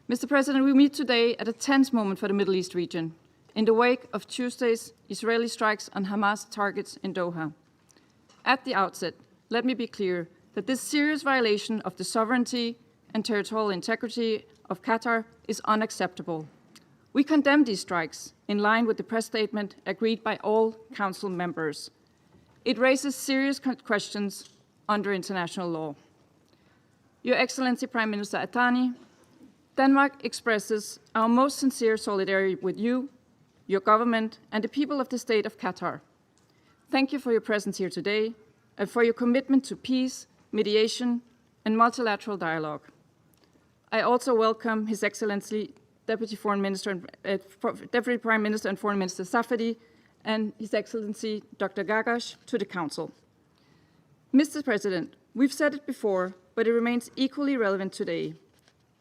Mr. President, we meet today at a tense moment for the Middle East region, in the wake of Tuesday's Israeli strikes on Hamas targets in Doha. At the outset, let me be clear that this serious violation of the sovereignty and territorial integrity of Qatar is unacceptable. We condemn these strikes in line with the press statement agreed by all Council members. It raises serious questions under international law. Your Excellency Prime Minister Atani, Denmark expresses our most sincere solidarity with you, your government, and the people of the state of Qatar. Thank you for your presence here today and for your commitment to peace, mediation, and multilateral dialogue. I also welcome His Excellency Deputy Prime Minister and Foreign Minister Safadi and His Excellency Dr. Gagash to the Council. Mr. President, we've said it before, but it remains equally relevant today.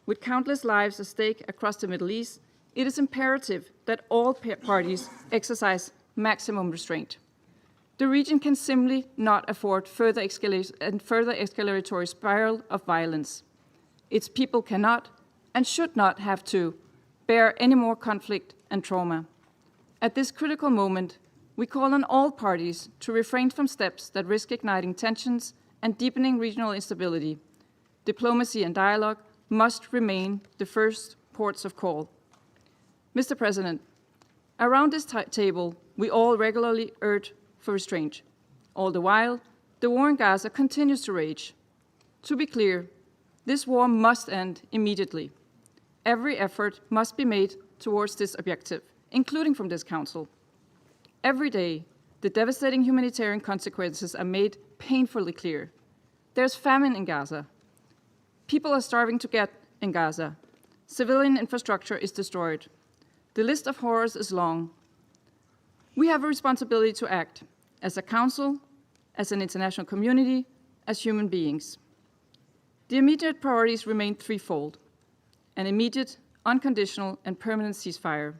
With countless lives at stake across the Middle East, it is imperative that all parties exercise maximum restraint. The region can simply not afford further escalatory spiral of violence. Its people cannot and should not have to bear any more conflict and trauma. At this critical moment, we call on all parties to refrain from steps that risk igniting tensions and deepening regional instability. Diplomacy and dialogue must remain the first ports of call. Mr. President, around this table, we all regularly urge for restraint. All the while, the war in Gaza continues to rage. To be clear, this war must end immediately. Every effort must be made towards this objective, including from this Council. Every day, the devastating humanitarian consequences are made painfully clear. There's famine in Gaza. People are starving to get in Gaza. Civilian infrastructure is destroyed. The list of horrors is long. We have a responsibility to act as a Council, as an international community, as human beings. The immediate priorities remain threefold: an immediate, unconditional, and permanent ceasefire,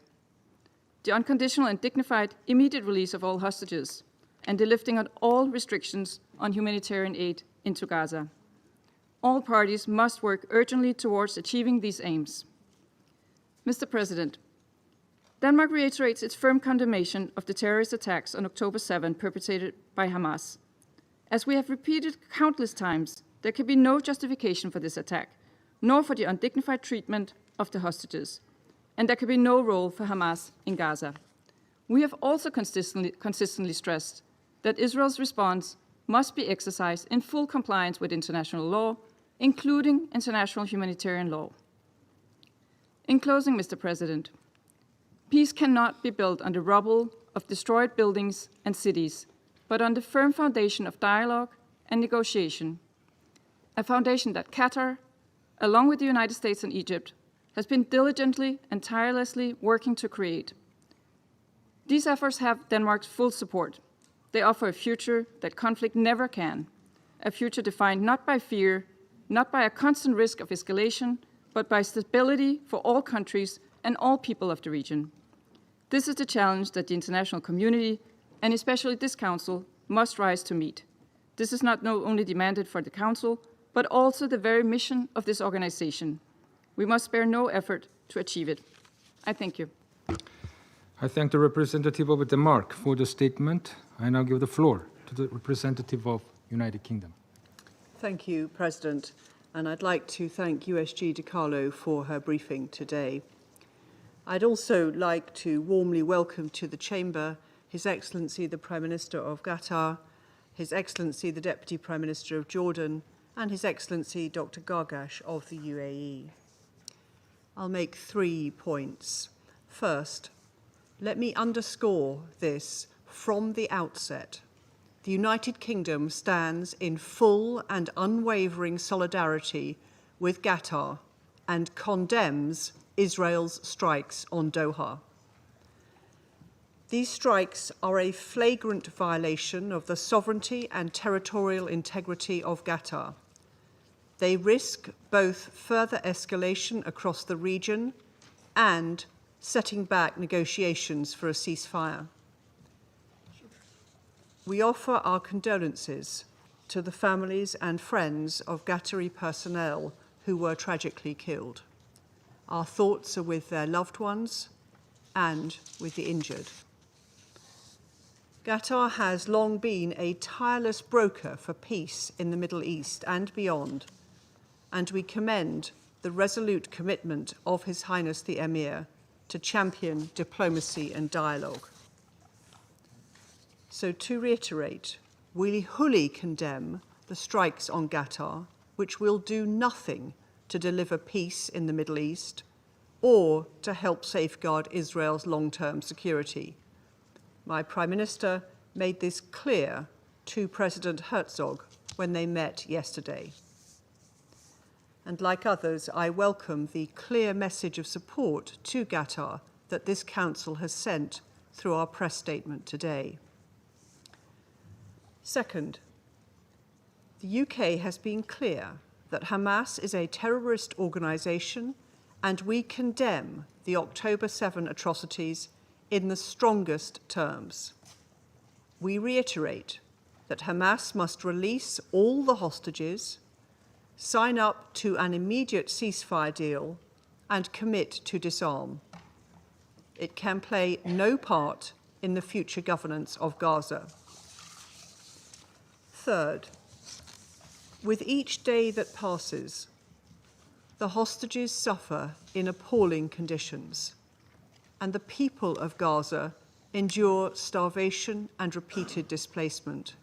the unconditional and dignified immediate release of all hostages, and the lifting of all restrictions on humanitarian aid into Gaza. All parties must work urgently towards achieving these aims. Mr. President, Denmark reiterates its firm condemnation of the terrorist attacks on October 7 perpetrated by Hamas. As we have repeated countless times, there can be no justification for this attack, nor for the undignified treatment of the hostages, and there can be no role for Hamas in Gaza. We have also consistently stressed that Israel's response must be exercised in full compliance with international law, including international humanitarian law. In closing, Mr. President, peace cannot be built on the rubble of destroyed buildings and cities, but on the firm foundation of dialogue and negotiation, a foundation that Qatar, along with the United States and Egypt, has been diligently and tirelessly working to create. These efforts have Denmark's full support. They offer a future that conflict never can, a future defined not by fear, not by a constant risk of escalation, but by stability for all countries and all people of the region. This is the challenge that the international community, and especially this Council, must rise to meet. This is not only demanded for the Council, but also the very mission of this organization. We must spare no effort to achieve it. I thank you. I thank the representative of Denmark for the statement. I now give the floor to the representative of United Kingdom. Thank you, President. And I'd like to thank USG De Carlo for her briefing today. I'd also like to warmly welcome to the Chamber His Excellency the Prime Minister of Qatar, His Excellency the Deputy Prime Minister of Jordan, and His Excellency Dr. Gargash of the UAE. I'll make 3 points. First, let me underscore this from the outset. The United Kingdom stands in full and unwavering solidarity with Qatar and condemns Israel's strikes on Doha. These strikes are a flagrant violation of the sovereignty and territorial integrity of Qatar. They risk both further escalation across the region and setting back negotiations for a ceasefire. We offer our condolences to the families and friends of Qatari personnel who were tragically killed. Our thoughts are with their loved ones and with the injured. Qatar has long been a tireless broker for peace in the Middle East and beyond, and we commend the resolute commitment of His Highness the Emir to champion diplomacy and dialogue. So to reiterate, we wholly condemn the strikes on Qatar, which will do nothing to deliver peace in the Middle East or to help safeguard Israel's long-term security. My Prime Minister made this clear to President Herzog when they met yesterday. And like others, I welcome the clear message of support to Qatar that this Council has sent through our press statement today. Second, the UK has been clear that Hamas is a terrorist organisation, and we condemn the October 7 atrocities in the strongest terms. We reiterate that Hamas must release all the hostages, sign up to an immediate ceasefire deal, and commit to disarm. It can play no part in the future governance of Gaza. Third, with each day that passes, the hostages suffer in appalling conditions, and the people of Gaza endure starvation and repeated displacement.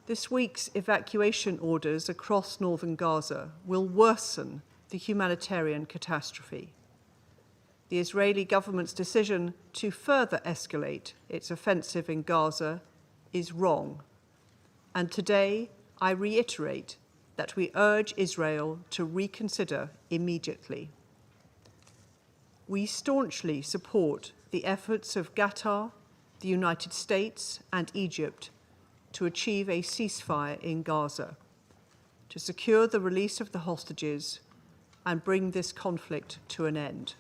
This week's evacuation orders across northern Gaza will worsen the humanitarian catastrophe. The Israeli government's decision to further escalate its offensive in Gaza is wrong. And today, I reiterate that we urge Israel to reconsider immediately. We staunchly support the efforts of Qatar, the United States, and Egypt to achieve a ceasefire in Gaza, to secure the release of the hostages and bring this conflict to an end.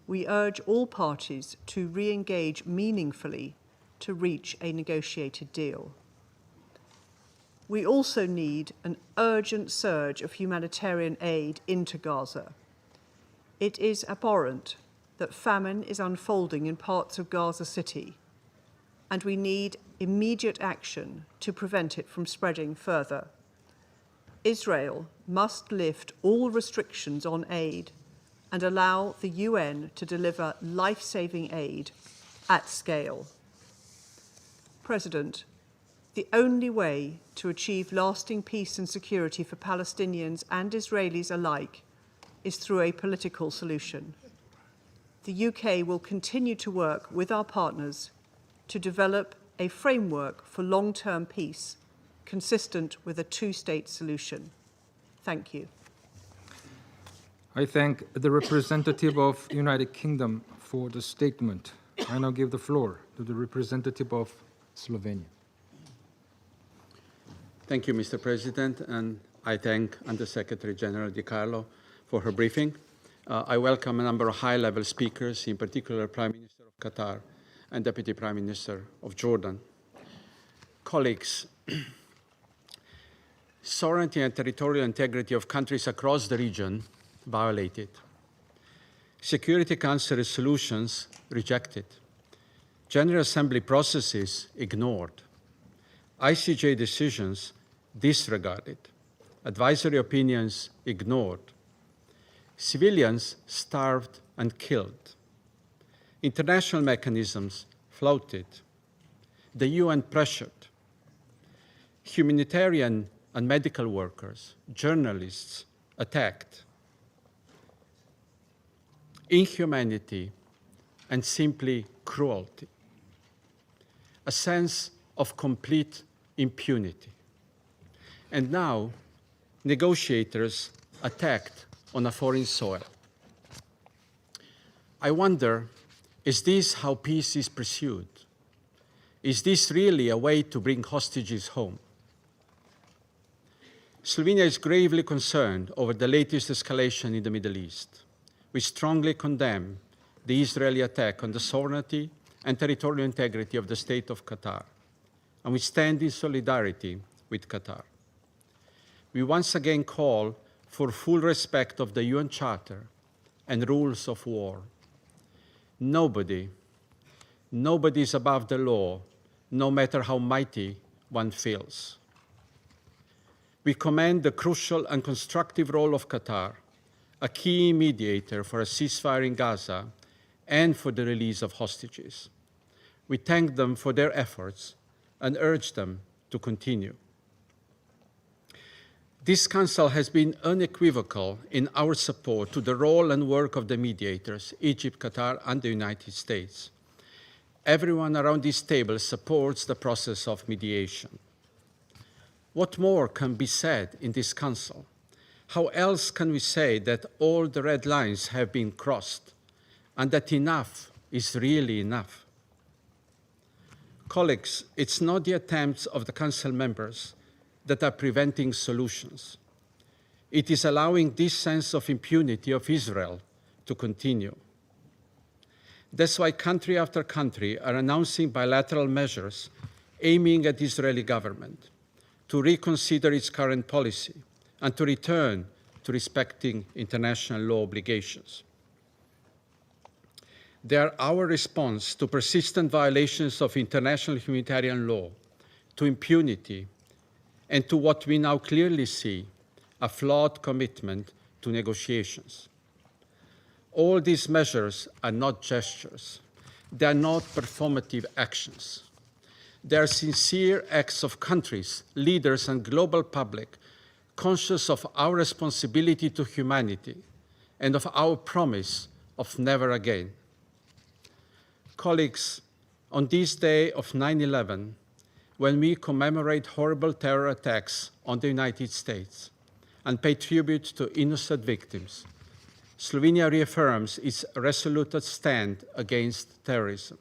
We urge all parties to re-engage meaningfully to reach a negotiated deal. We also need an urgent surge of humanitarian aid into Gaza. It is abhorrent that famine is unfolding in parts of Gaza City, and we need immediate action to prevent it from spreading further. Israel must lift all restrictions on aid and allow the UN to deliver life-saving aid at scale. President, the only way to achieve lasting peace and security for Palestinians and Israelis alike is through a political solution. The UK will continue to work with our partners to develop a framework for long-term peace consistent with a two-state solution. Thank you. I thank the representative of United Kingdom for the statement. I now give the floor to the representative of Slovenia. Thank you, Mr. President, and I thank Under-Secretary General Di Carlo for her briefing. I welcome a number of high-level speakers, in particular Prime Minister of Qatar and Deputy Prime Minister of Jordan. Colleagues, sovereignty and territorial integrity of countries across the region violated. Security Council resolutions rejected. General Assembly processes ignored. ICJ decisions disregarded. Advisory opinions ignored. Civilians starved and killed. International mechanisms floated. The UN pressured. Humanitarian and medical workers, journalists attacked. Inhumanity and simply cruelty. A sense of complete impunity. And now, negotiators attacked on a foreign soil. I wonder, is this how peace is pursued? Is this really a way to bring hostages home? Slovenia is gravely concerned over the latest escalation in the Middle East. We strongly condemn the Israeli attack on the sovereignty and territorial integrity of the state of Qatar, and we stand in solidarity with Qatar. We once again call for full respect of the UN Charter and rules of war. Nobody is above the law, no matter how mighty one feels. We commend the crucial and constructive role of Qatar, a key mediator for a ceasefire in Gaza and for the release of hostages. We thank them for their efforts and urge them to continue. This Council has been unequivocal in our support to the role and work of the mediators, Egypt, Qatar, and the United States. Everyone around this table supports the process of mediation. What more can be said in this Council? How else can we say that all the red lines have been crossed and that enough is really enough? Colleagues, it's not the attempts of the Council members that are preventing solutions. It is allowing this sense of impunity of Israel to continue. That's why country after country are announcing bilateral measures aiming at the Israeli government to reconsider its current policy and to return to respecting international law obligations. They are our response to persistent violations of international humanitarian law, to impunity, and to what we now clearly see, a flawed commitment to negotiations. All these measures are not gestures. They are not performative actions. They are sincere acts of countries, leaders, and global public conscious of our responsibility to humanity and of our promise of never again. Colleagues, on this day of 9/11, when we commemorate horrible terror attacks on the United States and pay tribute to innocent victims, Slovenia reaffirms its resolute stand against terrorism.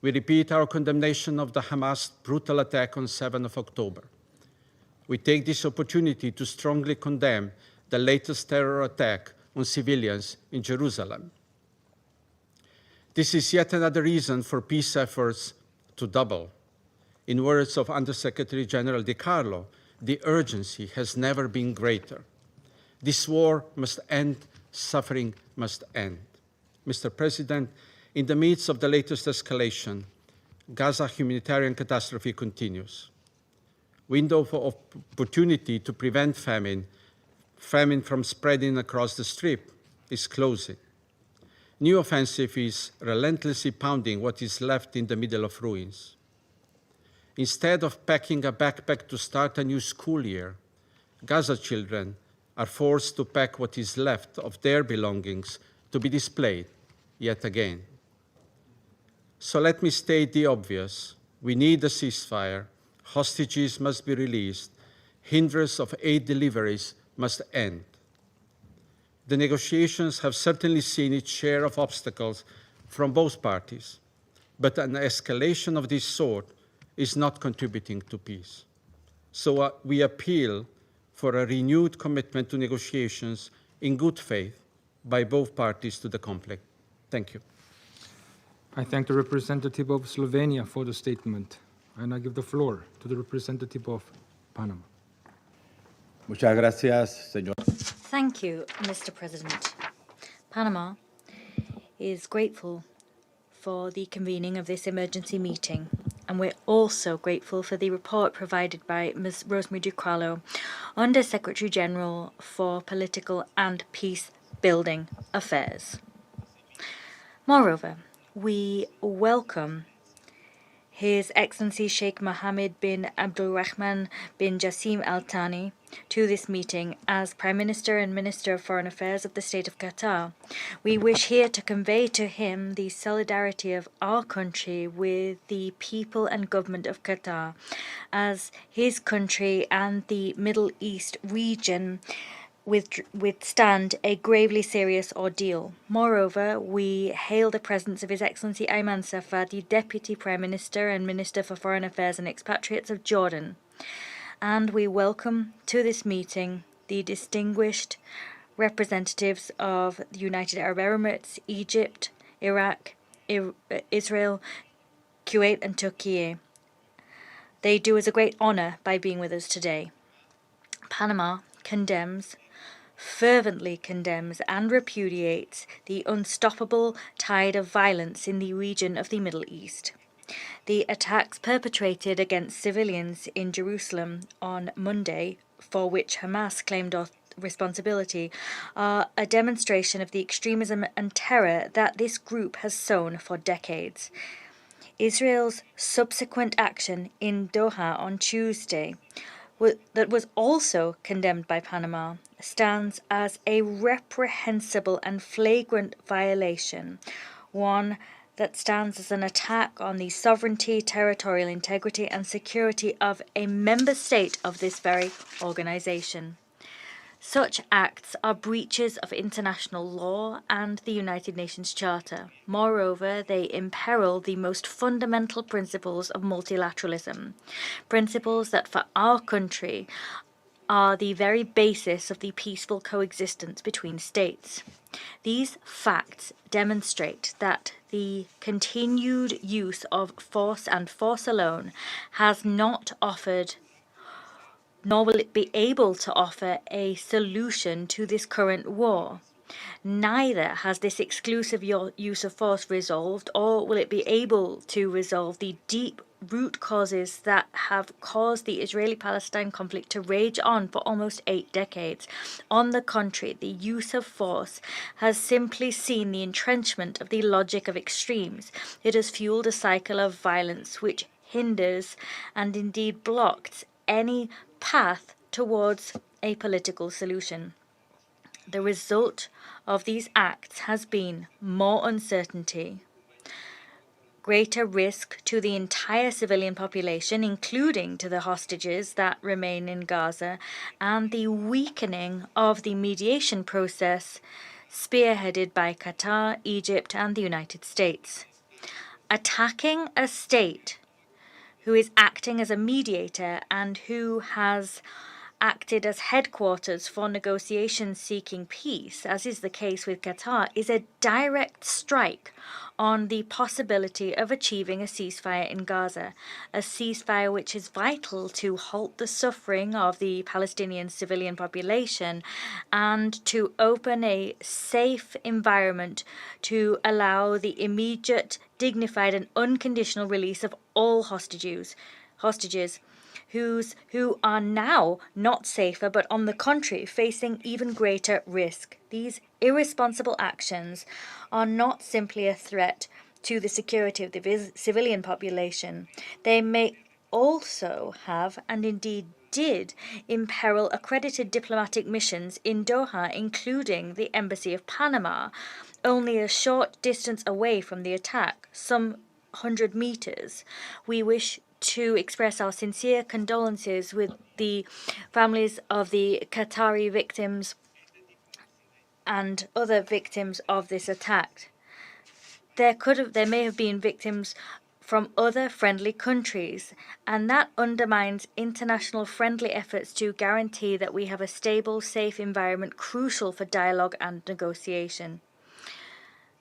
We repeat our condemnation of the Hamas brutal attack on 7 October. We take this opportunity to strongly condemn the latest terror attack on civilians in Jerusalem. This is yet another reason for peace efforts to double. In words of Undersecretary General De Carlo, the urgency has never been greater. This war must end, suffering must end. Mr. President, in the midst of the latest escalation, Gaza humanitarian catastrophe continues. Window of opportunity to prevent famine from spreading across the Strip is closing. New offensive is relentlessly pounding what is left in the middle of ruins. Instead of packing a backpack to start a new school year, Gaza children are forced to pack what is left of their belongings to be displayed yet again. So let me state the obvious. We need a ceasefire. Hostages must be released. Hindrance of aid deliveries must end. The negotiations have certainly seen its share of obstacles from both parties, but an escalation of this sort is not contributing to peace. So we appeal for a renewed commitment to negotiations in good faith by both parties to the conflict. Thank you. I thank the representative of Slovenia for the statement, and I give the floor to the representative of Panama. Muchas gracias, señor. Thank you, Mr. President. Panama is grateful for the convening of this emergency meeting, and we're also grateful for the report provided by Ms. Rosemary DiCarlo, Under Secretary General for Political and Peace Building Affairs. Moreover, we welcome His Excellency Sheikh Mohammed bin Abdulrahman bin Jassim Al Thani to this meeting as Prime Minister and Minister of Foreign Affairs of the State of Qatar. We wish here to convey to him the solidarity of our country with the people and government of Qatar as his country and the Middle East region withstand a gravely serious ordeal. Moreover, we hail the presence of His Excellency Ayman Safar, the Deputy Prime Minister and Minister for Foreign Affairs and Expatriates of Jordan. And we welcome to this meeting the distinguished representatives of the United Arab Emirates, Egypt, Iraq, Israel, Kuwait and Turkey. They do us a great honor by being with us today. Panama condemns fervently condemns and repudiates the unstoppable tide of violence in the region of the Middle East. The attacks perpetrated against civilians in Jerusalem on Monday, for which Hamas claimed responsibility, are a demonstration of the extremism and terror that this group has sown for decades. Israel's subsequent action in Doha on Tuesday, that was also condemned by Panama, stands as a reprehensible and flagrant violation, one that stands as an attack on the sovereignty, territorial integrity, and security of a member state of this very organization. Such acts are breaches of international law and the United Nations Charter. Moreover, they imperil the most fundamental principles of multilateralism, principles that for our country are the very basis of the peaceful coexistence between states. These facts demonstrate that the continued use of force and force alone has not offered, nor will it be able to offer, a solution to this current war. Neither has this exclusive use of force resolved, or will it be able to resolve, the deep root causes that have caused the Israeli-Palestine conflict to rage on for almost 8 decades. On the contrary, the use of force has simply seen the entrenchment of the logic of extremes. It has fueled a cycle of violence which hinders and indeed blocked any path towards a political solution. The result of these acts has been more uncertainty, greater risk to the entire civilian population, including to the hostages that remain in Gaza, and the weakening of the mediation process spearheaded by Qatar, Egypt, and the United States. Attacking a state who is acting as a mediator and who has acted as headquarters for negotiations seeking peace, as is the case with Qatar, is a direct strike on the possibility of achieving a ceasefire in Gaza, a ceasefire which is vital to halt the suffering of the Palestinian civilian population and to open a safe environment to allow the immediate, dignified and unconditional release of all hostages who are now not safer, but on the contrary, facing even greater risk. These irresponsible actions are not simply a threat to the security of the civilian population. They may also have, and indeed did, imperil accredited diplomatic missions in Doha, including the Embassy of Panama, only a short distance away from the attack, some 100 meters. We wish to express our sincere condolences with the families of the Qatari victims and other victims of this attack. There may have been victims from other friendly countries, and that undermines international friendly efforts to guarantee that we have a stable, safe environment crucial for dialogue and negotiation.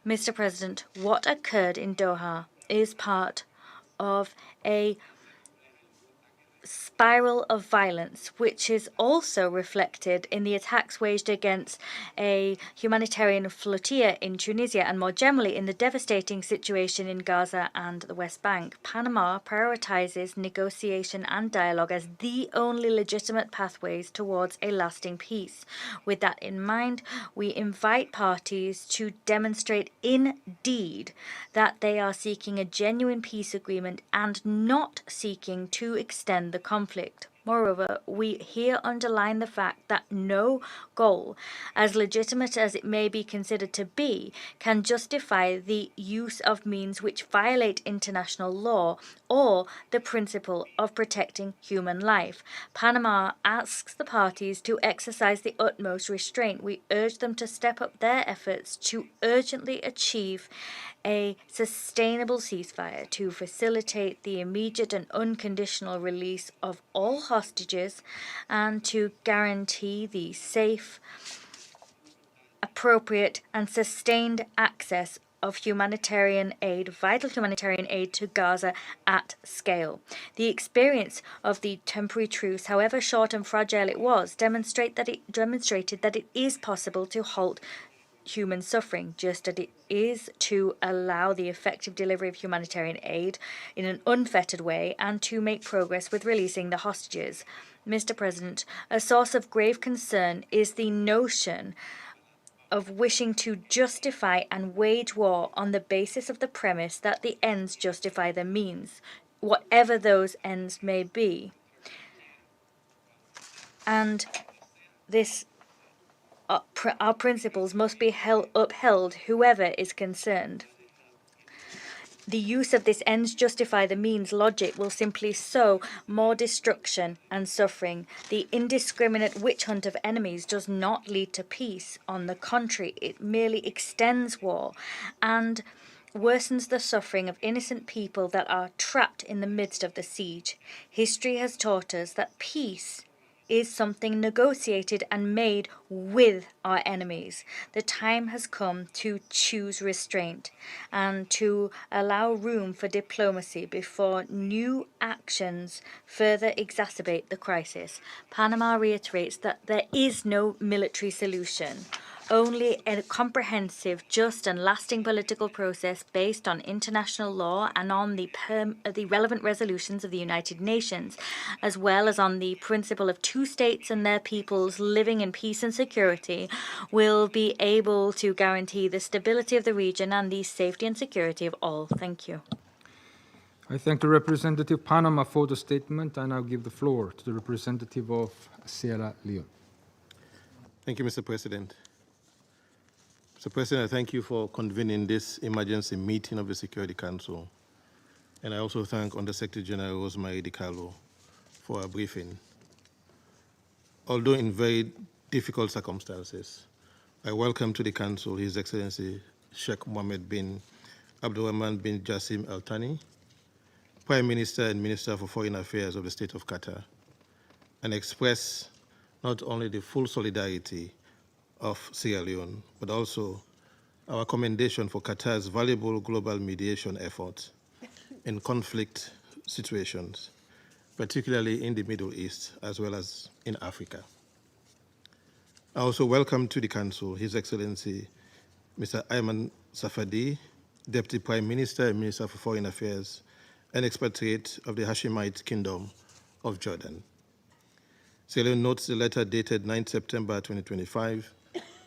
Mr. President, what occurred in Doha is part of a spiral of violence, which is also reflected in the attacks waged against a humanitarian flotilla in Tunisia and more generally in the devastating situation in Gaza and the West Bank. Panama prioritizes negotiation and dialogue as the only legitimate pathways towards a lasting peace. With that in mind, we invite parties to demonstrate in deed that they are seeking a genuine peace agreement and not seeking to extend the conflict. Moreover, we here underline the fact that no goal, as legitimate as it may be considered to be, can justify the use of means which violate international law or the principle of protecting human life. Panama asks the parties to exercise the utmost restraint. We urge them to step up their efforts to urgently achieve a sustainable ceasefire to facilitate the immediate and unconditional release of all hostages and to guarantee the safe, appropriate and sustained access of humanitarian aid, vital humanitarian aid to Gaza at scale. The experience of the temporary truce, however short and fragile it was, demonstrated that it is possible to halt human suffering, just as it is to allow the effective delivery of humanitarian aid in an unfettered way and to make progress with releasing the hostages. Mr. President, a source of grave concern is the notion of wishing to justify and wage war on the basis of the premise that the ends justify the means, whatever those ends may be. And this our principles must be upheld, whoever is concerned. The use of this ends justify the means logic will simply sow more destruction and suffering. The indiscriminate witch hunt of enemies does not lead to peace. On the contrary, it merely extends war and worsens the suffering of innocent people that are trapped in the midst of the siege. History has taught us that peace is something negotiated and made with our enemies. The time has come to choose restraint and to allow room for diplomacy before new actions further exacerbate the crisis. Panama reiterates that there is no military solution, only a comprehensive, just and lasting political process based on international law and on the relevant resolutions of the United Nations, as well as on the principle of two states and their peoples living in peace and security, will be able to guarantee the stability of the region and the safety and security of all. Thank you. I thank the representative of Panama for the statement. I now give the floor to the representative of Sierra Leone. Thank you, Mr. President. Mr. President, I thank you for convening this emergency meeting of the Security Council. And I also thank Under-Secretary General Rosemary DiCarlo for her briefing. Although in very difficult circumstances, I welcome to the Council His Excellency Sheikh Mohammed bin Abdulrahman bin Jassim Al Thani, Prime Minister and Minister for Foreign Affairs of the State of Qatar, and express not only the full solidarity of Sierra Leone, but also our commendation for Qatar's valuable global mediation efforts in conflict situations, particularly in the Middle East as well as in Africa. I also welcome to the Council His Excellency Mr. Ayman Safadi, Deputy Prime Minister and Minister for Foreign Affairs and expatriate of the Hashemite Kingdom of Jordan. Sierra Leone notes the letter dated 9 September 2025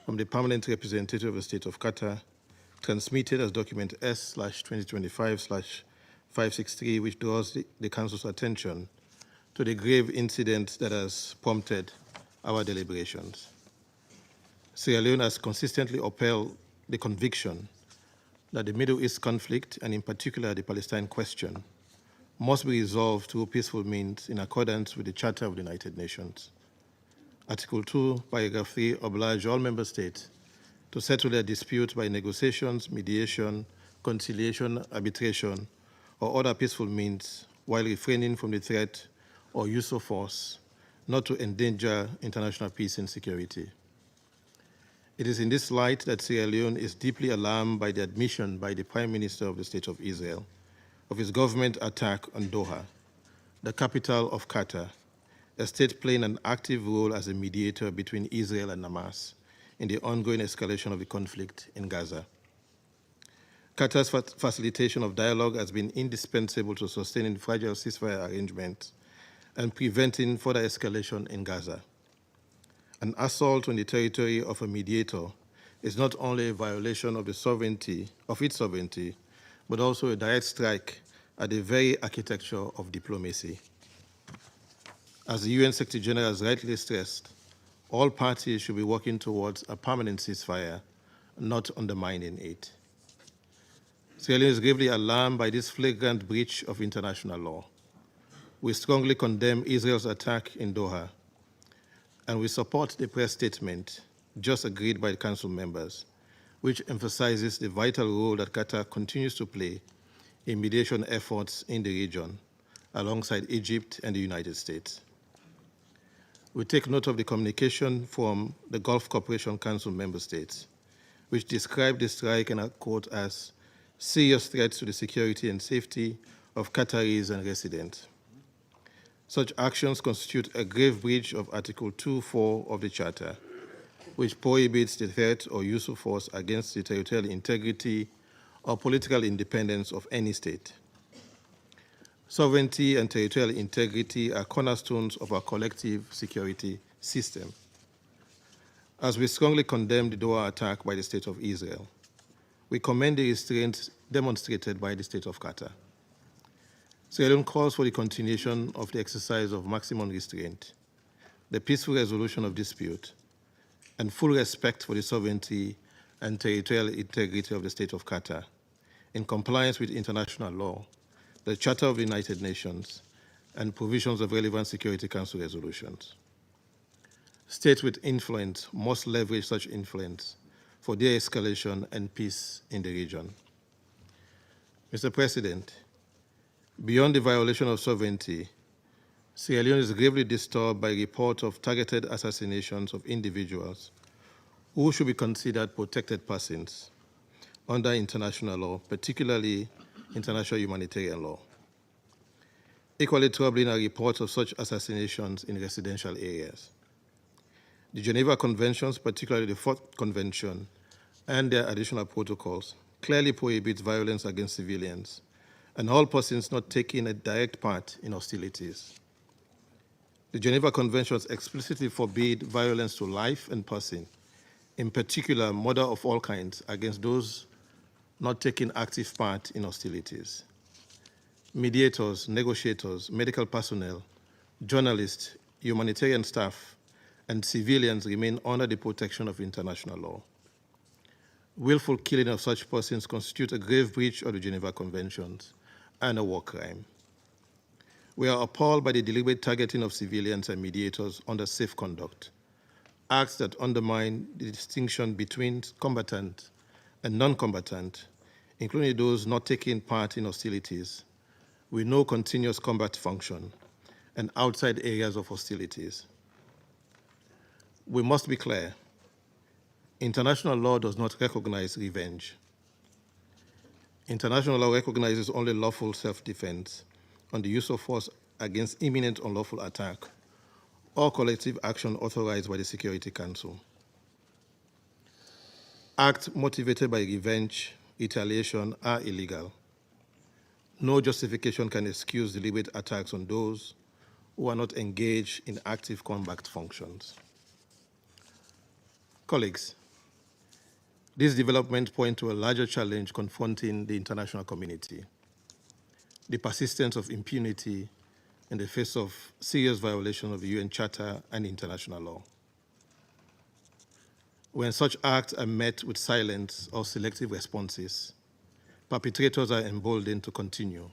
from the Permanent Representative of the State of Qatar, transmitted as document S/2025/563, which draws the Council's attention to the grave incident that has prompted our deliberations. Sierra Leone has consistently upheld the conviction that the Middle East conflict, and in particular the Palestine question, must be resolved through peaceful means in accordance with the Charter of the United Nations. Article 2, Paragraph 3 oblige all member states to settle their dispute by negotiations, mediation, conciliation, arbitration, or other peaceful means while refraining from the threat or use of force, not to endanger international peace and security. It is in this light that Sierra Leone is deeply alarmed by the admission by the Prime Minister of the State of Israel of his government attack on Doha, the capital of Qatar, a state playing an active role as a mediator between Israel and Hamas in the ongoing escalation of the conflict in Gaza. Qatar's facilitation of dialogue has been indispensable to sustaining fragile ceasefire arrangements and preventing further escalation in Gaza. An assault on the territory of a mediator is not only a violation of its sovereignty, but also a direct strike at the very architecture of diplomacy. As the UN Secretary General has rightly stressed, all parties should be working towards a permanent ceasefire, not undermining it. Sierra Leone is gravely alarmed by this flagrant breach of international law. We strongly condemn Israel's attack in Doha, and we support the press statement just agreed by the Council members, which emphasizes the vital role that Qatar continues to play in mediation efforts in the region, alongside Egypt and the United States. We take note of the communication from the Gulf Cooperation Council member states, which described the strike, and I quote, as serious threats to the security and safety of Qataris and residents. Such actions constitute a grave breach of Article 2.4 of the Charter, which prohibits the threat or use of force against the territorial integrity or political independence of any state. Sovereignty and territorial integrity are cornerstones of our collective security system. As we strongly condemn the Doha attack by the State of Israel, we commend the restraint demonstrated by the State of Qatar. Sierra Leone calls for the continuation of the exercise of maximum restraint, the peaceful resolution of dispute, and full respect for the sovereignty and territorial integrity of the State of Qatar, in compliance with international law, the Charter of the United Nations, and provisions of relevant Security Council resolutions. States with influence must leverage such influence for de-escalation and peace in the region. Mr. President, beyond the violation of sovereignty, Sierra Leone is gravely disturbed by reports of targeted assassinations of individuals who should be considered protected persons under international law, particularly international humanitarian law. Equally troubling are reports of such assassinations in residential areas. The Geneva Conventions, particularly the Fourth Convention, and their additional protocols, clearly prohibit violence against civilians and all persons not taking a direct part in hostilities. The Geneva Conventions explicitly forbid violence to life and person, in particular murder of all kinds against those not taking active part in hostilities. Mediators, negotiators, medical personnel, journalists, humanitarian staff, and civilians remain under the protection of international law. Willful killing of such persons constitutes a grave breach of the Geneva Conventions and a war crime. We are appalled by the deliberate targeting of civilians and mediators under safe conduct, acts that undermine the distinction between combatant and non-combatant, including those not taking part in hostilities, with no continuous combat function, and outside areas of hostilities. We must be clear. International law does not recognize revenge. International law recognizes only lawful self-defense on the use of force against imminent unlawful attack or collective action authorized by the Security Council. Acts motivated by revenge, retaliation are illegal. No justification can excuse deliberate attacks on those who are not engaged in active combat functions. Colleagues, this development points to a larger challenge confronting the international community: the persistence of impunity in the face of serious violation of the UN Charter and international law. When such acts are met with silence or selective responses, perpetrators are emboldened to continue,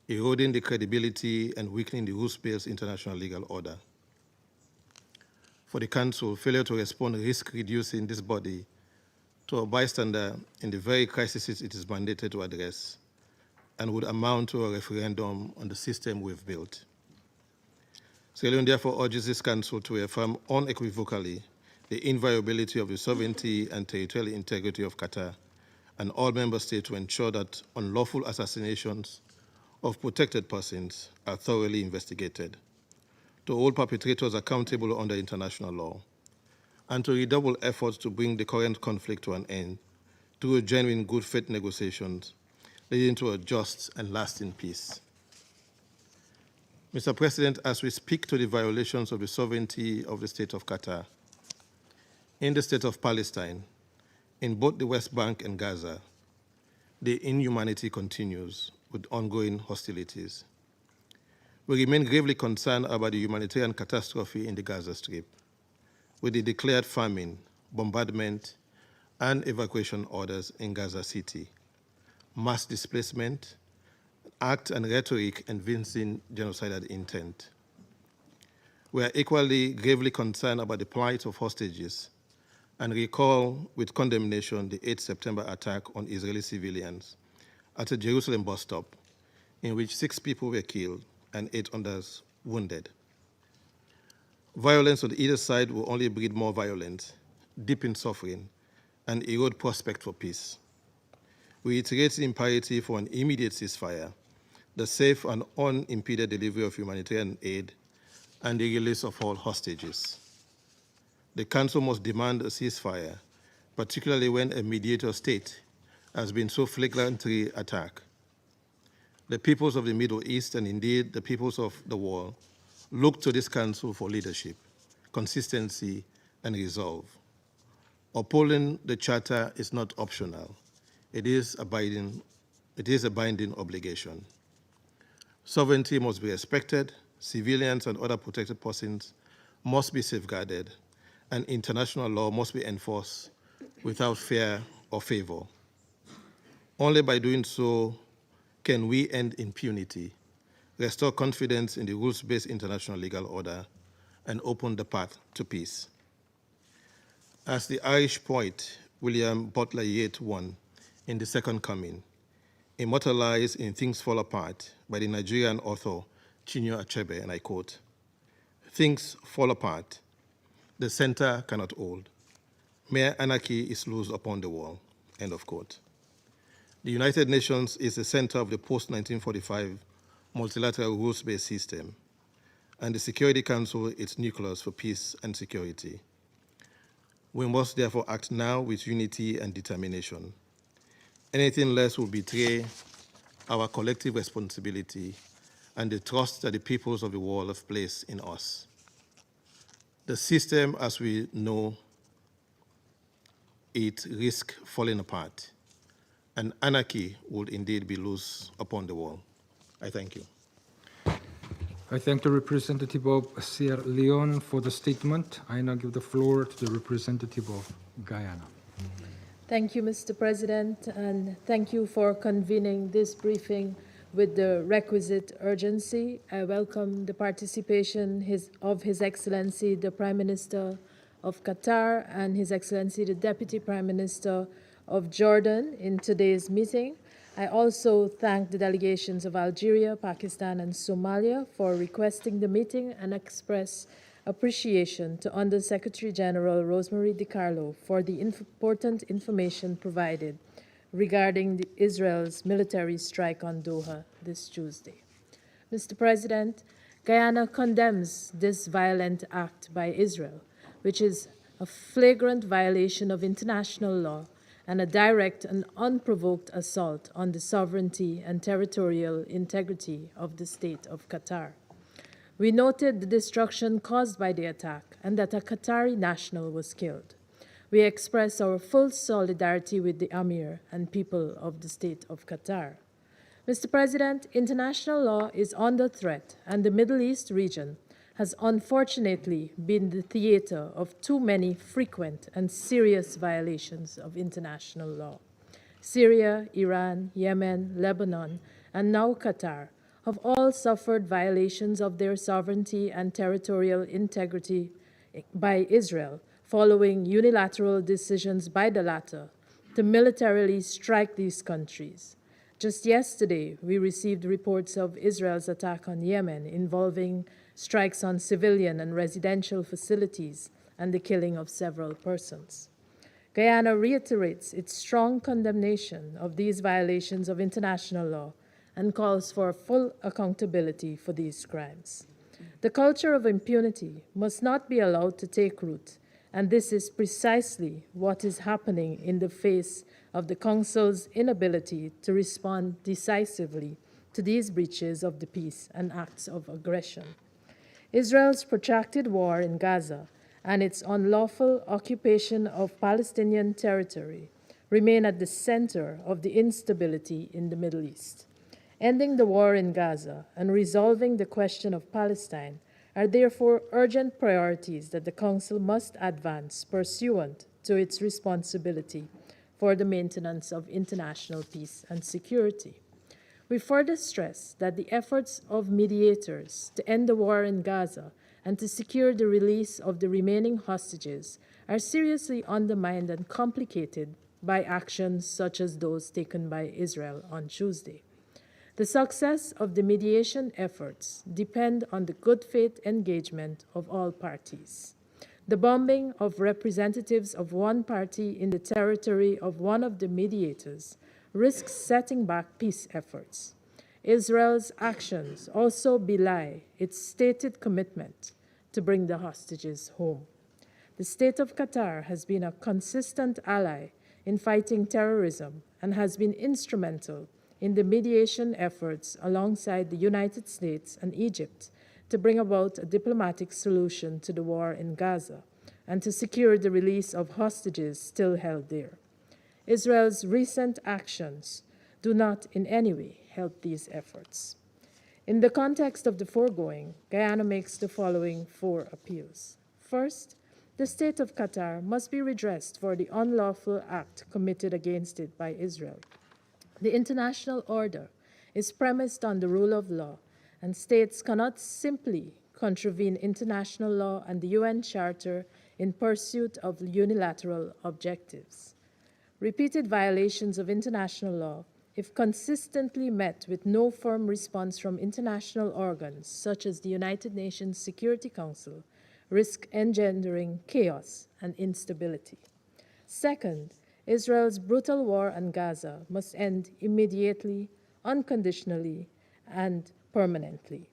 eroding the credibility and weakening the rules-based international legal order. For the Council, failure to respond risks reducing this body to a bystander in the very crises it is mandated to address, and would amount to a referendum on the system we've built. Sierra Leone therefore urges this Council to affirm unequivocally the inviolability of the sovereignty and territorial integrity of Qatar and all member states to ensure that unlawful assassinations of protected persons are thoroughly investigated, to hold perpetrators accountable under international law, and to redouble efforts to bring the current conflict to an end through genuine good faith negotiations leading to a just and lasting peace. Mr. President, as we speak to the violations of the sovereignty of the State of Qatar, in the State of Palestine, in both the West Bank and Gaza, the inhumanity continues with ongoing hostilities. We remain gravely concerned about the humanitarian catastrophe in the Gaza Strip, with the declared famine, bombardment, and evacuation orders in Gaza City, mass displacement, act and rhetoric evincing genocidal intent. We are equally gravely concerned about the plight of hostages and recall with condemnation the 8 September attack on Israeli civilians at a Jerusalem bus stop, in which 6 people were killed and 8 others wounded. Violence on either side will only breed more violence, deepen suffering, and erode prospect for peace. We reiterate the imperative for an immediate ceasefire, the safe and unimpeded delivery of humanitarian aid, and the release of all hostages. The Council must demand a ceasefire, particularly when a mediator state has been so flagrantly attacked. The peoples of the Middle East, and indeed the peoples of the world, look to this Council for leadership, consistency, and resolve. Upholding the Charter is not optional. It is a binding obligation. Sovereignty must be respected, civilians and other protected persons must be safeguarded, and international law must be enforced without fear or favor. Only by doing so can we end impunity, restore confidence in the rules-based international legal order, and open the path to peace. As the Irish poet William Butler Yeats won in The Second Coming, immortalized in Things Fall Apart by the Nigerian author Chinua Achebe, and I quote, "Things fall apart, the center cannot hold. Mere anarchy is loose upon the wall," end of quote. The United Nations is the center of the post-1945 multilateral rules-based system, and the Security Council its nucleus for peace and security. We must therefore act now with unity and determination. Anything less will betray our collective responsibility and the trust that the peoples of the world have placed in us. The system, as we know it, risks falling apart, and anarchy would indeed be loose upon the world. I thank you. I thank the representative of Sierra Leone for the statement. I now give the floor to the representative of Guyana. Thank you, Mr. President, and thank you for convening this briefing with the requisite urgency. I welcome the participation of His Excellency, the Prime Minister of Qatar, and His Excellency, the Deputy Prime Minister of Jordan in today's meeting. I also thank the delegations of Algeria, Pakistan, and Somalia for requesting the meeting, and express appreciation to Under-Secretary General Rosemary DiCarlo for the important information provided regarding Israel's military strike on Doha this Tuesday. Mr. President, Guyana condemns this violent act by Israel, which is a flagrant violation of international law and a direct and unprovoked assault on the sovereignty and territorial integrity of the state of Qatar. We noted the destruction caused by the attack and that a Qatari national was killed. We express our full solidarity with the Amir and people of the state of Qatar. Mr. President, international law is under threat, and the Middle East region has unfortunately been the theater of too many frequent and serious violations of international law. Syria, Iran, Yemen, Lebanon, and now Qatar have all suffered violations of their sovereignty and territorial integrity by Israel, following unilateral decisions by the latter to militarily strike these countries. Just yesterday, we received reports of Israel's attack on Yemen involving strikes on civilian and residential facilities and the killing of several persons. Guyana reiterates its strong condemnation of these violations of international law and calls for full accountability for these crimes. The culture of impunity must not be allowed to take root, and this is precisely what is happening in the face of the Council's inability to respond decisively to these breaches of the peace and acts of aggression. Israel's protracted war in Gaza and its unlawful occupation of Palestinian territory remain at the center of the instability in the Middle East. Ending the war in Gaza and resolving the question of Palestine are therefore urgent priorities that the Council must advance pursuant to its responsibility for the maintenance of international peace and security. We further stress that the efforts of mediators to end the war in Gaza and to secure the release of the remaining hostages are seriously undermined and complicated by actions such as those taken by Israel on Tuesday. The success of the mediation efforts depend on the good faith engagement of all parties. The bombing of representatives of one party in the territory of one of the mediators risks setting back peace efforts. Israel's actions also belie its stated commitment to bring the hostages home. The state of Qatar has been a consistent ally in fighting terrorism and has been instrumental in the mediation efforts alongside the United States and Egypt to bring about a diplomatic solution to the war in Gaza and to secure the release of hostages still held there. Israel's recent actions do not in any way help these efforts. In the context of the foregoing, Guyana makes the following 4 appeals. First, the state of Qatar must be redressed for the unlawful act committed against it by Israel. The international order is premised on the rule of law, and states cannot simply contravene international law and the UN Charter in pursuit of unilateral objectives. Repeated violations of international law, if consistently met with no firm response from international organs, such as the United Nations Security Council, risk engendering chaos and instability. Second, Israel's brutal war on Gaza must end immediately, unconditionally, and permanently.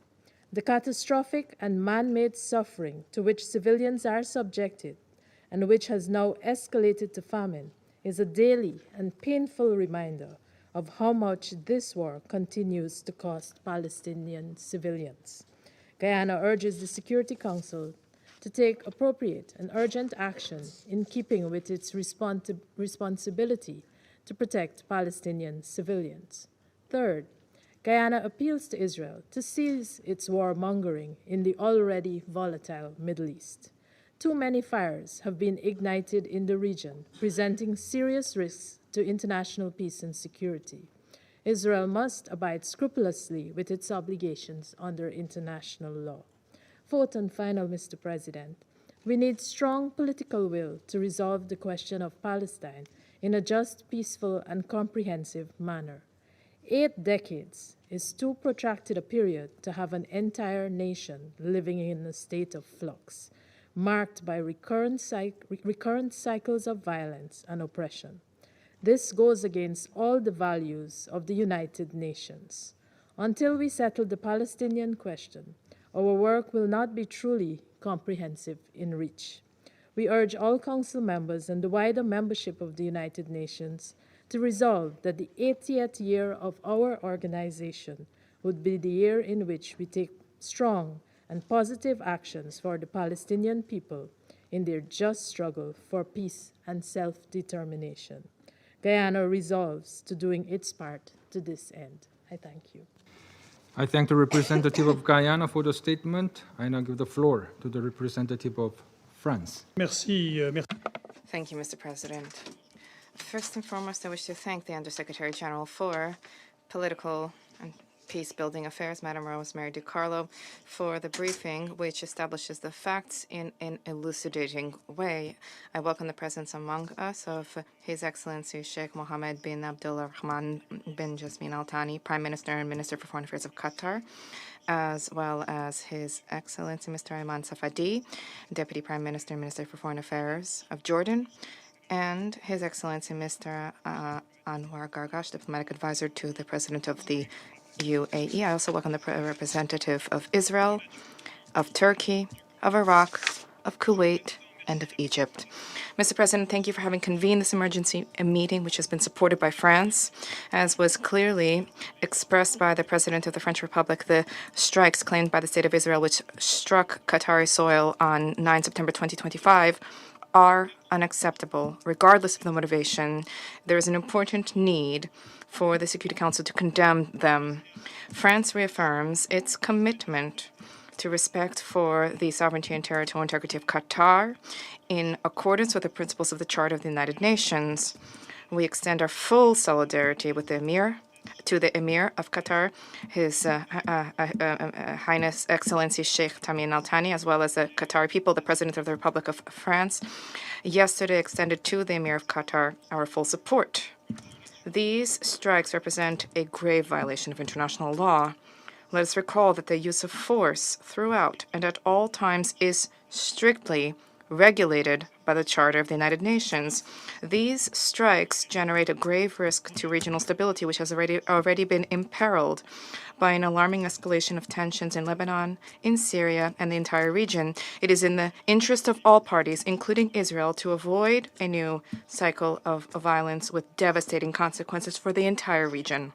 The catastrophic and man-made suffering to which civilians are subjected and which has now escalated to famine is a daily and painful reminder of how much this war continues to cost Palestinian civilians. Guyana urges the Security Council to take appropriate and urgent action in keeping with its responsibility to protect Palestinian civilians. Third, Guyana appeals to Israel to cease its warmongering in the already volatile Middle East. Too many fires have been ignited in the region, presenting serious risks to international peace and security. Israel must abide scrupulously with its obligations under international law. Fourth and final, Mr. President, we need strong political will to resolve the question of Palestine in a just, peaceful, and comprehensive manner. 8 decades is too protracted a period to have an entire nation living in a state of flux, marked by recurrent cycles of violence and oppression. This goes against all the values of the United Nations. Until we settle the Palestinian question, our work will not be truly comprehensive in reach. We urge all Council members and the wider membership of the United Nations to resolve that the 80th year of our organization would be the year in which we take strong and positive actions for the Palestinian people in their just struggle for peace and self-determination. Guyana resolves to doing its part to this end. I thank you. I thank the representative of Guyana for the statement. I now give the floor to the representative of France. Merci. Thank you, Mr. President. First and foremost, I wish to thank the Undersecretary General for Political and Peace-Building Affairs, Madam Rosemary DiCarlo, for the briefing, which establishes the facts in an elucidating way. I welcome the presence among us of His Excellency Sheikh Mohammed bin Abdullah Rahman bin Jasmin Al Thani, Prime Minister and Minister for Foreign Affairs of Qatar, as well as His Excellency Mr. Ayman Safadi, Deputy Prime Minister and Minister for Foreign Affairs of Jordan, and His Excellency Mr. Anwar Gargash, Diplomatic Advisor to the President of the UAE. I also welcome the representative of Israel, of Turkey, of Iraq, of Kuwait, and of Egypt. Mr. President, thank you for having convened this emergency meeting, which has been supported by France, as was clearly expressed by the President of the French Republic. The strikes claimed by the State of Israel, which struck Qatari soil on 9 September 2025, are unacceptable, regardless of the motivation. There is an important need for the Security Council to condemn them. France reaffirms its commitment to respect for the sovereignty and territorial integrity of Qatar in accordance with the principles of the Charter of the United Nations. We extend our full solidarity with the Emir, to the Emir of Qatar, His Highness Excellency Sheikh Tamim Al Thani, as well as the Qatari people. The President of the Republic of France yesterday extended to the Emir of Qatar our full support. These strikes represent a grave violation of international law. Let us recall that the use of force throughout and at all times is strictly regulated by the Charter of the United Nations. These strikes generate a grave risk to regional stability, which has already been imperiled by an alarming escalation of tensions in Lebanon, in Syria, and the entire region. It is in the interest of all parties, including Israel, to avoid a new cycle of violence with devastating consequences for the entire region.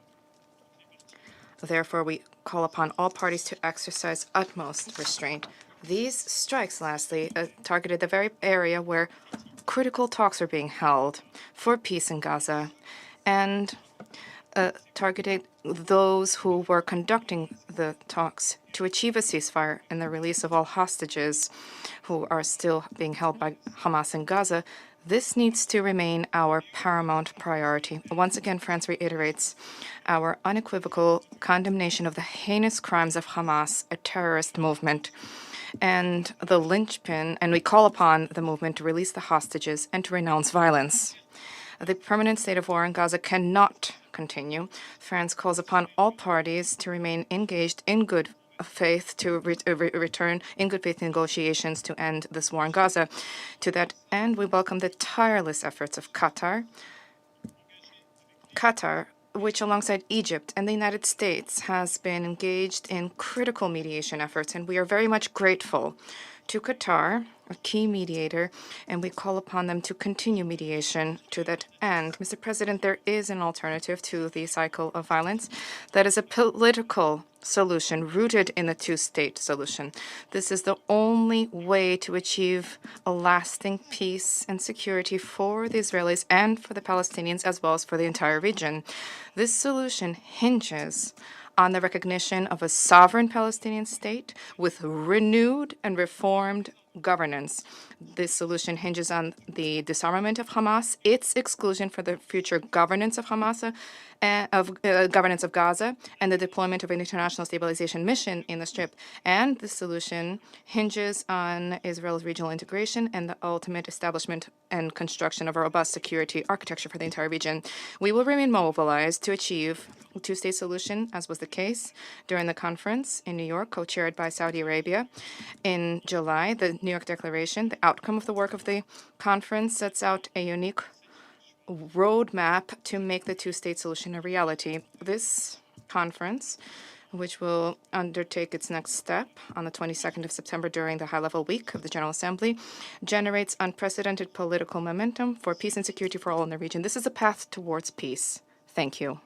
Therefore, we call upon all parties to exercise utmost restraint. These strikes, lastly, targeted the very area where critical talks are being held for peace in Gaza, and targeted those who were conducting the talks to achieve a ceasefire and the release of all hostages who are still being held by Hamas in Gaza. This needs to remain our paramount priority. Once again, France reiterates our unequivocal condemnation of the heinous crimes of Hamas, a terrorist movement, and the linchpin, and we call upon the movement to release the hostages and to renounce violence. The permanent state of war in Gaza cannot continue. France calls upon all parties to remain engaged in good faith, to return in good faith negotiations to end this war in Gaza. To that end, we welcome the tireless efforts of Qatar, which alongside Egypt and the United States has been engaged in critical mediation efforts, and we are very much grateful to Qatar, a key mediator, and we call upon them to continue mediation to that end. Mr. President, there is an alternative to the cycle of violence. That is a political solution rooted in the two-state solution. This is the only way to achieve a lasting peace and security for the Israelis and for the Palestinians, as well as for the entire region. This solution hinges on the recognition of a sovereign Palestinian state with renewed and reformed governance. This solution hinges on the disarmament of Hamas, its exclusion for the future governance of Hamas, governance of Gaza, and the deployment of an international stabilization mission in the Strip. And this solution hinges on Israel's regional integration and the ultimate establishment and construction of a robust security architecture for the entire region. We will remain mobilized to achieve a two-state solution, as was the case during the conference in New York, co-chaired by Saudi Arabia. In July, the New York Declaration, the outcome of the work of the conference, sets out a unique roadmap to make the two-state solution a reality. This conference, which will undertake its next step on the 22nd of September during the high-level week of the General Assembly, generates unprecedented political momentum for peace and security for all in the region. This is a path towards peace. Thank you.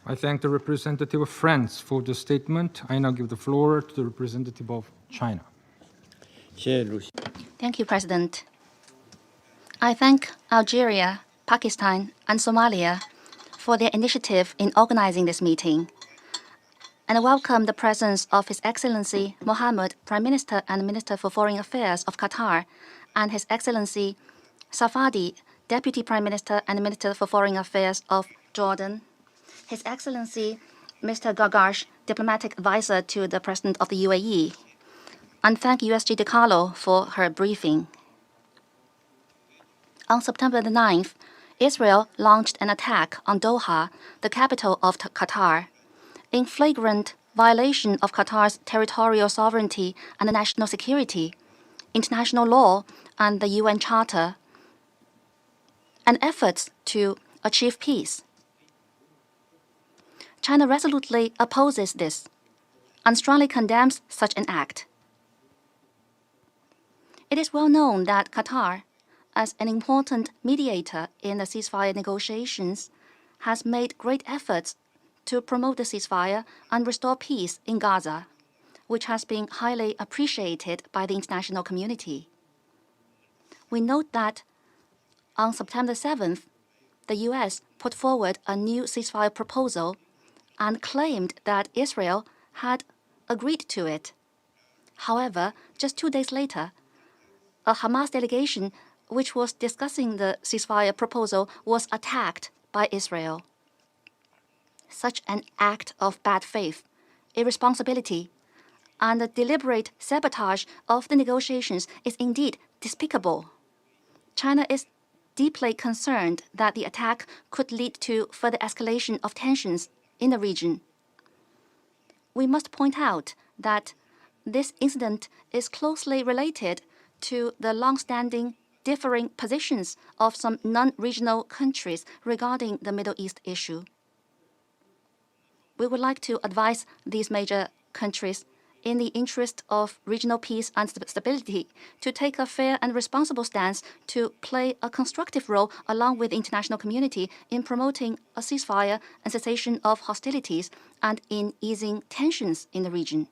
I thank the representative of France for the statement. I now give the floor to the representative of China. Thank you, President. I thank Algeria, Pakistan, and Somalia for their initiative in organizing this meeting, and I welcome the presence of His Excellency Mohammed, Prime Minister and Minister for Foreign Affairs of Qatar, and His Excellency Safadi, Deputy Prime Minister and Minister for Foreign Affairs of Jordan, His Excellency Mr. Gargash, Diplomatic Advisor to the President of the UAE, and thank USG De Carlo for her briefing. On September the 9th, Israel launched an attack on Doha, the capital of Qatar, in flagrant violation of Qatar's territorial sovereignty and national security, international law, and the UN Charter, and efforts to achieve peace. China resolutely opposes this and strongly condemns such an act. It is well known that Qatar, as an important mediator in the ceasefire negotiations, has made great efforts to promote the ceasefire and restore peace in Gaza, which has been highly appreciated by the international community. We note that on September 7th, the US put forward a new ceasefire proposal and claimed that Israel had agreed to it. However, just 2 days later, a Hamas delegation which was discussing the ceasefire proposal was attacked by Israel. Such an act of bad faith, irresponsibility, and the deliberate sabotage of the negotiations is indeed despicable. China is deeply concerned that the attack could lead to further escalation of tensions in the region. We must point out that this incident is closely related to the long-standing differing positions of some non-regional countries regarding the Middle East issue. We would like to advise these major countries, in the interest of regional peace and stability, to take a fair and responsible stance to play a constructive role along with the international community in promoting a ceasefire and cessation of hostilities and in easing tensions in the region.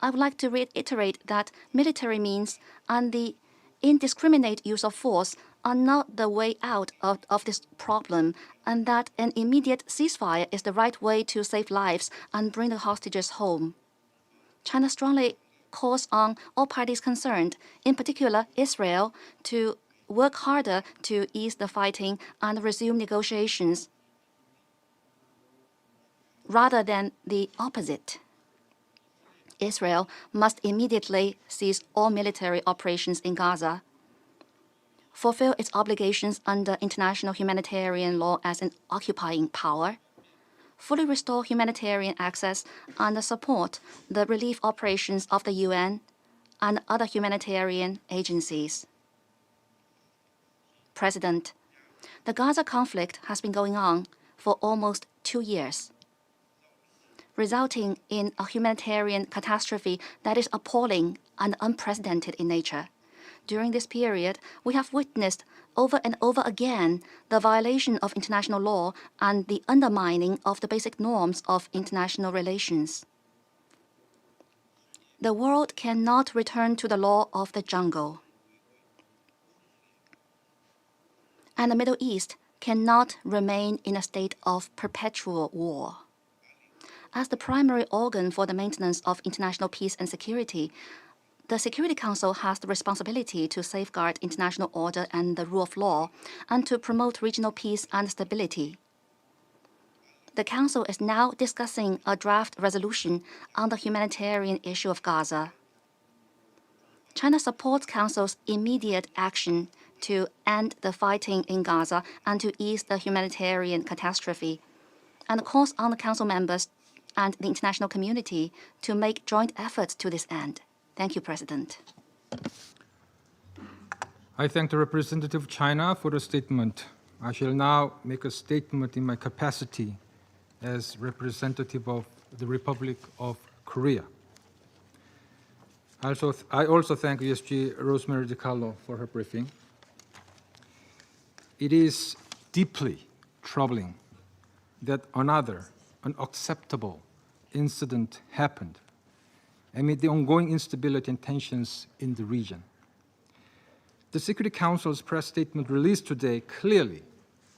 I would like to reiterate that military means and the indiscriminate use of force are not the way out of this problem, and that an immediate ceasefire is the right way to save lives and bring the hostages home. China strongly calls on all parties concerned, in particular Israel, to work harder to ease the fighting and resume negotiations, rather than the opposite. Israel must immediately cease all military operations in Gaza, fulfill its obligations under international humanitarian law as an occupying power, fully restore humanitarian access, and support the relief operations of the UN and other humanitarian agencies. President, the Gaza conflict has been going on for almost 2 years, resulting in a humanitarian catastrophe that is appalling and unprecedented in nature. During this period, we have witnessed over and over again the violation of international law and the undermining of the basic norms of international relations. The world cannot return to the law of the jungle, and the Middle East cannot remain in a state of perpetual war. As the primary organ for the maintenance of international peace and security, the Security Council has the responsibility to safeguard international order and the rule of law, and to promote regional peace and stability. The Council is now discussing a draft resolution on the humanitarian issue of Gaza. China supports Council's immediate action to end the fighting in Gaza and to ease the humanitarian catastrophe, and calls on the Council members and the international community to make joint efforts to this end. Thank you, President. I thank the representative of China for the statement. I shall now make a statement in my capacity as representative of the Republic of Korea. I also thank USG Rosemary DiCarlo for her briefing. It is deeply troubling that another unacceptable incident happened amid the ongoing instability and tensions in the region. The Security Council's press statement released today clearly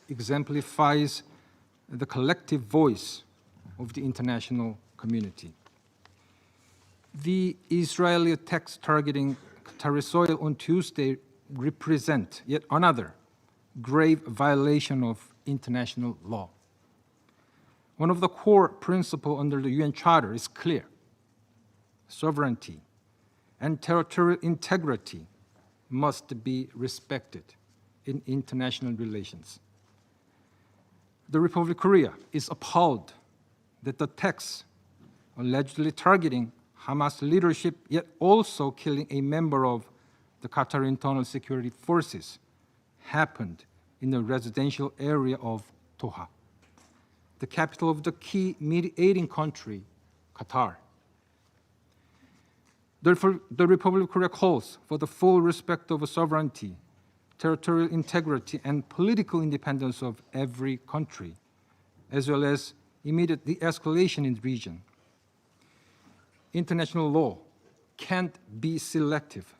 exemplifies the collective voice of the international community. The Israeli attacks targeting Qatari soil on Tuesday represent yet another grave violation of international law. One of the core principles under the UN Charter is clear: sovereignty and territorial integrity must be respected in international relations. The Republic of Korea is appalled that the attacks allegedly targeting Hamas leadership, yet also killing a member of the Qatar Internal Security Forces, happened in the residential area of Doha, the capital of the key mediating country, Qatar. Therefore, the Republic of Korea calls for the full respect of sovereignty, territorial integrity, and political independence of every country, as well as immediate de-escalation in the region. International law can't be selective.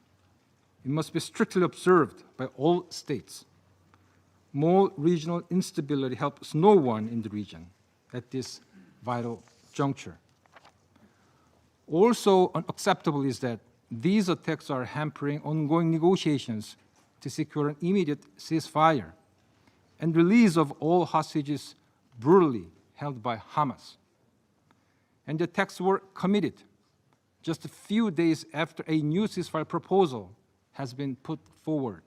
It must be strictly observed by all states. More regional instability helps no one in the region at this vital juncture. Also unacceptable is that these attacks are hampering ongoing negotiations to secure an immediate ceasefire and release of all hostages brutally held by Hamas. And the attacks were committed just a few days after a new ceasefire proposal has been put forward.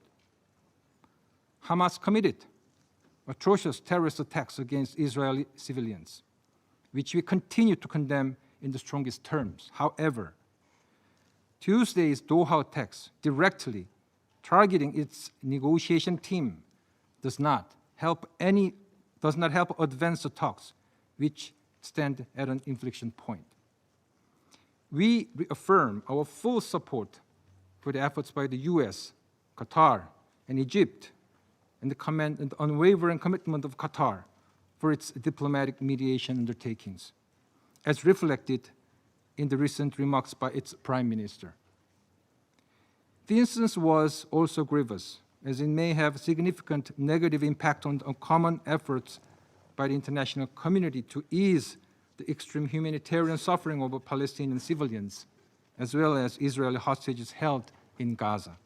Hamas committed atrocious terrorist attacks against Israeli civilians, which we continue to condemn in the strongest terms. However, the Hamas attacks are not the only ones. Israel has also committed acts of terrorism against civilians, which we continue to condemn in the strongest terms. However, the Hamas attacks are not the only ones. Israel has also committed acts of terrorism against civilians, which we continue to condemn in the strongest terms. However, Tuesday's Doha attacks directly targeting its negotiation team does not help advance the talks, which stand at an inflection point. We reaffirm our full support for the efforts by the US, Qatar, and Egypt, and the unwavering commitment of Qatar for its diplomatic mediation undertakings, as reflected in the recent remarks by its Prime Minister. The instance was also grievous, as it may have significant negative impact on common efforts by the international community to ease the extreme humanitarian suffering of Palestinian civilians, as well as Israeli hostages held in Gaza.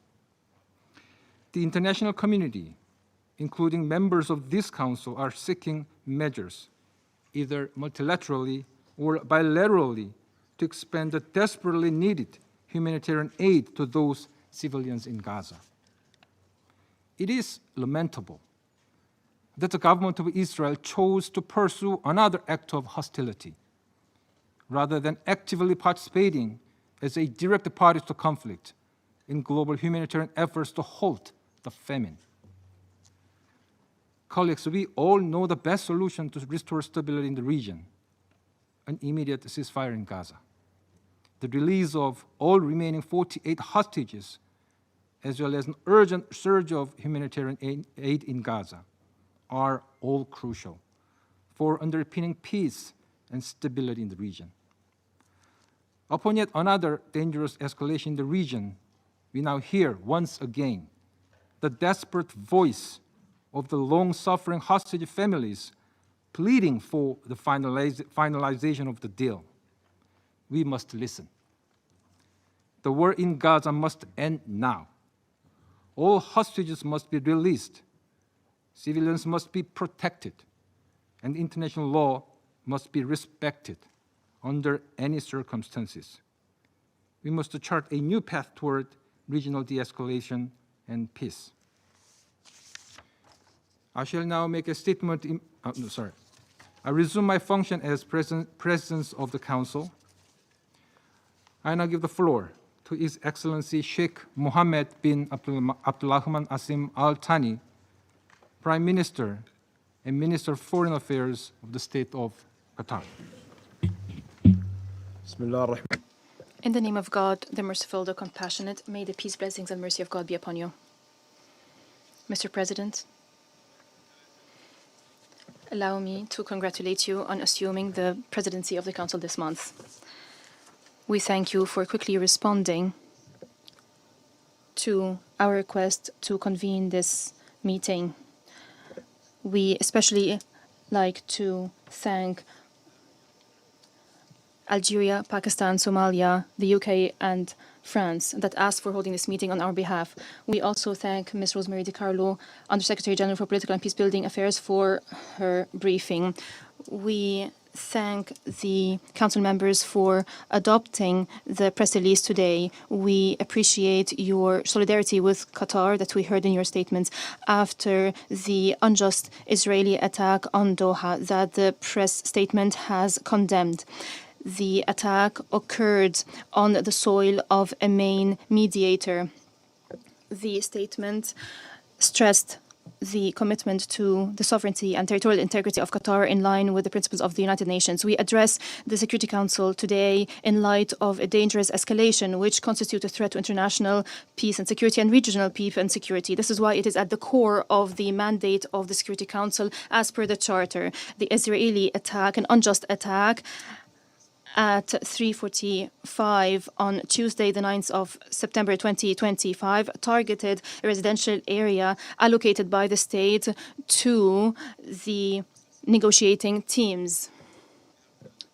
The international community, including members of this council, are seeking measures, either multilaterally or bilaterally, to expand the desperately needed humanitarian aid to those civilians in Gaza. It is lamentable that the government of Israel chose to pursue another act of hostility, rather than actively participating as a direct party to conflict in global humanitarian efforts to halt the famine. Colleagues, we all know the best solution to restore stability in the region: an immediate ceasefire in Gaza, the release of all remaining 48 hostages, as well as an urgent surge of humanitarian aid in Gaza, are all crucial for underpinning peace and stability in the region. Upon yet another dangerous escalation in the region, we now hear once again the desperate voice of the long-suffering hostage families pleading for the finalization of the deal. We must listen. The war in Gaza must end now. All hostages must be released. Civilians must be protected, and international law must be respected under any circumstances. We must chart a new path toward regional de-escalation and peace. I shall now make a statement. I resume my function as President of the Council. I now give the floor to His Excellency Sheikh Mohammed bin Abdulrahman Asim Al Thani, Prime Minister and Minister of Foreign Affairs of the State of Qatar. In the name of God, the merciful, the compassionate, may the peace, blessings, and mercy of God be upon you. Mr. President, allow me to congratulate you on assuming the presidency of the Council this month. We thank you for quickly responding to our request to convene this meeting. We especially like to thank Algeria, Pakistan, Somalia, the UK, and France that asked for holding this meeting on our behalf. We also thank Ms. Rosemary DiCarlo, Undersecretary General for Political and Peacebuilding Affairs, for her briefing. We thank the Council members for adopting the press release today. We appreciate your solidarity with Qatar that we heard in your statements after the unjust Israeli attack on Doha that the press statement has condemned. The attack occurred on the soil of a main mediator. The statement stressed the commitment to the sovereignty and territorial integrity of Qatar in line with the principles of the United Nations. We address the Security Council today in light of a dangerous escalation which constitutes a threat to international peace and security and regional peace and security. This is why it is at the core of the mandate of the Security Council as per the Charter. The Israeli attack, an unjust attack, at 3:45 on Tuesday, the 9th of September 2025, targeted a residential area allocated by the state to the negotiating teams.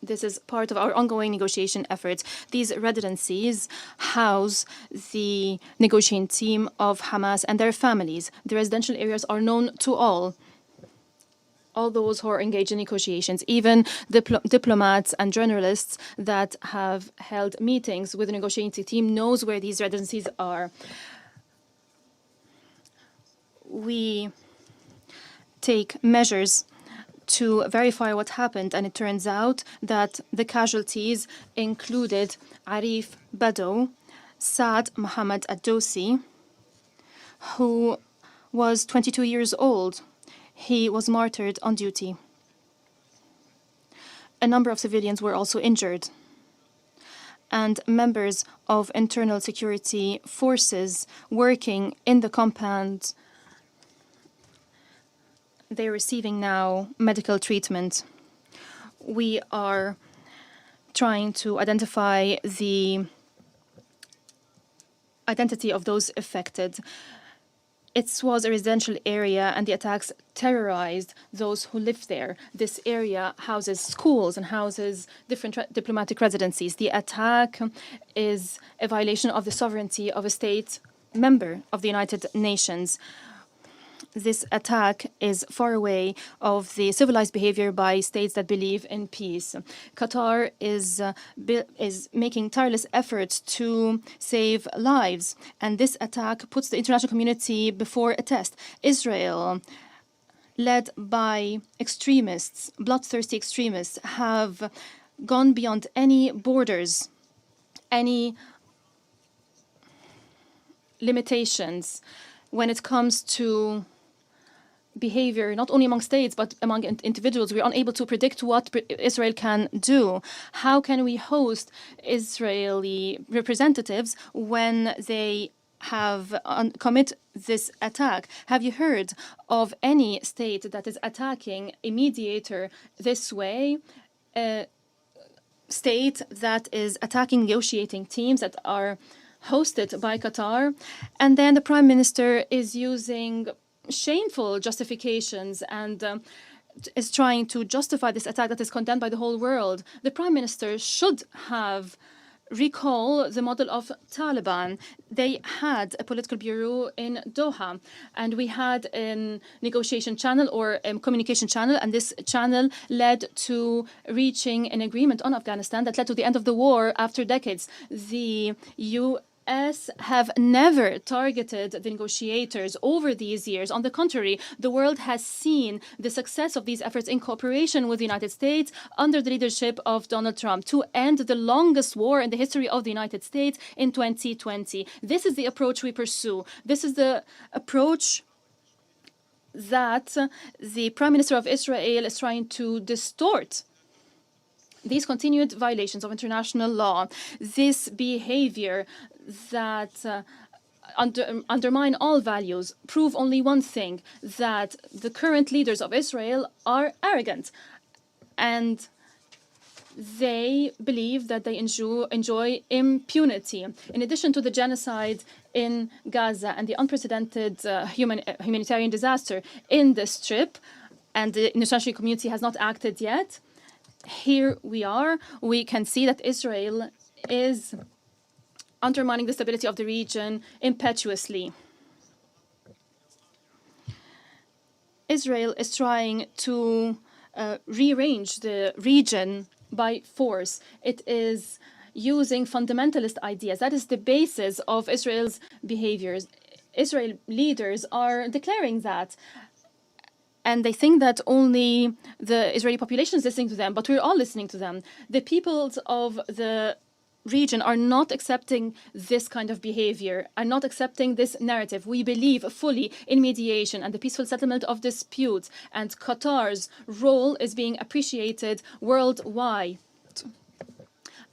This is part of our ongoing negotiation efforts. These residencies house the negotiating team of Hamas and their families. The residential areas are known to all those who are engaged in negotiations, even diplomats and journalists that have held meetings with the negotiating team knows where these residencies are. We take measures to verify what happened, and it turns out that the casualties included Arif Bado, Saad Mohammed Ad-Dosi, who was 22 years old. He was martyred on duty. A number of civilians were also injured, and members of internal security forces working in the compound, they're receiving now medical treatment. We are trying to identify the identity of those affected. It was a residential area, and the attacks terrorized those who live there. This area houses schools and houses different diplomatic residencies. The attack is a violation of the sovereignty of a state member of the United Nations. This attack is far away of the civilized behavior by states that believe in peace. Qatar is making tireless efforts to save lives, and this attack puts the international community before a test. Israel, led by extremists, bloodthirsty extremists, have gone beyond any borders, any limitations when it comes to behavior, not only among states, but among individuals. We're unable to predict what Israel can do. How can we host Israeli representatives when they have commit this attack? Have you heard of any state that is attacking a mediator this way? A state that is attacking negotiating teams that are hosted by Qatar, and then the Prime Minister is using shameful justifications and is trying to justify this attack that is condemned by the whole world. The Prime Minister should have recall the model of Taliban. They had a political bureau in Doha, and we had a negotiation channel or a communication channel, and this channel led to reaching an agreement on Afghanistan that led to the end of the war after decades. The US have never targeted the negotiators over these years. On the contrary, the world has seen the success of these efforts in cooperation with the United States under the leadership of Donald Trump to end the longest war in the history of the United States in 2020. This is the approach we pursue. This is the approach that the Prime Minister of Israel is trying to distort. These continued violations of international law, this behavior that undermine all values, prove only one thing, that the current leaders of Israel are arrogant, and they believe that they enjoy impunity. In addition to the genocide in Gaza and the unprecedented humanitarian disaster in the Strip, and the international community has not acted yet, here we are. We can see that Israel is undermining the stability of the region impetuously. Israel is trying to rearrange the region by force. It is using fundamentalist ideas. That is the basis of Israel's behaviors. Israel leaders are declaring that. And they think that only the Israeli population is listening to them, but we're all listening to them. The peoples of the region are not accepting this kind of behavior, are not accepting this narrative. We believe fully in mediation and the peaceful settlement of disputes, and Qatar's role is being appreciated worldwide.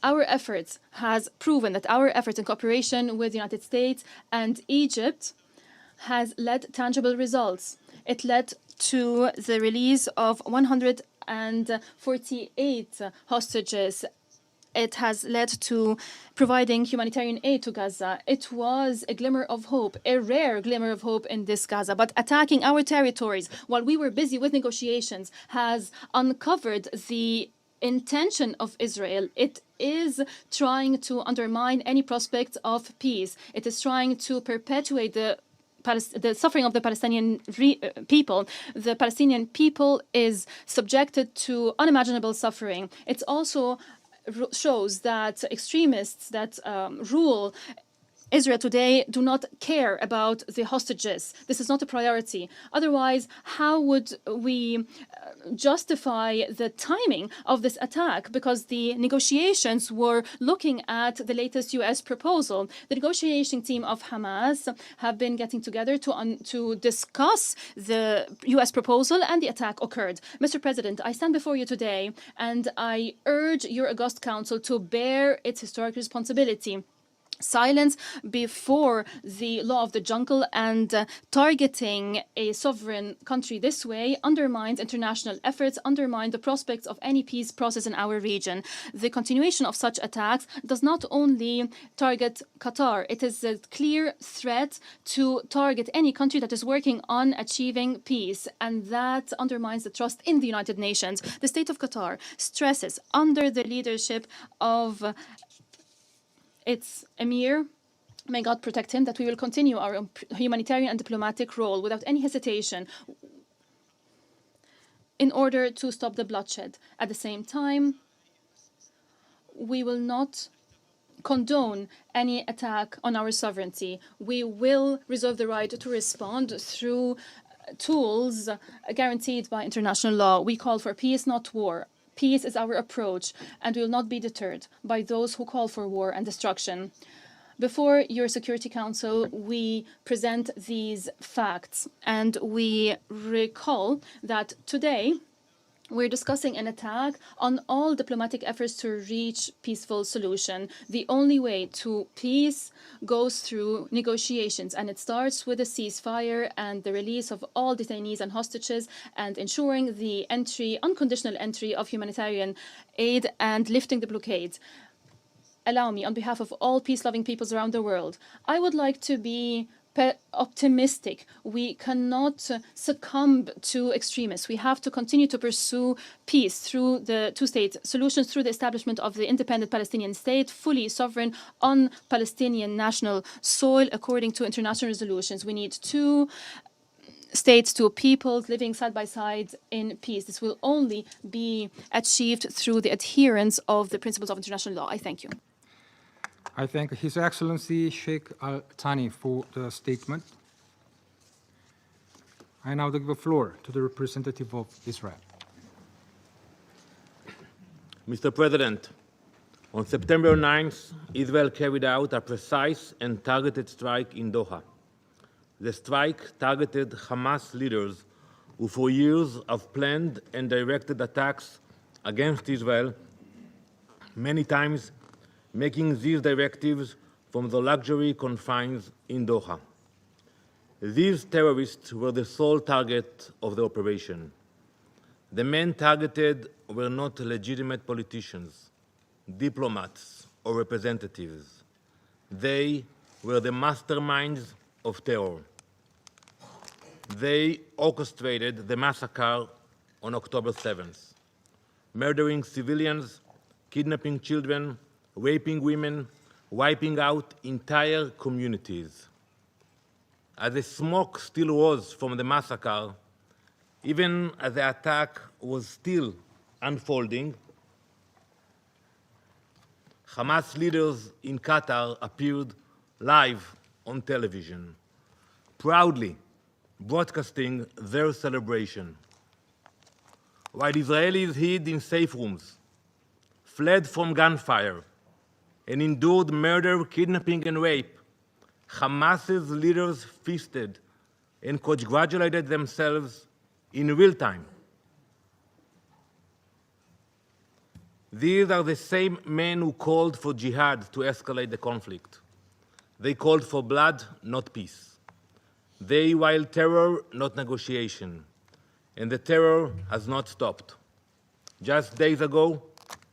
Our efforts has proven that our efforts in cooperation with the United States and Egypt has led tangible results. It led to the release of 148 hostages. It has led to providing humanitarian aid to Gaza. It was a glimmer of hope, a rare glimmer of hope in this Gaza. But attacking our territories while we were busy with negotiations has uncovered the intention of Israel. It is trying to undermine any prospect of peace. It is trying to perpetuate the suffering of the Palestinian people. The Palestinian people is subjected to unimaginable suffering. It also shows that extremists that rule Israel today do not care about the hostages. This is not a priority. Otherwise, how would we justify the timing of this attack? Because the negotiations were looking at the latest US proposal. The negotiating team of Hamas have been getting together to discuss the US proposal, and the attack occurred. Mr. President, I stand before you today and I urge your august council to bear its historic responsibility. Silence before the law of the jungle and targeting a sovereign country this way undermines international efforts, undermines the prospects of any peace process in our region. The continuation of such attacks does not only target Qatar, it is a clear threat to target any country that is working on achieving peace, and that undermines the trust in the United Nations. The state of Qatar stresses, under the leadership of its emir, may God protect him, that we will continue our humanitarian and diplomatic role without any hesitation in order to stop the bloodshed. At the same time, we will not condone any attack on our sovereignty. We will reserve the right to respond through tools guaranteed by international law. We call for peace, not war. Peace is our approach, and we will not be deterred by those who call for war and destruction. Before your Security Council, we present these facts, and we recall that today we're discussing an attack on all diplomatic efforts to reach peaceful solution. The only way to peace goes through negotiations, and it starts with a ceasefire and the release of all detainees and hostages, and ensuring the unconditional entry of humanitarian aid and lifting the blockade. Allow me, on behalf of all peace-loving peoples around the world, I would like to be optimistic. We cannot succumb to extremists. We have to continue to pursue peace through the two-state solutions, through the establishment of the independent Palestinian state, fully sovereign on Palestinian national soil, according to international resolutions. We need two states, two peoples living side by side in peace. This will only be achieved through the adherence of the principles of international law. I thank you. I thank His Excellency Sheikh Al Thani for the statement. I now give the floor to the representative of Israel. Mr. President, on September 9th, Israel carried out a precise and targeted strike in Doha. The strike targeted Hamas leaders who for years have planned and directed attacks against Israel, many times making these directives from the luxury confines in Doha. These terrorists were the sole target of the operation. The men targeted were not legitimate politicians, diplomats, or representatives. They were the masterminds of terror. They orchestrated the massacre on October 7th, murdering civilians, kidnapping children, raping women, wiping out entire communities. As the smoke still rose from the massacre, even as the attack was still unfolding, Hamas leaders in Qatar appeared live on television, proudly broadcasting their celebration. While Israelis hid in safe rooms, fled from gunfire, and endured murder, kidnapping, and rape, Hamas's leaders feasted and congratulated themselves in real time. These are the same men who called for jihad to escalate the conflict. They called for blood, not peace. They wield terror, not negotiation. And the terror has not stopped. Just days ago,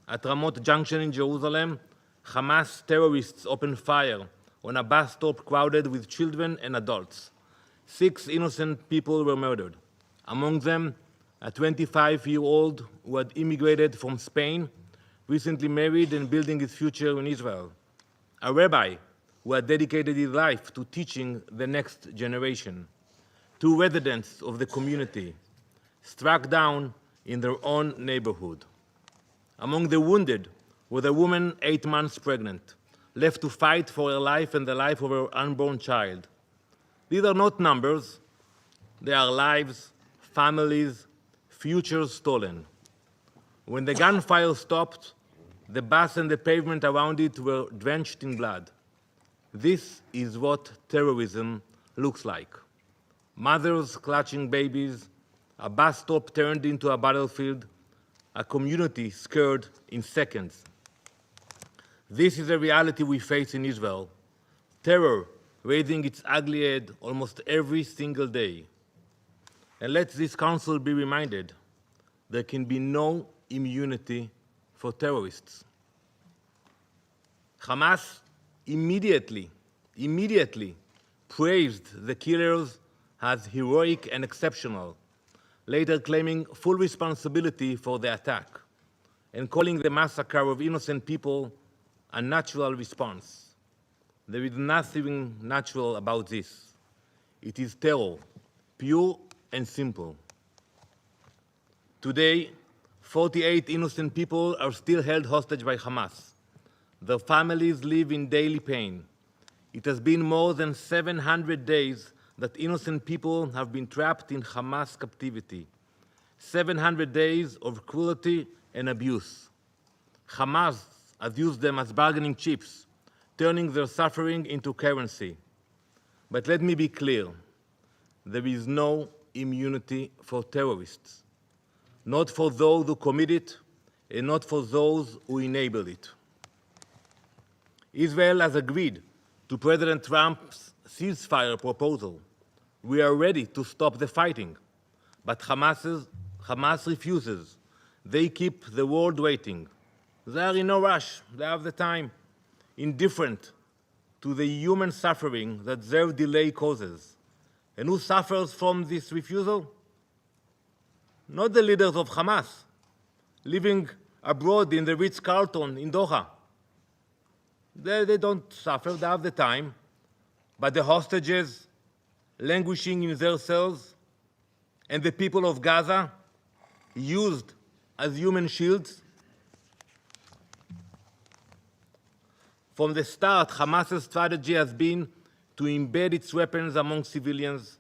at Ramot Junction in Jerusalem, Hamas terrorists opened fire on a bus stop crowded with children and adults. 6 innocent people were murdered, among them a 25-year-old who had immigrated from Spain, recently married and building his future in Israel, a rabbi who had dedicated his life to teaching the next generation, 2 residents of the community struck down in their own neighborhood. Among the wounded was a woman 8 months pregnant, left to fight for her life and the life of her unborn child. These are not numbers. They are lives, families, futures stolen. When the gunfire stopped, the bus and the pavement around it were drenched in blood. This is what terrorism looks like. Mothers clutching babies, a bus stop turned into a battlefield, a community scared in seconds. This is a reality we face in Israel. Terror raising its ugly head almost every single day. And let this council be reminded, there can be no immunity for terrorists. Hamas immediately praised the killers as heroic and exceptional, later claiming full responsibility for the attack and calling the massacre of innocent people a natural response. There is nothing natural about this. It is terror, pure and simple. Today, 48 innocent people are still held hostage by Hamas. Their families live in daily pain. It has been more than 700 days that innocent people have been trapped in Hamas captivity. 700 days of cruelty and abuse. Hamas has used them as bargaining chips, turning their suffering into currency. But let me be clear, there is no immunity for terrorists. Not for those who commit it, and not for those who enable it. Israel has agreed to President Trump's ceasefire proposal. We are ready to stop the fighting, but Hamas refuses. They keep the world waiting. They are in no rush. They have the time. Indifferent to the human suffering that their delay causes. And who suffers from this refusal? Not the leaders of Hamas, living abroad in the Ritz-Carlton in Doha. They don't suffer, they have the time. But the hostages languishing in their cells and the people of Gaza used as human shields. From the start, Hamas's strategy has been to embed its weapons among civilians.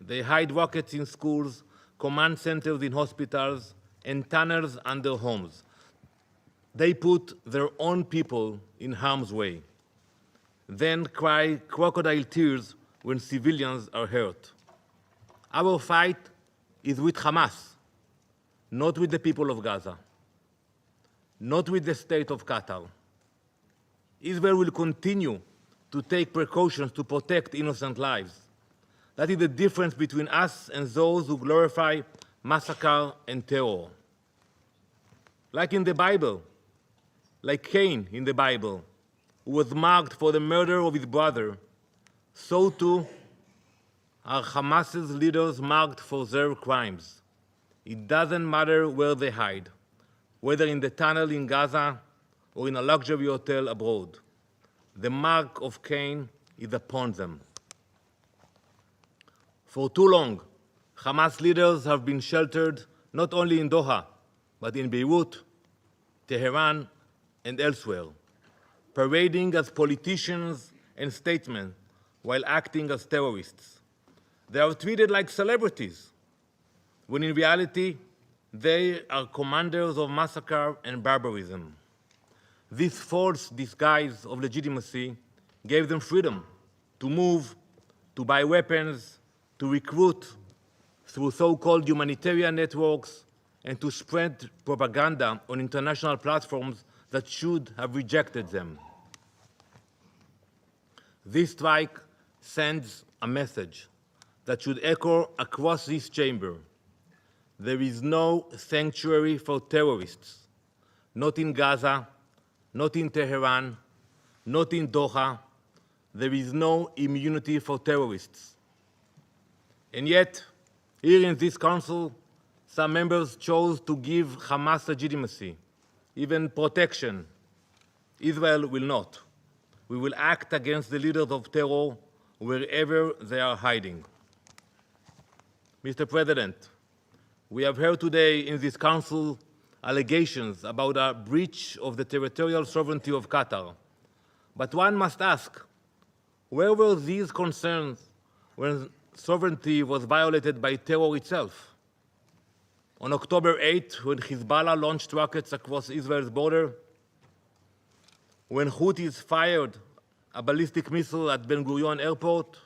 They hide rockets in schools, command centers in hospitals, and tunnels under homes. They put their own people in harm's way, then cry crocodile tears when civilians are hurt. Our fight is with Hamas, not with the people of Gaza, not with the state of Qatar. Israel will continue to take precautions to protect innocent lives. That is the difference between us and those who glorify massacre and terror. Like in the Bible, like Cain in the Bible, who was marked for the murder of his brother, so too are Hamas's leaders marked for their crimes. It doesn't matter where they hide, whether in the tunnel in Gaza or in a luxury hotel abroad. The mark of Cain is upon them. For too long, Hamas leaders have been sheltered not only in Doha, but in Beirut, Tehran, and elsewhere, parading as politicians and statesmen while acting as terrorists. They are treated like celebrities, when in reality, they are commanders of massacre and barbarism. This false disguise of legitimacy gave them freedom to move, to buy weapons, to recruit through so-called humanitarian networks, and to spread propaganda on international platforms that should have rejected them. This strike sends a message that should echo across this chamber. There is no sanctuary for terrorists, not in Gaza, not in Tehran, not in Doha. There is no immunity for terrorists. And yet, here in this council, some members chose to give Hamas legitimacy, even protection. Israel will not. We will act against the leaders of terror wherever they are hiding. Mr. President, we have heard today in this council allegations about a breach of the territorial sovereignty of Qatar. But one must ask, where were these concerns when sovereignty was violated by terror itself? On October 8, when Hezbollah launched rockets across Israel's border, when Houthis fired a ballistic missile at Ben Gurion airport,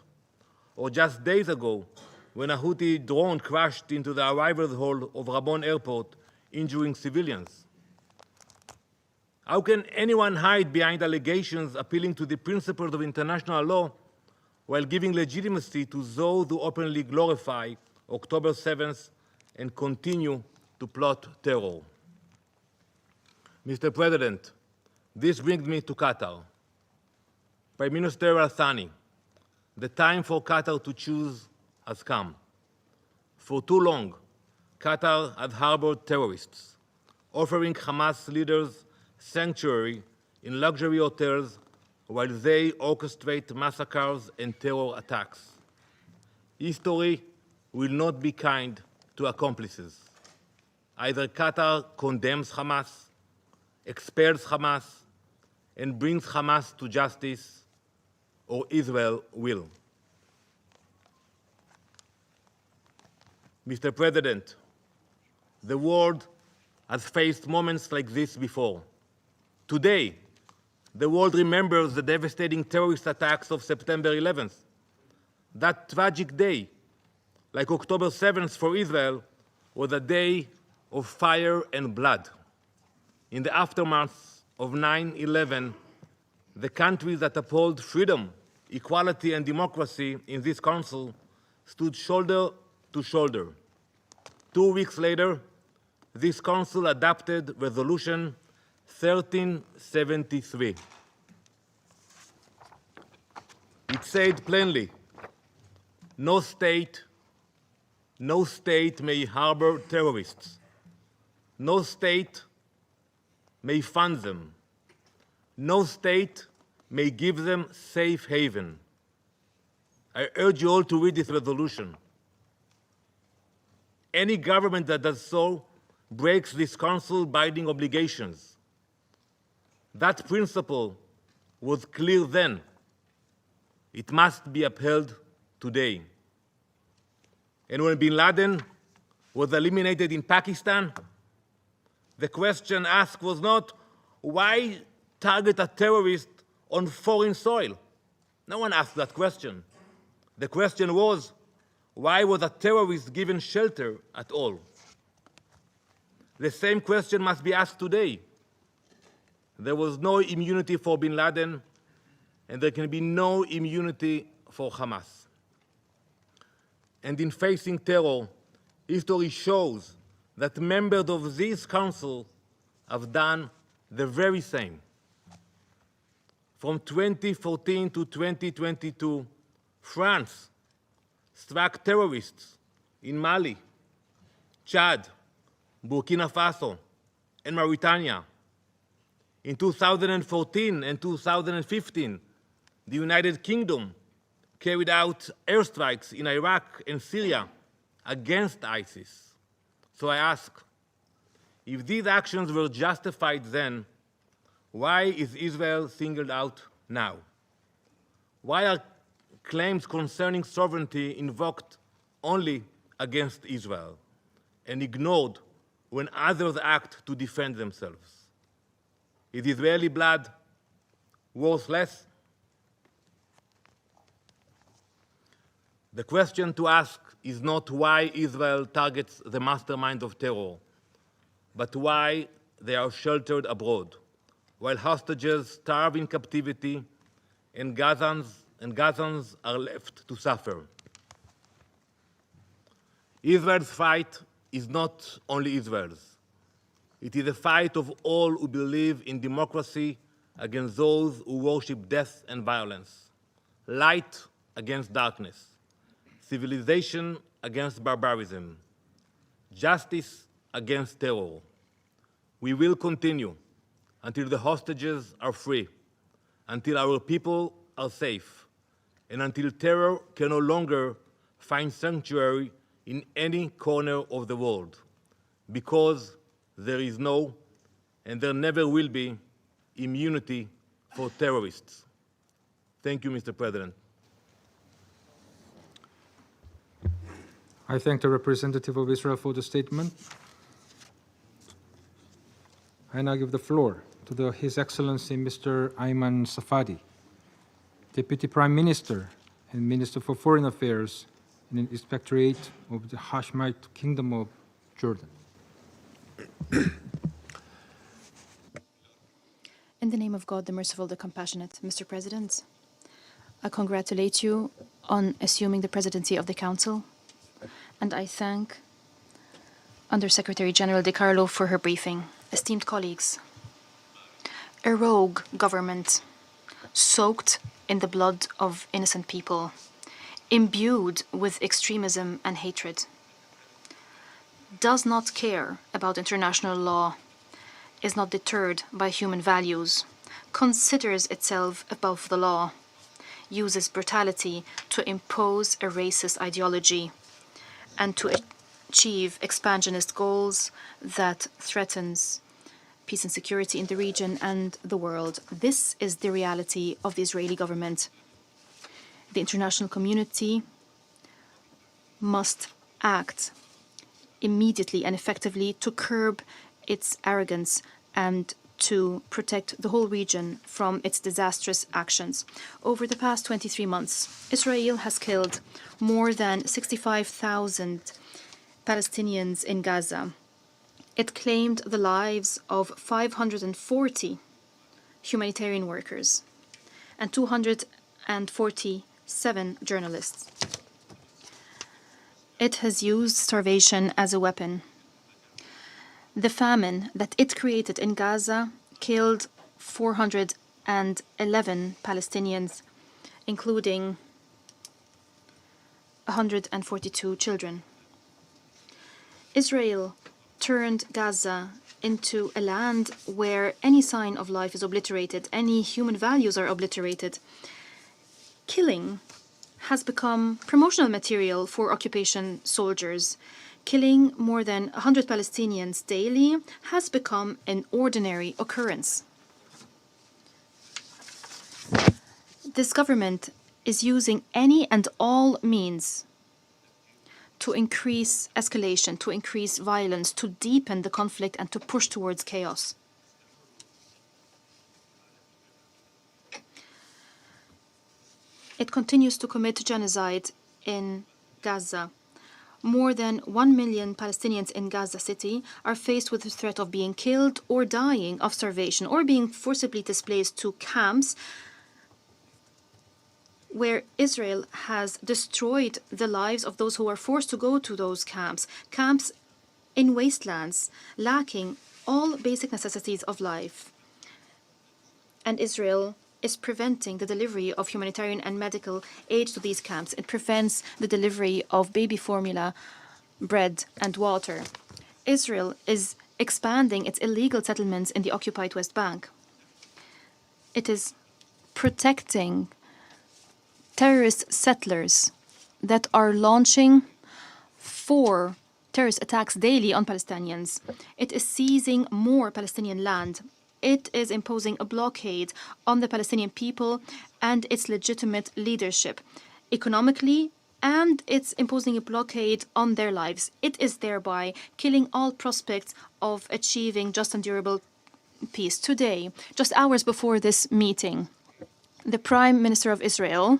or just days ago, when a Houthi drone crashed into the arrivals hall of Rabon airport, injuring civilians. How can anyone hide behind allegations appealing to the principles of international law while giving legitimacy to those who openly glorify October 7th and continue to plot terror? Mr. President, this brings me to Qatar. Prime Minister Al-Thani, the time for Qatar to choose has come. For too long, Qatar has harbored terrorists, offering Hamas leaders sanctuary in luxury hotels while they orchestrate massacres and terror attacks. History will not be kind to accomplices. Either Qatar condemns Hamas, expels Hamas, and brings Hamas to justice, or Israel will. Mr. President, the world has faced moments like this before. Today, the world remembers the devastating terrorist attacks of September 11th. That tragic day, like October 7th for Israel, was a day of fire and blood. In the aftermath of 9/11, the countries that uphold freedom, equality, and democracy in this council stood shoulder to shoulder. 2 weeks later, this council adopted Resolution 1373. It said plainly, no state may harbor terrorists. No state may fund them. No state may give them safe haven. I urge you all to read this resolution. Any government that does so breaks this council binding obligations. That principle was clear then. It must be upheld today. And when bin Laden was eliminated in Pakistan, the question asked was not, why target a terrorist on foreign soil? No one asked that question. The question was, why was a terrorist given shelter at all? The same question must be asked today. There was no immunity for bin Laden, and there can be no immunity for Hamas. And in facing terror, history shows that members of this council have done the very same. From 2014 to 2022, France struck terrorists in Mali, Chad, Burkina Faso, and Mauritania. In 2014 and 2015, the United Kingdom carried out airstrikes in Iraq and Syria against ISIS. So I ask, if these actions were justified then, why is Israel singled out now? Why are claims concerning sovereignty invoked only against Israel and ignored when others act to defend themselves? Is Israeli blood worth less? The question to ask is not why Israel targets the masterminds of terror, but why they are sheltered abroad, while hostages starve in captivity and Gazans are left to suffer. Israel's fight is not only Israel's. It is a fight of all who believe in democracy against those who worship death and violence, light against darkness, civilization against barbarism, justice against terror. We will continue until the hostages are free, until our people are safe, and until terror can no longer find sanctuary in any corner of the world, because there is no, and there never will be, immunity for terrorists. Thank you, Mr. President. I thank the representative of Israel for the statement. I now give the floor to His Excellency Mr. Ayman Safadi, Deputy Prime Minister and Minister for Foreign Affairs in the Inspectorate of the Hashemite Kingdom of Jordan. In the name of God, the merciful, the compassionate, Mr. President, I congratulate you on assuming the presidency of the Council, and I thank Undersecretary General De Carlo for her briefing. Esteemed colleagues, a rogue government soaked in the blood of innocent people, imbued with extremism and hatred, does not care about international law, is not deterred by human values, considers itself above the law, uses brutality to impose a racist ideology and to achieve expansionist goals that threatens peace and security in the region and the world. This is the reality of the Israeli government. The international community must act immediately and effectively to curb its arrogance and to protect the whole region from its disastrous actions. Over the past 23 months, Israel has killed more than 65,000 Palestinians in Gaza. It claimed the lives of 540 humanitarian workers and 247 journalists. It has used starvation as a weapon. The famine that it created in Gaza killed 411 Palestinians, including 142 children. Israel turned Gaza into a land where any sign of life is obliterated, any human values are obliterated. Killing has become promotional material for occupation soldiers. Killing more than 100 Palestinians daily has become an ordinary occurrence. This government is using any and all means to increase escalation, to increase violence, to deepen the conflict, and to push towards chaos. It continues to commit genocide in Gaza. More than 1 million Palestinians in Gaza City are faced with the threat of being killed or dying of starvation or being forcibly displaced to camps where Israel has destroyed the lives of those who are forced to go to those camps, camps in wastelands, lacking all basic necessities of life. And Israel is preventing the delivery of humanitarian and medical aid to these camps. It prevents the delivery of baby formula, bread, and water. Israel is expanding its illegal settlements in the occupied West Bank. It is protecting terrorist settlers that are launching 4 terrorist attacks daily on Palestinians. It is seizing more Palestinian land. It is imposing a blockade on the Palestinian people and its legitimate leadership economically, and it's imposing a blockade on their lives. It is thereby killing all prospects of achieving just and durable peace. Today, just hours before this meeting, the Prime Minister of Israel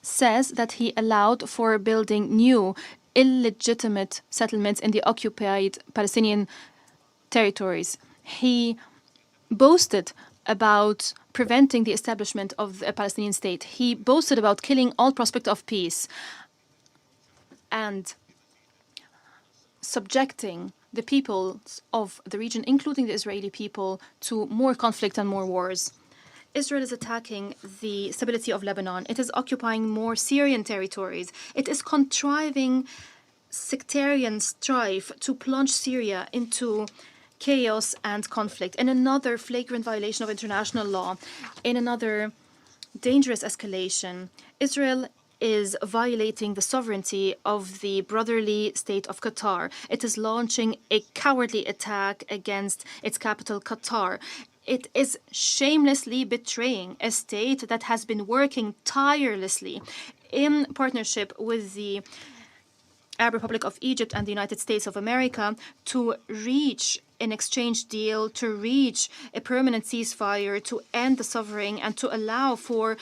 says that he allowed for building new illegitimate settlements in the occupied Palestinian territories. He boasted about preventing the establishment of a Palestinian state. He boasted about killing all prospect of peace and subjecting the peoples of the region, including the Israeli people, to more conflict and more wars. Israel is attacking the stability of Lebanon. It is occupying more Syrian territories. It is contriving sectarian strife to plunge Syria into chaos and conflict, in another flagrant violation of international law, in another dangerous escalation. Israel is violating the sovereignty of the brotherly state of Qatar. It is launching a cowardly attack against its capital, Qatar. it is shamelessly betraying a state that has been working tirelessly in partnership with the Arab Republic of Egypt and the United States of America to reach an exchange deal, to reach a permanent ceasefire, to end the suffering, and to allow for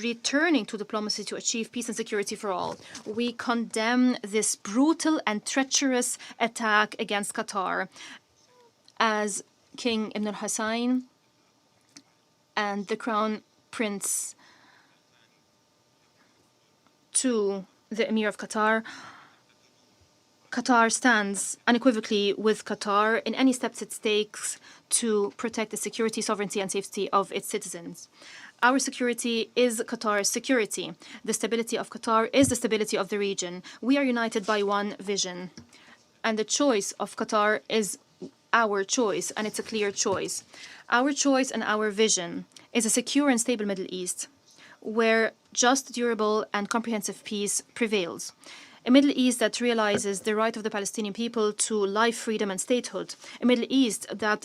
returning to diplomacy to achieve peace and security for all. We condemn this brutal and treacherous attack against Qatar. As King Ibn al-Hussein and the Crown Prince to the Emir of Qatar, Qatar stands unequivocally with Qatar in any steps it takes to protect the security, sovereignty, and safety of its citizens. Our security is Qatar's security. The stability of Qatar is the stability of the region. We are united by one vision. And the choice of Qatar is our choice, and it's a clear choice. Our choice and our vision is a secure and stable Middle East, where just, durable, and comprehensive peace prevails. A Middle East that realizes the right of the Palestinian people to life, freedom, and statehood. A Middle East that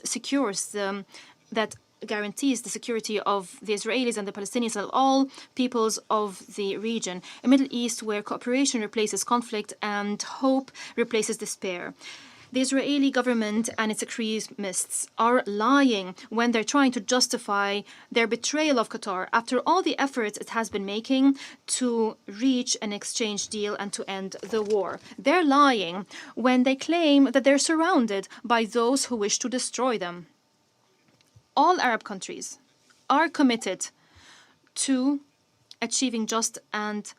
that guarantees the security of the Israelis and the Palestinians and all peoples of the region. A Middle East where cooperation replaces conflict and hope replaces despair. The Israeli government and its extremists are lying when they're trying to justify their betrayal of Qatar after all the efforts it has been making to reach an exchange deal and to end the war. They're lying when they claim that they're surrounded by those who wish to destroy them. All Arab countries are committed to achieving just and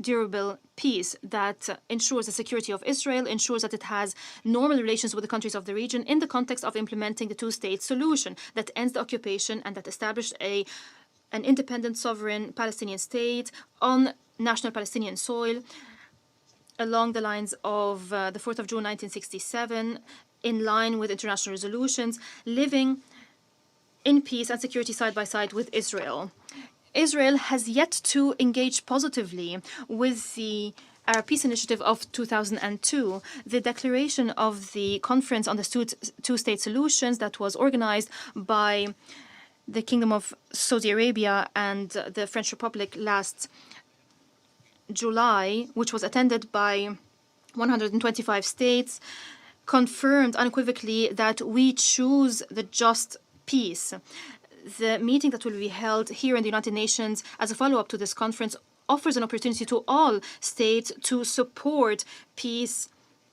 durable peace that ensures the security of Israel, ensures that it has normal relations with the countries of the region in the context of implementing the two-state solution that ends the occupation and that established an independent, sovereign Palestinian state on national Palestinian soil along the lines of the 4th of June 1967, in line with international resolutions, living in peace and security side by side with Israel. Israel has yet to engage positively with the Arab Peace Initiative of 2002, the declaration of the Conference on the Two-State Solutions that was organized by the Kingdom of Saudi Arabia and the French Republic last July, which was attended by 125 states, confirmed unequivocally that we choose the just peace. The meeting that will be held here in the United Nations as a follow-up to this conference offers an opportunity to all states to support peace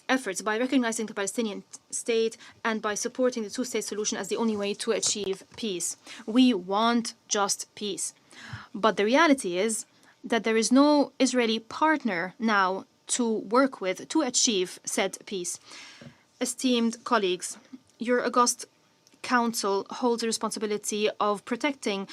efforts by recognizing the Palestinian state and by supporting the two-state solution as the only way to achieve peace. We want just peace. But the reality is that there is no Israeli partner now to work with to achieve said peace. Esteemed colleagues, your august Council holds a responsibility of protecting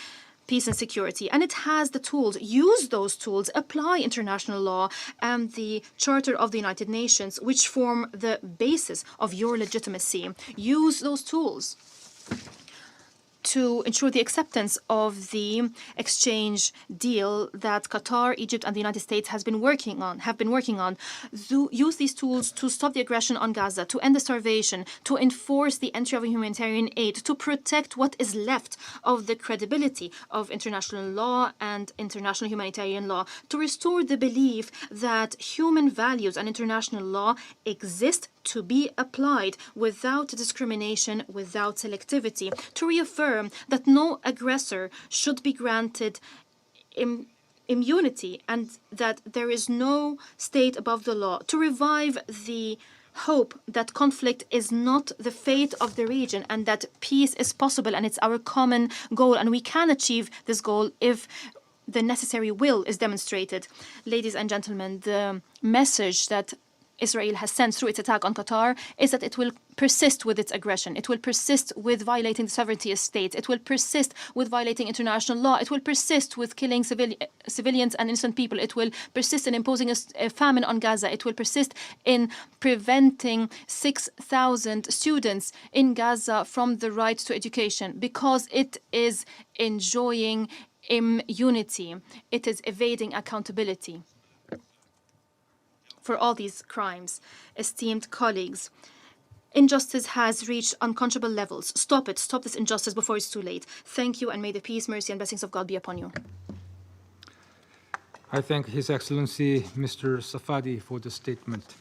peace and security, and it has the tools. Use those tools, apply international law and the Charter of the United Nations, which form the basis of your legitimacy. Use those tools to ensure the acceptance of the exchange deal that Qatar, Egypt, and the United States have been working on. Use these tools to stop the aggression on Gaza, to end the starvation, to enforce the entry of humanitarian aid, to protect what is left of the credibility of international law and international humanitarian law, to restore the belief that human values and international law exist to be applied without discrimination, without selectivity, to reaffirm that no aggressor should be granted immunity and that there is no state above the law, to revive the hope that conflict is not the fate of the region and that peace is possible and it's our common goal, and we can achieve this goal if the necessary will is demonstrated. Ladies and gentlemen, the message that Israel has sent through its attack on Qatar is that it will persist with its aggression. It will persist with violating the sovereignty of states. It will persist with violating international law. It will persist with killing civilians and innocent people. It will persist in imposing a famine on Gaza. It will persist in preventing 6,000 students in Gaza from the right to education because it is enjoying immunity. It is evading accountability for all these crimes. Esteemed colleagues, Injustice has reached unconscionable levels. Stop it. Stop this injustice before it's too late. Thank you, and may the peace, mercy, and blessings of God be upon you. I thank His Excellency Mr. Safadi for the statement.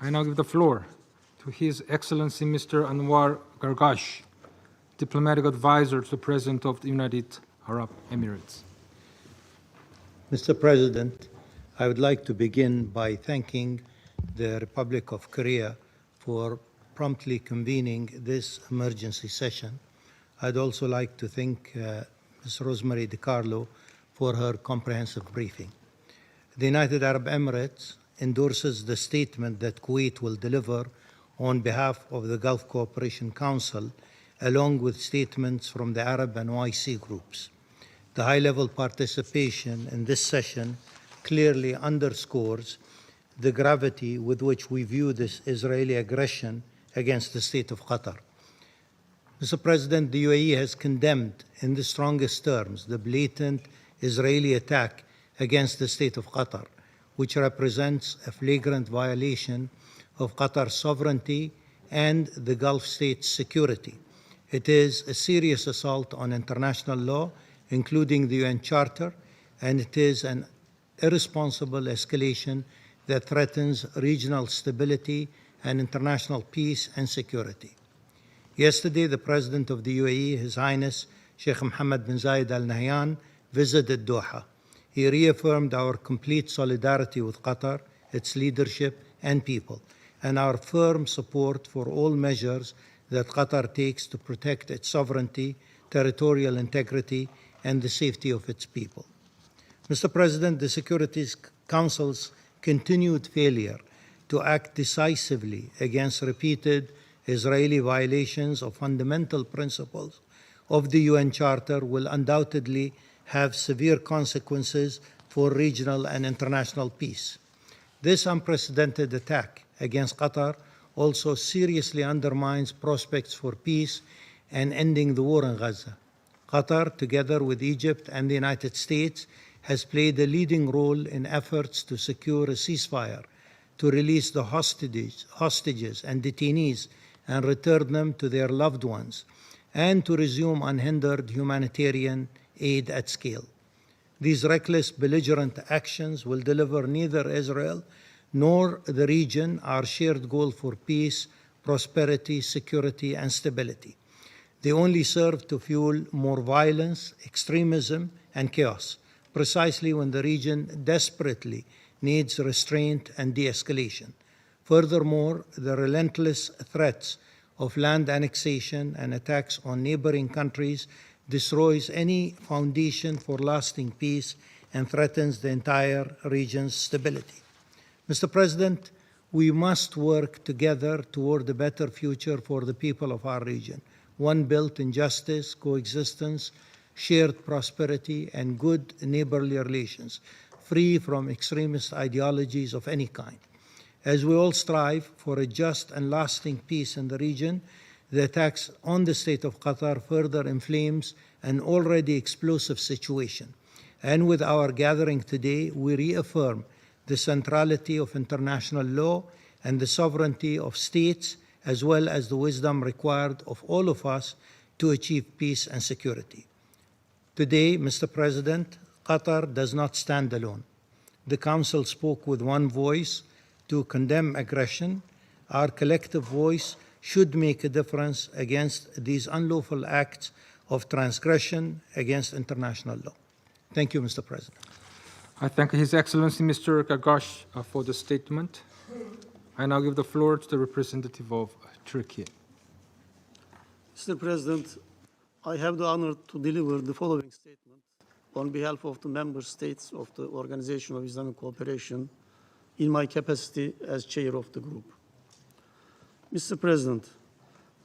I now give the floor to His Excellency Mr. Anwar Gargash, Diplomatic Advisor to the President of the United Arab Emirates. Mr. President, I would like to begin by thanking the Republic of Korea for promptly convening this emergency session. I'd also like to thank Ms. Rosemary DiCarlo for her comprehensive briefing. The United Arab Emirates endorses the statement that Kuwait will deliver on behalf of the Gulf Cooperation Council, along with statements from the Arab and OIC groups. The high-level participation in this session clearly underscores the gravity with which we view this Israeli aggression against the state of Qatar. Mr. President, the UAE has condemned in the strongest terms the blatant Israeli attack against the state of Qatar, which represents a flagrant violation of Qatar's sovereignty and the Gulf state's security. It is a serious assault on international law, including the UN Charter, and it is an irresponsible escalation that threatens regional stability and international peace and security. Yesterday, the President of the UAE, His Highness Sheikh Mohammed bin Zayed Al Nahyan, visited Doha. He reaffirmed our complete solidarity with Qatar, its leadership and people, and our firm support for all measures that Qatar takes to protect its sovereignty, territorial integrity, and the safety of its people. Mr. President, the Security Council's continued failure to act decisively against repeated Israeli violations of fundamental principles of the UN Charter will undoubtedly have severe consequences for regional and international peace. This unprecedented attack against Qatar also seriously undermines prospects for peace and ending the war in Gaza. Qatar, together with Egypt and the United States, has played a leading role in efforts to secure a ceasefire, to release the hostages and detainees and return them to their loved ones, and to resume unhindered humanitarian aid at scale. These reckless, belligerent actions will deliver neither Israel nor the region our shared goal for peace, prosperity, security, and stability. They only serve to fuel more violence, extremism, and chaos, precisely when the region desperately needs restraint and de-escalation. Furthermore, the relentless threats of land annexation and attacks on neighboring countries destroys any foundation for lasting peace and threatens the entire region's stability. Mr. President, we must work together toward a better future for the people of our region, one built in justice, coexistence, shared prosperity, and good neighborly relations, free from extremist ideologies of any kind. As we all strive for a just and lasting peace in the region, the attacks on the state of Qatar further inflames an already explosive situation. And with our gathering today, we reaffirm the centrality of international law and the sovereignty of states, as well as the wisdom required of all of us to achieve peace and security. Today, Mr. President, Qatar does not stand alone. The Council spoke with one voice to condemn aggression. Our collective voice should make a difference against these unlawful acts of transgression against international law. Thank you, Mr. President. I thank His Excellency Mr. Gargash for the statement. I now give the floor to the representative of Turkey. Mr. President, I have the honor to deliver the following statement on behalf of the member states of the Organization of Islamic Cooperation in my capacity as chair of the group. Mr. President,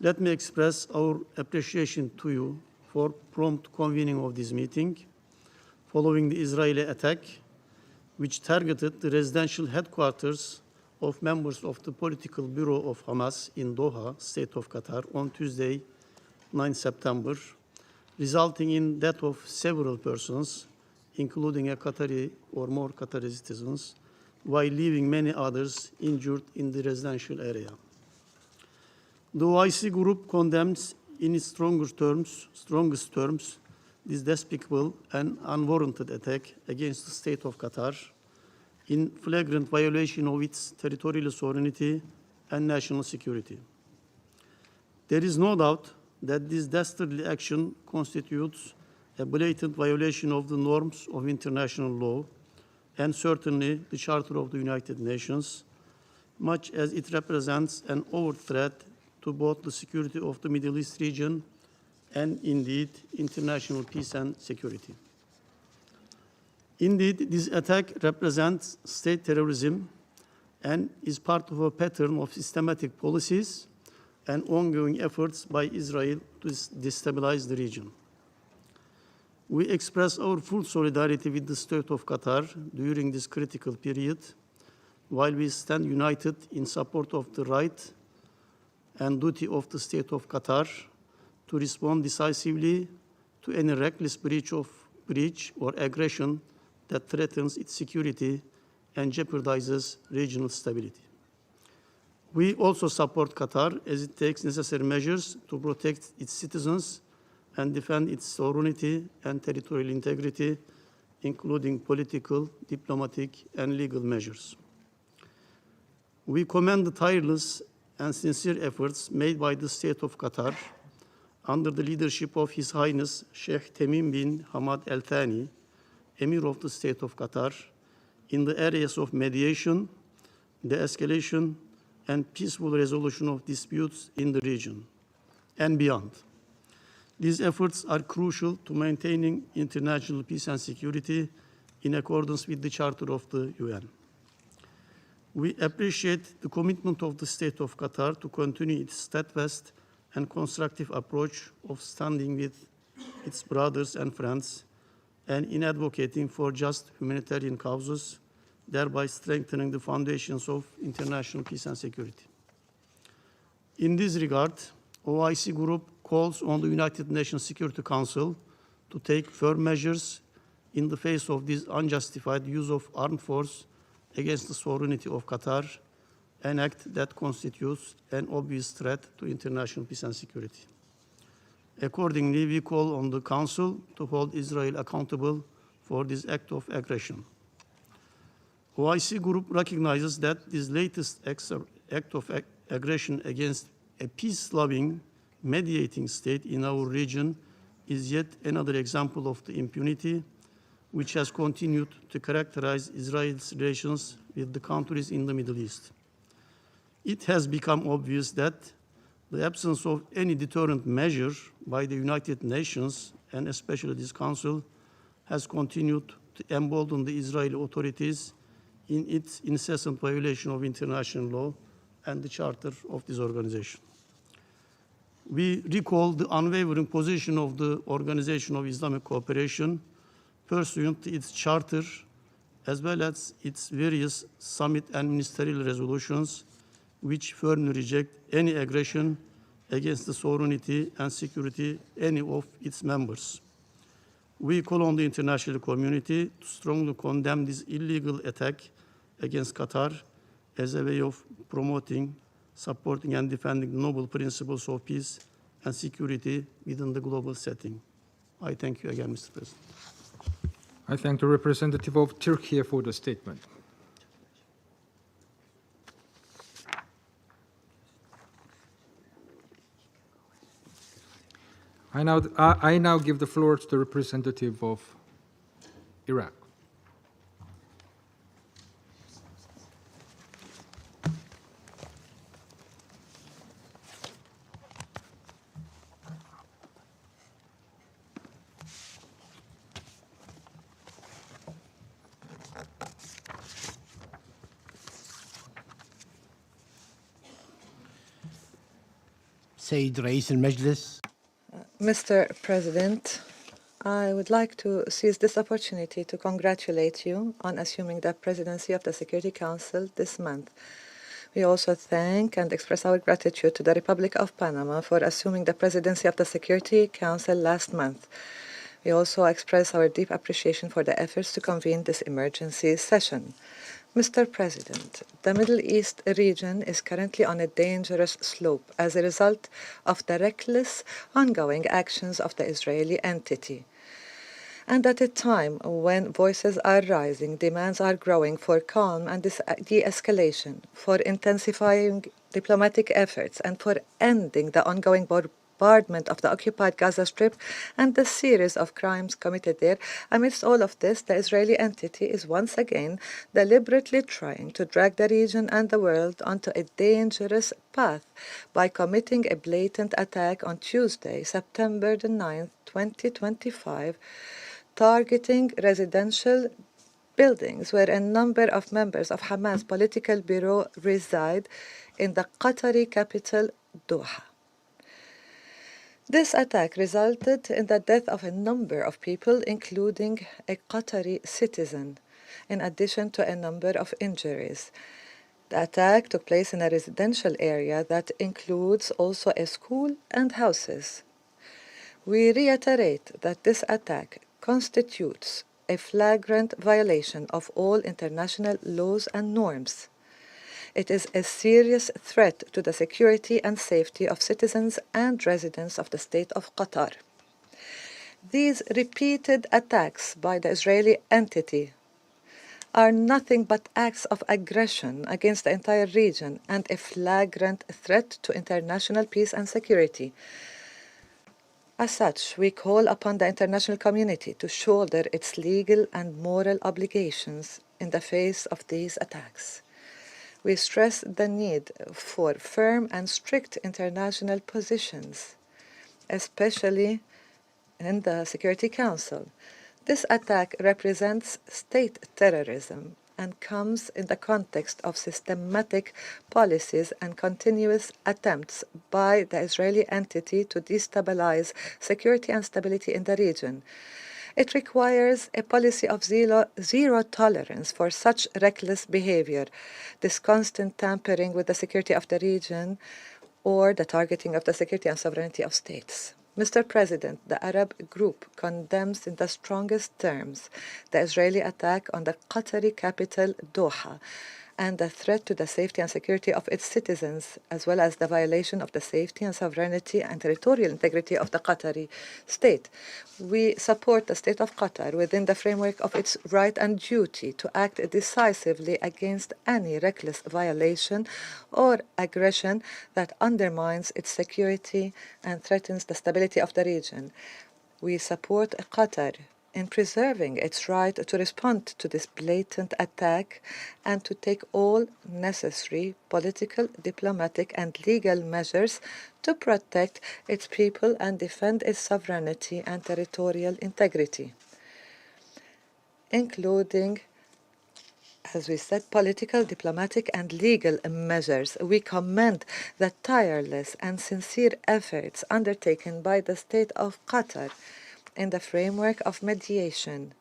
let me express our appreciation to you for prompt convening of this meeting following the Israeli attack, which targeted the residential headquarters of members of the political bureau of Hamas in Doha, state of Qatar, on Tuesday, 9 September, resulting in death of several persons, including a Qatari or more Qatari citizens, while leaving many others injured in the residential area. The OIC group condemns in its strongest terms this despicable and unwarranted attack against the state of Qatar in flagrant violation of its territorial sovereignty and national security. There is no doubt that this dastardly action constitutes a blatant violation of the norms of international law and certainly the Charter of the United Nations, much as it represents an overt threat to both the security of the Middle East region and indeed international peace and security. Indeed, this attack represents state terrorism and is part of a pattern of systematic policies and ongoing efforts by Israel to destabilize the region. We express our full solidarity with the state of Qatar during this critical period, while we stand united in support of the right and duty of the state of Qatar to respond decisively to any reckless breach or aggression that threatens its security and jeopardizes regional stability. We also support Qatar as it takes necessary measures to protect its citizens and defend its sovereignty and territorial integrity, including political, diplomatic, and legal measures. We commend the tireless and sincere efforts made by the state of Qatar under the leadership of His Highness Sheikh Tamim bin Hamad Al Thani, Emir of the state of Qatar, in the areas of mediation, de-escalation, and peaceful resolution of disputes in the region and beyond. These efforts are crucial to maintaining international peace and security in accordance with the Charter of the UN. We appreciate the commitment of the state of Qatar to continue its steadfast and constructive approach of standing with its brothers and friends and in advocating for just humanitarian causes, thereby strengthening the foundations of international peace and security. In this regard, OIC Group calls on the United Nations Security Council to take firm measures in the face of this unjustified use of armed force against the sovereignty of Qatar, an act that constitutes an obvious threat to international peace and security. Accordingly, we call on the Council to hold Israel accountable for this act of aggression. OIC Group recognizes that this latest act of aggression against a peace-loving, mediating state in our region is yet another example of the impunity which has continued to characterize Israel's relations with the countries in the Middle East. It has become obvious that the absence of any deterrent measure by the United Nations, and especially this Council, has continued to embolden the Israeli authorities in its incessant violation of international law and the charter of this organization. We recall the unwavering position of the Organization of Islamic Cooperation pursuant to its charter, as well as its various summit and ministerial resolutions, which firmly reject any aggression against the sovereignty and security of any of its members. We call on the international community to strongly condemn this illegal attack against Qatar as a way of promoting, supporting, and defending the noble principles of peace and security within the global setting. I thank you again, Mr. President. I thank the representative of Turkey for the statement. I now give the floor to the representative of Iraq. سيد رئيس المجلس. Mr. President, I would like to seize this opportunity to congratulate you on assuming the presidency of the Security Council this month. We also thank and express our gratitude to the Republic of Panama for assuming the presidency of the Security Council last month. We also express our deep appreciation for the efforts to convene this emergency session. Mr. President, the Middle East region is currently on a dangerous slope as a result of the reckless, ongoing actions of the Israeli entity. And at a time when voices are rising, demands are growing for calm and de-escalation, for intensifying diplomatic efforts, and for ending the ongoing bombardment of the occupied Gaza Strip and the series of crimes committed there, amidst all of this, the Israeli entity is once again deliberately trying to drag the region and the world onto a dangerous path by committing a blatant attack on Tuesday, September the 9th, 2025, targeting residential buildings where a number of members of Hamas political bureau reside in the Qatari capital, Doha. This attack resulted in the death of a number of people, including a Qatari citizen, in addition to a number of injuries. The attack took place in a residential area that includes also a school and houses. We reiterate that this attack constitutes a flagrant violation of all international laws and norms. It is a serious threat to the security and safety of citizens and residents of the state of Qatar. These repeated attacks by the Israeli entity are nothing but acts of aggression against the entire region and a flagrant threat to international peace and security. As such, we call upon the international community to shoulder its legal and moral obligations in the face of these attacks. We stress the need for firm and strict international positions, especially in the Security Council. This attack represents state terrorism and comes in the context of systematic policies and continuous attempts by the Israeli entity to destabilize security and stability in the region. It requires a policy of zero tolerance for such reckless behavior, this constant tampering with the security of the region, or the targeting of the security and sovereignty of states. Mr. President, the Arab group condemns in the strongest terms the Israeli attack on the Qatari capital, Doha, and the threat to the safety and security of its citizens, as well as the violation of the safety and sovereignty and territorial integrity of the Qatari state. We support the state of Qatar within the framework of its right and duty to act decisively against any reckless violation or aggression that undermines its security and threatens the stability of the region. We support Qatar in preserving its right to respond to this blatant attack and to take all necessary political, diplomatic, and legal measures to protect its people and defend its sovereignty and territorial integrity, including, as we said, political, diplomatic, and legal measures. We commend the tireless and sincere efforts undertaken by the state of Qatar in the framework of mediation,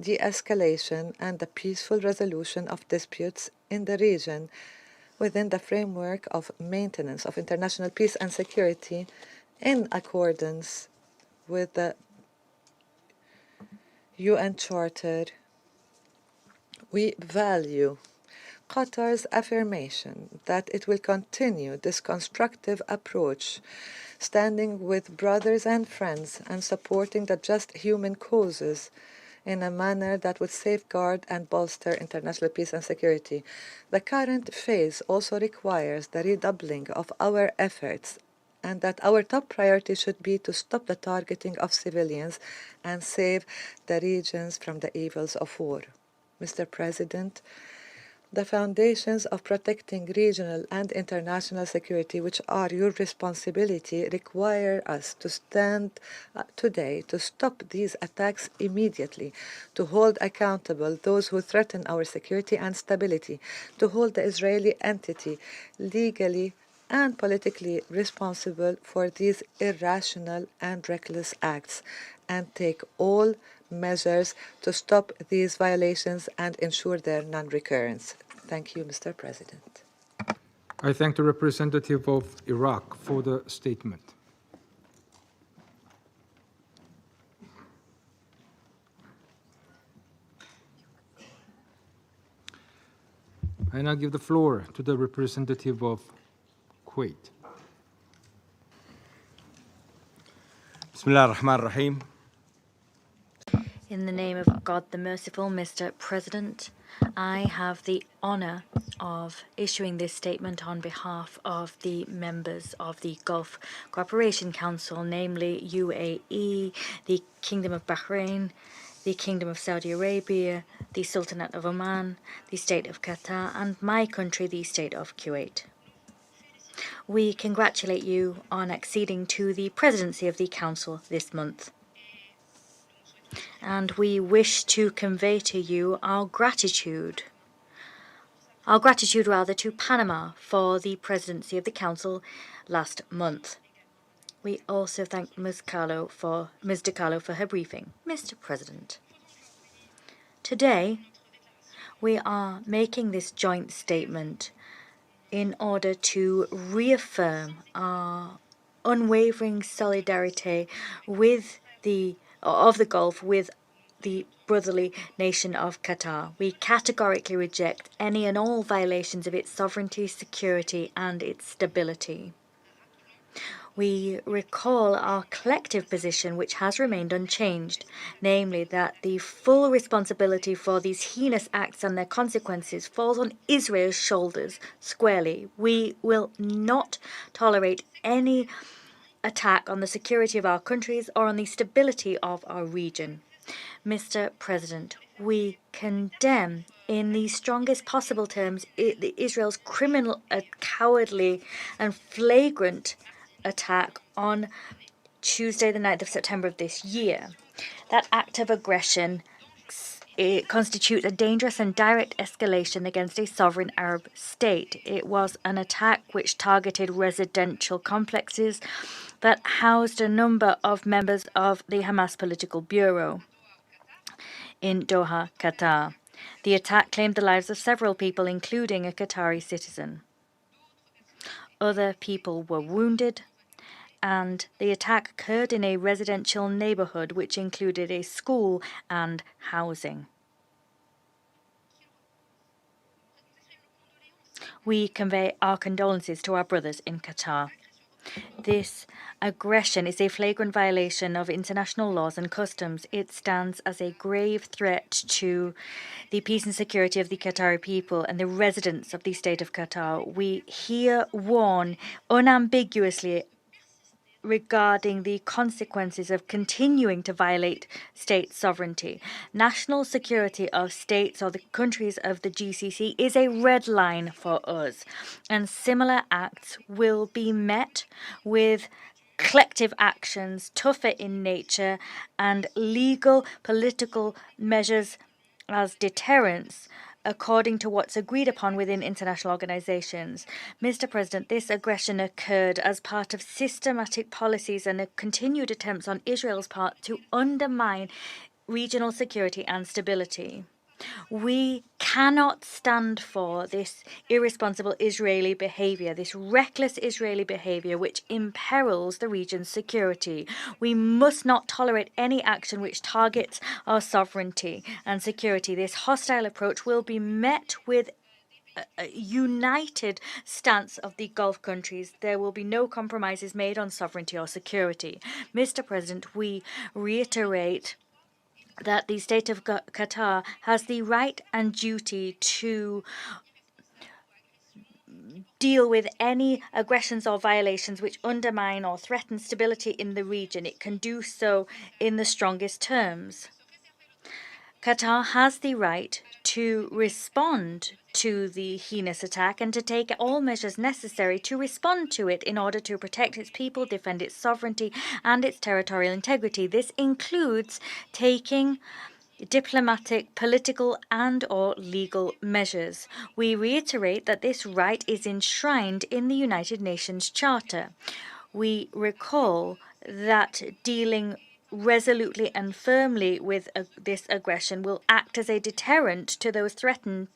de-escalation, and the peaceful resolution of disputes in the region within the framework of maintenance of international peace and security in accordance with the UN Charter. We value Qatar's affirmation that it will continue this constructive approach, standing with brothers and friends and supporting the just human causes in a manner that would safeguard and bolster international peace and security. The current phase also requires the redoubling of our efforts, and that our top priority should be to stop the targeting of civilians and save the regions from the evils of war. Mr. President, the foundations of protecting regional and international security, which are your responsibility, require us to stand today to stop these attacks immediately, to hold accountable those who threaten our security and stability, to hold the Israeli entity legally and politically responsible for these irrational and reckless acts, and take all measures to stop these violations and ensure their non-recurrence. Thank you, Mr. President. I thank the representative of Iraq for the statement. I now give the floor to the representative of Kuwait. Bismillah ar-Rahman ar-Rahim. In the name of God the Merciful, Mr. President, I have the honour of issuing this statement on behalf of the members of the Gulf Cooperation Council, namely UAE, the Kingdom of Bahrain, the Kingdom of Saudi Arabia, the Sultanate of Oman, the State of Qatar, and my country, the State of Kuwait. We congratulate you on acceding to the presidency of the Council this month. And we wish to convey to you our gratitude to Panama for the presidency of the Council last month. We also thank Ms. DeCarlo for her briefing. Mr. President, today we are making this joint statement in order to reaffirm our unwavering solidarity of the Gulf with the brotherly nation of Qatar. We categorically reject any and all violations of its sovereignty, security, and its stability. We recall our collective position, which has remained unchanged, namely that the full responsibility for these heinous acts and their consequences falls on Israel's shoulders squarely. We will not tolerate any attack on the security of our countries or on the stability of our region. Mr. President, we condemn in the strongest possible terms Israel's criminal, cowardly and flagrant attack on Tuesday the 9th of September of this year. That act of aggression constitutes a dangerous and direct escalation against a sovereign Arab state. It was an attack which targeted residential complexes that housed a number of members of the Hamas political bureau in Doha, Qatar. The attack claimed the lives of several people, including a Qatari citizen. Other people were wounded, and the attack occurred in a residential neighborhood which included a school and housing. We convey our condolences to our brothers in Qatar. This aggression is a flagrant violation of international laws and customs. It stands as a grave threat to the peace and security of the Qatari people and the residents of the state of Qatar. We here warn unambiguously regarding the consequences of continuing to violate state sovereignty. National security of states or the countries of the GCC is a red line for us, and similar acts will be met with collective actions, tougher in nature, and legal political measures as deterrence, according to what's agreed upon within international organizations. Mr. President, this aggression occurred as part of systematic policies and continued attempts on Israel's part to undermine regional security and stability. We cannot stand for this irresponsible Israeli behavior, this reckless Israeli behavior which imperils the region's security. We must not tolerate any action which targets our sovereignty and security. This hostile approach will be met with a united stance of the Gulf countries. There will be no compromises made on sovereignty or security. Mr. President, we reiterate that the state of Qatar has the right and duty to deal with any aggressions or violations which undermine or threaten stability in the region. It can do so in the strongest terms. Qatar has the right to respond to the heinous attack and to take all measures necessary to respond to it in order to protect its people, defend its sovereignty and its territorial integrity. This includes taking diplomatic, political and/or legal measures. We reiterate that this right is enshrined in the United Nations Charter. We recall that dealing resolutely and firmly with this aggression will act as a deterrent to those tempted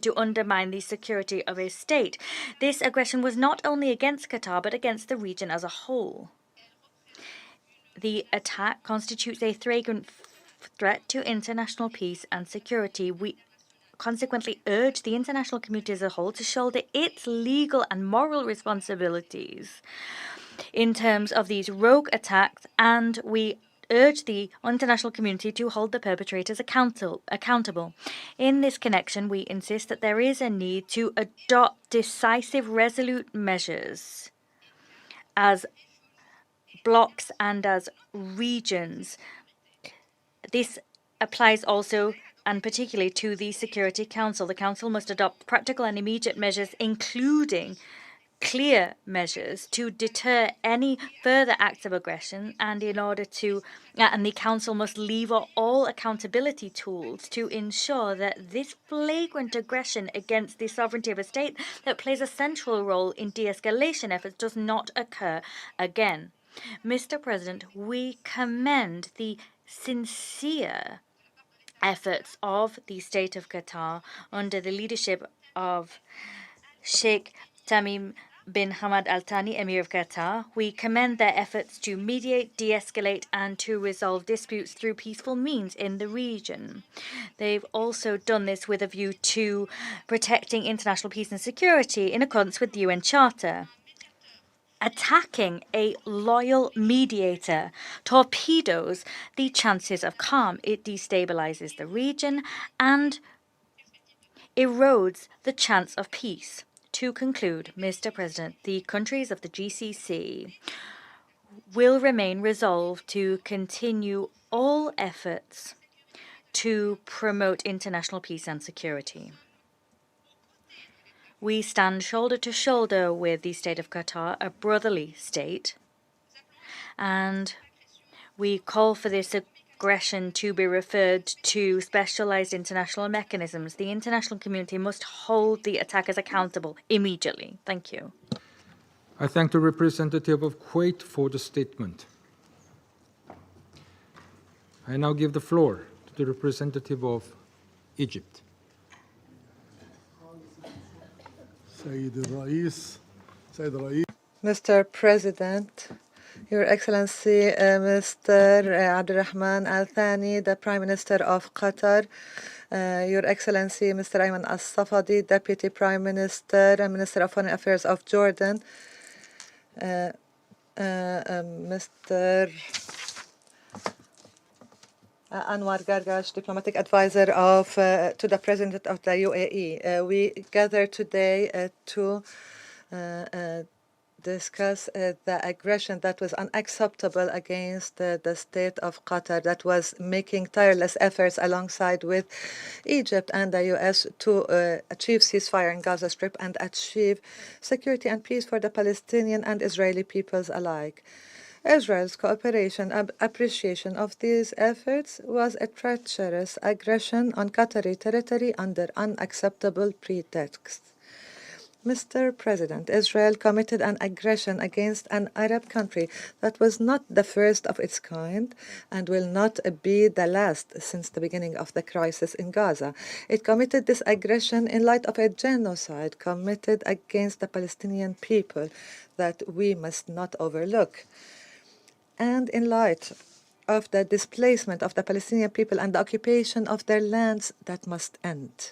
to undermine the security of a state. This aggression was not only against Qatar, but against the region as a whole. The attack constitutes a flagrant threat to international peace and security. We consequently urge the international community as a whole to shoulder its legal and moral responsibilities in terms of these rogue attacks, and we urge the international community to hold the perpetrators accountable. In this connection, we insist that there is a need to adopt decisive, resolute measures as blocks and as regions. This applies also and particularly to the Security Council. The Council must adopt practical and immediate measures, including clear measures to deter any further acts of aggression, and in order to and the Council must lever all accountability tools to ensure that this flagrant aggression against the sovereignty of a state that plays a central role in de-escalation efforts does not occur again. Mr. President, we commend the sincere efforts of the State of Qatar under the leadership of Sheikh Tamim bin Hamad Al Thani, Emir of Qatar. We commend their efforts to mediate, de-escalate, and to resolve disputes through peaceful means in the region. They've also done this with a view to protecting international peace and security in accordance with the UN Charter. Attacking a loyal mediator torpedoes the chances of calm. It destabilizes the region and erodes the chance of peace. To conclude, Mr. President, the countries of the GCC will remain resolved to continue all efforts to promote international peace and security. We stand shoulder to shoulder with the State of Qatar, a brotherly state, and we call for this aggression to be referred to specialized international mechanisms. The international community must hold the attackers accountable immediately. Thank you. I thank the representative of Kuwait for the statement. I now give the floor to the representative of Egypt. Mr. President, Your Excellency, Mr. Abdulrahman Al Thani, the Prime Minister of Qatar, Your Excellency, Mr. Ayman Al Safadi, Deputy Prime Minister and Minister of Foreign Affairs of Jordan, Mr. Anwar Gargash, Diplomatic Advisor to the President of the UAE. We gather today to discuss the aggression that was unacceptable against the state of Qatar, that was making tireless efforts alongside with Egypt and the US to achieve ceasefire in Gaza Strip and achieve security and peace for the Palestinian and Israeli peoples alike. Israel's cooperation and appreciation of these efforts was a treacherous aggression on Qatari territory under unacceptable pretexts. Mr. President, Israel committed an aggression against an Arab country that was not the first of its kind and will not be the last since the beginning of the crisis in Gaza. It committed this aggression in light of a genocide committed against the Palestinian people that we must not overlook, and in light of the displacement of the Palestinian people and the occupation of their lands that must end.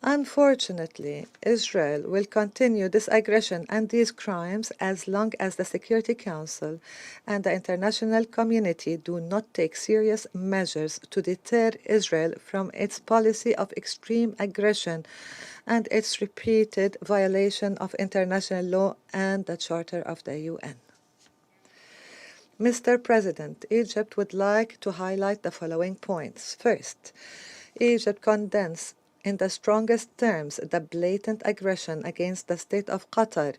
Unfortunately, Israel will continue this aggression and these crimes as long as the Security Council and the international community do not take serious measures to deter Israel from its policy of extreme aggression and its repeated violation of international law and the Charter of the UN. Mr. President, Egypt would like to highlight the following points. First, Egypt condemns in the strongest terms the blatant aggression against the state of Qatar,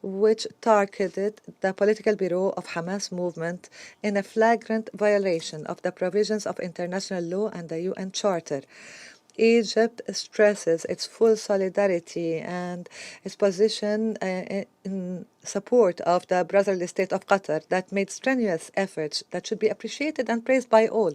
which targeted the political bureau of Hamas movement in a flagrant violation of the provisions of international law and the UN Charter. Egypt stresses its full solidarity and its position in support of the brotherly state of Qatar that made strenuous efforts that should be appreciated and praised by all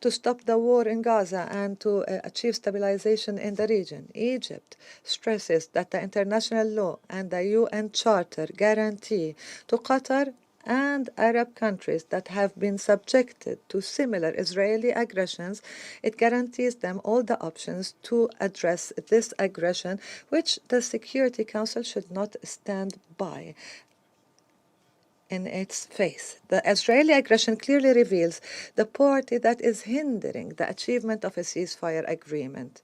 to stop the war in Gaza and to achieve stabilization in the region. Egypt stresses that the international law and the UN Charter guarantee to Qatar and Arab countries that have been subjected to similar Israeli aggressions, it guarantees them all the options to address this aggression, which the Security Council should not stand by in its face. The Israeli aggression clearly reveals the party that is hindering the achievement of a ceasefire agreement,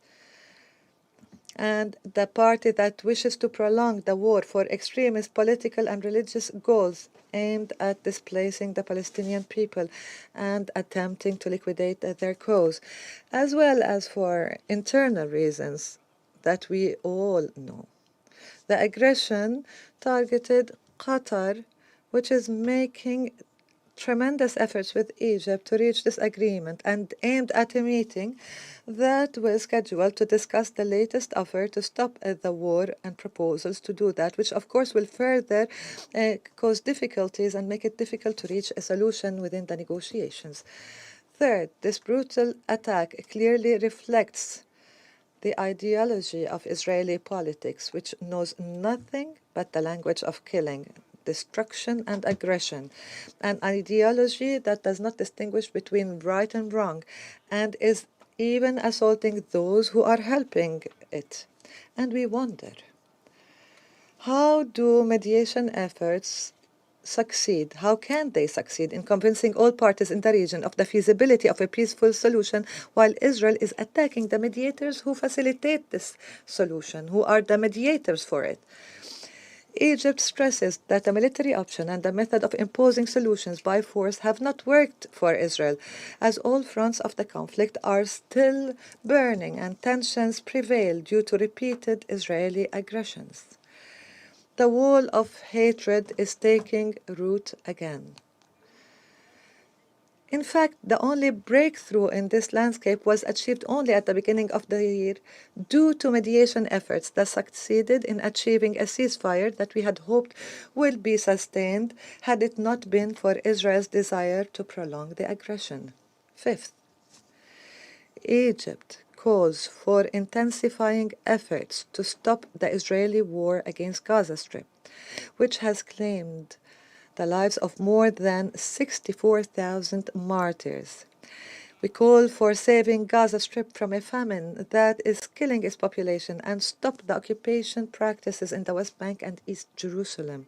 and the party that wishes to prolong the war for extremist political and religious goals aimed at displacing the Palestinian people and attempting to liquidate their cause, as well as for internal reasons that we all know. The aggression targeted Qatar, which is making tremendous efforts with Egypt to reach this agreement, and aimed at a meeting that was scheduled to discuss the latest offer to stop the war and proposals to do that, which of course will further cause difficulties and make it difficult to reach a solution within the negotiations. Third, this brutal attack clearly reflects the ideology of Israeli politics, which knows nothing but the language of killing, destruction, and aggression, an ideology that does not distinguish between right and wrong, and is even assaulting those who are helping it. And we wonder, how do mediation efforts succeed? How can they succeed in convincing all parties in the region of the feasibility of a peaceful solution, while Israel is attacking the mediators who facilitate this solution, who are the mediators for it? Egypt stresses that the military option and the method of imposing solutions by force have not worked for Israel, as all fronts of the conflict are still burning and tensions prevail due to repeated Israeli aggressions. The wall of hatred is taking root again. In fact, the only breakthrough in this landscape was achieved only at the beginning of the year due to mediation efforts that succeeded in achieving a ceasefire that we had hoped will be sustained had it not been for Israel's desire to prolong the aggression. Fifth, Egypt calls for intensifying efforts to stop the Israeli war against Gaza Strip, which has claimed the lives of more than 64,000 martyrs. We call for saving Gaza Strip from a famine that is killing its population and stop the occupation practices in the West Bank and East Jerusalem.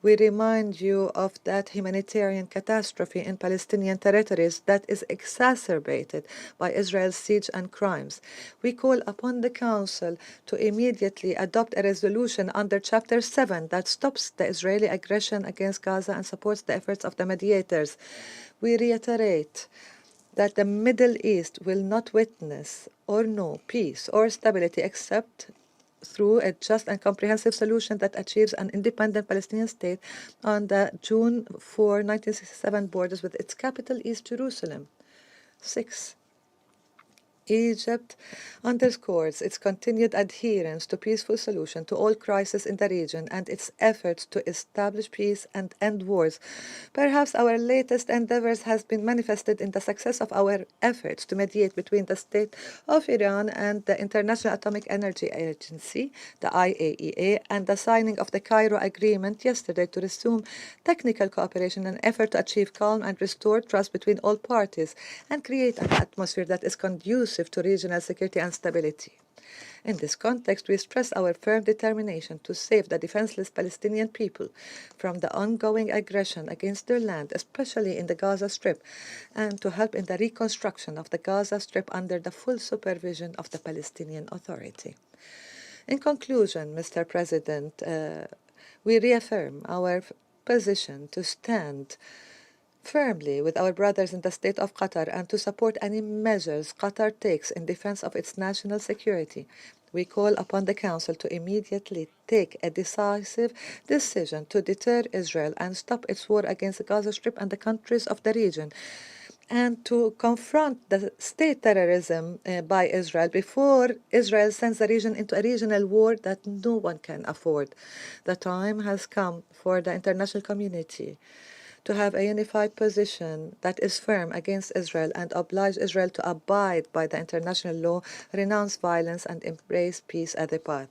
We remind you of that humanitarian catastrophe in Palestinian territories that is exacerbated by Israel's siege and crimes. We call upon the Council to immediately adopt a resolution under Chapter 7 that stops the Israeli aggression against Gaza and supports the efforts of the mediators. We reiterate that the Middle East will not witness or know peace or stability except through a just and comprehensive solution that achieves an independent Palestinian state on the June 4, 1967 borders with its capital, East Jerusalem. 6. Egypt underscores its continued adherence to peaceful solution to all crises in the region and its efforts to establish peace and end wars. Perhaps our latest endeavors has been manifested in the success of our efforts to mediate between the state of Iran and the International Atomic Energy Agency, the IAEA, and the signing of the Cairo Agreement yesterday to resume technical cooperation in an effort to achieve calm and restore trust between all parties and create an atmosphere that is conducive to regional security and stability. In this context, we stress our firm determination to save the defenseless Palestinian people from the ongoing aggression against their land, especially in the Gaza Strip, and to help in the reconstruction of the Gaza Strip under the full supervision of the Palestinian Authority. In conclusion, Mr. President, we reaffirm our position to stand firmly with our brothers in the state of Qatar and to support any measures Qatar takes in defense of its national security. We call upon the Council to immediately take a decisive decision to deter Israel and stop its war against the Gaza Strip and the countries of the region, and to confront the state terrorism by Israel before Israel sends the region into a regional war that no one can afford. The time has come for the international community to have a unified position that is firm against Israel and oblige Israel to abide by the international law, renounce violence, and embrace peace as a path.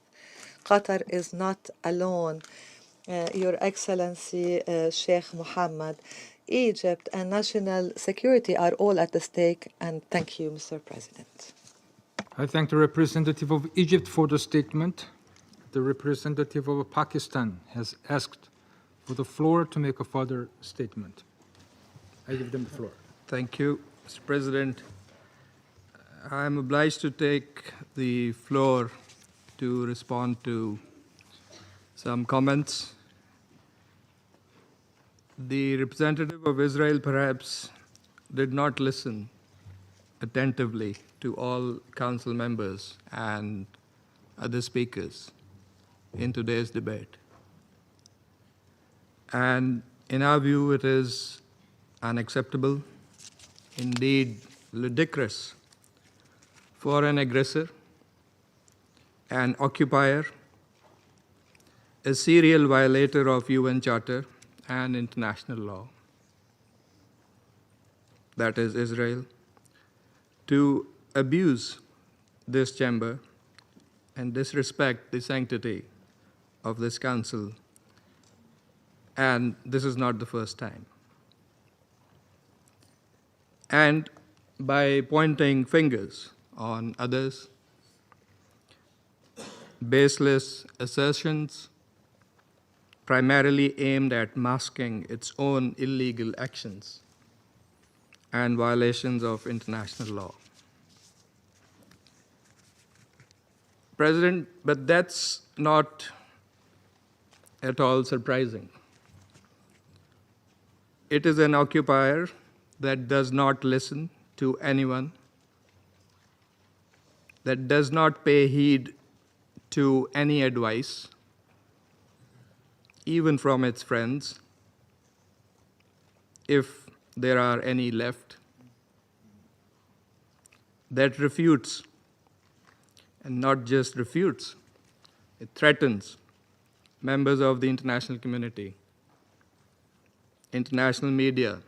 Qatar is not alone Your Excellency Sheikh Mohammed, Egypt and national security are all at the stake, and thank you, Mr. President. I thank the representative of Egypt for the statement. The representative of Pakistan has asked for the floor to make a further statement. I give them the floor. Thank you, Mr. President. I am obliged to take the floor to respond to some comments. The representative of Israel perhaps did not listen attentively to all council members and other speakers in today's debate. And in our view, it is unacceptable, indeed ludicrous, for an aggressor, an occupier, a serial violator of UN Charter and international law, that is Israel, to abuse this chamber and disrespect the sanctity of this council. And this is not the first time. And by pointing fingers on others, baseless assertions primarily aimed at masking its own illegal actions and violations of international law. President, but that's not at all surprising. It is an occupier that does not listen to anyone, that does not pay heed to any advice, even from its friends, if there are any left, that refutes, and not just refutes, it threatens members of the international community, international media,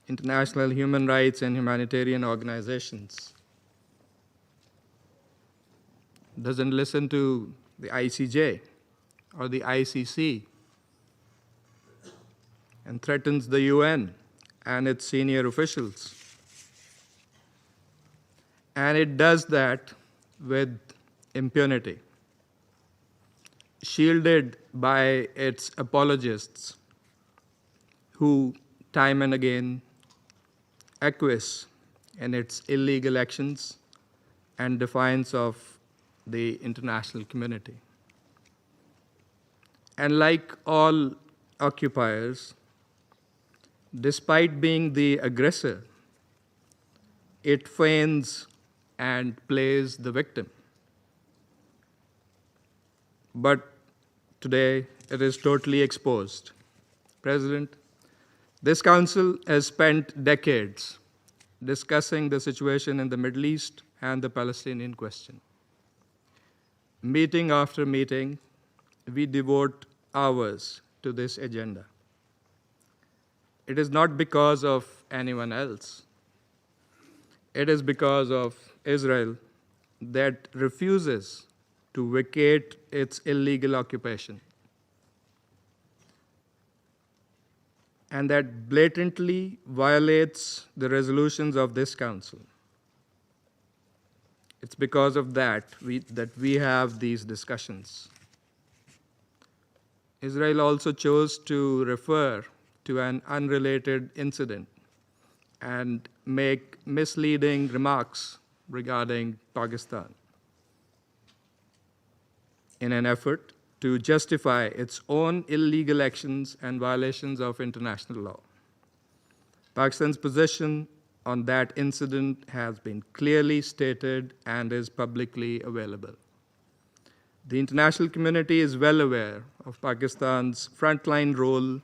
international human rights and humanitarian organizations, doesn't listen to the ICJ or the ICC, and threatens the UN and its senior officials. And it does that with impunity, shielded by its apologists who time and again acquiesce in its illegal actions and defiance of the international community. And like all occupiers, despite being the aggressor, it feigns and plays the victim. But today, it is totally exposed. President, this council has spent decades discussing the situation in the Middle East and the Palestinian question. Meeting after meeting, we devote hours to this agenda. It is not because of anyone else. It is because of Israel that refuses to vacate its illegal occupation, and that blatantly violates the resolutions of this council. It's because of that we have these discussions. Israel also chose to refer to an unrelated incident and make misleading remarks regarding Pakistan in an effort to justify its own illegal actions and violations of international law. Pakistan's position on that incident has been clearly stated and is publicly available. The international community is well aware of Pakistan's frontline role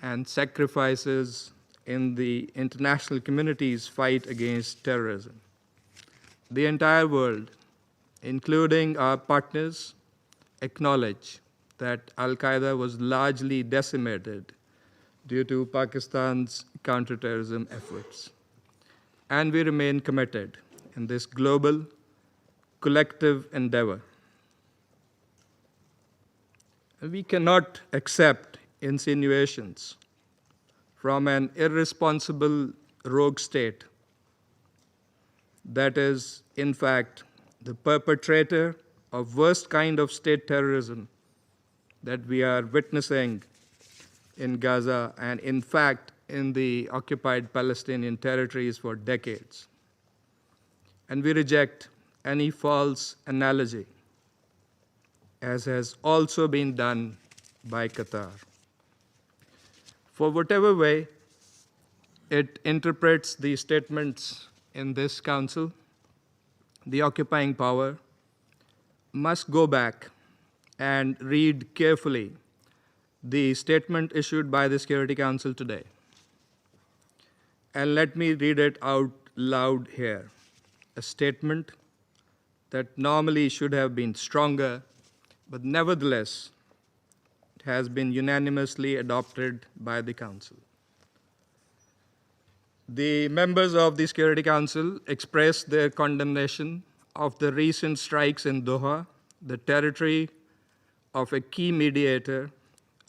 and sacrifices in the international community's fight against terrorism. The entire world, including our partners, acknowledge that Al-Qaeda was largely decimated due to Pakistan's counterterrorism efforts. And we remain committed in this global, collective endeavor. We cannot accept insinuations from an irresponsible rogue state that is, in fact, the perpetrator of worst kind of state terrorism that we are witnessing in Gaza and, in fact, in the occupied Palestinian territories for decades. And we reject any false analogy, as has also been done by Qatar. For whatever way it interprets the statements in this council, the occupying power must go back and read carefully the statement issued by the Security Council today. And let me read it out loud here. A statement that normally should have been stronger, but nevertheless it has been unanimously adopted by the Council. The members of the Security Council expressed their condemnation of the recent strikes in Doha, the territory of a key mediator,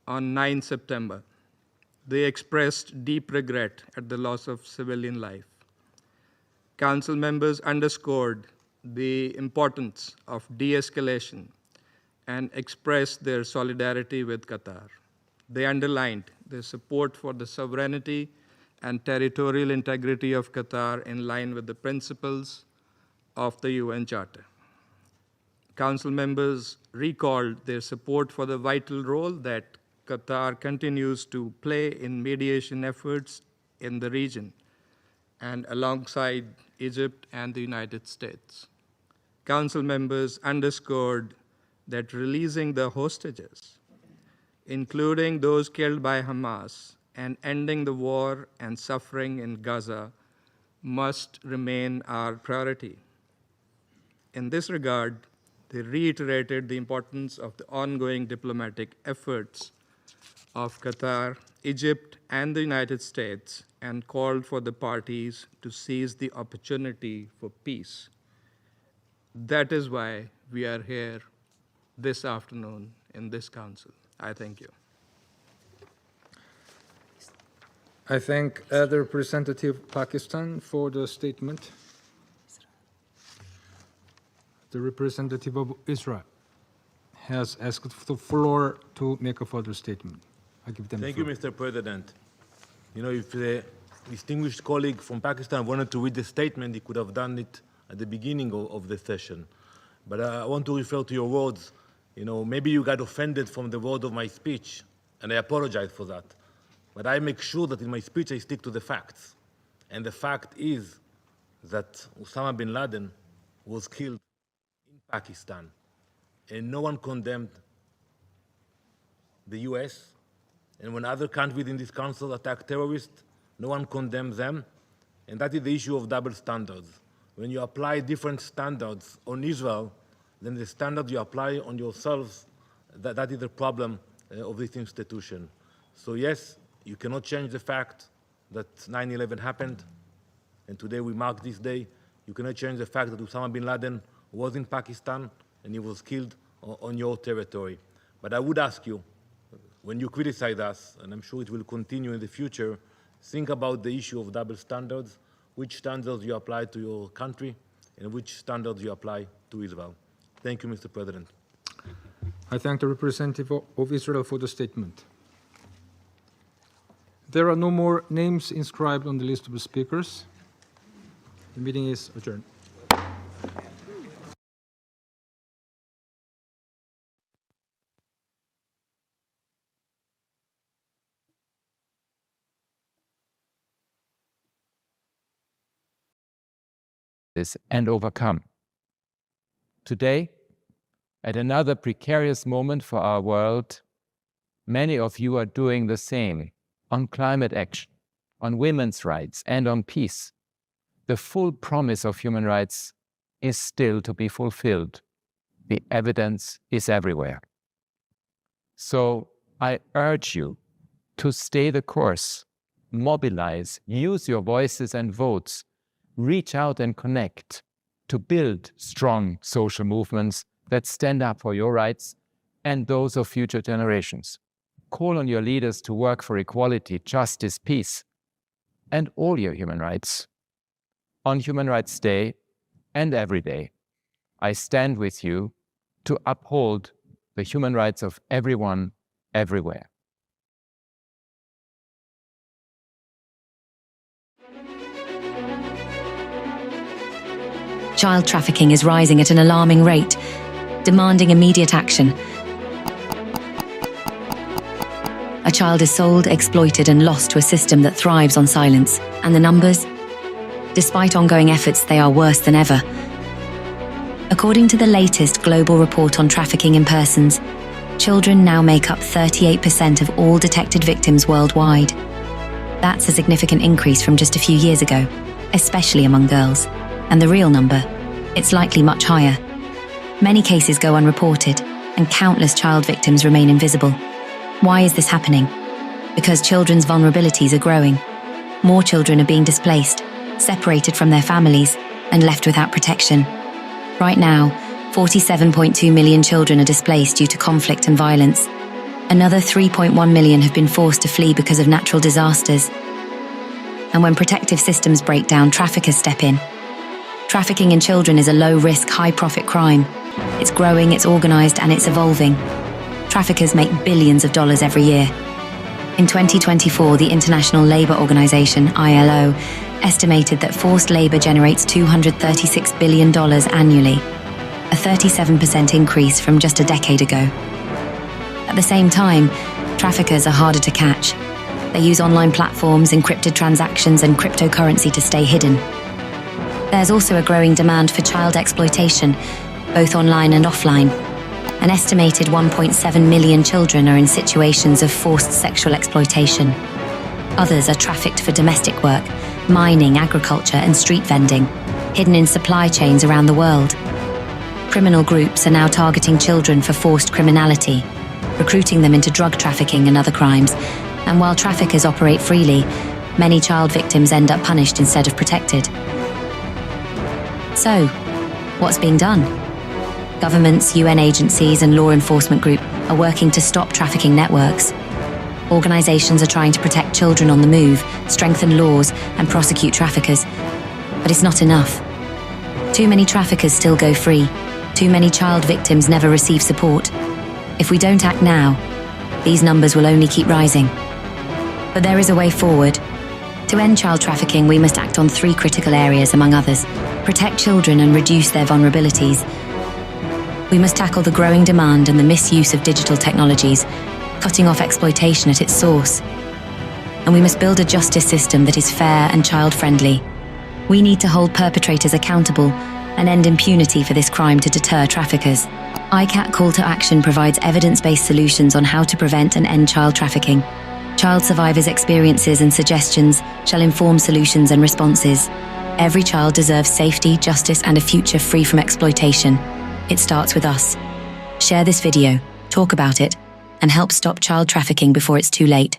on 9 September. They expressed deep regret at the loss of civilian life. Council members underscored the importance of de-escalation and expressed their solidarity with Qatar. They underlined their support for the sovereignty and territorial integrity of Qatar in line with the principles of the UN Charter. Council members recalled their support for the vital role that Qatar continues to play in mediation efforts in the region and alongside Egypt and the United States. Council members underscored that releasing the hostages, including those killed by Hamas, and ending the war and suffering in Gaza must remain our priority. In this regard, they reiterated the importance of the ongoing diplomatic efforts of Qatar, Egypt, and the United States, and called for the parties to seize the opportunity for peace. That is why we are here this afternoon in this council. I thank you. I thank the representative of Pakistan for the statement. The representative of Israel has asked for the floor to make a further statement. I give them the floor. Thank you, Mr. President. You know, if the distinguished colleague from Pakistan wanted to read the statement, he could have done it at the beginning of the session. But I want to refer to your words. You know, maybe you got offended from the word of my speech, and I apologize for that. But I make sure that in my speech I stick to the facts. And the fact is that Osama bin Laden was killed in Pakistan, and no one condemned the US. And when other countries in this council attack terrorists, no one condemns them. And that is the issue of double standards. When you apply different standards on Israel, then the standards you apply on yourselves, that is the problem of this institution. So yes, you cannot change the fact that 9/11 happened, and today we mark this day. You cannot change the fact that Osama bin Laden was in Pakistan and he was killed on your territory. But I would ask you, when you criticize us, and I'm sure it will continue in the future, think about the issue of double standards, which standards you apply to your country and which standards you apply to Israel. Thank you, Mr. President. I thank the representative of Israel for the statement. There are no more names inscribed on the list of the speakers. The meeting is adjourned. And overcome. Today, at another precarious moment for our world, many of you are doing the same on climate action, on women's rights, and on peace. The full promise of human rights is still to be fulfilled. The evidence is everywhere. So I urge you to stay the course, mobilize, use your voices and votes, reach out and connect to build strong social movements that stand up for your rights and those of future generations. Call on your leaders to work for equality, justice, peace, and all your human rights. On Human Rights Day and every day, I stand with you to uphold the human rights of everyone, everywhere. Child trafficking is rising at an alarming rate, demanding immediate action. A child is sold, exploited, and lost to a system that thrives on silence. And the numbers? Despite ongoing efforts, they are worse than ever. According to the latest global report on trafficking in persons, children now make up 38% of all detected victims worldwide. That's a significant increase from just a few years ago, especially among girls. And the real number, it's likely much higher. Many cases go unreported, and countless child victims remain invisible. Why is this happening? Because children's vulnerabilities are growing. More children are being displaced, separated from their families, and left without protection. Right now, 47.2 million children are displaced due to conflict and violence. Another 3.1 million have been forced to flee because of natural disasters. And when protective systems break down, traffickers step in. Trafficking in children is a low-risk, high-profit crime. It's growing, it's organized, and it's evolving. Traffickers make billions of dollars every year. In 2024, the International Labour Organization, ILO, estimated that forced labor generates $236 billion annually, a 37% increase from just a decade ago. At the same time, traffickers are harder to catch. They use online platforms, encrypted transactions, and cryptocurrency to stay hidden. There's also a growing demand for child exploitation, both online and offline. An estimated 1.7 million children are in situations of forced sexual exploitation. Others are trafficked for domestic work, mining, agriculture, and street vending, hidden in supply chains around the world. Criminal groups are now targeting children for forced criminality, recruiting them into drug trafficking and other crimes. And while traffickers operate freely, many child victims end up punished instead of protected. So, what's being done? Governments, UN agencies, and law enforcement groups are working to stop trafficking networks. Organizations are trying to protect children on the move, strengthen laws, and prosecute traffickers. But it's not enough. Too many traffickers still go free. Too many child victims never receive support. If we don't act now, these numbers will only keep rising. But there is a way forward. To end child trafficking, we must act on 3 critical areas, among others. Protect children and reduce their vulnerabilities. We must tackle the growing demand and the misuse of digital technologies, cutting off exploitation at its source. And we must build a justice system that is fair and child-friendly. We need to hold perpetrators accountable and end impunity for this crime to deter traffickers. ICAT Call to Action provides evidence-based solutions on how to prevent and end child trafficking. Child survivors' experiences and suggestions shall inform solutions and responses. Every child deserves safety, justice, and a future free from exploitation. It starts with us. Share this video, talk about it, and help stop child trafficking before it's too late.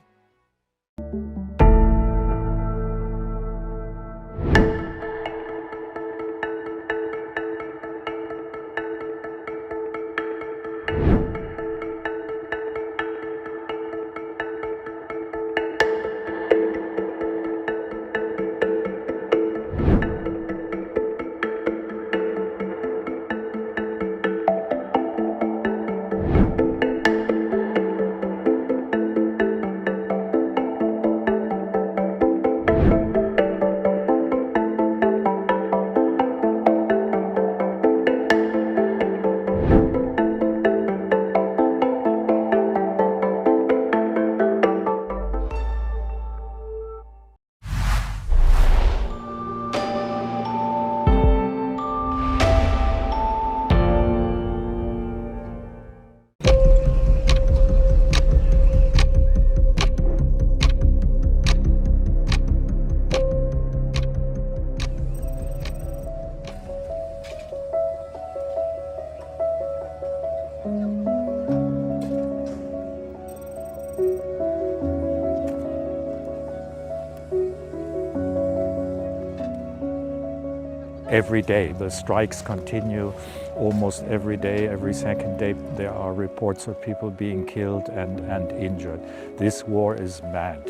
every day. The strikes continue almost every day. Every second day there are reports of people being killed and injured. This war is mad.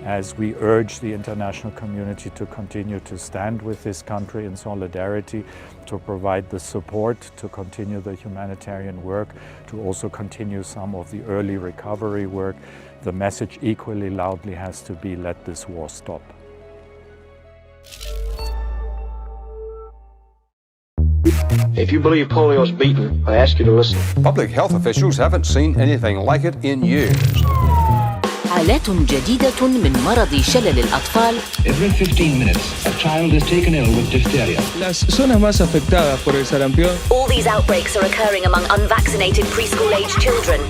As we urge the international community to continue to stand with this country in solidarity, to provide the support to continue the humanitarian work, to also continue some of the early recovery work, the message equally loudly has to be, let this war stop. If you believe polio is beaten, I ask you to listen. Public health officials haven't seen anything like it in years. حالات جديدة من مرض شلل الأطفال. Every 15 minutes, a child is taken ill with diphtheria. Las zonas más afectadas por el sarampión. All these outbreaks are occurring among unvaccinated preschool-age children.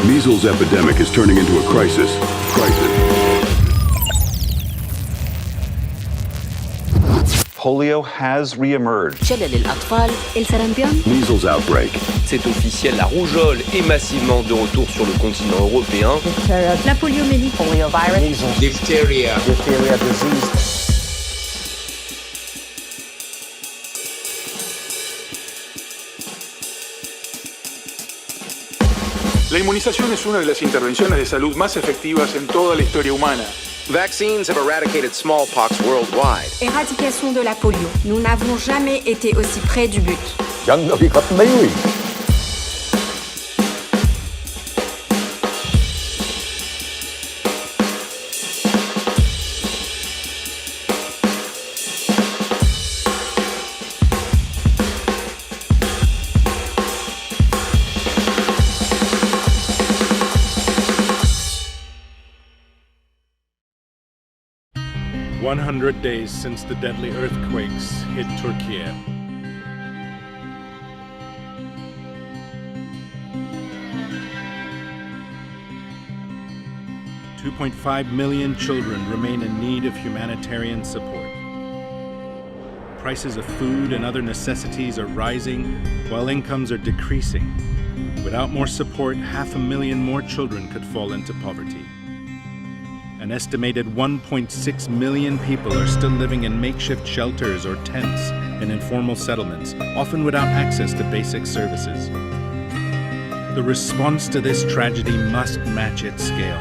Measles epidemic is turning into a crisis. Polio has re-emerged. شلل الأطفال. El sarampión. Measles outbreak. C'est officiel, la rougeole est massivement de retour sur le continent européen. La poliomyélite. Poliovirus. Measles. Diphtheria. Diphtheria disease. La inmunización es una de las intervenciones de salud más efectivas en toda la historia humana. Vaccines have eradicated smallpox worldwide. Éradication de la polio. Nous n'avons jamais été aussi près du but. 100 days since the deadly earthquakes hit Turkey. $2.5 million children remain in need of humanitarian support. Prices of food and other necessities are rising while incomes are decreasing. Without more support, 500,000 more children could fall into poverty. An estimated 1.6 million people are still living in makeshift shelters or tents in informal settlements, often without access to basic services. The response to this tragedy must match its scale.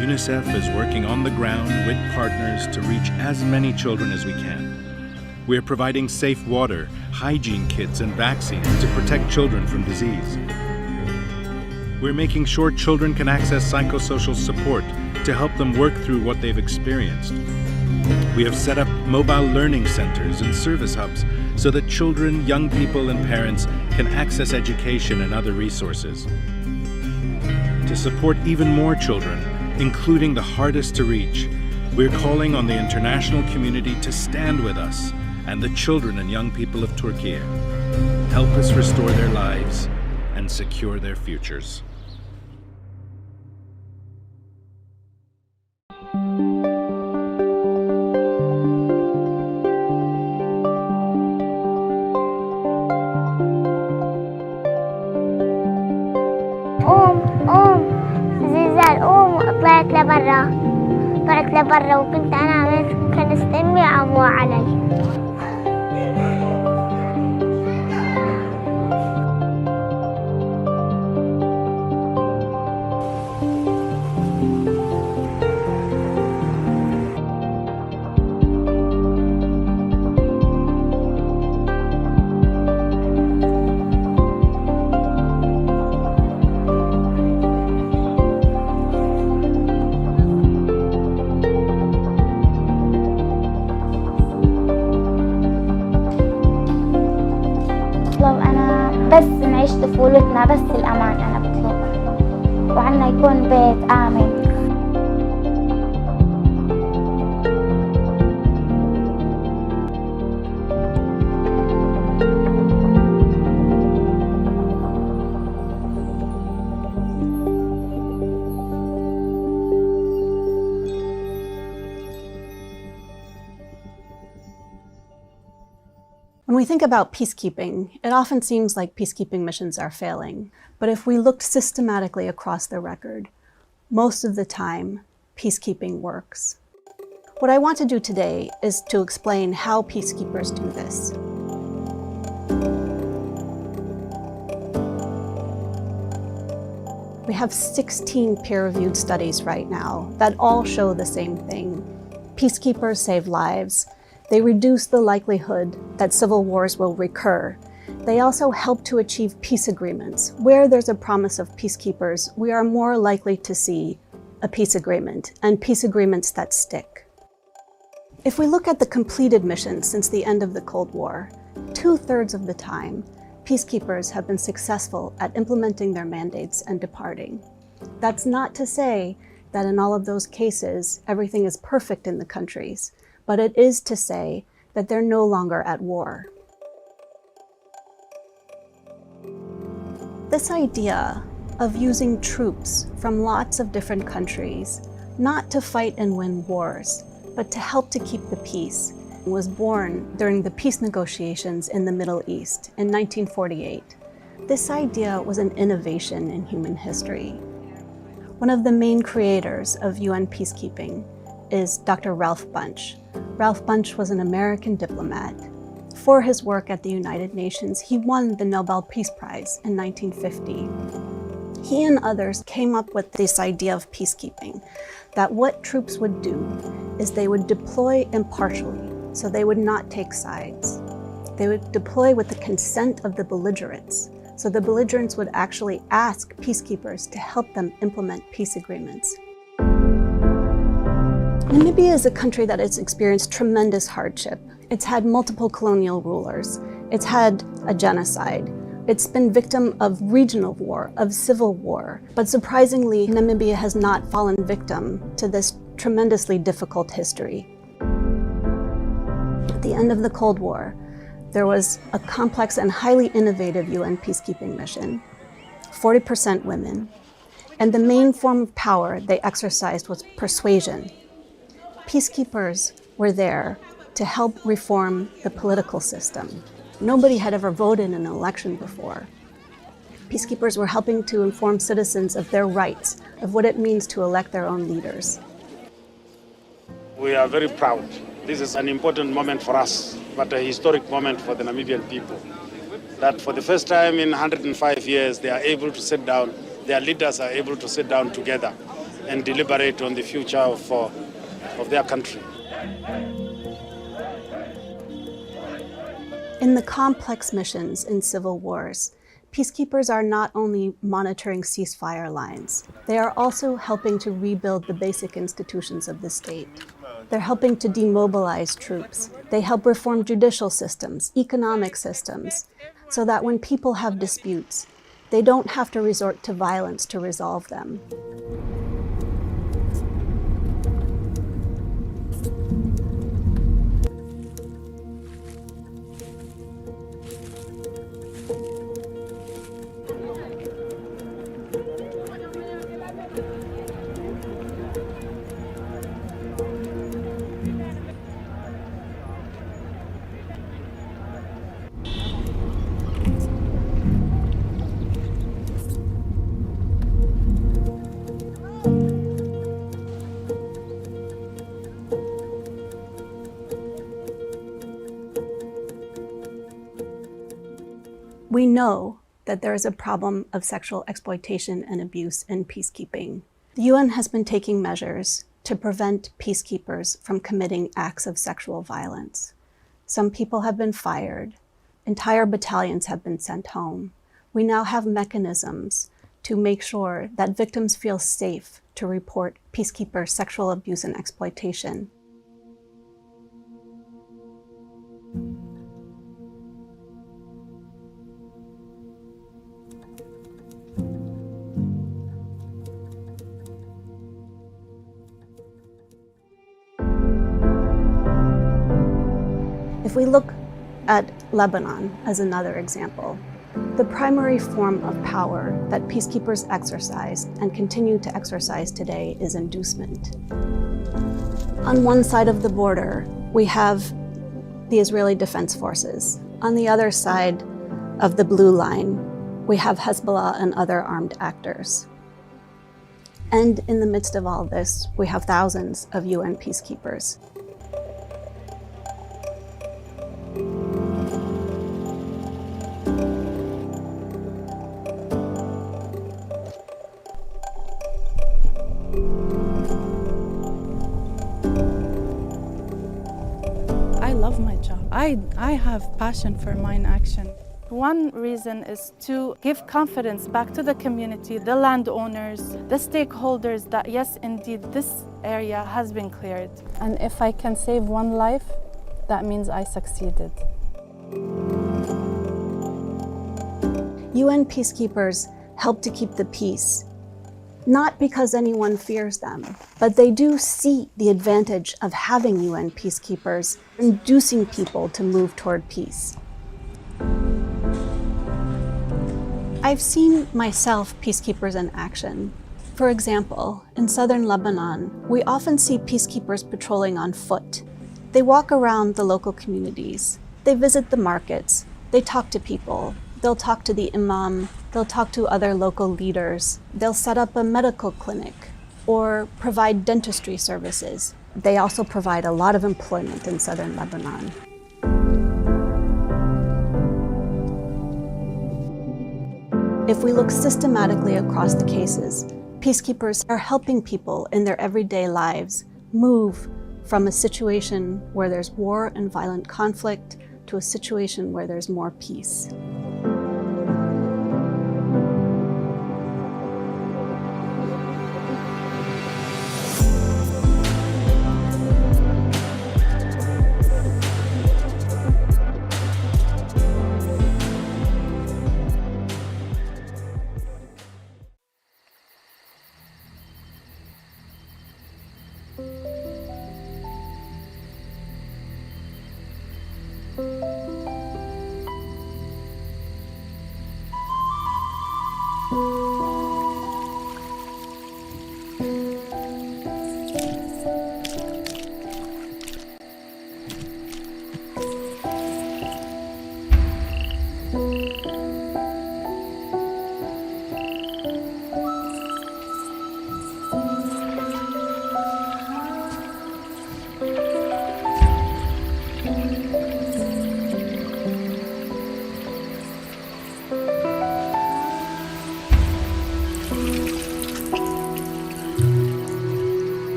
UNICEF is working on the ground with partners to reach as many children as we can. We are providing safe water, hygiene kits, and vaccines to protect children from disease. We're making sure children can access psychosocial support to help them work through what they've experienced. We have set up mobile learning centers and service hubs so that children, young people, and parents can access education and other resources. To support even more children, including the hardest to reach, we're calling on the international community to stand with us and the children and young people of Turkey. Help us restore their lives and secure their futures. طلعت لبرا وكنت أنا كان استمي عموا علي. طفولتنا بس الأمان أنا بطلب وعنا يكون بيت آمن. When we think about peacekeeping, it often seems like peacekeeping missions are failing. But if we looked systematically across the record, most of the time, peacekeeping works. What I want to do today is to explain how peacekeepers do this. We have 16 peer-reviewed studies right now that all show the same thing. Peacekeepers save lives. They reduce the likelihood that civil wars will recur. They also help to achieve peace agreements. Where there's a promise of peacekeepers, we are more likely to see a peace agreement, and peace agreements that stick. If we look at the completed missions since the end of the Cold War, 2/3 of the time, peacekeepers have been successful at implementing their mandates and departing. That's not to say that in all of those cases, everything is perfect in the countries, but it is to say that they're no longer at war. This idea of using troops from lots of different countries, not to fight and win wars, but to help to keep the peace, was born during the peace negotiations in the Middle East in 1948. This idea was an innovation in human history. One of the main creators of UN peacekeeping is Dr. Ralph Bunche. Ralph Bunche was an American diplomat. For his work at the United Nations, he won the Nobel Peace Prize in 1950. He and others came up with this idea of peacekeeping, that what troops would do is they would deploy impartially, so they would not take sides. They would deploy with the consent of the belligerents, so the belligerents would actually ask peacekeepers to help them implement peace agreements. Namibia is a country that has experienced tremendous hardship. It's had multiple colonial rulers. It's had a genocide. It's been victim of regional war, of civil war. But surprisingly, Namibia has not fallen victim to this tremendously difficult history. At the end of the Cold War, there was a complex and highly innovative UN peacekeeping mission, 40% women, and the main form of power they exercised was persuasion. Peacekeepers were there to help reform the political system. Nobody had ever voted in an election before. Peacekeepers were helping to inform citizens of their rights, of what it means to elect their own leaders. We are very proud. This is an important moment for us, but a historic moment for the Namibian people. That for the first time in 105 years, they are able to sit down, their leaders are able to sit down together and deliberate on the future of their country. In the complex missions in civil wars, peacekeepers are not only monitoring ceasefire lines, they are also helping to rebuild the basic institutions of the state. They're helping to demobilize troops. They help reform judicial systems, economic systems, so that when people have disputes, they don't have to resort to violence to resolve them. We know that there is a problem of sexual exploitation and abuse in peacekeeping. The UN has been taking measures to prevent peacekeepers from committing acts of sexual violence. Some people have been fired. Entire battalions have been sent home. We now have mechanisms to make sure that victims feel safe to report peacekeeper sexual abuse and exploitation. If we look at Lebanon as another example, the primary form of power that peacekeepers exercise and continue to exercise today is inducement. On one side of the border, we have the Israeli Defense Forces. On the other side of the blue line, we have Hezbollah and other armed actors. And in the midst of all this, we have thousands of UN peacekeepers. I love my job. I have passion for mine action. One reason is to give confidence back to the community, the landowners, the stakeholders that yes, indeed, this area has been cleared. And if I can save one life, that means I succeeded. UN peacekeepers help to keep the peace, not because anyone fears them, but they do see the advantage of having UN peacekeepers, inducing people to move toward peace. I've seen myself peacekeepers in action. For example, in southern Lebanon, we often see peacekeepers patrolling on foot. They walk around the local communities. They visit the markets. They talk to people. They'll talk to the imam. They'll talk to other local leaders. They'll set up a medical clinic or provide dentistry services. They also provide a lot of employment in southern Lebanon. If we look systematically across the cases, peacekeepers are helping people in their everyday lives move from a situation where there's war and violent conflict to a situation where there's more peace.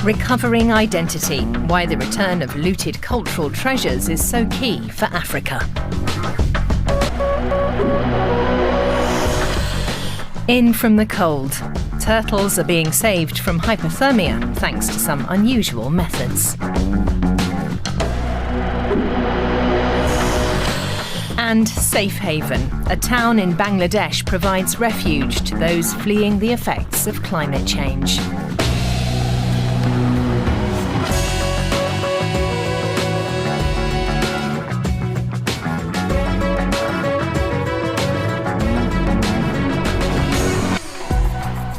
Recovering identity, why the return of looted cultural treasures is so key for Africa. In from the cold. Turtles are being saved from hypothermia thanks to some unusual methods. And Safe Haven, a town in Bangladesh, provides refuge to those fleeing the effects of climate change.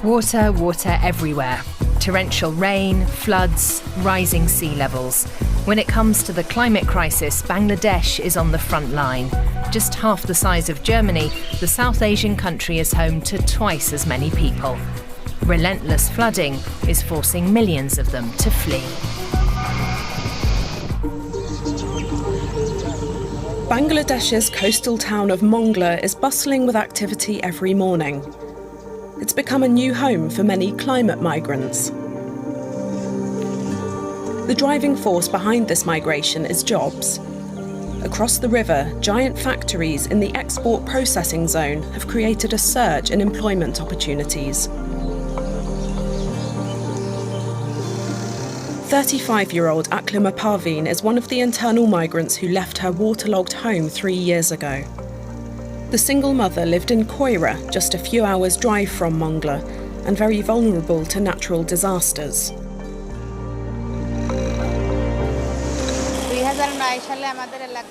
Water, water everywhere. Torrential rain, floods, rising sea levels. When it comes to the climate crisis, Bangladesh is on the front line. Just half the size of Germany, the South Asian country is home to twice as many people. Relentless flooding is forcing millions of them to flee. Bangladesh's coastal town of Mongla is bustling with activity every morning. It's become a new home for many climate migrants. The driving force behind this migration is jobs. Across the river, giant factories in the export processing zone have created a surge in employment opportunities. 35-year-old Aklima Parveen is one of the internal migrants who left her waterlogged home 3 years ago. The single mother lived in Koira, just a few hours' drive from Mongla, and very vulnerable to natural disasters.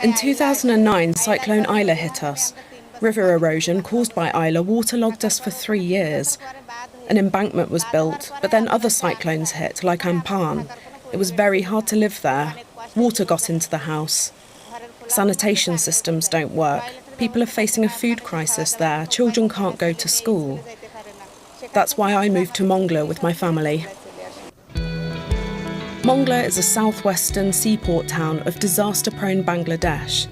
In 2009, Cyclone Isla hit us. River erosion caused by Isla waterlogged us for 3 years. An embankment was built, but then other cyclones hit, like Amphan. It was very hard to live there. Water got into the house. Sanitation systems don't work. People are facing a food crisis there. Children can't go to school. That's why I moved to Mongla with my family. Mongla is a southwestern seaport town of disaster-prone Bangladesh.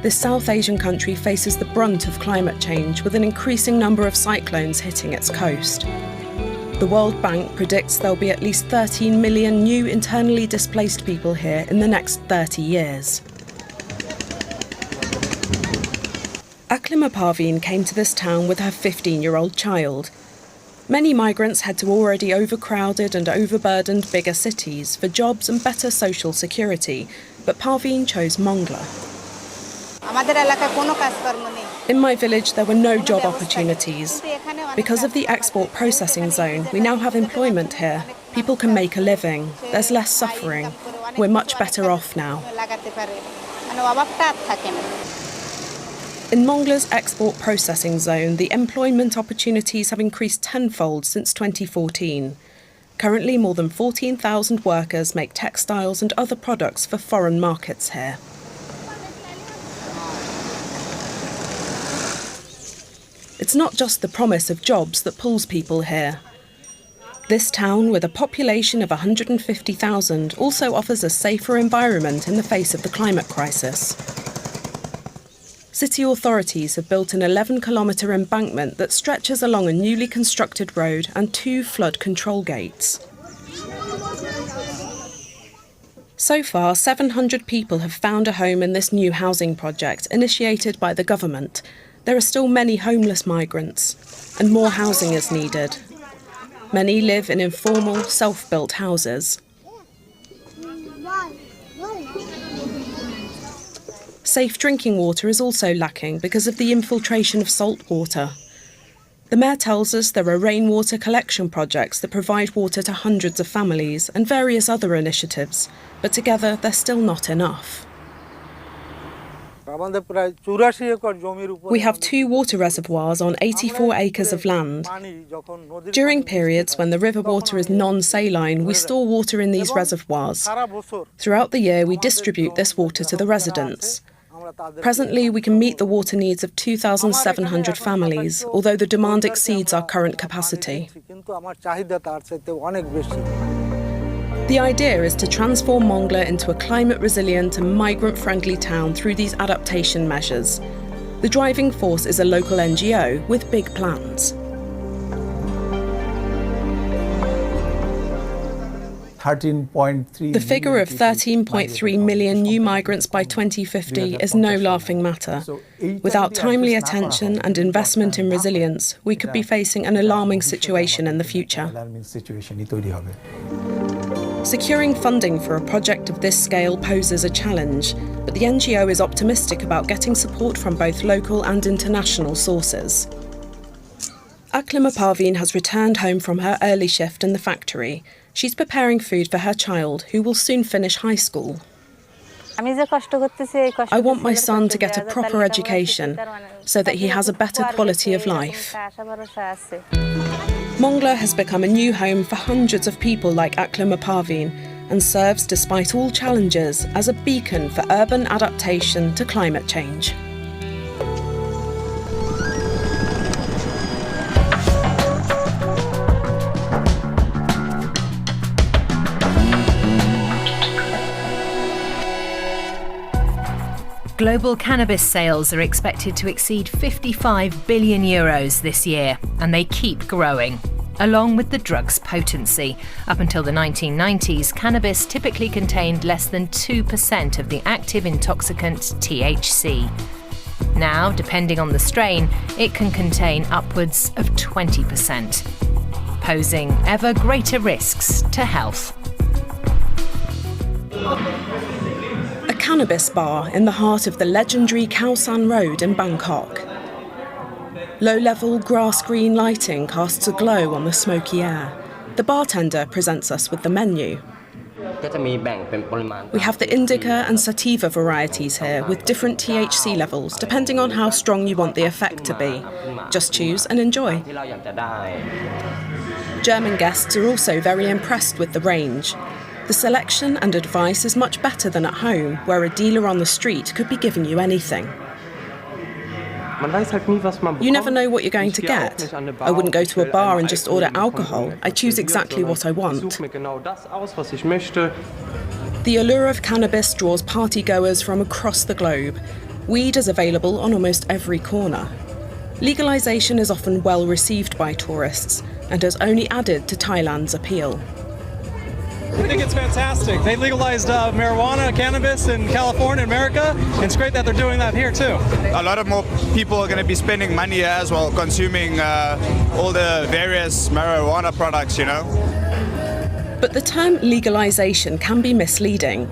This South Asian country faces the brunt of climate change with an increasing number of cyclones hitting its coast. The World Bank predicts there'll be at least 13 million new internally displaced people here in the next 30 years. Aklima Parveen came to this town with her 15-year-old child. Many migrants head to already overcrowded and overburdened bigger cities for jobs and better social security, but Parveen chose Mongla. In my village, there were no job opportunities. Because of the export processing zone, we now have employment here. People can make a living. There's less suffering. We're much better off now. In Mongla's export processing zone, the employment opportunities have increased tenfold since 2014. Currently, more than 14,000 workers make textiles and other products for foreign markets here. It's not just the promise of jobs that pulls people here. This town, with a population of 150,000, also offers a safer environment in the face of the climate crisis. City authorities have built an 11-kilometre embankment that stretches along a newly constructed road and 2 flood control gates. So far, 700 people have found a home in this new housing project initiated by the government. There are still many homeless migrants, and more housing is needed. Many live in informal, self-built houses. Safe drinking water is also lacking because of the infiltration of salt water. The mayor tells us there are rainwater collection projects that provide water to hundreds of families and various other initiatives, but together they're still not enough. We have 2 water reservoirs on 84 acres of land. During periods when the river water is non-saline, we store water in these reservoirs. Throughout the year, we distribute this water to the residents. Presently, we can meet the water needs of 2,700 families, although the demand exceeds our current capacity. The idea is to transform Mongla into a climate-resilient and migrant-friendly town through these adaptation measures. The driving force is a local NGO with big plans. The figure of 13.3 million new migrants by 2050 is no laughing matter. Without timely attention and investment in resilience, we could be facing an alarming situation in the future. Securing funding for a project of this scale poses a challenge, but the NGO is optimistic about getting support from both local and international sources. Aklima Parveen has returned home from her early shift in the factory. She's preparing food for her child, who will soon finish high school. I want my son to get a proper education so that he has a better quality of life. Mongla has become a new home for hundreds of people like Aklima Parveen and serves, despite all challenges, as a beacon for urban adaptation to climate change. Global cannabis sales are expected to exceed 55 billion euros this year, and they keep growing. Along with the drug's potency. Up until the 1990s, cannabis typically contained less than 2% of the active intoxicant THC. Now, depending on the strain, it can contain upwards of 20%, posing ever greater risks to health. A cannabis bar in the heart of the legendary Khao San Road in Bangkok. Low-level grass-green lighting casts a glow on the smoky air. The bartender presents us with the menu. We have the indica and sativa varieties here with different THC levels depending on how strong you want the effect to be. Just choose and enjoy. German guests are also very impressed with the range. The selection and advice is much better than at home, where a dealer on the street could be giving you anything. You never know what you're going to get. I wouldn't go to a bar and just order alcohol. I choose exactly what I want. The allure of cannabis draws partygoers from across the globe. Weed is available on almost every corner. Legalization is often well received by tourists and has only added to Thailand's appeal. I think it's fantastic. They legalized marijuana, cannabis in California, America. It's great that they're doing that here too. A lot of more people are going to be spending money as well, consuming all the various marijuana products, you know. But the term legalization can be misleading.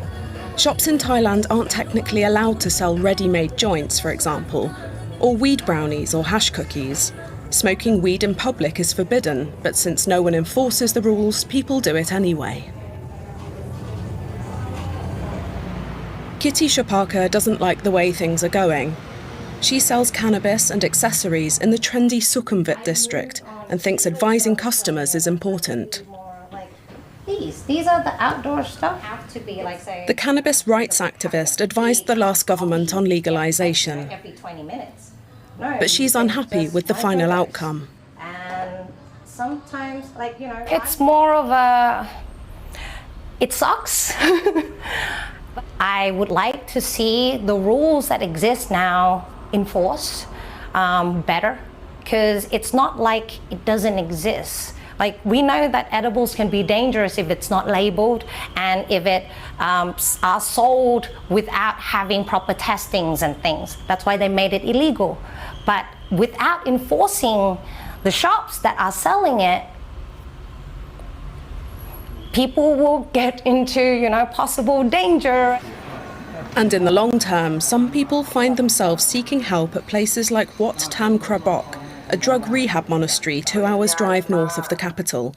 Shops in Thailand aren't technically allowed to sell ready-made joints, for example, or weed brownies or hash cookies. Smoking weed in public is forbidden, but since no one enforces the rules, people do it anyway. Kitty Chopaka doesn't like the way things are going. She sells cannabis and accessories in the trendy Sukhumvit district and thinks advising customers is important. These are the outdoor stuff. Have to be like, say, the cannabis rights activist advised the last government on legalization. Every 20 minutes. But she's unhappy with the final outcome. And sometimes, it's more of a, it sucks. I would like to see the rules that exist now enforced better, because it's not like it doesn't exist. Like, we know that edibles can be dangerous if it's not labeled and if it are sold without having proper testings and things. That's why they made it illegal. But without enforcing the shops that are selling it, people will get into, possible danger. And in the long term, some people find themselves seeking help at places like Wat Tam Krabok, a drug rehab monastery 2 hours drive north of the capital.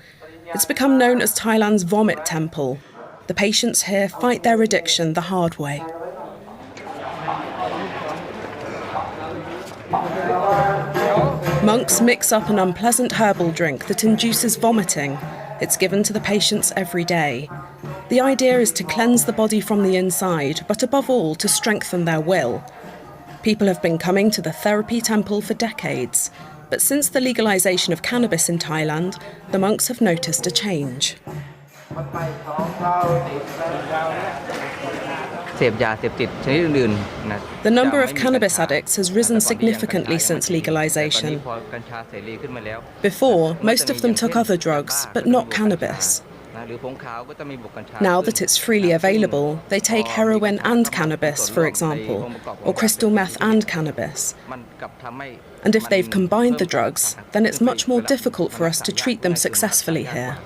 It's become known as Thailand's vomit temple. The patients here fight their addiction the hard way. Monks mix up an unpleasant herbal drink that induces vomiting. It's given to the patients every day. The idea is to cleanse the body from the inside, but above all, to strengthen their will. People have been coming to the therapy temple for decades, but since the legalization of cannabis in Thailand, the monks have noticed a change. The number of cannabis addicts has risen significantly since legalization. Before, most of them took other drugs, but not cannabis. Now that it's freely available, they take heroin and cannabis, for example, or crystal meth and cannabis. And if they've combined the drugs, then it's much more difficult for us to treat them successfully here.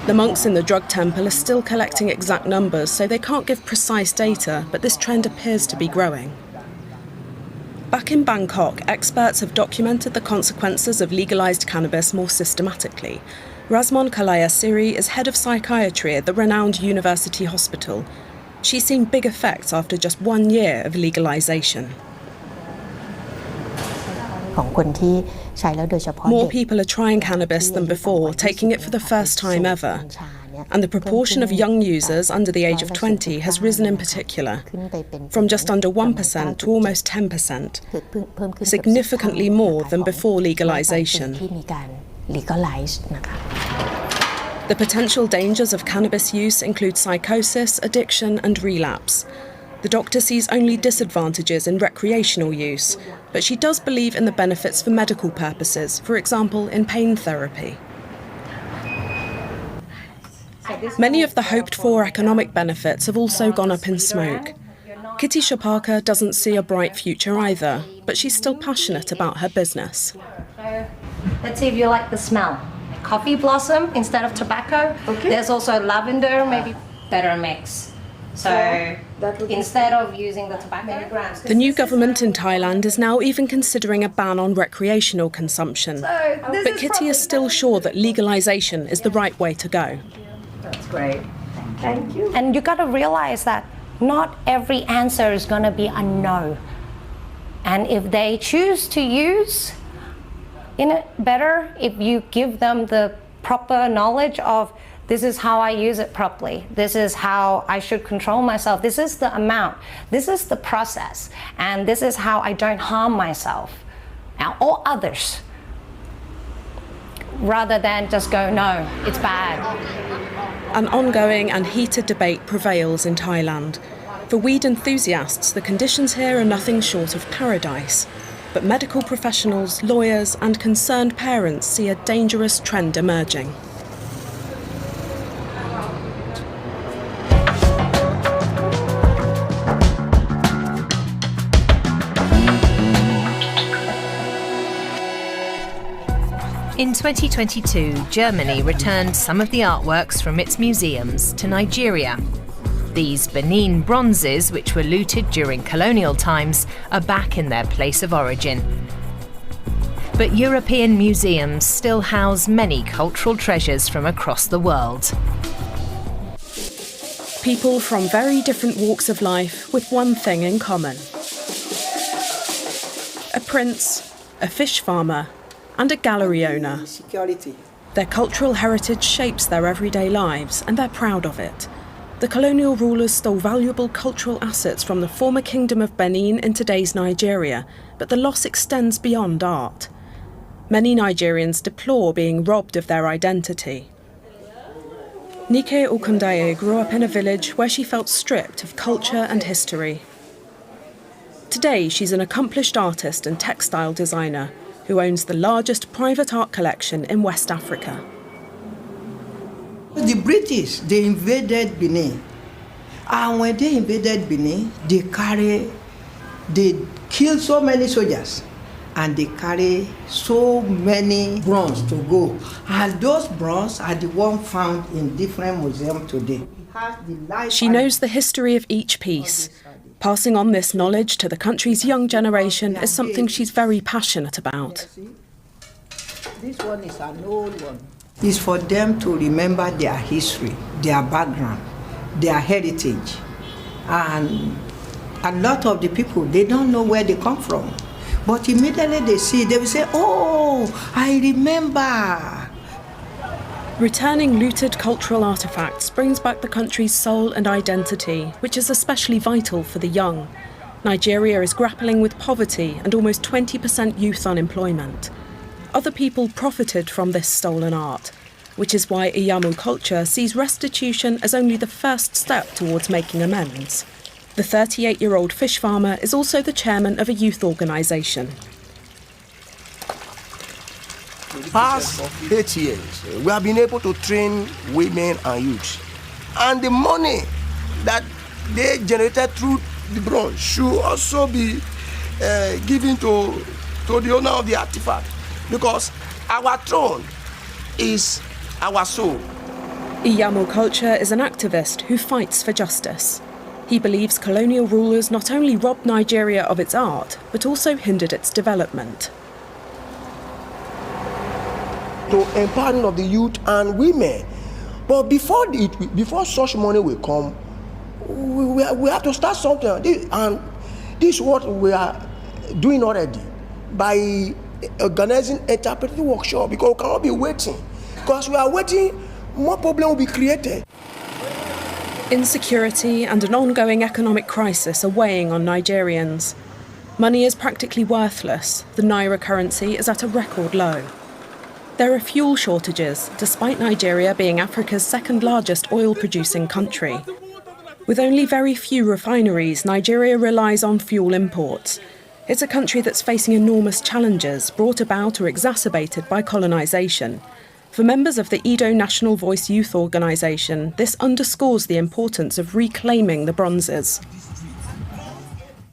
The monks in the drug temple are still collecting exact numbers, so they can't give precise data, but this trend appears to be growing. Back in Bangkok, experts have documented the consequences of legalised cannabis more systematically. Rasmon Kalayasiri is head of psychiatry at the renowned university hospital. She's seen big effects after just 1 year of legalisation. More people are trying cannabis than before, taking it for the first time ever. And the proportion of young users under the age of 20 has risen in particular, from just under 1% to almost 10%, significantly more than before legalisation. The potential dangers of cannabis use include psychosis, addiction and relapse. The doctor sees only disadvantages in recreational use, but she does believe in the benefits for medical purposes, for example in pain therapy. Many of the hoped-for economic benefits have also gone up in smoke. Kitty Shapaka doesn't see a bright future either, but she's still passionate about her business. Let's see if you like the smell. Coffee blossom instead of tobacco. Okay. There's also lavender, maybe better mix. So instead of using the tobacco grams. The new government in Thailand is now even considering a ban on recreational consumption. But Kitty is still sure that legalisation is the right way to go. That's great. Thank you. And you got to realize that not every answer is going to be a no. And if they choose to use it better, if you give them the proper knowledge of this is how I use it properly, this is how I should control myself, this is the amount, this is the process, and this is how I don't harm myself or others, rather than just go, no, it's bad. An ongoing and heated debate prevails in Thailand. For weed enthusiasts, the conditions here are nothing short of paradise. But medical professionals, lawyers and concerned parents see a dangerous trend emerging. In 2022, Germany returned some of the artworks from its museums to Nigeria. These Benin bronzes, which were looted during colonial times, are back in their place of origin. But European museums still house many cultural treasures from across the world. People from very different walks of life with one thing in common. A prince, a fish farmer, and a gallery owner. Their cultural heritage shapes their everyday lives, and they're proud of it. The colonial rulers stole valuable cultural assets from the former Kingdom of Benin in today's Nigeria, but the loss extends beyond art. Many Nigerians deplore being robbed of their identity. Nike Okundaye grew up in a village where she felt stripped of culture and history. Today, she's an accomplished artist and textile designer who owns the largest private art collection in West Africa. The British, they invaded Benin. And when they invaded Benin, they killed so many soldiers. And they carry so many bronze to go. And those bronze are the ones found in different museums today. She knows the history of each piece. Passing on this knowledge to the country's young generation is something she's very passionate about. This one is an old one. It's for them to remember their history, their background, their heritage. And a lot of the people, they don't know where they come from. But immediately they see, they will say, oh, I remember. Returning looted cultural artefacts brings back the country's soul and identity, which is especially vital for the young. Nigeria is grappling with poverty and almost 20% youth unemployment. Other people profited from this stolen art, which is why Iyamu culture sees restitution as only the first step towards making amends. The 38-year-old fish farmer is also the chairman of a youth organisation. past 8 years, we have been able to train women and youth. And the money that they generated through the bronze should also be given to the owner of the artifact, because our throne is our soul. Iyamo Culture is an activist who fights for justice. He believes colonial rulers not only robbed Nigeria of its art, but also hindered its development. To empowering of the youth and women. But before such money will come, we have to start something. And this is what we are doing already by organizing a interpretive workshop, because we cannot be waiting. Because we are waiting, more problems will be created. Insecurity and an ongoing economic crisis are weighing on Nigerians. Money is practically worthless. The Naira currency is at a record low. There are fuel shortages, despite Nigeria being Africa's second largest oil-producing country. With only very few refineries, Nigeria relies on fuel imports. It's a country that's facing enormous challenges brought about or exacerbated by colonisation. For members of the Edo National Voice Youth Organisation, this underscores the importance of reclaiming the bronzes.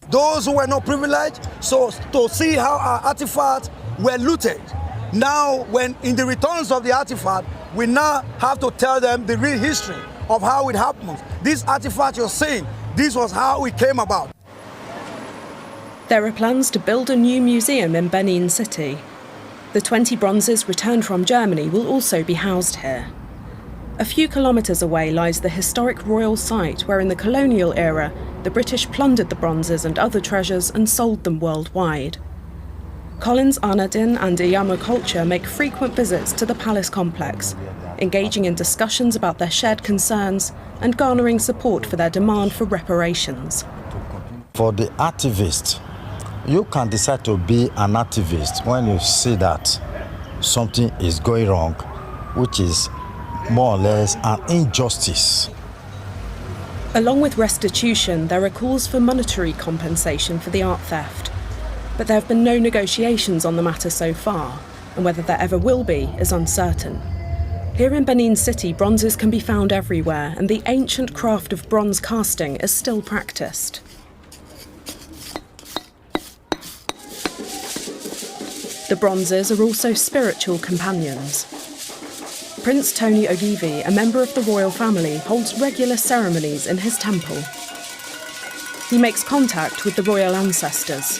Those who were not privileged, so to see how our artifacts were looted. Now, when in the returns of the artifact, we now have to tell them the real history of how it happened. This artifact you're seeing, this was how it came about. There are plans to build a new museum in Benin City. The 20 bronzes returned from Germany will also be housed here. A few kilometres away lies the historic royal site where in the colonial era, the British plundered the bronzes and other treasures and sold them worldwide. Collins Arnadin and Iyamo Culture make frequent visits to the palace complex, engaging in discussions about their shared concerns and garnering support for their demand for reparations. For the activist, you can decide to be an activist when you see that something is going wrong, which is more or less an injustice. Along with restitution, there are calls for monetary compensation for the art theft. But there have been no negotiations on the matter so far, and whether there ever will be is uncertain. Here in Benin City, bronzes can be found everywhere, and the ancient craft of bronze casting is still practiced. The bronzes are also spiritual companions. Prince Tony Ogivi, a member of the royal family, holds regular ceremonies in his temple. He makes contact with the royal ancestors.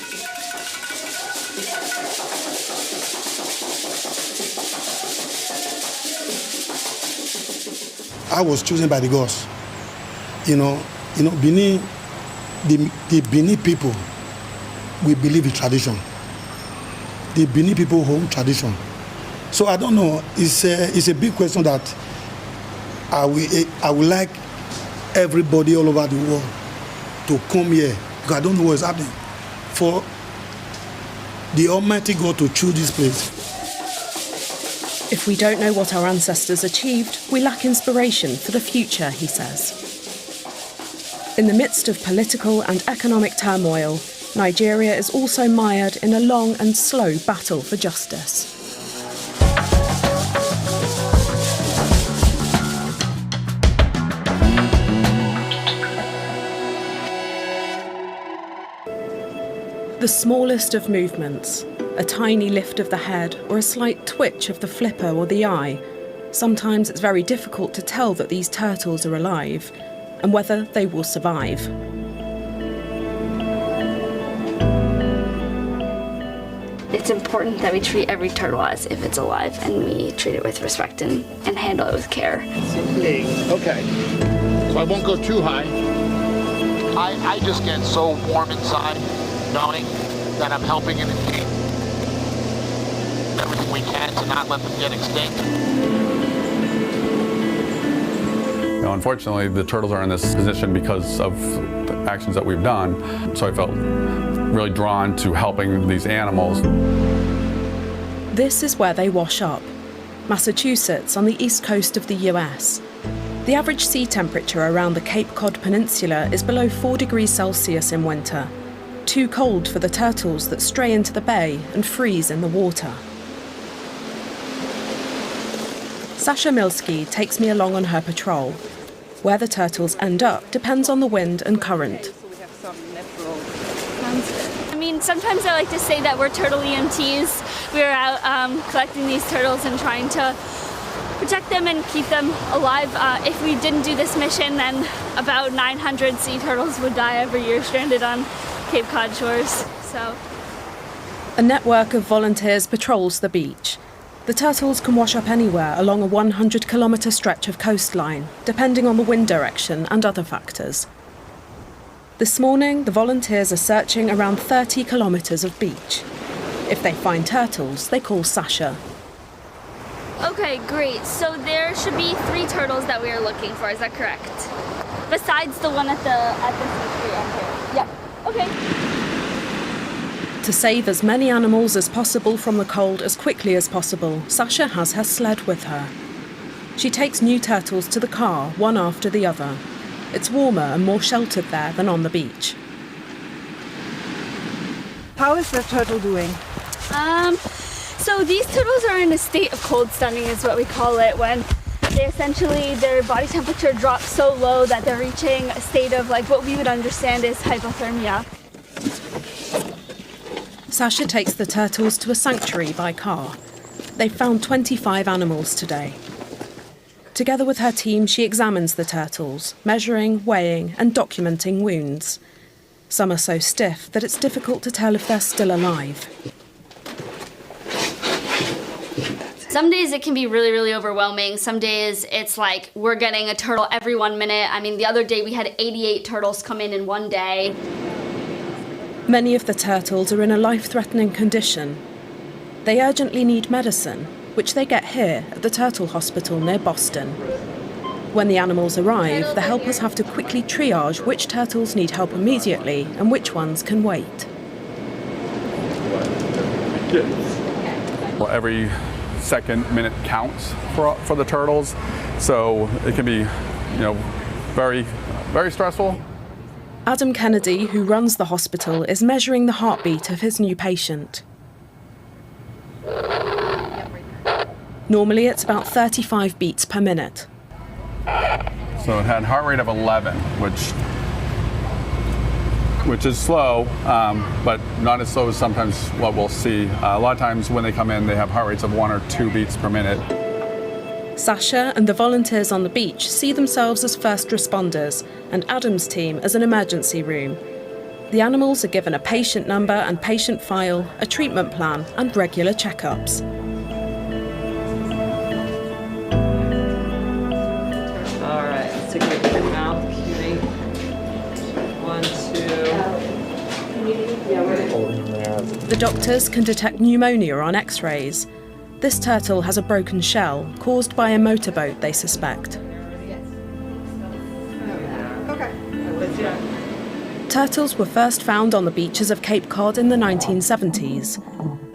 I was chosen by the gods. Benin, the Benin people, we believe in tradition. The Benin people hold tradition. So I don't know, it's a big question that I would like everybody all over the world to come here, because I don't know what's happening, for the Almighty God to choose this place. If we don't know what our ancestors achieved, we lack inspiration for the future, he says. In the midst of political and economic turmoil, Nigeria is also mired in a long and slow battle for justice. The smallest of movements, a tiny lift of the head or a slight twitch of the flipper or the eye. Sometimes it's very difficult to tell that these turtles are alive and whether they will survive. It's important that we treat every turtle as if it's alive, and we treat it with respect and handle it with care. Okay, so I won't go too high. I just get so warm inside knowing that I'm helping and everything we can to not let them get extinct. Unfortunately, the turtles are in this position because of the actions that we've done, so I felt really drawn to helping these animals. This is where they wash up, Massachusetts on the east coast of the US. The average sea temperature around the Cape Cod Peninsula is below 4 degrees Celsius in winter, too cold for the turtles that stray into the bay and freeze in the water. Sasha Milski takes me along on her patrol. Where the turtles end up depends on the wind and current. I mean, sometimes I like to say that we're turtle EMTs. We're out collecting these turtles and trying to protect them and keep them alive. If we didn't do this mission, then about 900 sea turtles would die every year stranded on Cape Cod shores. So, a network of volunteers patrols the beach. The turtles can wash up anywhere along a 100-kilometre stretch of coastline, depending on the wind direction and other factors. This morning, the volunteers are searching around 30 kilometres of beach. If they find turtles, they call Sasha. okay, great. So there should be 3 turtles that we are looking for. Is that correct? Besides the one at the end here. Yep. Okay. To save as many animals as possible from the cold as quickly as possible, Sasha has her sled with her. She takes new turtles to the car, one after the other. It's warmer and more sheltered there than on the beach. How is the turtle doing? So these turtles are in a state of cold stunning is what we call it, when they essentially, their body temperature drops so low that they're reaching a state of like what we would understand as hypothermia. Sasha takes the turtles to a sanctuary by car. They've found 25 animals today. Together with her team, she examines the turtles, measuring, weighing and documenting wounds. Some are so stiff that it's difficult to tell if they're still alive. Some days it can be really, really overwhelming. Some days it's like we're getting a turtle every 1 minute. I mean, the other day we had 88 turtles come in one day. Many of the turtles are in a life-threatening condition. They urgently need medicine, which they get here at the Turtle Hospital near Boston. When the animals arrive, the helpers have to quickly triage which turtles need help immediately and which ones can wait. Well, every second minute counts for the turtles, so it can be, very, very stressful. Adam Kennedy, who runs the hospital, is measuring the heartbeat of his new patient. Normally it's about 35 beats per minute. So it had heart rate of 11, which is slow, but not as slow as sometimes what we'll see. A lot of times when they come in, they have heart rates of 1 or 2 beats per minute. Sasha and the volunteers on the beach see themselves as first responders and Adam's team as an emergency room. The animals are given a patient number and patient file, a treatment plan and regular checkups. All right, let's take a look at your mouth, cutie. 1, 2. The doctors can detect pneumonia on X-rays. This turtle has a broken shell caused by a motorboat, they suspect. Turtles were first found on the beaches of Cape Cod in the 1970s.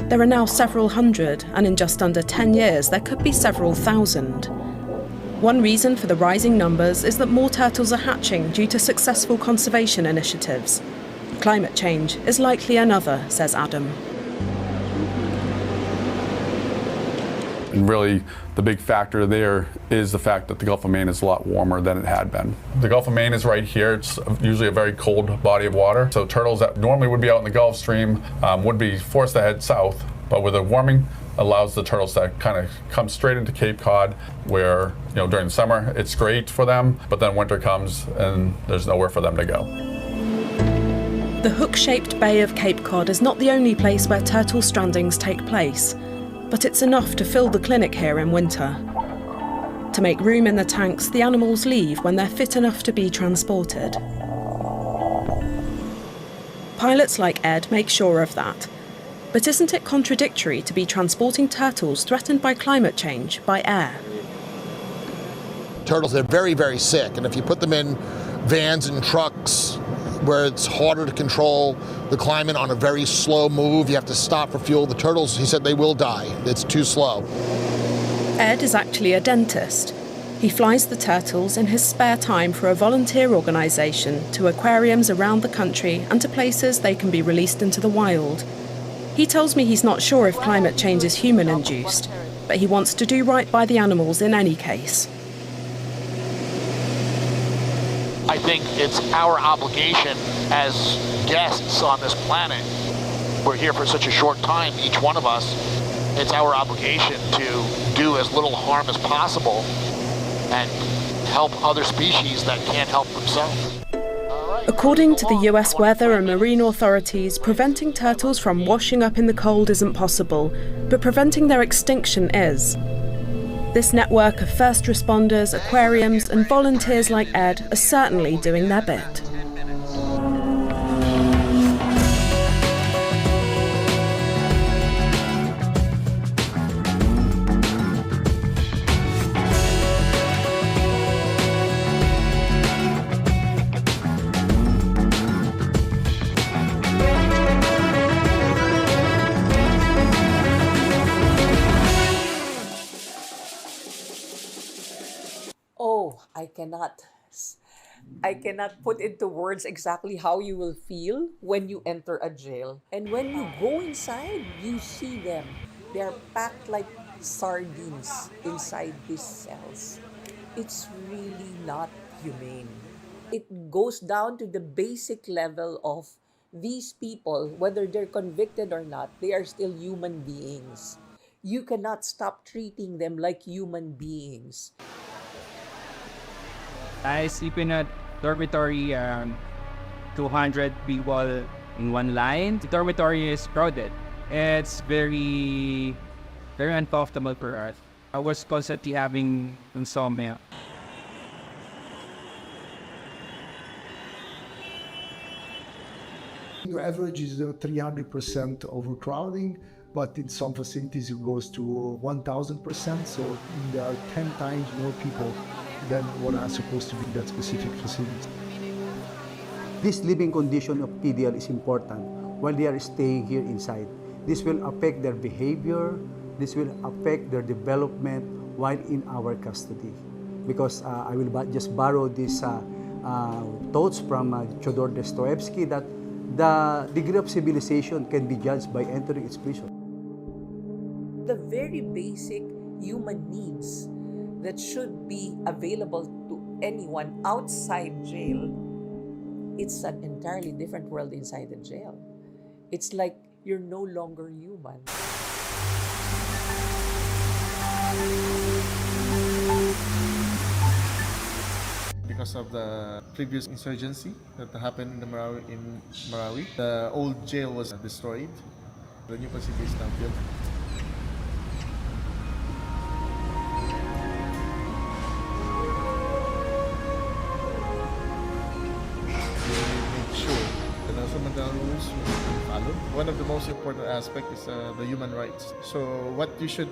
There are now several hundred, and in just under 10 years there could be several thousand. One reason for the rising numbers is that more turtles are hatching due to successful conservation initiatives. Climate change is likely another, says Adam. And really, the big factor there is the fact that the Gulf of Maine is a lot warmer than it had been. The Gulf of Maine is right here. It's usually a very cold body of water. So turtles that normally would be out in the Gulf Stream would be forced to head south. But with the warming, allows the turtles to kind of come straight into Cape Cod, where during the summer it's great for them, but then winter comes and there's nowhere for them to go. The hook-shaped Bay of Cape Cod is not the only place where turtle strandings take place. But it's enough to fill the clinic here in winter. To make room in the tanks, the animals leave when they're fit enough to be transported. Pilots like Ed make sure of that. But isn't it contradictory to be transporting turtles threatened by climate change by air? Turtles are very, very sick, and if you put them in vans and trucks where it's harder to control the climate on a very slow move, you have to stop for fuel. The turtles, he said, they will die. It's too slow. Ed is actually a dentist. He flies the turtles in his spare time for a volunteer organisation to aquariums around the country and to places they can be released into the wild. He tells me he's not sure if climate change is human-induced, but but he wants to do right by the animals in any case. I think it's our obligation as guests on this planet. We're here for such a short time, each one of us. It's our obligation to do as little harm as possible and help other species that can't help themselves. According to the US weather and marine authorities, preventing turtles from washing up in the cold isn't possible, but preventing their extinction is. This network of first responders, aquariums, and volunteers like Ed are certainly doing their bit. I cannot put into words exactly how you will feel when you enter a jail. And when you go inside, you see them. They're packed like sardines inside these cells. It's really not humane. It goes down to the basic level of these people, whether they're convicted or not, they are still human beings. You cannot stop treating them like human beings. I sleep in a dormitory, 200 people in one line. The dormitory is crowded. It's very uncomfortable for us. I was constantly having insomnia. The average is 300% overcrowding, but in some facilities it goes to 1,000%. So there are 10 times more people than what are supposed to be in that specific facility. This living condition of PDL is important while they are staying here inside. This will affect their behavior, this will affect their development while in our custody. Because I will just borrow these thoughts from Fyodor Dostoevsky that the degree of civilization can be judged by entering its prison. The very basic human needs that should be available to anyone outside jail, it's an entirely different world inside the jail. It's like you're no longer human. Because of the previous insurgency that happened in Marawi, the old jail was destroyed. The new facility is now built. Rules followed. One of the most important aspects is the human rights. So what you should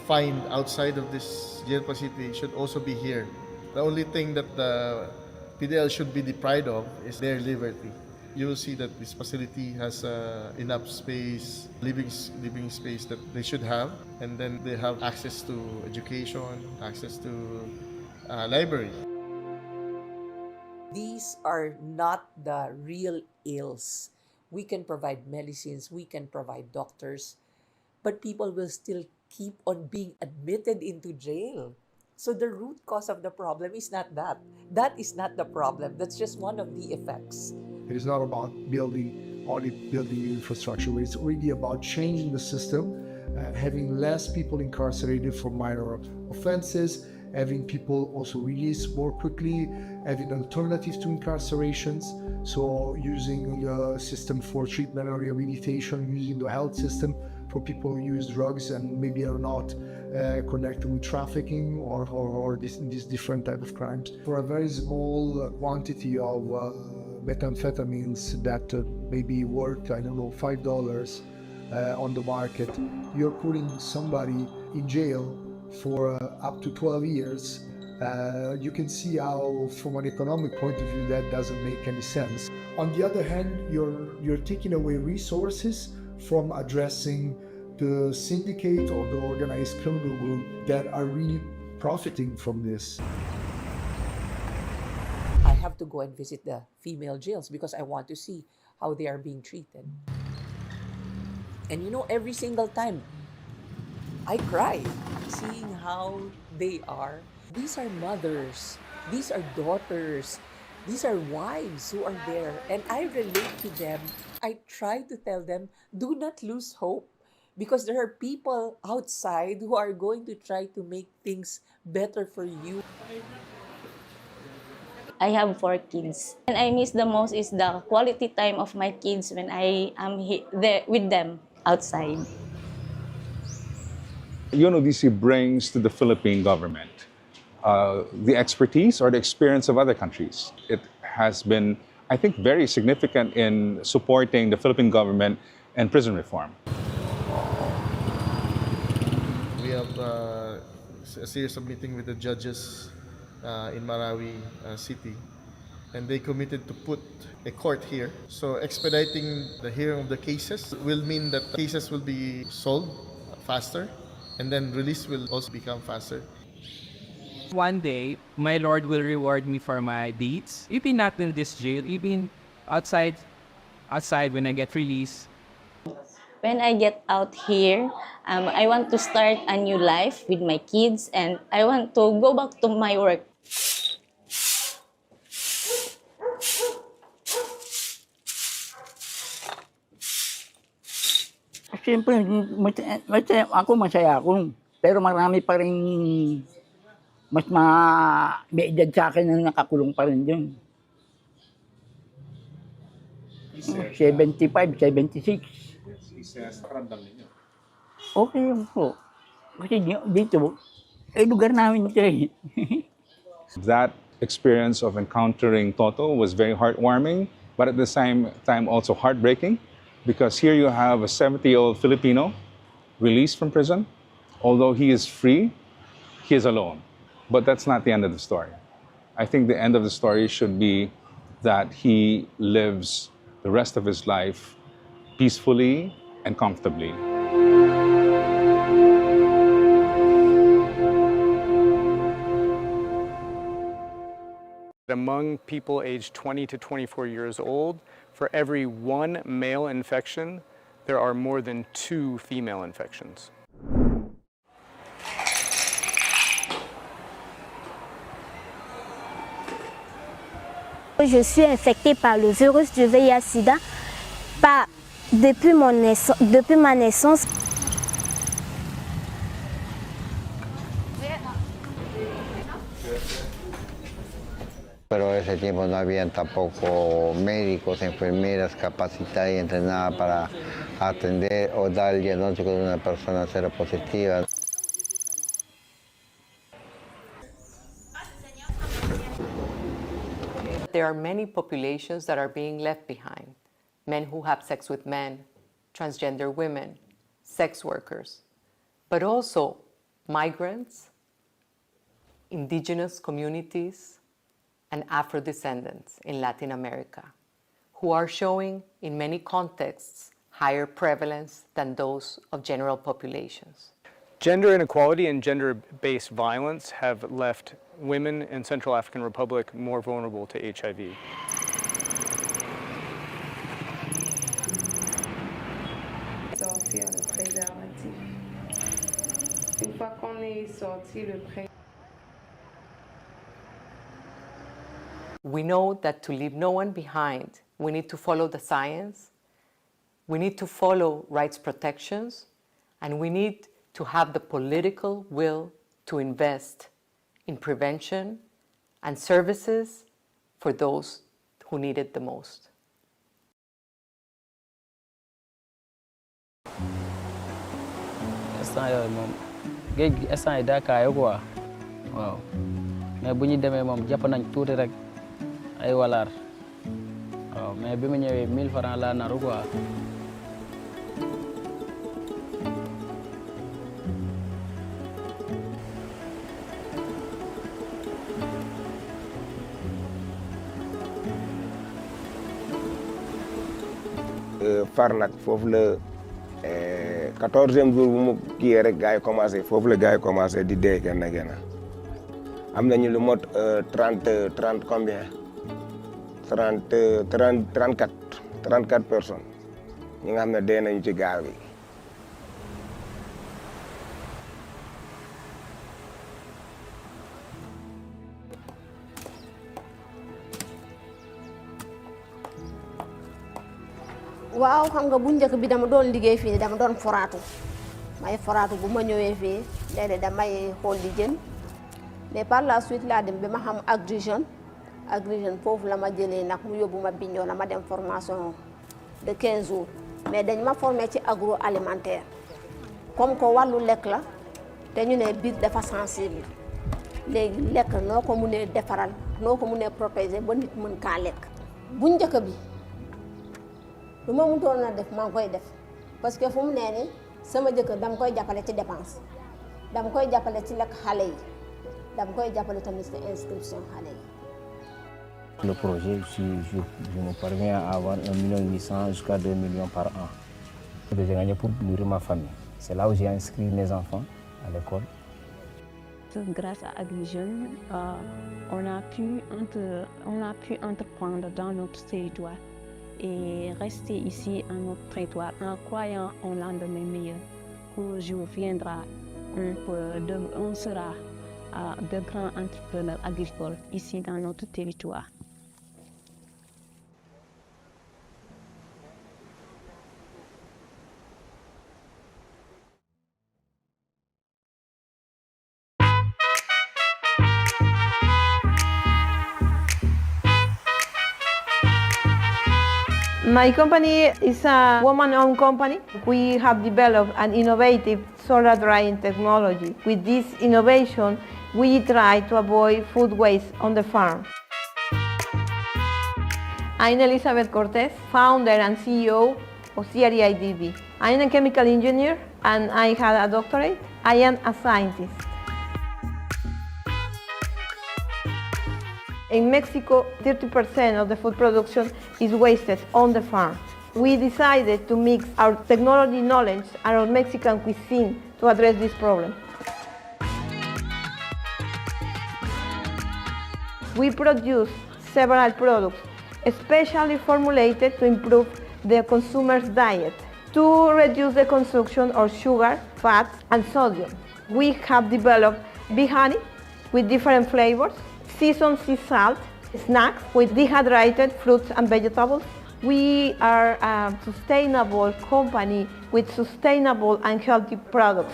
find outside of this jail facility should also be here. The only thing that the PDL should be deprived of is their liberty. You will see that this facility has enough space, living space that they should have, and then they have access to education, access to library. These are not the real ills. We can provide medicines, we can provide doctors, but people will still keep on being admitted into jail. So the root cause of the problem is not that. That is not the problem. That's just one of the effects. It is not about building infrastructure. It's really about changing the system, having less people incarcerated for minor offenses, having people also released more quickly, having alternatives to incarcerations, so using a system for treatment or rehabilitation, using the health system for people who use drugs and maybe are not connected with trafficking or these different type of crimes. For a very small quantity of methamphetamines that maybe worth, $5 on the market, you're putting somebody in jail for up to 12 years. You can see how, from an economic point of view, that doesn't make any sense. On the other hand, you're taking away resources from addressing the syndicate or the organized criminal group that are really profiting from this. I have to go and visit the female jails because I want to see how they are being treated. And every single time I cry seeing how they are. These are mothers, these are daughters, these are wives who are there, and I relate to them. I try to tell them, do not lose hope, because there are people outside who are going to try to make things better for you. I have 4 kids. And I miss the most is the quality time of my kids when I am there with them outside. UNODC brings to the Philippine government the expertise or the experience of other countries. It has been, I think, very significant in supporting the Philippine government and prison reform. We have a series of meetings with the judges in Marawi City, and they committed to put a court here. So expediting the hearing of the cases will mean that cases will be solved faster, and then release will also become faster. One day, my Lord will reward me for my deeds. Even not in this jail, even outside when I get released. When I get out here, I want to start a new life with my kids, and I want to go back to my work. Siyempre, masaya ako. Pero marami pa rin mas may edad sa akin na nakakulong pa rin dyan. 75, 76. Okay lang po. Kasi dito, lugar namin ito eh. That experience of encountering Toto was very heartwarming, but at the same time also heartbreaking, because here you have a 70-year-old Filipino released from prison. Although he is free, he is alone. But that's not the end of the story. I think the end of the story should be that he lives the rest of his life peacefully and comfortably. Among people aged 20 to 24 years old, for every 1 male infection, there are more than 2 female infections. Je suis infectée par le virus du VIH-Sida depuis ma naissance. Pero en ese tiempo no habían tampoco médicos, enfermeras capacitadas y entrenadas para atender o dar el diagnóstico de una persona seropositiva. There are many populations that are being left behind. Men who have sex with men, transgender women, sex workers, but also migrants, indigenous communities, and Afro-descendants in Latin America, who are showing, in many contexts, higher prevalence than those of general populations. Gender inequality and gender-based violence have left women in Central African Republic more vulnerable to HIV. Sortir le préservatif. Une fois qu'on est sorti le préservatif. We know that to leave no one behind, we need to follow the science, we need to follow rights protections, and we need to have the political will to invest in prevention and services for those who need it the most. Instant yooyu moom géej gi instant yi daa kaayo quoi waaw mais bu ñu demee moom jàpp nañ tuuti rek ay walaar waaw mais bi mu ñëwee 1000 francs laa naru quoi. far nag foofu la 14e jour bu mu kii rek gars yi commencé foofu la gars yi commencé di dee kenn am nañu lu mot 30 combien 34 personnes ñi nga xam ne dee nañu ci gaal gi. waaw xam nga bu njëkk bi dama doon liggéey fii dama doon foraatu may foraatu bu ma ñëwee fii léeg-léeg damay xool di jën mais par la suite laa dem ba ma xam Agri Jeunes foofu la ma jëlee nag mu yóbbu ma Bignona ma dem formation de 15 jours mais dañ ma formé ci agroalimentaire comme que wàllu lekk la te ñu ne biir dafa sensible léegi lekk noo ko mënee defaral noo ko mënee protéger ba nit mën kaa lekk. bu njëkk bi lu ma mëntoon a def maa ngi koy def parce que fu mu nee ni sama jëkkër dama koy jàppale ci dépense dama koy jàppale ci lekk xale yi dama koy jàppale tamit ci inscription xale yi. Le projet, je me parviens à avoir 1,8 million jusqu'à 2 millions par an. J'ai gagné pour nourrir ma famille. C'est là où j'ai inscrit mes enfants à l'école. Grâce à Agri Jeunes, on a pu entreprendre dans notre territoire et rester ici à notre territoire en croyant au lendemain meilleur. Un jour viendra, on sera de grands entrepreneurs agricoles ici dans notre territoire. My company is a woman-owned company. We have developed an innovative solar drying technology. With this innovation, we try to avoid food waste on the farm. I'm Elizabeth Cortez, founder and CEO of CREIDB. I'm a chemical engineer and I had a doctorate. I am a scientist. In Mexico, 30% of the food production is wasted on the farm. We decided to mix our technology knowledge and our Mexican cuisine to address this problem. We produce several products, especially formulated to improve the consumer's diet, to reduce the consumption of sugar, fats, and sodium. We have developed bee honey with different flavors, seasoned sea salt, snacks with dehydrated fruits and vegetables. We are a sustainable company with sustainable and healthy products.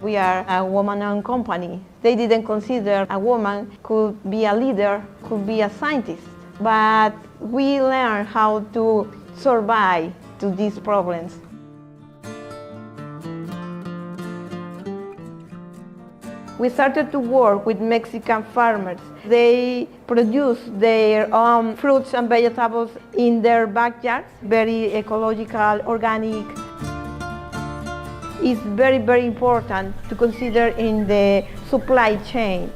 We are a woman-owned company. They didn't consider a woman could be a leader, could be a scientist, but we learned how to survive to these problems. We started to work with Mexican farmers. They produce their own fruits and vegetables in their backyards, very ecological, organic. It's very, very important to consider in the supply chain.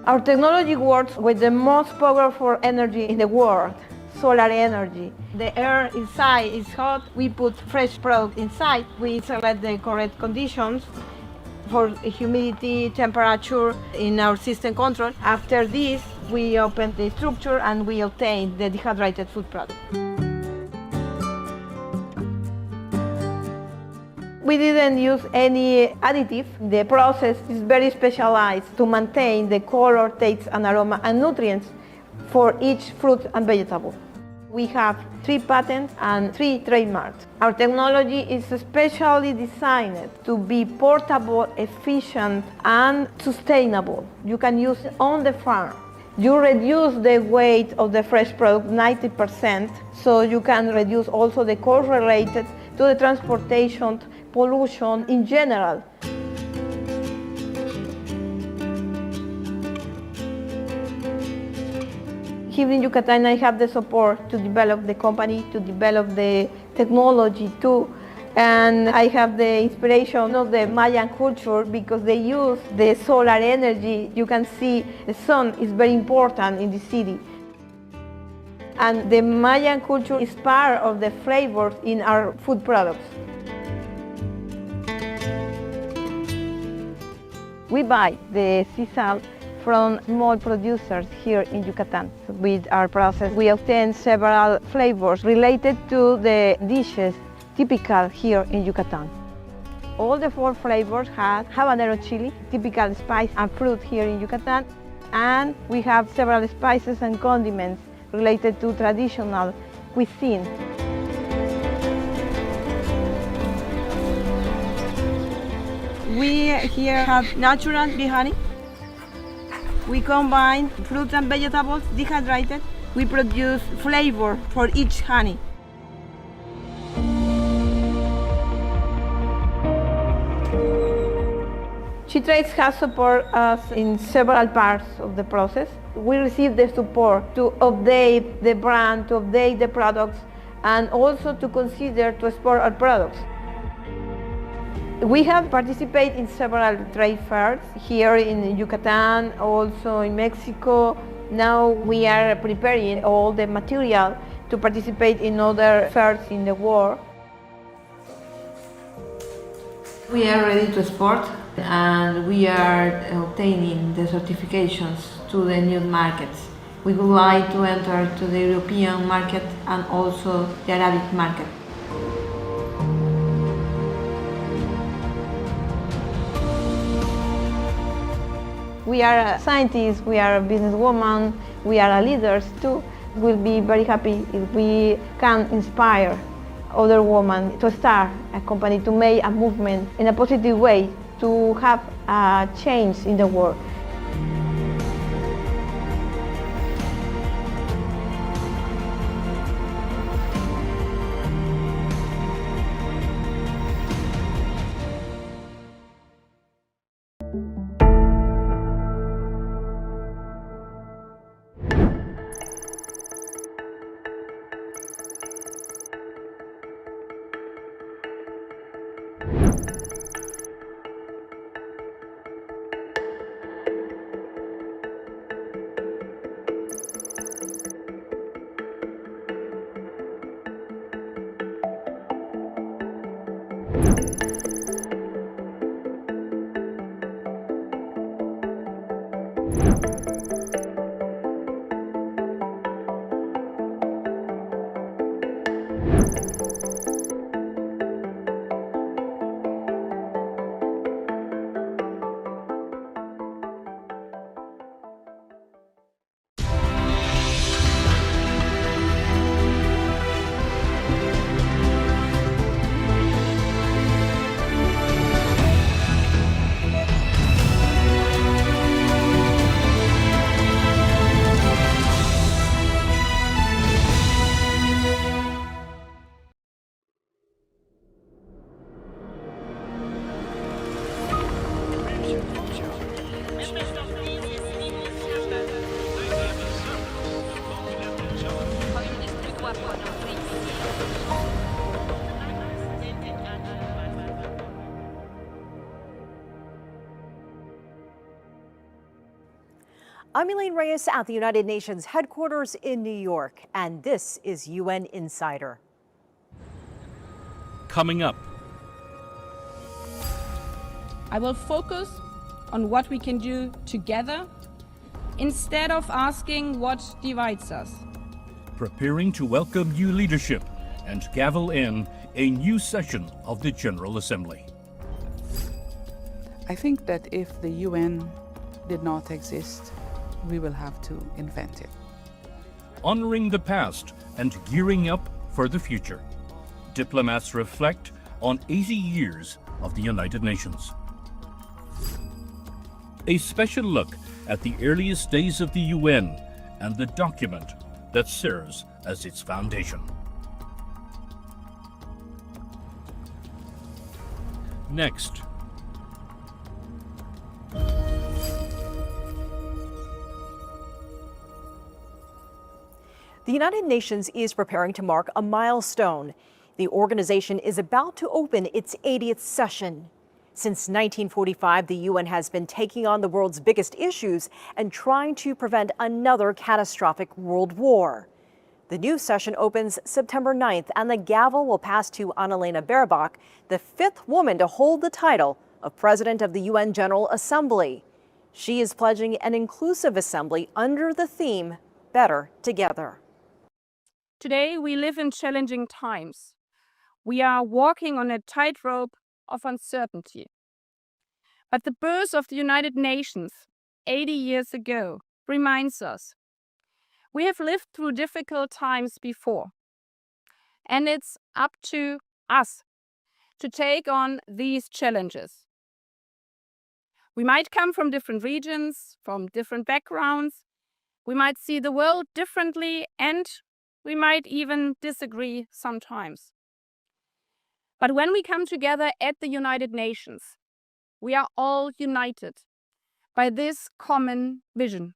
Our technology works with the most powerful energy in the world, solar energy. The air inside is hot, we put fresh product inside, we select the correct conditions for humidity, temperature in our system control. After this, we open the structure and we obtain the dehydrated food product. We didn't use any additive. The process is very specialized to maintain the color, taste, and aroma and nutrients for each fruit and vegetable. We have 3 patents and 3 trademarks. Our technology is specially designed to be portable, efficient, and sustainable. You can use it on the farm. You reduce the weight of the fresh product 90%, so you can reduce also the cost related to the transportation, pollution in general. Here in Yucatan, I have the support to develop the company, to develop the technology too. And I have the inspiration of the Mayan culture because they use the solar energy. You can see the sun is very important in the city. And the Mayan culture is part of the flavors in our food products. We buy the sea salt from small producers here in Yucatan. With our process, we obtain several flavors related to the dishes typical here in Yucatan. All the 4 flavors have habanero chili, typical spice and fruit here in Yucatan, And we have several spices and condiments related to traditional cuisine. We here have natural bee honey. We combine fruits and vegetables dehydrated. We produce flavor for each honey. She-Trades has supported us in several parts of the process. We receive the support to update the brand, to update the products, and also to consider to export our products. We have participated in several trade fairs here in Yucatan, also in Mexico. Now we are preparing all the material to participate in other fairs in the world. We are ready to export and we are obtaining the certifications to the new markets. We would like to enter to the European market and also the Arabic market. We are scientists, we are businesswomen, we are leaders too. We'll be very happy if we can inspire other women to start a company, to make a movement in a positive way, to have a change in the world. I'm Elaine Reyes at the United Nations headquarters in New York, and this is UN Insider. Coming up. I will focus on what we can do together instead of asking what divides us. Preparing to welcome new leadership and gavel in a new session of the General Assembly. I think that if the UN did not exist, we will have to invent it. Honoring the past and gearing up for the future. Diplomats reflect on 80 years of the United Nations. A special look at the earliest days of the UN and the document that serves as its foundation. Next. The United Nations is preparing to mark a milestone. The organization is about to open its 80th session. Since 1945, the UN has been taking on the world's biggest issues and trying to prevent another catastrophic world war. The new session opens September 9th, and the gavel will pass to Annalena Baerbock, the fifth woman to hold the title of President of the UN General Assembly. She is pledging an inclusive assembly under the theme, Better Together. Today, we live in challenging times. We are walking on a tightrope of uncertainty. But the birth of the United Nations 80 years ago reminds us we have lived through difficult times before, and it's up to us to take on these challenges. We might come from different regions, from different backgrounds. We might see the world differently, and we might even disagree sometimes. But when we come together at the United Nations, we are all united by this common vision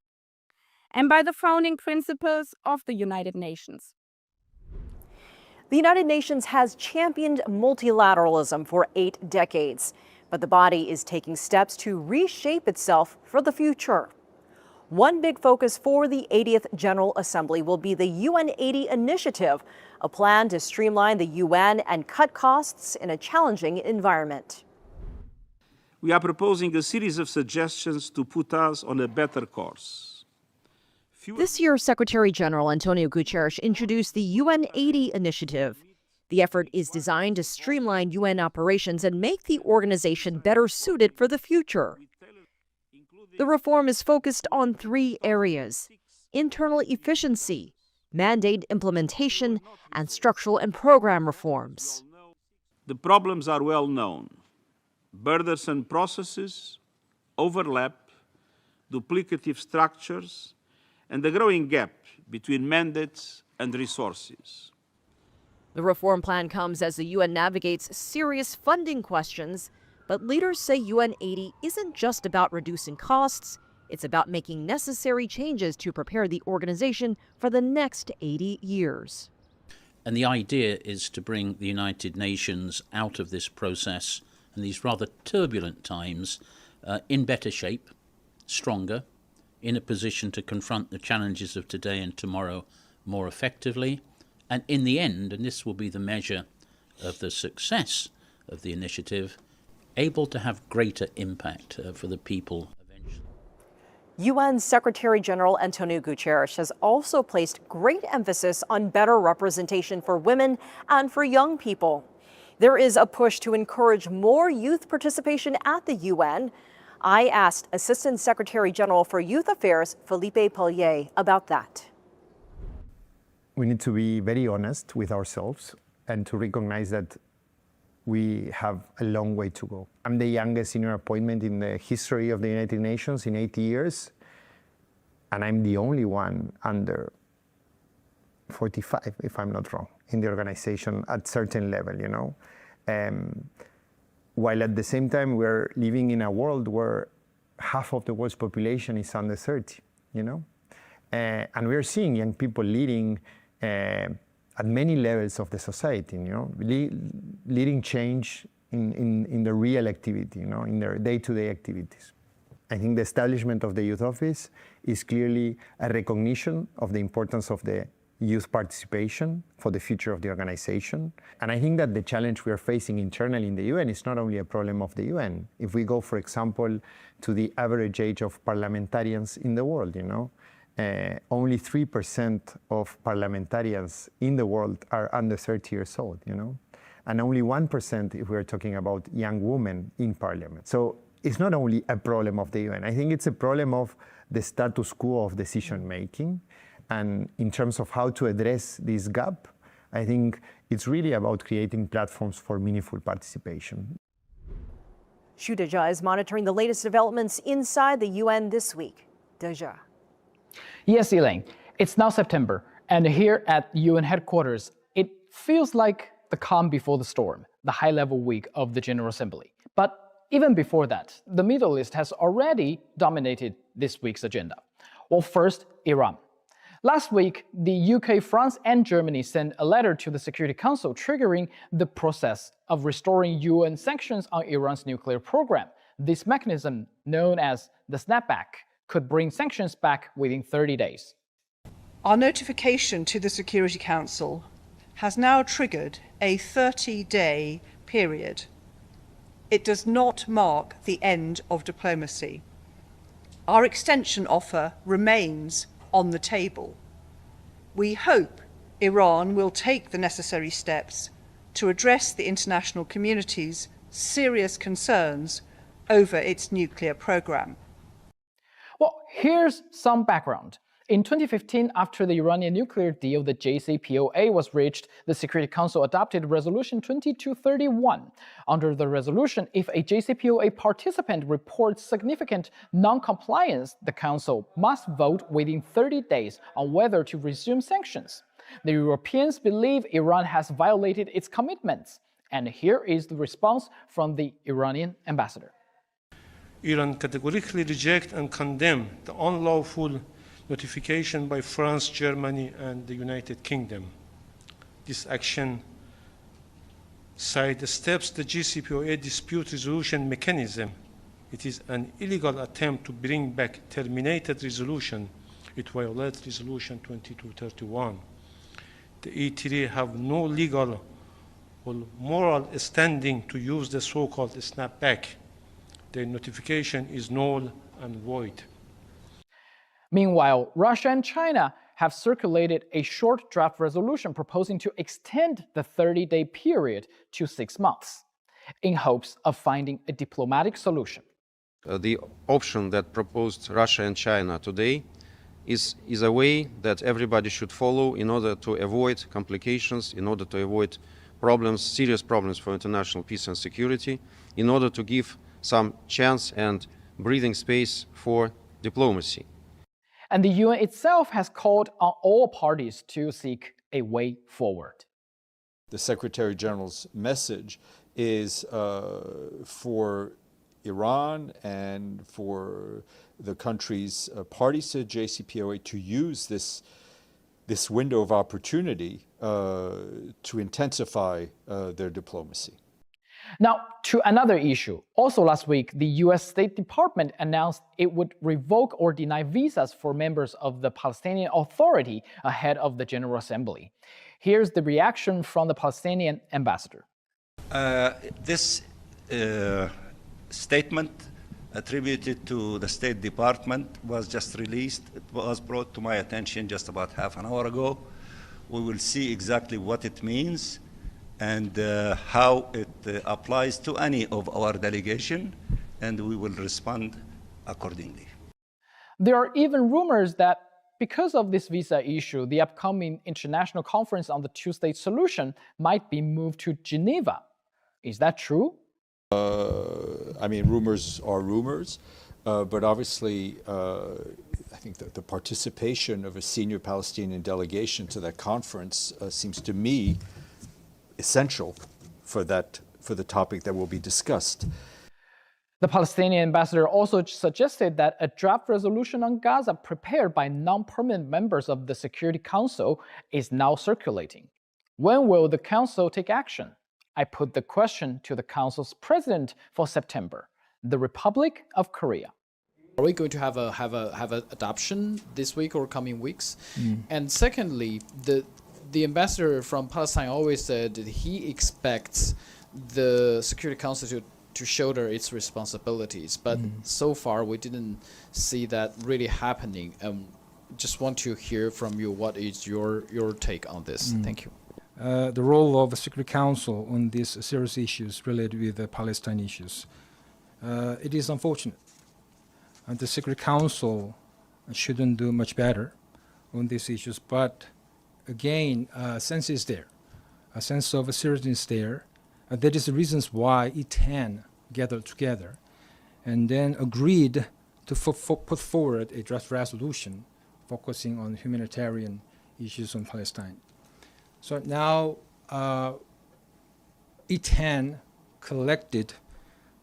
and by the founding principles of the United Nations. The United Nations has championed multilateralism for 8 decades, but the body is taking steps to reshape itself for the future. One big focus for the 80th General Assembly will be the UN 80 Initiative, a plan to streamline the UN and cut costs in a challenging environment. We are proposing a series of suggestions to put us on a better course. This year, Secretary General Antonio Guterres introduced the UN 80 Initiative. The effort is designed to streamline UN operations and make the organization better suited for the future. The reform is focused on 3 areas: internal efficiency, mandate implementation, and structural and program reforms. The problems are well known: burdensome processes, overlap, duplicative structures, and the growing gap between mandates and resources. The reform plan comes as the UN navigates serious funding questions, but leaders say UN 80 isn't just about reducing costs, it's about making necessary changes to prepare the organization for the next 80 years. And the idea is to bring the United Nations out of this process and these rather turbulent times in better shape, stronger, in a position to confront the challenges of today and tomorrow more effectively, and in the end, and this will be the measure of the success of the initiative, able to have greater impact for the people eventually. UN Secretary General Antonio Guterres has also placed great emphasis on better representation for women and for young people. There is a push to encourage more youth participation at the UN. I asked Assistant Secretary General for Youth Affairs, Felipe Pellier, about that. We need to be very honest with ourselves and to recognize that we have a long way to go. I'm the youngest senior appointment in the history of the United Nations in 80 years, and I'm the only one under 45, if I'm not wrong, in the organization at certain level, you know. While at the same time we're living in a world where half of the world's population is under 30, you know. And we're seeing young people leading at many levels of the society, you know, leading change in the real activity, you know, in their day-to-day activities. I think the establishment of the Youth Office is clearly a recognition of the importance of the youth participation for the future of the organization. And I think that the challenge we are facing internally in the UN is not only a problem of the UN. If we go, for example, to the average age of parliamentarians in the world, you know, only 3% of parliamentarians in the world are under 30 years old, you know, and only 1% if we're talking about young women in parliament. So it's not only a problem of the UN. I think it's a problem of the status quo of decision making. And in terms of how to address this gap, I think it's really about creating platforms for meaningful participation. Shu Deja is monitoring the latest developments inside the UN this week. Deja. Yes, Elaine. It's now September, and here at UN headquarters, it feels like the calm before the storm, the high-level week of the General Assembly. But even before that, the Middle East has already dominated this week's agenda. Well, first, Iran. Last week, the UK, France, and Germany sent a letter to the Security Council triggering the process of restoring UN sanctions on Iran's nuclear program. This mechanism, known as the snapback, could bring sanctions back within 30 days. Our notification to the Security Council has now triggered a 30-day period. It does not mark the end of diplomacy. Our extension offer remains on the table. We hope Iran will take the necessary steps to address the international community's serious concerns over its nuclear program. Well, here's some background. In 2015, after the Iranian nuclear deal, the JCPOA was reached, the Security Council adopted Resolution 2231. Under the resolution, if a JCPOA participant reports significant non-compliance, the Council must vote within 30 days on whether to resume sanctions. The Europeans believe Iran has violated its commitments. And here is the response from the Iranian ambassador. Iran categorically rejects and condemns the unlawful notification by France, Germany, and the United Kingdom. This action sidesteps the JCPOA dispute resolution mechanism. It is an illegal attempt to bring back terminated resolution. It violates Resolution 2231. The E3 have no legal or moral standing to use the so-called snapback. Their notification is null and void. Meanwhile, Russia and China have circulated a short draft resolution proposing to extend the 30-day period to 6 months, in hopes of finding a diplomatic solution. The option that proposed Russia and China today is a way that everybody should follow in order to avoid complications, in order to avoid problems, serious problems for international peace and security, in order to give some chance and breathing space for diplomacy. And the UN itself has called on all parties to seek a way forward. The Secretary General's message is for Iran and for the countries parties to JCPOA to use this window of opportunity to intensify their diplomacy. Now, to another issue. Also last week, the US State Department announced it would revoke or deny visas for members of the Palestinian Authority ahead of the General Assembly. Here's the reaction from the Palestinian ambassador. This statement attributed to the State Department was just released. It was brought to my attention just about half an hour ago. We will see exactly what it means and how it applies to any of our delegation, and we will respond accordingly. There are even rumors that because of this visa issue, the upcoming international conference on the two-state solution might be moved to Geneva. Is that true? I mean, rumors are rumors, but obviously I think that the participation of a senior Palestinian delegation to that conference seems to me essential for the topic that will be discussed. The Palestinian ambassador also suggested that a draft resolution on Gaza prepared by non-permanent members of the Security Council is now circulating. When will the Council take action? I put the question to the Council's president for September, the Republic of Korea. Are we going to have a adoption this week or coming weeks? And secondly, the ambassador from Palestine always said that he expects the Security Council to shoulder its responsibilities, but so far we didn't see that really happening. Just want to hear from you, what is your take on this? Thank you. The role of the Security Council on these serious issues related with the Palestine issues. It is unfortunate. And the Security Council shouldn't do much better on these issues, but again, a sense is there. A sense of seriousness there. That is the reasons why E10 gathered together and then agreed to put forward a draft resolution focusing on humanitarian issues on Palestine. So now E10 collected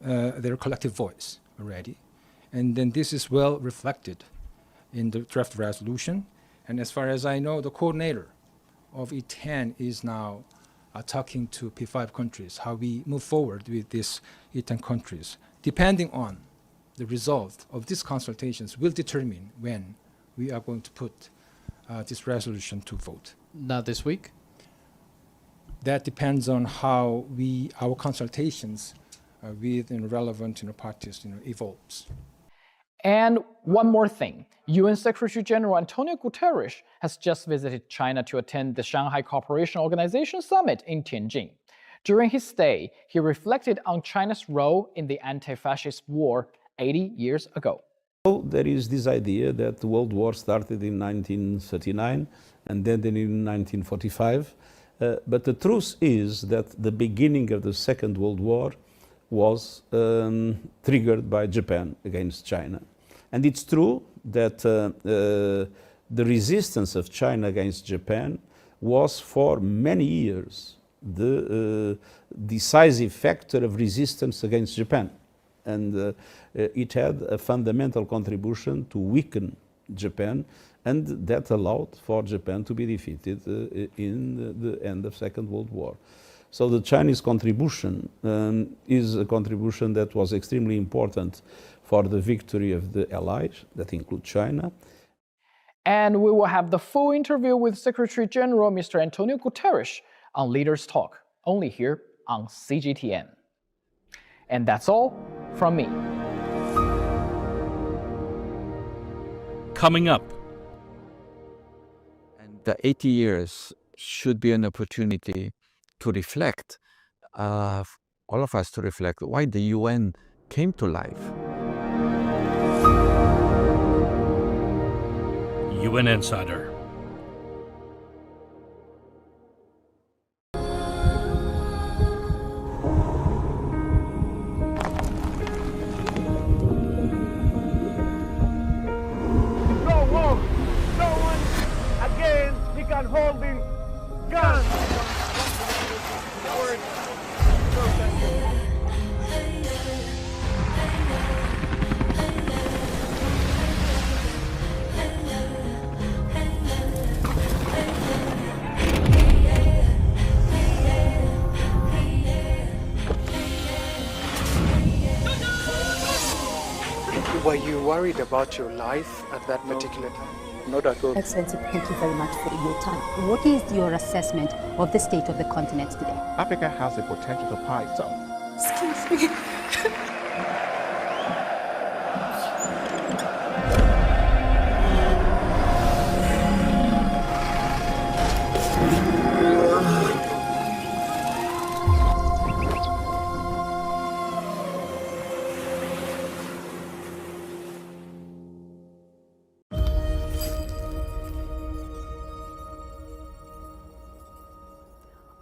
their collective voice already, and then this is well reflected in the draft resolution. And as far as I know, the coordinator of E10 is now talking to P5 countries, how we move forward with these E10 countries. Depending on the result of these consultations will determine when we are going to put this resolution to vote. Not this week? That depends on how our consultations with relevant parties evolves. And one more thing, UN Secretary General Antonio Guterres has just visited China to attend the Shanghai Cooperation Organization Summit in Tianjin. During his stay, he reflected on China's role in the anti-fascist war 80 years ago. So there is this idea that the World War started in 1939 and ended in 1945. But the truth is that the beginning of the Second World War was triggered by Japan against China. And it's true that the resistance of China against Japan was for many years the decisive factor of resistance against Japan. And it had a fundamental contribution to weaken Japan, and that allowed for Japan to be defeated in the end of Second World War. So the Chinese contribution is a contribution that was extremely important for the victory of the Allies, that include China. And we will have the full interview with Secretary General Mr. Antonio Guterres on Leaders Talk, only here on CGTN. And that's all from me. Coming up. And the 80 years should be an opportunity to reflect, all of us to reflect why the UN came to life. UN Insider. Holding guns. Were you worried about your life at that particular time? Not at all. Excellency, thank you very much for your time. What is your assessment of the state of the continent today? Africa has the potential to power itself. Excuse me.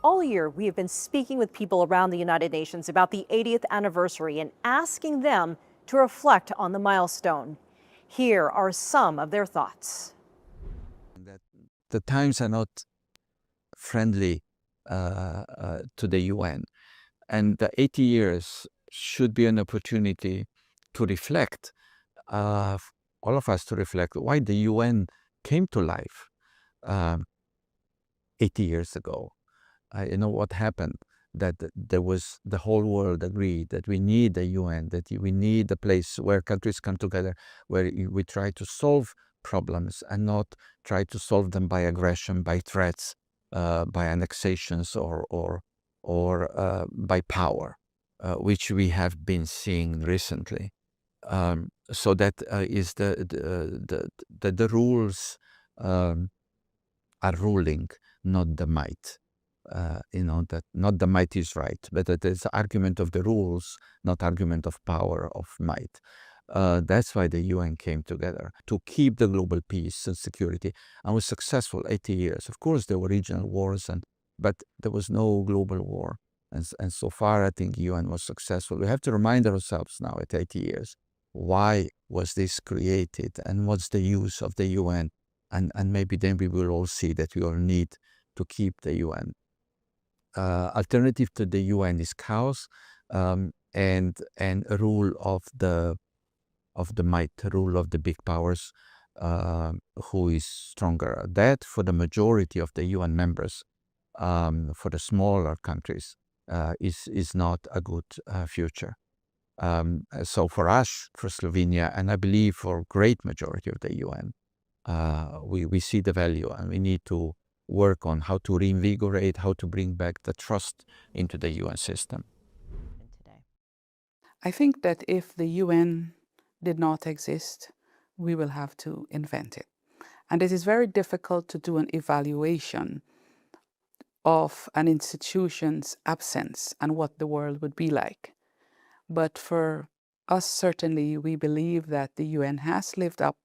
All year, we have been speaking with people around the United Nations about the 80th anniversary and asking them to reflect on the milestone. Here are some of their thoughts. The times are not friendly to the UN, and the 80 years should be an opportunity to reflect, all of us to reflect why the UN came to life 80 years ago. You know what happened, that there was, the whole world agreed that we need the UN, that we need a place where countries come together, where we try to solve problems and not try to solve them by aggression, by threats, by annexations or by power, which we have been seeing recently. So that is the rules are ruling, not the might. You know, that not the might is right, but that it's argument of the rules, not argument of power, of might. That's why the UN came together, to keep the global peace and security, and was successful 80 years. Of course, there were regional wars, but there was no global war. And so far, I think UN was successful. We have to remind ourselves now at 80 years, why was this created and what's the use of the UN? And maybe then we will all see that we all need to keep the UN. Alternative to the UN is chaos and a rule of the might, rule of the big powers, who is stronger. That for the majority of the UN members, for the smaller countries, is not a good future. So for us, for Slovenia, and I believe for great majority of the UN, we see the value, and we need to work on how to reinvigorate, how to bring back the trust into the UN system. I think that if the UN did not exist, we will have to invent it. And it is very difficult to do an evaluation of an institution's absence and what the world would be like. But for us, certainly, we believe that the UN has lived up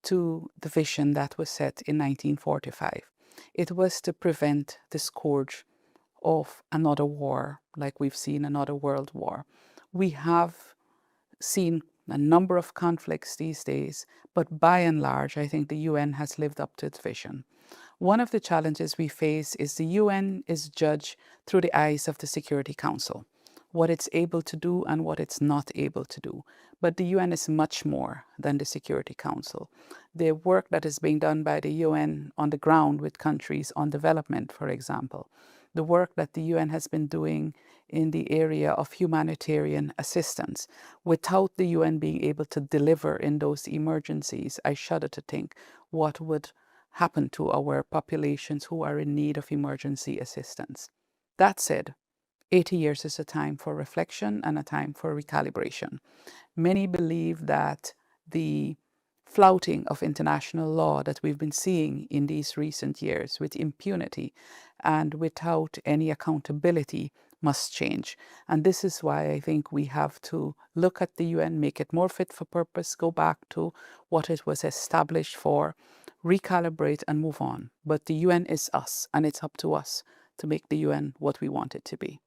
to the vision that was set in 1945. It was to prevent the scourge of another war, like we've seen another world war. We have seen a number of conflicts these days, but by and large, I think the UN has lived up to its vision. One of the challenges we face is the UN is judged through the eyes of the Security Council, what it's able to do and what it's not able to do. But the UN is much more than the Security Council. The work that is being done by the UN on the ground with countries on development, for example, the work that the UN has been doing in the area of humanitarian assistance, without the UN being able to deliver in those emergencies, I shudder to think what would happen to our populations who are in need of emergency assistance. That said, 80 years is a time for reflection and a time for recalibration. Many believe that the flouting of international law that we've been seeing in these recent years with impunity and without any accountability must change. And this is why I think we have to look at the UN, make it more fit for purpose, go back to what it was established for, recalibrate and move on. But the UN is us, and it's up to us to make the UN what we want it to be.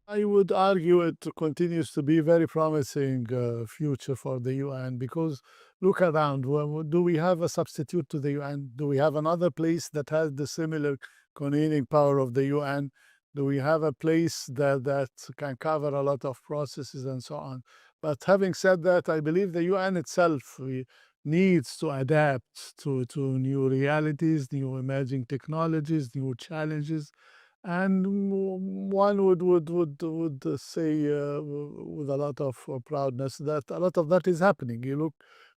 I would argue it continues to be a very promising future for the UN, because look around. Do we have a substitute to the UN? Do we have another place that has the similar convening power of the UN? Do we have a place that can cover a lot of processes and so on? But having said that, I believe the UN itself needs to adapt to new realities, new emerging technologies, new challenges. And one would say with a lot of proudness that a lot of that is happening. You look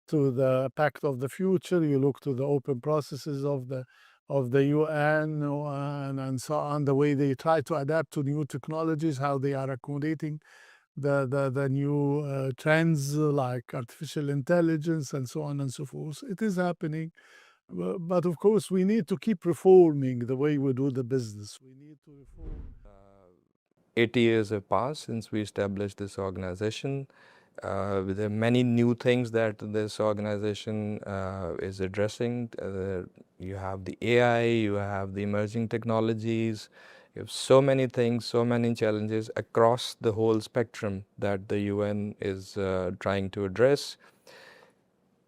to the Pact of the Future, you look to the open processes of the UN and so on, the way they try to adapt to new technologies, how they are accommodating the new trends like artificial intelligence and so on and so forth. It is happening. But of course, we need to keep reforming the way we do the business. We need to reform. 80 years have passed since we established this organization. There are many new things that this organization is addressing. You have the AI, you have the emerging technologies, you have so many things, so many challenges across the whole spectrum that the UN is trying to address.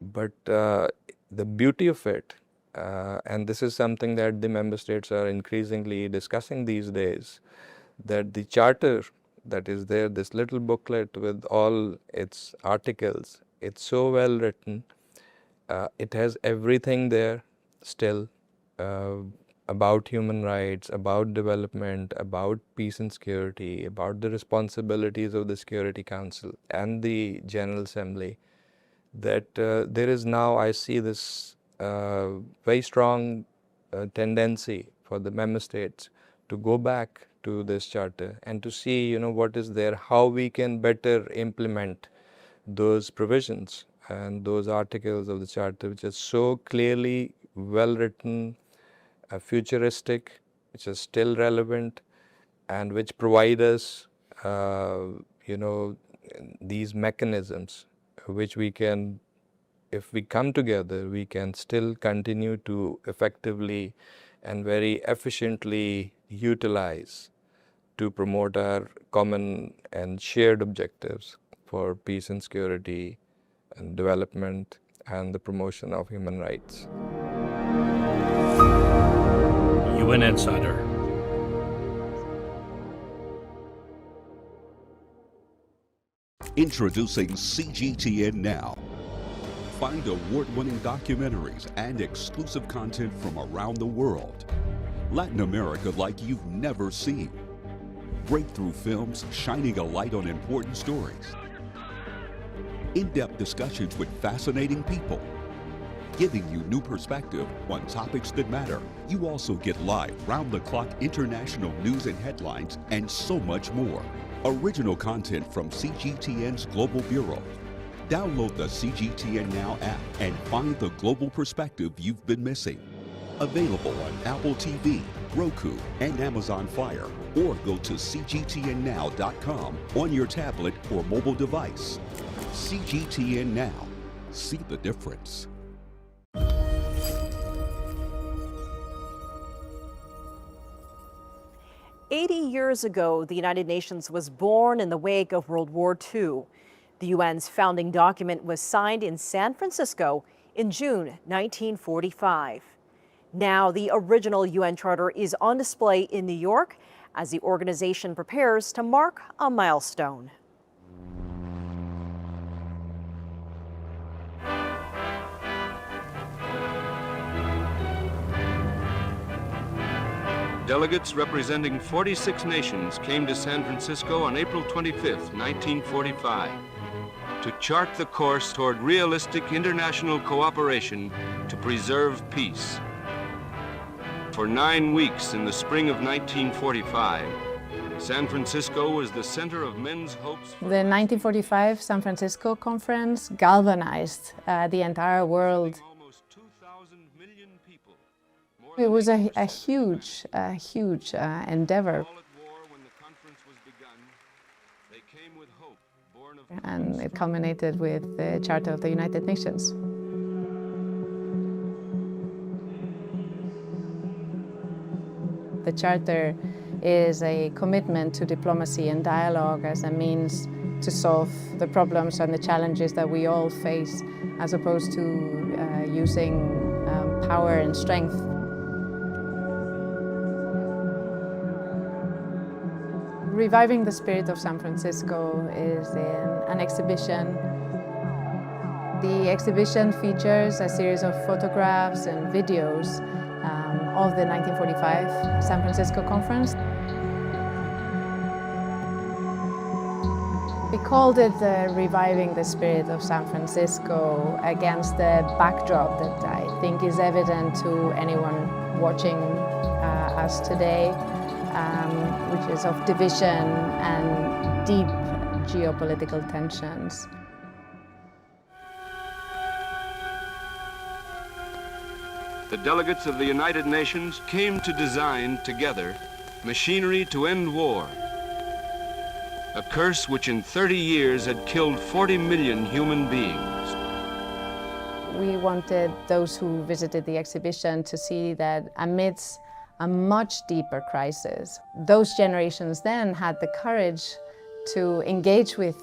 But the beauty of it, and this is something that the member states are increasingly discussing these days, that the charter that is there, this little booklet with all its articles, it's so well written. It has everything there still about human rights, about development, about peace and security, about the responsibilities of the Security Council and the General Assembly. That there is now, I see this very strong tendency for the member states to go back to this charter and to see, what is there, how we can better implement those provisions and those articles of the charter, which are so clearly well written, futuristic, which is still relevant, and which provide us, these mechanisms which we can, if we come together, we can still continue to effectively and very efficiently utilize to promote our common and shared objectives for peace and security and development and the promotion of human rights. UN Insider. Introducing CGTN Now. Find award-winning documentaries and exclusive content from around the world. Latin America like you've never seen. Breakthrough films shining a light on important stories. In-depth discussions with fascinating people. Giving you new perspective on topics that matter. You also get live round-the-clock international news and headlines and so much more. Original content from CGTN's Global Bureau. Download the CGTN Now app and find the global perspective you've been missing. Available on Apple TV, Roku, and Amazon Fire, or go to cgtnnow.com on your tablet or mobile device. CGTN Now. See the difference. Years ago, the United Nations was born in the wake of World War II. The UN's founding document was signed in San Francisco in June 1945. Now, the original UN Charter is on display in New York as the organization prepares to mark a milestone. Delegates representing 46 nations came to San Francisco on April 25, 1945, to chart the course toward realistic international cooperation to preserve peace. For 9 weeks in the spring of 1945, San Francisco was the center of men's hopes. The 1945 San Francisco conference galvanized the entire world. It was a huge endeavor. And it culminated with the Charter of the United Nations. The Charter is a commitment to diplomacy and dialogue as a means to solve the problems and the challenges that we all face, as opposed to using power and strength. Reviving the Spirit of San Francisco is in an exhibition. The exhibition features a series of photographs and videos of the 1945 San Francisco Conference. We called it Reviving the Spirit of San Francisco against the backdrop that I think is evident to anyone watching us today, which is of division and deep geopolitical tensions. The delegates of the United Nations came to design together machinery to end war, a curse which in 30 years had killed 40 million human beings. We wanted those who visited the exhibition to see that amidst a much deeper crisis, those generations then had the courage to engage with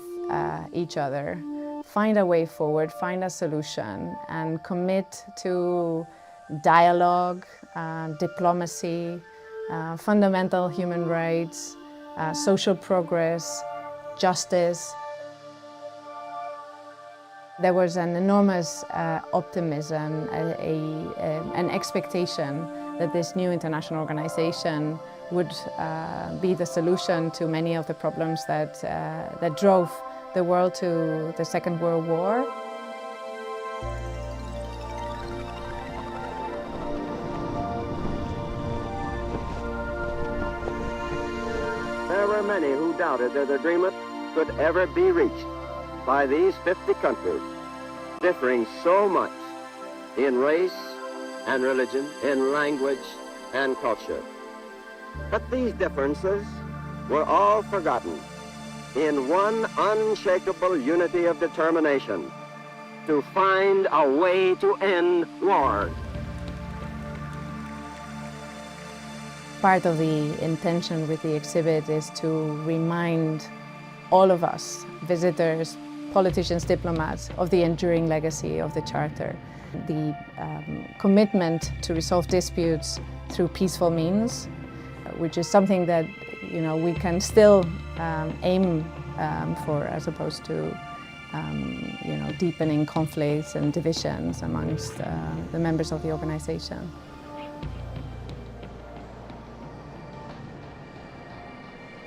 each other, find a way forward, find a solution, and commit to dialogue, diplomacy, fundamental human rights, social progress, justice. There was an enormous optimism, an expectation that this new international organization would be the solution to many of the problems that drove the world to the Second World War. There were many who doubted that agreement could ever be reached by these 50 countries, differing so much in race and religion, in language and culture. But these differences were all forgotten in one unshakable unity of determination to find a way to end wars. Part of the intention with the exhibit is to remind all of us, visitors, politicians, diplomats, of the enduring legacy of the Charter. The commitment to resolve disputes through peaceful means, which is something that we can still aim for, as opposed to deepening conflicts and divisions amongst the members of the organization.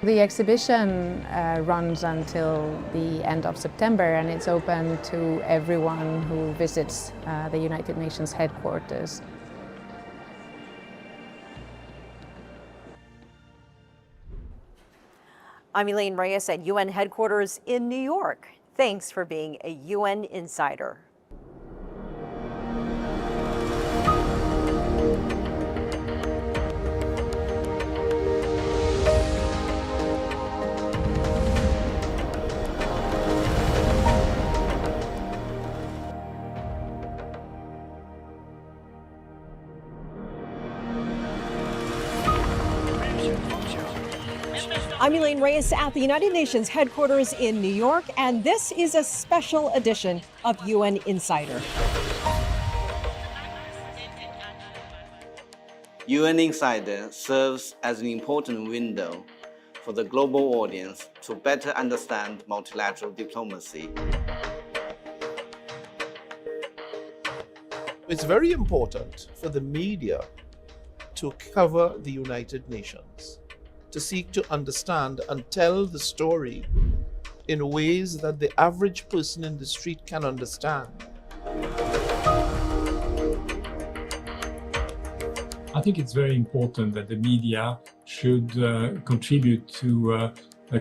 The exhibition runs until the end of September, and it's open to everyone who visits the United Nations headquarters. I'm Elaine Reyes at UN headquarters in New York. Thanks for being a UN Insider. I'm Elaine Reyes at the United Nations headquarters in New York, and this is a special edition of UN Insider. UN Insider serves as an important window for the global audience to better understand multilateral diplomacy. It's very important for the media to cover the United Nations, to seek to understand and tell the story in ways that the average person in the street can understand. I think it's very important that the media should contribute to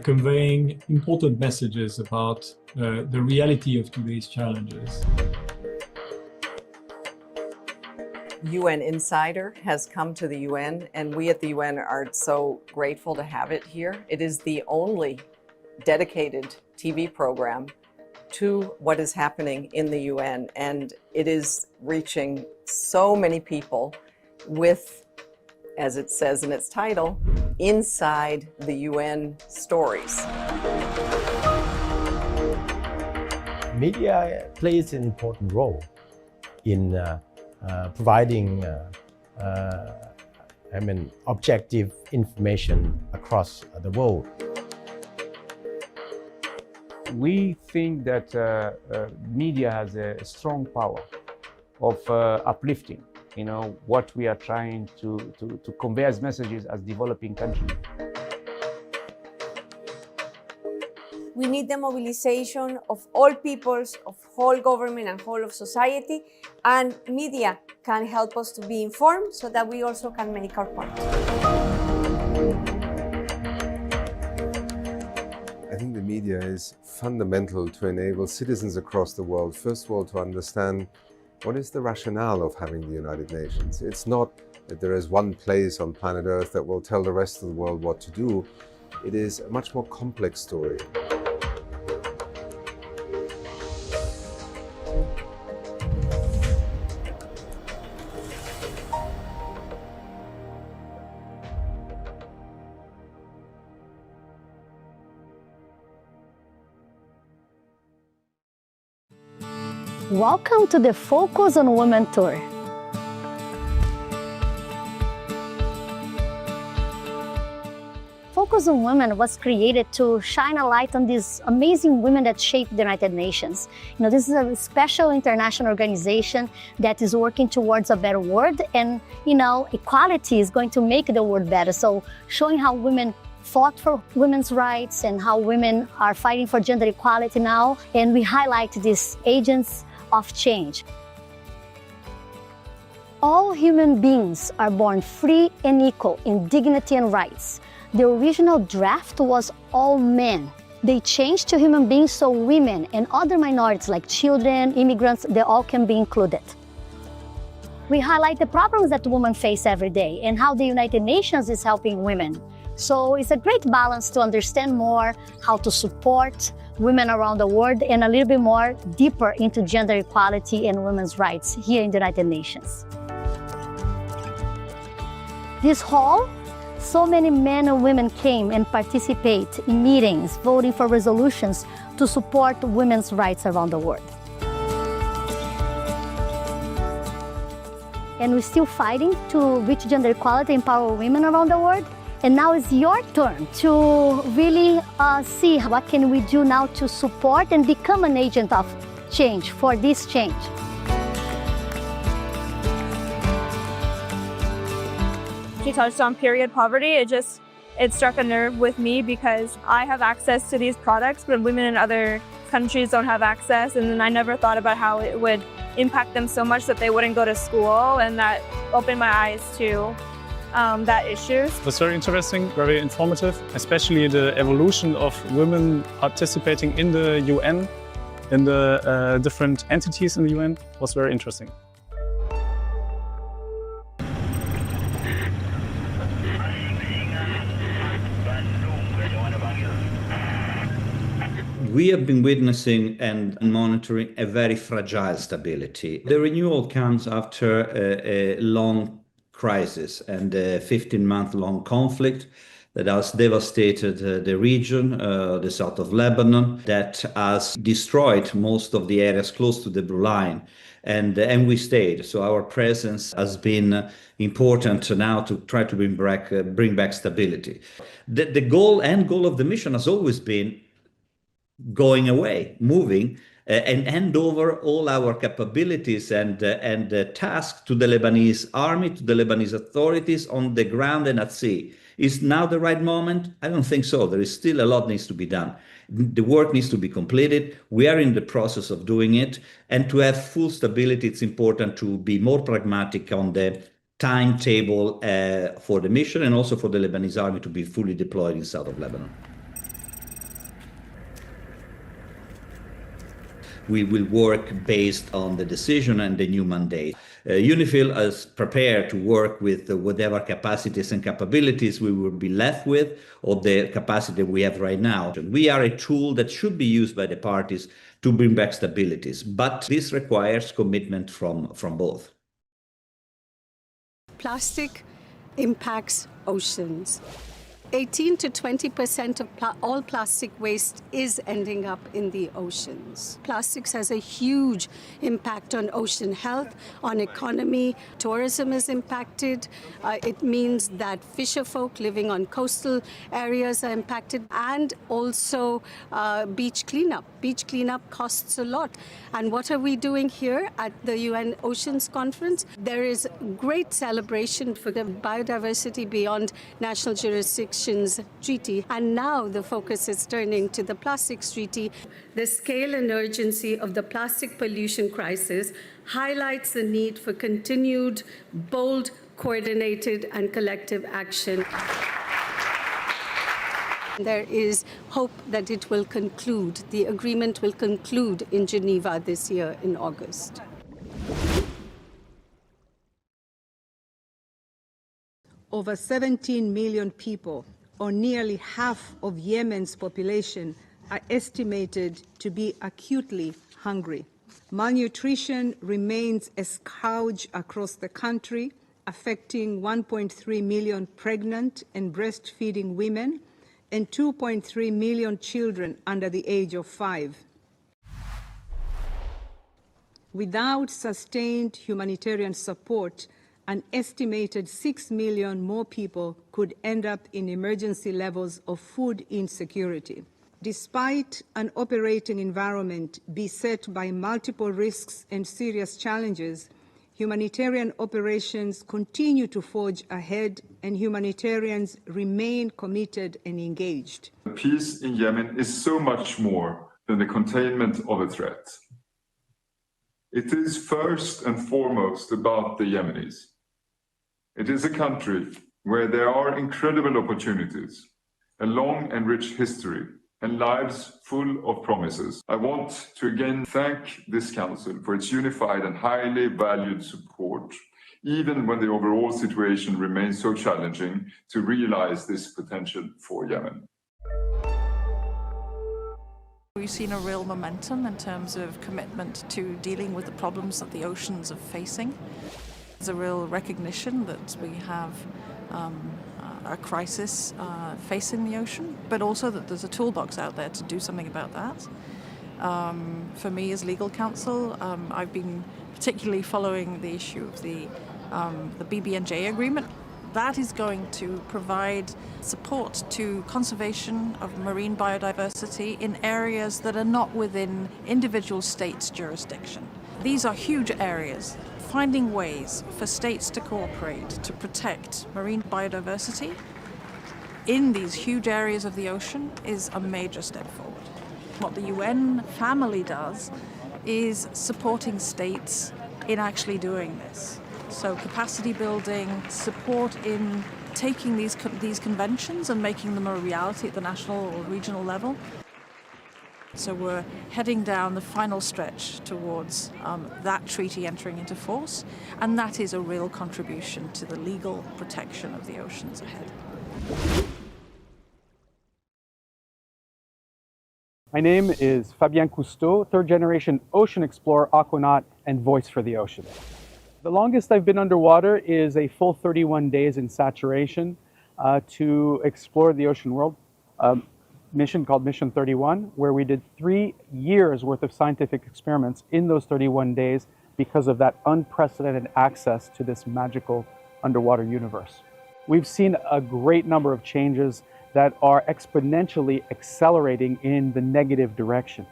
conveying important messages about the reality of today's challenges. UN Insider has come to the UN, and we at the UN are so grateful to have it here. It is the only dedicated TV program to what is happening in the UN, and it is reaching so many people with, as it says in its title, inside the UN stories. Media plays an important role in providing objective information across the world. We think that media has a strong power of uplifting, what we are trying to convey as messages as developing countries. We need the mobilization of all peoples, of whole government and whole of society, and media can help us to be informed so that we also can make our part. I think the media is fundamental to enable citizens across the world, first of all, to understand what is the rationale of having the United Nations. It's not that there is one place on planet Earth that will tell the rest of the world what to do. It is a much more complex story. Welcome to the Focus on Women Tour. Focus on Women was created to shine a light on these amazing women that shape the United Nations. This is a special international organization that is working towards a better world, and equality is going to make the world better. So showing how women fought for women's rights and how women are fighting for gender equality now, and we highlight these agents of change. All human beings are born free and equal in dignity and rights. The original draft was all men. They changed to human beings so women and other minorities like children, immigrants, they all can be included. We highlight the problems that women face every day and how the United Nations is helping women. So it's a great balance to understand more how to support women around the world and a little bit more deeper into gender equality and women's rights here in the United Nations. This hall, so many men and women came and participate in meetings, voting for resolutions to support women's rights around the world. And we're still fighting to reach gender equality and empower women around the world. And now it's your turn to really see what can we do now to support and become an agent of change for this change. She touched on period poverty. It struck a nerve with me because I have access to these products, but women in other countries don't have access. And then I never thought about how it would impact them so much that they wouldn't go to school, and that opened my eyes to that issue. It was very interesting, very informative, especially the evolution of women participating in the UN, in the different entities in the UN, was very interesting. We have been witnessing and monitoring a very fragile stability. The renewal comes after a long crisis and a 15-month-long conflict that has devastated the region, the south of Lebanon, that has destroyed most of the areas close to the blue line. And we stayed. So our presence has been important now to try to bring back stability. The goal of the mission has always been going away, moving, and hand over all our capabilities and tasks to the Lebanese army, to the Lebanese authorities on the ground and at sea. Is now the right moment? I don't think so. There is still a lot needs to be done. The work needs to be completed. We are in the process of doing it. And to have full stability, it's important to be more pragmatic on the timetable for the mission and also for the Lebanese army to be fully deployed in south of Lebanon. We will work based on the decision and the new mandate. UNIFIL is prepared to work with whatever capacities and capabilities we will be left with, or the capacity we have right now. We are a tool that should be used by the parties to bring back stabilities, but this requires commitment from both. Plastic impacts oceans. 18 to 20% of all plastic waste is ending up in the oceans. Plastics has a huge impact on ocean health, on economy. Tourism is impacted. It means that fisherfolk living on coastal areas are impacted, and also beach cleanup. Beach cleanup costs a lot. And what are we doing here at the UN Oceans Conference? There is great celebration for the biodiversity beyond national jurisdiction treaty, and now the focus is turning to the plastics treaty. The scale and urgency of the plastic pollution crisis highlights the need for continued, bold, coordinated, and collective action. There is hope that it will conclude. The agreement will conclude in Geneva this year in August. Over 17 million people, or nearly half of Yemen's population, are estimated to be acutely hungry. Malnutrition remains a scourge across the country, affecting 1.3 million pregnant and breastfeeding women and 2.3 million children under the age of 5. Without sustained humanitarian support, an estimated 6 million more people could end up in emergency levels of food insecurity. Despite an operating environment beset by multiple risks and serious challenges, humanitarian operations continue to forge ahead, and humanitarians remain committed and engaged. Peace in Yemen is so much more than the containment of a threat. It is first and foremost about the Yemenis. It is a country where there are incredible opportunities, a long and rich history, and lives full of promises. I want to again thank this Council for its unified and highly valued support, even when the overall situation remains so challenging to realize this potential for Yemen. We've seen a real momentum in terms of commitment to dealing with the problems that the oceans are facing. There's a real recognition that we have a crisis facing the ocean, but also that there's a toolbox out there to do something about that. For me as legal counsel, I've been particularly following the issue of the BBNJ agreement. That is going to provide support to conservation of marine biodiversity in areas that are not within individual states' jurisdiction. These are huge areas. Finding ways for states to cooperate to protect marine biodiversity in these huge areas of the ocean is a major step forward. What the UN family does is supporting states in actually doing this. So capacity building, support in taking these conventions and making them a reality at the national or regional level. So we're heading down the final stretch towards that treaty entering into force, and that is a real contribution to the legal protection of the oceans ahead. My name is Fabien Cousteau, third-generation ocean explorer, aquanaut, and voice for the ocean. The longest I've been underwater is a full 31 days in saturation. to explore the ocean world, a mission called Mission 31, where we did 3 years worth of scientific experiments in those 31 days because of that unprecedented access to this magical underwater universe. We've seen a great number of changes that are exponentially accelerating in the negative direction.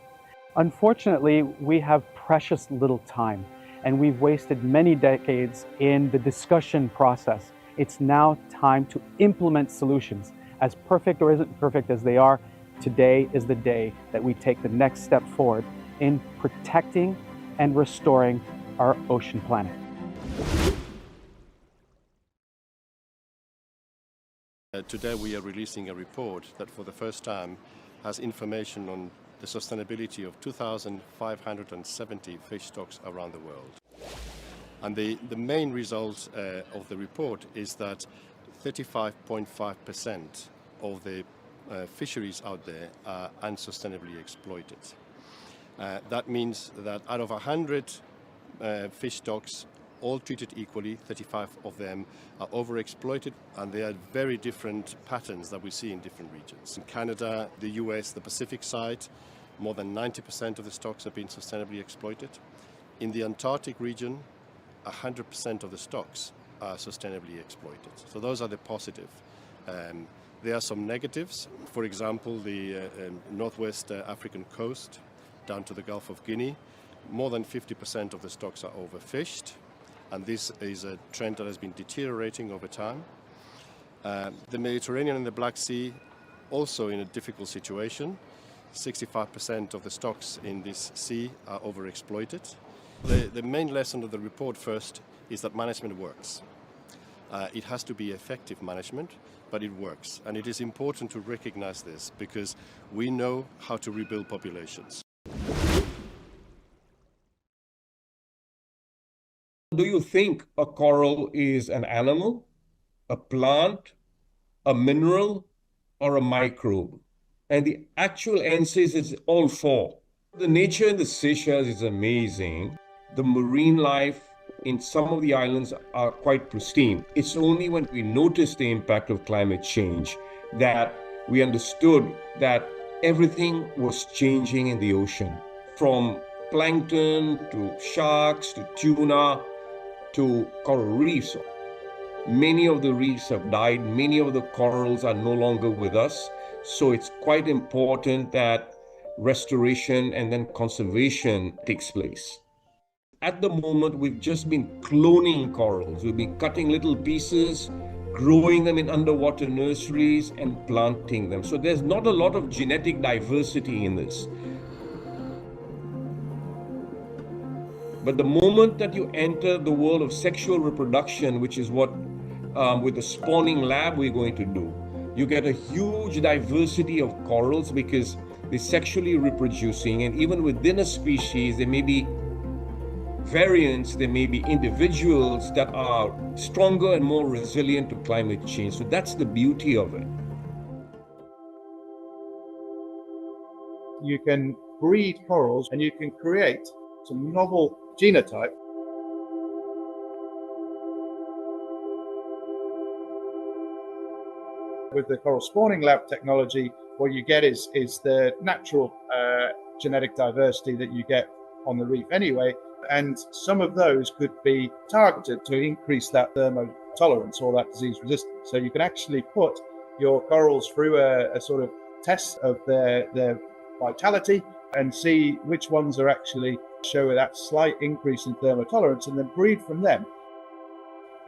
Unfortunately, we have precious little time, and we've wasted many decades in the discussion process. It's now time to implement solutions. As perfect or isn't perfect as they are, today is the day that we take the next step forward in protecting and restoring our ocean planet. Today we are releasing a report that for the first time has information on the sustainability of 2,570 fish stocks around the world. And the main result of the report is that 35.5% of the fisheries out there are unsustainably exploited. That means that out of 100 fish stocks, all treated equally, 35 of them are overexploited, and there are very different patterns that we see in different regions. In Canada, the US, the Pacific side, more than 90% of the stocks have been sustainably exploited. In the Antarctic region, 100% of the stocks are sustainably exploited. So those are the positive. There are some negatives. For example, the northwest African coast down to the Gulf of Guinea, more than 50% of the stocks are overfished, and this is a trend that has been deteriorating over time. The Mediterranean and the Black Sea also in a difficult situation. 65% of the stocks in this sea are overexploited. The main lesson of the report first is that management works. It has to be effective management, but it works. And it is important to recognize this because we know how to rebuild populations. Do you think a coral is an animal, a plant, a mineral, or a microbe? And the actual answer is it's all four. The nature in the Seychelles is amazing. The marine life in some of the islands are quite pristine. It's only when we noticed the impact of climate change that we understood that everything was changing in the ocean. From plankton to sharks to tuna to coral reefs. Many of the reefs have died. Many of the corals are no longer with us. So it's quite important that restoration and then conservation takes place. At the moment, we've just been cloning corals. We've been cutting little pieces, growing them in underwater nurseries and planting them. So there's not a lot of genetic diversity in this. But the moment that you enter the world of sexual reproduction, which is what with the spawning lab we're going to do, you get a huge diversity of corals because they're sexually reproducing, and even within a species, there may be variants, there may be individuals that are stronger and more resilient to climate change. So that's the beauty of it. You can breed corals and you can create some novel genotype. With the coral spawning lab technology, what you get is the natural genetic diversity that you get on the reef anyway, and some of those could be targeted to increase that thermotolerance or that disease resistance. So you can actually put your corals through a sort of test of their vitality and see which ones are actually show that slight increase in thermotolerance and then breed from them.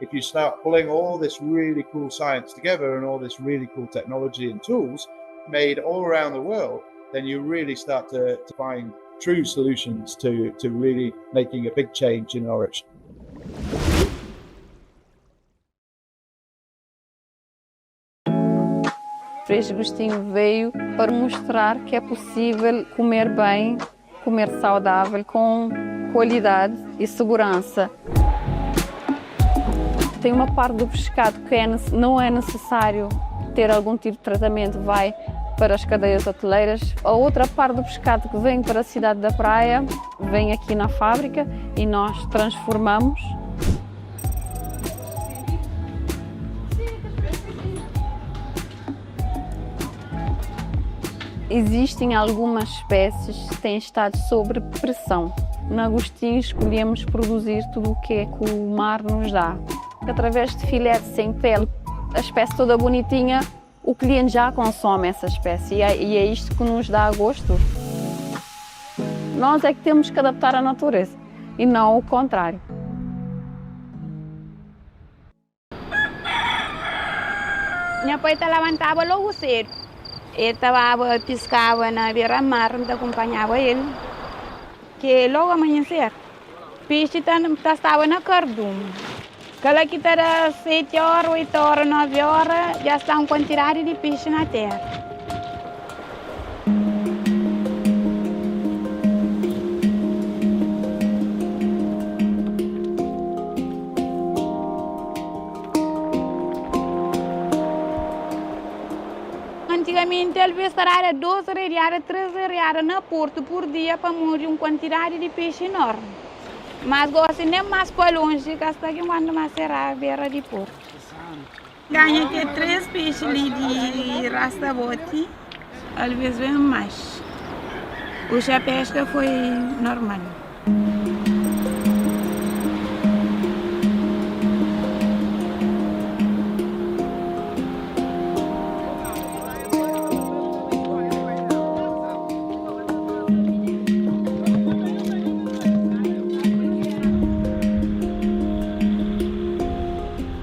If you start pulling all this really cool science together and all this really cool technology and tools made all around the world, then you really start to find true solutions to really making a big change in our ocean. Freixo Agostinho veio para mostrar que é possível comer bem, comer saudável, com qualidade e segurança. Tem uma parte do pescado que não é necessário ter algum tipo de tratamento, vai para as cadeias hoteleiras. A outra parte do pescado que vem para a cidade da praia, vem aqui na fábrica e nós transformamos. Existem algumas espécies que têm estado sob pressão. Na Agostinho escolhemos produzir tudo o que o mar nos dá. Através de filetes sem pele, a espécie toda bonitinha, o cliente já consome essa espécie e é isto que nos dá gosto. Nós é que temos que adaptar à natureza e não o contrário. Minha pai levantava logo cedo. Ele piscava na beira-mar, acompanhava ele. Que logo amanhecer, o peixe estava na cardume. Aquela que era 7 horas, 8 horas, 9 horas, já está uma quantidade de peixe na terra. Antigamente, ele vestia 12 reais, 13 reais na porto por dia para morrer uma quantidade de peixe enorme. Mas gosto nem mais para longe, que hasta que quando mais será a beira de porto. Ganha que 3 peixes ali de rasta-bote, às vezes vem mais. Hoje a pesca foi normal.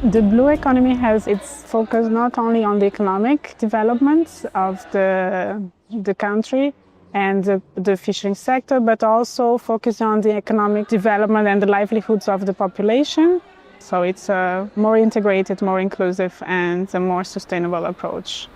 The blue economy has its focus not only on the economic development of the country and the fishing sector, but also focus on the economic development and the livelihoods of the population. So it's a more integrated, more inclusive and a more sustainable approach.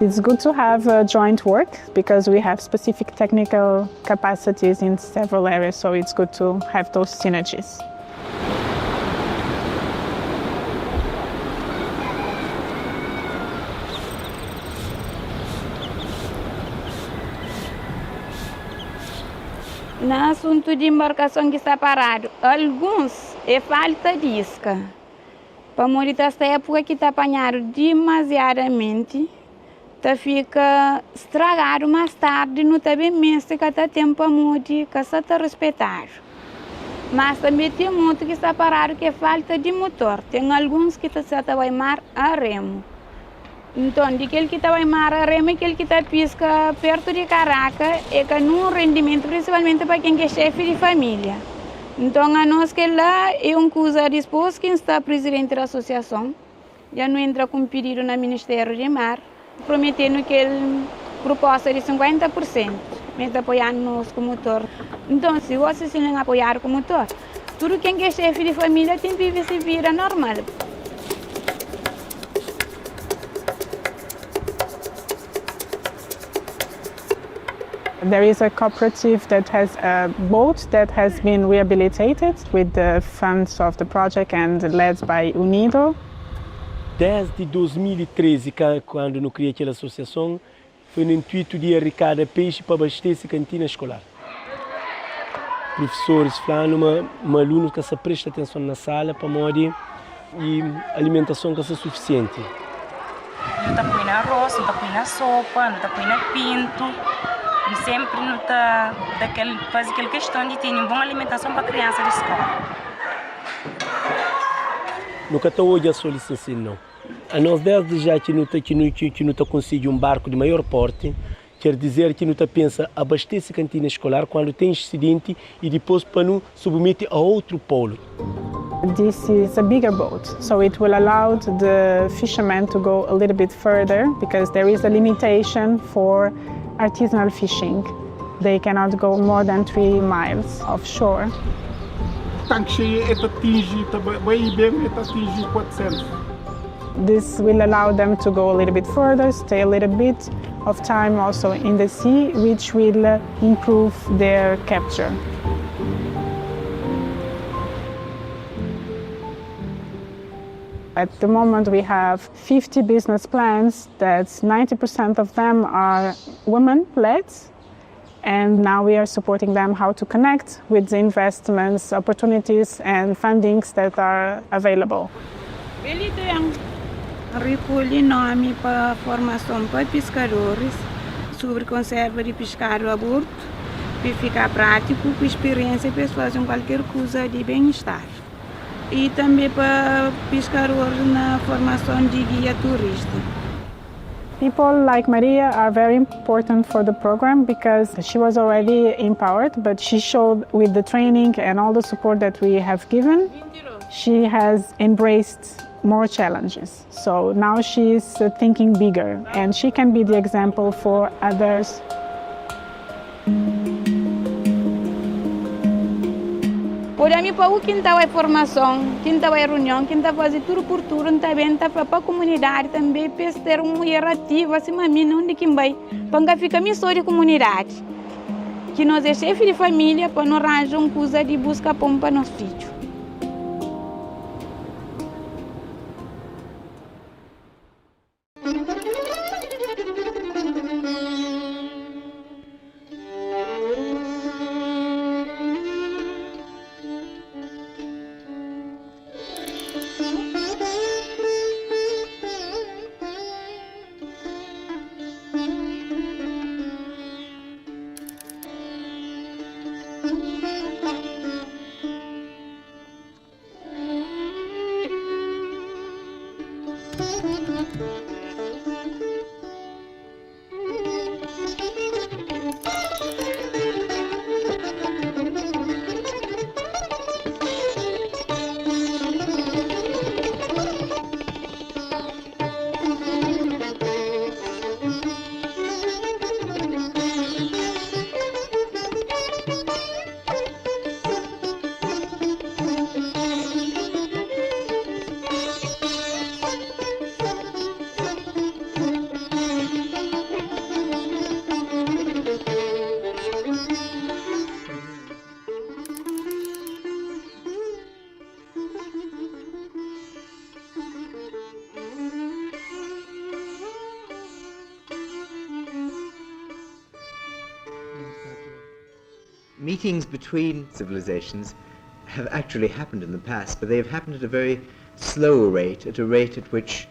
It's good to have joint work because we have specific technical capacities in several areas, so it's good to have those synergies. No assunto de embarcação que está parado, alguns é falta de isca. Para morrer esta época que está apanhado demasiadamente, fica estragado mais tarde, não está bem mesmo, que está tempo para morrer, que está respeitado. Mas também tem muito que está parado, que é falta de motor. Tem alguns que estão a mar a remo. Então, aquele que está a mar a remo, aquele que está pisca perto de Caraca, é que não rendimento, principalmente para quem é chefe de família. Então, a nós que lá é uma coisa disposta, quem está presidente da associação, já não entra com pedido no Ministério de Mar, prometendo que ele proposta de 50%, mas apoiando nós com o motor. Então, se vocês não apoiar com o motor, tudo quem é chefe de família tem que viver essa vida normal. There is a cooperative that has a boat that has been rehabilitated with the funds of the project and led by Unido. Desde 2013, quando eu criei aquela associação, foi no intuito de arrecadar peixe para abastecer a cantina escolar. Professores falando, alunos que se presta atenção na sala para modo e alimentação que seja suficiente. Não está põe na arroz, não está põe na sopa, não está põe na pinto. E sempre não está faz aquela questão de ter uma boa alimentação para a criança de escola. Nunca está hoje a solicitação, não. A nós desde já que não está conseguindo um barco de maior porte, quer dizer que não está pensa abastecer a cantina escolar quando tem incidente e depois para não submeter a outro polo. This is a bigger boat, so it will allow the fishermen to go a little bit further because there is a limitation for artisanal fishing. They cannot go more than 3 miles offshore. This will allow them to go a little bit further, stay a little bit of time also in the sea, which will improve their capture. At the moment we have 50 business plans that 90% of them are women-led And now we are supporting them how to connect with the investments, opportunities, and fundings that are available. Recolhe nome para formação para pescadores sobre conserva de pescado a bordo, para ficar prático, com experiência para fazer qualquer coisa de bem-estar. E também para pescadores na formação de guia turista. People like Maria are very important for the program because she was already empowered, but she showed with the training and all the support that we have given, she has embraced more challenges. So now she's thinking bigger and she can be the example for others. Podemos para o quinta é formação, quinta é reunião, quinta fazer tudo por tudo, também tá para a comunidade também para ter uma hierarquia assim mamina onde quem vai para ficar missão de comunidade. Que nós é chefe de família para não arranjar uma coisa de buscar pão para nosso filho. Meetings between civilizations have actually happened in the past, but they have happened at a very slow rate, at a rate at which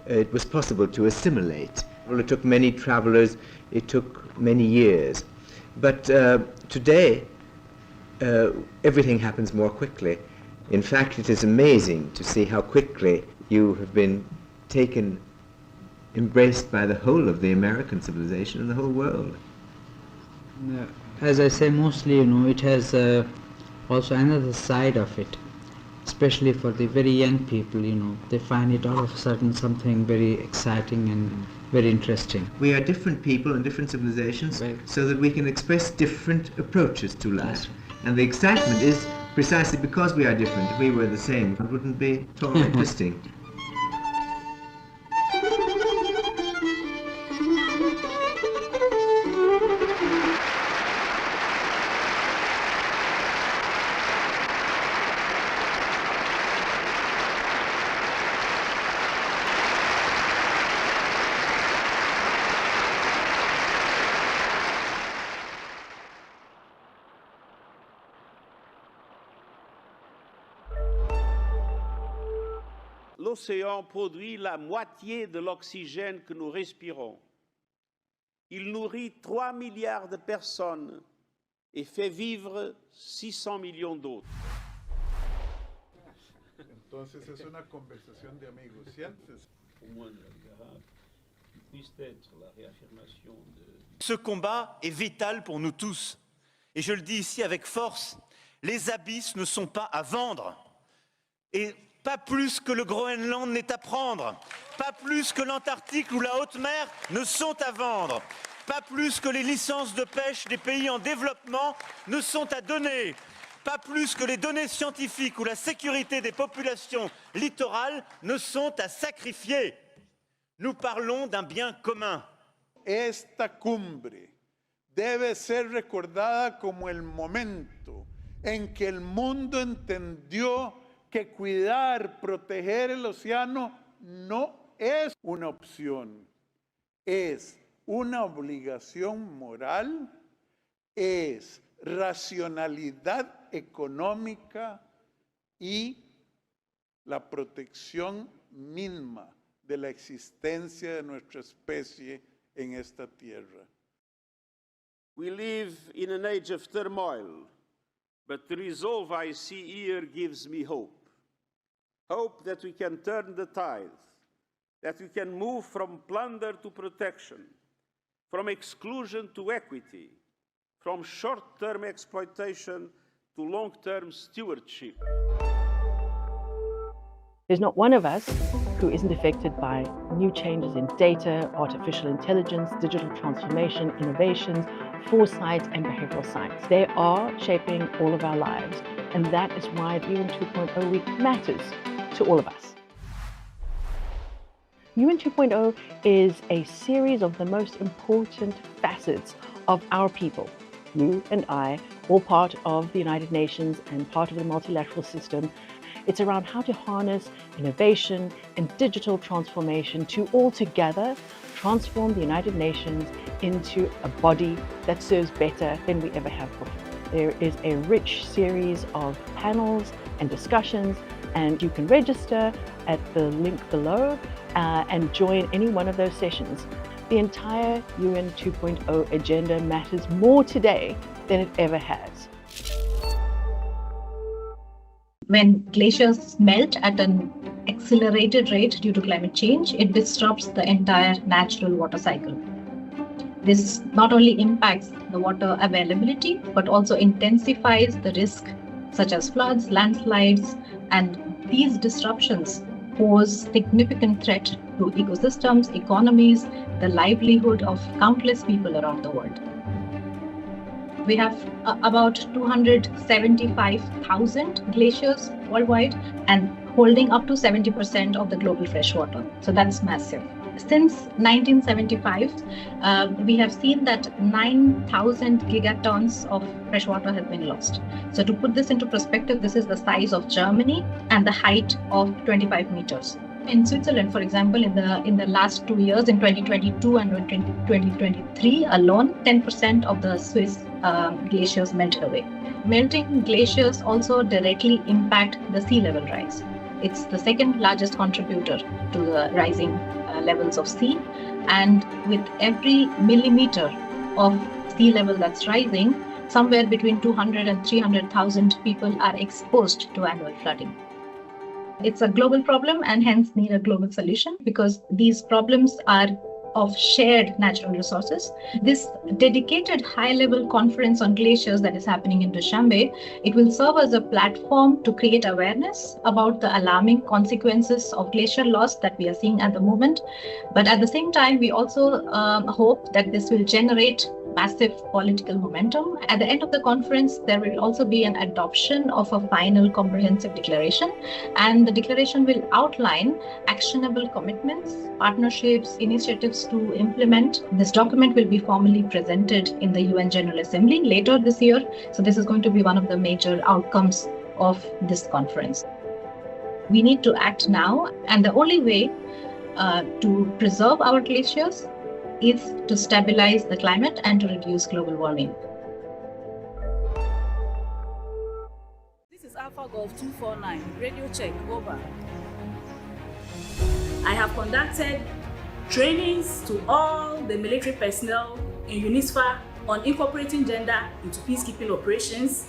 it was possible to assimilate. Well, it took many travelers, it took many years. But today, everything happens more quickly. In fact, it is amazing to see how quickly you have been embraced by the whole of the American civilization and the whole world. As I say, mostly, it has also another side of it, especially for the very young people, they find it all of a sudden something very exciting and very interesting. We are different people and different civilizations, so that we can express different approaches to life. And the excitement is precisely because we are different. If we were the same, it wouldn't be at all interesting. L'océan produit la moitié de l'oxygène que nous respirons. Il nourrit 3 milliards de personnes et fait vivre 600 millions d'autres. Entonces es una conversación de amigos, ¿sientes? Ce combat est vital pour nous tous. Et je le dis ici avec force, les abysses ne sont pas à vendre. Et pas plus que le Groenland n'est à prendre, pas plus que l'Antarctique ou la haute mer ne sont à vendre, pas plus que les licences de pêche des pays en développement ne sont à donner, pas plus que les données scientifiques ou la sécurité des populations littorales ne sont à sacrifier. Nous parlons d'un bien commun. Esta cumbre debe ser recordada como el momento en que el mundo entendió que cuidar, proteger el océano no es una opción, es una obligación moral es racionalidad económica y la protección misma de la existencia de nuestra especie en esta tierra. We live in an age of turmoil, but the resolve I see here gives me hope. Hope that we can turn the tide, that we can move from plunder to protection, from exclusion to equity, from short-term exploitation to long-term stewardship. There's not one of us who isn't affected by new changes in data, artificial intelligence, digital transformation, innovations, foresight, and behavioral science. They are shaping all of our lives, and that is why the UN 2.0 Week matters to all of us. UN 2.0 is a series of the most important facets of our people. You and I, all part of the United Nations and part of the multilateral system. It's around how to harness innovation and digital transformation to all together transform the United Nations into a body that serves better than we ever have before. There is a rich series of panels and discussions, and you can register at the link below and join any one of those sessions. The entire UN 2.0 agenda matters more today than it ever has. When glaciers melt at an accelerated rate due to climate change, it disrupts the entire natural water cycle. This not only impacts the water availability, but also intensifies the risk such as floods, landslides, and these disruptions pose significant threat to ecosystems, economies, the livelihood of countless people around the world. We have about 275,000 glaciers worldwide and holding up to 70% of the global freshwater. So that's massive. Since 1975, we have seen that 9,000 gigatons of freshwater has been lost. So to put this into perspective, this is the size of Germany and the height of 25 meters. In Switzerland, for example, in the last 2 years, in 2022 and 2023 alone, 10% of the Swiss glaciers melted away. Melting glaciers also directly impact the sea level rise. It's the second largest contributor to the rising levels of sea, and with every millimeter of sea level that's rising, somewhere between 200 and 300,000 people are exposed to annual flooding. It's a global problem and hence need a global solution because these problems are of shared natural resources. This dedicated high-level conference on glaciers that is happening in Dushanbe, it will serve as a platform to create awareness about the alarming consequences of glacier loss that we are seeing at the moment. But at the same time, we also hope that this will generate massive political momentum. At the end of the conference, there will also be an adoption of a final comprehensive declaration, and the declaration will outline actionable commitments, partnerships, initiatives to implement. This document will be formally presented in the UN General Assembly later this year. So this is going to be one of the major outcomes of this conference. We need to act now, and the only way to preserve our glaciers is to stabilize the climate and to reduce global warming. This is Alpha Golf 249, radio check, over. I have conducted trainings to all the military personnel in UNISFA on incorporating gender into peacekeeping operations.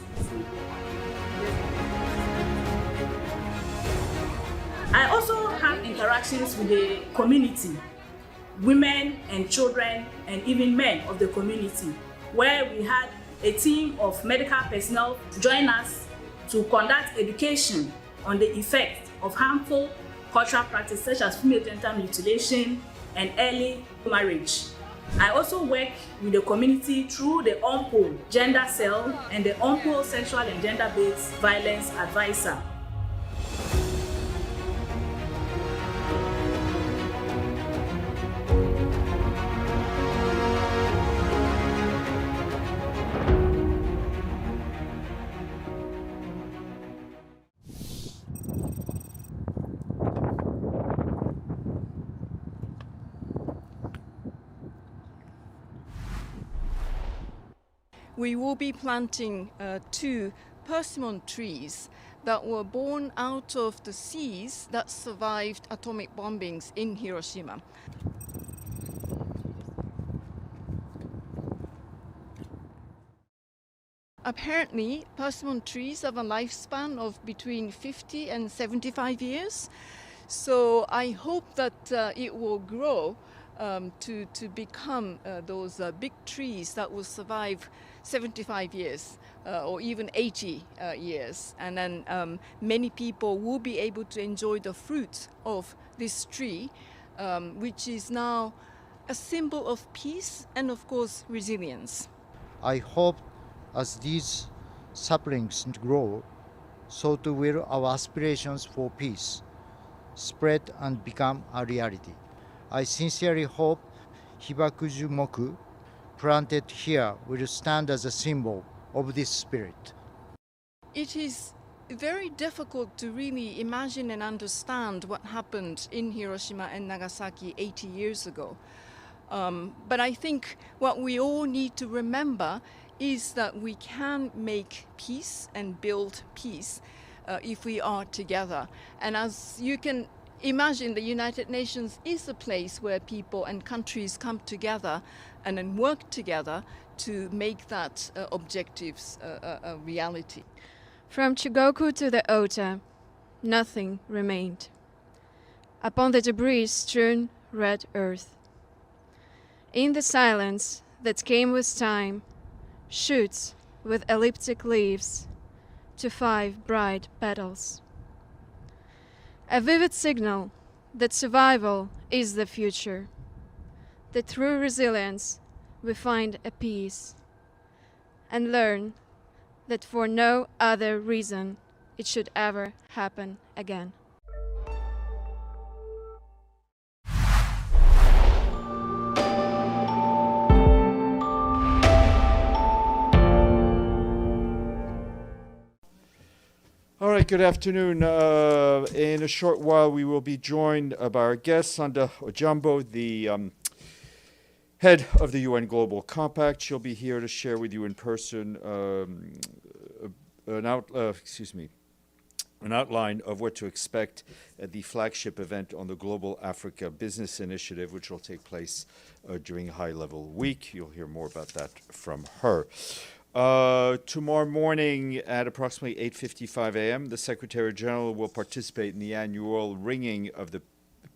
I also have interactions with the community, women and children and even men of the community, where we had a team of medical personnel join us to conduct education on the effect of harmful cultural practices such as female genital mutilation and early marriage. I also work with the community through the UNPOL Gender Cell and the UNPOL Sexual and Gender-Based Violence Advisor. we will be planting 2 persimmon trees that were born out of the seas that survived atomic bombings in Hiroshima. Apparently, persimmon trees have a lifespan of between 50 and 75 years. So I hope that it will grow to become those big trees that will survive 75 years or even 80 years. And then many people will be able to enjoy the fruit of this tree, which is now a symbol of peace and, of course, resilience. I hope as these saplings grow, so too will our aspirations for peace spread and become a reality. I sincerely hope Hibakuju Moku planted here will stand as a symbol of this spirit. It is very difficult to really imagine and understand what happened in Hiroshima and Nagasaki 80 years ago. But I think what we all need to remember is that we can make peace and build peace if we are together. And as you can imagine, the United Nations is a place where people and countries come together and then work together to make that objectives a reality. From Chugoku to the Ota, nothing remained. Upon the debris-strewn red earth. In the silence that came with time, shoots with elliptic leaves to 5 bright petals. A vivid signal that survival is the future, that through resilience we find a peace, and learn that for no other reason it should ever happen again. All right, good afternoon. In a short while, we will be joined by our guest, Sanda Ojambo, the head of the UN Global Compact. She'll be here to share with you in person an outline of what to expect at the flagship event on the Global Africa Business Initiative, which will take place during High Level Week. You'll hear more about that from her. Tomorrow morning at approximately 8:55 a.m., the Secretary General will participate in the annual ringing of the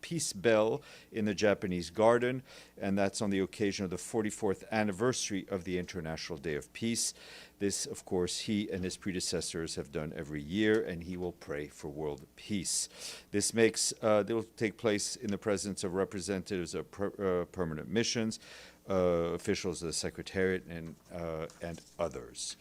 Peace Bell in the Japanese Garden, and that's on the occasion of the 44th anniversary of the International Day of Peace. This, of course, he and his predecessors have done every year, and he will pray for world peace. This will take place in the presence of representatives of permanent missions, officials of the Secretariat, and others.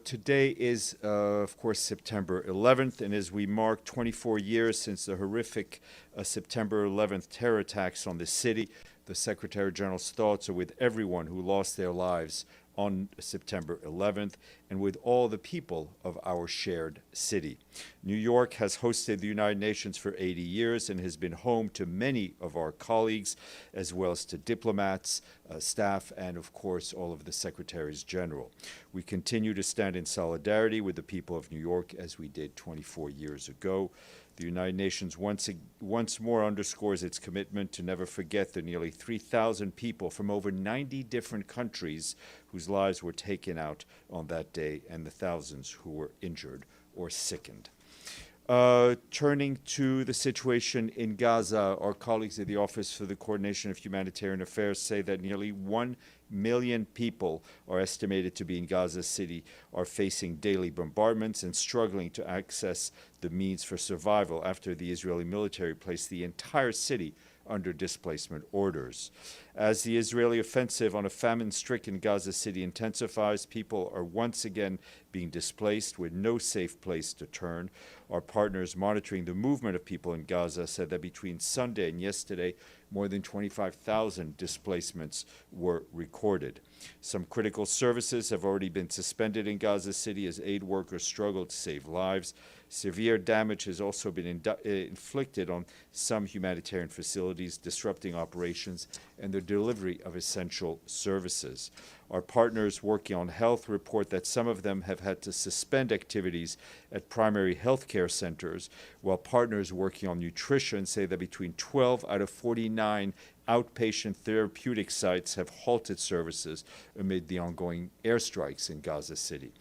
Today is, of course, September 11th, and as we mark 24 years since the horrific September 11th terror attacks on the city, the Secretary General's thoughts are with everyone who lost their lives on September 11th, and with all the people of our shared city. New York has hosted the United Nations for 80 years and has been home to many of our colleagues, as well as to diplomats, staff, and of course, all of the Secretaries General. We continue to stand in solidarity with the people of New York as we did 24 years ago. The United Nations once more underscores its commitment to never forget the nearly 3,000 people from over 90 different countries whose lives were taken out on that day, and the thousands who were injured or sickened. Turning to the situation in Gaza, our colleagues at the Office for the Coordination of Humanitarian Affairs say that nearly 1 million people are estimated to be in Gaza City, are facing daily bombardments and struggling to access the means for survival after the Israeli military placed the entire city under displacement orders. As the Israeli offensive on a famine-stricken Gaza City intensifies, people are once again being displaced with no safe place to turn. Our partners monitoring the movement of people in Gaza said that between Sunday and yesterday, more than 25,000 displacements were recorded. Some critical services have already been suspended in Gaza City as aid workers struggle to save lives. Severe damage has also been inflicted on some humanitarian facilities, disrupting operations and the delivery of essential services. Our partners working on health report that some of them have had to suspend activities at primary health care centers, while partners working on nutrition say that between 12 out of 49 outpatient therapeutic sites have halted services amid the ongoing airstrikes in Gaza City.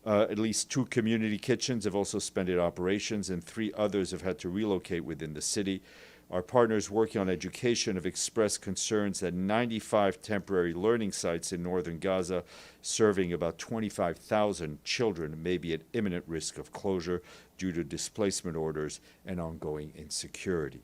At least 2 community kitchens have also suspended operations, and 3 others have had to relocate within the city. Our partners working on education have expressed concerns that 95 temporary learning sites in northern Gaza, serving about 25,000 children, may be at imminent risk of closure due to displacement orders and ongoing insecurity.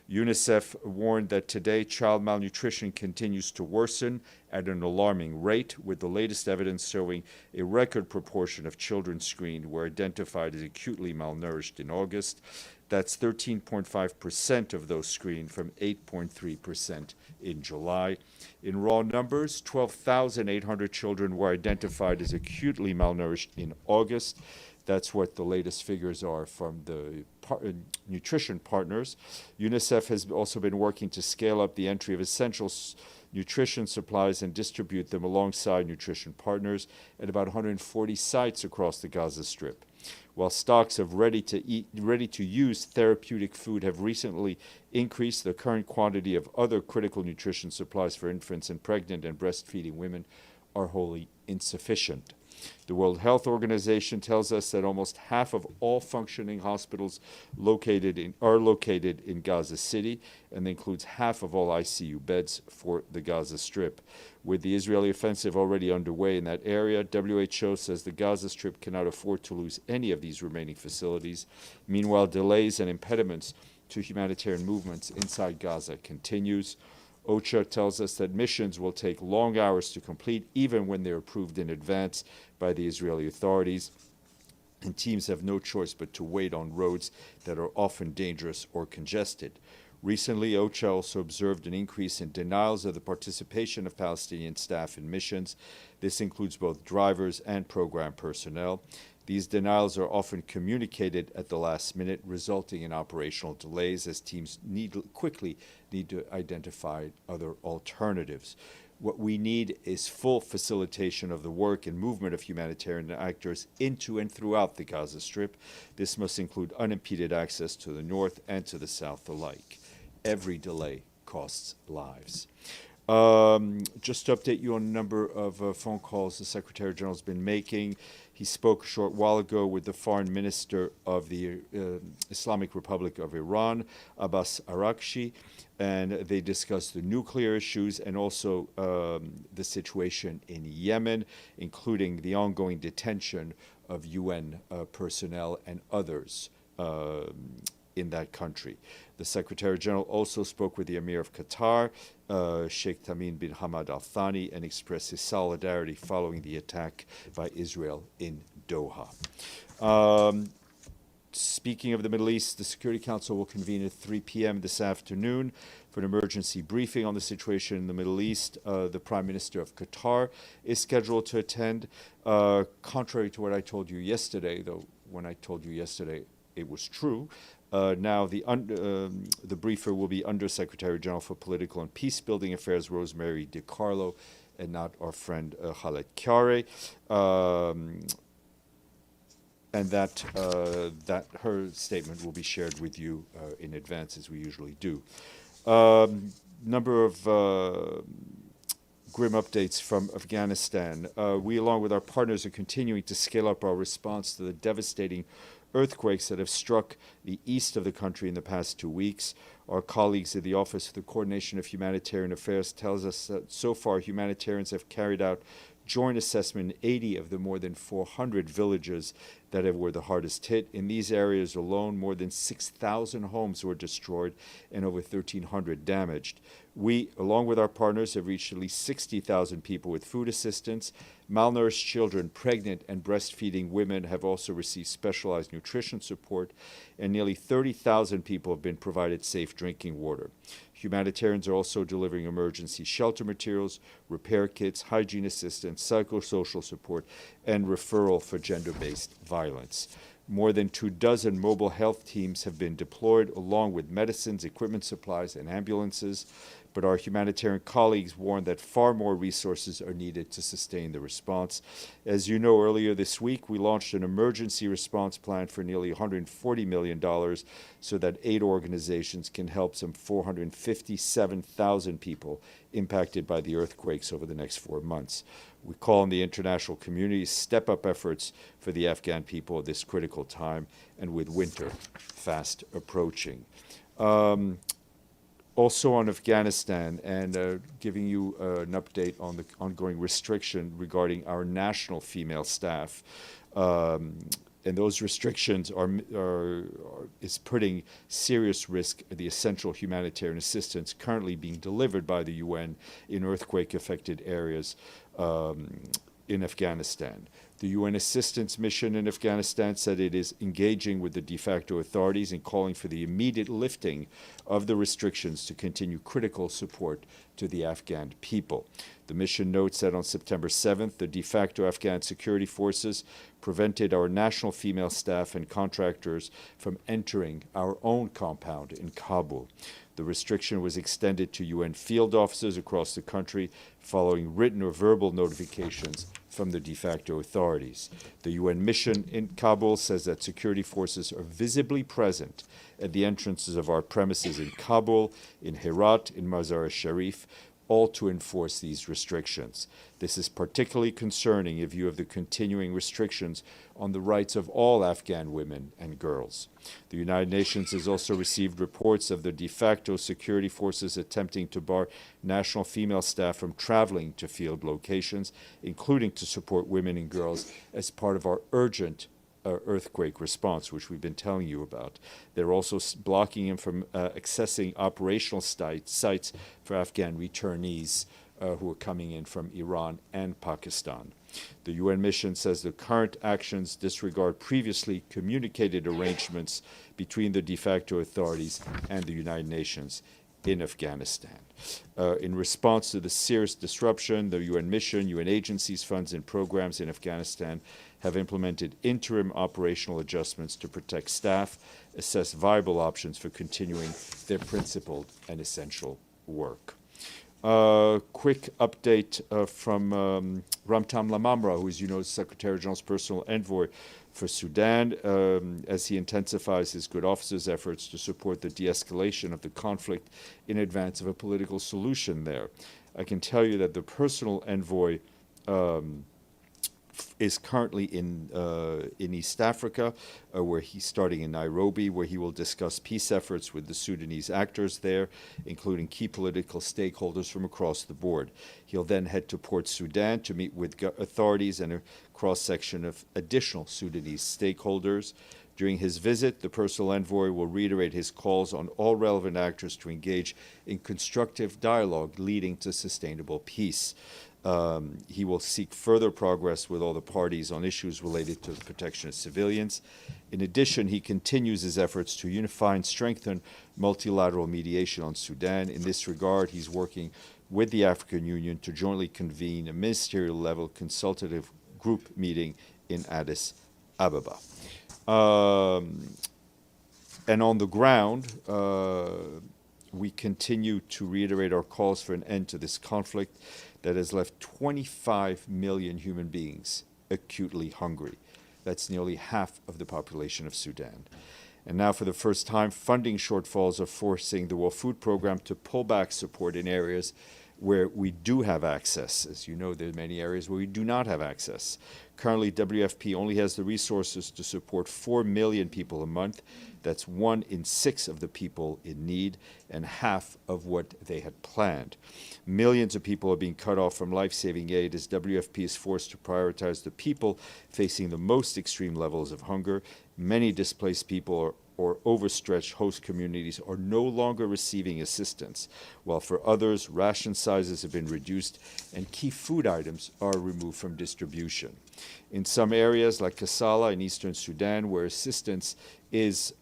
UNICEF warned that today child malnutrition continues to worsen at an alarming rate, with the latest evidence showing a record proportion of children screened were identified as acutely malnourished in August. That's 13.5% of those screened from 8.3% in July. In raw numbers, 12,800 children were identified as acutely malnourished in August. That's what the latest figures are from the nutrition partners. UNICEF has also been working to scale up the entry of essential nutrition supplies and distribute them alongside nutrition partners at about 140 sites across the Gaza Strip. While stocks of ready-to-use therapeutic food have recently increased, the current quantity of other critical nutrition supplies for infants and pregnant and breastfeeding women are wholly insufficient. The World Health Organization tells us that almost half of all functioning hospitals are located in Gaza City, and includes half of all ICU beds for the Gaza Strip. With the Israeli offensive already underway in that area, WHO says the Gaza Strip cannot afford to lose any of these remaining facilities. Meanwhile, delays and impediments to humanitarian movements inside Gaza continues. OCHA tells us that missions will take long hours to complete, even when they're approved in advance by the Israeli authorities, and teams have no choice but to wait on roads that are often dangerous or congested. Recently, OCHA also observed an increase in denials of the participation of Palestinian staff in missions. This includes both drivers and program personnel. These denials are often communicated at the last minute, resulting in operational delays as teams quickly need to identify other alternatives. What we need is full facilitation of the work and movement of humanitarian actors into and throughout the Gaza Strip. This must include unimpeded access to the north and to the south alike. Every delay costs lives. Just to update you on a number of phone calls the Secretary General has been making. He spoke a short while ago with the Foreign Minister of the Islamic Republic of Iran, Abbas Araghchi, and they discussed the nuclear issues and also the situation in Yemen, including the ongoing detention of UN personnel and others in that country. The Secretary General also spoke with the Emir of Qatar, Sheikh Tamim bin Hamad Al Thani, and expressed his solidarity following the attack by Israel in Doha. Speaking of the Middle East, the Security Council will convene at 3 p.m. this afternoon for an emergency briefing on the situation in the Middle East. The Prime Minister of Qatar is scheduled to attend. Contrary to what I told you yesterday, though when I told you yesterday it was true, now the briefer will be Under Secretary General for Political and Peacebuilding Affairs, Rosemary DiCarlo, and not our friend Khaled Kyare. And that her statement will be shared with you in advance, as we usually do. Number of grim updates from Afghanistan. We, along with our partners, are continuing to scale up our response to the devastating earthquakes that have struck the east of the country in the past 2 weeks. Our colleagues at the Office of the Coordination of Humanitarian Affairs tells us that so far humanitarians have carried out joint assessment in 80 of the more than 400 villages that were the hardest hit. In these areas alone, more than 6,000 homes were destroyed and over 1,300 damaged. We, along with our partners, have reached at least 60,000 people with food assistance. Malnourished children, pregnant and breastfeeding women have also received specialized nutrition support, and nearly 30,000 people have been provided safe drinking water. Humanitarians are also delivering emergency shelter materials, repair kits, hygiene assistance, psychosocial support, and referral for gender-based violence. More than 24 mobile health teams have been deployed, along with medicines, equipment supplies, and ambulances. But our humanitarian colleagues warn that far more resources are needed to sustain the response. As you know, earlier this week, we launched an emergency response plan for nearly $140 million so that aid organizations can help some 457,000 people impacted by the earthquakes over the next 4 months. We call on the international community to step up efforts for the Afghan people at this critical time and with winter fast approaching. Also on Afghanistan, and giving you an update on the ongoing restriction regarding our national female staff. And those restrictions is putting serious risk the essential humanitarian assistance currently being delivered by the UN in earthquake-affected areas in Afghanistan. The UN assistance mission in Afghanistan said it is engaging with the de facto authorities and calling for the immediate lifting of the restrictions to continue critical support to the Afghan people. The mission notes that on September 7th, the de facto Afghan security forces prevented our national female staff and contractors from entering our own compound in Kabul. The restriction was extended to UN field officers across the country following written or verbal notifications from the de facto authorities. The UN mission in Kabul says that security forces are visibly present at the entrances of our premises in Kabul, in Herat, in Mazar-e-Sharif, all to enforce these restrictions. This is particularly concerning in view of the continuing restrictions on the rights of all Afghan women and girls. The United Nations has also received reports of the de facto security forces attempting to bar national female staff from traveling to field locations, including to support women and girls as part of our urgent earthquake response, which we've been telling you about. They're also blocking them from accessing operational sites for Afghan returnees who are coming in from Iran and Pakistan. The UN mission says the current actions disregard previously communicated arrangements between the de facto authorities and the United Nations in Afghanistan. In response to the serious disruption, the UN mission, UN agencies, funds, and programs in Afghanistan have implemented interim operational adjustments to protect staff, assess viable options for continuing their principled and essential work. Quick update from Ramtam Lamamra, who, as you know, is Secretary General's personal envoy for Sudan, as he intensifies his good officer's efforts to support the de-escalation of the conflict in advance of a political solution there. I can tell you that the personal envoy is currently in East Africa, where he's starting in Nairobi, where he will discuss peace efforts with the Sudanese actors there, including key political stakeholders from across the board. He'll then head to Port Sudan to meet with authorities and a cross-section of additional Sudanese stakeholders. During his visit, the personal envoy will reiterate his calls on all relevant actors to engage in constructive dialogue leading to sustainable peace. He will seek further progress with all the parties on issues related to the protection of civilians. In addition, he continues his efforts to unify and strengthen multilateral mediation on Sudan. In this regard, he's working with the African Union to jointly convene a ministerial-level consultative group meeting in Addis Ababa. And on the ground, we continue to reiterate our calls for an end to this conflict that has left 25 million human beings acutely hungry. That's nearly half of the population of Sudan. And now, for the first time, funding shortfalls are forcing the World Food Programme to pull back support in areas where we do have access. As you know, there are many areas where we do not have access. Currently, WFP only has the resources to support 4 million people a month. That's 1 in 6 of the people in need and half of what they had planned. Millions of people are being cut off from life-saving aid as WFP is forced to prioritize the people facing the most extreme levels of hunger. Many displaced people or overstretched host communities are no longer receiving assistance, while for others, ration sizes have been reduced and key food items are removed from distribution. In some areas, like Kassala in eastern Sudan, where assistance is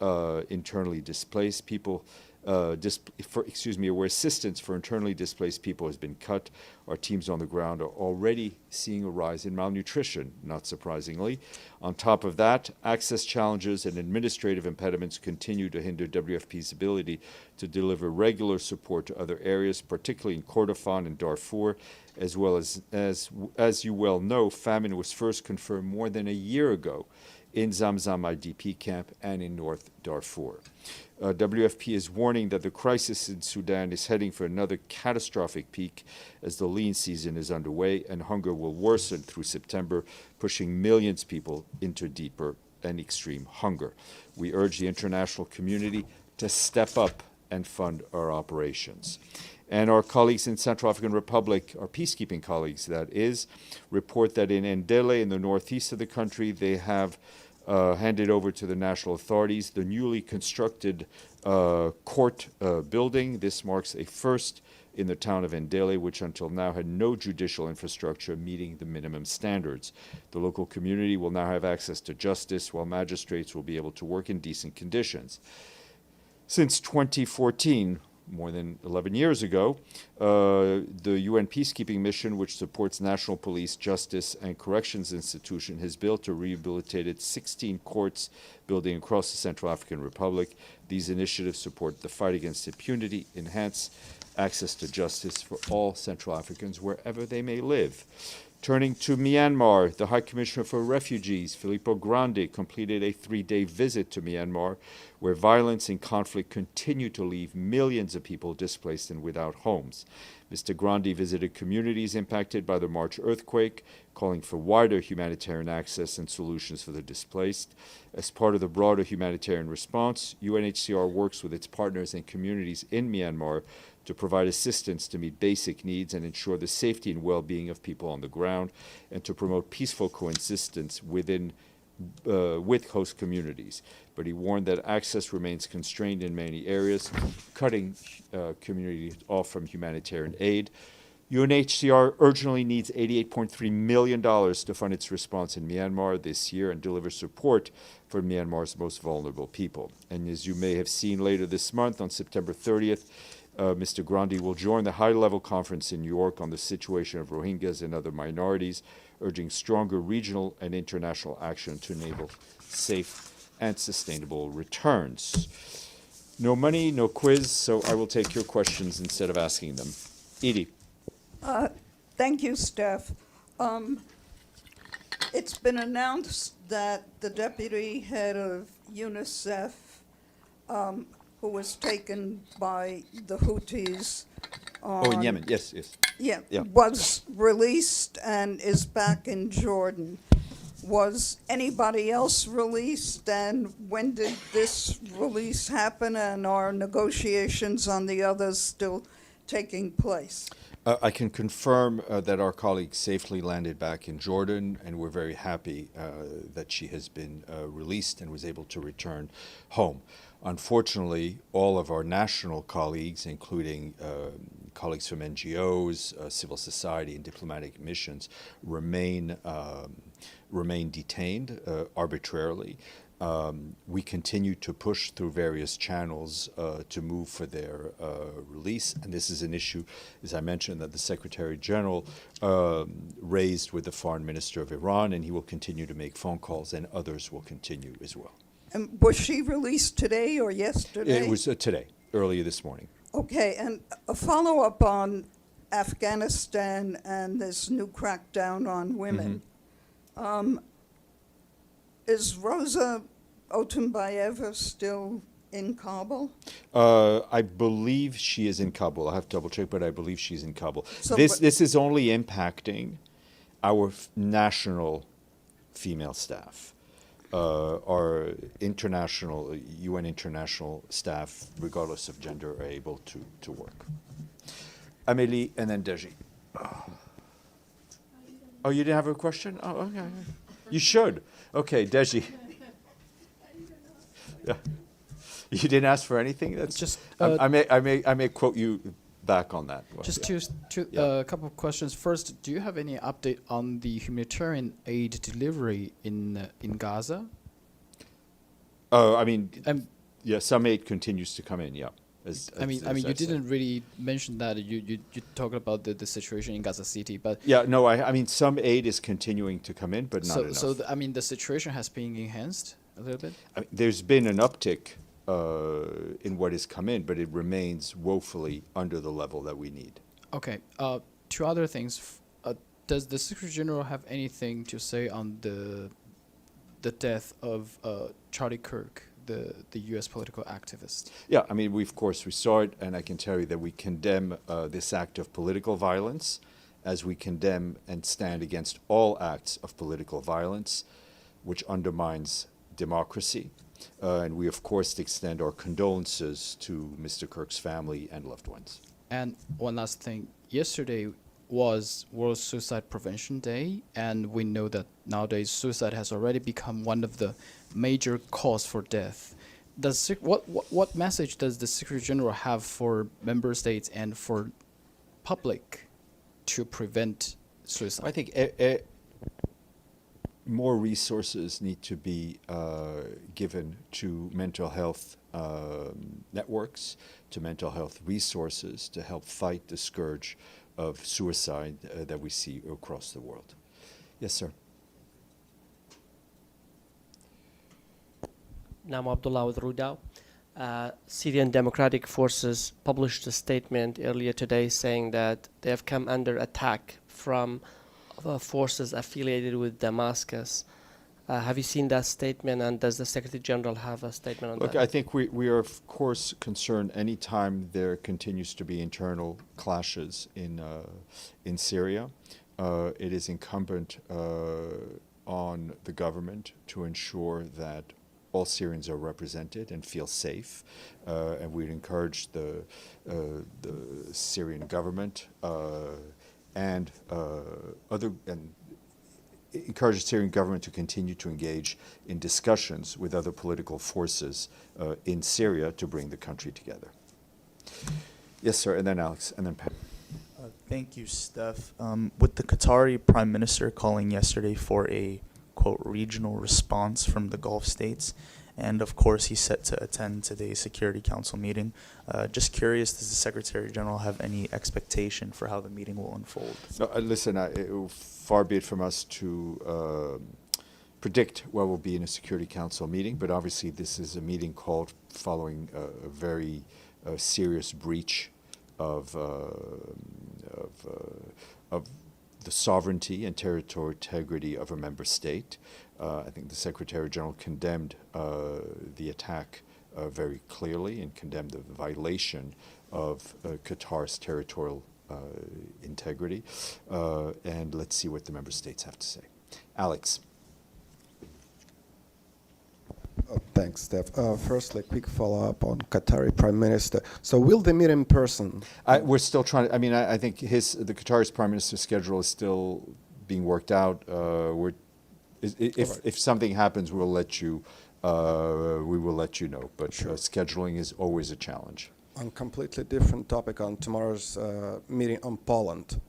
internally displaced, people where assistance for internally displaced people has been cut. Our teams on the ground are already seeing a rise in malnutrition, not surprisingly. On top of that, access challenges and administrative impediments continue to hinder WFP's ability to deliver regular support to other areas, particularly in Kordofan and Darfur, as well as you well know, famine was first confirmed more than a year ago in Zamzam IDP camp and in North Darfur. WFP is warning that the crisis in Sudan is heading for another catastrophic peak as the lean season is underway and hunger will worsen through September, pushing millions of people into deeper and extreme hunger. We urge the international community to step up and fund our operations. And our colleagues in Central African Republic, our peacekeeping colleagues, that is, report that in Ndele, in the northeast of the country, they have handed over to the national authorities the newly constructed court building. This marks a first in the town of Ndele, which until now had no judicial infrastructure meeting the minimum standards. The local community will now have access to justice, while magistrates will be able to work in decent conditions. Since 2014, more than 11 years ago, the UN peacekeeping mission, which supports national police, justice, and corrections institution, has built or rehabilitated 16 courts building across the Central African Republic. These initiatives support the fight against impunity, enhance access to justice for all Central Africans wherever they may live. Turning to Myanmar, the High Commissioner for Refugees, Filippo Grandi, completed a 3-day visit to Myanmar, where violence and conflict continue to leave millions of people displaced and without homes. Mr. Grandi visited communities impacted by the March earthquake, calling for wider humanitarian access and solutions for the displaced. As part of the broader humanitarian response, UNHCR works with its partners and communities in Myanmar to provide assistance to meet basic needs and ensure the safety and well-being of people on the ground, and to promote peaceful coexistence with host communities. But he warned that access remains constrained in many areas, cutting communities off from humanitarian aid. UNHCR urgently needs $88.3 million to fund its response in Myanmar this year and deliver support for Myanmar's most vulnerable people. And as you may have seen later this month, on September 30th, Mr. Grandi will join the high-level conference in New York on the situation of Rohingyas and other minorities, urging stronger regional and international action to enable safe and sustainable returns. No money, no quiz, so I will take your questions instead of asking them. Edie. Thank you, Steph. It's been announced that the deputy head of UNICEF, who was taken by the Houthis in Yemen, yes. Yeah, was released and is back in Jordan. Was anybody else released, and when did this release happen, and are negotiations on the others still taking place? I can confirm that our colleague safely landed back in Jordan, and we're very happy that she has been released and was able to return home. Unfortunately, all of our national colleagues, including colleagues from NGOs, civil society, and diplomatic missions, remain detained arbitrarily. We continue to push through various channels to move for their release, and this is an issue, as I mentioned, that the Secretary General raised with the Foreign Minister of Iran, and he will continue to make phone calls, and others will continue as well. And was she released today or yesterday? It was today, earlier this morning. Okay, and a follow-up on Afghanistan and this new crackdown on women. Is Rosa Otunbayeva still in Kabul? I believe she is in Kabul. I'll have to double check, but I believe she's in Kabul. So this is only impacting our national female staff. Our international, UN international staff, regardless of gender, are able to work. Amélie and then Deji. Oh, you didn't have a question? Oh, okay. You should. Okay, Deji. Yeah. You didn't ask for anything? That's just. I may quote you back on that. Just a couple of questions. First, do you have any update on the humanitarian aid delivery in Gaza? I mean, yeah, some aid continues to come in. Yeah. I mean, you didn't really mention that. You talked about the situation in Gaza City, but yeah, no, I mean, some aid is continuing to come in, but not enough. So I mean, the situation has been enhanced a little bit. I mean, there's been an uptick in what has come in, but it remains woefully under the level that we need. Okay. Two other things. Does the Secretary General have anything to say on the death of Charlie Kirk, the U.S. political activist? Yeah, I mean, we saw it, and I can tell you that we condemn this act of political violence, as we condemn and stand against all acts of political violence, which undermines democracy. And we, of course, extend our condolences to Mr. Kirk's family and loved ones. And one last thing. Yesterday was World Suicide Prevention Day, and we know that nowadays suicide has already become one of the major cause for death. What message does the Secretary General have for member states and for public to prevent suicide? I think more resources need to be given to mental health networks, to mental health resources to help fight the scourge of suicide that we see across the world. Yes, sir. Nam Abdullah with Rudao. Syrian Democratic Forces published a statement earlier today saying that they have come under attack from forces affiliated with Damascus. Have you seen that statement, and does the Secretary General have a statement on that? Look, I think we are, of course, concerned anytime there continues to be internal clashes in Syria. It is incumbent on the government to ensure that all Syrians are represented and feel safe, and we'd encourage the Syrian government and encourage the Syrian government to continue to engage in discussions with other political forces in Syria to bring the country together. Yes, sir, and then Alex, and then Pam. Thank you, Steph. With the Qatari Prime Minister calling yesterday for a, quote, regional response from the Gulf states, and of course he's set to attend today's Security Council meeting. Just curious, does the Secretary General have any expectation for how the meeting will unfold? No, listen, far be it from us to predict what will be in a Security Council meeting, but obviously this is a meeting called following a very serious breach of the sovereignty and territorial integrity of a member state. I think the Secretary General condemned the attack very clearly and condemned the violation of Qatar's territorial integrity. And let's see what the member states have to say. Alex. Thanks, Steph. Firstly, a quick follow-up on Qatari Prime Minister. So will they meet in person? We're still trying to, I mean, I think the Qatar's Prime Minister's schedule is still being worked out. If something happens, we will let you know. But sure. Scheduling is always a challenge. On completely different topic, on tomorrow's meeting on Poland,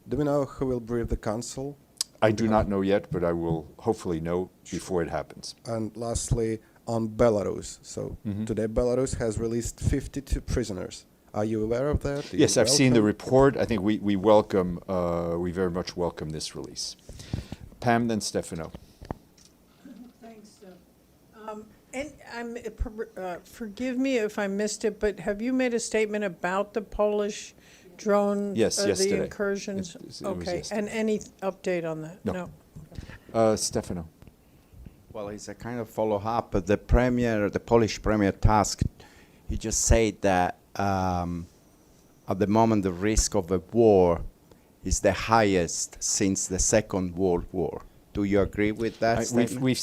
do we know who will brief the Council? I do not know yet, but I will hopefully know before it happens. And lastly, on Belarus. So today Belarus has released 52 prisoners. Are you aware of that? Yes, I've seen the report. I think we welcome, we very much welcome this release. Pam, then Stefano. Thanks, and forgive me if I missed it, but have you made a statement about the Polish drone? Yes, yesterday. The incursions? Okay, and any update on that? No. Stefano. Well, it's a kind of follow-up. The Polish Premier Tusk, he just said that at the moment the risk of a war is the highest since the Second World War. Do you agree with that statement? We've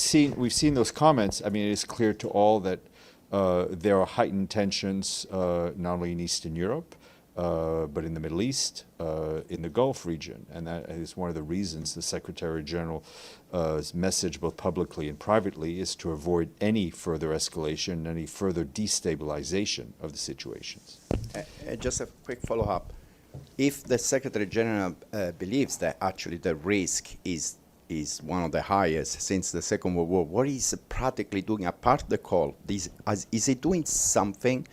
seen those comments. I mean, it is clear to all that there are heightened tensions not only in Eastern Europe, but in the Middle East, in the Gulf region. And that is one of the reasons the Secretary General's message, both publicly and privately, is to avoid any further escalation, any further destabilization of the situations. Just a quick follow-up. If the Secretary General believes that actually the risk is one of the highest since the Second World War, what is practically doing apart the call? Is he doing something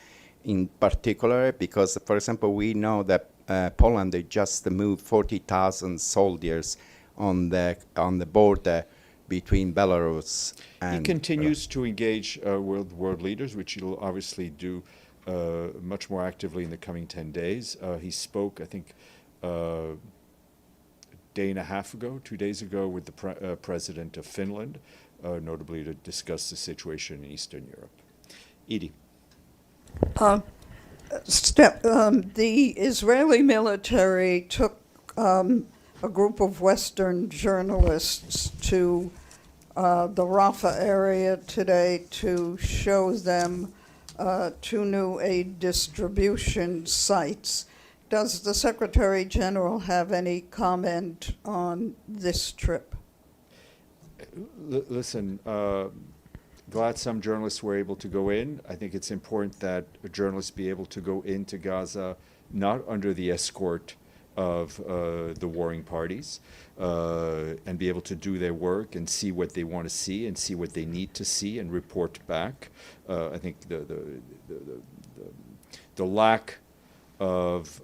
in particular, because, for example, we know that Poland, they just moved 40,000 soldiers on the border between Belarus and... He continues to engage world leaders, which he'll obviously do much more actively in the coming 10 days. He spoke, I think, a day and a half ago, 2 days ago, with the president of Finland, notably to discuss the situation in Eastern Europe. Edie. The Israeli military took a group of Western journalists to the Rafah area today to show them two new aid distribution sites. Does the Secretary General have any comment on this trip? Listen, glad some journalists were able to go in. I think it's important that journalists be able to go into Gaza not under the escort of the warring parties and be able to do their work and see what they want to see and see what they need to see and report back. I think the lack of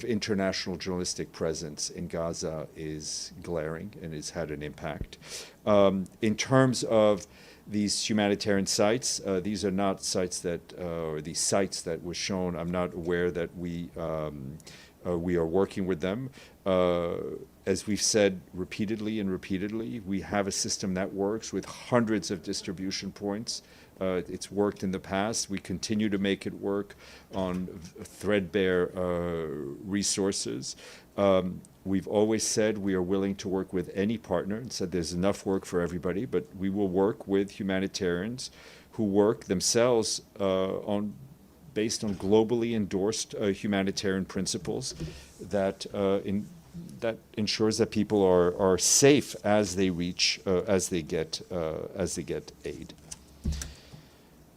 international journalistic presence in Gaza is glaring and has had an impact. In terms of these humanitarian sites, these are not sites that, or these sites that were shown. I'm not aware that we are working with them. As we've said repeatedly, we have a system that works with hundreds of distribution points. It's worked in the past. We continue to make it work on threadbare resources. We've always said we are willing to work with any partner and said there's enough work for everybody, but we will work with humanitarians who work themselves based on globally endorsed humanitarian principles that ensures that people are safe as they reach as they get aid.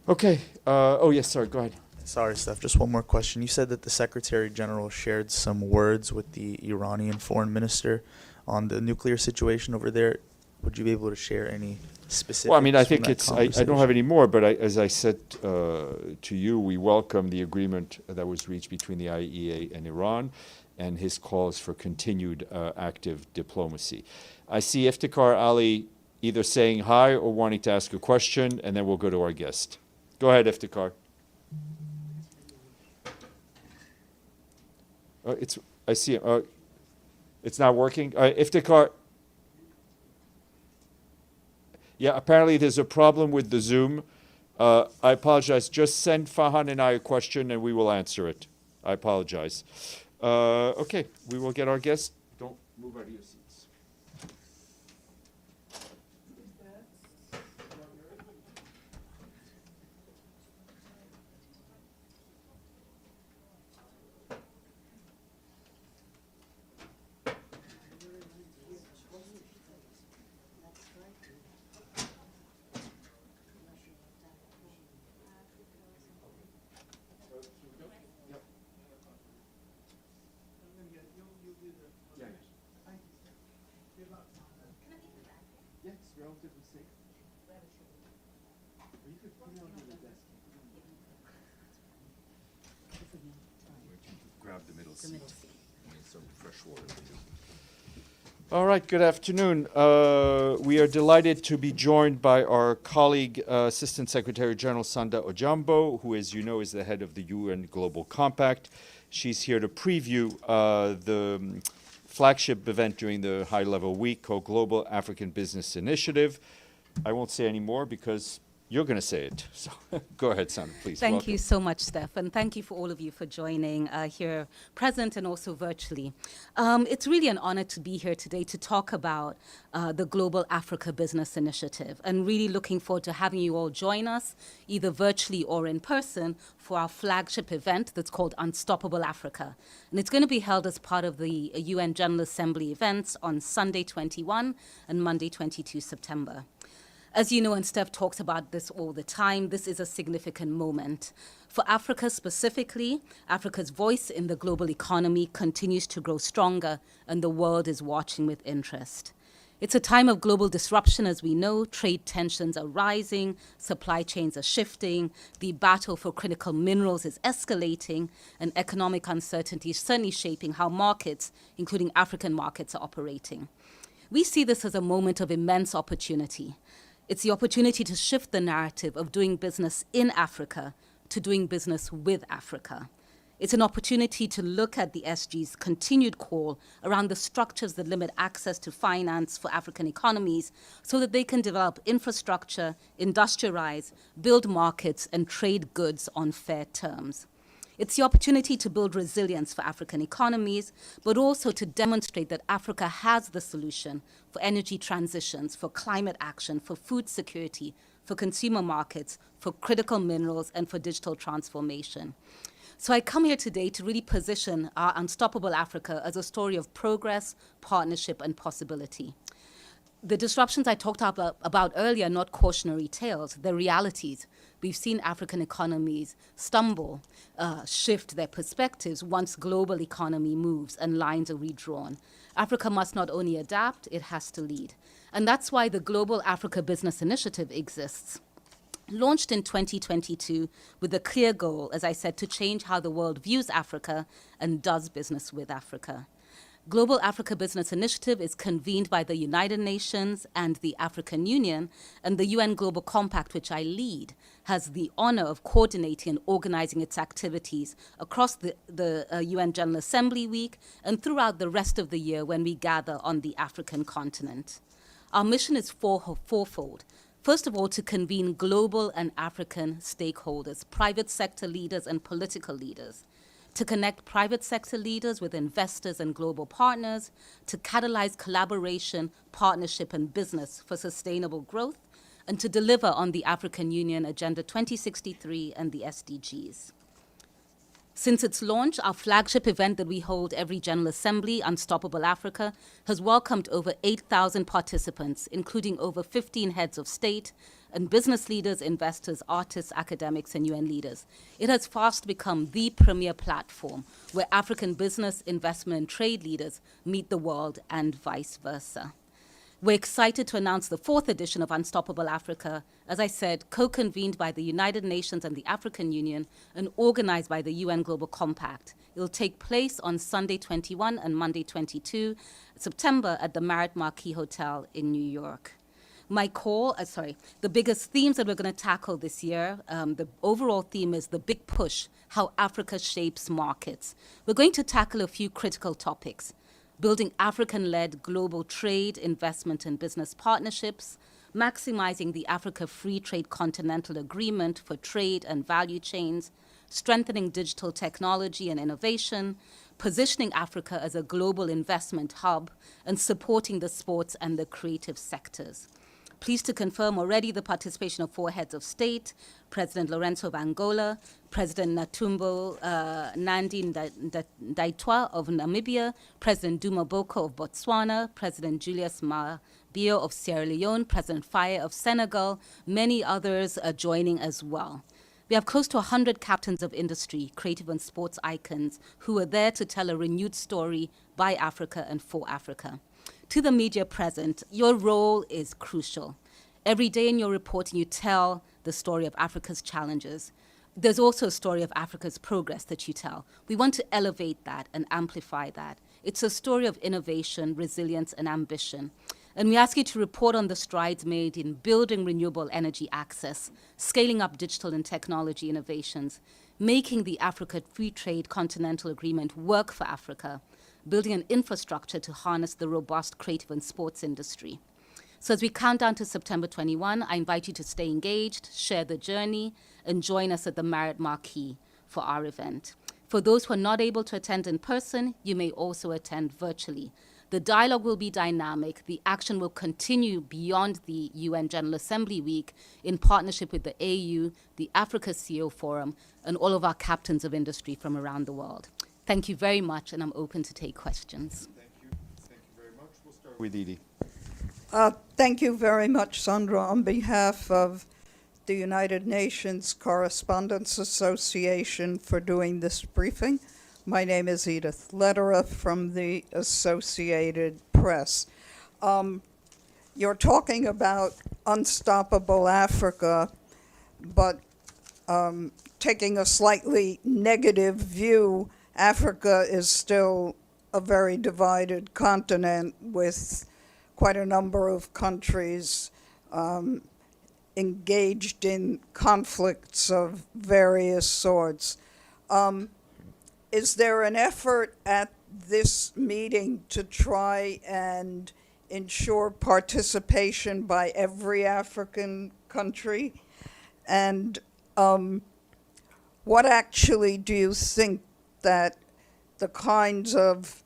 Okay. Oh yes, sorry. Go ahead. Sorry, Steph. Just one more question. You said that the Secretary General shared some words with the Iranian foreign minister on the nuclear situation over there. Would you be able to share any specifics? Well, I mean, I think from that I don't have any more, but as I said to you, we welcome the agreement that was reached between the IAEA and Iran and his calls for continued active diplomacy. I see Iftikhar Ali either saying hi or wanting to ask a question, and then we'll go to our guest. Go ahead, Iftikhar. I see him. It's not working. Iftikhar. Yeah, apparently there's a problem with the Zoom. I apologize. Just send Fahan and I a question and we will answer it. I apologize. Okay, we will get our guest. Don't move out of your seats. Grab the middle seat. Some fresh water. All right, good afternoon. We are delighted to be joined by our colleague, Assistant Secretary General Sanda Ojambo, who, as you know, is the head of the UN Global Compact. She's here to preview the flagship event during the high-level week called Global African Business Initiative. I won't say any more because you're going to say it. So go ahead, Sandra, please. Thank you so much, Steph, and thank you for all of you for joining here present and also virtually. It's really an honor to be here today to talk about the Global Africa Business Initiative, and really looking forward to having you all join us, either virtually or in person, for our flagship event that's called Unstoppable Africa. And it's going to be held as part of the UN General Assembly events on Sunday 21 and Monday 22 September. As you know, and Steph talks about this all the time, this is a significant moment. For Africa specifically, Africa's voice in the global economy continues to grow stronger, and the world is watching with interest. It's a time of global disruption, as we know. Trade tensions are rising, supply chains are shifting, the battle for critical minerals is escalating, and economic uncertainty is certainly shaping how markets, including African markets, are operating. We see this as a moment of immense opportunity. It's the opportunity to shift the narrative of doing business in Africa to doing business with Africa. It's an opportunity to look at the SG's continued call around the structures that limit access to finance for African economies so that they can develop infrastructure, industrialize, build markets, and trade goods on fair terms. It's the opportunity to build resilience for African economies, but also to demonstrate that Africa has the solution for energy transitions, for climate action, for food security, for consumer markets, for critical minerals, and for digital transformation. So I come here today to really position our Unstoppable Africa as a story of progress, partnership, and possibility. The disruptions I talked about earlier are not cautionary tales, they're realities. We've seen African economies stumble, shift their perspectives once global economy moves and lines are redrawn. Africa must not only adapt, it has to lead. And that's why the Global Africa Business Initiative exists. Launched in 2022 with a clear goal, as I said, to change how the world views Africa and does business with Africa. Global Africa Business Initiative is convened by the United Nations and the African Union, and the UN Global Compact, which I lead, has the honor of coordinating and organizing its activities across the UN General Assembly Week and throughout the rest of the year when we gather on the African continent. Our mission is fourfold. First of all, to convene global and African stakeholders, private sector leaders and political leaders, to connect private sector leaders with investors and global partners, to catalyze collaboration, partnership, and business for sustainable growth, and to deliver on the African Union Agenda 2063 and the SDGs. Since its launch, our flagship event that we hold every General Assembly, Unstoppable Africa, has welcomed over 8,000 participants, including over 15 heads of state and business leaders, investors, artists, academics, and UN leaders. It has fast become the premier platform where African business, investment, and trade leaders meet the world and vice versa. We're excited to announce the 4th edition of Unstoppable Africa, as I said, co-convened by the United Nations and the African Union and organized by the UN Global Compact. It will take place on Sunday 21 and Monday 22 September at the Marriott Marquis Hotel in New York. The biggest themes that we're going to tackle this year, the overall theme is the big push, how Africa shapes markets. We're going to tackle a few critical topics. Building African-led global trade, investment, and business partnerships, maximizing the Africa Free Trade Continental Agreement for trade and value chains, strengthening digital technology and innovation, positioning Africa as a global investment hub, and supporting the sports and the creative sectors. Pleased to confirm already the participation of 4 heads of state, President Lorenzo of Angola, President Netumbo Nandi-Ndaitwah of Namibia, President Duma Boko of Botswana, President Julius Maada Bio of Sierra Leone, President Faye of Senegal, many others are joining as well. We have close to 100 captains of industry, creative and sports icons who are there to tell a renewed story by Africa and for Africa. To the media present, your role is crucial. Every day in your reporting, you tell the story of Africa's challenges. There's also a story of Africa's progress that you tell. We want to elevate that and amplify that. It's a story of innovation, resilience, and ambition. And we ask you to report on the strides made in building renewable energy access, scaling up digital and technology innovations, making the Africa Free Trade Continental Agreement work for Africa, building an infrastructure to harness the robust creative and sports industry. So as we count down to September 21, I invite you to stay engaged, share the journey, and join us at the Marriott Marquis for our event. For those who are not able to attend in person, you may also attend virtually. The dialogue will be dynamic. The action will continue beyond the UN General Assembly Week in partnership with the AU, the Africa CEO Forum, and all of our captains of industry from around the world. Thank you very much, and I'm open to take questions. Thank you. Thank you very much. We'll start with Edie. Thank you very much, Sandra. On behalf of the United Nations Correspondents Association for doing this briefing, my name is Edith Lederer from the Associated Press. you're talking about unstoppable Africa, but taking a slightly negative view, Africa is still a very divided continent with quite a number of countries engaged in conflicts of various sorts. Is there an effort at this meeting to try and ensure participation by every African country? And what actually do you think that the kinds of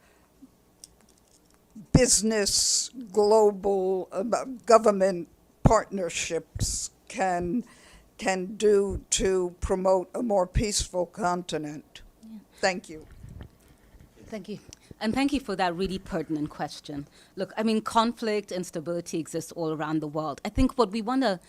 business, global government partnerships can do to promote a more peaceful continent? Yeah. Thank you. Thank you. And thank you for that really pertinent question. Look, I mean, conflict, instability exists all around the world. I think what we want to,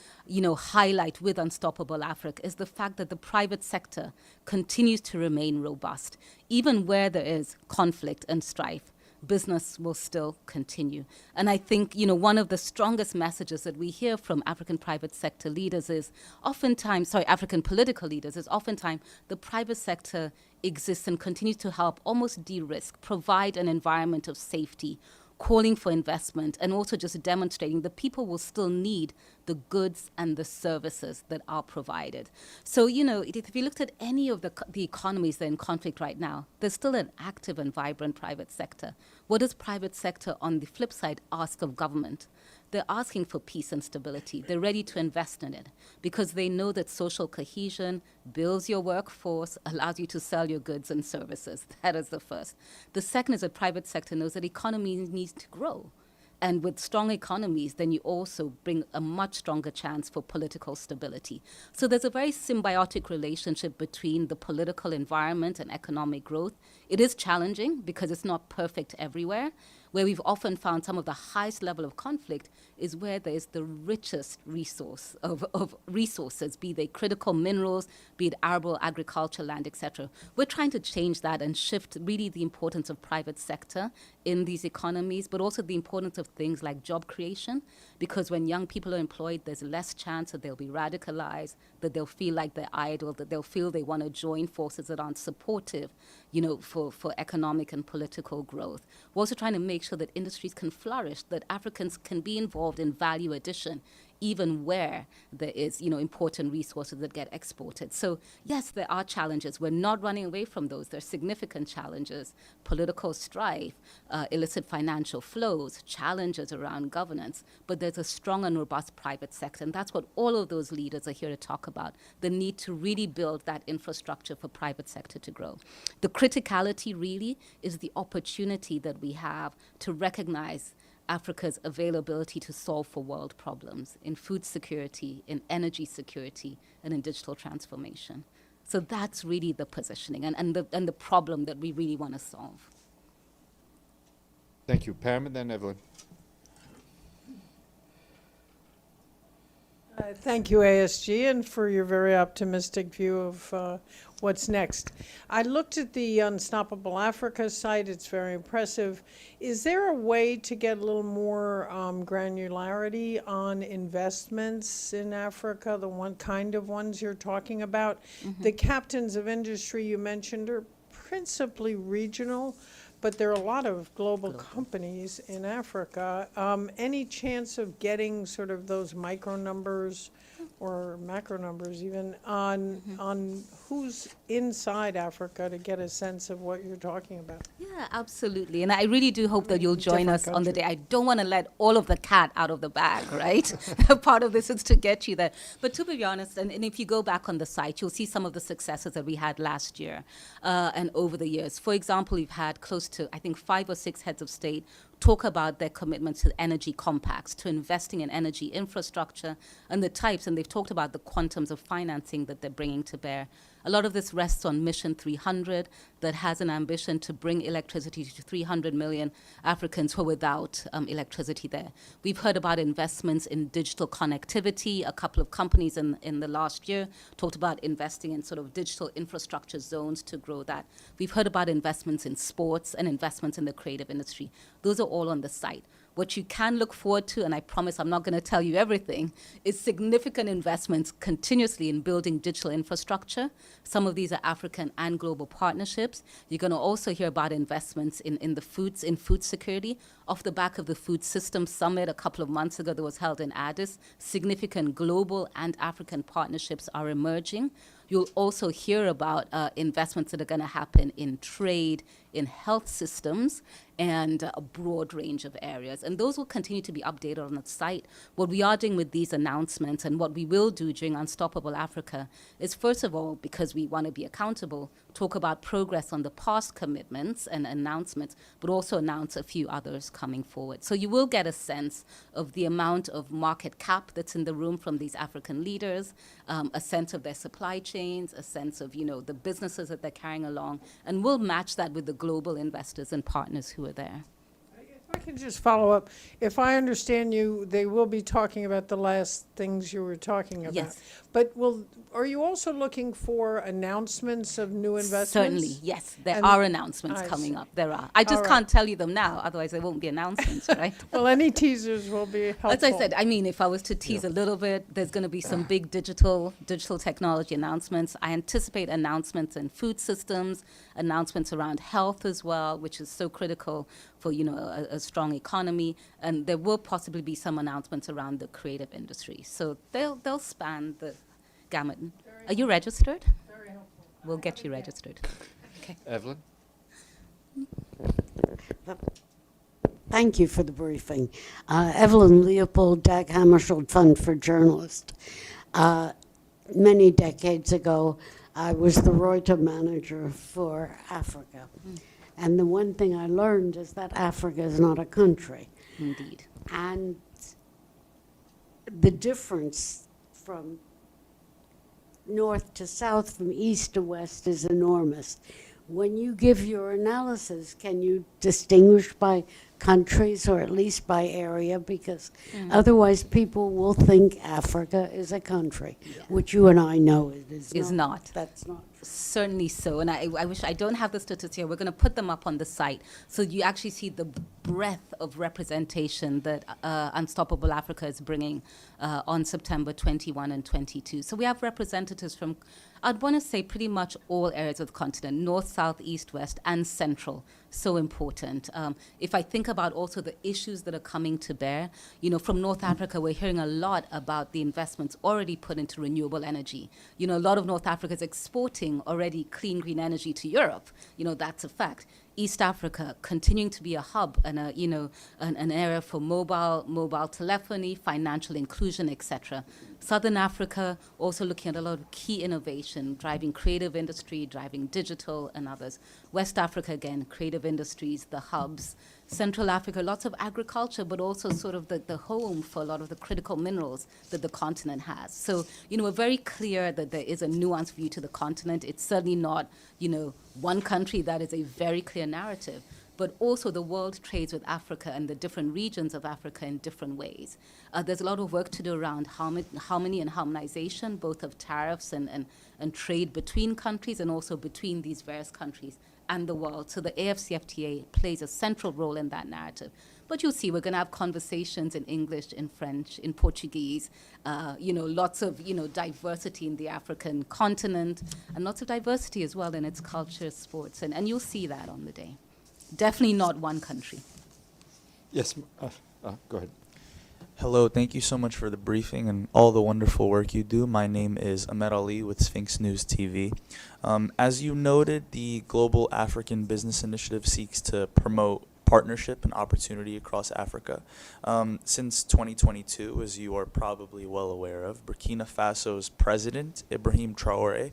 highlight with Unstoppable Africa is the fact that the private sector continues to remain robust. Even where there is conflict and strife, business will still continue. And I think, one of the strongest messages that we hear from African private sector leaders is African political leaders is oftentimes the private sector exists and continues to help almost de-risk, provide an environment of safety, calling for investment, and also just demonstrating that people will still need the goods and the services that are provided. So, if you looked at any of the economies that are in conflict right now, there's still an active and vibrant private sector. What does private sector, on the flip side, ask of government? They're asking for peace and stability. They're ready to invest in it because they know that social cohesion builds your workforce, allows you to sell your goods and services. That is the first. The second is the private sector knows that economy needs to grow. And with strong economies, then you also bring a much stronger chance for political stability. So there's a very symbiotic relationship between the political environment and economic growth. It is challenging because it's not perfect everywhere. Where we've often found some of the highest level of conflict is where there is the richest resource of resources, be they critical minerals, be it arable agriculture, land, etc. We're trying to change that and shift really the importance of private sector in these economies, but also the importance of things like job creation, because when young people are employed, there's less chance that they'll be radicalized, that they'll feel like they're idle, that they'll feel they want to join forces that aren't supportive, for economic and political growth. We're also trying to make sure that industries can flourish, that Africans can be involved in value addition, even where there is, important resources that get exported. So yes, there are challenges. We're not running away from those. There are significant challenges: political strife, illicit financial flows, challenges around governance. But there's a strong and robust private sector, and that's what all of those leaders are here to talk about: the need to really build that infrastructure for private sector to grow. The criticality really is the opportunity that we have to recognize Africa's availability to solve for world problems in food security, in energy security, and in digital transformation. So that's really the positioning and the problem that we really want to solve. Thank you, Pam, and then Evelyn. Thank you, ASG, and for your very optimistic view of what's next. I looked at the Unstoppable Africa site. It's very impressive. Is there a way to get a little more granularity on investments in Africa, the one kind of ones you're talking about? Mm-hmm. The captains of industry you mentioned are principally regional, but there are a lot of global companies in Africa. Any chance of getting sort of those micro numbers or macro numbers even on who's inside Africa to get a sense of what you're talking about? Yeah, absolutely. And I really do hope that you'll join us on the day. I don't want to let all of the cat out of the bag, right? Part of this is to get you there. But to be honest, and if you go back on the site, you'll see some of the successes that we had last year and over the years. For example, we've had close to, I think, 5 or 6 heads of state talk about their commitment to energy compacts, to investing in energy infrastructure and the types, and they've talked about the quantums of financing that they're bringing to bear. A lot of this rests on Mission 300 that has an ambition to bring electricity to 300 million Africans who are without electricity there. We've heard about investments in digital connectivity. A couple of companies in the last year talked about investing in sort of digital infrastructure zones to grow that. We've heard about investments in sports and investments in the creative industry. Those are all on the site. What you can look forward to, and I promise I'm not going to tell you everything, is significant investments continuously in building digital infrastructure. Some of these are African and global partnerships. You're going to also hear about investments in food security. Off the back of the Food Systems Summit a couple of months ago that was held in Addis, significant global and African partnerships are emerging. You'll also hear about investments that are going to happen in trade, in health systems, and a broad range of areas. And those will continue to be updated on the site. What we are doing with these announcements and what we will do during Unstoppable Africa is, first of all, because we want to be accountable, talk about progress on the past commitments and announcements, but also announce a few others coming forward. So you will get a sense of the amount of market cap that's in the room from these African leaders, a sense of their supply chains, a sense of, the businesses that they're carrying along, and we'll match that with the global investors and partners who are there. If I can just follow up, if I understand you, they will be talking about the last things you were talking about. Yes. But are you also looking for announcements of new investments? Certainly, yes. There are announcements coming up. There are. I just All can't tell you them now, otherwise there won't be announcements, right? Well, any teasers will be helpful. As I said, if I was to tease a little bit, there's going to be some big digital technology announcements. I anticipate announcements in food systems, announcements around health as well, which is so critical for a strong economy, and there will possibly be some announcements around the creative industry. So they'll span the gamut. Are you registered? Very helpful. We'll get you registered. Okay. Evelyn? Thank you for the briefing. Evelyn Leopold, Dag Hammarskjöld Fund for Journalists. Many decades ago, I was the Reuters manager for Africa. And the one thing I learned is that Africa is not a country. Indeed. And the difference from north to south, from east to west, is enormous. When you give your analysis, can you distinguish by countries or at least by area? Because otherwise people will think Africa is a country, which you and I know it is not. That's not. Certainly so, and I wish I don't have the statistics here. We're going to put them up on the site so you actually see the breadth of representation that Unstoppable Africa is bringing on September 21 and 22. So we have representatives from, I'd want to say, pretty much all areas of the continent, north, south, east, west, and central. So important. If I think about also the issues that are coming to bear, from North Africa, we're hearing a lot about the investments already put into renewable energy. A lot of North Africa is exporting already clean, green energy to Europe. That's a fact. East Africa continuing to be a hub and an area for mobile telephony, financial inclusion, etc. Southern Africa also looking at a lot of key innovation, driving creative industry, driving digital and others. West Africa, again, creative industries, the hubs. Central Africa, lots of agriculture, but also sort of the home for a lot of the critical minerals that the continent has. So, we're very clear that there is a nuanced view to the continent. It's certainly not, one country. That is a very clear narrative. But also the world trades with Africa and the different regions of Africa in different ways. There's a lot of work to do around harmony and harmonization, both of tariffs and trade between countries and also between these various countries and the world. So the AFCFTA plays a central role in that narrative. But you'll see we're going to have conversations in English, in French, in Portuguese, lots of, diversity in the African continent, and lots of diversity as well in its culture, sports, and you'll see that on the day. Definitely not one country. Yes, go ahead. Hello, thank you so much for the briefing and all the wonderful work you do. My name is Ahmed Ali with Sphinx News TV. As you noted, the Global African Business Initiative seeks to promote partnership and opportunity across Africa. Since 2022, as you are probably well aware of, Burkina Faso's president, Ibrahim Traoré,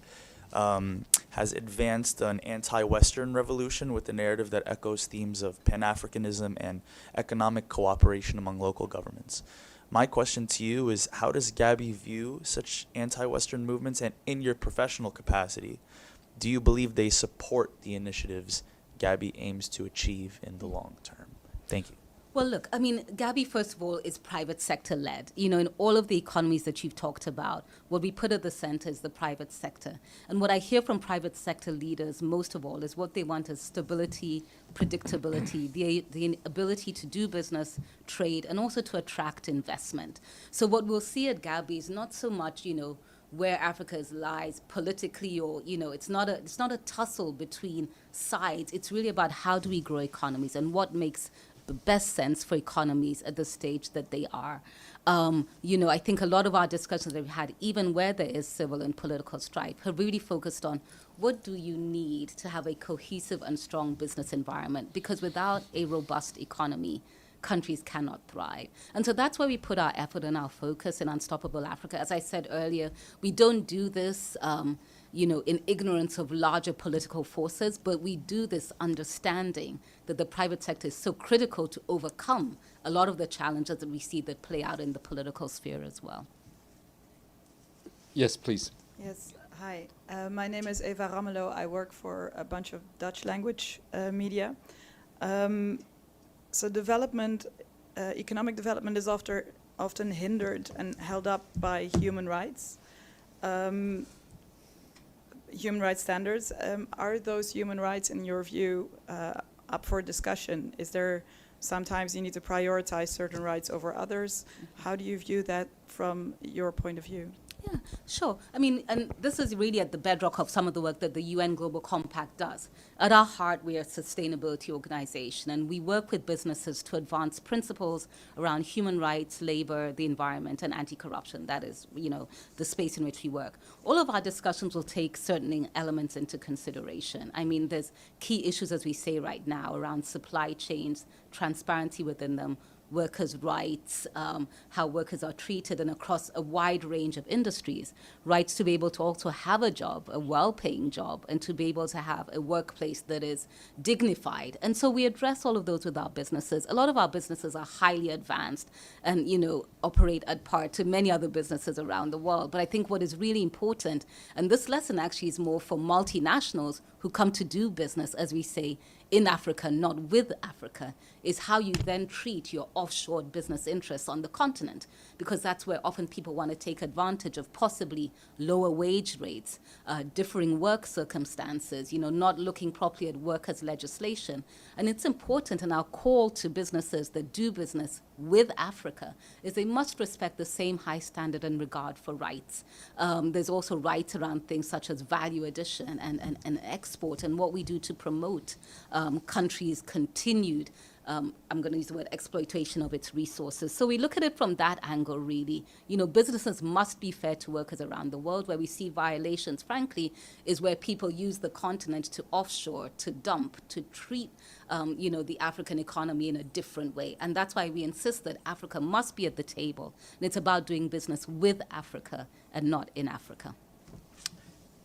has advanced an anti-Western revolution with a narrative that echoes themes of Pan-Africanism and economic cooperation among local governments. My question to you is, how does Gabi view such anti-Western movements, and in your professional capacity, do you believe they support the initiatives Gabi aims to achieve in the long term? Thank you. Well, look, I mean, Gabby, first of all, is private sector led. You know, in all of the economies that you've talked about, what we put at the center is the private sector. And what I hear from private sector leaders, most of all, is what they want is stability, predictability, the ability to do business, trade, and also to attract investment. So what we'll see at Gabby is not so much, you know, where Africa lies politically, or, you know, it's not a tussle between sides. It's really about how do we grow economies and what makes the best sense for economies at the stage that they are. You know, I think a lot of our discussions that we've had, even where there is civil and political strife, have really focused on what do you need to have a cohesive and strong business environment, because without a robust economy, countries cannot thrive. And so that's why we put our effort and our focus in Unstoppable Africa. As I said earlier, we don't do this you know, in ignorance of larger political forces, but we do this understanding that the private sector is so critical to overcome a lot of the challenges that we see that play out in the political sphere as well. Yes, please. Yes, hi. My name is Eva Ramelow. I work for a bunch of Dutch language media. So development, economic development is often hindered and held up by human rights. Human rights standards. Are those human rights, in your view, up for discussion? Is there sometimes you need to prioritize certain rights over others? How do you view that from your point of view? Yeah, sure. I mean, and this is really at the bedrock of some of the work that the UN Global Compact does. At our heart, we are a sustainability organization, and we work with businesses to advance principles around human rights, labor, the environment, and anti-corruption. That is, you know, the space in which we work. All of our discussions will take certain elements into consideration. I mean, there's key issues, as we say right now, around supply chains, transparency within them, workers' rights, how workers are treated, and across a wide range of industries, rights to be able to also have a job, a well-paying job, and to be able to have a workplace that is dignified. And so we address all of those with our businesses. A lot of our businesses are highly advanced and, you know, operate at par to many other businesses around the world. But I think what is really important, and this lesson actually is more for multinationals who come to do business, as we say, in Africa, not with Africa, is how you then treat your offshore business interests on the continent, because that's where often people want to take advantage of possibly lower wage rates, differing work circumstances, you know, not looking properly at workers' legislation. And it's important, and our call to businesses that do business with Africa is they must respect the same high standard and regard for rights. There's also rights around things such as value addition and export, and what we do to promote countries' continued I'm going to use the word exploitation of its resources. So we look at it from that angle, really. You know, businesses must be fair to workers around the world. Where we see violations, frankly, is where people use the continent to offshore, to dump, to treat, you know, the African economy in a different way. And that's why we insist that Africa must be at the table. And it's about doing business with Africa and not in Africa.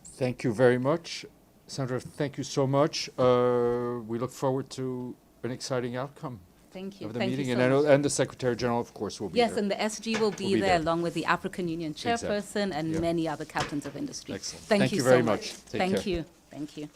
Thank you very much. Sandra, thank you so much. We look forward to an exciting outcome Thank you. of the Thank meeting. you so And, much. and the Secretary General, of course, will be there. Yes, and the SG will be, there along with the African Union chairperson and many other captains of industry. Excellent. Thank you you so very much. much. Take Thank care. you. Thank you.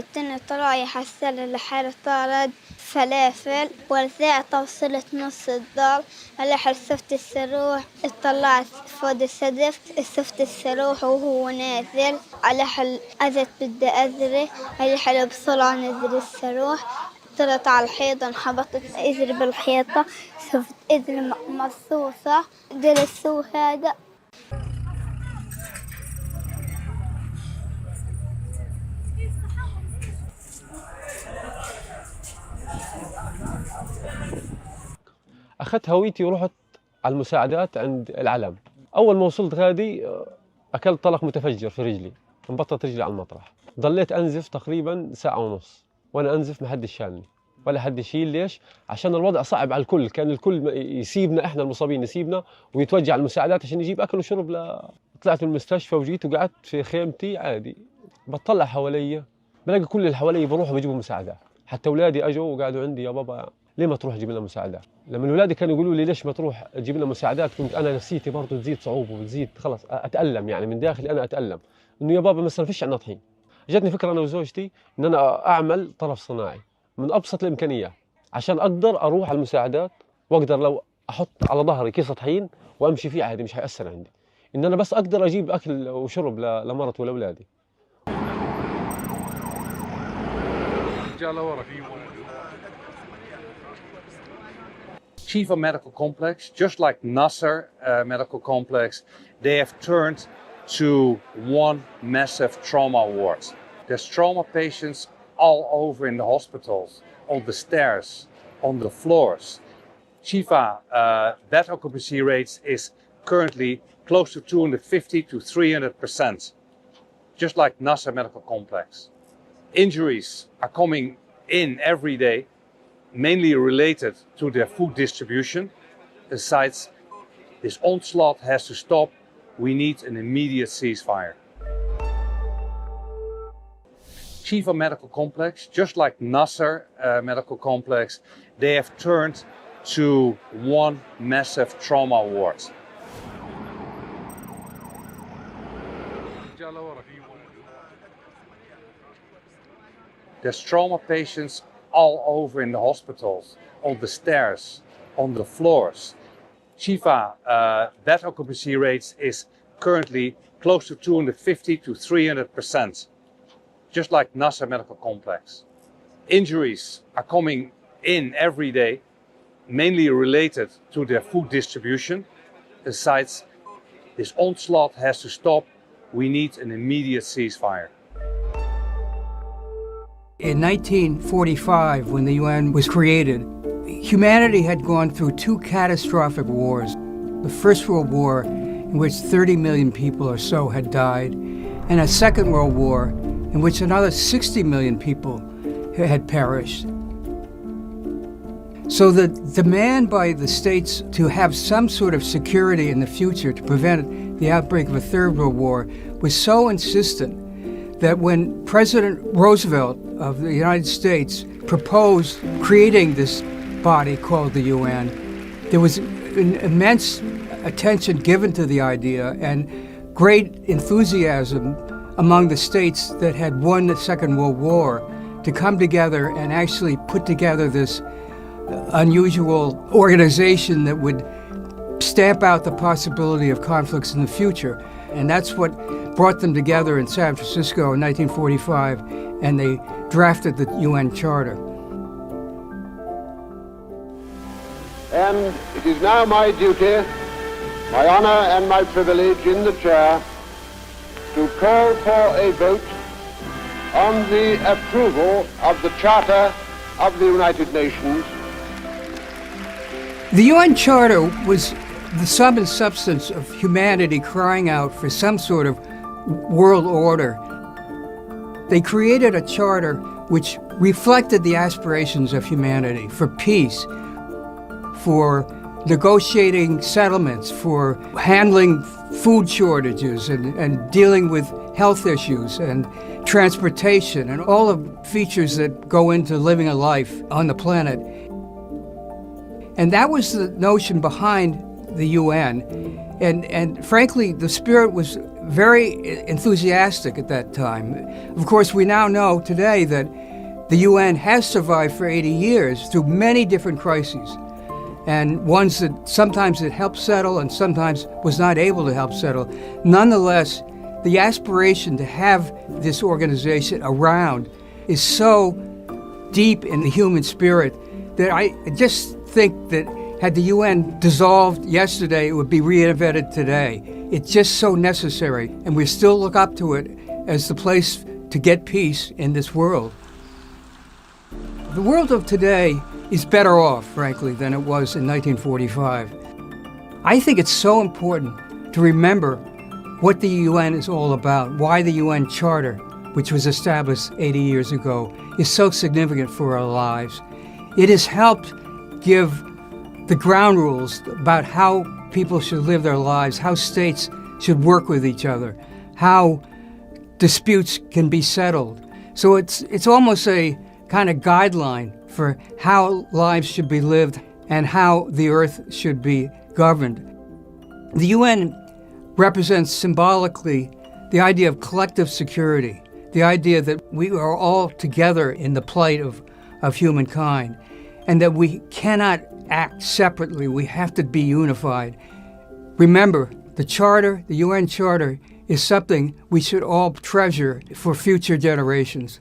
التنت رايح السلة لحال طارد فلافل ورزعت وصلت نص الدار ألحل سفت السروح اطلعت فوق السدف سفت السروح وهو نازل ألحل أزت بدي أزري ألحل بسرعة نزل السروح طلعت على الحيطة انحبطت إزري بالحيطة شفت إزري مصوصة درسوه هذا. أخذت هويتي ورحت على المساعدات عند العلم. أول ما وصلت غادي أكلت طلق متفجر في رجلي، انبطت رجلي على المطرح. ضليت أنزف تقريبا ساعة ونص، وأنا أنزف ما حدش شالني ولا حد يشيل. ليش؟ عشان الوضع صعب على الكل، كان الكل يسيبنا، إحنا المصابين يسيبنا ويتوجه على المساعدات عشان يجيب أكل وشرب. طلعت من المستشفى وجيت وقعدت في خيمتي عادي، بطلع حوالي بلاقي كل اللي حوالي بروحوا بيجيبوا مساعدات. حتى أولادي أجوا وقعدوا عندي، يا بابا ليه ما تروح تجيب لنا مساعدات؟ لما الأولاد كانوا يقولوا لي ليش ما تروح تجيب لنا مساعدات، كنت أنا نفسيتي برضه تزيد صعوبة وتزيد خلص أتألم، يعني من داخلي أنا أتألم إنه يا بابا مثلا فيش عندنا طحين. جاتني فكرة أنا وزوجتي إن أنا أعمل طرف صناعي من أبسط الإمكانيات عشان أقدر أروح على المساعدات، وأقدر لو أحط على ظهري كيس طحين وأمشي فيه عادي مش هيأثر عندي، إن أنا بس أقدر أجيب أكل وشرب لمرتي ولأولادي. Chief of Medical Complex, just like Nasser Medical Complex, they have turned to one massive trauma ward. There's trauma patients all over in the hospitals, on the stairs, on the floors. Shifa bed occupancy rates is currently close to 250 to 300%, just like Nasser Medical Complex. Injuries are coming in every day, mainly related to their food distribution. Besides, this onslaught has to stop. We need an immediate ceasefire. Chief of Medical Complex, just like Nasser Medical Complex, they have turned to one massive trauma ward. There's trauma patients all over in the hospitals, on the stairs, on the floors. Shifa bed occupancy rates is currently close to 250 to 300%, just like Nasser Medical Complex. Injuries are coming in every day, mainly related to their food distribution. Besides, this onslaught has to stop. We need an immediate ceasefire. In 1945, when the UN was created, humanity had gone through two catastrophic wars. The First World War, in which 30 million people or so had died, and a Second World War, in which another 60 million people had perished. So the demand by the states to have some sort of security in the future to prevent the outbreak of a Third World War was so insistent that when President Roosevelt of the United States proposed creating this body called the UN, there was an immense attention given to the idea and great enthusiasm among the states that had won the Second World War to come together and actually put together this unusual organization that would stamp out the possibility of conflicts in the future. And that's what brought them together in San Francisco in 1945, and they drafted the UN Charter. And it is now my duty, my honor and my privilege in the chair to call for a vote on the approval of the Charter of the United Nations. The UN Charter was the sum and substance of humanity crying out for some sort of world order. They created a charter which reflected the aspirations of humanity for peace, for negotiating settlements, for handling food shortages and dealing with health issues and transportation and all the features that go into living a life on the planet. And that was the notion behind the UN. And frankly, the spirit was very enthusiastic at that time. Of course, we now know today that the UN has survived for 80 years through many different crises, and ones that sometimes it helped settle and sometimes was not able to help settle. Nonetheless, the aspiration to have this organization around is so deep in the human spirit that I just think that had the UN dissolved yesterday, it would be reinvented today. It's just so necessary, and we still look up to it as the place to get peace in this world. The world of today is better off, frankly, than it was in 1945. I think it's so important to remember what the UN is all about, why the UN Charter, which was established 80 years ago, is so significant for our lives. It has helped give the ground rules about how people should live their lives, how states should work with each other, how disputes can be settled. So it's almost a kind of guideline for how lives should be lived and how the earth should be governed. The UN represents symbolically the idea of collective security, the idea that we are all together in the plight of humankind, and that we cannot act separately. We have to be unified. Remember, the Charter, the UN Charter, is something we should all treasure for future generations.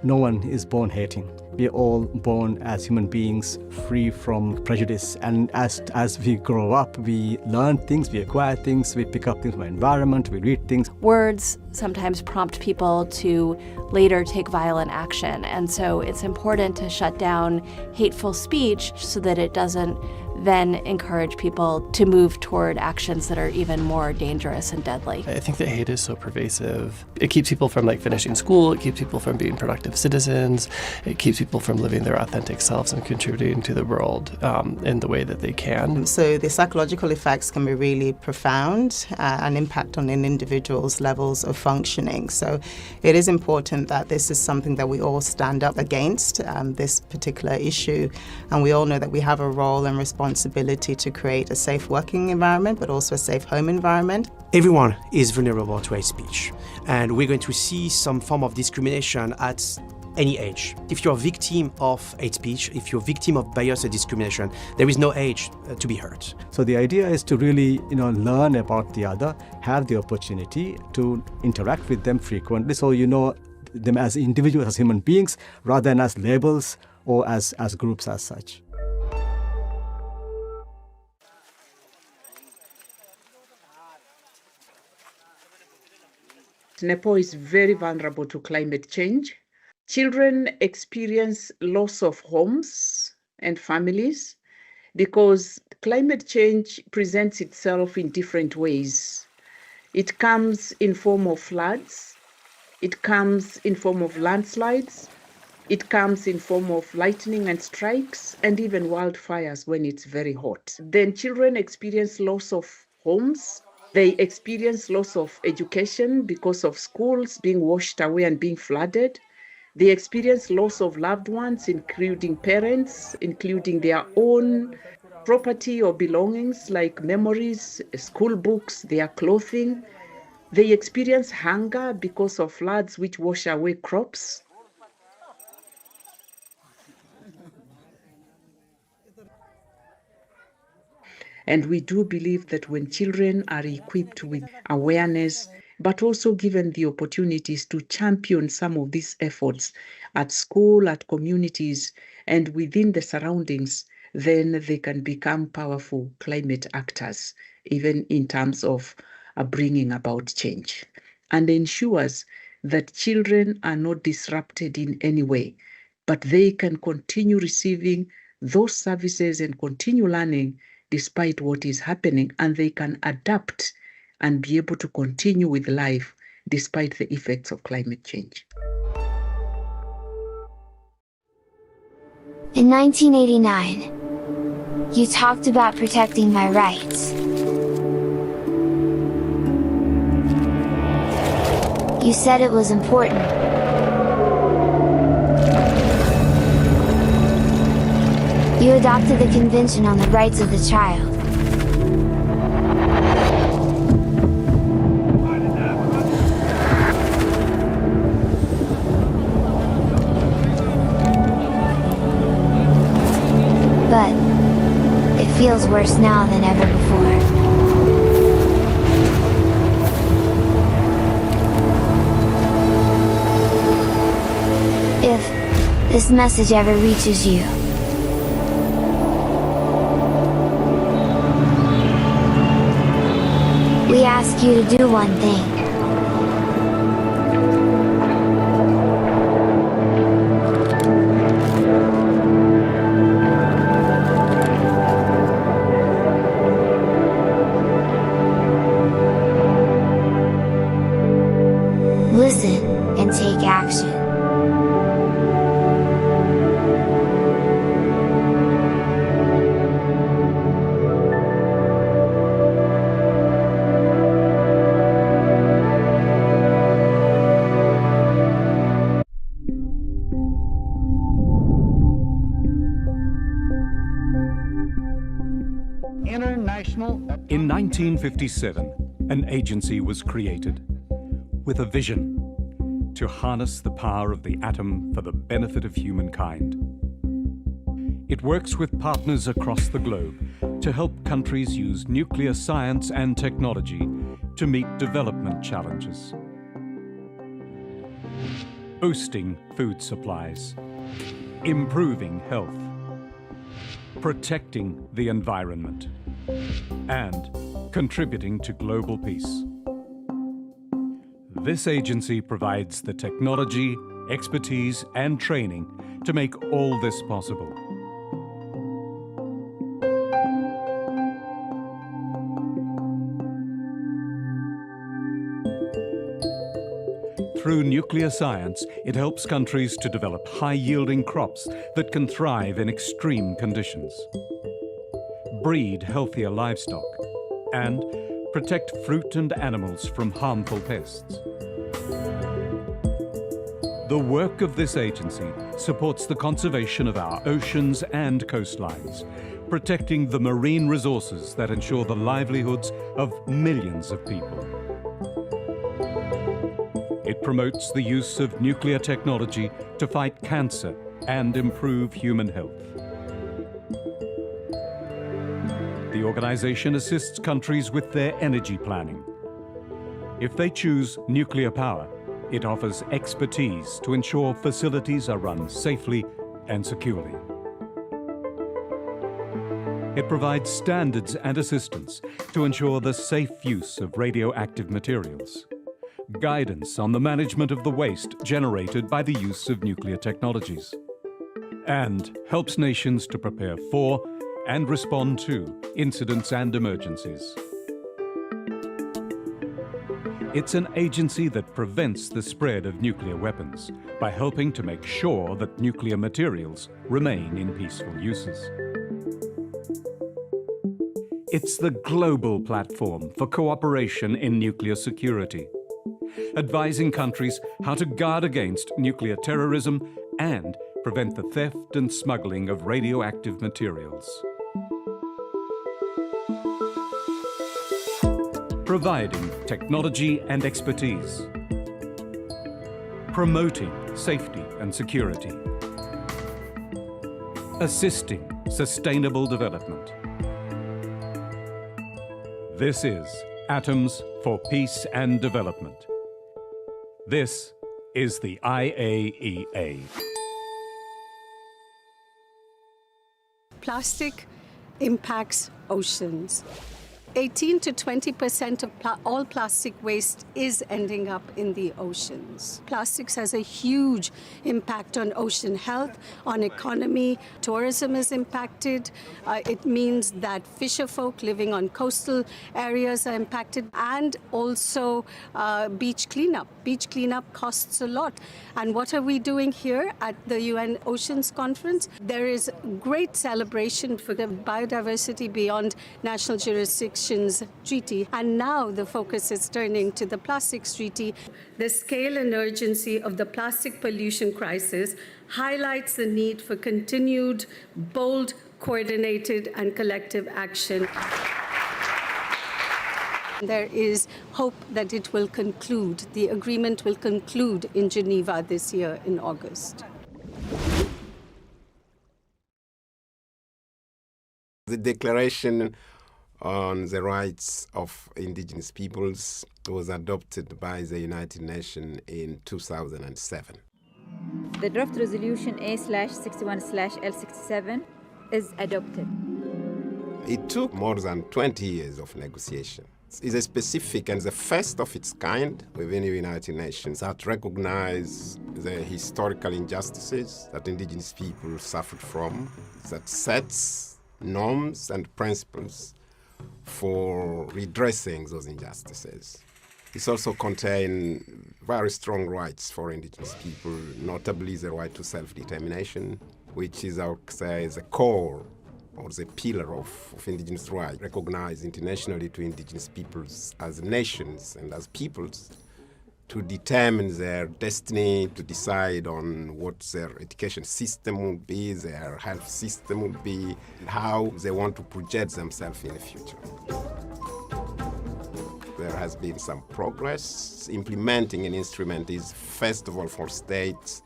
No one is born hating. We are all born as human beings, free from prejudice. And as we grow up, we learn things, we acquire things, we pick up things from our environment, we read things. Words sometimes prompt people to later take violent action. And so it's important to shut down hateful speech so that it doesn't then encourage people to move toward actions that are even more dangerous and deadly. I think that hate is so pervasive. It keeps people from finishing school, it keeps people from being productive citizens, it keeps people from living their authentic selves and contributing to the world in the way that they can. So the psychological effects can be really profound and impact on an individual's levels of functioning. So it is important that this is something that we all stand up against, this particular issue, and we all know that we have a role and responsibility to create a safe working environment, but also a safe home environment. Everyone is vulnerable to hate speech, and we're going to see some form of discrimination at any age. If you're a victim of hate speech, if you're a victim of bias or discrimination, there is no age to be hurt. So the idea is to really, learn about the other, have the opportunity to interact with them frequently, so you know them as individuals, as human beings, rather than as labels or as groups as such. Nepal is very vulnerable to climate change. Children experience loss of homes and families because climate change presents itself in different ways. It comes in form of floods, it comes in form of landslides, it comes in form of lightning and strikes, and even wildfires when it's very hot. Then children experience loss of homes. They experience loss of education because of schools being washed away and being flooded. They experience loss of loved ones, including parents, including their own property or belongings like memories, school books, their clothing. They experience hunger because of floods which wash away crops. And we do believe that when children are equipped with awareness, but also given the opportunities to champion some of these efforts at school, at communities, and within the surroundings, then they can become powerful climate actors, even in terms of bringing about change, and ensures that children are not disrupted in any way, but they can continue receiving those services and continue learning despite what is happening, and they can adapt and be able to continue with life despite the effects of climate change. In 1989, you talked about protecting my rights. You said it was important. You adopted the Convention on the Rights of the Child. feels worse now than ever before. If this message ever reaches you, we ask you to do one thing. Listen and take action. In 1957, an agency was created with a vision to harness the power of the atom for the benefit of humankind. It works with partners across the globe to help countries use nuclear science and technology to meet development challenges. Boosting food supplies, improving health, protecting the environment, and contributing to global peace. This agency provides the technology, expertise, and training to make all this possible. Through nuclear science, it helps countries to develop high-yielding crops that can thrive in extreme conditions, breed healthier livestock, and protect fruit and animals from harmful pests. The work of this agency supports the conservation of our oceans and coastlines, protecting the marine resources that ensure the livelihoods of millions of people. It promotes the use of nuclear technology to fight cancer and improve human health. The organization assists countries with their energy planning. If they choose nuclear power, it offers expertise to ensure facilities are run safely and securely. It provides standards and assistance to ensure the safe use of radioactive materials, guidance on the management of the waste generated by the use of nuclear technologies, and helps nations to prepare for and respond to incidents and emergencies. It's an agency that prevents the spread of nuclear weapons by helping to make sure that nuclear materials remain in peaceful uses. It's the global platform for cooperation in nuclear security, advising countries how to guard against nuclear terrorism and prevent the theft and smuggling of radioactive materials. Providing technology and expertise, promoting safety and security, assisting sustainable development. This is Atoms for Peace and Development. This is the IAEA. Plastic impacts oceans. 18 to 20% of all plastic waste is ending up in the oceans. Plastics has a huge impact on ocean health, on economy. Tourism is impacted. It means that fisher folk living on coastal areas are impacted, and also beach cleanup. Beach cleanup costs a lot. And what are we doing here at the UN Oceans Conference? There is great celebration for the biodiversity beyond national jurisdiction treaty, and now the focus is turning to the plastics treaty. The scale and urgency of the plastic pollution crisis highlights the need for continued, bold, coordinated, and collective action. There is hope that it will conclude. The agreement will conclude in Geneva this year in August. The The Declaration on the Rights of Indigenous Peoples was adopted by the United Nations in 2007. The draft resolution A/61/L67 is adopted. It took more than 20 years of negotiation. It's a specific and the first of its kind within the United Nations that recognize the historical injustices that indigenous people suffered from, that sets norms and principles for redressing those injustices. It also contains very strong rights for indigenous people, notably the right to self-determination, which is, I would say, the core or the pillar of indigenous rights, recognized internationally to indigenous peoples as nations and as peoples to determine their destiny, to decide on what their education system will be, their health system will be, and how they want to project themselves in the future. There has been some progress. Implementing an instrument is, first of all, for states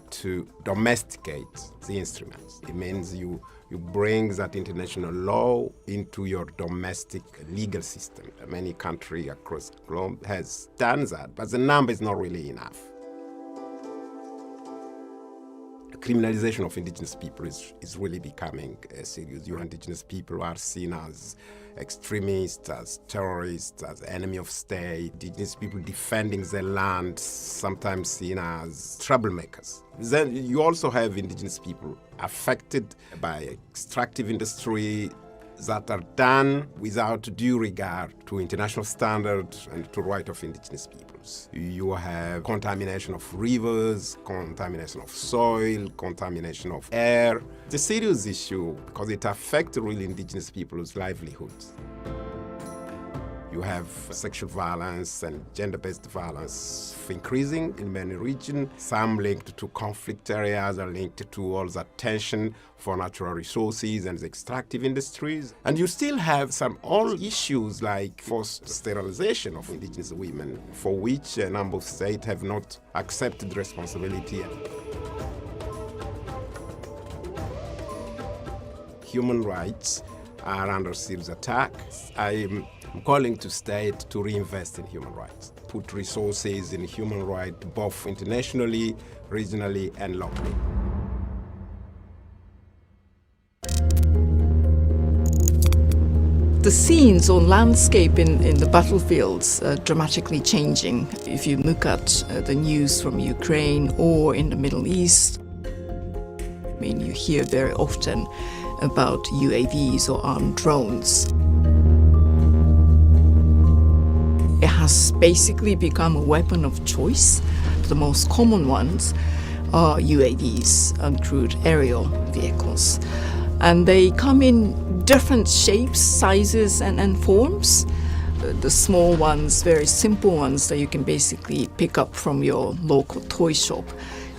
to domesticate the instruments. It means you bring that international law into your domestic legal system. Many countries across the globe has done that, but the number is not really enough. Criminalization of indigenous people is really becoming serious. Your indigenous people are seen as extremists, as terrorists, as enemy of state. Indigenous people defending their land, sometimes seen as troublemakers. Then you also have indigenous people affected by extractive industry that are done without due regard to international standards and to right of indigenous peoples. You have contamination of rivers, contamination of soil, contamination of air. It's a serious issue because it affects really indigenous people's livelihoods. You have sexual violence and gender-based violence increasing in many regions, some linked to conflict areas, are linked to all that tension for natural resources and the extractive industries. And you still have some old issues like forced sterilization of indigenous women, for which a number of states have not accepted responsibility. Human rights are under serious attack. I'm calling to states to reinvest in human rights, put resources in human rights both internationally, regionally, and locally. The scenes or landscape in the battlefields are dramatically changing. If you look at the news from Ukraine or in the Middle East, I mean, you hear very often about UAVs or armed drones. It has basically become a weapon of choice. The most common ones are UAVs, uncrewed aerial vehicles. And they come in different shapes, sizes, and forms. The small ones, very simple ones that you can basically pick up from your local toy shop,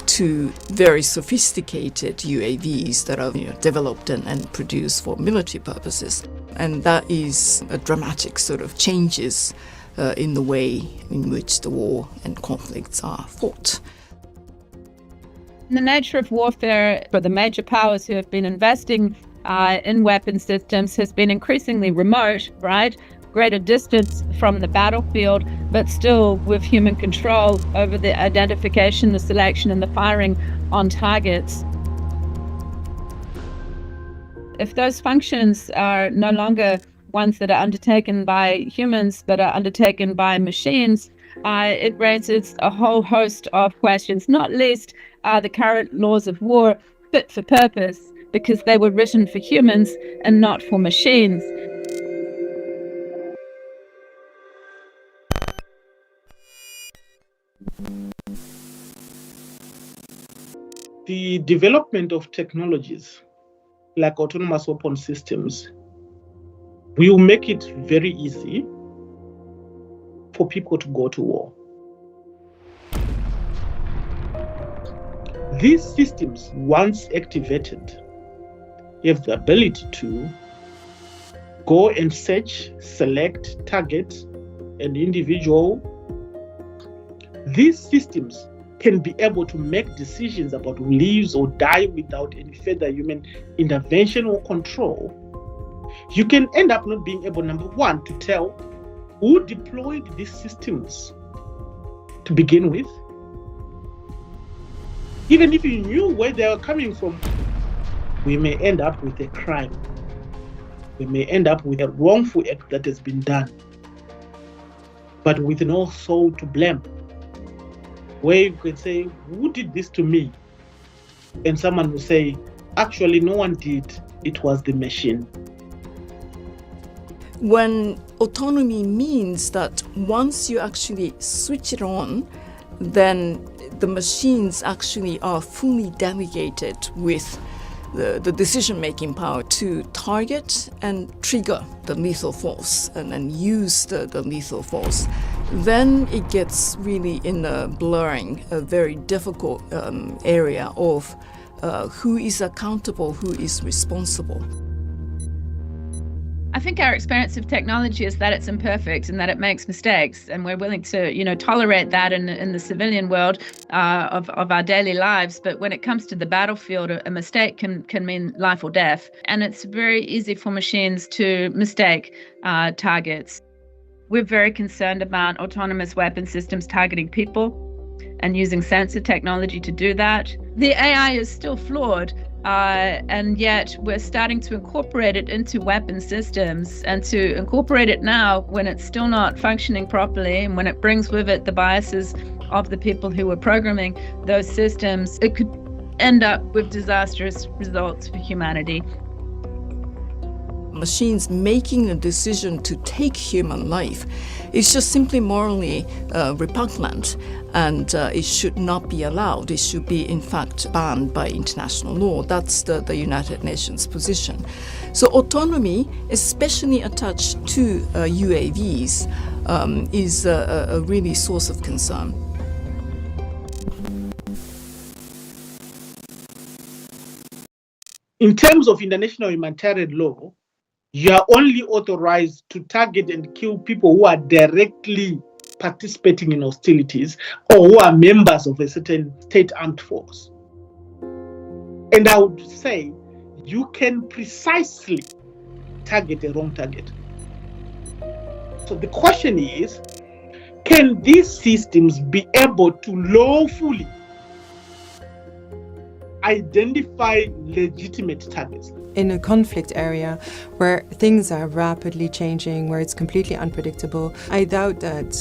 to very sophisticated UAVs that are developed and produced for military purposes. And that is a dramatic sort of changes in the way in which the war and conflicts are fought. The nature of warfare for the major powers who have been investing in weapon systems has been increasingly remote, right? Greater distance from the battlefield, but still with human control over the identification, the selection, and the firing on targets. If those functions are no longer ones that are undertaken by humans, but are undertaken by machines, it raises a whole host of questions, not least are the current laws of war fit for purpose, because they were written for humans and not for machines. The development of technologies like autonomous weapon systems will make it very easy for people to go to war. These systems, once activated, have the ability to go and search, select, target an individual. These systems can be able to make decisions about who lives or die without any further human intervention or control. you can end up not being able, number one, to tell who deployed these systems to begin with. Even if you knew where they were coming from, we may end up with a crime. We may end up with a wrongful act that has been done, but with no soul to blame. Where you can say, who did this to me? And someone will say, actually, no one did. It was the machine. When autonomy means that once you actually switch it on, then the machines actually are fully delegated with the decision-making power to target and trigger the lethal force and use the lethal force, then it gets really in a blurring, a very difficult area of who is accountable, who is responsible. I think our experience of technology is that it's imperfect and that it makes mistakes, and we're willing to, tolerate that in the civilian world of our daily lives. But when it comes to the battlefield, a mistake can mean life or death, and it's very easy for machines to mistake targets. We're very concerned about autonomous weapon systems targeting people and using sensor technology to do that. The AI is still flawed. And yet we're starting to incorporate it into weapon systems, and to incorporate it now when it's still not functioning properly and when it brings with it the biases of the people who were programming those systems, it could end up with disastrous results for humanity. Machines making a decision to take human life is just simply morally repugnant, and it should not be allowed. It should be, in fact, banned by international law. That's the United Nations position. So autonomy, especially attached to UAVs, is a really source of concern. In terms of international humanitarian law, you are only authorized to target and kill people who are directly participating in hostilities or who are members of a certain state armed force. And I would say you can precisely target a wrong target. So the question is, can these systems be able to lawfully identify legitimate targets? In a conflict area where things are rapidly changing, where it's completely unpredictable, I doubt that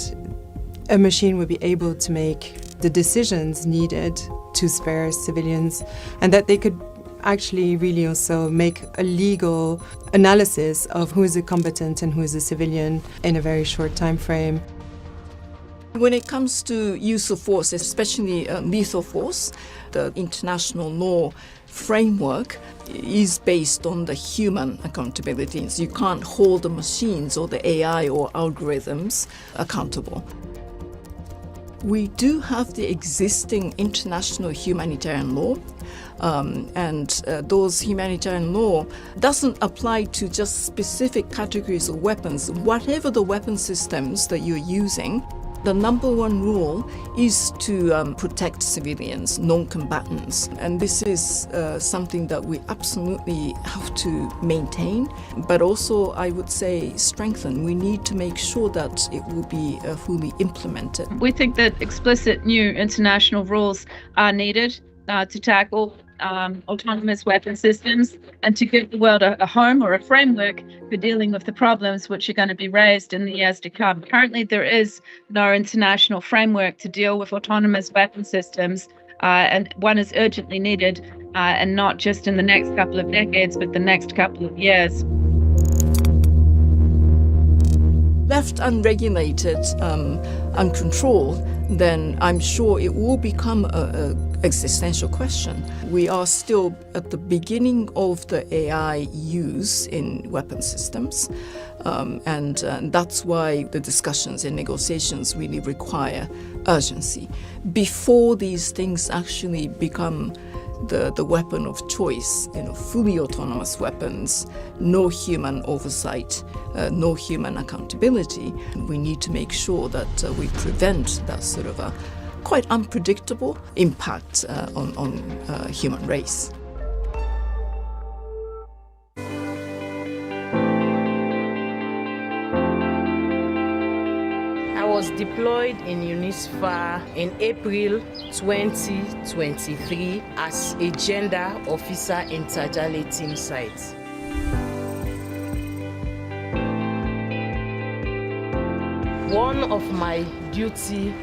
a machine would be able to make the decisions needed to spare civilians, and that they could actually really also make a legal analysis of who is a combatant and who is a civilian in a very short time frame. When it comes to use of force, especially lethal force, the international law framework is based on the human accountabilities. You can't hold the machines or the AI or algorithms accountable. We do have the existing international humanitarian law, and those humanitarian law doesn't apply to just specific categories of weapons. Whatever the weapon systems that you're using, the number one rule is to protect civilians, non-combatants. And this is something that we absolutely have to maintain, but also, I would say, strengthen. We need to make sure that it will be fully implemented. We think that explicit new international rules are needed to tackle autonomous weapon systems and to give the world a home or a framework for dealing with the problems which are going to be raised in the years to come. Currently, there is no international framework to deal with autonomous weapon systems, and one is urgently needed, and not just in the next couple of decades, but the next couple of years. Left unregulated, uncontrolled, then I'm sure it will become an existential question. We are still at the beginning of the AI use in weapon systems, and that's why the discussions and negotiations really require urgency. Before these things actually become the weapon of choice, fully autonomous weapons, no human oversight, no human accountability, we need to make sure that we prevent that sort of a quite unpredictable impact on human race. deployed in UNISFA in April 2023 as a gender officer in Tajale team site. One of my duty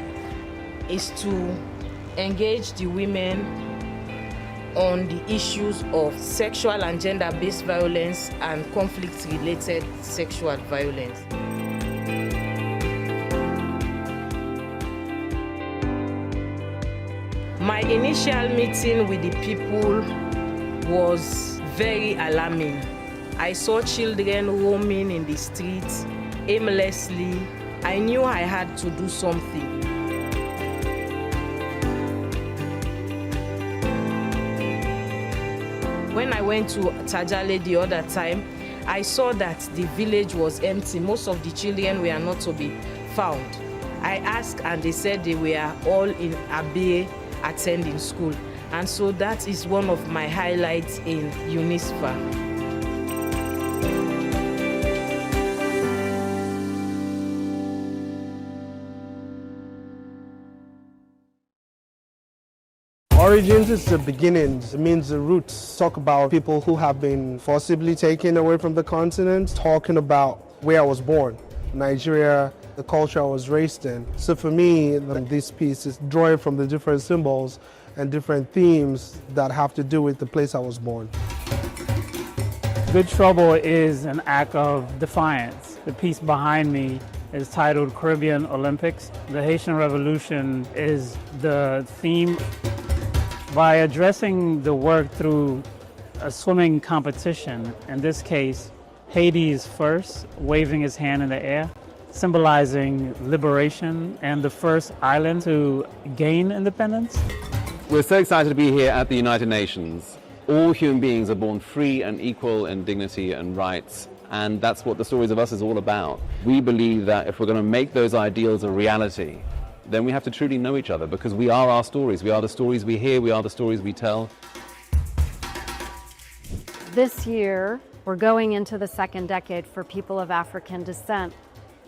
is to engage the women on the issues of sexual and gender-based violence and conflict-related sexual violence. My initial meeting with the people was very alarming. I saw children roaming in the streets aimlessly. I knew I had to do something. When I went to Tajale the other time, I saw that the village was empty. Most of the children were not to be found. I asked and they said they were all in Abe attending school. And so that is one of my highlights in UNISFA. Origins is the beginnings. It means the roots. Talk about people who have been forcibly taken away from the continent. Talking about where I was born, Nigeria, the culture I was raised in. So for me, this piece is drawing from the different symbols and different themes that have to do with the place I was born. Good Trouble is an act of defiance. The piece behind me is titled Caribbean Olympics. The Haitian Revolution is the theme. By addressing the work through a swimming competition, in this case, Haiti is first, waving his hand in the air, symbolizing liberation and the first island to gain independence. We're so excited to be here at the United Nations. All human beings are born free and equal in dignity and rights, and that's what the Stories of Us is all about. We believe that if we're going to make those ideals a reality, then we have to truly know each other, because we are our stories. We are the stories we hear, we are the stories we tell. This year, we're going into the second decade for people of African descent.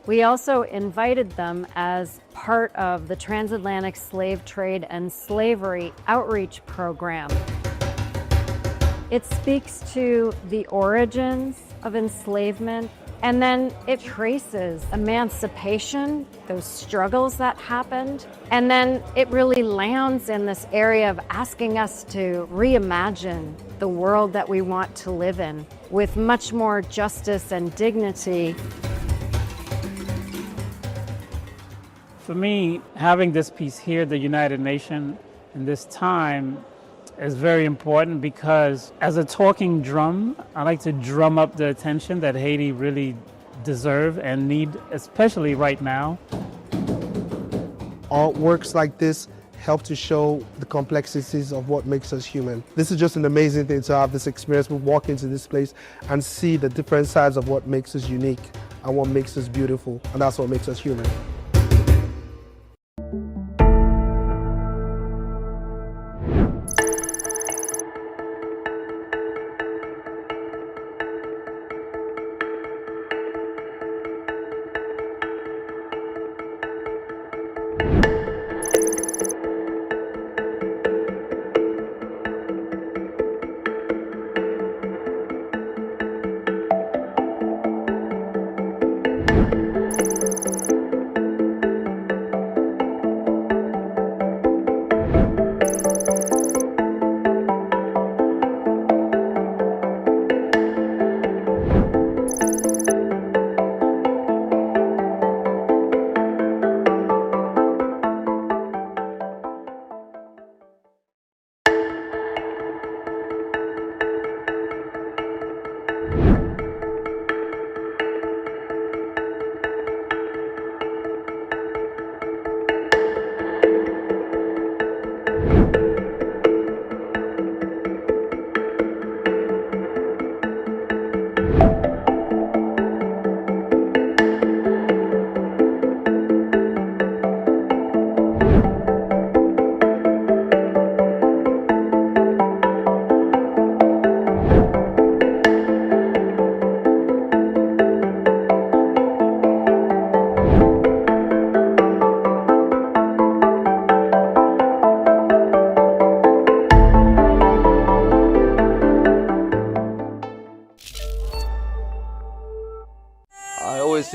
We also invited them as part of the Transatlantic Slave Trade and Slavery Outreach Program. It speaks to the origins of enslavement, and then it traces emancipation, those struggles that happened, and then it really lands in this area of asking us to reimagine the world that we want to live in with much more justice and dignity. For me, having this piece here, the United Nations, in this time, is very important because as a talking drum, I like to drum up the attention that Haiti really deserve and need, especially right now. Artworks like this help to show the complexities of what makes us human. This is just an amazing thing to have this experience. We walk into this place and see the different sides of what makes us unique and what makes us beautiful, and that's what makes us human.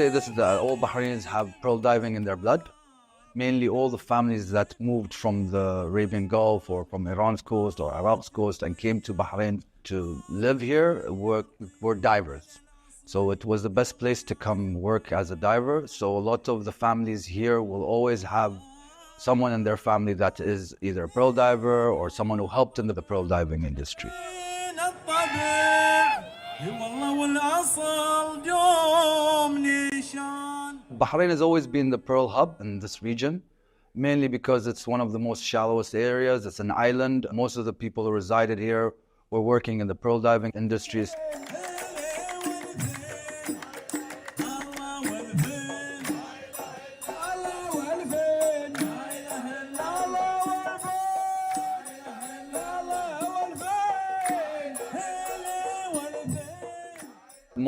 say this, that all Bahrainis have pearl diving in their blood. Mainly all the families that moved from the Arabian Gulf or from Iran's coast or Iraq's coast and came to Bahrain to live here were divers. So it was the best place to come work as a diver. So a lot of the families here will always have someone in their family that is either a pearl diver or someone who helped in the pearl diving industry. Bahrain has always been the pearl hub in this region, mainly because it's one of the most shallowest areas. It's an island. Most of the people who resided here were working in the pearl diving industries.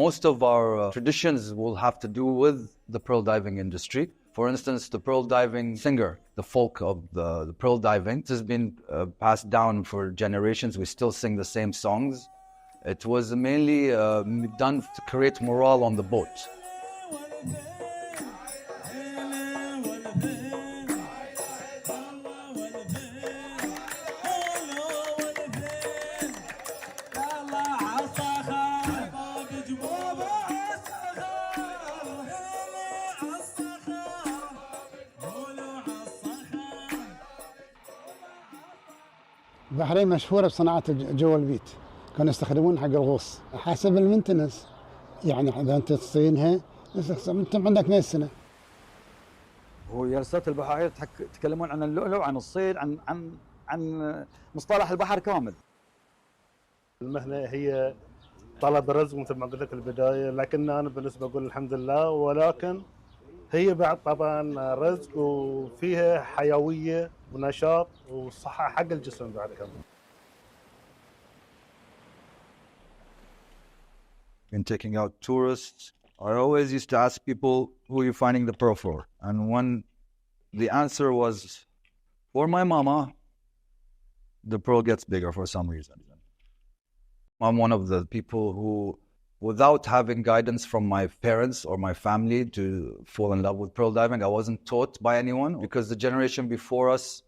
Most of our traditions will have to do with the pearl diving industry. For instance, the pearl diving singer, the folk of the pearl diving, this has been passed down for generations. We still sing the same songs. It was mainly done to create morale on the boat. البحرين مشهورة بصناعة جوا البيت، كانوا يستخدمون حق الغوص حسب المنتنس، يعني إذا أنت تصينها أنت عندك 100 سنة. هو جلسات البحرية يتكلمون عن اللؤلؤ، عن الصيد، عن مصطلح البحر كامل. المهنة هي طلب رزق مثل ما قلت لك البداية، لكن أنا بالنسبة أقول الحمد لله، ولكن هي بعد طبعا رزق وفيها حيوية ونشاط وصحة حق الجسم بعد كمان. In taking out tourists, I always used to ask people, who are you finding the pearl for? And when the answer was, for my mama, the pearl gets bigger for some reason. I'm one of the people who, without having guidance from my parents or my family to fall in love with pearl diving, I wasn't taught by anyone, because the generation before us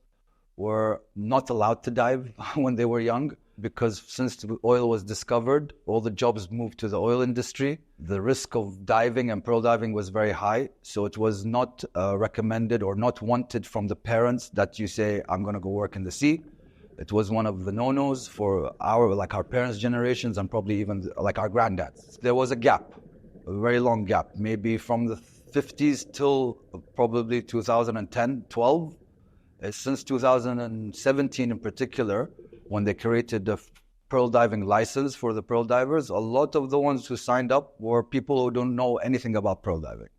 were not allowed to dive when they were young, because since the oil was discovered, all the jobs moved to the oil industry. The risk of diving and pearl diving was very high, so it was not recommended or not wanted from the parents that you say, I'm going to go work in the sea. It was one of the no-nos for our parents' generations and probably even like our granddads. There was a gap, a very long gap, maybe from the 50s till probably 2010, 12. Since 2017 in particular, when they created the pearl diving license for the pearl divers, a lot of the ones who signed up were people who don't know anything about pearl diving.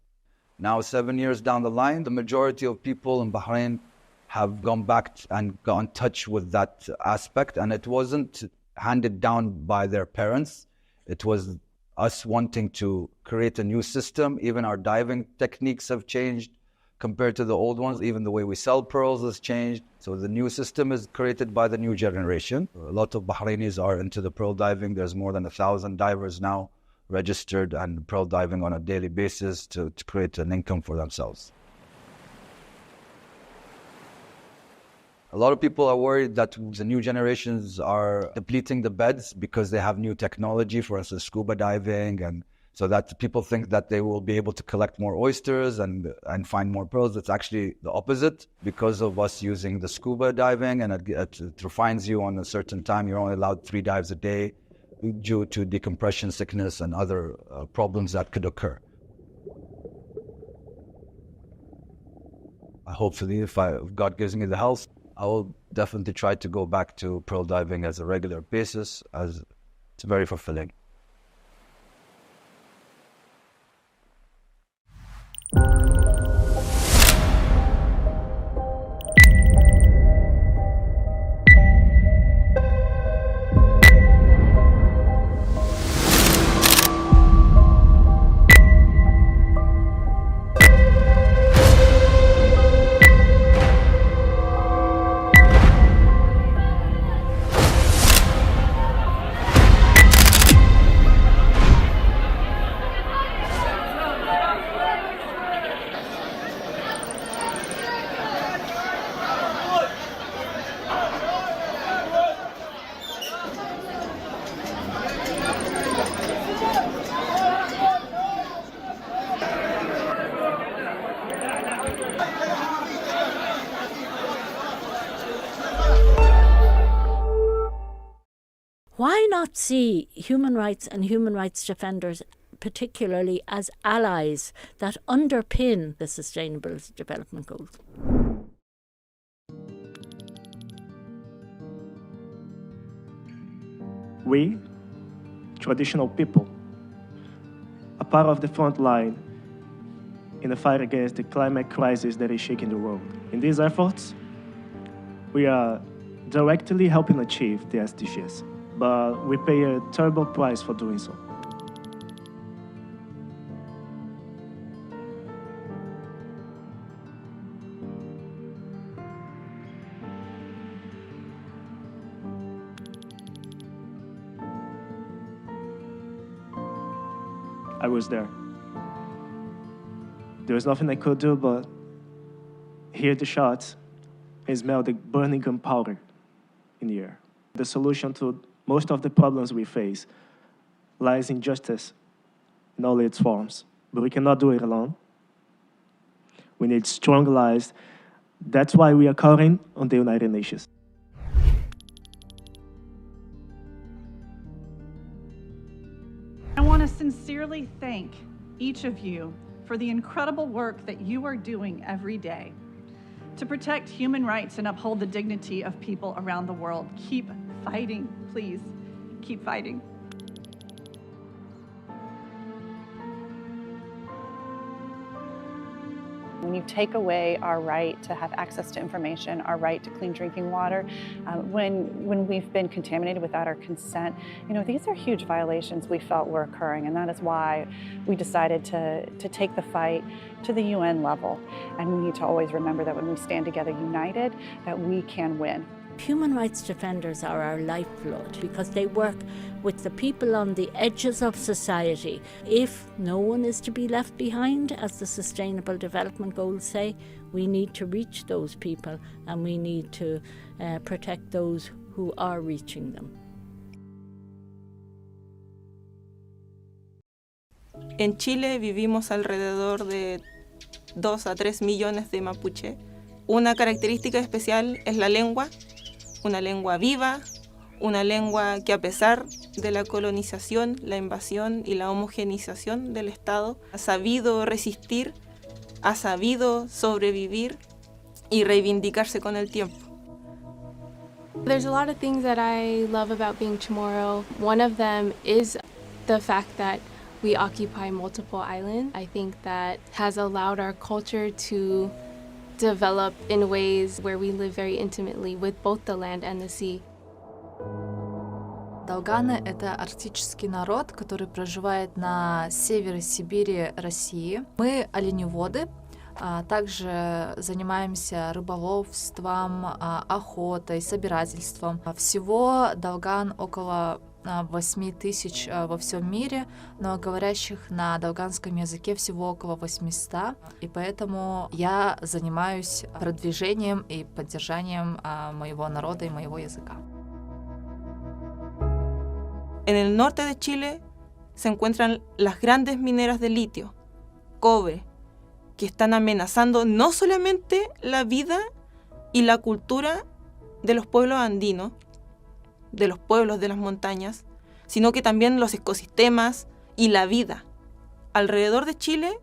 Now, 7 years down the line, the majority of people in Bahrain have gone back and got in touch with that aspect, and it wasn't handed down by their parents. It was us wanting to create a new system. Even our diving techniques have changed compared to the old ones. Even the way we sell pearls has changed. So the new system is created by the new generation. A lot of Bahrainis are into the pearl diving. There's more than 1,000 divers now registered and pearl diving on a daily basis to create an income for themselves. A lot of people are worried that the new generations are depleting the beds because they have new technology, for instance, scuba diving, and so that people think that they will be able to collect more oysters and find more pearls. It's actually the opposite. Because of us using the scuba diving, and it refines you on a certain time, you're only allowed 3 dives a day due to decompression sickness and other problems that could occur. Hopefully, if God gives me the health, I will definitely try to go back to pearl diving as a regular basis, as it's very fulfilling. Why not see human rights and human rights defenders particularly as allies that underpin the Sustainable Development Goals? We, traditional people, are part of the front line in the fight against the climate crisis that is shaking the world. In these efforts, we are directly helping achieve the SDGs, but we pay a terrible price for doing so. I was there. There was nothing I could do but hear the shots and smell the burning gunpowder in the air. The solution to most of the problems we face lies in justice in all its forms, but we cannot do it alone. We need strong allies. That's why we are calling on the United Nations. I want to sincerely thank each of you for the incredible work that you are doing every day to protect human rights and uphold the dignity of people around the world. Keep fighting, please. Keep fighting. When you take away our right to have access to information, our right to clean drinking water, when we've been contaminated without our consent, these are huge violations we felt were occurring, and that is why we decided to take the fight to the UN level. And we need to always remember that when we stand together united, that we can win. Human rights defenders are our lifeblood because they work with the people on the edges of society. If no one is to be left behind, as the Sustainable Development Goals say, we need to reach those people and we need to protect those who are reaching them. En Chile vivimos alrededor de 2 a 3 millones de mapuche. Una característica especial es la lengua. Una lengua viva, una lengua que a pesar de la colonización, la invasión y la homogenización del Estado, ha sabido resistir, ha sabido sobrevivir y reivindicarse con el tiempo. There's a lot of things that I love about being Chamorro. One of them is the fact that we occupy multiple islands. I think that has allowed our culture to develop in ways where we live very intimately with both the land and the sea. Долганы — это арктический народ, который проживает на севере Сибири, России. Мы оленеводы, также занимаемся рыболовством, охотой, собирательством. Всего долган около 8 тысяч во всем мире, но говорящих на долганском языке всего около 800, и поэтому я занимаюсь продвижением и поддержанием моего народа и моего языка. En el norte de Chile se encuentran las grandes mineras de litio, cobre, que están amenazando no solamente la vida y la cultura de los pueblos andinos, de los pueblos de las montañas, sino que también los ecosistemas y la vida. Alrededor de Chile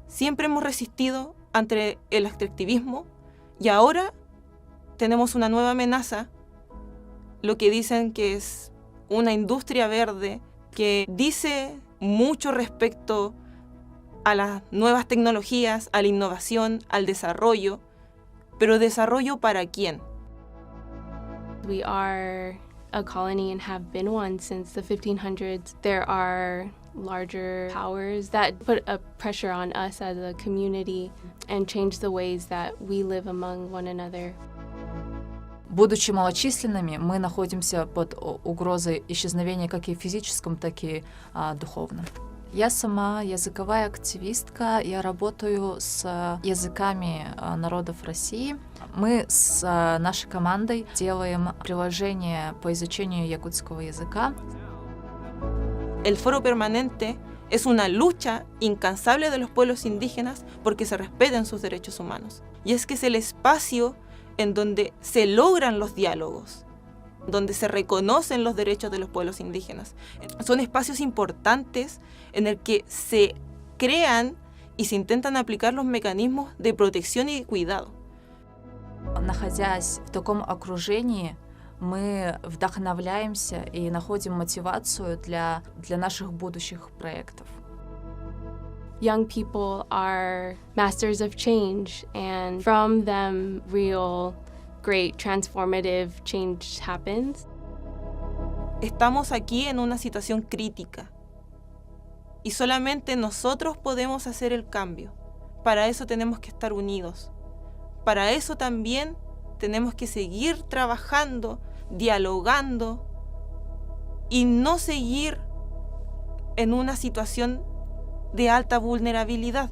siempre hemos resistido ante el extractivismo y ahora tenemos una nueva amenaza, lo que dicen que es una industria verde que dice mucho respecto a las nuevas tecnologías, a la innovación, al desarrollo, pero ¿desarrollo para quién? We are a colony and have been one since the 1500s. There are larger powers that put a pressure on us as a community and change the ways that we live among one another. Будучи малочисленными, мы находимся под угрозой исчезновения как и физическом, так и духовном. Я сама языковая активистка, я работаю с языками народов России. Мы с нашей командой делаем приложение по изучению якутского языка. El foro permanente es una lucha incansable de los pueblos indígenas porque se respeten sus derechos humanos. Y es que es el espacio en donde se logran los diálogos, donde se reconocen los derechos de los pueblos indígenas. Son espacios importantes en el que se crean y se intentan aplicar los mecanismos de protección y cuidado. Находясь в таком окружении, мы вдохновляемся и находим мотивацию для наших будущих проектов. Young people are masters of change, and from them, real, great, transformative change happens. Estamos aquí en una situación crítica y solamente nosotros podemos hacer el cambio. Para eso tenemos que estar unidos. Para eso también tenemos que seguir trabajando, dialogando y no seguir en una situación de alta vulnerabilidad.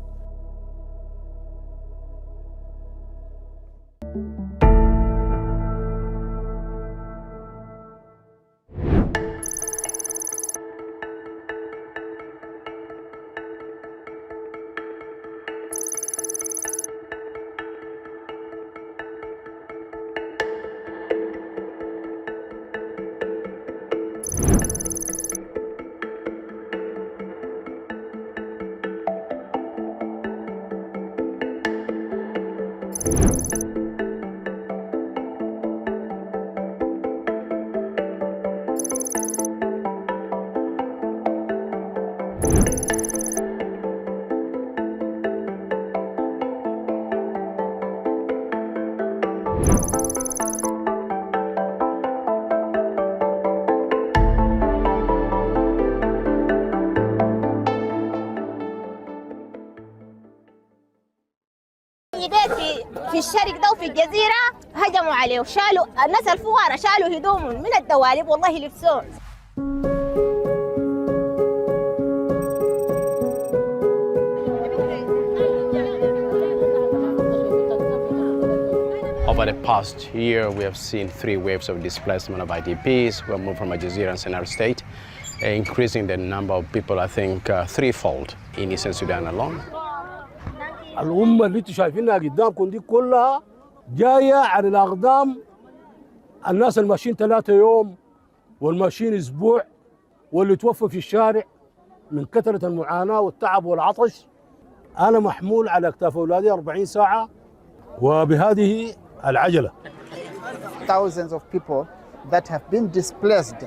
في الشرق ده وفي الجزيرة هجموا عليه وشالوا الناس الفقراء شالوا هدومهم من الدواليب والله لبسوه. Over the past year, we have seen 3 waves of displacement of IDPs who have moved from Algeria and Sennar State, increasing the number of people, I think, threefold in Eastern Sudan alone. الأمة اللي انتم شايفينها قدامكم دي كلها جاية على الأقدام الناس الماشيين 3 يوم والماشيين أسبوع واللي توفوا في الشارع من كثرة المعاناة والتعب والعطش. أنا محمول على أكتاف أولادي 40 ساعة وبهذه العجلة. Thousands of people that have been displaced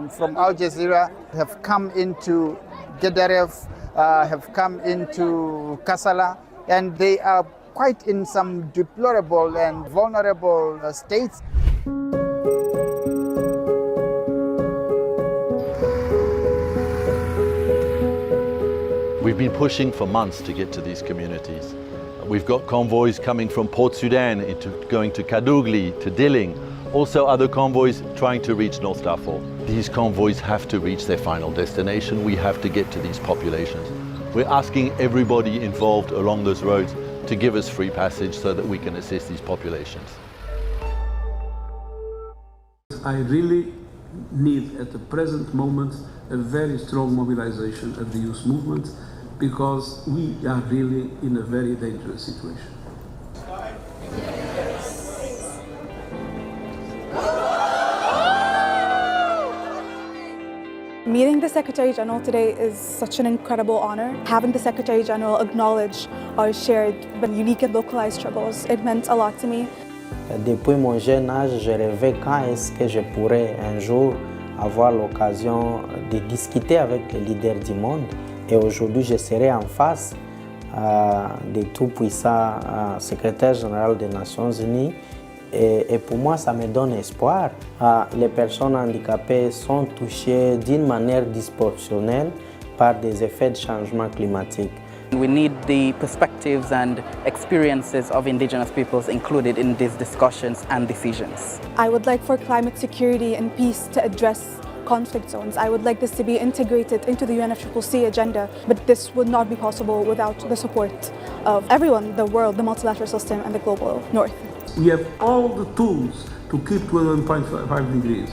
from Al Jazeera have come into Gedaref, have come into Kassala, and they are quite in some deplorable and vulnerable states. We've been pushing for months to get to these communities. We've got convoys coming from Port Sudan going to Kadugli, to Dilling, also other convoys trying to reach North Darfur. These convoys have to reach their final destination. We have to get to these populations. We're asking everybody involved along those roads to give us free passage so that we can assist these populations. I really need at the present moment a very strong mobilization of the youth movement, because we are really in a very dangerous situation. Meeting the Secretary General today is such an incredible honor. Having the Secretary General acknowledge our shared but unique and localized struggles, it meant a lot to me. Depuis mon jeune âge, je rêvais quand est-ce que je pourrais un jour avoir l'occasion de discuter avec les leaders du monde. Et aujourd'hui, je serai en face du tout-puissant secrétaire général des Nations Unies. Et pour moi, ça me donne espoir. Les personnes handicapées sont touchées d'une manière disproportionnelle par des effets de changement climatique. We need the perspectives and experiences of indigenous peoples included in these discussions and decisions. I would like for climate security and peace to address conflict zones. I would like this to be integrated into the UNFCCC agenda, but this would not be possible without the support of everyone, the world, the multilateral system, and the global north. We have all the tools to keep to 1.5 degrees.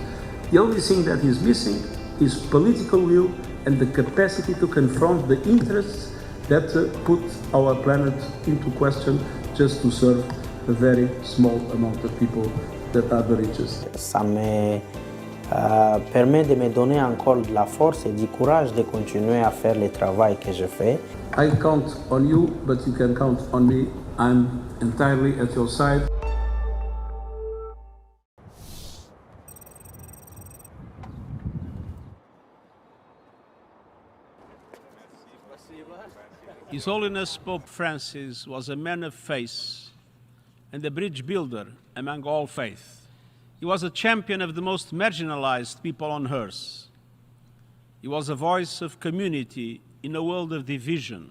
The only thing that is missing is political will and the capacity to confront the interests that put our planet into question just to serve a very small amount of people that are the richest. Ça me permet de me donner encore de la force et du courage de continuer à faire le travail que je fais. I count on you, but you can count on me. I'm entirely at your side. His Holiness Pope Francis was a man of faith and a bridge builder among all faiths. He was a champion of the most marginalized people on earth. He was a voice of community in a world of division,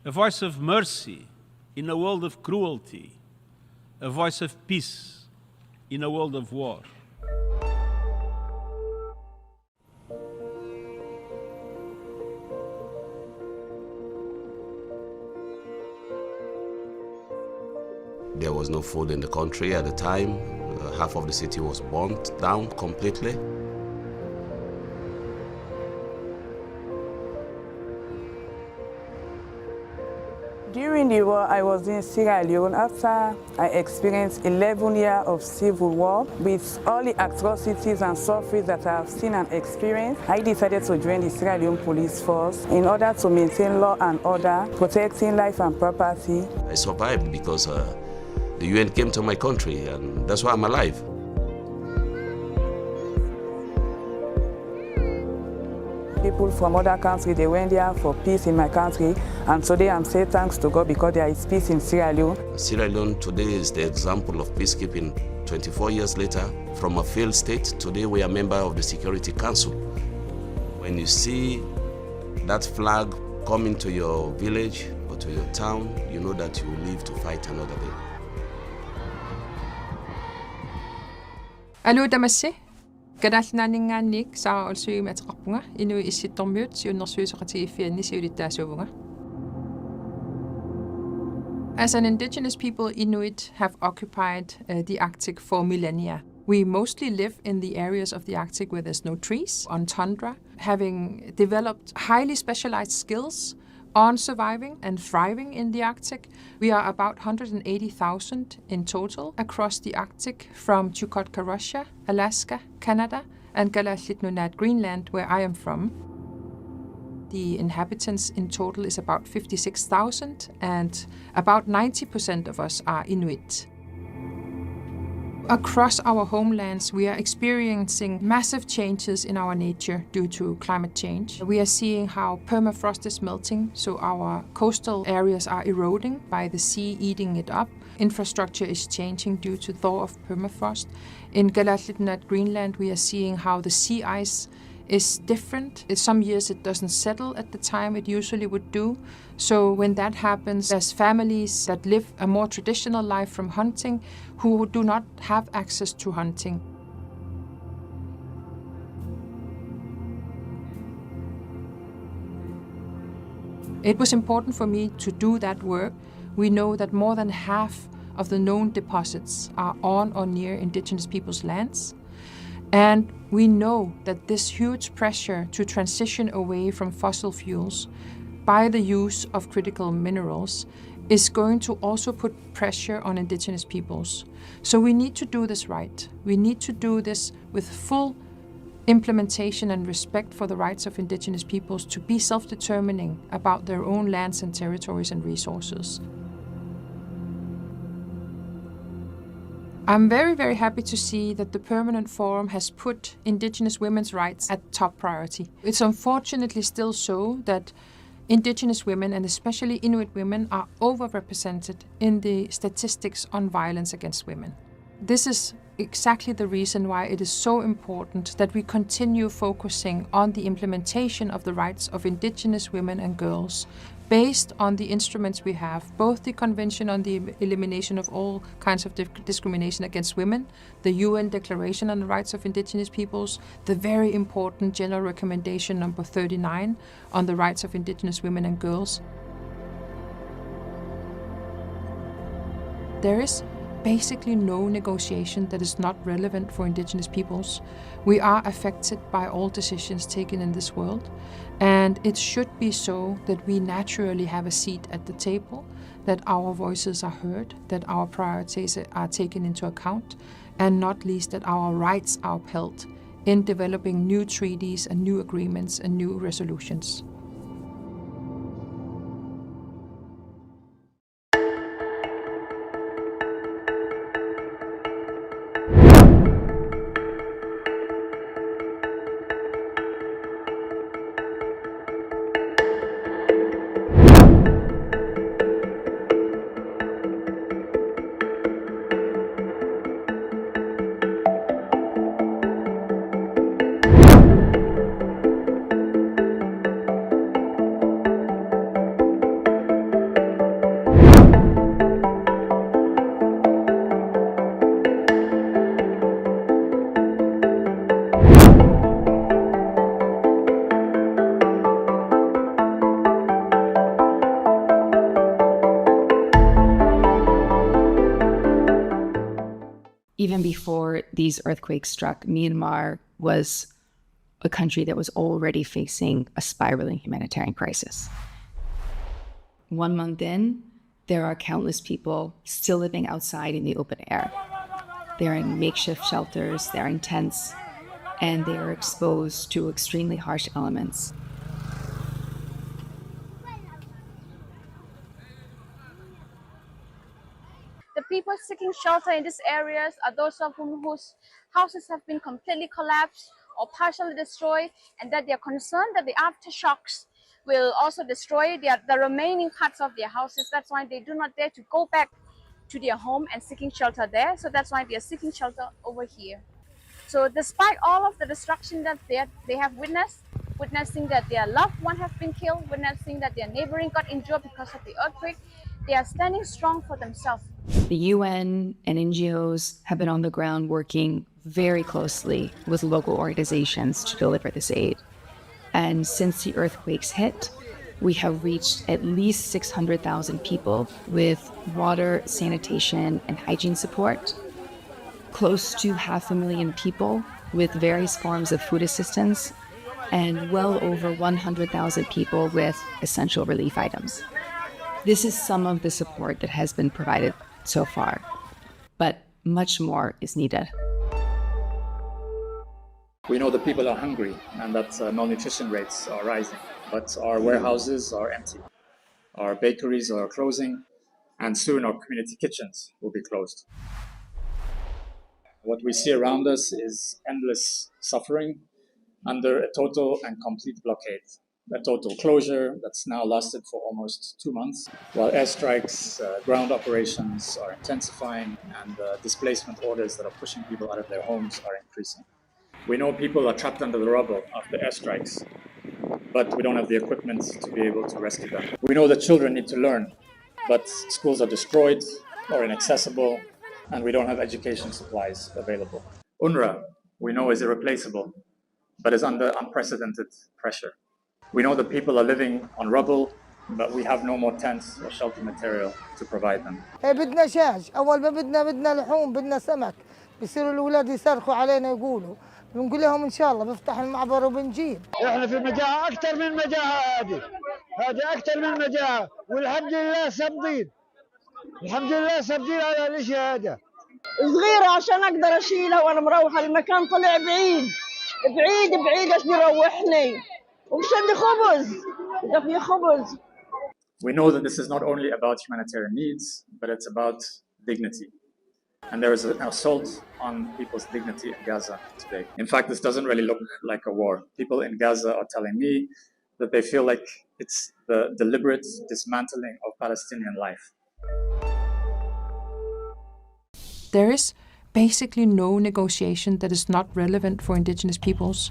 a voice of mercy in a world of cruelty, a voice of peace in a world of war. There was no food in the country at the time. Half of the city was burnt down completely. During the war, I was in Sierra Leone. After I experienced 11 years of civil war, with all the atrocities and suffering that I have seen and experienced, I decided to join the Sierra Leone police force in order to maintain law and order, protecting life and property. I survived because the UN came to my country, and that's why I'm alive. People from other countries, they went there for peace in my country, and today I'm saying thanks to God because there is peace in Sierra Leone. Sierra Leone today is the example of peacekeeping. 24 years later, from a failed state, today we are a member of the Security Council. When you see that flag coming to your village or to your town, you know that you will live to fight another day. Allo tamasse kadallanaaningaanniik saa olsuima ataqarpunga inui issittormiut siunnersuisoqatiiffianni siulittaasuuvunga. As an indigenous people, Inuit have occupied the Arctic for millennia. We mostly live in the areas of the Arctic where there's no trees, on tundra, having developed highly specialized skills on surviving and thriving in the Arctic. We are about 180,000 in total across the Arctic, from Chukotka, Russia, Alaska, Canada, and Galashlitnunat, Greenland, where I am from. The inhabitants in total is about 56,000, and about 90% of us are Inuit. Across our homelands, we are experiencing massive changes in our nature due to climate change. We are seeing how permafrost is melting, so our coastal areas are eroding by the sea eating it up. Infrastructure is changing due to thaw of permafrost. In Galashlitnunat, Greenland, we are seeing how the sea ice is different. In some years it doesn't settle at the time it usually would do. So when that happens, there's families that live a more traditional life from hunting who do not have access to hunting. It was important for me to do that work. We know that more than half of the known deposits are on or near indigenous peoples' lands. And we know that this huge pressure to transition away from fossil fuels by the use of critical minerals is going to also put pressure on indigenous peoples. So we need to do this right. We need to do this with full implementation and respect for the rights of indigenous peoples to be self-determining about their own lands and territories and resources. I'm very, very happy to see that the Permanent Forum has put indigenous women's rights at top priority. It's unfortunately still so that indigenous women, and especially Inuit women, are overrepresented in the statistics on violence against women. This is exactly the reason why it is so important that we continue focusing on the implementation of the rights of indigenous women and girls based on the instruments we have, both the Convention on the Elimination of All Kinds of Discrimination Against Women, the UN Declaration on the Rights of Indigenous Peoples, the very important General Recommendation number 39 on the rights of indigenous women and girls. There is basically no negotiation that is not relevant for indigenous peoples. We are affected by all decisions taken in this world, and it should be so that we naturally have a seat at the table, that our voices are heard, that our priorities are taken into account, and not least that our rights are upheld in developing new treaties and new agreements and new resolutions. Even before these earthquakes struck, Myanmar was a country that was already facing a spiraling humanitarian crisis. 1 month in, there are countless people still living outside in the open air. They're in makeshift shelters, they're in tents, and they are exposed to extremely harsh elements. The people seeking shelter in these areas are those of whom whose houses have been completely collapsed or partially destroyed, and that they are concerned that the aftershocks will also destroy the remaining parts of their houses. That's why they do not dare to go back to their home and seeking shelter there. So that's why they are seeking shelter over here. So despite all of the destruction that they have witnessing that their loved one have been killed, witnessing that their neighboring got injured because of the earthquake, they are standing strong for themselves. The UN and NGOs have been on the ground working very closely with local organizations to deliver this aid. And since the earthquakes hit, we have reached at least 600,000 people with water, sanitation, and hygiene support, close to 500,000 people with various forms of food assistance, and well over 100,000 people with essential relief items. This is some of the support that has been provided so far, but much more is needed. We know that people are hungry and that malnutrition rates are rising, but our warehouses are empty. Our bakeries are closing, and soon our community kitchens will be closed. What we see around us is endless suffering under a total and complete blockade. A total closure that's now lasted for almost 2 months, while airstrikes, ground operations are intensifying, and displacement orders that are pushing people out of their homes are increasing. We know people are trapped under the rubble after airstrikes, but we don't have the equipment to be able to rescue them. We know that children need to learn, but schools are destroyed or inaccessible, and we don't have education supplies available. UNRWA, we know, is irreplaceable, but is under unprecedented pressure. We know that people are living on rubble, but we have no more tents or shelter material to provide them. بدنا شاج، أول ما بدنا لحوم، بدنا سمك، بيصيروا الأولاد يصرخوا علينا يقولوا، بنقول لهم إن شاء الله بفتح المعبر وبنجيب. إحنا في مجاعة أكثر من مجاعة هذه أكثر من مجاعة، والحمد لله صابرين. الحمد لله صابرين على الإشي هذا. صغيرة عشان أقدر أشيلها وأنا مروحة، المكان طلع بعيد بعيد إيش بيروحني. We know that this is not only about humanitarian needs, but it's about dignity. And there is an assault on people's dignity in Gaza today. In fact, this doesn't really look like a war. People in Gaza are telling me that they feel like it's the deliberate dismantling of Palestinian life. There is basically no negotiation that is not relevant for indigenous peoples.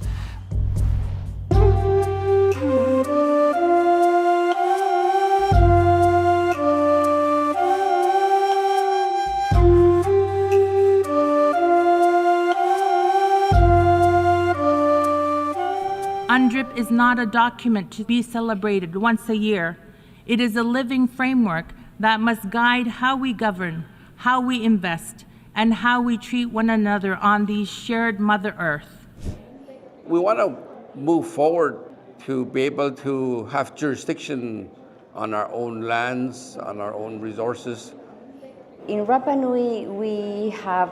UNDRIP is not a document to be celebrated once a year. It is a living framework that must guide how we govern, how we invest, and how we treat one another on the shared Mother Earth. We want to move forward to be able to have jurisdiction on our own lands, on our own resources. In Rapa Nui, we have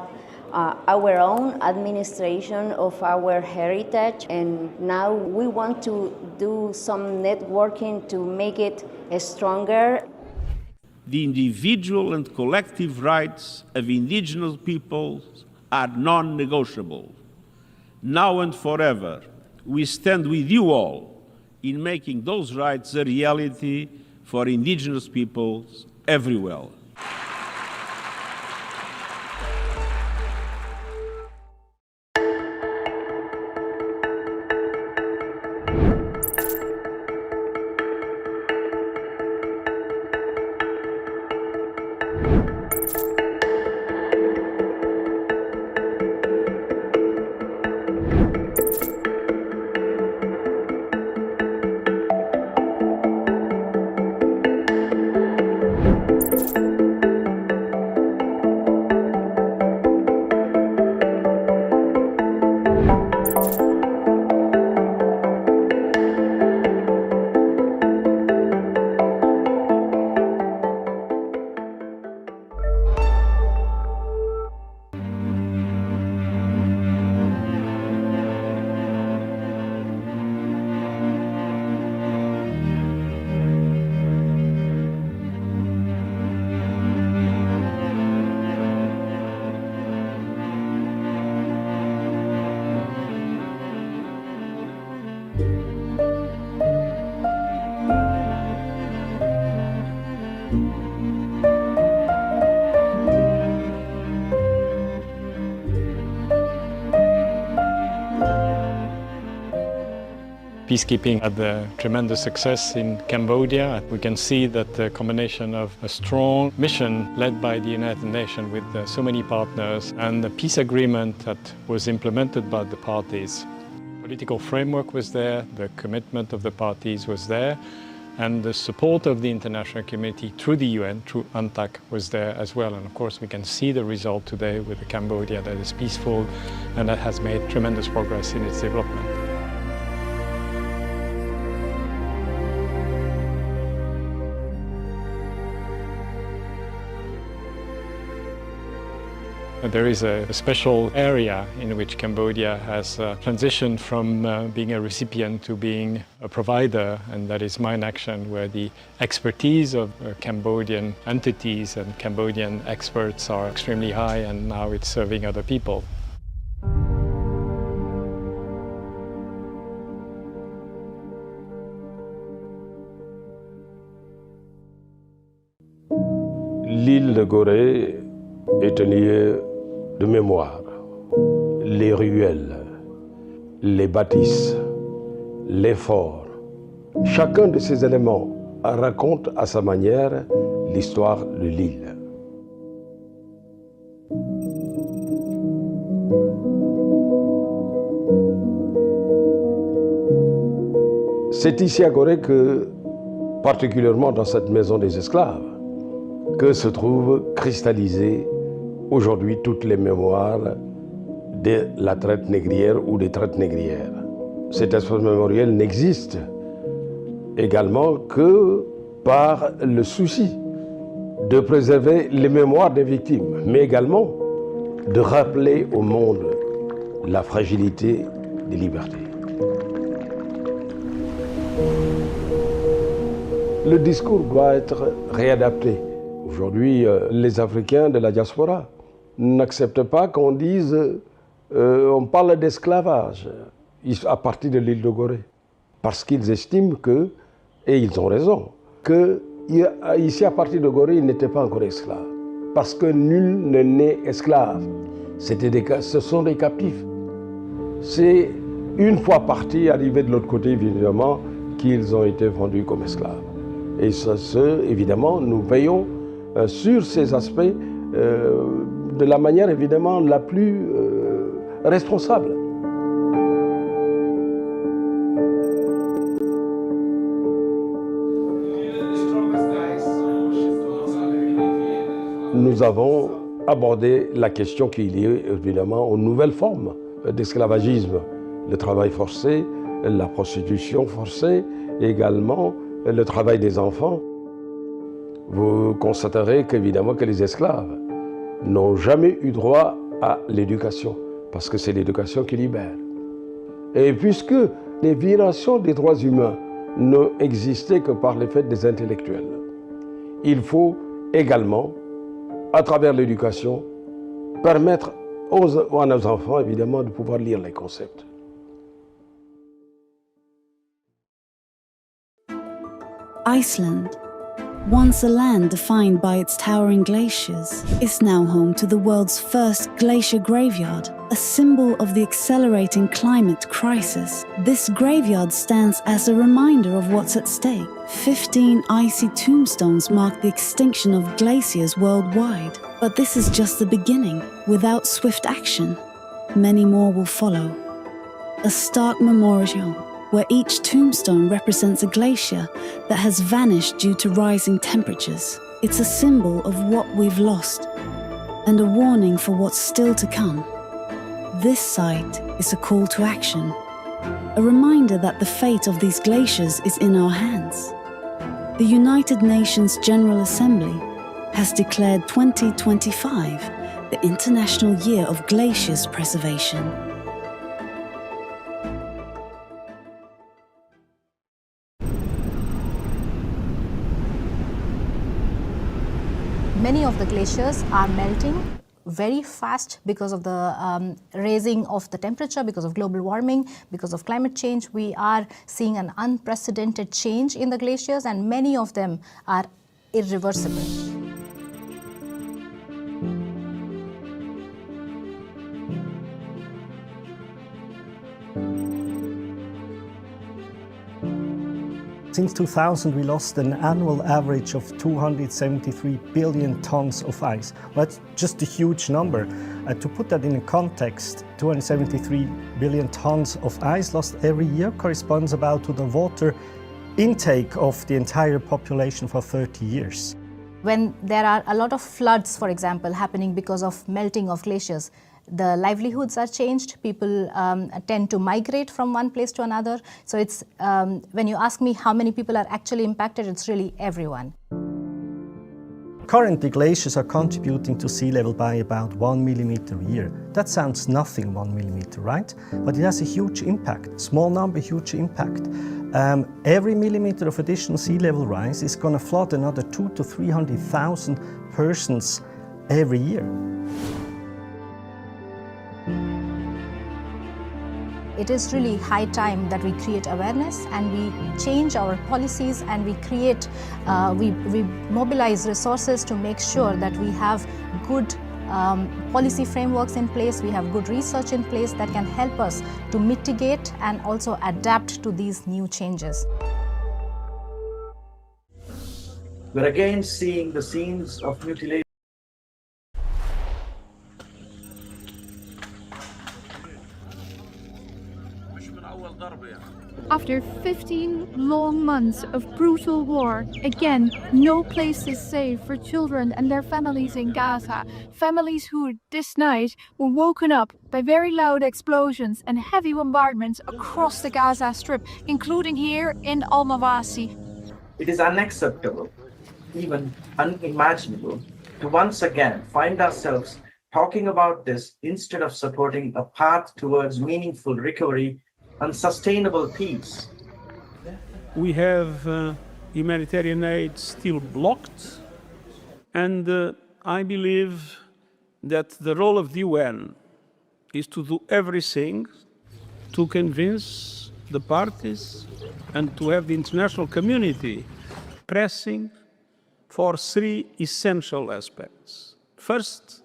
our own administration of our heritage, and now we want to do some networking to make it stronger. The individual and collective rights of indigenous peoples are non-negotiable. Now and forever, we stand with you all in making those rights a reality for indigenous peoples everywhere. Peacekeeping had a tremendous success in Cambodia. We can see that the combination of a strong mission led by the United Nations with so many partners and the peace agreement that was implemented by the parties. The political framework was there, the commitment of the parties was there, and the support of the international community through the UN, through UNTAC, was there as well. And of course we can see the result today with a Cambodia that is peaceful and that has made tremendous progress in its development. There is a special area in which Cambodia has transitioned from being a recipient to being a provider, and that is mine action, where the expertise of Cambodian entities and Cambodian experts are extremely high, and now it's serving other people. L'île de Gorée est un lieu de mémoire. Les ruelles, les bâtisses, les forts. Chacun de ces éléments raconte à sa manière l'histoire de l'île. C'est ici à Gorée que, particulièrement dans cette maison des esclaves, que se trouvent cristallisées aujourd'hui toutes les mémoires de la traite négrière ou des traites négrières. Cet espace mémoriel n'existe également que par le souci de préserver les mémoires des victimes, mais également de rappeler au monde la fragilité des libertés. Le discours doit être réadapté. Aujourd'hui, les Africains de la diaspora n'acceptent pas qu'on dise on parle d'esclavage à partir de l'île de Gorée. Parce qu'ils estiment que, et ils ont raison, que ici à partir de Gorée, ils n'étaient pas encore esclaves. Parce que nul ne naît esclave. Ce sont des captifs. C'est une fois partis, arrivés de l'autre côté, évidemment, qu'ils ont été vendus comme esclaves. Et évidemment, nous veillons sur ces aspects de la manière évidemment la plus responsable. Nous avons abordé la question qui est liée évidemment aux nouvelles formes d'esclavagisme, le travail forcé, la prostitution forcée, et également le travail des enfants. Vous constaterez qu'évidemment que les esclaves n'ont jamais eu droit à l'éducation, parce que c'est l'éducation qui libère. Et puisque les violations des droits humains n'existaient que par le fait des intellectuels, il faut également, à travers l'éducation, permettre à nos enfants, évidemment, de pouvoir lire les concepts. Iceland, once a land defined by its towering glaciers, is now home to the world's first glacier graveyard, a symbol of the accelerating climate crisis. This graveyard stands as a reminder of what's at stake. 15 icy tombstones mark the extinction of glaciers worldwide. But this is just the beginning. Without swift action, many more will follow. A stark memorial where each tombstone represents a glacier that has vanished due to rising temperatures. It's a symbol of what we've lost and a warning for what's still to come. This site is a call to action, a reminder that the fate of these glaciers is in our hands. The United Nations General Assembly has declared 2025 the International Year of Glaciers Preservation. Many of the glaciers are melting very fast because of the raising of the temperature, because of global warming, because of climate change. We are seeing an unprecedented change in the glaciers, and many of them are irreversible. Since 2000, we lost an annual average of 273 billion tons of ice. That's just a huge number. To put that in context, 273 billion tons of ice lost every year corresponds about to the water intake of the entire population for 30 years. When there are a lot of floods, for example, happening because of melting of glaciers, the livelihoods are changed. People tend to migrate from one place to another. So it's, when you ask me how many people are actually impacted, it's really everyone. Currently, glaciers are contributing to sea level by about 1 millimeter a year. That sounds nothing, 1 millimeter, right? But it has a huge impact. Small number, huge impact. Every millimeter of additional sea level rise is going to flood another 200,000 to 300,000 persons every year. It is really high time that we create awareness and we change our policies and we create, we mobilize resources to make sure that we have good policy frameworks in place, we have good research in place that can help us to mitigate and also adapt to these new changes. We're again seeing the scenes of mutilation. After 15 long months of brutal war, again, no place is safe for children and their families in Gaza. Families who, this night, were woken up by very loud explosions and heavy bombardments across the Gaza Strip, including here in Al-Mawasi. It is unacceptable, even unimaginable, to once again find ourselves talking about this instead of supporting a path towards meaningful recovery and sustainable peace. We have humanitarian aid still blocked, and I believe that the role of the UN is to do everything to convince the parties and to have the international community pressing for three essential aspects. First,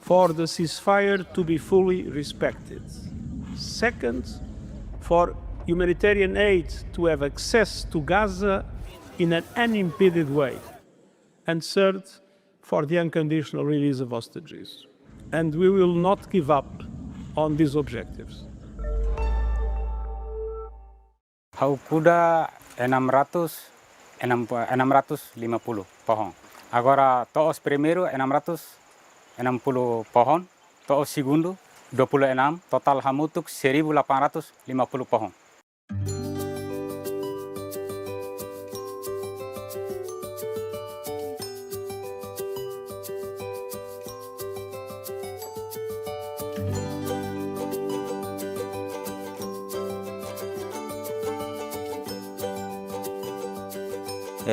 for the ceasefire to be fully respected. Second, for humanitarian aid to have access to Gaza in an unimpeded way. And third, for the unconditional release of hostages. And we will not give up on these objectives. Kuda 650 pohon. Agora todos primero 660 pohon, todos segundo 26, total hamutuk 1850 pohon.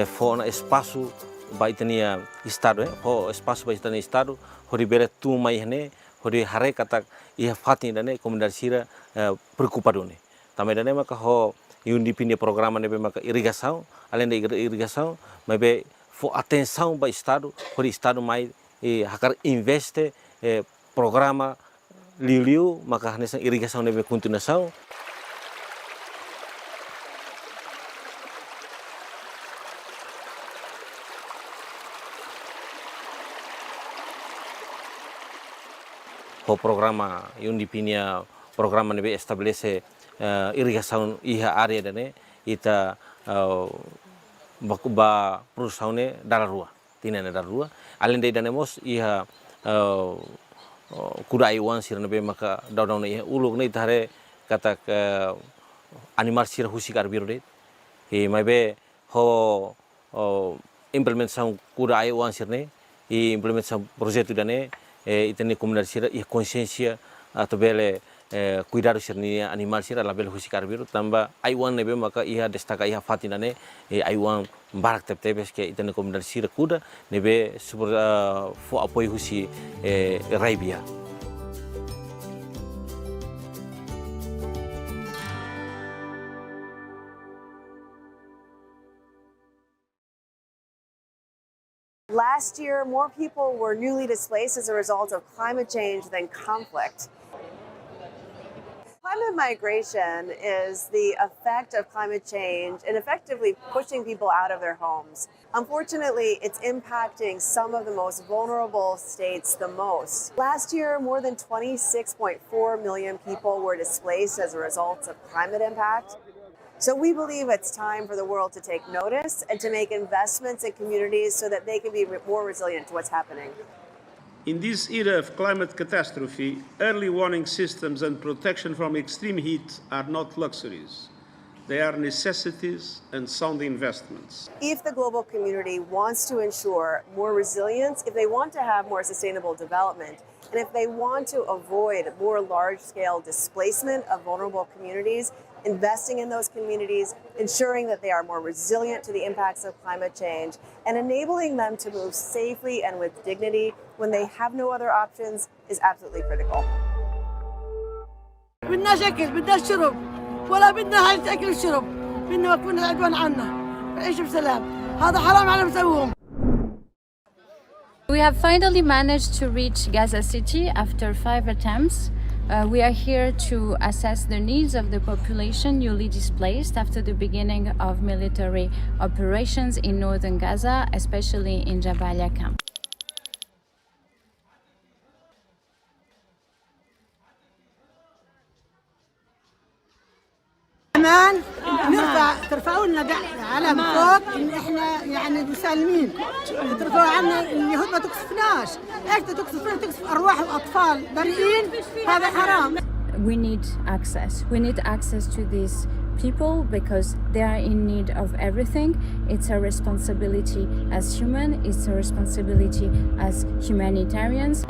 for um espaço para itania estado, for espaço para itania estado, hori bere tu mai hene, hori hare kata ia fatin dane komunidade sira preocupado ne. Também dane maka ho UNDP programa nebe maka irrigação, além da irrigação, mas be for atenção para estado, hori estado mai hakar investe programa liu maka nessa irrigação nebe continuação. O programa UNDP programa nebe estabelece irrigação iha área dane ita ba produção ne dararua tinene dararua além de danemos iha kuda aiwan sir nebe maka daun iha uluk ne thare kata animal sir husikar birode e mabe ho implementação kuda aiwan sir ne e implementação projeto dane itene comunidade sira e consciência atau bele cuidado sirni animal sira label husikar biru tamba aiwan nebe maka iha destaka iha fatinane aiwan barak tebes ke itene comunidade sira kuda nebe super fo apoio husi raibia. Last year, more people were newly displaced as a result of climate change than conflict. Climate migration is the effect of climate change and effectively pushing people out of their homes. Unfortunately, it's impacting some of the most vulnerable states the most. Last year, more than 26.4 million people were displaced as a result of climate impact. So we believe it's time for the world to take notice and to make investments in communities so that they can be more resilient to what's happening. In this era of climate catastrophe, early warning systems and protection from extreme heat are not luxuries. They are necessities and sound investments. If the global community wants to ensure more resilience, if they want to have more sustainable development, and if they want to avoid more large-scale displacement of vulnerable communities, investing in those communities, ensuring that they are more resilient to the impacts of climate change, and enabling them to move safely and with dignity when they have no other options is absolutely critical. بدنا شكل بدنا شرب ولا بدنا هاي أكل وشرب بدنا يكون العدوان عنا نعيش بسلام هذا حرام على مسويهم. We have finally managed to reach Gaza City after 5 attempts. We are here to assess the needs of the population newly displaced after the beginning of military operations in northern Gaza, especially in Jabalia camp. كمان ترفعوا لنا علم فوق ان احنا يعني مسالمين ترفعوا عنا اليهود ما تقصفناش ايش تقصفنا تقصف ارواح واطفال بريئين هذا حرام. We need access. We need access to these people because they are in need of everything. It's a responsibility as human, it's a responsibility as humanitarians.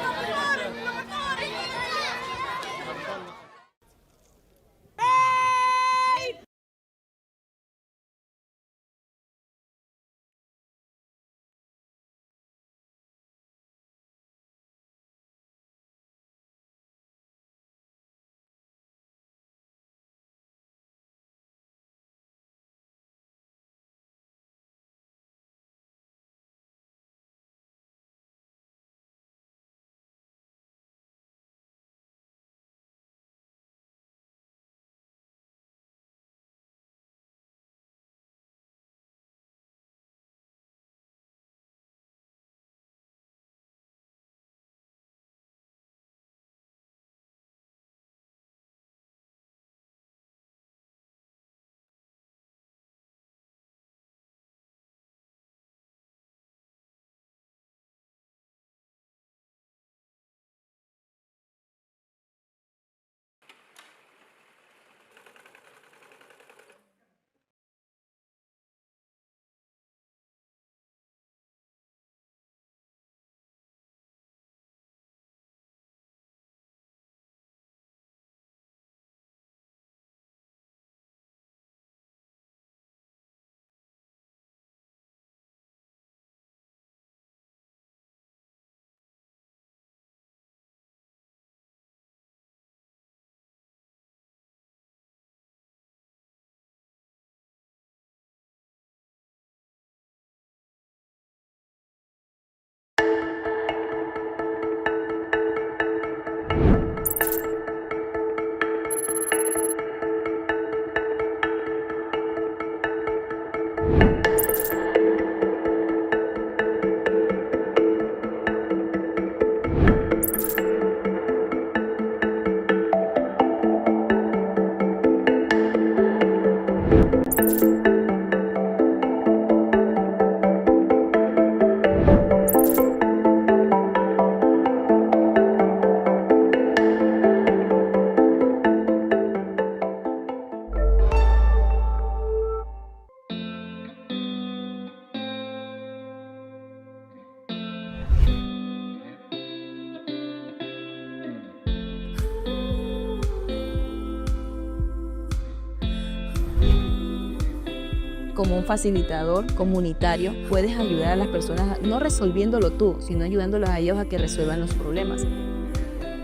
Como un facilitador comunitario, puedes ayudar a las personas, no resolviéndolo tú, sino ayudándolos a ellos a que resuelvan los problemas.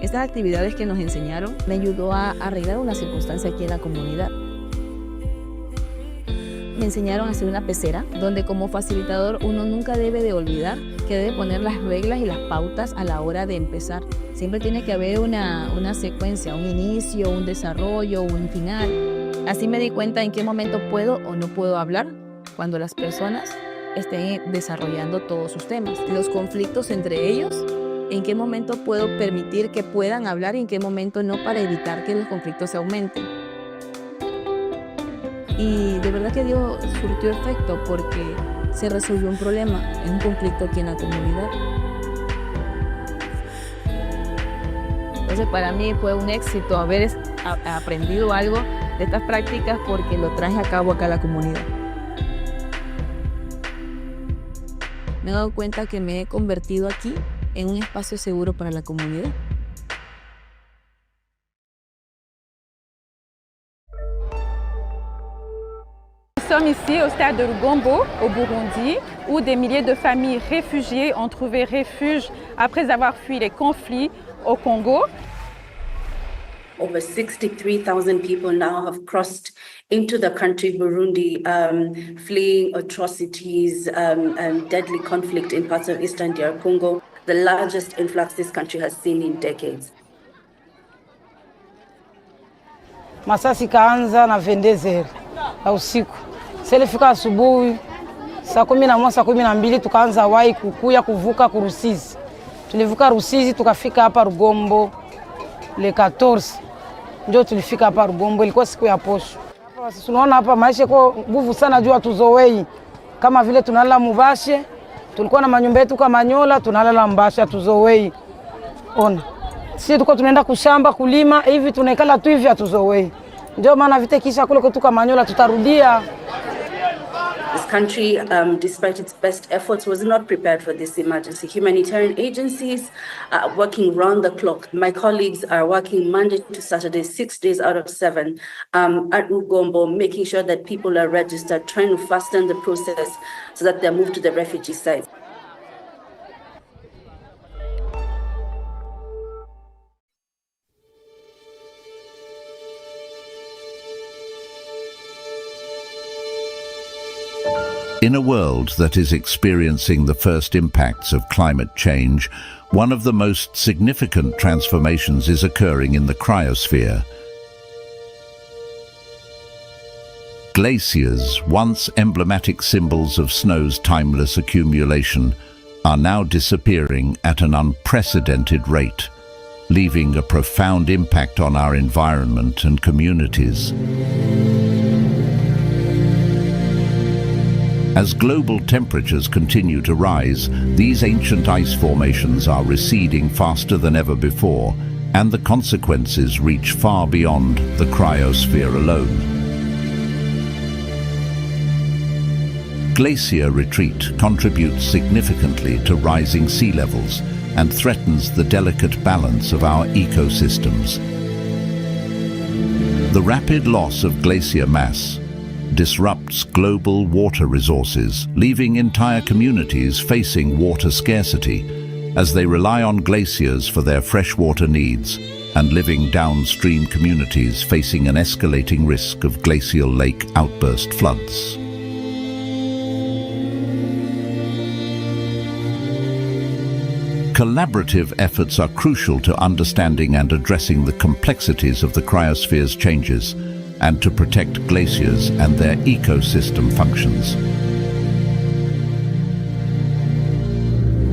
Estas actividades que nos enseñaron me ayudó a arreglar una circunstancia aquí en la comunidad. Me enseñaron a hacer una pecera, donde como facilitador uno nunca debe de olvidar que debe poner las reglas y las pautas a la hora de empezar. Siempre tiene que haber una secuencia, un inicio, un desarrollo, un final. Así me di cuenta en qué momento puedo o no puedo hablar cuando las personas estén desarrollando todos sus temas. Los conflictos entre ellos, en qué momento puedo permitir que puedan hablar y en qué momento no, para evitar que los conflictos se aumenten. Y de verdad que surtió efecto, porque se resolvió un problema, un conflicto aquí en la comunidad. Entonces para mí fue un éxito haber aprendido algo de estas prácticas, porque lo traje a cabo acá a la comunidad. Me he dado cuenta que me he convertido aquí en un espacio seguro para la comunidad. Nous sommes ici au stade de Rugombo, au Burundi, où des milliers de familles réfugiées ont trouvé refuge après avoir fui les conflits au Congo. Over 63,000 people now have crossed into the country, Burundi, fleeing atrocities and deadly conflict in parts of Eastern DR Congo, the largest influx this country has seen in decades. Masasi kaanza na 22h ya usiku. Sasa ilifika asubuhi saa 11 saa 12 tukaanza wai kukuya kuvuka ku Rusizi. Tulivuka Rusizi tukafika hapa Rugombo le 14. Ndio tulifika hapa Rugombo, ilikuwa siku ya posho. Sasa tunaona hapa maisha yako nguvu sana, jua tuzowei. Kama vile tunalala mubashe, tulikuwa na manyumba yetu kama Manyola, tunalala mbasha tuzowei. Ona. Sisi tuko tunaenda kushamba kulima, hivi tunaikala tu hivi atuzowei. Ndio maana vite kisha kule kutoka Manyola tutarudia. This country, despite its best efforts, was not prepared for this emergency. Humanitarian agencies are working round the clock. My colleagues are working Monday to Saturday, 6 days out of 7, at Rugombo, making sure that people are registered, trying to fasten the process so that they're moved to the refugee sites. In a world that is experiencing the first impacts of climate change, one of the most significant transformations is occurring in the cryosphere. Glaciers, once emblematic symbols of snow's timeless accumulation, are now disappearing at an unprecedented rate, leaving a profound impact on our environment and communities. As global temperatures continue to rise, these ancient ice formations are receding faster than ever before, and the consequences reach far beyond the cryosphere alone. Glacier retreat contributes significantly to rising sea levels and threatens the delicate balance of our ecosystems. The rapid loss of glacier mass disrupts global water resources, leaving entire communities facing water scarcity as they rely on glaciers for their freshwater needs, and living downstream communities facing an escalating risk of glacial lake outburst floods. Collaborative efforts are crucial to understanding and addressing the complexities of the cryosphere's changes and to protect glaciers and their ecosystem functions.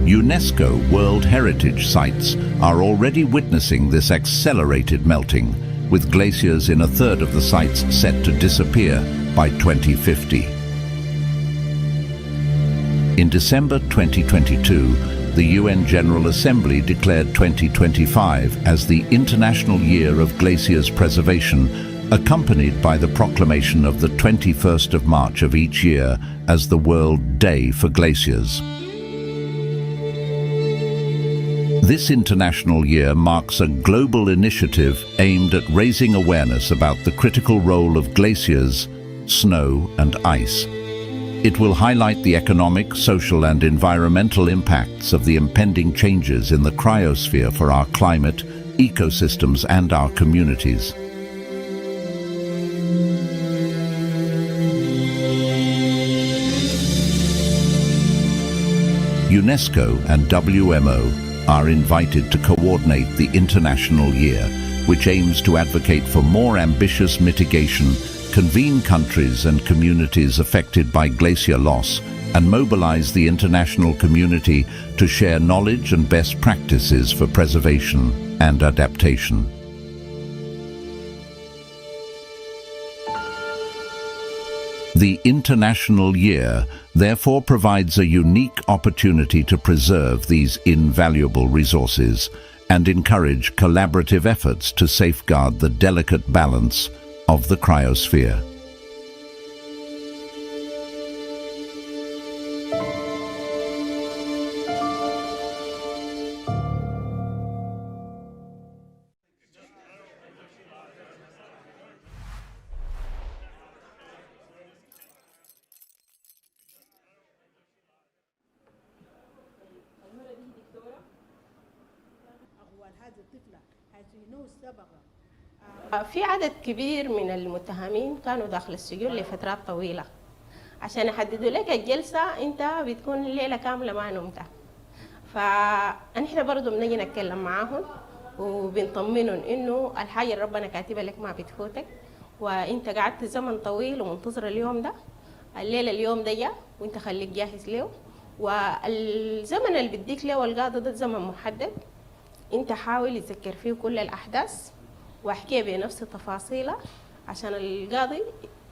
UNESCO World Heritage Sites are already witnessing this accelerated melting, with glaciers in a third of the sites set to disappear by 2050. In December 2022, the UN General Assembly declared 2025 as the International Year of Glaciers Preservation, accompanied by the proclamation of the 21st of March of each year as the World Day for Glaciers. This International Year marks a global initiative aimed at raising awareness about the critical role of glaciers, snow and ice. It will highlight the economic, social and environmental impacts of the impending changes in the cryosphere for our climate, ecosystems and our communities. UNESCO and WMO are invited to coordinate the International Year, which aims to advocate for more ambitious mitigation, convene countries and communities affected by glacier loss, and mobilize the international community to share knowledge and best practices for preservation and adaptation. The International Year therefore provides a unique opportunity to preserve these invaluable resources and encourage collaborative efforts to safeguard the delicate balance of the cryosphere. في عدد كبير من المتهمين كانوا داخل السجون لفترات طويلة. عشان يحددوا لك الجلسة أنت بتكون الليلة كاملة ما نمت. فنحن برضو بنجي نتكلم معاهم وبنطمنهم إنه الحاجة اللي ربنا كاتبها لك ما بتفوتك، وأنت قعدت زمن طويل ومنتظر اليوم ده. الليلة اليوم ده جاء وأنت خليك جاهز له، والزمن اللي بديك له القاضي ده زمن محدد. أنت حاول تذكر فيه كل الأحداث واحكيها بنفس تفاصيلها عشان القاضي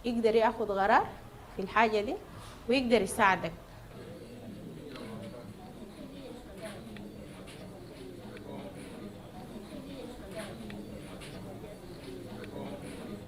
يقدر ياخذ قرار في الحاجة دي ويقدر يساعدك.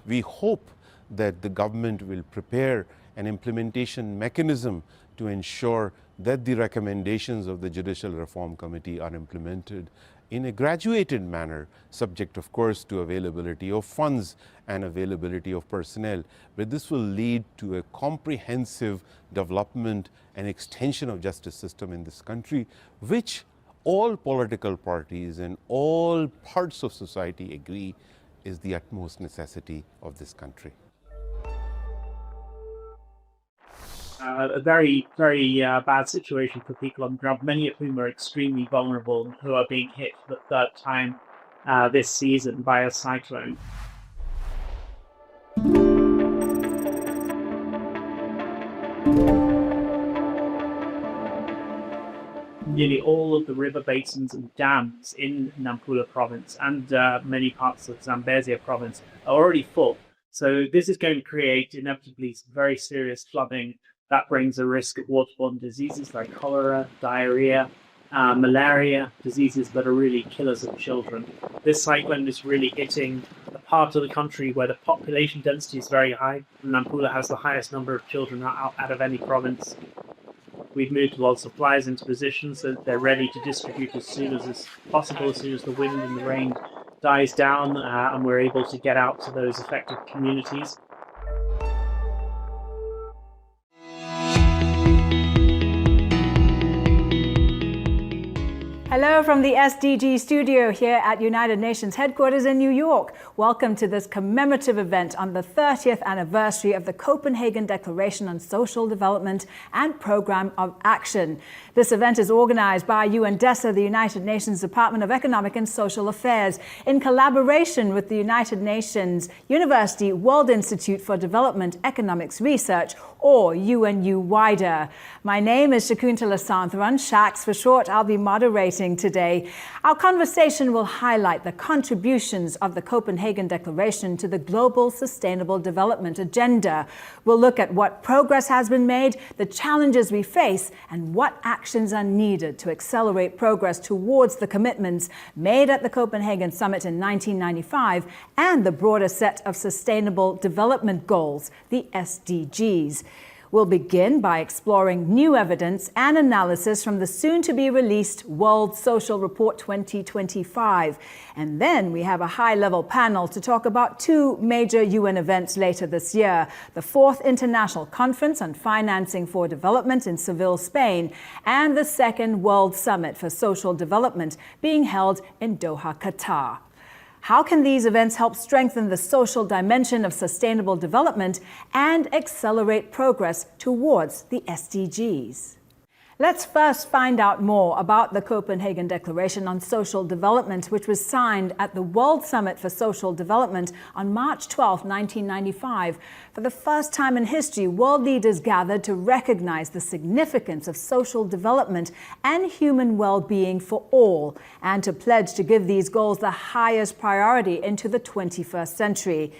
We hope that the government will prepare an implementation mechanism to ensure that the recommendations of the Judicial Reform Committee are implemented in a graduated manner, subject of course to availability of funds and availability of personnel. But this will lead to a comprehensive development and extension of justice system in this country, which all political parties and all parts of society agree is the utmost necessity of this country. A very bad situation for people on the ground, many of whom are extremely vulnerable, who are being hit for the third time this season by a cyclone. Nearly all of the river basins and dams in Nampula province and many parts of Zambezia province are already full. So this is going to create inevitably some very serious flooding. That brings a risk of waterborne diseases like cholera, diarrhea, malaria, diseases that are really killers of children. This cyclone is really hitting a part of the country where the population density is very high. Nampula has the highest number of children out of any province. We've moved a lot of supplies into position so that they're ready to distribute as soon as it's possible, as soon as the wind and the rain dies down, and we're able to get out to those affected communities. Hello from the SDG studio here at United Nations headquarters in New York. Welcome to this commemorative event on the 30th anniversary of the Copenhagen Declaration on Social Development and Program of Action. This event is organized by UNSC, the United Nations Department of Economic and Social Affairs, in collaboration with the United Nations University World Institute for Development Economics Research, or UNU-WIDER. My name is Shakuntala Santharan, Shax for short. I'll be moderating today. Our conversation will highlight the contributions of the Copenhagen Declaration to the Global Sustainable Development Agenda. We'll look at what progress has been made, the challenges we face, and what actions are needed to accelerate progress towards the commitments made at the Copenhagen Summit in 1995 and the broader set of Sustainable Development Goals, the SDGs. We'll begin by exploring new evidence and analysis from the soon-to-be-released World Social Report 2025. And then we have a high-level panel to talk about two major UN events later this year: the 4th International Conference on Financing for Development in Seville, Spain, and the 2nd World Summit for Social Development being held in Doha, Qatar. How can these events help strengthen the social dimension of sustainable development and accelerate progress towards the SDGs? Let's first find out more about the Copenhagen Declaration on Social Development, which was signed at the World Summit for Social Development on March 12, 1995. For the first time in history, world leaders gathered to recognize the significance of social development and human well-being for all, and to pledge to give these goals the highest priority into the 21st century.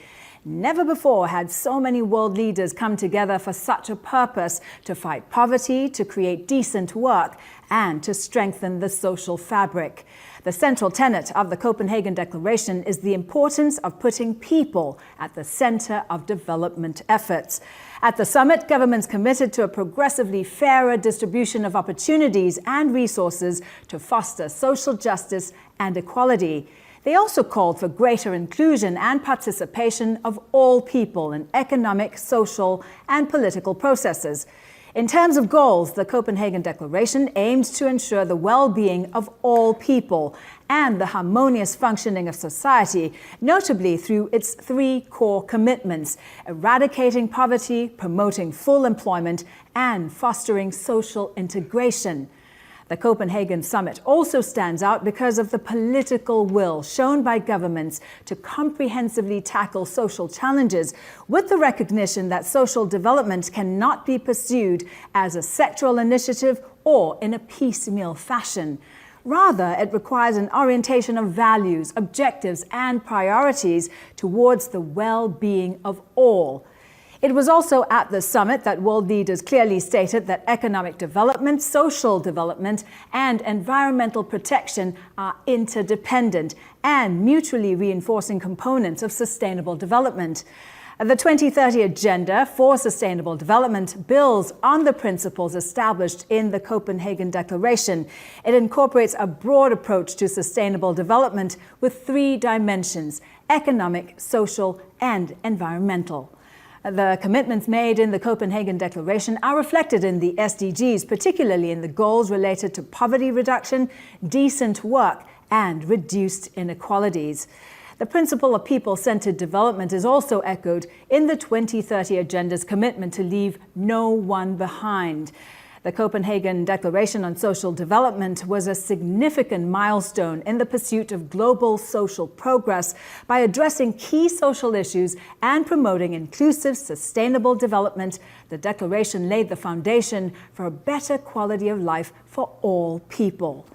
Never before had so many world leaders come together for such a purpose: to fight poverty, to create decent work, and to strengthen the social fabric. The central tenet of the Copenhagen Declaration is the importance of putting people at the center of development efforts. At the summit, governments committed to a progressively fairer distribution of opportunities and resources to foster social justice and equality. They also called for greater inclusion and participation of all people in economic, social, and political processes. In terms of goals, the Copenhagen Declaration aimed to ensure the well-being of all people and the harmonious functioning of society, notably through its 3 core commitments: eradicating poverty, promoting full employment, and fostering social integration. The Copenhagen Summit also stands out because of the political will shown by governments to comprehensively tackle social challenges, with the recognition that social development cannot be pursued as a sectoral initiative or in a piecemeal fashion. Rather, it requires an orientation of values, objectives, and priorities towards the well-being of all. It was also at the summit that world leaders clearly stated that economic development, social development, and environmental protection are interdependent and mutually reinforcing components of sustainable development. The 2030 Agenda for Sustainable Development builds on the principles established in the Copenhagen Declaration. It incorporates a broad approach to sustainable development with 3 dimensions: economic, social, and environmental. The commitments made in the Copenhagen Declaration are reflected in the SDGs, particularly in the goals related to poverty reduction, decent work, and reduced inequalities. The principle of people-centered development is also echoed in the 2030 Agenda's commitment to leave no one behind. The Copenhagen Declaration on Social Development was a significant milestone in the pursuit of global social progress by addressing key social issues and promoting inclusive, sustainable development. The declaration laid the foundation for a better quality of life for all people.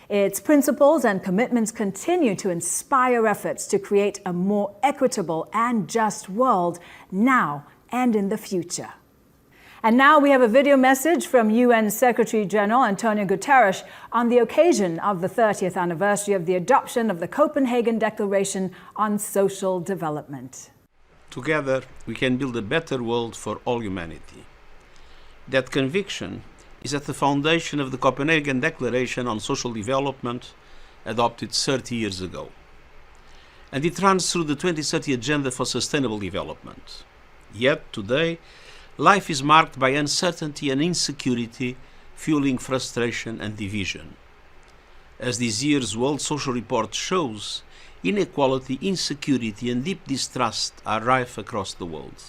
Its principles and commitments continue to inspire efforts to create a more equitable and just world now and in the future. And now we have a video message from UN Secretary General Antonio Guterres on the occasion of the 30th anniversary of the adoption of the Copenhagen Declaration on Social Development. Together, we can build a better world for all humanity. That conviction is at the foundation of the Copenhagen Declaration on Social Development, adopted 30 years ago. And it runs through the 2030 Agenda for Sustainable Development. Yet, today, life is marked by uncertainty and insecurity, fueling frustration and division. As this year's World Social Report shows, inequality, insecurity, and deep distrust are rife across the world.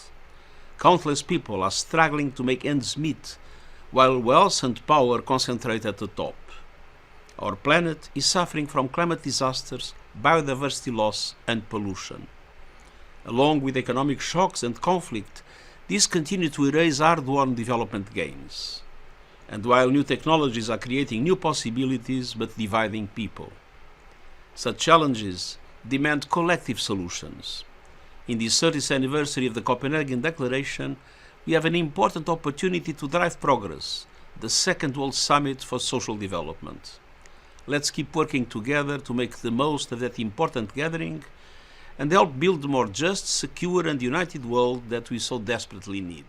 Countless people are struggling to make ends meet, while wealth and power concentrate at the top. Our planet is suffering from climate disasters, biodiversity loss, and pollution. Along with economic shocks and conflict, these continue to erase hard-won development gains. And while new technologies are creating new possibilities but dividing people. Such challenges demand collective solutions. In this 30th anniversary of the Copenhagen Declaration, we have an important opportunity to drive progress, the Second World Summit for Social Development. Let's keep working together to make the most of that important gathering and help build a more just, secure, and united world that we so desperately need.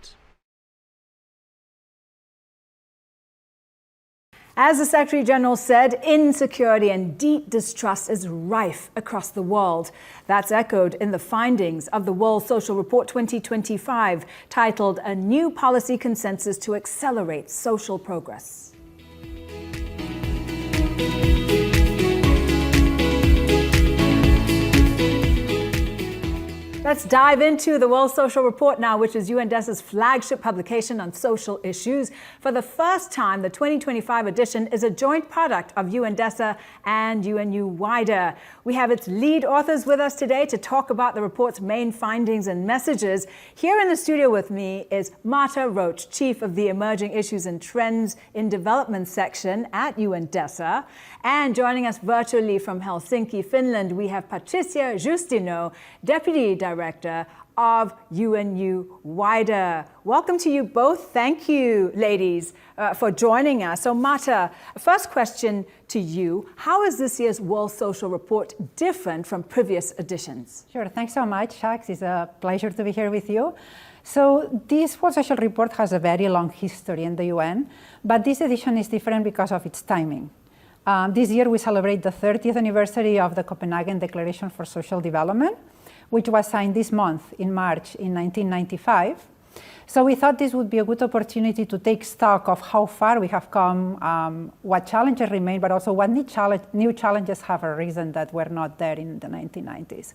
As the Secretary General said, insecurity and deep distrust is rife across the world. That's echoed in the findings of the World Social Report 2025, titled A New Policy Consensus to Accelerate Social Progress. Let's dive into the World Social Report now, which is UNDESA's flagship publication on social issues. For the first time, the 2025 edition is a joint product of UNDESA and UNU-WIDER. We have its lead authors with us today to talk about the report's main findings and messages. Here in the studio with me is Marta Roach, Chief of the Emerging Issues and Trends in Development section at UNDESA. And joining us virtually from Helsinki, Finland, we have Patricia Justino, Deputy Director of UNU-WIDER. Welcome to you both. Thank you, ladies, for joining us. So Marta, first question to you. How is this year's World Social Report different from previous editions? Sure, thanks so much, Shax. It's a pleasure to be here with you. So this World Social Report has a very long history in the UN, but this edition is different because of its timing. This year we celebrate the 30th anniversary of the Copenhagen Declaration for Social Development, which was signed this month in March in 1995. So we thought this would be a good opportunity to take stock of how far we have come, what challenges remain, but also what new challenges have arisen that were not there in the 1990s.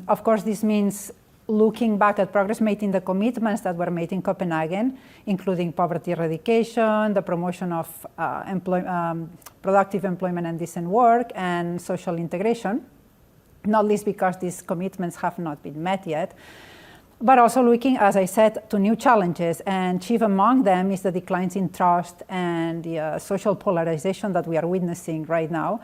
Of course, this means looking back at progress made in the commitments that were made in Copenhagen, including poverty eradication, the promotion of productive employment and decent work, and social integration, not least because these commitments have not been met yet, but also looking, as I said, to new challenges, and chief among them is the declines in trust and the social polarization that we are witnessing right now.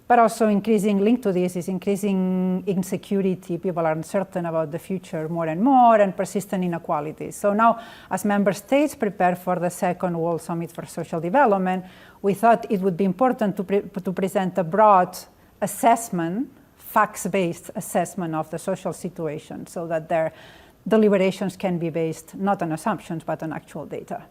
But also increasing link to this is increasing insecurity. People are uncertain about the future more and more, and persistent inequalities. So now, as member states prepare for the second World Summit for Social Development, we thought it would be important to present a broad assessment, facts-based assessment of the social situation, so that their deliberations can be based not on assumptions, but on actual data.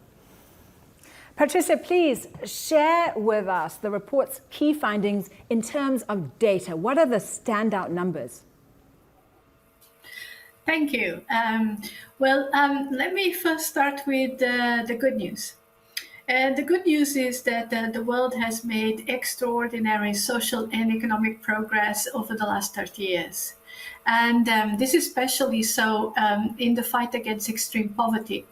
Patricia, please share with us the report's key findings in terms of data. What are the standout numbers? Thank you. Let me first start with the good news. The good news is that the world has made extraordinary social and economic progress over the last 30 years. And this is especially so in the fight against extreme poverty.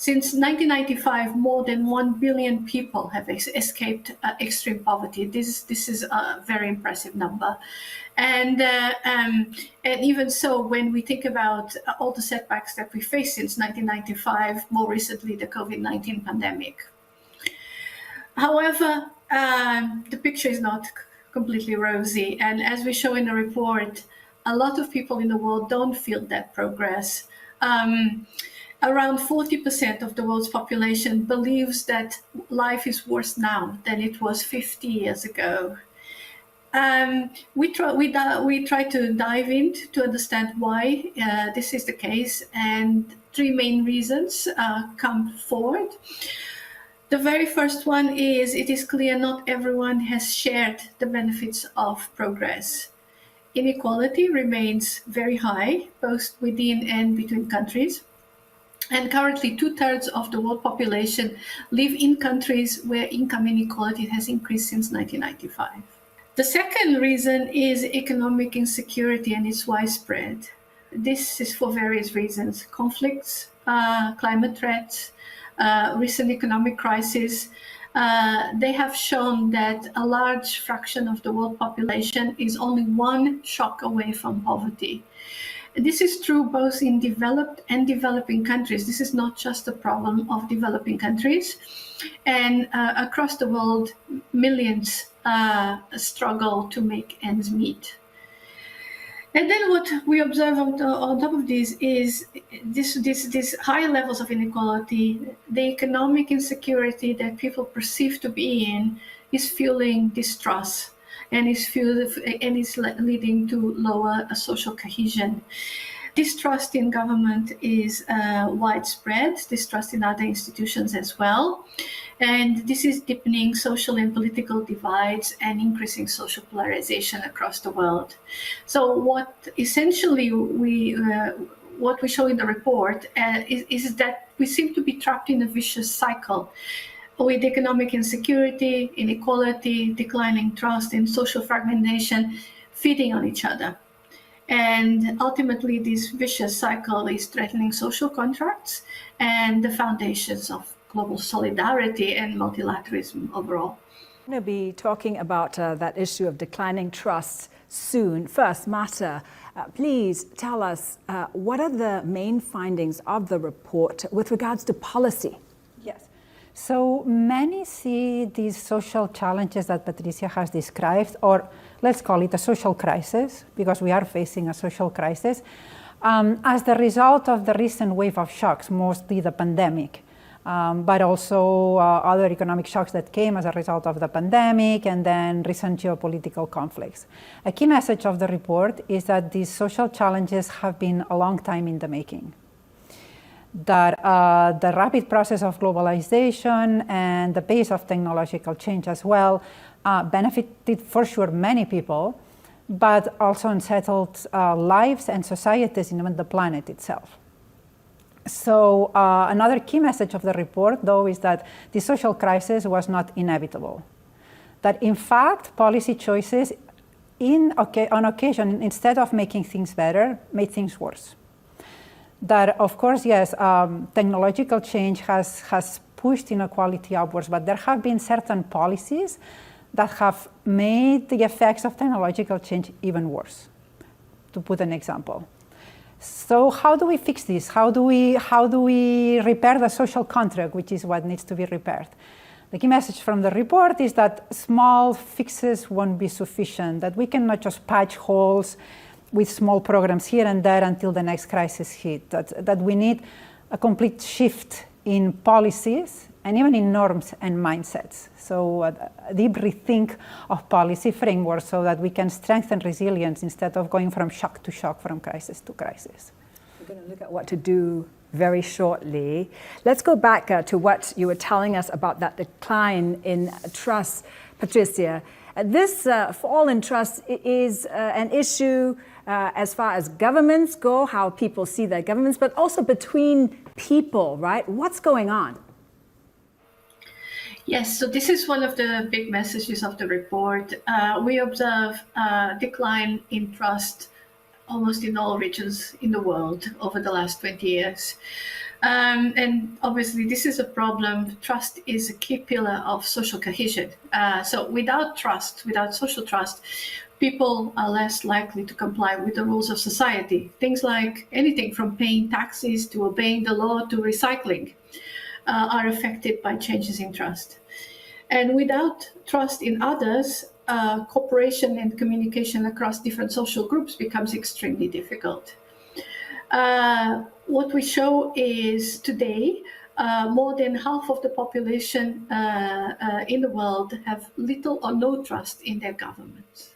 Since 1995, more than 1 billion people have escaped extreme poverty. This is a very impressive number. And even so, when we think about all the setbacks that we faced since 1995, more recently the COVID-19 pandemic. However, the picture is not completely rosy. And as we show in the report, a lot of people in the world don't feel that progress. Around 40% of the world's population believes that life is worse now than it was 50 years ago. We try to dive in to understand why this is the case, and three main reasons come forward. The very first one is it is clear not everyone has shared the benefits of progress. Inequality remains very high, both within and between countries. And currently, 2/3 of the world population live in countries where income inequality has increased since 1995. The second reason is economic insecurity, and it's widespread. This is for various reasons: conflicts, climate threats, recent economic crisis. They have shown that a large fraction of the world population is only one shock away from poverty. This is true both in developed and developing countries. This is not just a problem of developing countries. And across the world, millions struggle to make ends meet. And then what we observe on top of this is these high levels of inequality, the economic insecurity that people perceive to be in is fueling distrust and is leading to lower social cohesion. Distrust in government is widespread, distrust in other institutions as well. And this is deepening social and political divides and increasing social polarization across the world. So what essentially we show in the report is that we seem to be trapped in a vicious cycle with economic insecurity, inequality, declining trust, and social fragmentation feeding on each other. And ultimately, this vicious cycle is threatening social contracts and the foundations of global solidarity and multilateralism overall. We're going to be talking about that issue of declining trust soon. First, Marta, please tell us what are the main findings of the report with regards to policy? Yes. So many see these social challenges that Patricia has described, or let's call it a social crisis, because we are facing a social crisis, as the result of the recent wave of shocks, mostly the pandemic, but also other economic shocks that came as a result of the pandemic and then recent geopolitical conflicts. A key message of the report is that these social challenges have been a long time in the making. That the rapid process of globalization and the pace of technological change as well benefited for sure many people, but also unsettled lives and societies and even the planet itself. So another key message of the report, though, is that the social crisis was not inevitable. That in fact, policy choices on occasion, instead of making things better, made things worse. That, of course, yes, technological change has pushed inequality upwards, but there have been certain policies that have made the effects of technological change even worse, to put an example. So how do we fix this? How do we repair the social contract, which is what needs to be repaired? The key message from the report is that small fixes won't be sufficient, that we cannot just patch holes with small programs here and there until the next crisis hit, that we need a complete shift in policies and even in norms and mindsets. So a deep rethink of policy frameworks so that we can strengthen resilience instead of going from shock to shock, from crisis to crisis. We're going to look at what to do very shortly. Let's go back to what you were telling us about that decline in trust, Patricia. This fall in trust is an issue as far as governments go, how people see their governments, but also between people, right? What's going on? Yes, so this is one of the big messages of the report. We observe a decline in trust almost in all regions in the world over the last 20 years. And obviously, this is a problem. Trust is a key pillar of social cohesion. So without trust, without social trust, people are less likely to comply with the rules of society. Things like anything from paying taxes to obeying the law to recycling are affected by changes in trust. And without trust in others, cooperation and communication across different social groups becomes extremely difficult. What we show is today, more than half of the population in the world have little or no trust in their governments.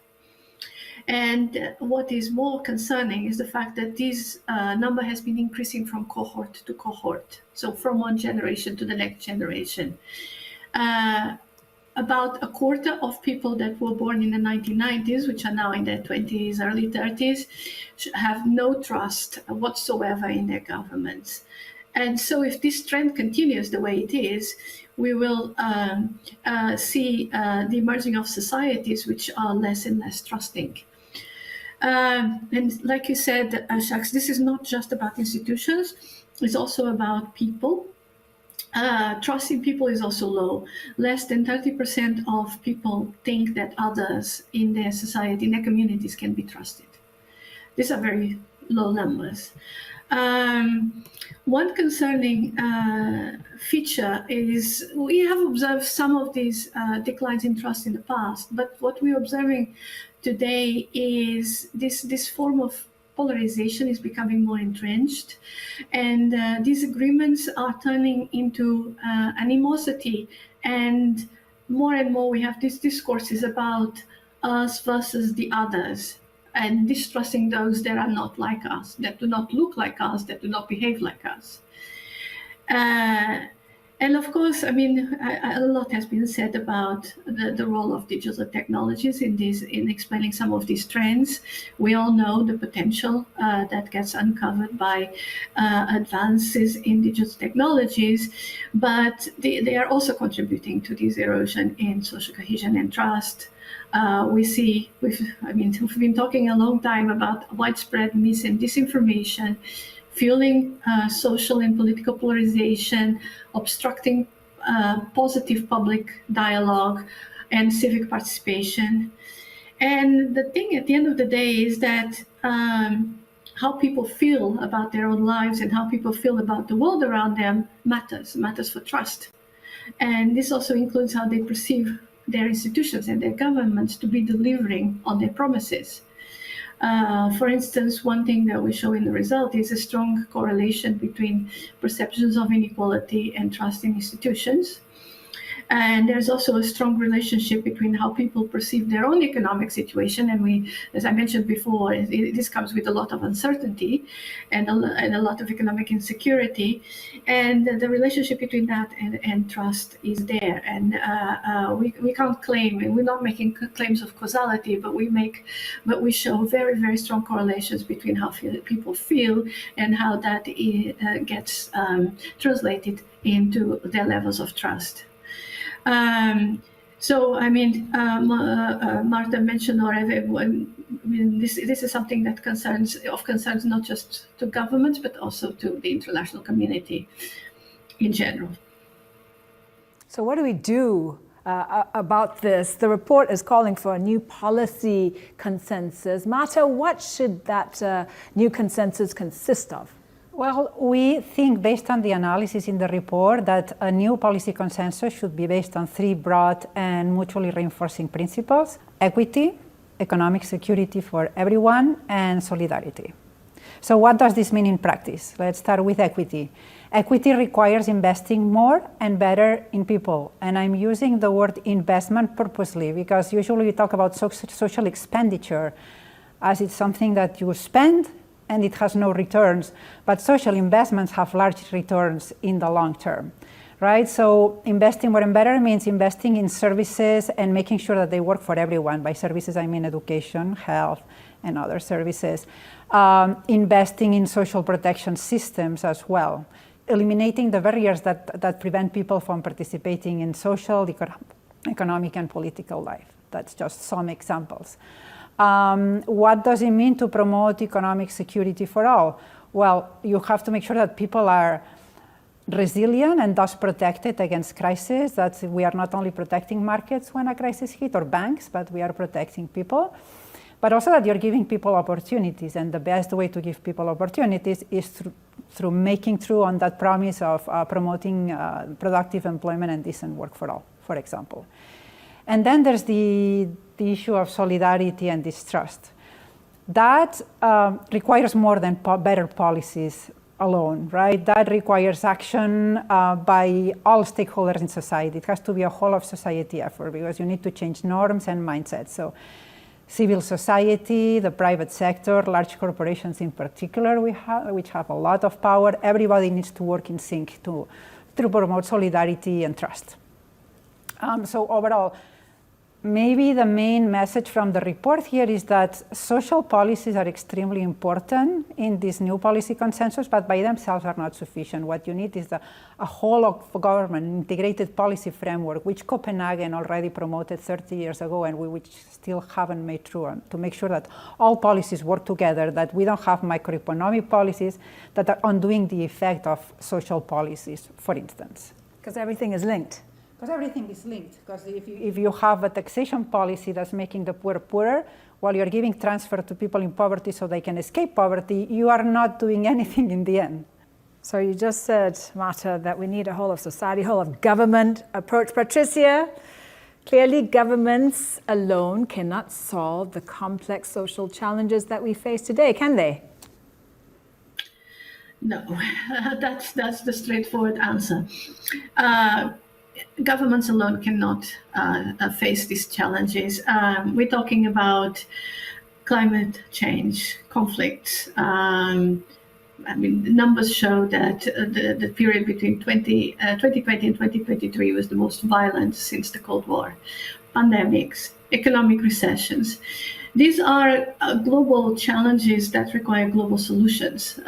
And what is more concerning is the fact that this number has been increasing from cohort to cohort, so from one generation to the next generation. About a quarter of people that were born in the 1990s, which are now in their 20s, early 30s, have no trust whatsoever in their governments. And so if this trend continues the way it is, we will see the emerging of societies which are less and less trusting. And like you said, Shaks, this is not just about institutions, it's also about people. Trust in people is also low. Less than 30% of people think that others in their society, in their communities, can be trusted. These are very low numbers. One concerning feature is we have observed some of these declines in trust in the past, but what we're observing today is this form of polarization is becoming more entrenched, and these agreements are turning into animosity, and more we have these discourses about us versus the others, and distrusting those that are not like us, that do not look like us, that do not behave like us. And of course, I mean, a lot has been said about the role of digital technologies in explaining some of these trends. We all know the potential that gets uncovered by advances in digital technologies, but they are also contributing to this erosion in social cohesion and trust. We've been talking a long time about widespread mis and disinformation, fueling social and political polarization, obstructing positive public dialogue and civic participation. And the thing at the end of the day is that how people feel about their own lives and how people feel about the world around them matters for trust. And this also includes how they perceive their institutions and their governments to be delivering on their promises. For instance, one thing that we show in the result is a strong correlation between perceptions of inequality and trust in institutions. And there's also a strong relationship between how people perceive their own economic situation. And we, as I mentioned before, this comes with a lot of uncertainty and a lot of economic insecurity. And the relationship between that and trust is there. And we can't claim, and we're not making claims of causality, but we show very, very strong correlations between how people feel and how that gets translated into their levels of trust. So, I mean, Marta mentioned already, this is something that concerns not just to governments, but also to the international community in general. So what do we do about this? The report is calling for a new policy consensus. Marta, what should that new consensus consist of? Well, we think, based on the analysis in the report, that a new policy consensus should be based on three broad and mutually reinforcing principles: equity, economic security for everyone, and solidarity. So what does this mean in practice? Let's start with equity. Equity requires investing more and better in people. And I'm using the word investment purposely, because usually we talk about social expenditure as it's something that you spend and it has no returns, but social investments have large returns in the long term, right? So investing more and better means investing in services and making sure that they work for everyone. By services, I mean education, health, and other services. Investing in social protection systems as well, eliminating the barriers that prevent people from participating in social, economic, and political life. That's just some examples. What does it mean to promote economic security for all? Well, you have to make sure that people are resilient and thus protected against crisis. That we are not only protecting markets when a crisis hits or banks, but we are protecting people. But also that you're giving people opportunities, and the best way to give people opportunities is through making true on that promise of promoting productive employment and decent work for all, for example. And then there's the issue of solidarity and distrust. That requires more than better policies alone, right? That requires action by all stakeholders in society. It has to be a whole of society effort, because you need to change norms and mindsets. So civil society, the private sector, large corporations in particular, which have a lot of power. Everybody needs to work in sync to promote solidarity and trust. So overall, maybe the main message from the report here is that social policies are extremely important in this new policy consensus, but by themselves are not sufficient. What you need is a whole of government integrated policy framework, which Copenhagen already promoted 30 years ago and which still haven't made true, to make sure that all policies work together, that we don't have microeconomic policies that are undoing the effect of social policies, for instance. Because everything is linked. Because everything is linked. Because if you have a taxation policy that's making the poor poorer, while you're giving transfer to people in poverty so they can escape poverty, you are not doing anything in the end. So you just said, Marta, that we need a whole of society, whole of government approach. Patricia, clearly governments alone cannot solve the complex social challenges that we face today, can they? No, that's the straightforward answer. Governments alone cannot face these challenges. We're talking about climate change, conflicts. I mean, the numbers show that the period between 2020 and 2023 was the most violent since the Cold War. Pandemics, economic recessions. These are global challenges that require global solutions.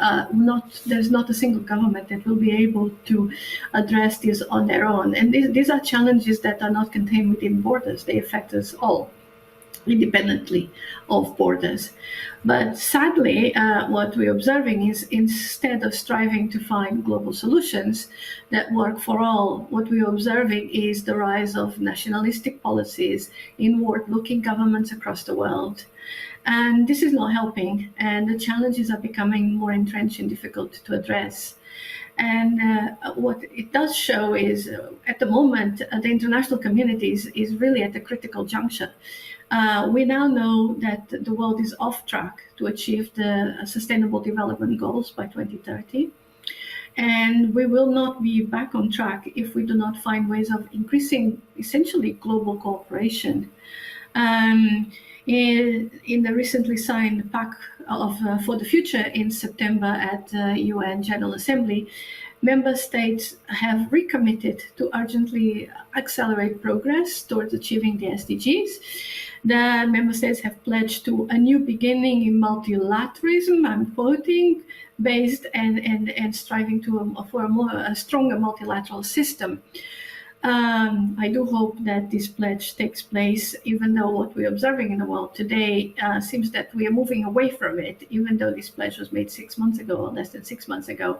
There's not a single government that will be able to address this on their own. And these are challenges that are not contained within borders. They affect us all, independently of borders. But sadly, what we're observing is instead of striving to find global solutions that work for all, what we're observing is the rise of nationalistic policies, inward-looking governments across the world. And this is not helping, and the challenges are becoming more entrenched and difficult to address. And what it does show is, at the moment, the international community is really at a critical juncture. We now know that the world is off track to achieve the Sustainable Development Goals by 2030. And we will not be back on track if we do not find ways of increasing, essentially, global cooperation. In the recently signed Pact for the Future in September at the UN General Assembly, member states have recommitted to urgently accelerate progress towards achieving the SDGs. The member states have pledged to a new beginning in multilateralism, I'm quoting, based and striving for a stronger multilateral system. I do hope that this pledge takes place, even though what we're observing in the world today seems that we are moving away from it, even though this pledge was made 6 months ago, or less than 6 months ago.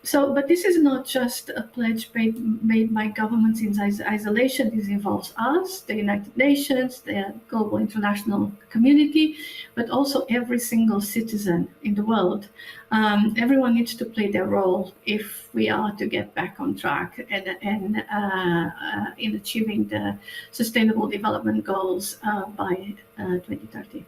So, but this is not just a pledge made by governments in isolation. This involves us, the United Nations, the global international community, but also every single citizen in the world. Everyone needs to play their role if we are to get back on track and in achieving the Sustainable Development Goals by 2030.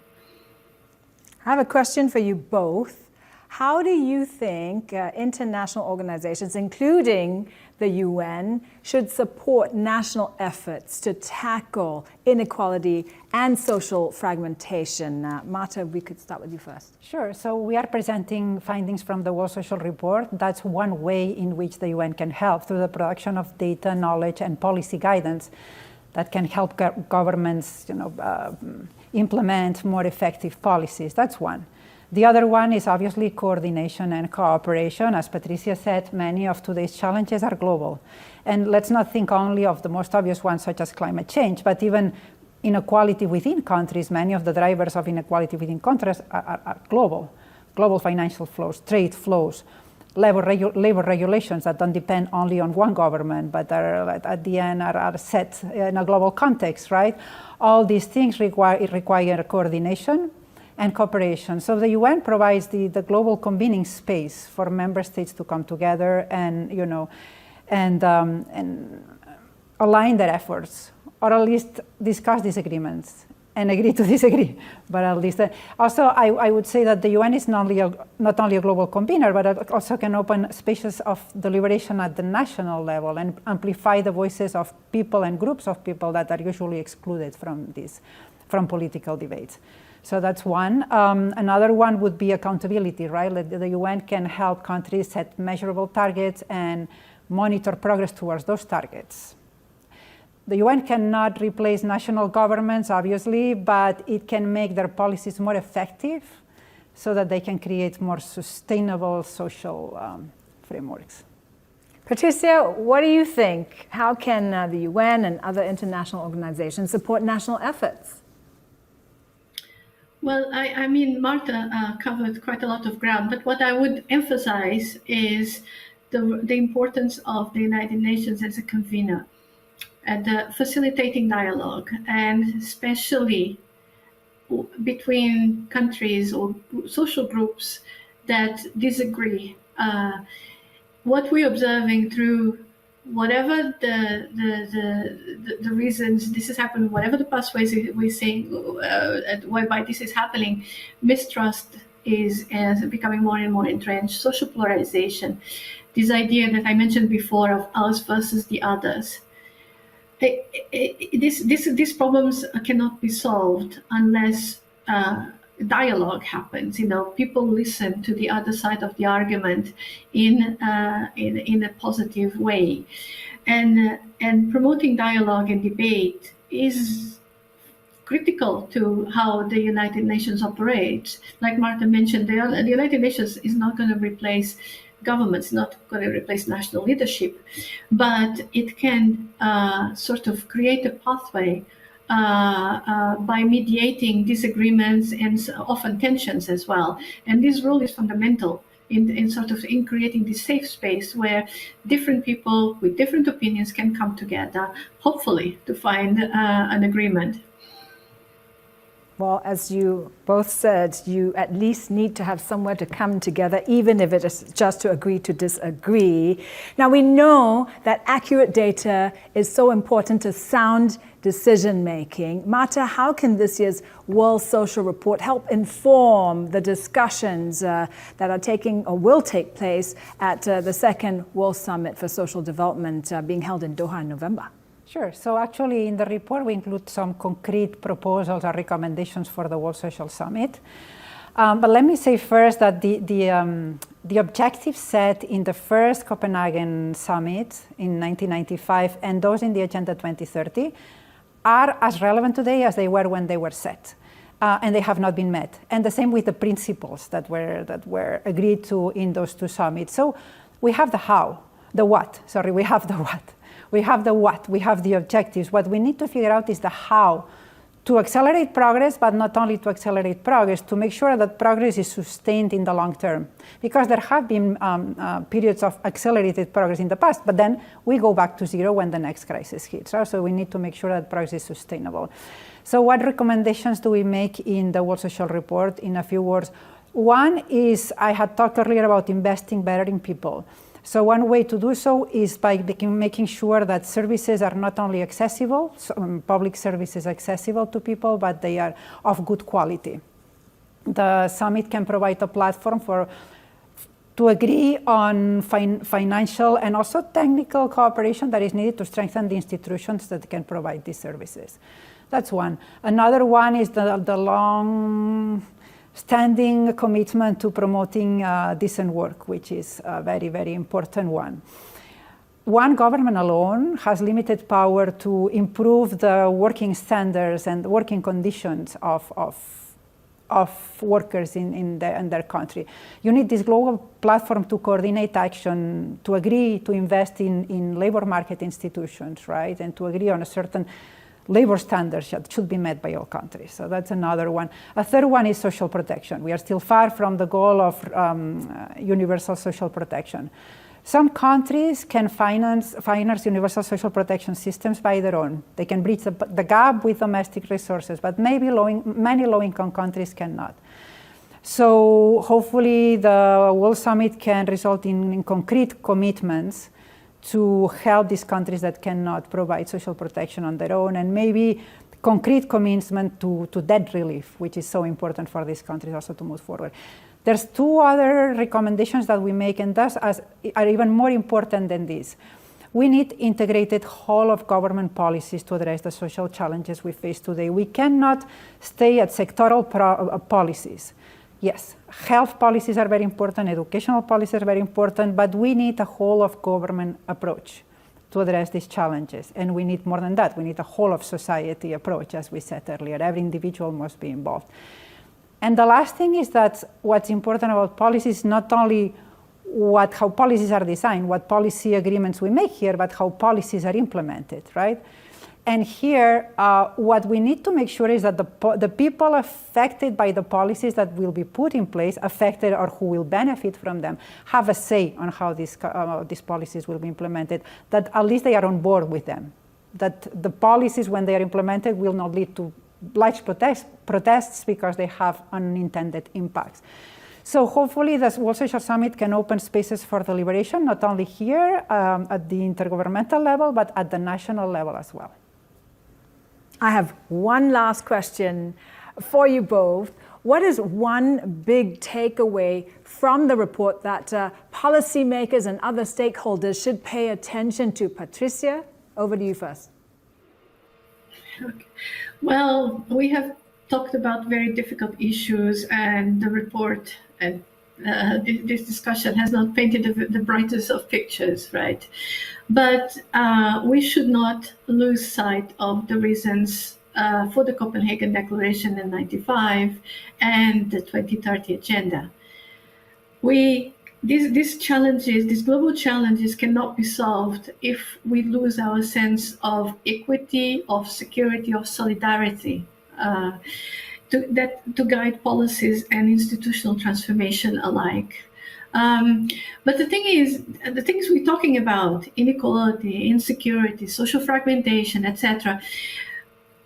I have a question for you both. How do you think international organizations, including the UN, should support national efforts to tackle inequality and social fragmentation? Marta, we could start with you first. Sure. So we are presenting findings from the World Social Report. That's one way in which the UN can help through the production of data, knowledge, and policy guidance that can help governments, implement more effective policies. That's one. The other one is obviously coordination and cooperation. As Patricia said, many of today's challenges are global. And let's not think only of the most obvious ones, such as climate change, but even inequality within countries. Many of the drivers of inequality within countries are global. Global financial flows, trade flows, labor regulations that don't depend only on one government, but are at the end are set in a global context, right? All these things require coordination and cooperation. So the UN provides the global convening space for member states to come together and align their efforts, or at least discuss disagreements and agree to disagree. But at least also, I would say that the UN is not only a global convener, but it also can open spaces of deliberation at the national level and amplify the voices of people and groups of people that are usually excluded from political debates. So that's one. Another one would be accountability, right? The UN can help countries set measurable targets and monitor progress towards those targets. The UN cannot replace national governments, obviously, but it can make their policies more effective so that they can create more sustainable social frameworks. Patricia, what do you think? How can the UN and other international organizations support national efforts? Well, I mean, Marta covered quite a lot of ground, but what I would emphasize is the importance of the United Nations as a convener and facilitating dialogue, and especially between countries or social groups that disagree. What we're observing through whatever the reasons this is happening, whatever the pathways we're seeing whereby this is happening, mistrust is becoming more and more entrenched, social polarization, this idea that I mentioned before of us versus the others. These problems cannot be solved unless dialogue happens. People listen to the other side of the argument in a positive way, and promoting dialogue and debate is critical to how the United Nations operates. Like Marta mentioned, the United Nations is not going to replace governments, not going to replace national leadership, but it can sort of create a pathway by mediating disagreements and often tensions as well. And this role is fundamental in creating this safe space where different people with different opinions can come together, hopefully to find an agreement. Well, as you both said, you at least need to have somewhere to come together, even if it is just to agree to disagree. Now, we know that accurate data is so important to sound decision-making. Marta, how can this year's World Social Report help inform the discussions that are taking or will take place at the second World Summit for Social Development being held in Doha in November? Sure. So actually in the report we include some concrete proposals or recommendations for the World Social Summit. But let me say first that the objectives set in the first Copenhagen Summit in 1995 and those in the Agenda 2030 are as relevant today as they were when they were set. And they have not been met. And the same with the principles that were agreed to in those two summits. So we have the how, the what, sorry, we have the what. We have the what, we have the objectives. What we need to figure out is the how to accelerate progress, but not only to accelerate progress, to make sure that progress is sustained in the long term. Because there have been periods of accelerated progress in the past, but then we go back to zero when the next crisis hits. So we need to make sure that progress is sustainable. So what recommendations do we make in the World Social Report? In a few words, one is, I had talked earlier about investing better in people. So one way to do so is by making sure that services are not only accessible, public services accessible to people, but they are of good quality. The summit can provide a platform to agree on financial and also technical cooperation that is needed to strengthen the institutions that can provide these services. That's one. Another one is the long-standing commitment to promoting decent work, which is a very, very important one. One government alone has limited power to improve the working standards and working conditions of workers in their country. You need this global platform to coordinate action, to agree to invest in labor market institutions, right? And to agree on a certain labor standards that should be met by all countries. So that's another one. A third one is social protection. We are still far from the goal of universal social protection. Some countries can finance universal social protection systems by their own. They can bridge the gap with domestic resources, but maybe many low-income countries cannot. So hopefully the World Summit can result in concrete commitments to help these countries that cannot provide social protection on their own, and maybe concrete commitment to debt relief, which is so important for these countries also to move forward. There's two other recommendations that we make, and thus are even more important than this. We need integrated whole of government policies to address the social challenges we face today. We cannot stay at sectoral policies. Yes, health policies are very important, educational policies are very important, but we need a whole of government approach. to address these challenges. And we need more than that. We need a whole of society approach, as we said earlier. Every individual must be involved. And the last thing is that what's important about policy is not only how policies are designed, what policy agreements we make here, but how policies are implemented, right? And here, what we need to make sure is that the people affected by the policies that will be put in place, affected or who will benefit from them, have a say on how these policies will be implemented, that at least they are on board with them, that the policies, when they are implemented, will not lead to large protests because they have unintended impacts. So hopefully the World Social Summit can open spaces for deliberation, not only here at the intergovernmental level, but at the national level as well. I have one last question for you both. What is one big takeaway from the report that policymakers and other stakeholders should pay attention to? Patricia, over to you first. Okay. Well, we have talked about very difficult issues, and the report and this discussion has not painted the brightest of pictures, right? But we should not lose sight of the reasons for the Copenhagen Declaration in '95 and the 2030 Agenda. These challenges, these global challenges, cannot be solved if we lose our sense of equity, of security, of solidarity to guide policies and institutional transformation alike. But the things we're talking about, inequality, insecurity, social fragmentation, etc.,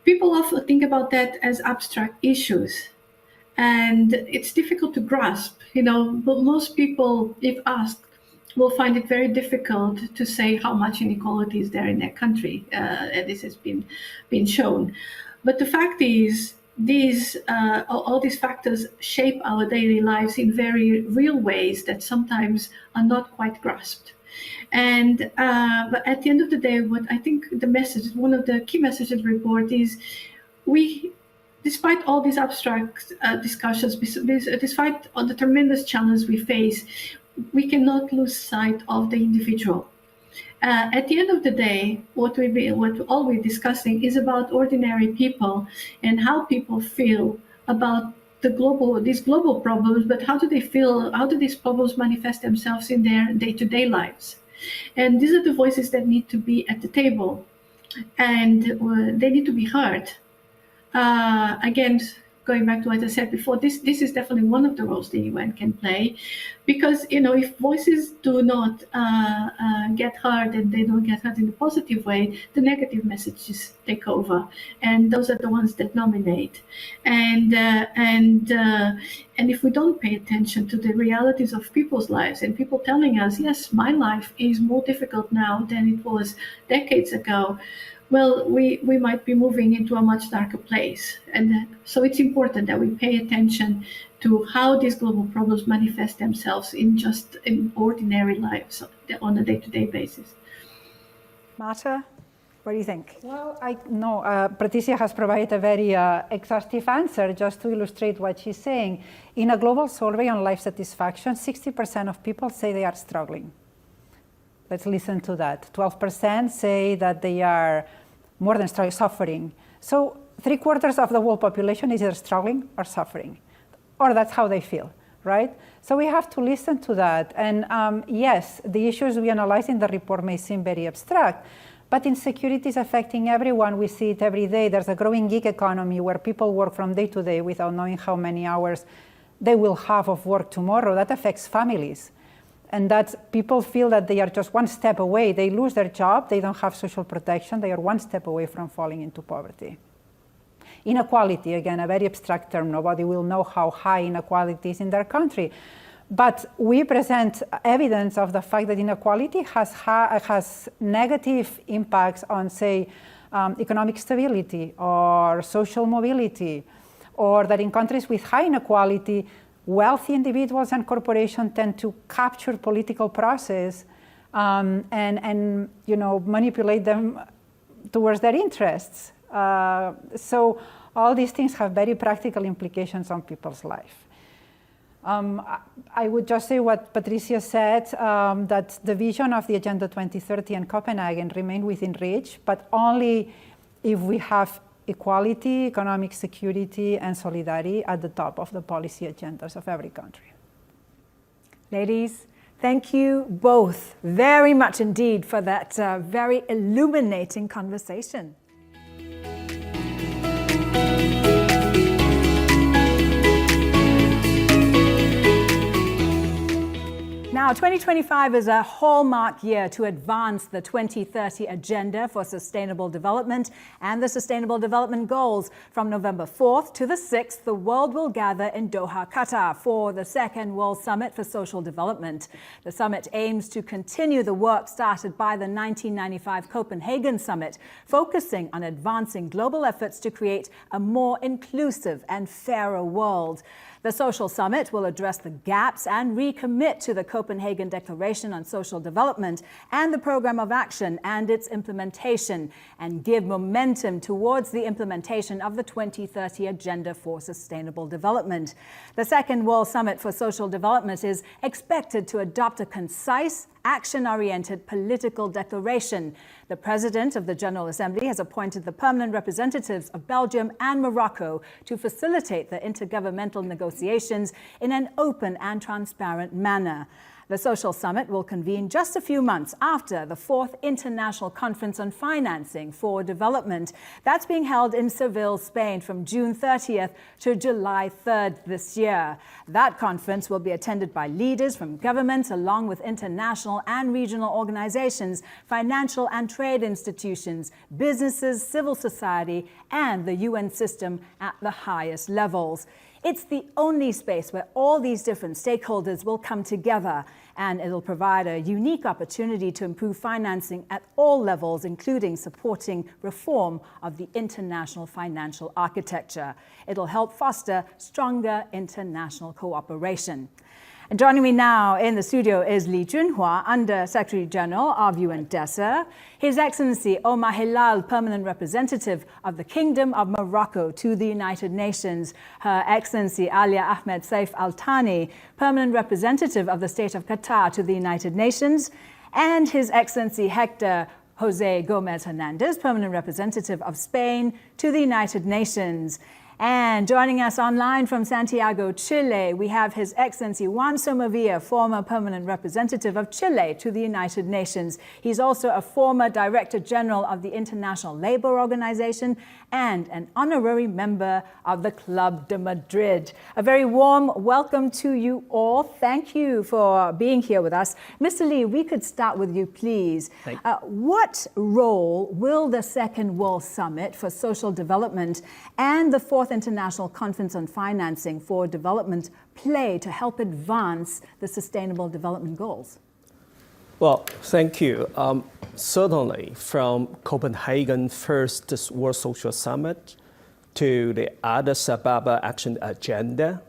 people often think about that as abstract issues. And it's difficult to grasp, but most people, if asked, will find it very difficult to say how much inequality is there in their country. And this has been shown. But the fact is, all these factors shape our daily lives in very real ways that sometimes are not quite grasped. And but at the end of the day, what I think one of the key messages of the report is, despite all these abstract discussions, despite all the tremendous challenges we face, we cannot lose sight of the individual. At the end of the day, what all we're discussing is about ordinary people and how people feel about these global problems, but how do they feel, how do these problems manifest themselves in their day-to-day lives? And these are the voices that need to be at the table, and they need to be heard. Again, going back to what I said before, this is definitely one of the roles the UN can play, because if voices do not get heard, and they don't get heard in a positive way, the negative messages take over, and those are the ones that dominate. And if we don't pay attention to the realities of people's lives, and people telling us, yes, my life is more difficult now than it was decades ago, well, we might be moving into a much darker place. And so it's important that we pay attention to how these global problems manifest themselves in ordinary lives on a day-to-day basis. Marta, what do you think? Well, I know Patricia has provided a very exhaustive answer. Just to illustrate what she's saying. In a global survey on life satisfaction, 60% of people say they are struggling. Let's listen to that. 12% say that they are more than suffering. So 3/4 of the world population is either struggling or suffering, or that's how they feel, right? So we have to listen to that. And yes, the issues we analyze in the report may seem very abstract, but insecurity is affecting everyone. We see it every day. There's a growing gig economy where people work from day to day without knowing how many hours they will have of work tomorrow. That affects families. And that people feel that they are just one step away. They lose their job, they don't have social protection, they are one step away from falling into poverty. Inequality, again, a very abstract term. Nobody will know how high inequality is in their country. But we present evidence of the fact that inequality has negative impacts on, say, economic stability or social mobility, or that in countries with high inequality, wealthy individuals and corporations tend to capture political process and manipulate them towards their interests. So all these things have very practical implications on people's life. I would just say what Patricia said, that the vision of the Agenda 2030 and Copenhagen remain within reach, but only if we have equality, economic security, and solidarity at the top of the policy agendas of every country. Ladies, thank you both very much indeed for that very illuminating conversation. Now, 2025 is a hallmark year to advance the 2030 Agenda for Sustainable Development and the Sustainable Development Goals. From November 4th to the 6th, the world will gather in Doha, Qatar for the Second World Summit for Social Development. The summit aims to continue the work started by the 1995 Copenhagen Summit, focusing on advancing global efforts to create a more inclusive and fairer world. The Social Summit will address the gaps and recommit to the Copenhagen Declaration on Social Development and the Program of Action and its implementation, and give momentum towards the implementation of the 2030 Agenda for Sustainable Development. The Second World Summit for Social Development is expected to adopt a concise, action-oriented political declaration. The President of the General Assembly has appointed the permanent representatives of Belgium and Morocco to facilitate the intergovernmental negotiations in an open and transparent manner. The Social Summit will convene just a few months after the 4th International Conference on Financing for Development. That's being held in Seville, Spain from June 30th to July 3rd this year. That conference will be attended by leaders from governments along with international and regional organizations, financial and trade institutions, businesses, civil society, and the UN system at the highest levels. It's the only space where all these different stakeholders will come together, and it'll provide a unique opportunity to improve financing at all levels, including supporting reform of the international financial architecture. It'll help foster stronger international cooperation. And joining me now in the studio is Li Junhua, Under Secretary General of UNSC, His Excellency Omar Hilal, Permanent Representative of the Kingdom of Morocco to the United Nations, Her Excellency Alia Ahmed Saif Al Thani, Permanent Representative of the State of Qatar to the United Nations, and His Excellency Hector Jose Gomez Hernandez, Permanent Representative of Spain to the United Nations. And joining us online from Santiago, Chile, we have His Excellency Juan Somavia, former permanent representative of Chile to the United Nations. He's also a former Director General of the International Labour Organization and an honorary member of the Club de Madrid. A very warm welcome to you all. Thank you for being here with us. Mr. Lee, we could start with you, please. What role will the Second World Summit for Social Development and the 4th International Conference on Financing for Development play to help advance the Sustainable Development Goals? Well, thank you. Certainly, from Copenhagen First World Social Summit to the Addis Ababa Action Agenda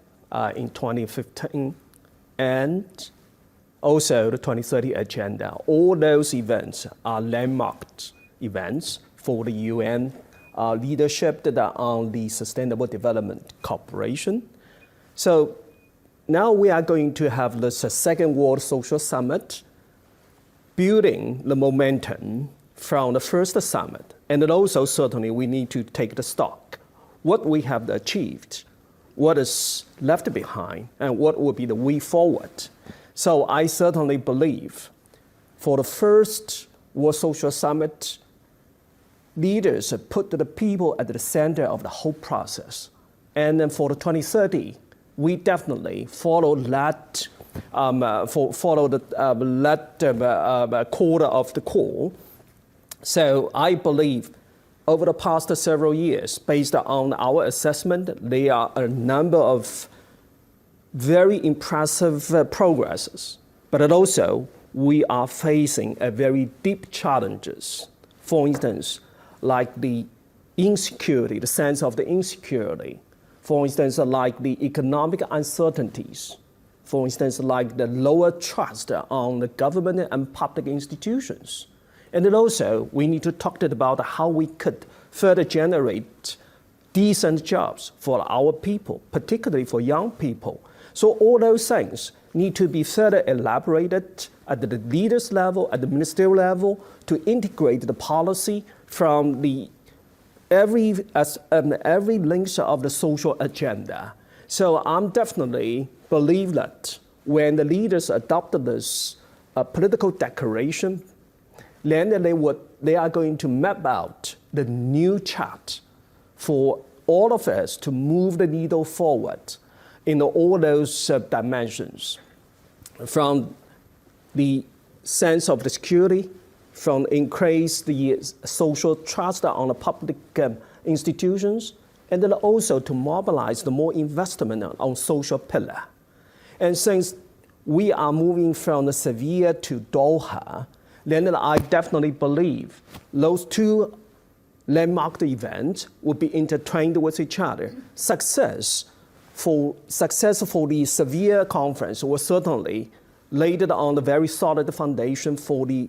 in 2015, and also the 2030 Agenda, all those events are landmarked events for the UN leadership that are on the Sustainable Development Cooperation. So now we are going to have the Second World Social Summit, building the momentum from the first summit. And then also certainly we need to take the stock, what we have achieved, what is left behind, and what will be the way forward. So I certainly believe for the first World Social Summit, leaders put the people at the center of the whole process. And then for the 2030, we definitely follow that, quarter of the core. So I believe over the past several years, based on our assessment, there are a number of very impressive progresses, but also we are facing a very deep challenges. For instance, like the insecurity, the sense of the insecurity. For instance, like the economic uncertainties. For instance, like the lower trust on the government and public institutions. And then also, we need to talk about how we could further generate decent jobs for our people, particularly for young people. So all those things need to be further elaborated at the leaders level, at the ministerial level, to integrate the policy from every link of the social agenda. So I'm definitely believe that when the leaders adopted this political declaration, then they are going to map out the new chart for all of us to move the needle forward in all those dimensions, from the sense of the security, from increase the social trust on the public institutions, and then also to mobilize the more investment on social pillar. And since we are moving from the Sevilla to Doha, then I definitely believe those two landmark events will be intertwined with each other. Success for the Sevilla conference was certainly laid on the very solid foundation for the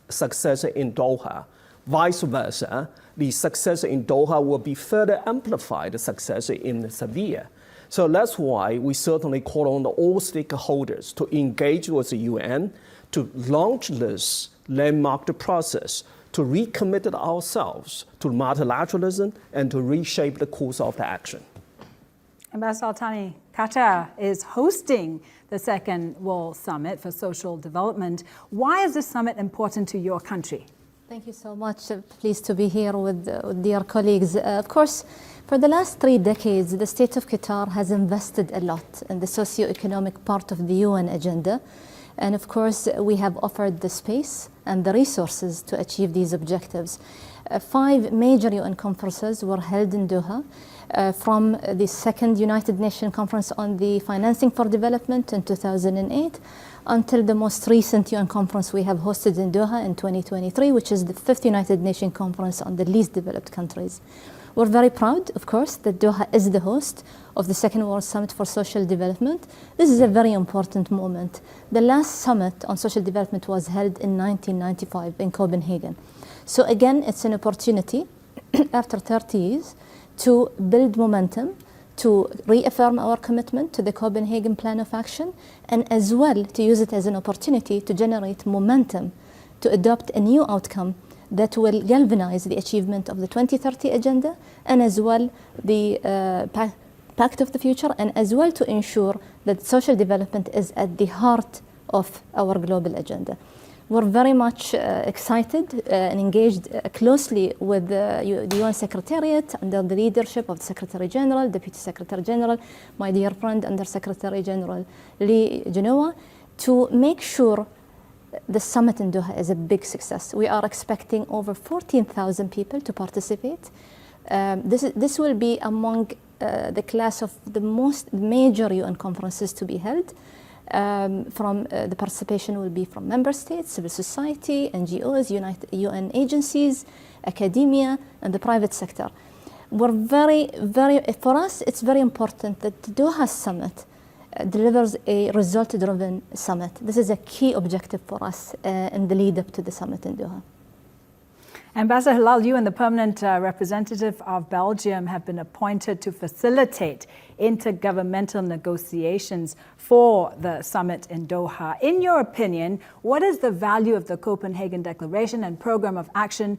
success in Doha. Vice versa, the success in Doha will be further amplified the success in Sevilla. So that's why we certainly call on all stakeholders to engage with the UN to launch this landmark process, to recommit ourselves to multilateralism and to reshape the course of the action. Ambassador Al-Thani, Qatar is hosting the Second World Summit for Social Development. Why is this summit important to your country? Thank you so much. Pleased to be here with dear colleagues. Of course, for the last 3 decades, the state of Qatar has invested a lot in the socio-economic part of the UN agenda. And of course, we have offered the space and the resources to achieve these objectives. 5 major UN conferences were held in Doha, from the second United Nations Conference on the Financing for Development in 2008 until the most recent UN conference we have hosted in Doha in 2023, which is the 5th United Nations Conference on the Least Developed Countries. We're very proud, of course, that Doha is the host of the Second World Summit for Social Development. This is a very important moment. The last summit on social development was held in 1995 in Copenhagen. So again, it's an opportunity after 30 years to build momentum, to reaffirm our commitment to the Copenhagen Plan of Action, and as well to use it as an opportunity to generate momentum to adopt a new outcome that will galvanize the achievement of the 2030 agenda, and as well the Pact of the Future, and as well to ensure that social development is at the heart of our global agenda. We're very much excited and engaged closely with the UN Secretariat under the leadership of the Secretary General, Deputy Secretary General, my dear friend Under Secretary General Lee Genoa, to make sure the summit in Doha is a big success. We are expecting over 14,000 people to participate. This will be among the class of the most major UN conferences to be held. The participation will be from member states, civil society, NGOs, UN agencies, academia, and the private sector. For us, it's very important that the Doha summit delivers a result-driven summit. This is a key objective for us in the lead-up to the summit in Doha. Ambassador Hilal, you and the permanent representative of Belgium have been appointed to facilitate intergovernmental negotiations for the summit in Doha. In your opinion, what is the value of the Copenhagen Declaration and program of action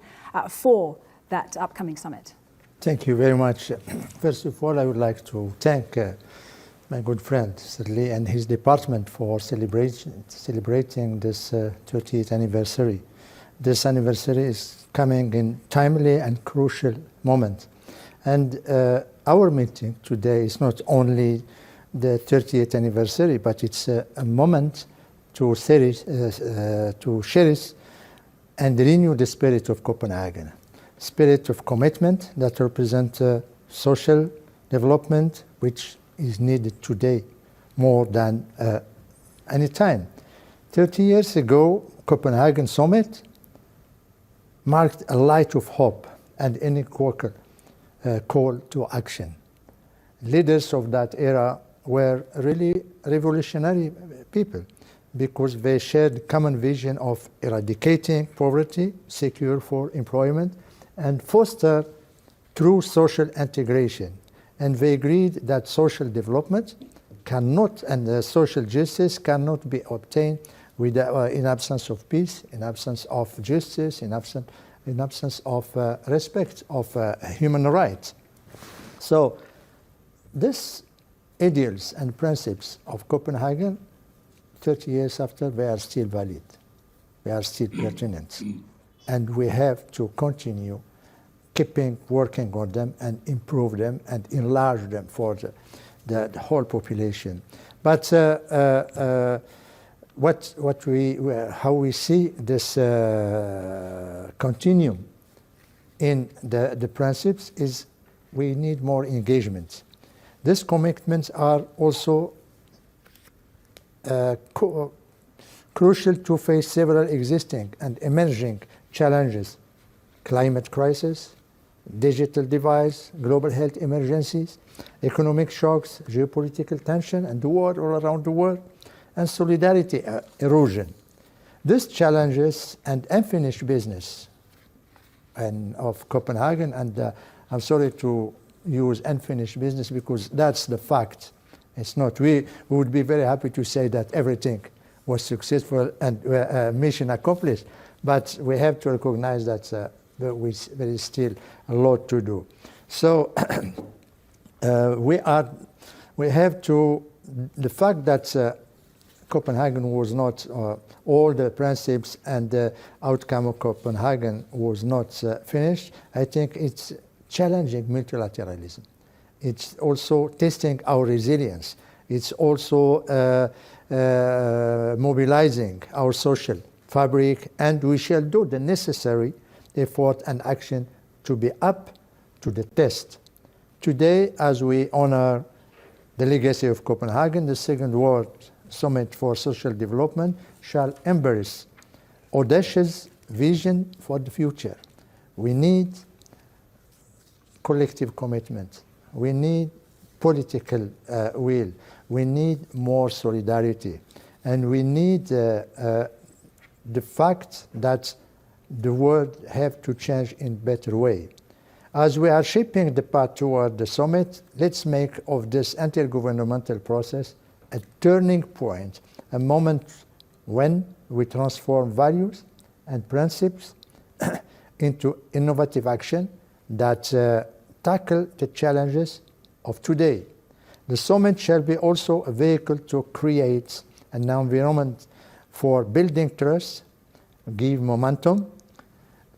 for that upcoming summit? Thank you very much. First of all, I would like to thank my good friend Lee and his department for celebrating this 30th anniversary. This anniversary is coming in timely and crucial moment. And our meeting today is not only the 30th anniversary, but it's a moment to cherish and renew the spirit of Copenhagen, spirit of commitment that represents social development, which is needed today more than any time. 30 years ago, Copenhagen Summit marked a light of hope and unequivocal call to action. Leaders of that era were really revolutionary people because they shared common vision of eradicating poverty, secure for employment, and foster true social integration. And they agreed that social development cannot, and social justice cannot be obtained with, in absence of peace, in absence of justice, in absence of respect of human rights. So these ideals and principles of Copenhagen, 30 years after, they are still valid. They are still pertinent. And we have to continue working on them and improve them and enlarge them for the whole population. But how we see this continuum in the principles is we need more engagement. These commitments are also crucial to face several existing and emerging challenges: climate crisis, digital divide, global health emergencies, economic shocks, geopolitical tension and the war all around the world, and solidarity erosion. These challenges and unfinished business of Copenhagen, and I'm sorry to use unfinished business because that's the fact. It's not. We would be very happy to say that everything was successful and mission accomplished, but we have to recognize that there is still a lot to do. So we have to, the fact that Copenhagen was not, all the principles and the outcome of Copenhagen was not finished, I think it's challenging multilateralism. It's also testing our resilience. It's also mobilizing our social fabric, and we shall do the necessary effort and action to be up to the test. Today, as we honor the legacy of Copenhagen, the Second World Summit for Social Development shall embrace audacious vision for the future. We need collective commitment. We need political will. We need more solidarity. And we need the fact that the world have to change in better way. As we are shaping the path toward the summit, let's make of this intergovernmental process a turning point, a moment when we transform values and principles into innovative action that tackle the challenges of today. The summit shall be also a vehicle to create an environment for building trust, give momentum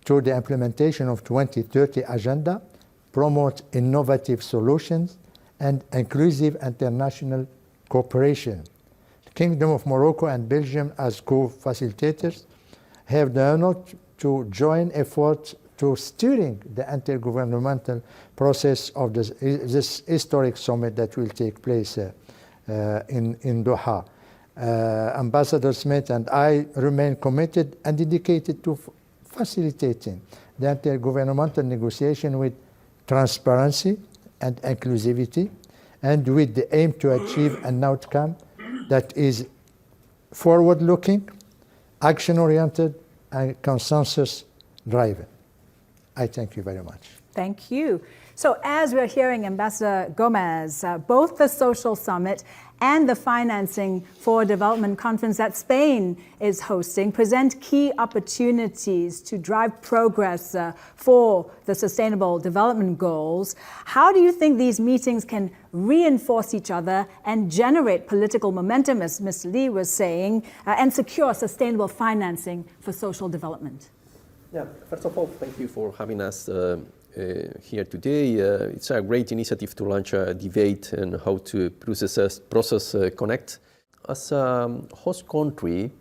to the implementation of 2030 agenda, promote innovative solutions, and inclusive international cooperation. The Kingdom of Morocco and Belgium, as co-facilitators, have the honor to join efforts to steering the intergovernmental process of this historic summit that will take place in Doha. Ambassador Smith and I remain committed and dedicated to facilitating the intergovernmental negotiation with transparency and inclusivity, and with the aim to achieve an outcome that is forward-looking, action-oriented, and consensus-driven. I thank you very much. Thank you. So as we're hearing Ambassador Gomez, both the Social Summit and the Financing for Development Conference that Spain is hosting present key opportunities to drive progress for the Sustainable Development Goals. How do you think these meetings can reinforce each other and generate political momentum, as Ms. Lee was saying, and secure sustainable financing for social development? Yeah, first of all, thank you for having us here today. It's a great initiative to launch a debate on how to process Connect. As a host country,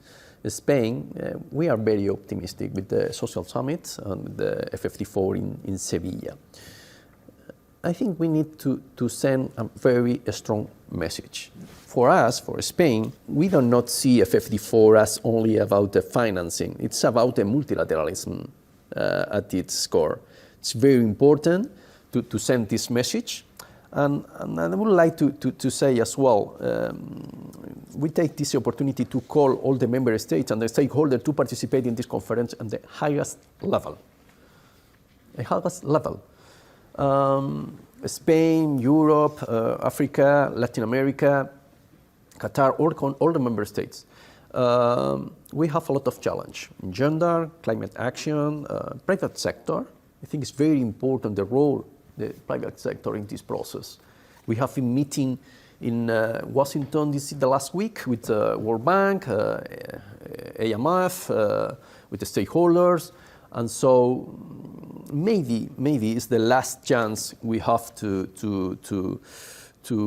Spain, we are very optimistic with the Social Summit and the F54 in Sevilla. I think we need to send a very strong message. For us, for Spain, we do not see F54 as only about the financing. It's about the multilateralism at its core. It's very important to send this message. And I would like to say as well, we take this opportunity to call all the member states and the stakeholders to participate in this conference at the highest level. The highest level. Spain, Europe, Africa, Latin America, Qatar or all the member states, we have a lot of challenge in gender, climate action, private sector. I think it's very important the role the private sector in this process. We have been meeting in Washington DC the last week with the World Bank, IMF, with the stakeholders, and so maybe it's the last chance we have to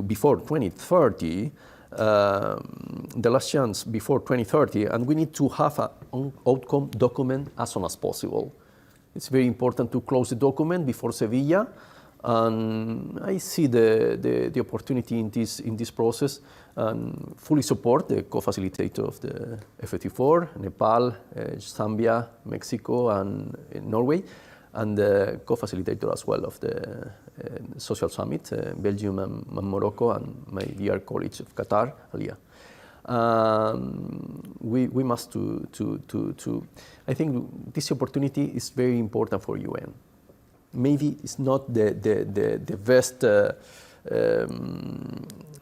before 2030. The last chance before 2030, and we need to have an outcome document as soon as possible. It's very important to close the document before Sevilla, and I see the opportunity in this process and fully support the co-facilitator of the FAT4, Nepal, Zambia, Mexico, and Norway, and the co-facilitator as well of the Social Summit, Belgium and Morocco, and my dear colleagues of Qatar, Alia. We must I think this opportunity is very important for UN. Maybe it's not the best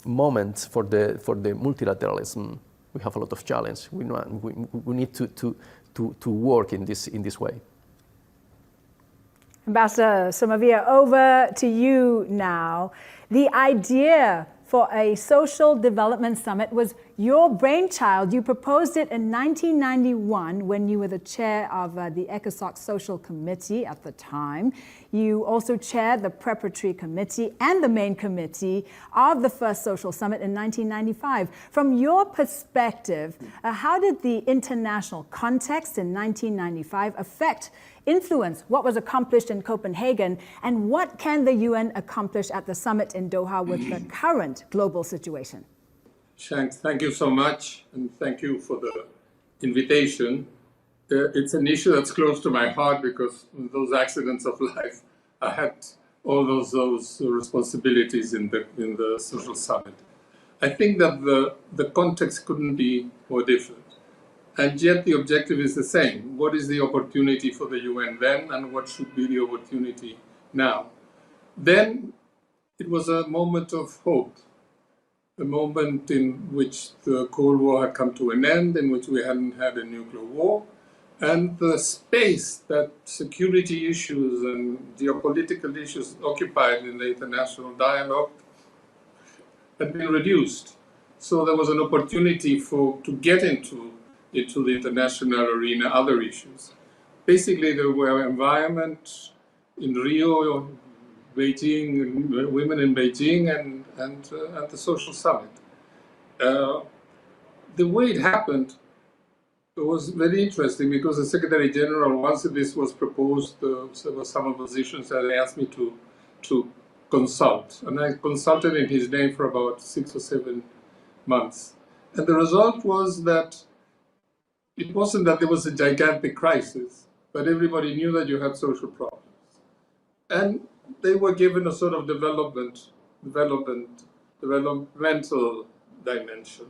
moment for the multilateralism. We have a lot of challenge. We need to work in this way. Ambassador Somavia, over to you now. The idea for a social development summit was your brainchild. You proposed it in 1991 when you were the chair of the ECOSOC Social Committee at the time. You also chaired the preparatory committee and the main committee of the first social summit in 1995. From your perspective, how did the international context in 1995 influence what was accomplished in Copenhagen, and what can the UN accomplish at the summit in Doha with the current global situation? Shanks, thank you so much, and thank you for the invitation. It's an issue that's close to my heart because those accidents of life, I had all those responsibilities in the social summit. I think that the context couldn't be more different. And yet the objective is the same. What is the opportunity for the UN then, and what should be the opportunity now? Then it was a moment of hope, a moment in which the Cold War had come to an end, in which we hadn't had a nuclear war, and the space that security issues and geopolitical issues occupied in the international dialogue had been reduced. So there was an opportunity to get into the international arena, other issues. Basically, there were environment in Rio, Beijing, women in Beijing, and the social summit. The way it happened was very interesting because the Secretary General, once this was proposed, there were some oppositions that asked me to consult. And I consulted in his name for about 6 or 7 months. And the result was that it wasn't that there was a gigantic crisis, but everybody knew that you had social problems. And they were given a sort of developmental dimension.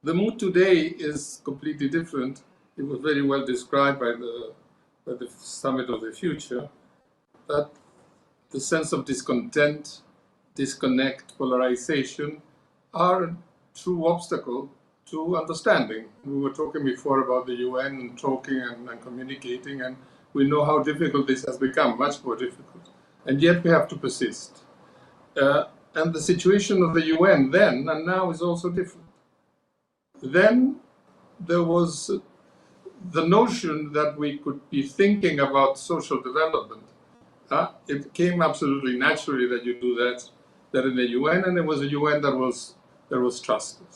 The mood today is completely different. It was very well described by the Summit of the Future, that the sense of discontent, disconnect, polarization are a true obstacle to understanding. We were talking before about the UN and talking and communicating, and we know how difficult this has become, much more difficult. And yet we have to persist. And the situation of the UN then and now is also different. Then there was the notion that we could be thinking about social development. It came absolutely naturally that you do that in the UN, and it was a UN that was trusted.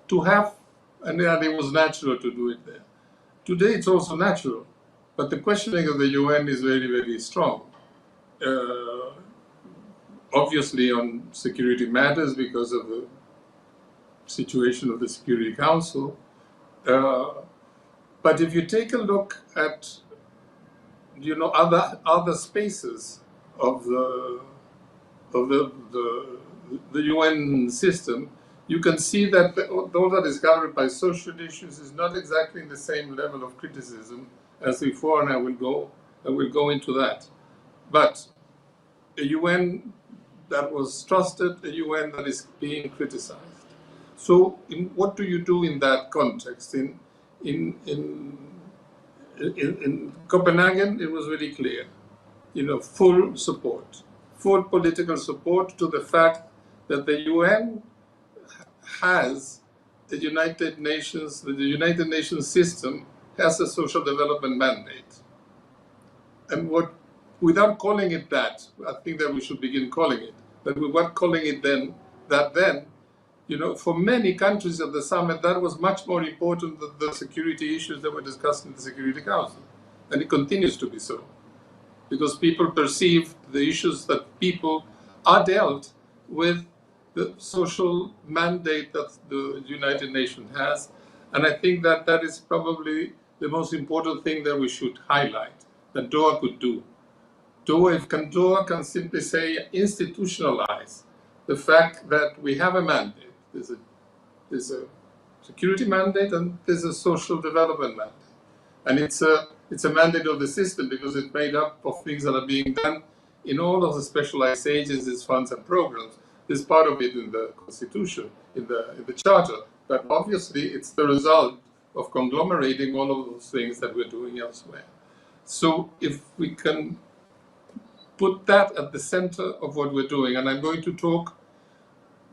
To have, and it was natural to do it there. Today it's also natural, but the questioning of the UN is very, very strong. Obviously on security matters because of the situation of the Security Council. But if you take a look at, other spaces of the UN system, you can see that all that is covered by social issues is not exactly in the same level of criticism as before, and I will go into that. But a UN that was trusted, a UN that is being criticized. So what do you do in that context? In Copenhagen, it was very clear, full support, full political support to the fact that the UN has the United Nations system has a social development mandate. And without calling it that, I think that we should begin calling it, but without calling it then, for many countries at the summit, that was much more important than the security issues that were discussed in the Security Council. And it continues to be so. Because people perceive the issues that people are dealt with the social mandate that the United Nations has. And I think that that is probably the most important thing that we should highlight, that Doha could do. Doha can simply say, institutionalize the fact that we have a mandate. There's a security mandate and there's a social development mandate. And it's a mandate of the system because it's made up of things that are being done in all of the specialized agencies, funds and programs. There's part of it in the Constitution, in the Charter, but obviously it's the result of conglomerating all of those things that we're doing elsewhere. So if we can put that at the center of what we're doing, and I'm going to talk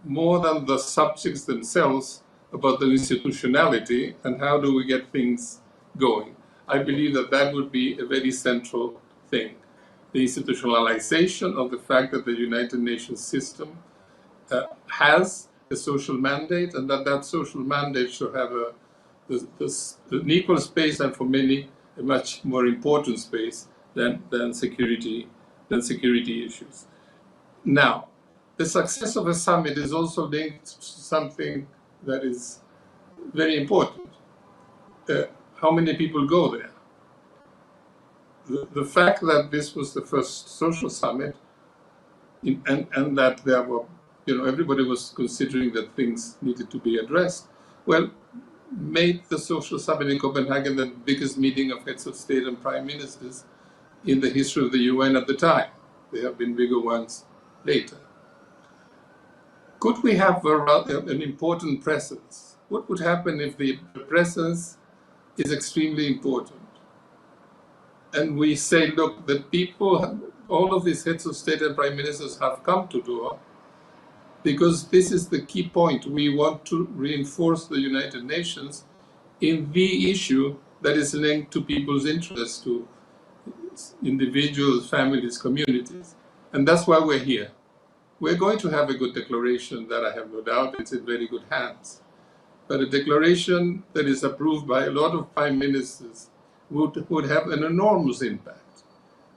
more than the subjects themselves about the institutionality and how do we get things going. I believe that that would be a very central thing. The institutionalization of the fact that the United Nations system has a social mandate and that social mandate should have an equal space and for many a much more important space than security issues. Now, the success of a summit is also linked to something that is very important. How many people go there? The fact that this was the first social summit and that there were, everybody was considering that things needed to be addressed, well, made the social summit in Copenhagen the biggest meeting of heads of state and prime ministers in the history of the UN at the time. There have been bigger ones later. Could we have an important presence? What would happen if the presence is extremely important? And we say, look, the people, all of these heads of state and prime ministers have come to Doha because this is the key point. We want to reinforce the United Nations in the issue that is linked to people's interests, to individuals, families, communities. And that's why we're here. We're going to have a good declaration that I have no doubt it's in very good hands. But a declaration that is approved by a lot of prime ministers would have an enormous impact.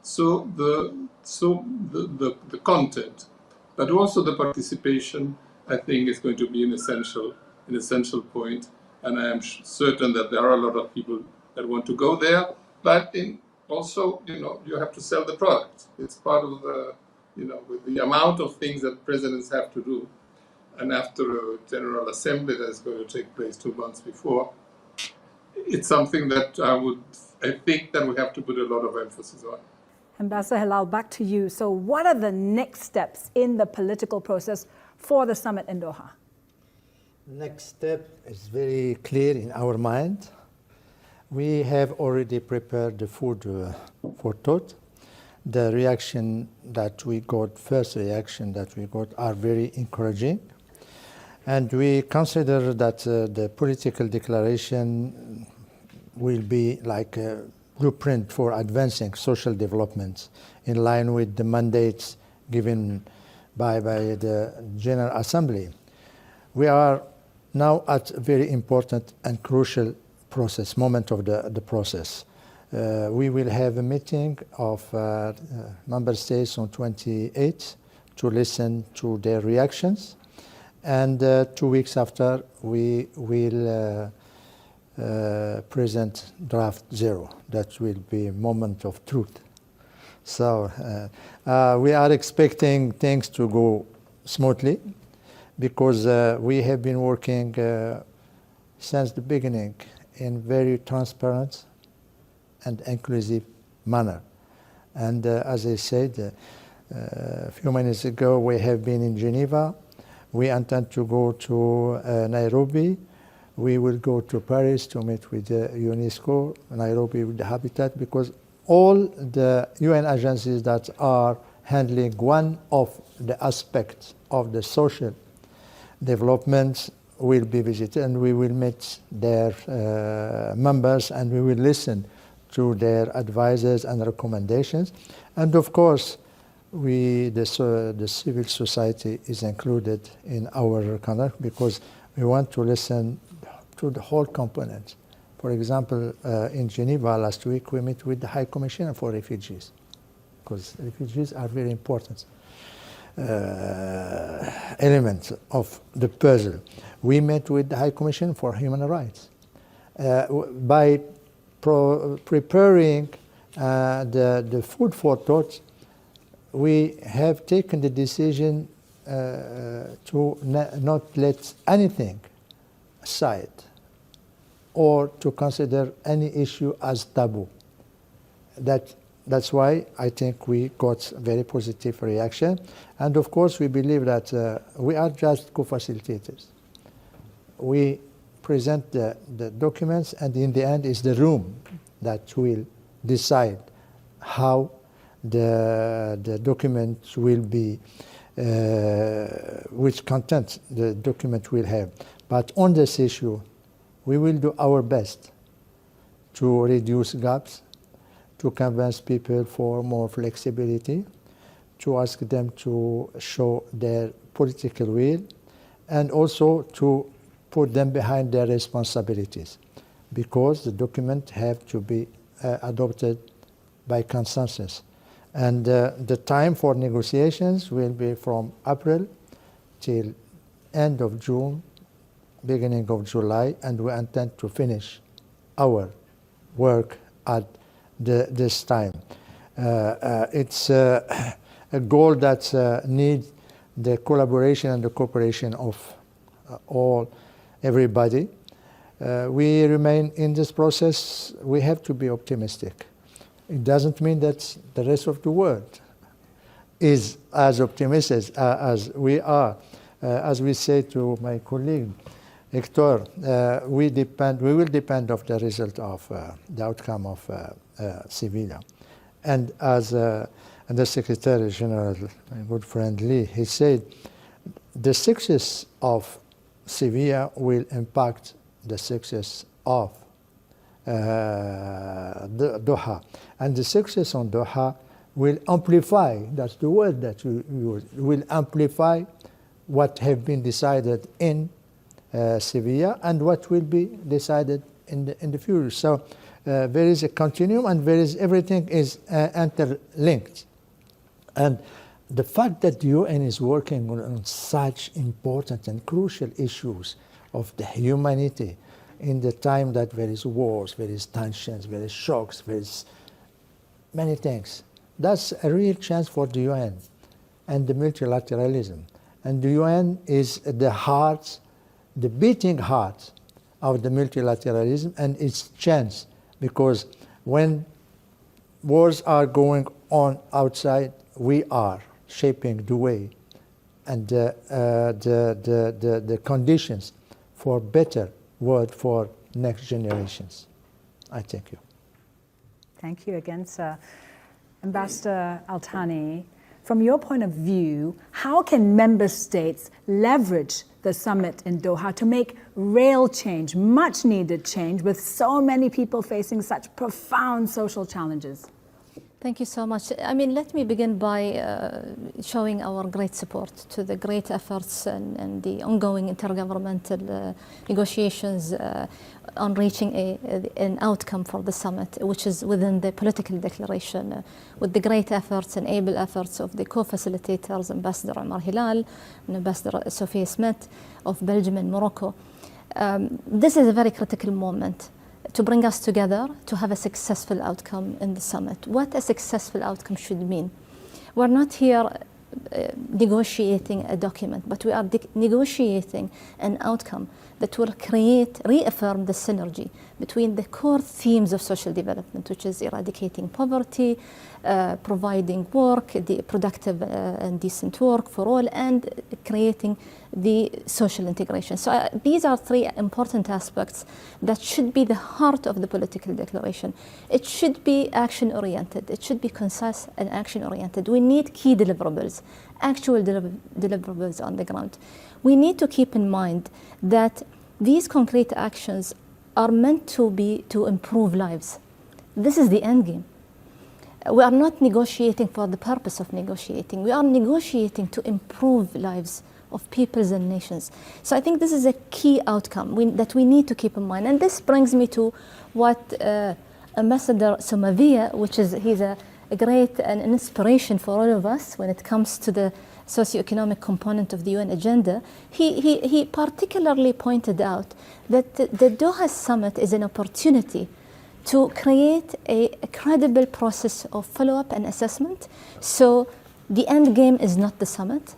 So the content, but also the participation, I think is going to be an essential point. And I am certain that there are a lot of people that want to go there. But also, you have to sell the product. It's part of the, with the amount of things that presidents have to do. And after a General Assembly that is going to take place 2 months before, it's something that I think that we have to put a lot of emphasis on. Ambassador Hilal, back to you. So what are the next steps in the political process for the summit in Doha? Next step is very clear in our mind. We have already prepared the food for thought. The reaction that we got, first reaction that we got, are very encouraging. And we consider that the political declaration will be like a blueprint for advancing social development in line with the mandates given by the General Assembly. We are now at a very important and crucial moment of the process. We will have a meeting of member states on 28th to listen to their reactions. And 2 weeks after, we will present draft 0. That will be a moment of truth. So we are expecting things to go smoothly because we have been working since the beginning in very transparent and inclusive manner. And as I said a few minutes ago, we have been in Geneva. We intend to go to Nairobi. We will go to Paris to meet with UNESCO, Nairobi with the Habitat, because all the UN agencies that are handling one of the aspects of the social development will be visited, and we will meet their members, and we will listen to their advices and recommendations. And of course, the civil society is included in our conduct, because we want to listen to the whole component. For example, in Geneva last week, we met with the High Commissioner for Refugees, because refugees are very important element of the puzzle. We met with the High Commission for Human Rights. By preparing the food for thought, we have taken the decision to not let anything aside or to consider any issue as taboo. That's why I think we got very positive reaction. And of course, we believe that we are just co-facilitators. We present the documents, and in the end, it's the room that will decide how the document will be, which content the document will have. But on this issue, we will do our best to reduce gaps, to convince people for more flexibility, to ask them to show their political will, and also to put them behind their responsibilities, because the document have to be adopted by consensus. And the time for negotiations will be from April till end of June, beginning of July, and we intend to finish our work at this time. It's a goal that needs the collaboration and the cooperation of everybody. We remain in this process. We have to be optimistic. It doesn't mean that the rest of the world is as optimistic as we are. As we say to my colleague Hector, we will depend on the result of the outcome of Sevilla. And as the Secretary General, my good friend Lee, he said, the success of Sevilla will impact the success of Doha. And the success on Doha will amplify, that's the word that you use, will amplify what have been decided in Sevilla and what will be decided in the future. So there is a continuum, and everything is interlinked. And the fact that the UN is working on such important and crucial issues of the humanity in the time that there is wars, there is tensions, there is shocks, there is many things, that's a real chance for the UN and the multilateralism. And the UN is the heart, the beating heart of the multilateralism and its chance, because when wars are going on outside, we are shaping the way and the conditions for better world for next generations. I thank you. Thank you again, sir. Ambassador Al-Thani, from your point of view, how can member states leverage the summit in Doha to make real change, much needed change, with so many people facing such profound social challenges? Thank you so much. I mean, let me begin by showing our great support to the great efforts and the ongoing intergovernmental negotiations on reaching an outcome for the summit, which is within the political declaration, with the great efforts and able efforts of the co-facilitators, Ambassador Omar Hilal and Ambassador Sophia Smith of Belgium and Morocco. This is a very critical moment to bring us together to have a successful outcome in the summit. What a successful outcome should mean. We're not here negotiating a document, but we are negotiating an outcome that will reaffirm the synergy between the core themes of social development, which is eradicating poverty, providing work, the productive and decent work for all, and creating the social integration. So these are three important aspects that should be the heart of the political declaration. It should be action-oriented. It should be concise and action-oriented. We need key deliverables, actual deliverables on the ground. We need to keep in mind that these concrete actions are meant to improve lives. This is the end game. We are not negotiating for the purpose of negotiating. We are negotiating to improve lives of peoples and nations. So I think this is a key outcome that we need to keep in mind. And this brings me to what Ambassador Somavia, he's a great and an inspiration for all of us when it comes to the socioeconomic component of the UN agenda. He particularly pointed out that the Doha summit is an opportunity to create a credible process of follow-up and assessment. So the end game is not the summit,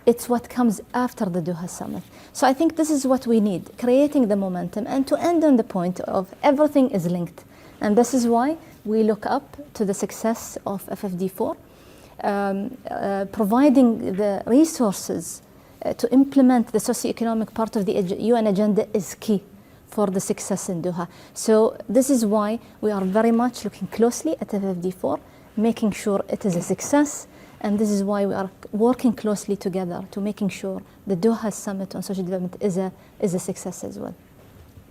it's what comes after the Doha summit. So I think this is what we need, creating the momentum, and to end on the point of everything is linked. And this is why we look up to the success of FFD4, providing the resources to implement the socioeconomic part of the UN agenda is key for the success in Doha. So this is why we are very much looking closely at FFD4, making sure it is a success, and this is why we are working closely together to making sure the Doha Summit on Social Development is a success as well.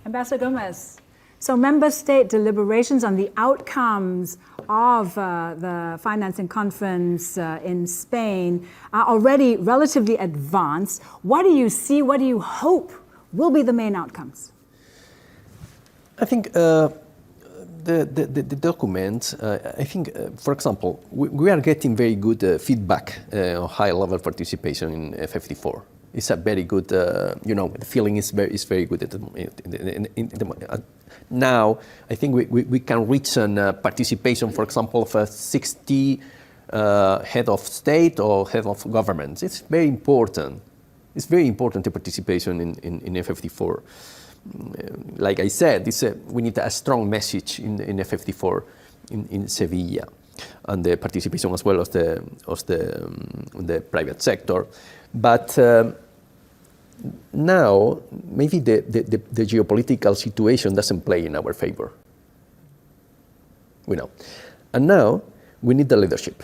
Ambassador Gomez, so member state deliberations on the outcomes of the financing conference in Spain are already relatively advanced. What do you see, what do you hope will be the main outcomes? I think the document, I think, for example, we are getting very good feedback on high-level participation in FFD4. It's a very good, the feeling is very good. Now, I think we can reach a participation, for example, of 60 head of state or head of governments. It's very important. It's very important the participation in FFD4. Like I said, we need a strong message in FFD4 in Sevilla, and the participation as well as the private sector. But now maybe the geopolitical situation doesn't play in our favor. We know, and now we need the leadership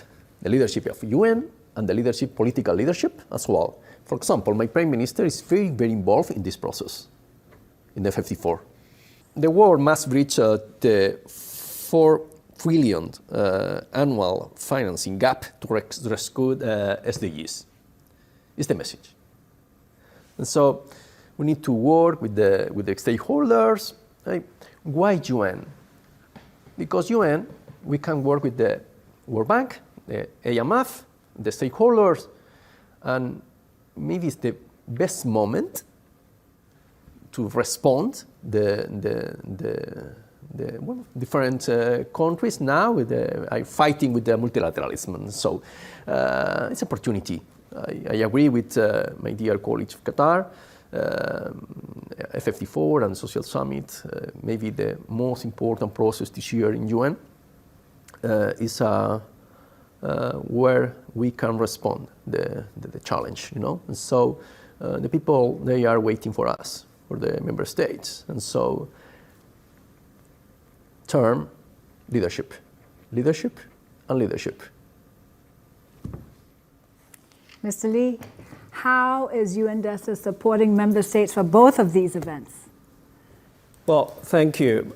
of UN and the political leadership as well. For example, my prime minister is very involved in this process. In the FFD4. The world must reach the 4 trillion annual financing gap to rescue SDGs. Is the message. And so we need to work with the stakeholders. Why UN? Because UN, we can work with the World Bank, the IMF, the stakeholders, and maybe it's the best moment to respond different countries now are fighting with the multilateralism. So it's an opportunity. I agree with my dear colleagues of Qatar, FFD4 and Social Summit. Maybe the most important process this year in UN is where we can respond the challenge, And so the people, they are waiting for us, for the member states. And so term leadership and leadership. Mr. Lee, how is UNDESA supporting member states for both of these events? Well, thank you.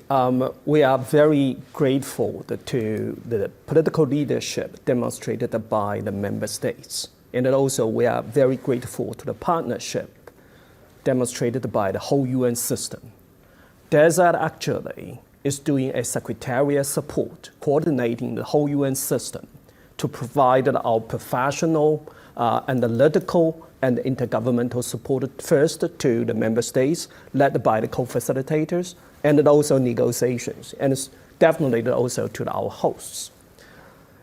We are very grateful to the political leadership demonstrated by the member states. And also we are very grateful to the partnership demonstrated by the whole UN system. DESA actually is doing a secretariat support, coordinating the whole UN system to provide our professional, analytical, and intergovernmental support first to the member states, led by the co-facilitators, and then also negotiations, and it's definitely also to our hosts.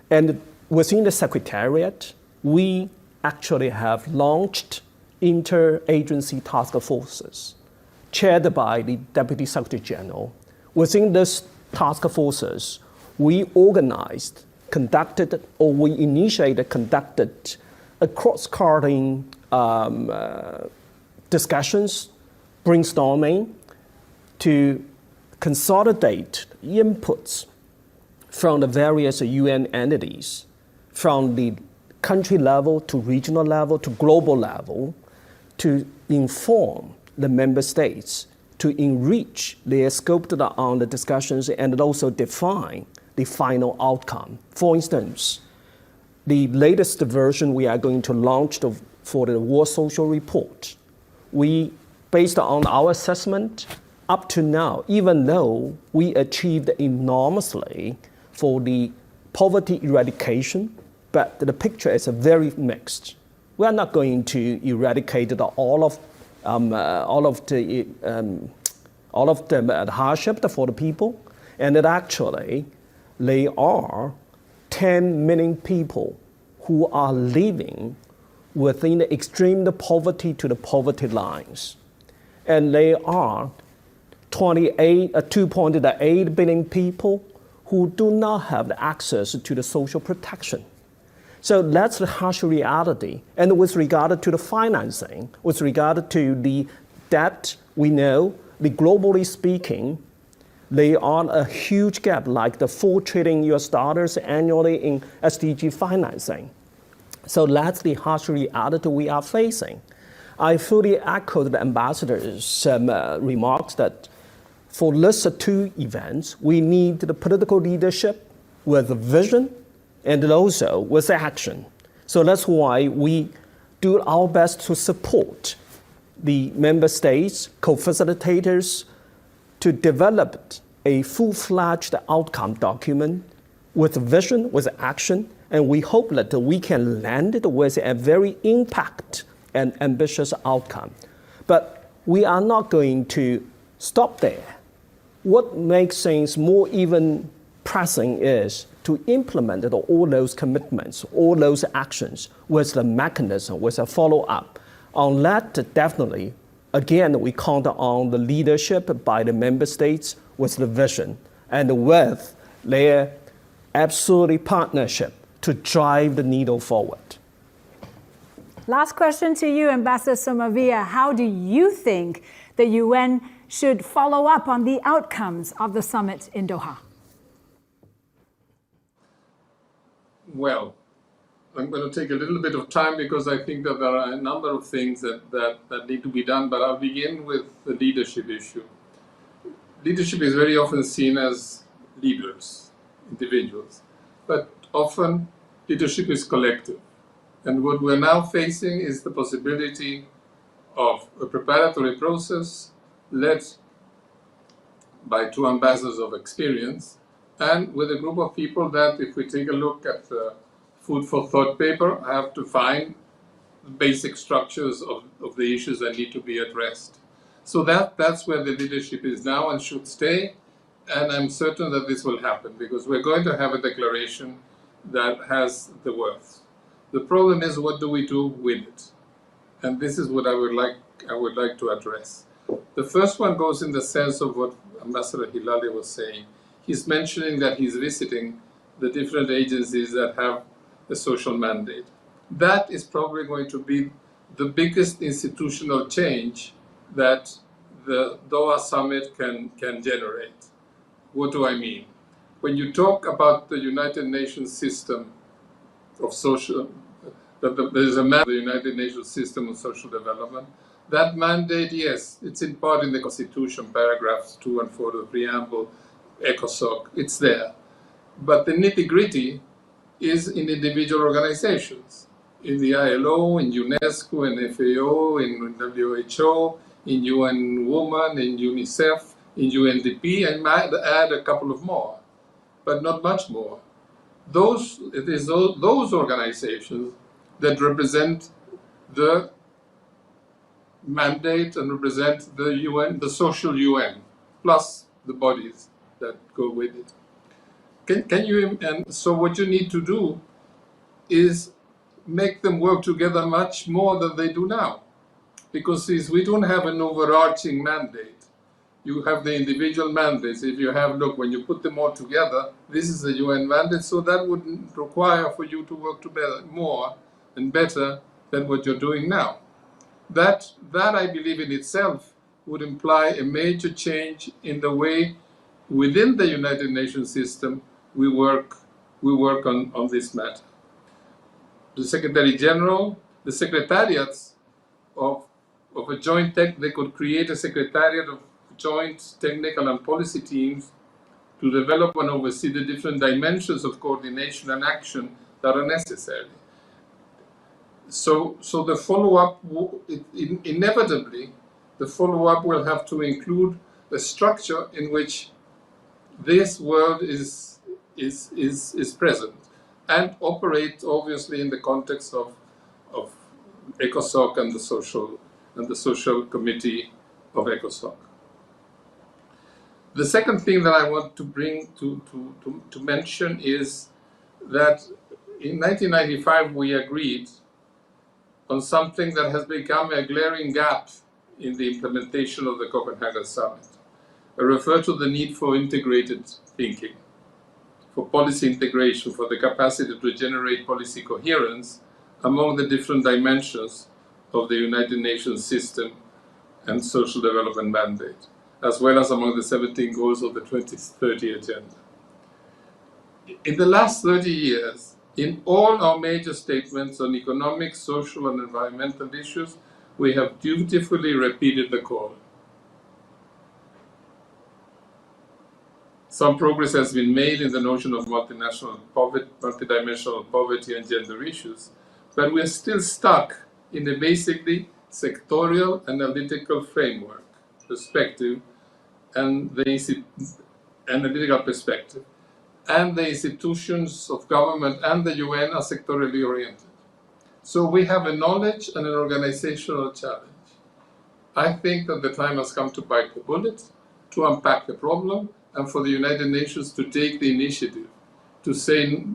And within the secretariat, we actually have launched interagency task forces chaired by the Deputy Secretary General. Within these task forces, we conducted a cross-cutting discussions, brainstorming to consolidate inputs from the various UN entities, from the country level to regional level to global level, to inform the member states, to enrich their scope on the discussions and also define the final outcome. For instance, the latest version we are going to launch for the World Social Report, based on our assessment, up to now, even though we achieved enormously for the poverty eradication, but the picture is very mixed. We are not going to eradicate all of the hardship for the people, and that actually there are 10 million people who are living within the extreme poverty to the poverty lines, and there are 2.8 billion people who do not have access to the social protection. So that's the harsh reality. And with regard to the financing, with regard to the debt, we know, globally speaking, there are a huge gap, like the $4 trillion annually in SDG financing. So that's the harsh reality we are facing. I fully echo the ambassador's remarks that for these two events, we need the political leadership with a vision and also with action. So that's why we do our best to support the member states, co-facilitators, to develop a full-fledged outcome document with vision, with action, and we hope that we can land it with a very impact and ambitious outcome. But we are not going to stop there. What makes things more even pressing is to implement all those commitments, all those actions with the mechanism, with a follow-up. On that, definitely, again, we count on the leadership by the member states with the vision and with their absolutely partnership to drive the needle forward. Last question to you, Ambassador Somavia. How do you think the UN should follow up on the outcomes of the summit in Doha? Well, I'm going to take a little bit of time because I think that there are a number of things that need to be done, but I'll begin with the leadership issue. Leadership is very often seen as leaders, individuals, but often leadership is collective. And what we're now facing is the possibility of a preparatory process led by two ambassadors of experience and with a group of people that, if we take a look at the food for thought paper, have to find the basic structures of the issues that need to be addressed. So that's where the leadership is now and should stay, and I'm certain that this will happen because we're going to have a declaration that has the worth. The problem is, what do we do with it? And this is what I would like to address. The first one goes in the sense of what Ambassador Hilali was saying. He's mentioning that he's visiting the different agencies that have a social mandate. That is probably going to be the biggest institutional change that the Doha summit can generate. What do I mean? When you talk about the United Nations system of social, there's a mandate, the United Nations system of social development. That mandate, yes, it's in part in the Constitution, paragraphs 2 and 4 of the preamble, ECOSOC, it's there. But the nitty-gritty is in individual organizations, in the ILO, in UNESCO, in FAO, in WHO, in UN Women, in UNICEF, in UNDP, and might add a couple of more, but not much more. It is those organizations that represent the mandate and represent the UN, the social UN, plus the bodies that go with it. And so what you need to do is make them work together much more than they do now. Because we don't have an overarching mandate. You have the individual mandates. If you have, look, when you put them all together, this is the UN mandate, so that would require for you to work together more and better than what you're doing now. That I believe in itself would imply a major change in the way within the United Nations system we work on this matter. The Secretary General, the secretariats of a joint they could create a secretariat of joint technical and policy teams to develop and oversee the different dimensions of coordination and action that are necessary. So the follow-up, inevitably, the follow-up will have to include a structure in which this world is present and operate obviously in the context of ECOSOC and the social committee of ECOSOC. The second thing that I want to bring to mention is that in 1995 we agreed on something that has become a glaring gap in the implementation of the Copenhagen Summit. I refer to the need for integrated thinking, for policy integration, for the capacity to generate policy coherence among the different dimensions of the United Nations system and social development mandate, as well as among the 17 goals of the 2030 agenda. In the last 30 years, in all our major statements on economic, social, and environmental issues, we have dutifully repeated the call. Some progress has been made in the notion of multidimensional poverty and gender issues, but we are still stuck in a basically sectorial analytical framework perspective and the analytical perspective. And the institutions of government and the UN are sectorially oriented. So we have a knowledge and an organizational challenge. I think that the time has come to bite the bullet, to unpack the problem, and for the United Nations to take the initiative to say,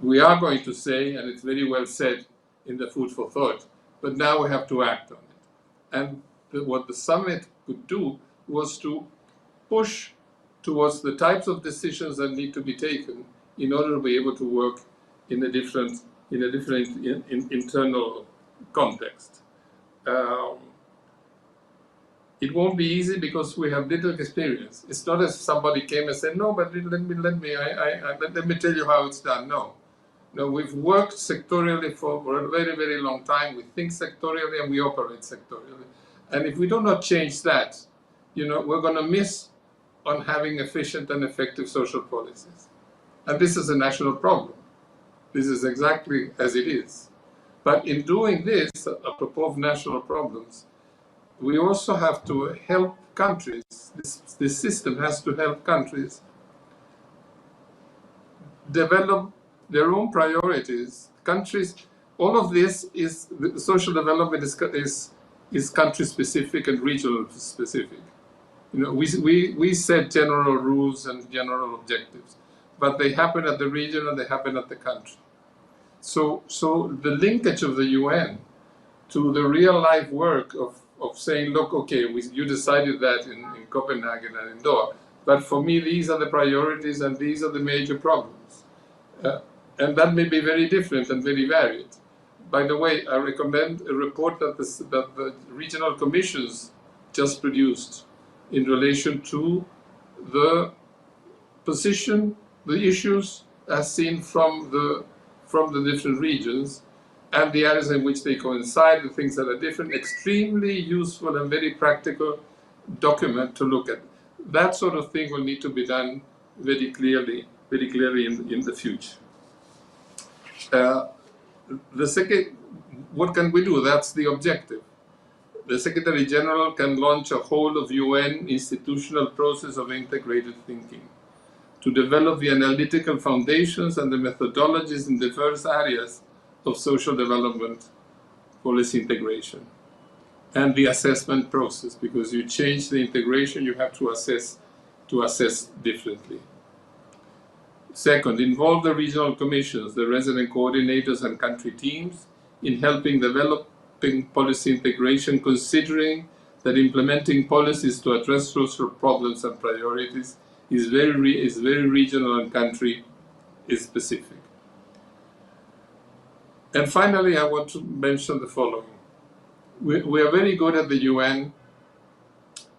we are going to say, and it's very well said in the Food for Thought, but now we have to act on it. And what the summit could do was to push towards the types of decisions that need to be taken in order to be able to work in a different internal context. It won't be easy because we have little experience. It's not as somebody came and said, no, but let me tell you how it's done. No, we've worked sectorially for a very, very long time. We think sectorially and we operate sectorially. And if we do not change that, we're going to miss on having efficient and effective social policies. And this is a national problem. This is exactly as it is. But in doing this, apropos of national problems, we also have to help countries. This system has to help countries develop their own priorities. Countries, all of this is, social development is country specific and regional specific. We set general rules and general objectives, but they happen at the region and they happen at the country. So the linkage of the UN to the real life work of saying, look, okay, you decided that in Copenhagen and in Doha, but for me, these are the priorities and these are the major problems. And that may be very different and very varied. By the way, I recommend a report that the regional commissions just produced in relation to the position, the issues as seen from the different regions and the areas in which they coincide, the things that are different, extremely useful and very practical document to look at. That sort of thing will need to be done very clearly in the future. The second, what can we do? That's the objective. The Secretary General can launch a whole of UN institutional process of integrated thinking to develop the analytical foundations and the methodologies in diverse areas of social development policy integration and the assessment process, because you change the integration, you have to assess differently. Second, involve the regional commissions, the resident coordinators and country teams in helping developing policy integration, considering that implementing policies to address social problems and priorities is very regional and country is specific. And finally, I want to mention the following. We are very good at the UN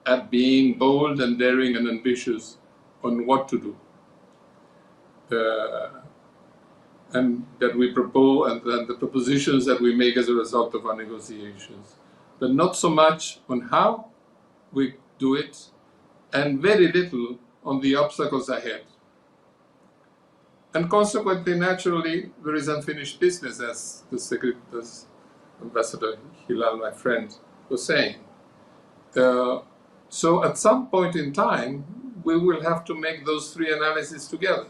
at being bold and daring and ambitious on what to do. And that we propose, and the propositions that we make as a result of our negotiations. But not so much on how we do it, and very little on the obstacles ahead. And consequently, naturally, there is unfinished business, as Ambassador Hilal, my friend, was saying. So at some point in time, we will have to make those three analyses together.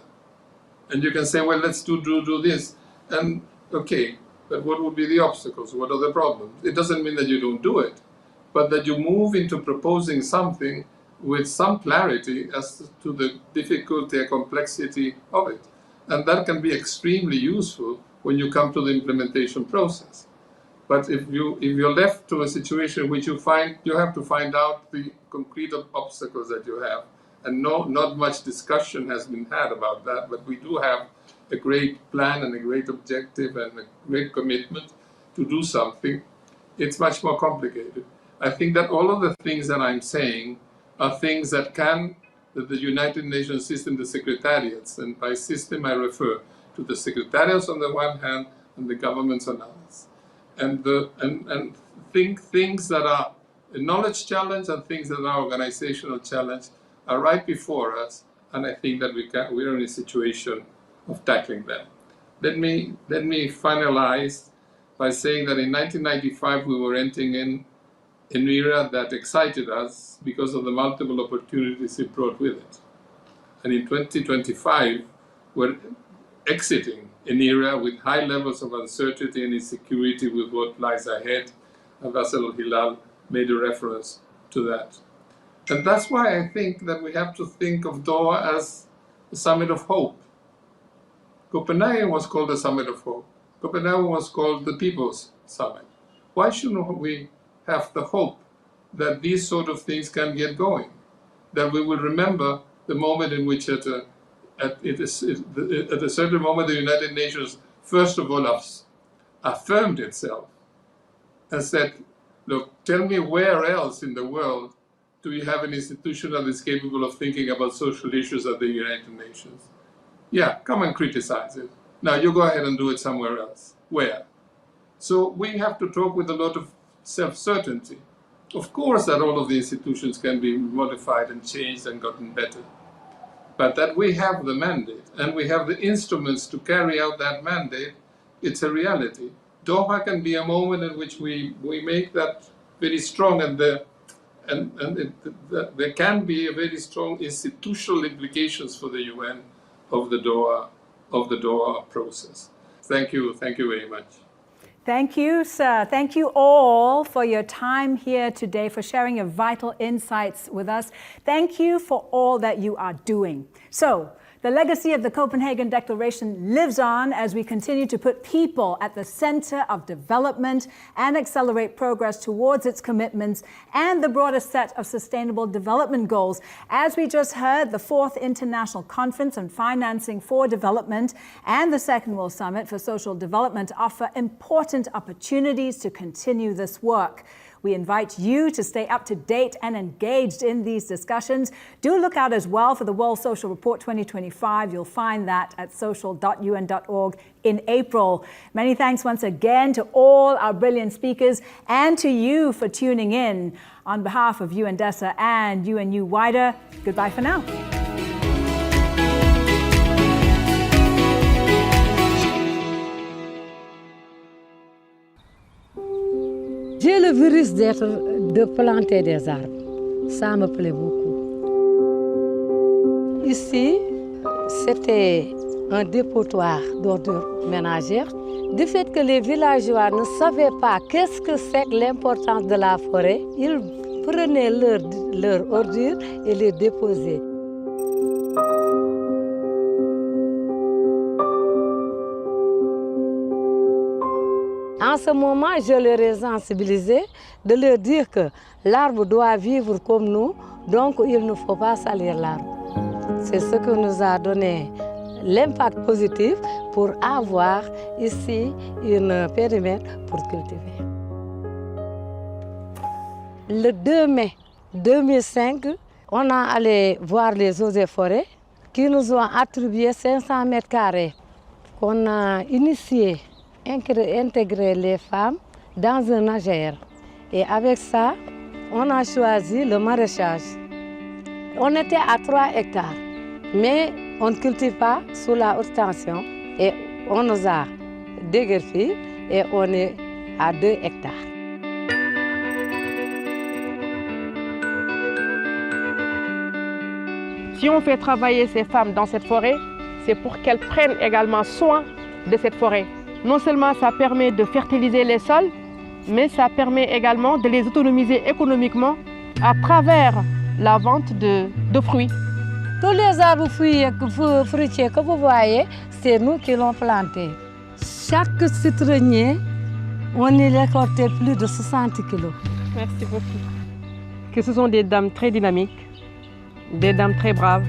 And you can say, well, let's do this. And okay, but what would be the obstacles? What are the problems? It doesn't mean that you don't do it, but that you move into proposing something with some clarity as to the difficulty and complexity of it. And that can be extremely useful when you come to the implementation process. But if you're left to a situation in which you have to find out the concrete obstacles that you have, and not much discussion has been had about that, but we do have a great plan and a great objective and a great commitment to do something, it's much more complicated. I think that all of the things that I'm saying are things that the United Nations system, the secretariats, and by system I refer to the secretariats on the one hand and the governments on others. And things that are a knowledge challenge and things that are organizational challenge are right before us, and I think that we're in a situation of tackling them. Let me finalize by saying that in 1995 we were entering in an era that excited us because of the multiple opportunities it brought with it. And in 2025, we're exiting an era with high levels of uncertainty and insecurity with what lies ahead. Ambassador Hilal made a reference to that. And that's why I think that we have to think of Doha as a summit of hope. Copenhagen was called the Summit of Hope. Copenhagen was called the People's Summit. Why shouldn't we have the hope that these sort of things can get going? That we will remember the moment in which at a certain moment the United Nations first of all affirmed itself and said, look, tell me where else in the world do you have an institution that is capable of thinking about social issues at the United Nations? Yeah, come and criticize it. Now you go ahead and do it somewhere else. Where? So we have to talk with a lot of self-certainty. Of course that all of the institutions can be modified and changed and gotten better. But that we have the mandate and we have the instruments to carry out that mandate, it's a reality. Doha can be a moment in which we make that very strong, and there can be a very strong institutional implications for the UN of the Doha process. Thank you very much. Thank you, sir. Thank you all for your time here today, for sharing your vital insights with us. Thank you for all that you are doing. So, the legacy of the Copenhagen Declaration lives on as we continue to put people at the center of development and accelerate progress towards its commitments and the broader set of sustainable development goals. As we just heard, the 4th International Conference on Financing for Development and the 2nd World Summit for Social Development offer important opportunities to continue this work. We invite you to stay up to date and engaged in these discussions. Do look out as well for the World Social Report 2025. You'll find that at social.un.org in April. Many thanks once again to all our brilliant speakers and to you for tuning in. On behalf of UNDESA and UNU Wider, goodbye for now. J'ai le virus de planter des arbres. Ça me plaît beaucoup. Ici, c'était un dépotoir d'ordures ménagères. Du fait que les villageois ne savaient pas qu'est-ce que c'est que l'importance de la forêt, ils prenaient leurs ordures et les déposaient. En ce moment, je leur ai sensibilisé de leur dire que l'arbre doit vivre comme nous, donc il ne faut pas salir l'arbre. C'est ce que nous a donné l'impact positif pour avoir ici un périmètre pour cultiver. Le 2 mai 2005, on a allé voir les eaux et forêts qui nous ont attribué 500 mètres carrés. On a initié, intégré les femmes dans un AGR. Et avec ça, on a choisi le maraîchage. On était à 3 hectares, mais on ne cultive pas sous la haute tension. Et on nous a déguerpi et on est à 2 hectares. Si on fait travailler ces femmes dans cette forêt, c'est pour qu'elles prennent également soin de cette forêt. Non seulement ça permet de fertiliser les sols, mais ça permet également de les autonomiser économiquement à travers la vente de fruits. Tous les arbres fruitiers que vous voyez, c'est nous qui l'avons planté. Chaque citronnier, on y récoltait plus de 60 kilos. Merci beaucoup. Que ce sont des dames très dynamiques, des dames très braves,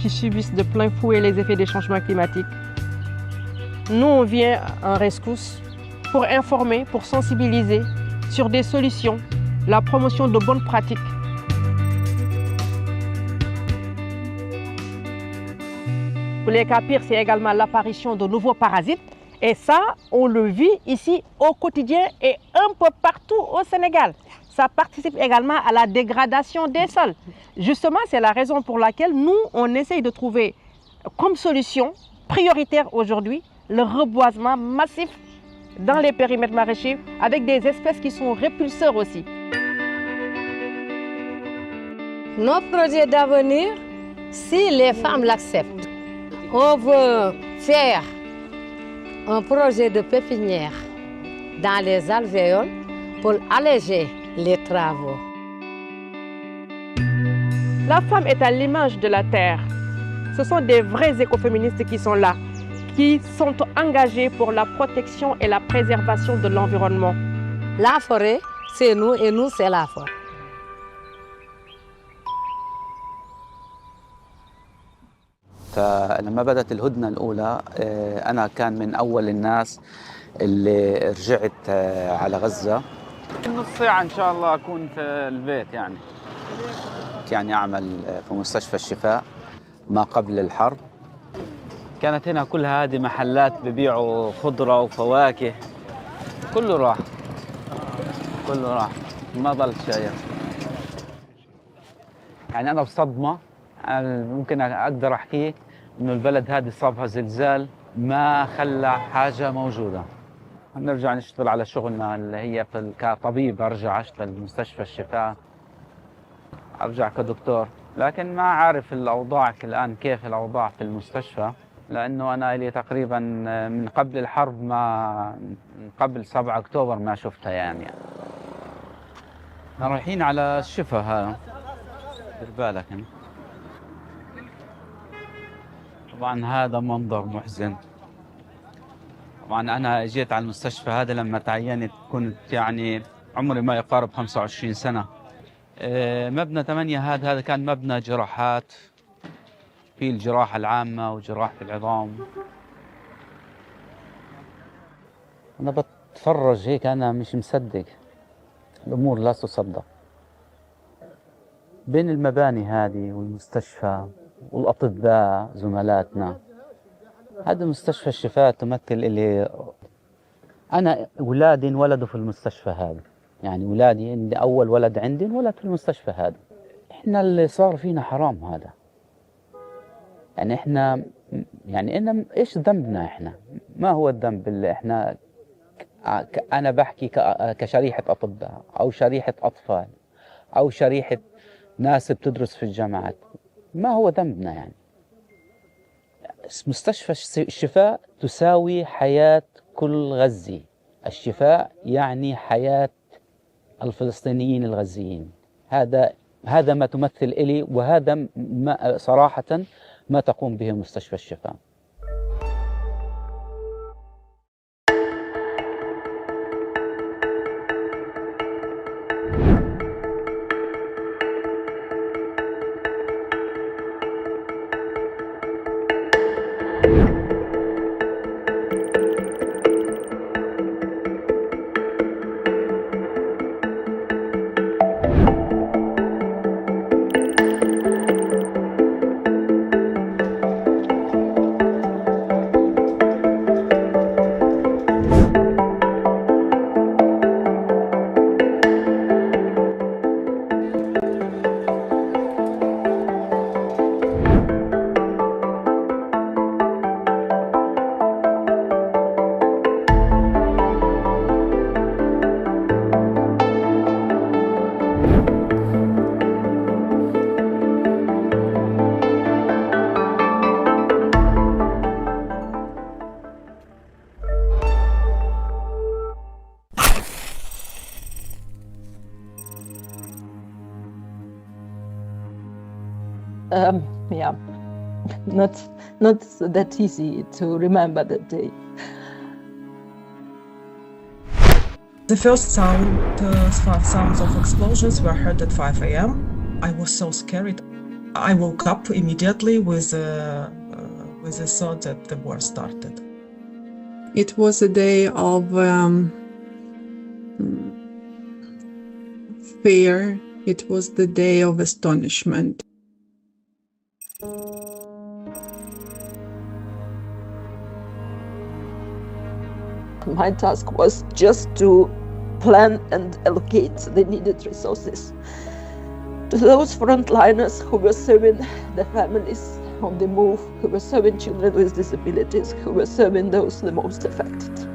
qui subissent de plein fouet les effets des changements climatiques. Nous, on vient en rescousse pour informer, pour sensibiliser sur des solutions, la promotion de bonnes pratiques. Pour les cas pires, c'est également l'apparition de nouveaux parasites. Et ça, on le vit ici au quotidien et un peu partout au Sénégal. Ça participe également à la dégradation des sols. Justement, c'est la raison pour laquelle nous, on essaye de trouver comme solution prioritaire aujourd'hui le reboisement massif dans les périmètres maraîchers avec des espèces qui sont répulseurs aussi. Notre projet d'avenir, si les femmes l'acceptent, on veut faire un projet de pépinière dans les alvéoles pour alléger les travaux. La femme est à l'image de la terre. Ce sont des vrais écoféministes qui sont là, qui sont engagés pour la protection et la préservation de l'environnement. La forêt, c'est nous et nous, c'est la forêt. فلما بدأت الهدنة الأولى أنا كان من أول الناس اللي رجعت على غزة. نص ساعة إن شاء الله أكون في البيت يعني أعمل في مستشفى الشفاء ما قبل الحرب. كانت هنا كلها هذه محلات ببيعوا خضرة وفواكه. كله راح ما ضل شيء. يعني أنا بصدمة. ممكن أقدر أحكي إنه البلد هذه صابها زلزال ما خلى حاجة موجودة. نرجع نشتغل على شغلنا اللي هي كطبيب، أرجع أشتغل بمستشفى الشفاء، أرجع كدكتور، لكن ما عارف الأوضاع الآن كيف الأوضاع في المستشفى، لأنه أنا لي تقريبا من قبل الحرب من قبل 7 أكتوبر ما شفتها يعني. رايحين على الشفاء هذا. دير بالك يعني. طبعا هذا منظر محزن. طبعا أنا جيت على المستشفى هذا لما تعينت كنت يعني عمري ما يقارب 25 سنة. مبنى 8 هذا كان مبنى جراحات، في الجراحة العامة وجراحة العظام. أنا بتفرج هيك أنا مش مصدق، الأمور لا تصدق. بين المباني هذه والمستشفى والأطباء زملاتنا، هذا مستشفى الشفاء تمثل إلي. أنا أولادي انولدوا في المستشفى هذا، يعني أولادي عندي أول ولد عندي انولد في المستشفى هذا. إحنا اللي صار فينا حرام هذا. يعني إحنا إيش ذنبنا إحنا؟ ما هو الذنب اللي إحنا؟ أنا بحكي كشريحة أطباء أو شريحة أطفال أو شريحة ناس بتدرس في الجامعات. ما هو ذنبنا يعني؟ مستشفى الشفاء تساوي حياة كل غزي. الشفاء يعني حياة الفلسطينيين الغزيين. هذا ما تمثل إلي، وهذا ما صراحة ما تقوم به مستشفى الشفاء. Yeah, not that easy to remember that day. The first sounds of explosions were heard at 5 a.m. I was so scared. I woke up immediately with the thought that the war started. It was a day of fear. It was the day of astonishment. My task was just to plan and allocate the needed resources to those frontliners who were serving the families on the move, who were serving children with disabilities, who were serving those the most affected.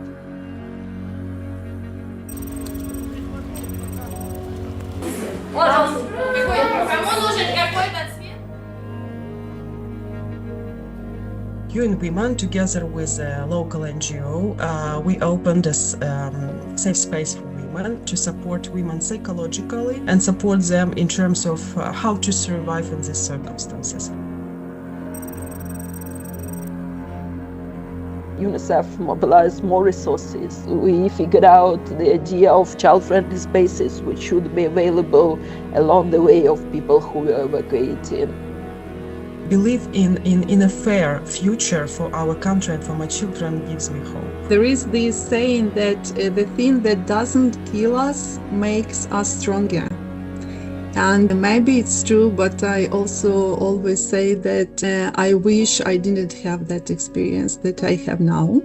UN Women, together with a local NGO, we opened a safe space for women to support women psychologically and support them in terms of how to survive in these circumstances. UNICEF mobilized more resources. We figured out the idea of child-friendly spaces which should be available along the way of people who were evacuating. Believe in a fair future for our country and for my children gives me hope. There is this saying that the thing that doesn't kill us makes us stronger. And maybe it's true, but I also always say that I wish I didn't have that experience that I have now.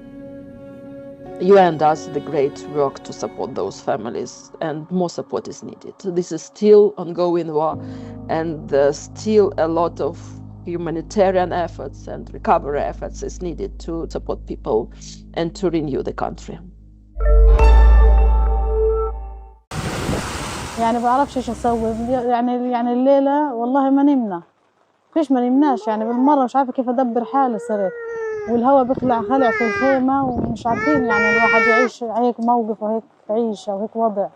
UN does the great work to support those families, and more support is needed. This is still ongoing war, and still a lot of humanitarian efforts and recovery efforts is needed to support people and to renew the country. يعني بعرفش ايش اسوي يعني الليله والله ما نمنا فيش ما نمناش يعني بالمره مش عارفه كيف ادبر حالي صرت والهواء بيطلع خلع في الخيمه ومش عارفين يعني الواحد يعيش هيك موقف وهيك عيشه وهيك وضع.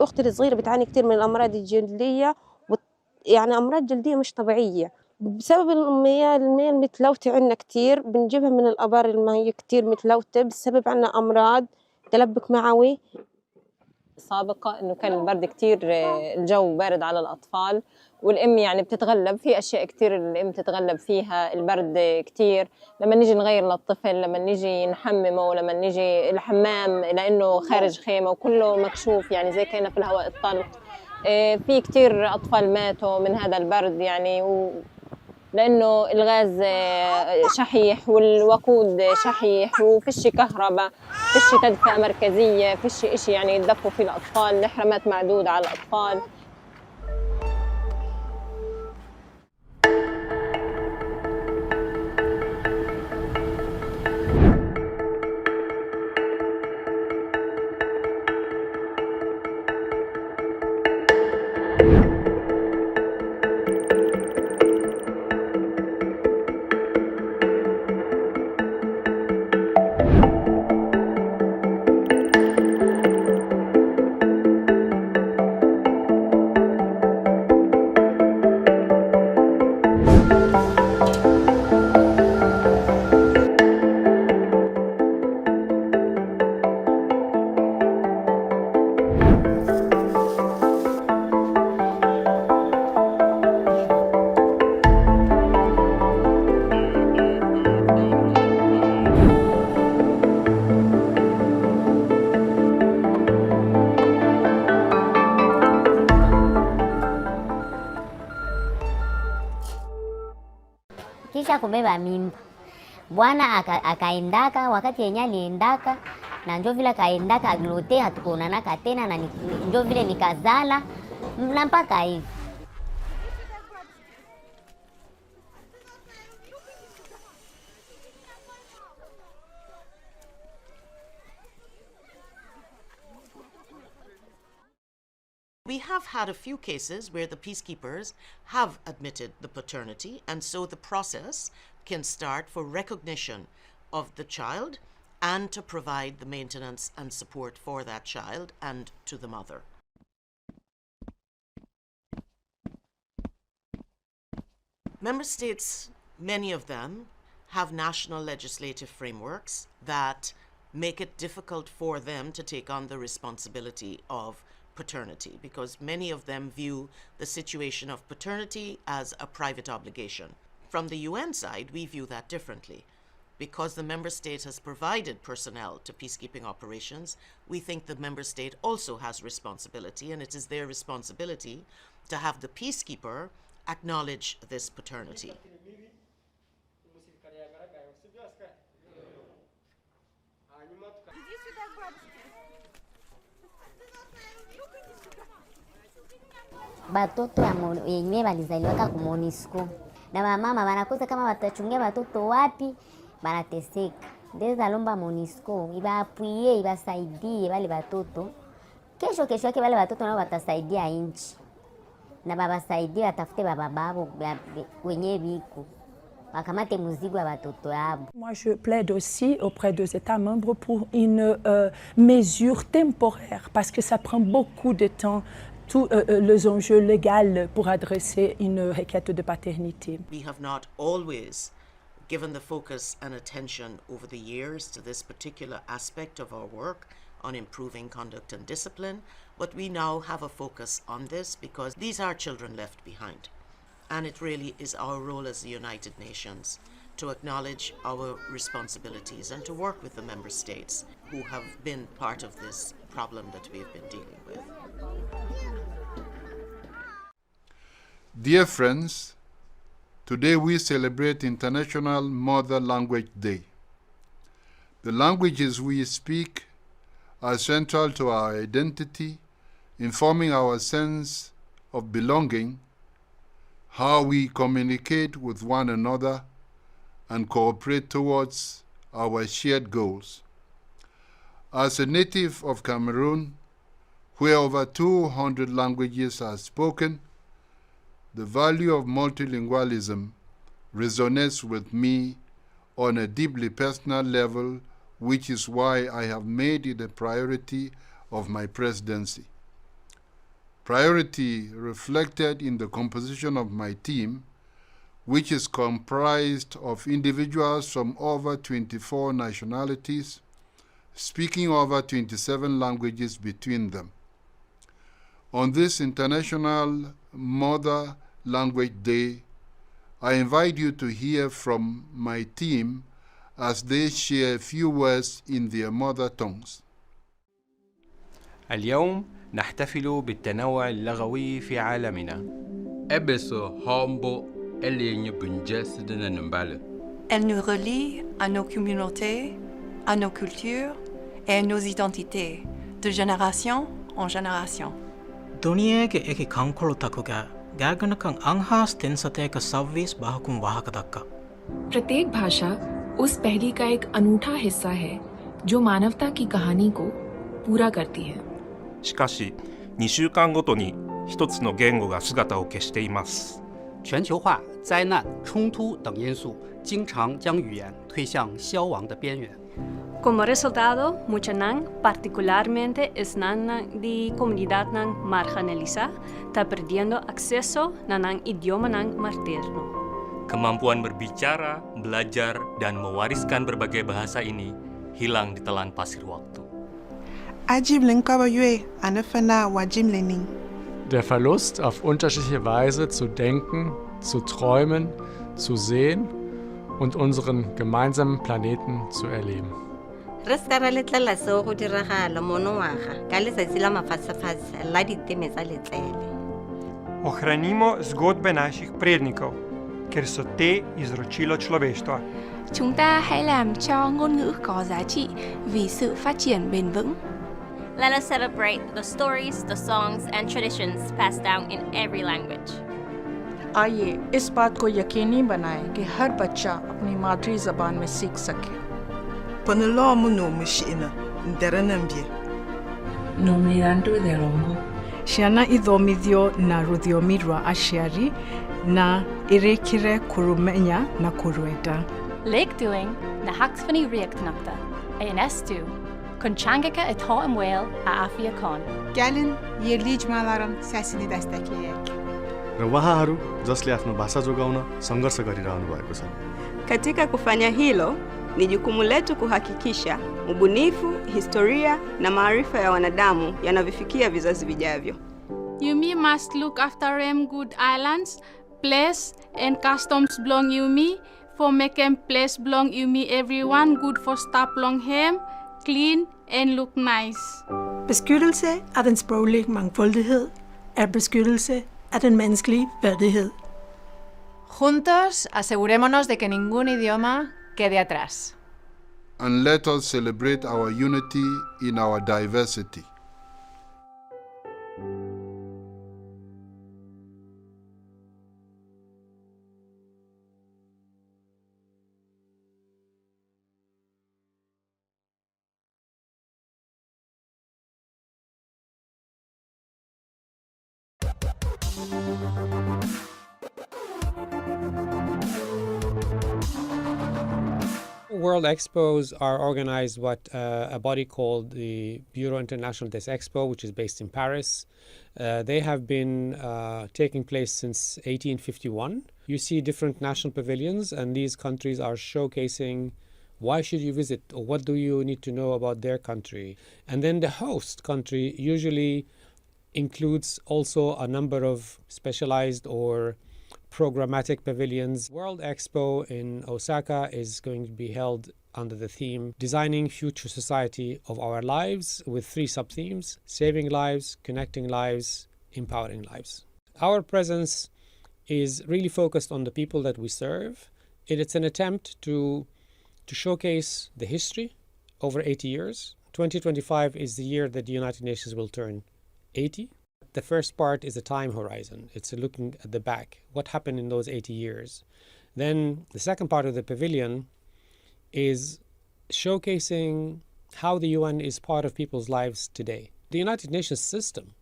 أختي الصغيرة بتعاني كتير من الأمراض الجلدية يعني أمراض جلدية مش طبيعية بسبب المياه المتلوثة عنا كتير بنجيبها من الآبار المائية كتير متلوثة بسبب عنا أمراض تلبك معوي. سابقة إنه كان البرد كتير الجو بارد على الأطفال والأم يعني بتتغلب في أشياء كتير الأم تتغلب فيها البرد كتير لما نيجي نغير للطفل لما نيجي نحممه لما نيجي الحمام لأنه خارج خيمة وكله مكشوف يعني زي كأنه في الهواء الطلق. في كتير أطفال ماتوا من هذا البرد يعني لأنه الغاز شحيح والوقود شحيح وفيش كهرباء فيش تدفئة مركزية فيش إشي يعني يدفوا فيه الأطفال الحرامات معدودة على الأطفال. hata kubeba mimba. Bwana akaendaka, wakati yenye aliendaka na ndio vile akaendaka aglote, hatukuonanaka tena, na ndio vile nikazala na mpaka hivi. We have had a few cases where the peacekeepers have admitted the paternity, and so the process can start for recognition of the child and to provide the maintenance and support for that child and to the mother. Member states, many of them, have national legislative frameworks that make it difficult for them to take on the responsibility of paternity, because many of them view the situation of paternity as a private obligation. From the UN side, we view that differently. Because the member state has provided personnel to peacekeeping operations, we think the member state also has responsibility, and it is their responsibility to have the peacekeeper acknowledge this paternity. Batoto yenyewe walizaliwaka ku MONUSCO na wamama wanakosa kama watachungia watoto wapi, wanateseka. Ndeza lomba MONUSCO ibaapwie, ibasaidie wale watoto. Kesho yake wale watoto nao watasaidia nchi, na babasaidie watafute bababo wenyewe biko wakamate muzigo wa watoto yabo. Moi je plaide aussi auprès des États membres pour une mesure temporaire, parce que ça prend beaucoup de temps, tous les enjeux légaux pour adresser une requête de paternité. We have not always given the focus and attention over the years to this particular aspect of our work on improving conduct and discipline, but we now have a focus on this because these are children left behind. And it really is our role as the United Nations to acknowledge our responsibilities and to work with the member states who have been part of this problem that we have been dealing with. Dear friends, today we celebrate International Mother Language Day. The languages we speak are central to our identity, informing our sense of belonging, how we communicate with one another, and cooperate towards our shared goals. As a native of Cameroon, where over 200 languages are spoken, the value of multilingualism resonates with me on a deeply personal level, which is why I have made it a priority of my presidency. Priority reflected in the composition of my team, which is comprised of individuals from over 24 nationalities, speaking over 27 languages between them. On this International Mother Language Day, I invite you to hear from my team as they share a few words in their mother tongues. اليوم نحتفل بالتنوع اللغوي في عالمنا. Elle nous relie à nos communautés, à nos cultures et à nos identités, de génération en génération. दुनिया के एक खांखोल तक गागन कंग अंहास तिनसते का सव्वीस बाहकुम वाहक दक्का. प्रत्येक भाषा उस पहली का एक अनूठा हिस्सा है जो मानवता की कहानी को पूरा करती है. しかし、2週間ごとに一つの言語が姿を消しています。全球化、灾難、衝突等因素經常將語言推向消亡的邊緣。 Como resultado, muchas particularmente están de comunidad marginalizada, está perdiendo acceso a idioma materno. Kemampuan berbicara, belajar, dan mewariskan berbagai bahasa ini hilang di telan pasir waktu. Der Verlust, auf unterschiedliche Weise zu denken, zu träumen, zu sehen und unseren gemeinsamen Planeten zu erleben. Ohranimo zgodbe naših prednikov, ker so te izročilo človeštva. Chúng ta hãy làm cho ngôn ngữ có giá trị vì sự phát triển bền vững. Let us celebrate the stories, the songs and traditions passed down in every language. आइए इस बात को यकीनी बनाएं कि हर बच्चा अपनी मातृ ज़बान में सीख सके. Panalamuno mishina nderanambie. Nomirando de longo. Ciana ithomithio na rũthiomi rwa aciari na irekire kurumenya na kurwenda. Leikdoing na haxfani riachtnachta, ANS2, Konchangaka atá amwel a Afiakon. Gəlin yerli icmaların səsini dəstəkləyək. र उहाँहरू जसले आफ्नो भाषा जोगाउन सङ्घर्ष गरिरहनु भएको छ. Katika kufanya hilo, ni jukumu letu kuhakikisha ubunifu, historia na maarifa ya wanadamu yanavifikia vizazi vijavyo. Yumi must look after them good islands, place and customs belong Yumi, for making place belong Yumi everyone good for stop long hem, clean and look nice. Beskyttelse af den sproglige mangfoldighed er beskyttelse af den menneskelige værdighed. Juntos asegurémonos de que ningún idioma quede atrás. And let us celebrate our unity in our diversity. World Expos are organized by a body called the Bureau International des Expos, which is based in Paris. They have been taking place since 1851. You see different national pavilions, and these countries are showcasing why should you visit or what do you need to know about their country. And then the host country usually includes also a number of specialized or programmatic pavilions. World Expo in Osaka is going to be held under the theme Designing Future Society of Our Lives, with 3 sub-themes: saving lives, connecting lives, empowering lives. Our presence is really focused on the people that we serve. It's an attempt to showcase the history over 80 years. 2025 is the year that the United Nations will turn 80. The first part is a time horizon. It's looking at the back. What happened in those 80 years? Then the second part of the pavilion is showcasing how the UN is part of people's lives today. The United Nations system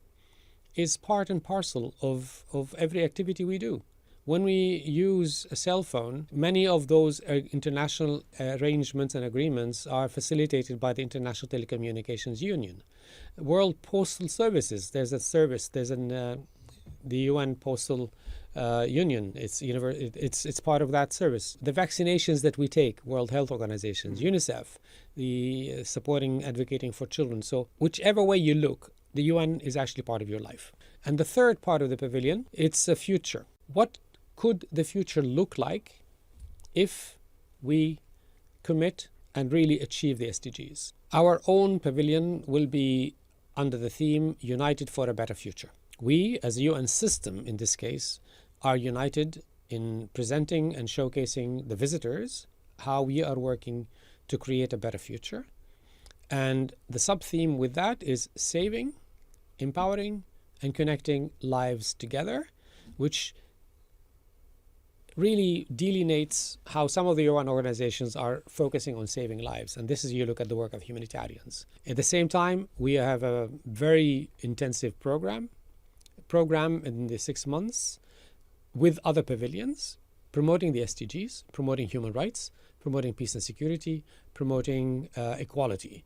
is part and parcel of every activity we do. When we use a cell phone, many of those international arrangements and agreements are facilitated by the International Telecommunications Union. World Postal Services, there's the UN Postal Union. It's part of that service. The vaccinations that we take, World Health Organizations, UNICEF, the supporting, advocating for children. So whichever way you look, the UN is actually part of your life. And the third part of the pavilion, it's a future. What could the future look like if we commit and really achieve the SDGs? Our own pavilion will be under the theme United for a Better Future. We, as a UN system in this case, are united in presenting and showcasing the visitors how we are working to create a better future. And the sub-theme with that is saving, empowering, and connecting lives together, which really delineates how some of the UN organizations are focusing on saving lives. And this is, you look at the work of humanitarians. At the same time, we have a very intensive program in the 6 months with other pavilions, promoting the SDGs, promoting human rights, promoting peace and security, promoting equality.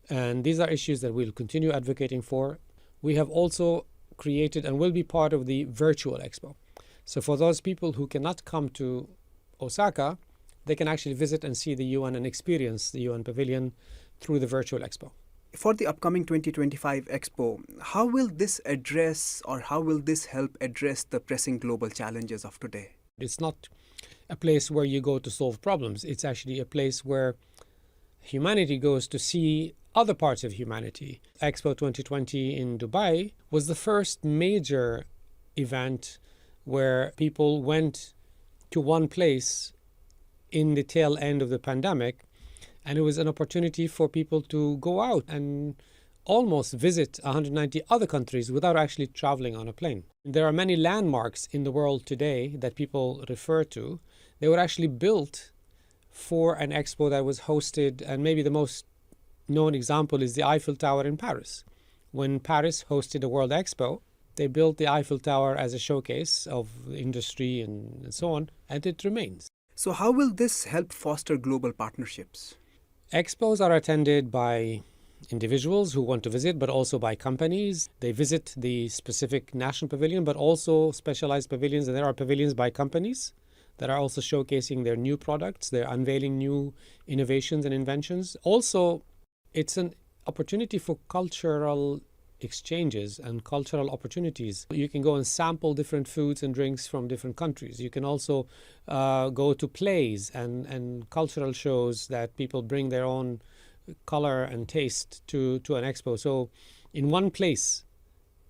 And these are issues that we'll continue advocating for. We have also created and will be part of the virtual expo. So for those people who cannot come to Osaka, they can actually visit and see the UN and experience the UN pavilion through the virtual expo. For the upcoming 2025 Expo, how will this address or how will this help address the pressing global challenges of today? It's not a place where you go to solve problems. It's actually a place where humanity goes to see other parts of humanity. Expo 2020 in Dubai was the first major event where people went to one place in the tail end of the pandemic, and it was an opportunity for people to go out and almost visit 190 other countries without actually traveling on a plane. There are many landmarks in the world today that people refer to. They were actually built for an expo that was hosted, and maybe the most known example is the Eiffel Tower in Paris. When Paris hosted a World Expo, they built the Eiffel Tower as a showcase of industry and so on, and it remains. So how will this help foster global partnerships? Expos are attended by individuals who want to visit, but also by companies. They visit the specific national pavilion, but also specialized pavilions. And there are pavilions by companies that are also showcasing their new products. They're unveiling new innovations and inventions. Also, it's an opportunity for cultural exchanges and cultural opportunities. You can go and sample different foods and drinks from different countries. You can also go to plays and cultural shows that people bring their own color and taste to an expo. So in one place,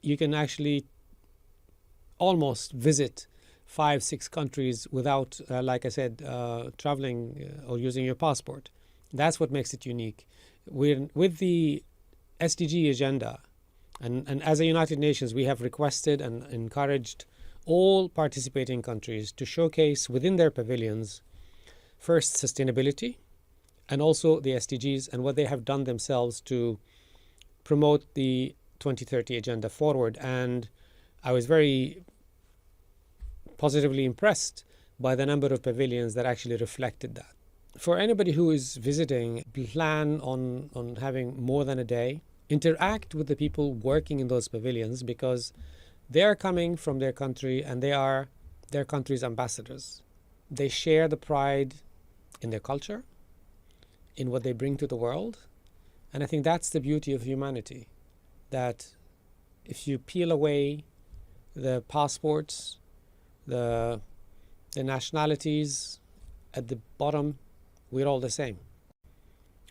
you can actually almost visit 5-6 countries without, like I said, traveling or using your passport. That's what makes it unique. With the SDG agenda, and as a United Nations, we have requested and encouraged all participating countries to showcase within their pavilions, first, sustainability, and also the SDGs and what they have done themselves to promote the 2030 agenda forward. And I was very positively impressed by the number of pavilions that actually reflected that. For anybody who is visiting, plan on having more than a day. Interact with the people working in those pavilions, because they are coming from their country and they are their country's ambassadors. They share the pride in their culture, in what they bring to the world. And I think that's the beauty of humanity, that if you peel away the passports, the nationalities, at the bottom, we're all the same.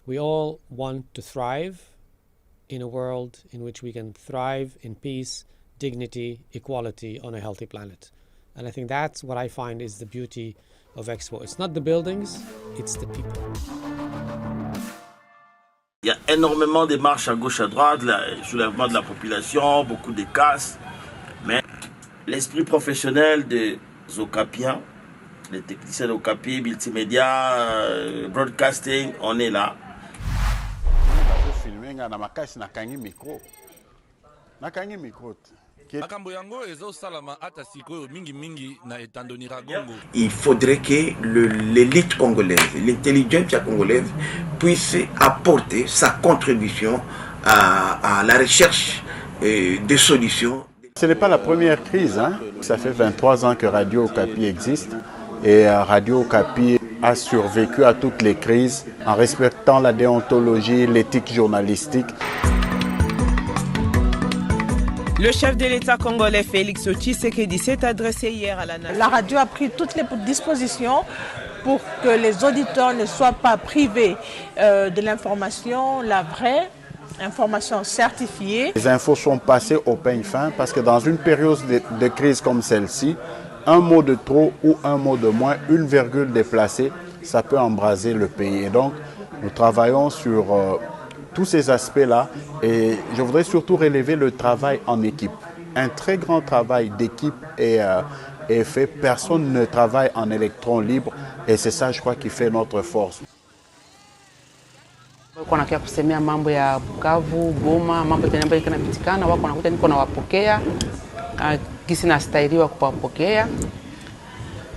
We all want to thrive in a world in which we can thrive in peace, dignity, equality on a healthy planet. And I think that's what I find is the beauty of Expo. It's not the buildings, it's the people. Il y a énormément de marches à gauche à droite, le soulèvement de la population, beaucoup de casse. Mais l'esprit professionnel des Okapiens, les techniciens d'Okapi, multimédia, broadcasting, on est là. Il faudrait que l'élite congolaise, l'intelligentsia congolaise puisse apporter sa contribution à la recherche des solutions. Ce n'est pas la première crise, hein. Ça fait 23 ans que Radio Okapi existe et Radio Okapi a survécu à toutes les crises en respectant la déontologie, l'éthique journalistique. Le chef de l'État congolais Félix Tshisekedi s'est adressé hier à la nation. La radio a pris toutes les dispositions pour que les auditeurs ne soient pas privés de l'information, la vraie information certifiée. Les infos sont passées au peigne fin parce que dans une période de crise comme celle-ci, un mot de trop ou un mot de moins, une virgule déplacée, ça peut embraser le pays. Et donc, nous travaillons sur tous ces aspects-là et je voudrais surtout relever le travail en équipe. Un très grand travail d'équipe est fait. Personne ne travaille en électron libre et c'est ça, je crois, qui fait notre force. Wanakia kusemea mambo ya Bukavu, Goma, mambo tena ambayo yanapitikana, wako wanakuta niko nawapokea, gisi nastahiliwa kupokea.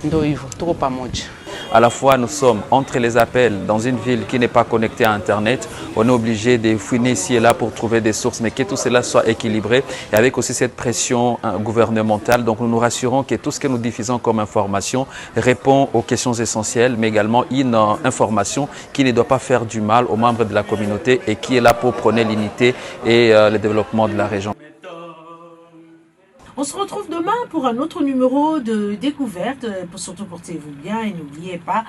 Ndio hivyo, tuko pamoja. À la fois, nous sommes entre les appels dans une ville qui n'est pas connectée à Internet. On est obligé de fouiner ici et là pour trouver des sources, mais que tout cela soit équilibré et avec aussi cette pression gouvernementale. Donc nous nous rassurons que tout ce que nous diffusons comme information répond aux questions essentielles, mais également une information qui ne doit pas faire du mal aux membres de la communauté et qui est là pour prôner l'unité et le développement de la région. On se retrouve demain pour un autre numéro de découverte. Surtout portez-vous bien et n'oubliez pas,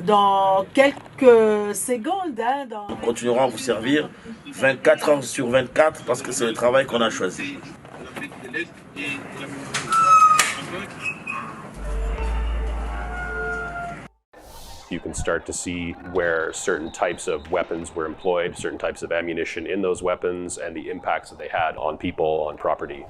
dans quelques secondes... Nous continuerons à vous servir 24 heures sur 24 parce que c'est le travail qu'on a choisi. You can start to see where certain types of weapons were employed, certain types of ammunition in those weapons, and the impacts that they had on people, on property.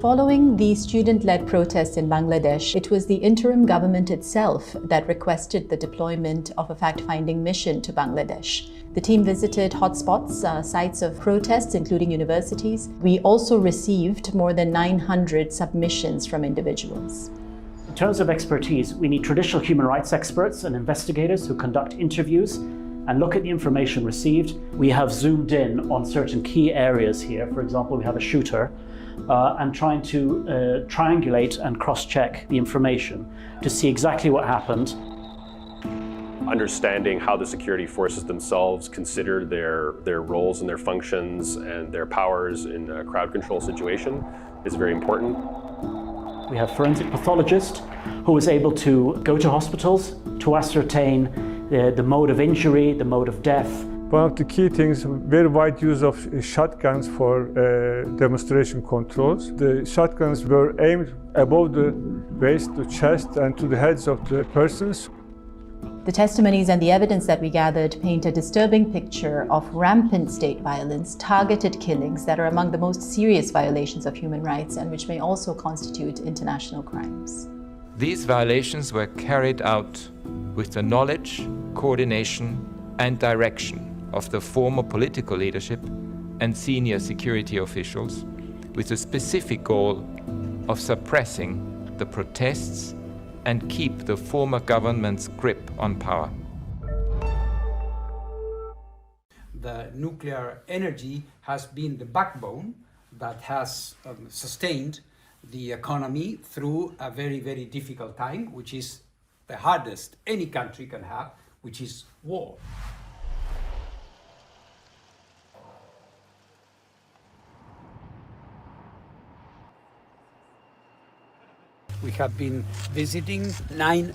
Following the student-led protests in Bangladesh, it was the interim government itself that requested the deployment of a fact-finding mission to Bangladesh. The team visited hotspots, sites of protests, including universities. We also received more than 900 submissions from individuals. In terms of expertise, we need traditional human rights experts and investigators who conduct interviews and look at the information received. We have zoomed in on certain key areas here. For example, we have a shooter and trying to triangulate and cross-check the information to see exactly what happened. Understanding how the security forces themselves consider their roles and their functions and their powers in a crowd control situation is very important. We have forensic pathologist who was able to go to hospitals to ascertain the mode of injury, the mode of death. One of the key things, very wide use of shotguns for demonstration controls. The shotguns were aimed above the waist, the chest, and to the heads of the persons. The testimonies and the evidence that we gathered paint a disturbing picture of rampant state violence, targeted killings that are among the most serious violations of human rights and which may also constitute international crimes. These violations were carried out with the knowledge, coordination, and direction of the former political leadership and senior security officials, with the specific goal of suppressing the protests and keep the former government's grip on power. The nuclear energy has been the backbone that has sustained the economy through a very, very difficult time, which is the hardest any country can have, which is war. We have been visiting 9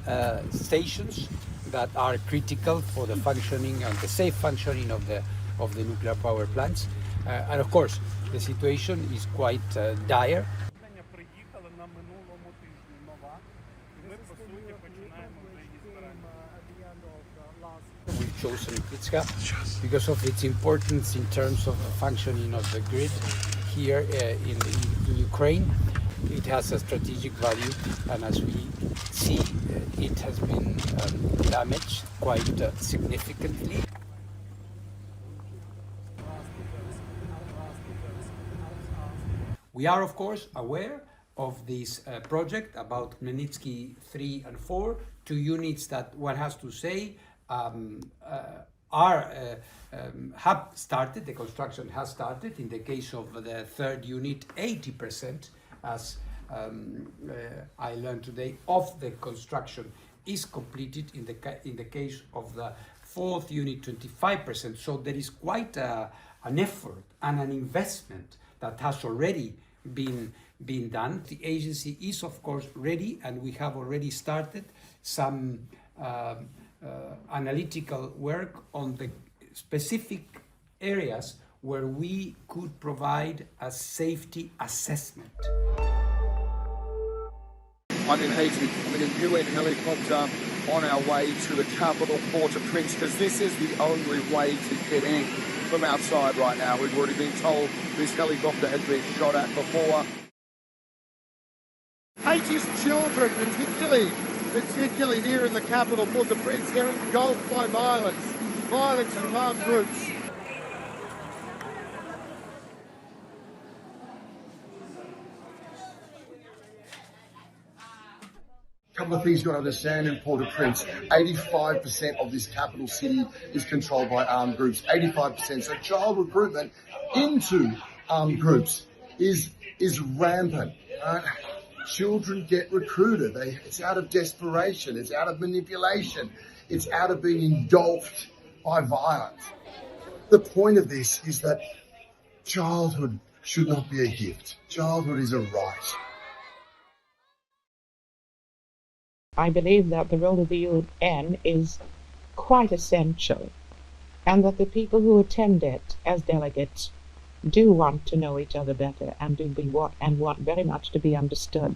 stations that are critical for the functioning and the safe functioning of the nuclear power plants. And of course, the situation is quite dire. We've chosen Pitska because of its importance in terms of the functioning of the grid here in Ukraine. It has a strategic value, and as we see, it has been damaged quite significantly. We are, of course, aware of this project about Khmelnytsky 3 and 4, 2 units that one has to say have started, the construction has started. In the case of the 3rd unit, 80%, as I learned today, of the construction is completed. In the case of the 4th unit, 25%. So there is quite an effort and an investment that has already been done. The agency is, of course, ready, and we have already started some analytical work on the specific areas where we could provide a safety assessment. I'm in Haiti. I'm in a UN helicopter on our way to the capital, Port-au-Prince, because this is the only way to get in from outside right now. We've already been told this helicopter has been shot at before. Haiti's children, particularly here in the capital, Port-au-Prince, they're engulfed by violence and armed groups. A couple of things you've got to understand in Port-au-Prince. 85% of this capital city is controlled by armed groups. 85%. So child recruitment into armed groups is rampant. Children get recruited. It's out of desperation. It's out of manipulation. It's out of being engulfed by violence. The point of this is that childhood should not be a gift. Childhood is a right. I believe that the role of the UN is quite essential, and that the people who attend it as delegates do want to know each other better and want very much to be understood.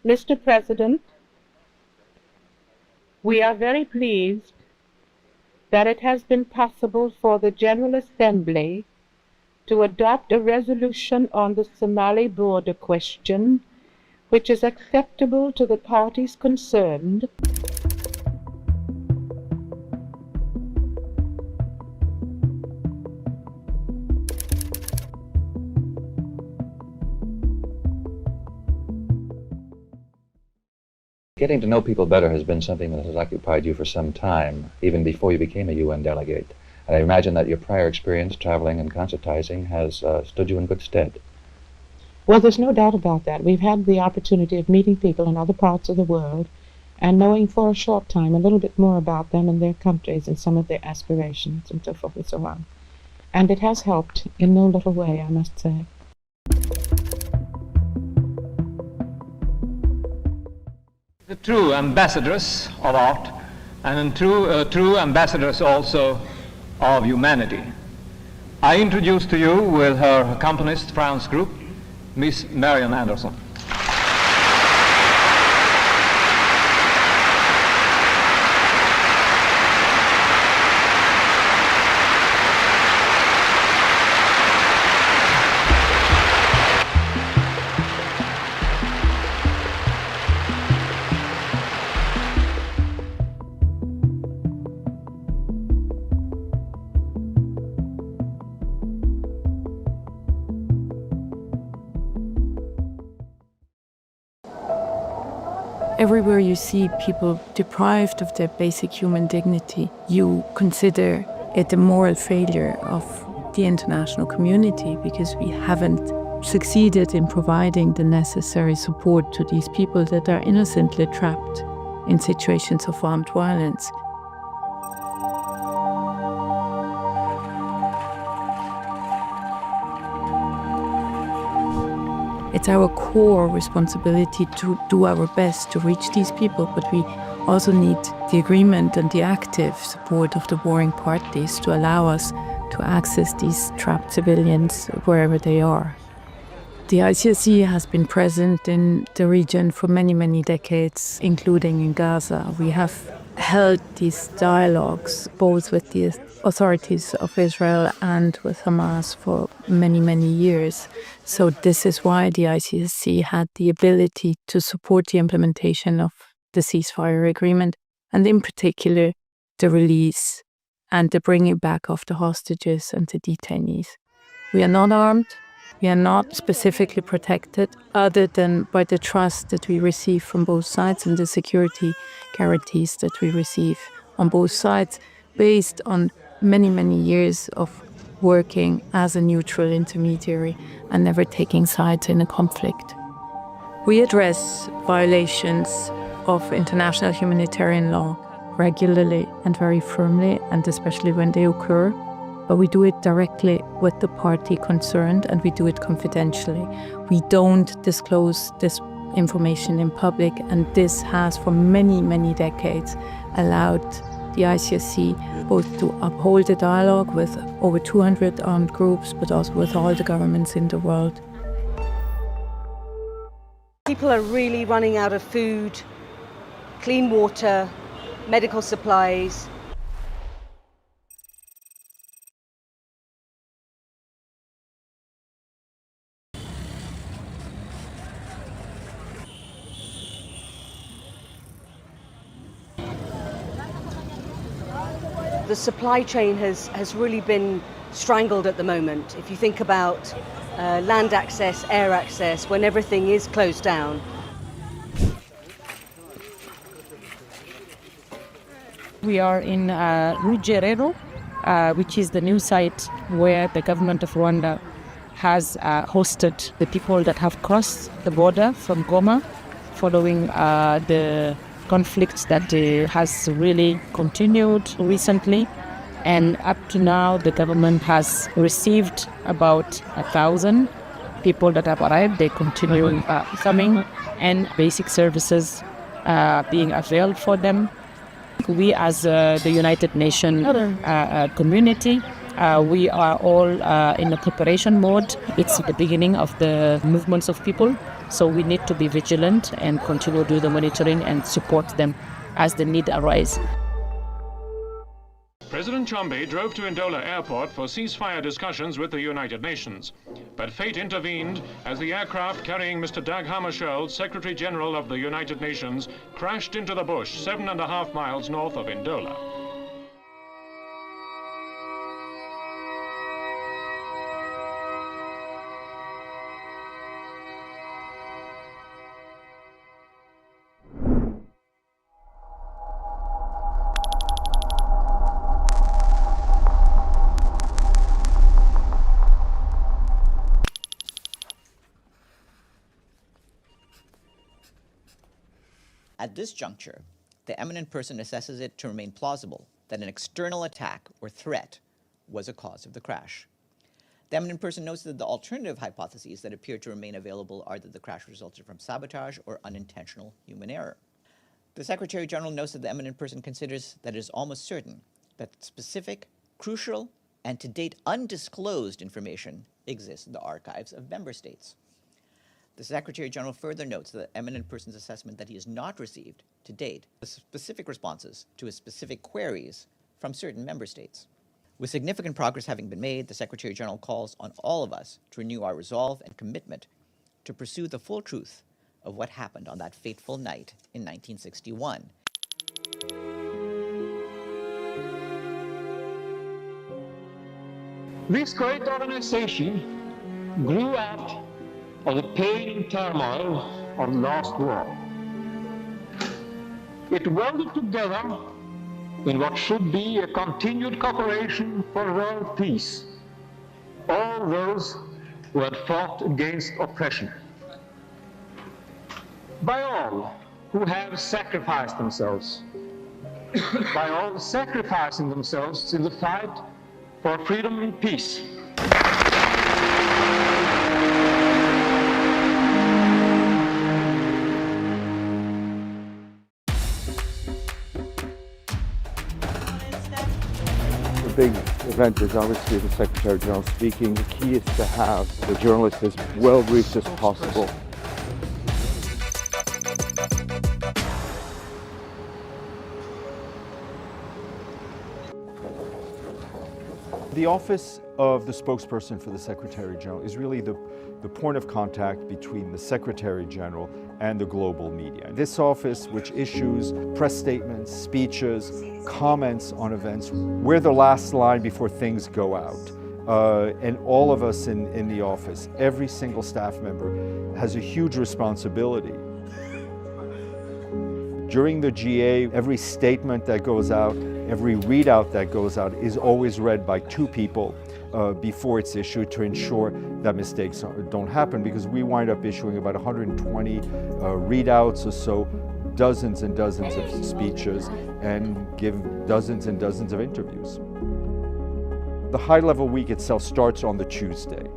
Mr. President, we are very pleased that it has been possible for the General Assembly to adopt a resolution on the Somali border question, which is acceptable to the parties concerned. Getting to know people better has been something that has occupied you for some time, even before you became a UN delegate. And I imagine that your prior experience traveling and concertizing has stood you in good stead. Well, there's no doubt about that. We've had the opportunity of meeting people in other parts of the world and knowing for a short time a little bit more about them and their countries and some of their aspirations and so forth and so on. And it has helped in no little way, I must say. The true ambassadors of art and true ambassadors also of humanity. I introduce to you with her accompanist France group, Miss Marian Anderson. Everywhere you see people deprived of their basic human dignity, you consider it a moral failure of the international community because we haven't succeeded in providing the necessary support to these people that are innocently trapped in situations of armed violence. It's our core responsibility to do our best to reach these people, but we also need the agreement and the active support of the warring parties to allow us to access these trapped civilians wherever they are. The ICRC has been present in the region for many, many decades, including in Gaza. We have held these dialogues both with the authorities of Israel and with Hamas for many, many years. So this is why the ICRC had the ability to support the implementation of the ceasefire agreement, and in particular, the release and the bringing back of the hostages and the detainees. We are not armed. We are not specifically protected other than by the trust that we receive from both sides and the security guarantees that we receive on both sides based on many, many years of working as a neutral intermediary and never taking sides in a conflict. We address violations of international humanitarian law regularly and very firmly, and especially when they occur. But we do it directly with the party concerned, and we do it confidentially. We don't disclose this information in public, and this has for many, many decades allowed the ICRC both to uphold the dialogue with over 200 armed groups, but also with all the governments in the world. People are really running out of food, clean water, medical supplies. The supply chain has really been strangled at the moment. If you think about land access, air access, when everything is closed down. We are in Rugerero, which is the new site where the government of Rwanda has hosted the people that have crossed the border from Goma following the conflict that has really continued recently. And up to now, the government has received about 1,000 people that have arrived. They continue coming, and basic services being availed for them. We as the United Nations community, we are all in a preparation mode. It's the beginning of the movements of people, so we need to be vigilant and continue to do the monitoring and support them as the need arises. President Chombe drove to Ndola Airport for ceasefire discussions with the United Nations. But fate intervened as the aircraft carrying Mr. Dag Hammarskjöld, Secretary General of the United Nations, crashed into the bush 7.5 miles north of Ndola. At this juncture, the eminent person assesses it to remain plausible that an external attack or threat was a cause of the crash. The eminent person notes that the alternative hypotheses that appear to remain available are that the crash resulted from sabotage or unintentional human error. The Secretary General notes that the eminent person considers that it is almost certain that specific, crucial, and to date undisclosed information exists in the archives of member states. The Secretary General further notes the eminent person's assessment that he has not received, to date, the specific responses to his specific queries from certain member states. With significant progress having been made, the Secretary General calls on all of us to renew our resolve and commitment to pursue the full truth of what happened on that fateful night in 1961. This great organization grew out of the pain and turmoil of the last war. It welded together in what should be a continued cooperation for world peace, all those who had fought against oppression. By all who have sacrificed themselves, by all sacrificing themselves in the fight for freedom and peace. The big event is obviously the Secretary General speaking. The key is to have the journalists as well briefed as possible. The office of the spokesperson for the Secretary General is really the point of contact between the Secretary General and the global media. This office, which issues press statements, speeches, comments on events, we're the last line before things go out. And all of us in the office, every single staff member, has a huge responsibility. During the GA, every statement that goes out, every readout that goes out is always read by two people before it's issued to ensure that mistakes don't happen, because we wind up issuing about 120 readouts or so, dozens and dozens of speeches, and give dozens and dozens of interviews. The high-level week itself starts on the Tuesday,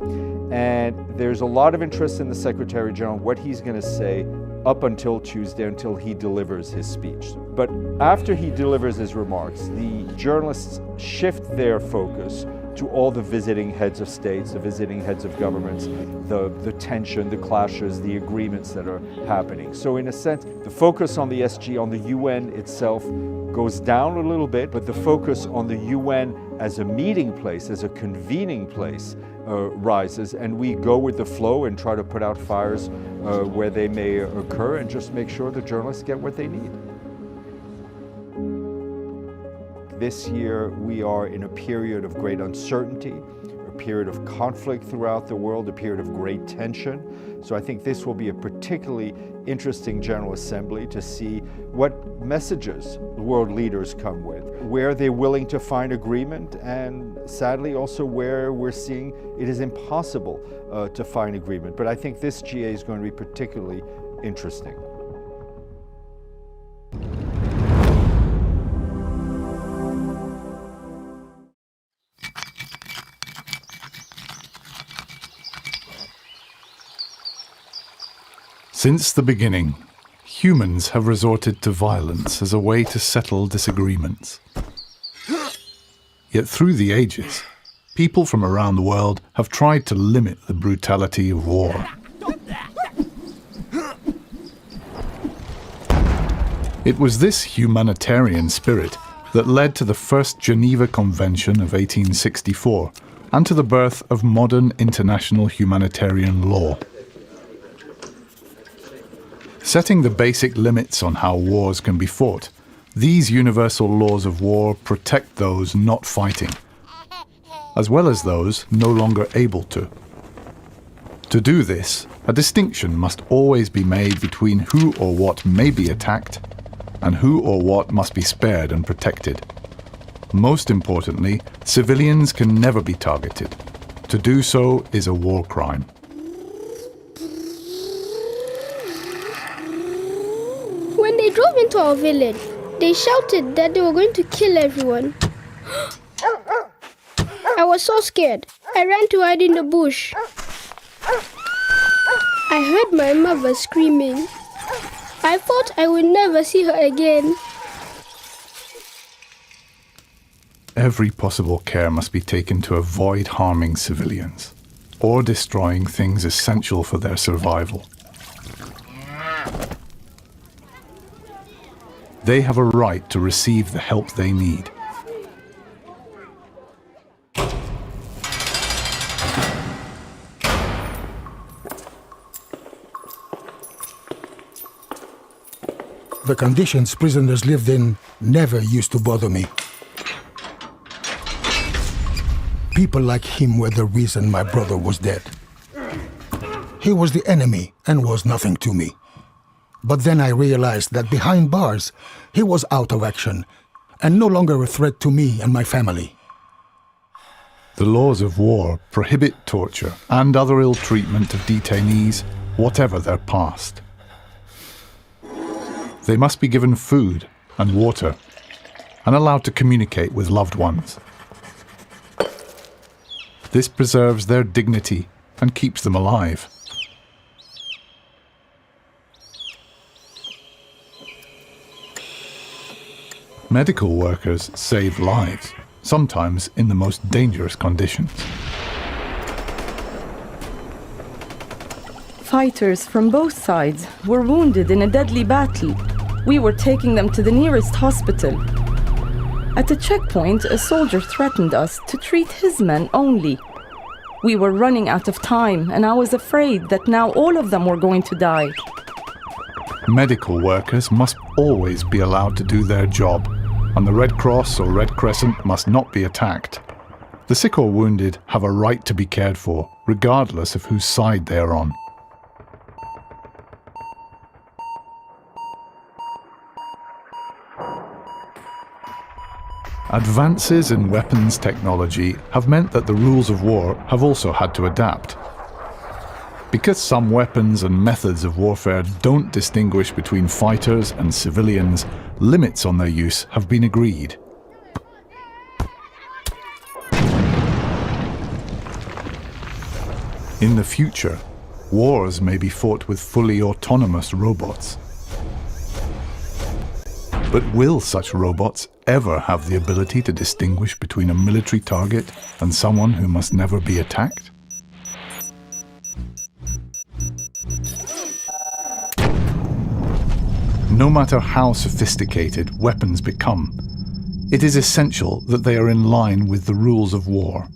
and there's a lot of interest in the Secretary General, what he's going to say up until Tuesday, until he delivers his speech. But after he delivers his remarks, the journalists shift their focus to all the visiting heads of states, the visiting heads of governments, the tension, the clashes, the agreements that are happening. So in a sense, the focus on the SG, on the UN itself, goes down a little bit, but the focus on the UN as a meeting place, as a convening place, rises, and we go with the flow and try to put out fires where they may occur and just make sure the journalists get what they need. This year we are in a period of great uncertainty, a period of conflict throughout the world, a period of great tension. So I think this will be a particularly interesting General Assembly to see what messages the world leaders come with, where they're willing to find agreement, and sadly also where we're seeing it is impossible to find agreement. But I think this GA is going to be particularly interesting. Since the beginning, humans have resorted to violence as a way to settle disagreements. Yet through the ages, people from around the world have tried to limit the brutality of war. It was this humanitarian spirit that led to the first Geneva Convention of 1864 and to the birth of modern international humanitarian law. Setting the basic limits on how wars can be fought, these universal laws of war protect those not fighting, as well as those no longer able to. To do this, a distinction must always be made between who or what may be attacked and who or what must be spared and protected. Most importantly, civilians can never be targeted. To do so is a war crime. When they drove into our village, they shouted that they were going to kill everyone. I was so scared. I ran to hide in the bush. I heard my mother screaming. I thought I would never see her again. Every possible care must be taken to avoid harming civilians or destroying things essential for their survival. They have a right to receive the help they need. The conditions prisoners lived in never used to bother me. People like him were the reason my brother was dead. He was the enemy and was nothing to me. But then I realized that behind bars, he was out of action and no longer a threat to me and my family. The laws of war prohibit torture and other ill treatment of detainees, whatever their past. They must be given food and water and allowed to communicate with loved ones. This preserves their dignity and keeps them alive. Medical workers save lives, sometimes in the most dangerous conditions. Fighters from both sides were wounded in a deadly battle. We were taking them to the nearest hospital. At a checkpoint, a soldier threatened us to treat his men only. We were running out of time, and I was afraid that now all of them were going to die. Medical workers must always be allowed to do their job, and the Red Cross or Red Crescent must not be attacked. The sick or wounded have a right to be cared for, regardless of whose side they are on. Advances in weapons technology have meant that the rules of war have also had to adapt. Because some weapons and methods of warfare don't distinguish between fighters and civilians, limits on their use have been agreed. In the future, wars may be fought with fully autonomous robots. But will such robots ever have the ability to distinguish between a military target and someone who must never be attacked? No matter how sophisticated weapons become, it is essential that they are in line with the rules of war.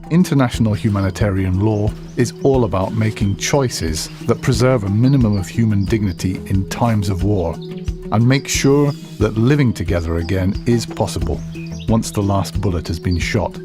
International humanitarian law is all about making choices that preserve a minimum of human dignity in times of war and make sure that living together again is possible once the last bullet has been shot.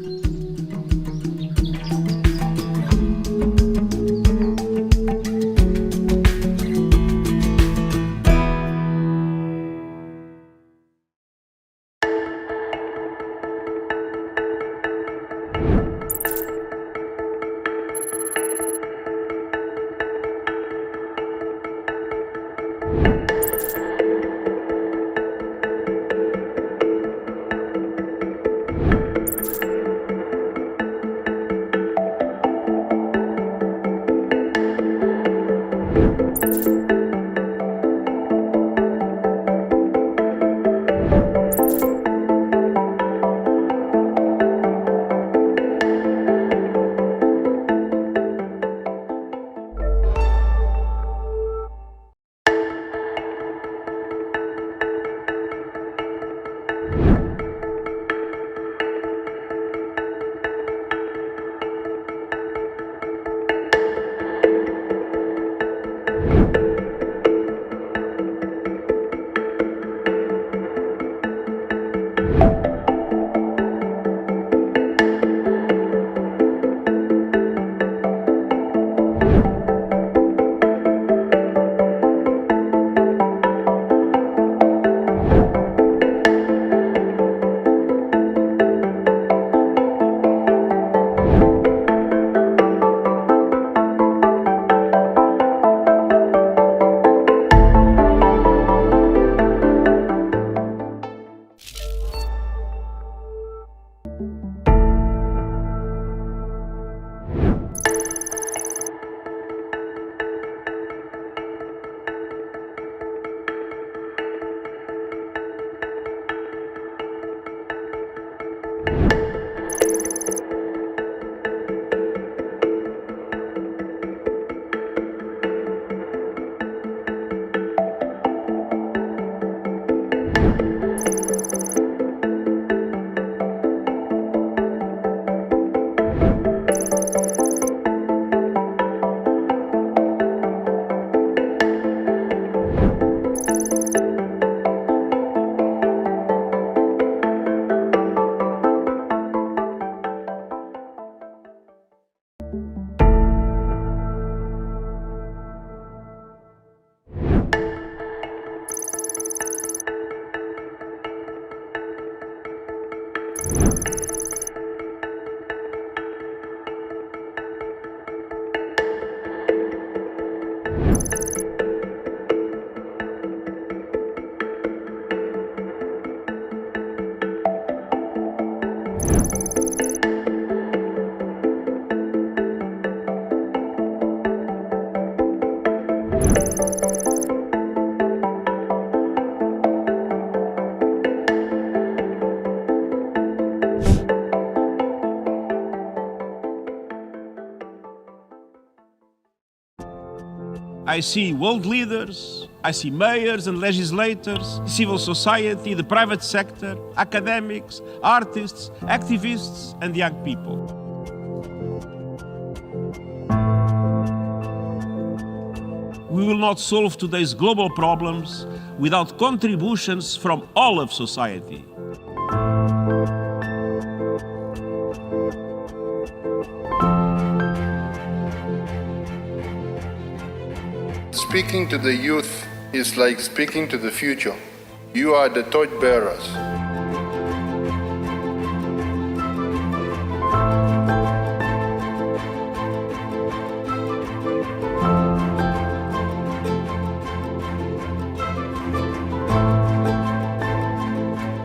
I see world leaders, I see mayors and legislators, civil society, the private sector, academics, artists, activists, and young people. We will not solve today's global problems without contributions from all of society. Speaking to the youth is like speaking to the future. You are the torchbearers.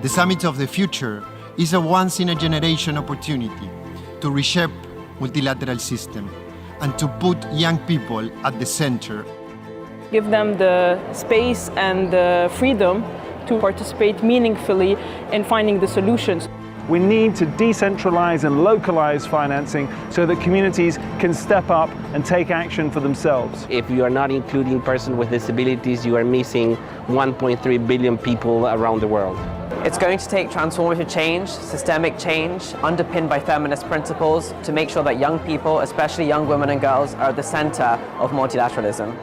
The Summit of the Future is a once-in-a-generation opportunity to reshape multilateral system and to put young people at the center. Give them the space and the freedom to participate meaningfully in finding the solutions. We need to decentralize and localize financing so that communities can step up and take action for themselves. If you are not including persons with disabilities, you are missing 1.3 billion people around the world. It's going to take transformative change, systemic change, underpinned by feminist principles to make sure that young people, especially young women and girls, are at the center of multilateralism.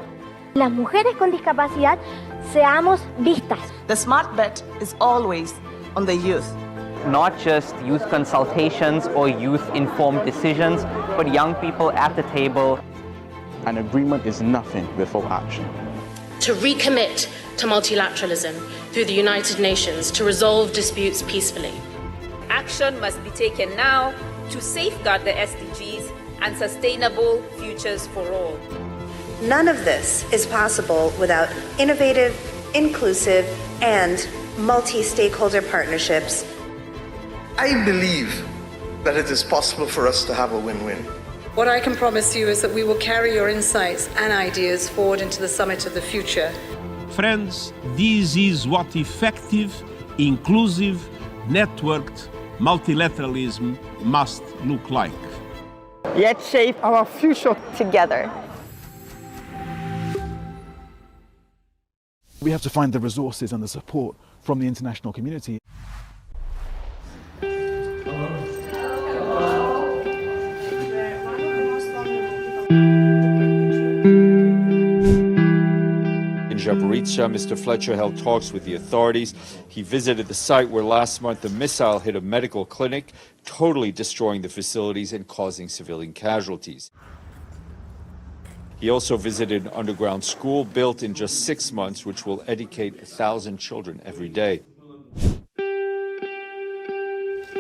Las mujeres con discapacidad seamos vistas. The smart bet is always on the youth. Not just youth consultations or youth-informed decisions, but young people at the table. An agreement is nothing without action. To recommit to multilateralism through the United Nations to resolve disputes peacefully. Action must be taken now to safeguard the SDGs and sustainable futures for all. None of this is possible without innovative, inclusive, and multi-stakeholder partnerships. I believe that it is possible for us to have a win-win. What I can promise you is that we will carry your insights and ideas forward into the summit of the future. Friends, this is what effective, inclusive, networked multilateralism must look like. Let's shape our future together. We have to find the resources and the support from the international community. In Zaporizhzhia, Mr. Fletcher held talks with the authorities. He visited the site where last month a missile hit a medical clinic, totally destroying the facilities and causing civilian casualties. He also visited an underground school built in just 6 months, which will educate 1,000 children every day.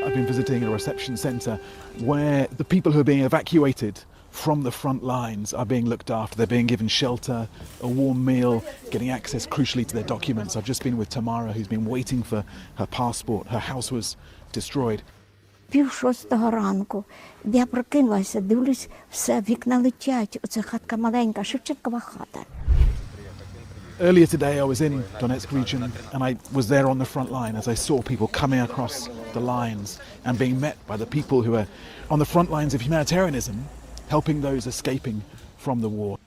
I've been visiting a reception centre where the people who are being evacuated from the front lines are being looked after. They're being given shelter, a warm meal, getting access crucially to their documents. I've just been with Tamara, who's been waiting for her passport. Her house was destroyed. Пів-шостого ранку, я прокинулася, дивлюсь, все, вікна летять, оце хатка маленька, Шевченкова хата. Earlier today I was in Donetsk region and I was there on the front line as I saw people coming across the lines and being met by the people who are on the front lines of humanitarianism, helping those escaping from the war.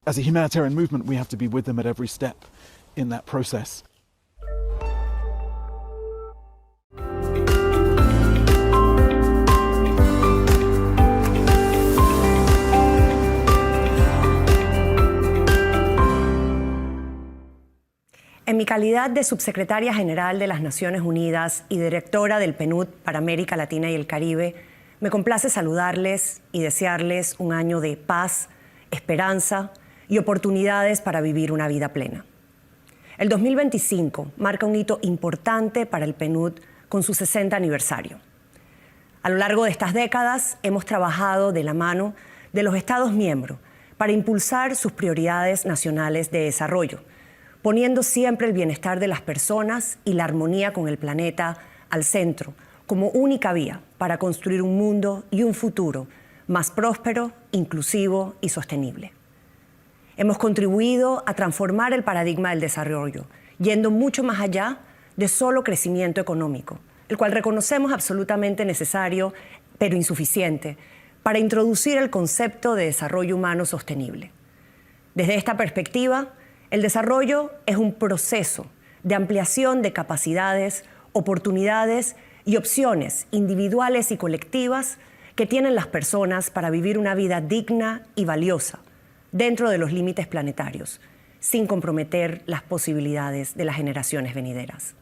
As a humanitarian movement, we have to be with them at every step in that process. En mi calidad de subsecretaria general de las Naciones Unidas y directora del PNUD para América Latina y el Caribe, me complace saludarles y desearles un año de paz, esperanza y oportunidades para vivir una vida plena. El 2025 marca un hito importante para el PNUD con su 60 aniversario. A lo largo de estas décadas hemos trabajado de la mano de los Estados miembros para impulsar sus prioridades nacionales de desarrollo, poniendo siempre el bienestar de las personas y la armonía con el planeta al centro, como única vía para construir un mundo y un futuro más próspero, inclusivo y sostenible. Hemos contribuido a transformar el paradigma del desarrollo, yendo mucho más allá de solo crecimiento económico, el cual reconocemos absolutamente necesario, pero insuficiente, para introducir el concepto de desarrollo humano sostenible. Desde esta perspectiva, el desarrollo es un proceso de ampliación de capacidades, oportunidades y opciones individuales y colectivas que tienen las personas para vivir una vida digna y valiosa dentro de los límites planetarios, sin comprometer las posibilidades de las generaciones venideras.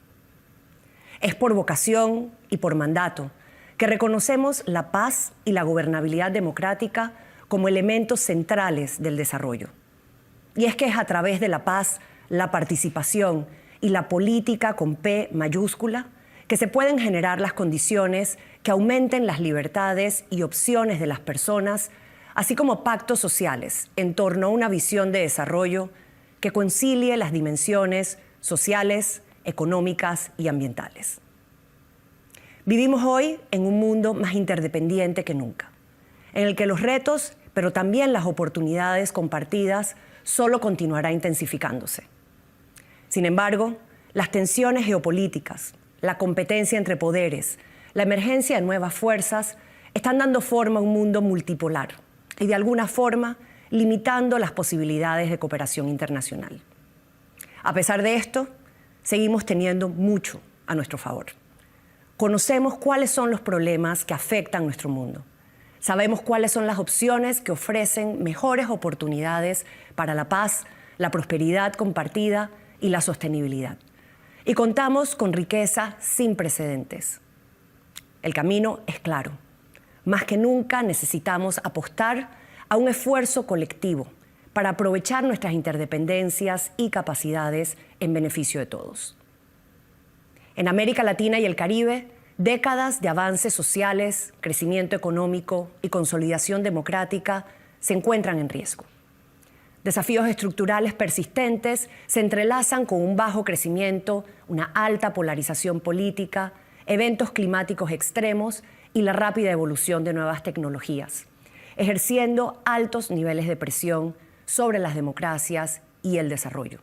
Es por vocación y por mandato que reconocemos la paz y la gobernabilidad democrática como elementos centrales del desarrollo. Y es que es a través de la paz, la participación y la política con P mayúscula que se pueden generar las condiciones que aumenten las libertades y opciones de las personas, así como pactos sociales en torno a una visión de desarrollo que concilie las dimensiones sociales, económicas y ambientales. Vivimos hoy en un mundo más interdependiente que nunca, en el que los retos, pero también las oportunidades compartidas, solo continuará intensificándose. Sin embargo, las tensiones geopolíticas, la competencia entre poderes, la emergencia de nuevas fuerzas están dando forma a un mundo multipolar y de alguna forma limitando las posibilidades de cooperación internacional. A pesar de esto, seguimos teniendo mucho a nuestro favor. Conocemos cuáles son los problemas que afectan nuestro mundo. Sabemos cuáles son las opciones que ofrecen mejores oportunidades para la paz, la prosperidad compartida y la sostenibilidad. Y contamos con riqueza sin precedentes. El camino es claro. Más que nunca necesitamos apostar a un esfuerzo colectivo para aprovechar nuestras interdependencias y capacidades en beneficio de todos. En América Latina y el Caribe, décadas de avances sociales, crecimiento económico y consolidación democrática se encuentran en riesgo. Desafíos estructurales persistentes se entrelazan con un bajo crecimiento, una alta polarización política, eventos climáticos extremos y la rápida evolución de nuevas tecnologías. ejerciendo altos niveles de presión sobre las democracias y el desarrollo.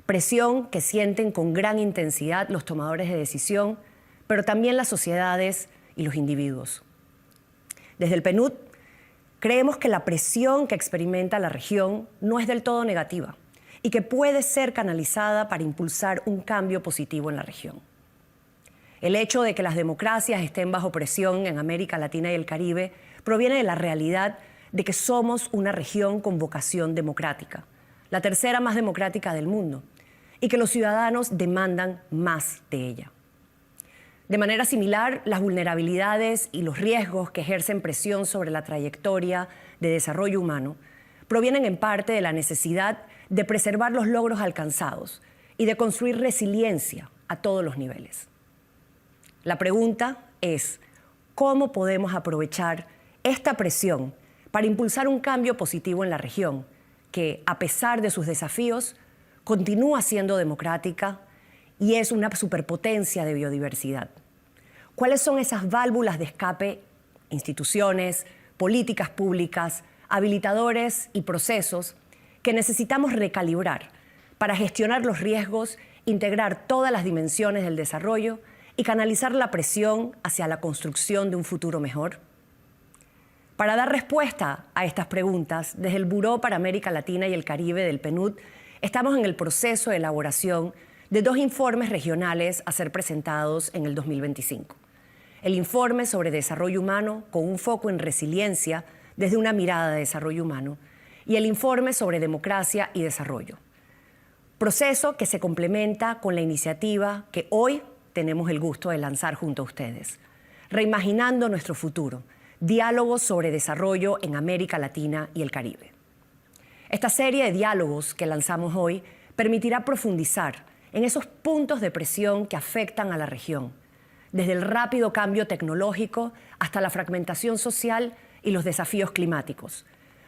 Presión que sienten con gran intensidad los tomadores de decisión, pero también las sociedades y los individuos. Desde el PNUD, creemos que la presión que experimenta la región no es del todo negativa y que puede ser canalizada para impulsar un cambio positivo en la región. El hecho de que las democracias estén bajo presión en América Latina y el Caribe proviene de la realidad de que somos una región con vocación democrática, la tercera más democrática del mundo, y que los ciudadanos demandan más de ella. De manera similar, las vulnerabilidades y los riesgos que ejercen presión sobre la trayectoria de desarrollo humano provienen en parte de la necesidad de preservar los logros alcanzados y de construir resiliencia a todos los niveles. La pregunta es, ¿cómo podemos aprovechar esta presión para impulsar un cambio positivo en la región que, a pesar de sus desafíos, continúa siendo democrática y es una superpotencia de biodiversidad? ¿Cuáles son esas válvulas de escape, instituciones, políticas públicas, habilitadores y procesos que necesitamos recalibrar para gestionar los riesgos, integrar todas las dimensiones del desarrollo y canalizar la presión hacia la construcción de un futuro mejor? Para dar respuesta a estas preguntas, desde el Buró para América Latina y el Caribe del PNUD, estamos en el proceso de elaboración de 2 informes regionales a ser presentados en el 2025. El informe sobre desarrollo humano con un foco en resiliencia desde una mirada de desarrollo humano y el informe sobre democracia y desarrollo. Proceso que se complementa con la iniciativa que hoy tenemos el gusto de lanzar junto a ustedes. Reimaginando nuestro futuro, diálogos sobre desarrollo en América Latina y el Caribe. Esta serie de diálogos que lanzamos hoy permitirá profundizar en esos puntos de presión que afectan a la región, desde el rápido cambio tecnológico hasta la fragmentación social y los desafíos climáticos,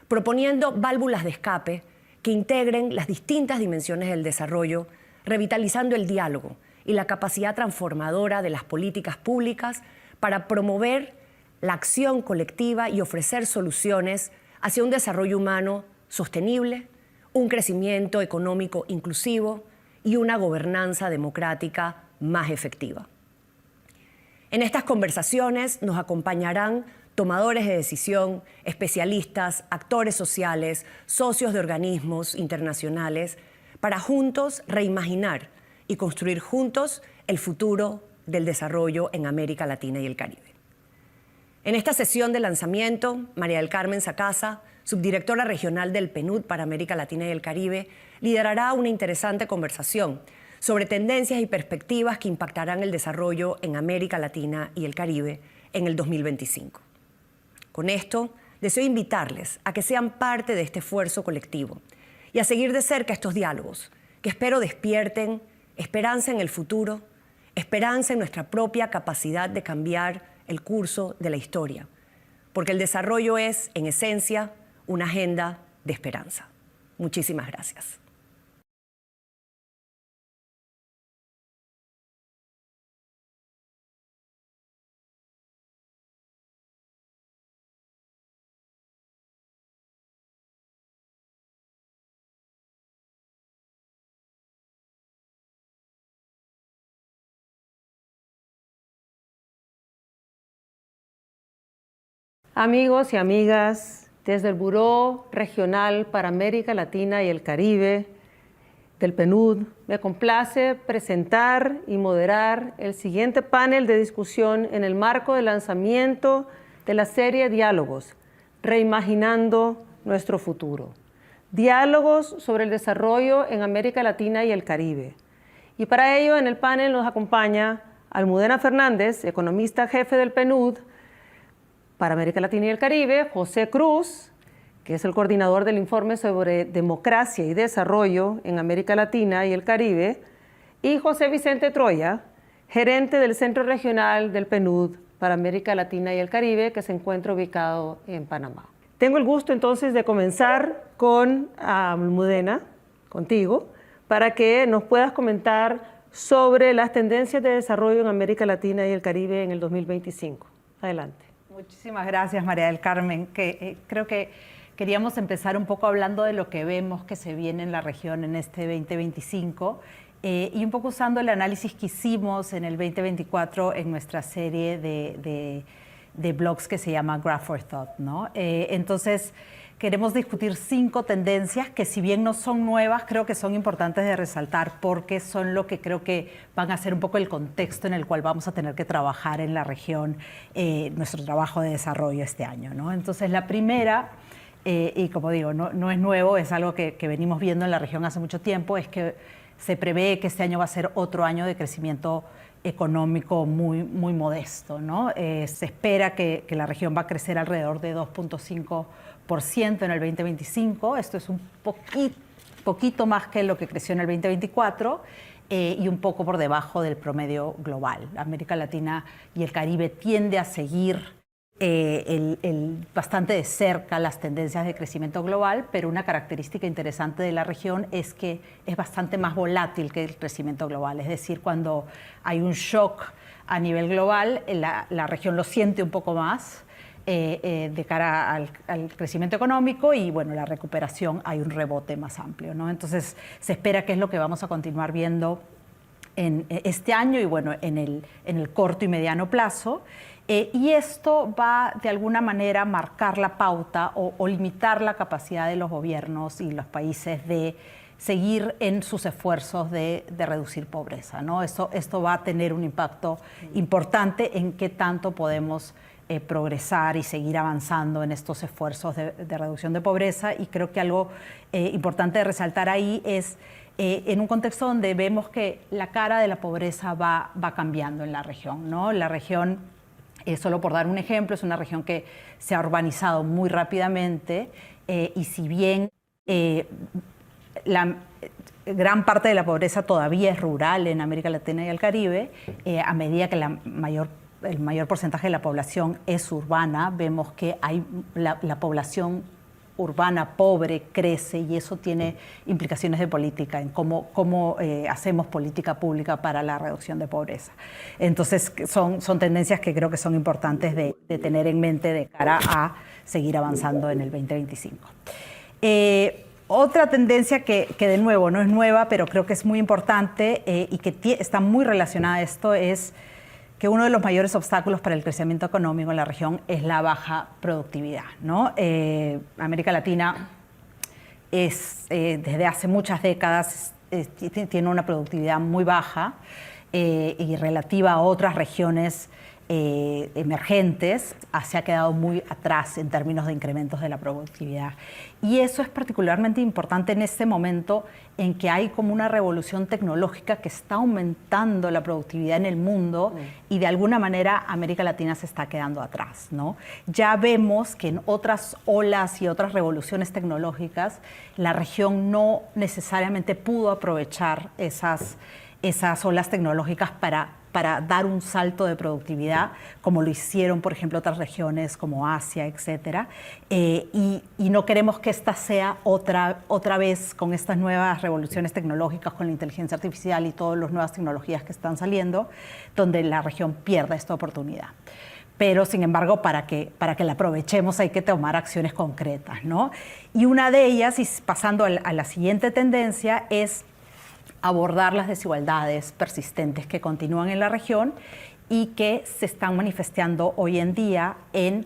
proponiendo válvulas de escape que integren las distintas dimensiones del desarrollo, revitalizando el diálogo y la capacidad transformadora de las políticas públicas para promover la acción colectiva y ofrecer soluciones hacia un desarrollo humano sostenible, un crecimiento económico inclusivo y una gobernanza democrática más efectiva. En estas conversaciones nos acompañarán tomadores de decisión, especialistas, actores sociales, socios de organismos internacionales, para juntos reimaginar y construir juntos el futuro del desarrollo en América Latina y el Caribe. En esta sesión de lanzamiento, María del Carmen Sacasa, subdirectora regional del PNUD para América Latina y el Caribe, liderará una interesante conversación sobre tendencias y perspectivas que impactarán el desarrollo en América Latina y el Caribe en el 2025. Con esto, deseo invitarles a que sean parte de este esfuerzo colectivo y a seguir de cerca estos diálogos, que espero despierten esperanza en el futuro, esperanza en nuestra propia capacidad de cambiar el curso de la historia, porque el desarrollo es, en esencia, una agenda de esperanza. Muchísimas gracias. Amigos y amigas, desde el Buró Regional para América Latina y el Caribe del PNUD, me complace presentar y moderar el siguiente panel de discusión en el marco del lanzamiento de la serie Diálogos, Reimaginando nuestro futuro. Diálogos sobre el desarrollo en América Latina y el Caribe. Y para ello en el panel nos acompaña Almudena Fernández, economista jefe del PNUD, para América Latina y el Caribe, José Cruz, que es el coordinador del informe sobre democracia y desarrollo en América Latina y el Caribe, y José Vicente Troya, gerente del Centro Regional del PNUD para América Latina y el Caribe, que se encuentra ubicado en Panamá. Tengo el gusto entonces de comenzar con Almudena, contigo, para que nos puedas comentar sobre las tendencias de desarrollo en América Latina y el Caribe en el 2025. Adelante. Muchísimas gracias, María del Carmen. Creo que queríamos empezar un poco hablando de lo que vemos que se viene en la región en este 2025 y un poco usando el análisis que hicimos en el 2024 en nuestra serie de blogs que se llama Graph for Thought, ¿no? Entonces, queremos discutir 5 tendencias que, si bien no son nuevas, creo que son importantes de resaltar porque son lo que creo que van a ser un poco el contexto en el cual vamos a tener que trabajar en la región, nuestro trabajo de desarrollo este año, ¿no? Entonces, la primera, y como digo, no es nuevo, es algo que venimos viendo en la región hace mucho tiempo, es que se prevé que este año va a ser otro año de crecimiento económico muy modesto, ¿no? Se espera que la región va a crecer alrededor de 2.5% en el 2025. Esto es un poquito más que lo que creció en el 2024 y un poco por debajo del promedio global. América Latina y el Caribe tiende a seguir bastante de cerca las tendencias de crecimiento global, pero una característica interesante de la región es que es bastante más volátil que el crecimiento global. Es decir, cuando hay un shock a nivel global, la región lo siente un poco más de cara al crecimiento económico y, bueno, la recuperación hay un rebote más amplio, ¿no? Entonces, se espera que es lo que vamos a continuar viendo en este año y, bueno, en el corto y mediano plazo. Y esto va de alguna manera a marcar la pauta o limitar la capacidad de los gobiernos y los países de seguir en sus esfuerzos de reducir pobreza, ¿no? Esto va a tener un impacto importante en qué tanto podemos progresar y seguir avanzando en estos esfuerzos de reducción de pobreza. Y creo que algo importante de resaltar ahí es en un contexto donde vemos que la cara de la pobreza va cambiando en la región, ¿no? La región, solo por dar un ejemplo, es una región que se ha urbanizado muy rápidamente y si bien la gran parte de la pobreza todavía es rural en América Latina y el Caribe, a medida que el mayor porcentaje de la población es urbana, vemos que la población urbana pobre crece y eso tiene implicaciones de política en cómo hacemos política pública para la reducción de pobreza. Entonces son tendencias que creo que son importantes de tener en mente de cara a seguir avanzando en el 2025. Otra tendencia que de nuevo no es nueva, pero creo que es muy importante y que está muy relacionada a esto es que uno de los mayores obstáculos para el crecimiento económico en la región es la baja productividad, ¿no? América Latina desde hace muchas décadas tiene una productividad muy baja y relativa a otras regiones emergentes, se ha quedado muy atrás en términos de incrementos de la productividad. Y eso es particularmente importante en este momento en que hay como una revolución tecnológica que está aumentando la productividad en el mundo y de alguna manera América Latina se está quedando atrás, ¿no? Ya vemos que en otras olas y otras revoluciones tecnológicas la región no necesariamente pudo aprovechar esas olas tecnológicas para dar un salto de productividad, como lo hicieron, por ejemplo, otras regiones como Asia, etcétera. Y no queremos que esta sea otra vez con estas nuevas revoluciones tecnológicas, con la inteligencia artificial y todas las nuevas tecnologías que están saliendo, donde la región pierda esta oportunidad. Pero, sin embargo, para que la aprovechemos hay que tomar acciones concretas, ¿no? Y una de ellas, y pasando a la siguiente tendencia, es abordar las desigualdades persistentes que continúan en la región y que se están manifestando hoy en día en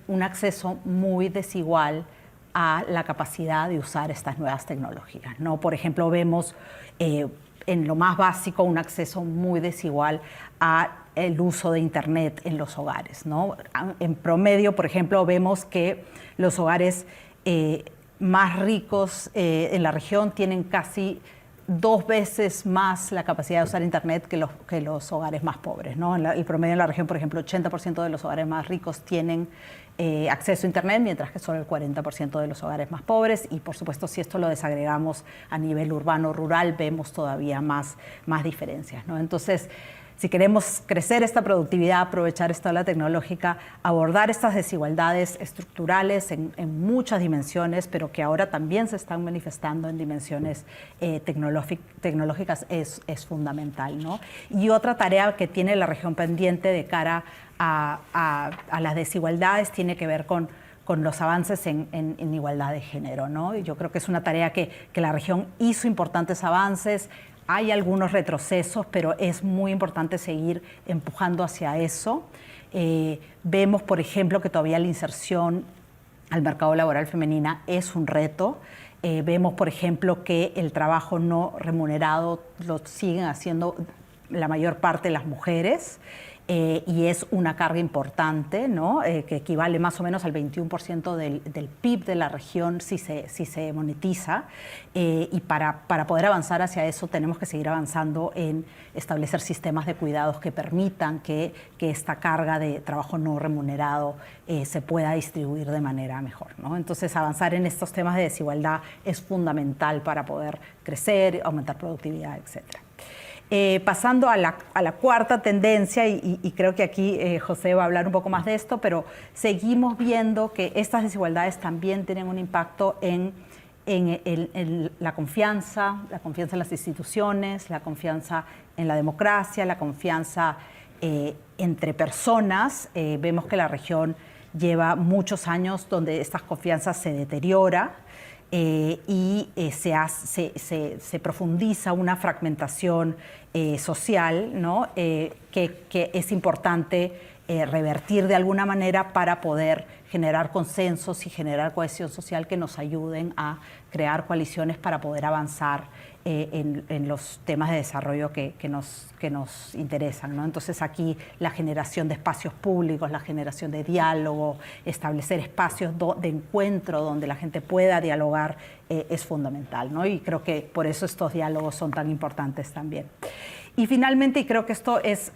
un acceso muy desigual a la capacidad de usar estas nuevas tecnologías, ¿no? Por ejemplo, vemos en lo más básico un acceso muy desigual al uso de Internet en los hogares, ¿no? En promedio, por ejemplo, vemos que los hogares más ricos en la región tienen casi 2 veces más la capacidad de usar Internet que los hogares más pobres, ¿no? El promedio en la región, por ejemplo, 80% de los hogares más ricos tienen acceso a Internet, mientras que solo el 40% de los hogares más pobres. Y, por supuesto, si esto lo desagregamos a nivel urbano-rural, vemos todavía más diferencias, ¿no? Entonces, si queremos crecer esta productividad, aprovechar esta ola tecnológica, abordar estas desigualdades estructurales en muchas dimensiones, pero que ahora también se están manifestando en dimensiones tecnológicas, es fundamental, ¿no? Y otra tarea que tiene la región pendiente de cara a las desigualdades tiene que ver con los avances en igualdad de género, ¿no? Y yo creo que es una tarea que la región hizo importantes avances. Hay algunos retrocesos, pero es muy importante seguir empujando hacia eso. Vemos, por ejemplo, que todavía la inserción al mercado laboral femenina es un reto. Vemos, por ejemplo, que el trabajo no remunerado lo siguen haciendo la mayor parte de las mujeres. Y es una carga importante, ¿no? Que equivale más o menos al 21% del PIB de la región si se monetiza. Y para poder avanzar hacia eso tenemos que seguir avanzando en establecer sistemas de cuidados que permitan que esta carga de trabajo no remunerado se pueda distribuir de manera mejor, ¿no? Entonces, avanzar en estos temas de desigualdad es fundamental para poder crecer, aumentar productividad, etcétera. Pasando a la cuarta tendencia, y creo que aquí José va a hablar un poco más de esto, pero seguimos viendo que estas desigualdades también tienen un impacto en la confianza en las instituciones, la confianza en la democracia, la confianza entre personas. Vemos que la región lleva muchos años donde esta confianza se deteriora. Y se profundiza una fragmentación social, ¿no? Que es importante revertir de alguna manera para poder generar consensos y generar cohesión social que nos ayuden a crear coaliciones para poder avanzar en los temas de desarrollo que nos interesan, ¿no? Entonces aquí la generación de espacios públicos, la generación de diálogo, establecer espacios de encuentro donde la gente pueda dialogar es fundamental, ¿no? Y creo que por eso estos diálogos son tan importantes también. Y finalmente, y creo que esto es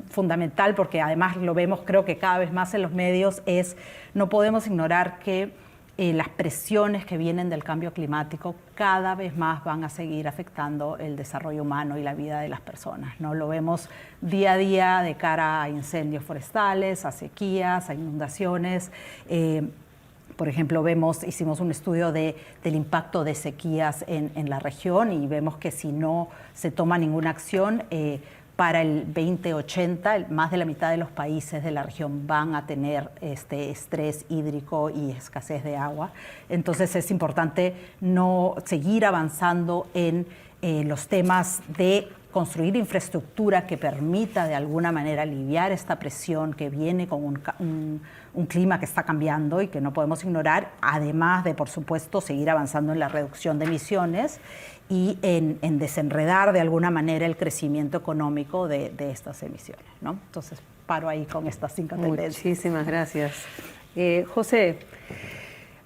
fundamental porque además lo vemos creo que cada vez más en los medios, no podemos ignorar que las presiones que vienen del cambio climático cada vez más van a seguir afectando el desarrollo humano y la vida de las personas, ¿no? Lo vemos día a día de cara a incendios forestales, a sequías, a inundaciones. Por ejemplo, hicimos un estudio del impacto de sequías en la región y vemos que si no se toma ninguna acción, para el 2080, más de la mitad de los países de la región van a tener estrés hídrico y escasez de agua. Entonces es importante no seguir avanzando en los temas de construir infraestructura que permita de alguna manera aliviar esta presión que viene con un clima que está cambiando y que no podemos ignorar, además de, por supuesto, seguir avanzando en la reducción de emisiones y en desenredar de alguna manera el crecimiento económico de estas emisiones, ¿no? Entonces, paro ahí con estas 5 tendencias. Muchísimas gracias. José,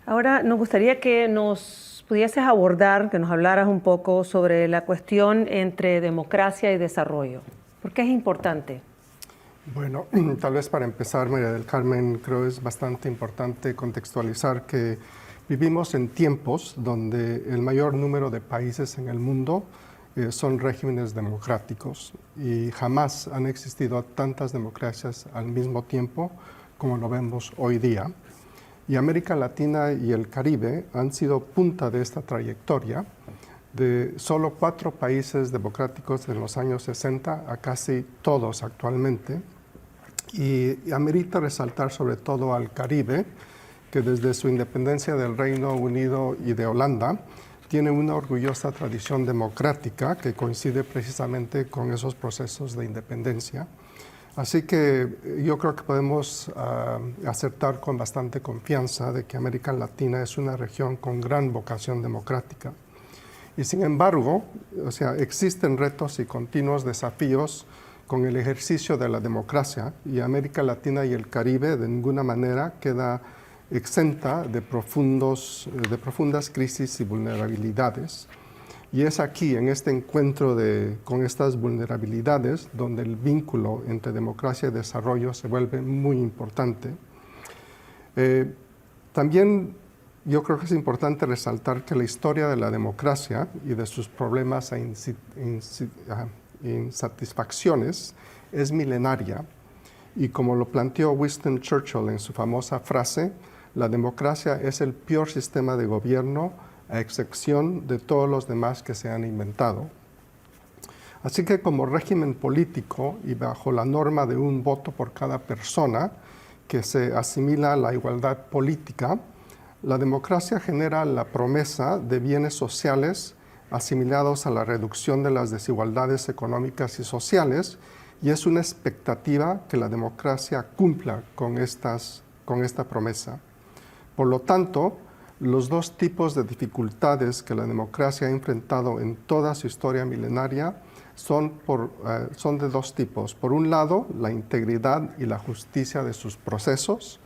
ahora nos gustaría que nos pudieses abordar, que nos hablaras un poco sobre la cuestión entre democracia y desarrollo. ¿Por qué es importante? Bueno, tal vez para empezar, María del Carmen, creo es bastante importante contextualizar que vivimos en tiempos donde el mayor número de países en el mundo son regímenes democráticos y jamás han existido tantas democracias al mismo tiempo como lo vemos hoy día. Y América Latina y el Caribe han sido punta de esta trayectoria, de solo 4 países democráticos en los años 60 a casi todos actualmente. Y amerita resaltar sobre todo al Caribe, que desde su independencia del Reino Unido y de Holanda, tiene una orgullosa tradición democrática que coincide precisamente con esos procesos de independencia. Así que yo creo que podemos acertar con bastante confianza de que América Latina es una región con gran vocación democrática. Y sin embargo, existen retos y continuos desafíos con el ejercicio de la democracia, y América Latina y el Caribe de ninguna manera queda exenta de profundas crisis y vulnerabilidades. Y es aquí, en este encuentro con estas vulnerabilidades, donde el vínculo entre democracia y desarrollo se vuelve muy importante. También yo creo que es importante resaltar que la historia de la democracia y de sus problemas insatisfacciones es milenaria y como lo planteó Winston Churchill en su famosa frase, la democracia es el peor sistema de gobierno a excepción de todos los demás que se han inventado. Así que como régimen político y bajo la norma de un voto por cada persona que se asimila a la igualdad política, la democracia genera la promesa de bienes sociales asimilados a la reducción de las desigualdades económicas y sociales y es una expectativa que la democracia cumpla con esta promesa. Por lo tanto, los dos tipos de dificultades que la democracia ha enfrentado en toda su historia milenaria son de dos tipos. Por un lado, la integridad y la justicia de sus procesos,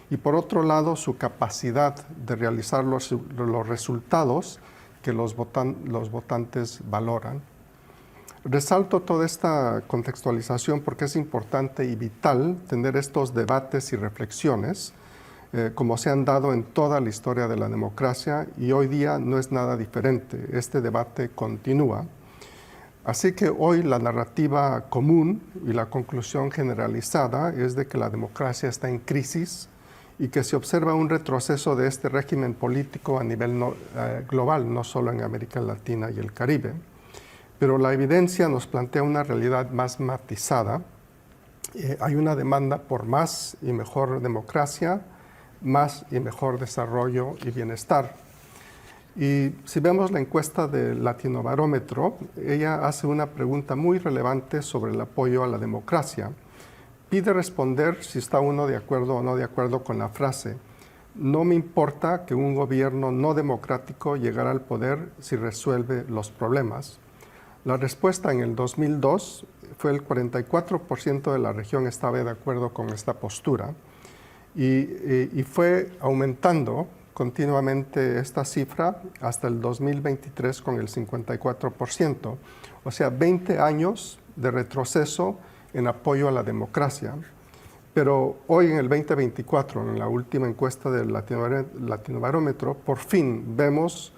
y por otro lado, su capacidad de realizar los resultados que los votantes valoran. Resalto toda esta contextualización porque es importante y vital tener estos debates y reflexiones, como se han dado en toda la historia de la democracia, y hoy día no es nada diferente. Este debate continúa. Así que hoy la narrativa común y la conclusión generalizada es de que la democracia está en crisis y que se observa un retroceso de este régimen político a nivel global, no solo en América Latina y el Caribe. Pero la evidencia nos plantea una realidad más matizada. Hay una demanda por más y mejor democracia, más y mejor desarrollo y bienestar. Y si vemos la encuesta del Latinobarómetro, ella hace una pregunta muy relevante sobre el apoyo a la democracia. Pide responder si está uno de acuerdo o no de acuerdo con la frase: no me importa que un gobierno no democrático llegara al poder si resuelve los problemas. La respuesta en el 2002 fue el 44% de la región estaba de acuerdo con esta postura y fue aumentando continuamente esta cifra hasta el 2023 con el 54%, o sea, 20 años de retroceso en apoyo a la democracia. Pero hoy en el 2024, en la última encuesta del Latinobarómetro, por fin vemos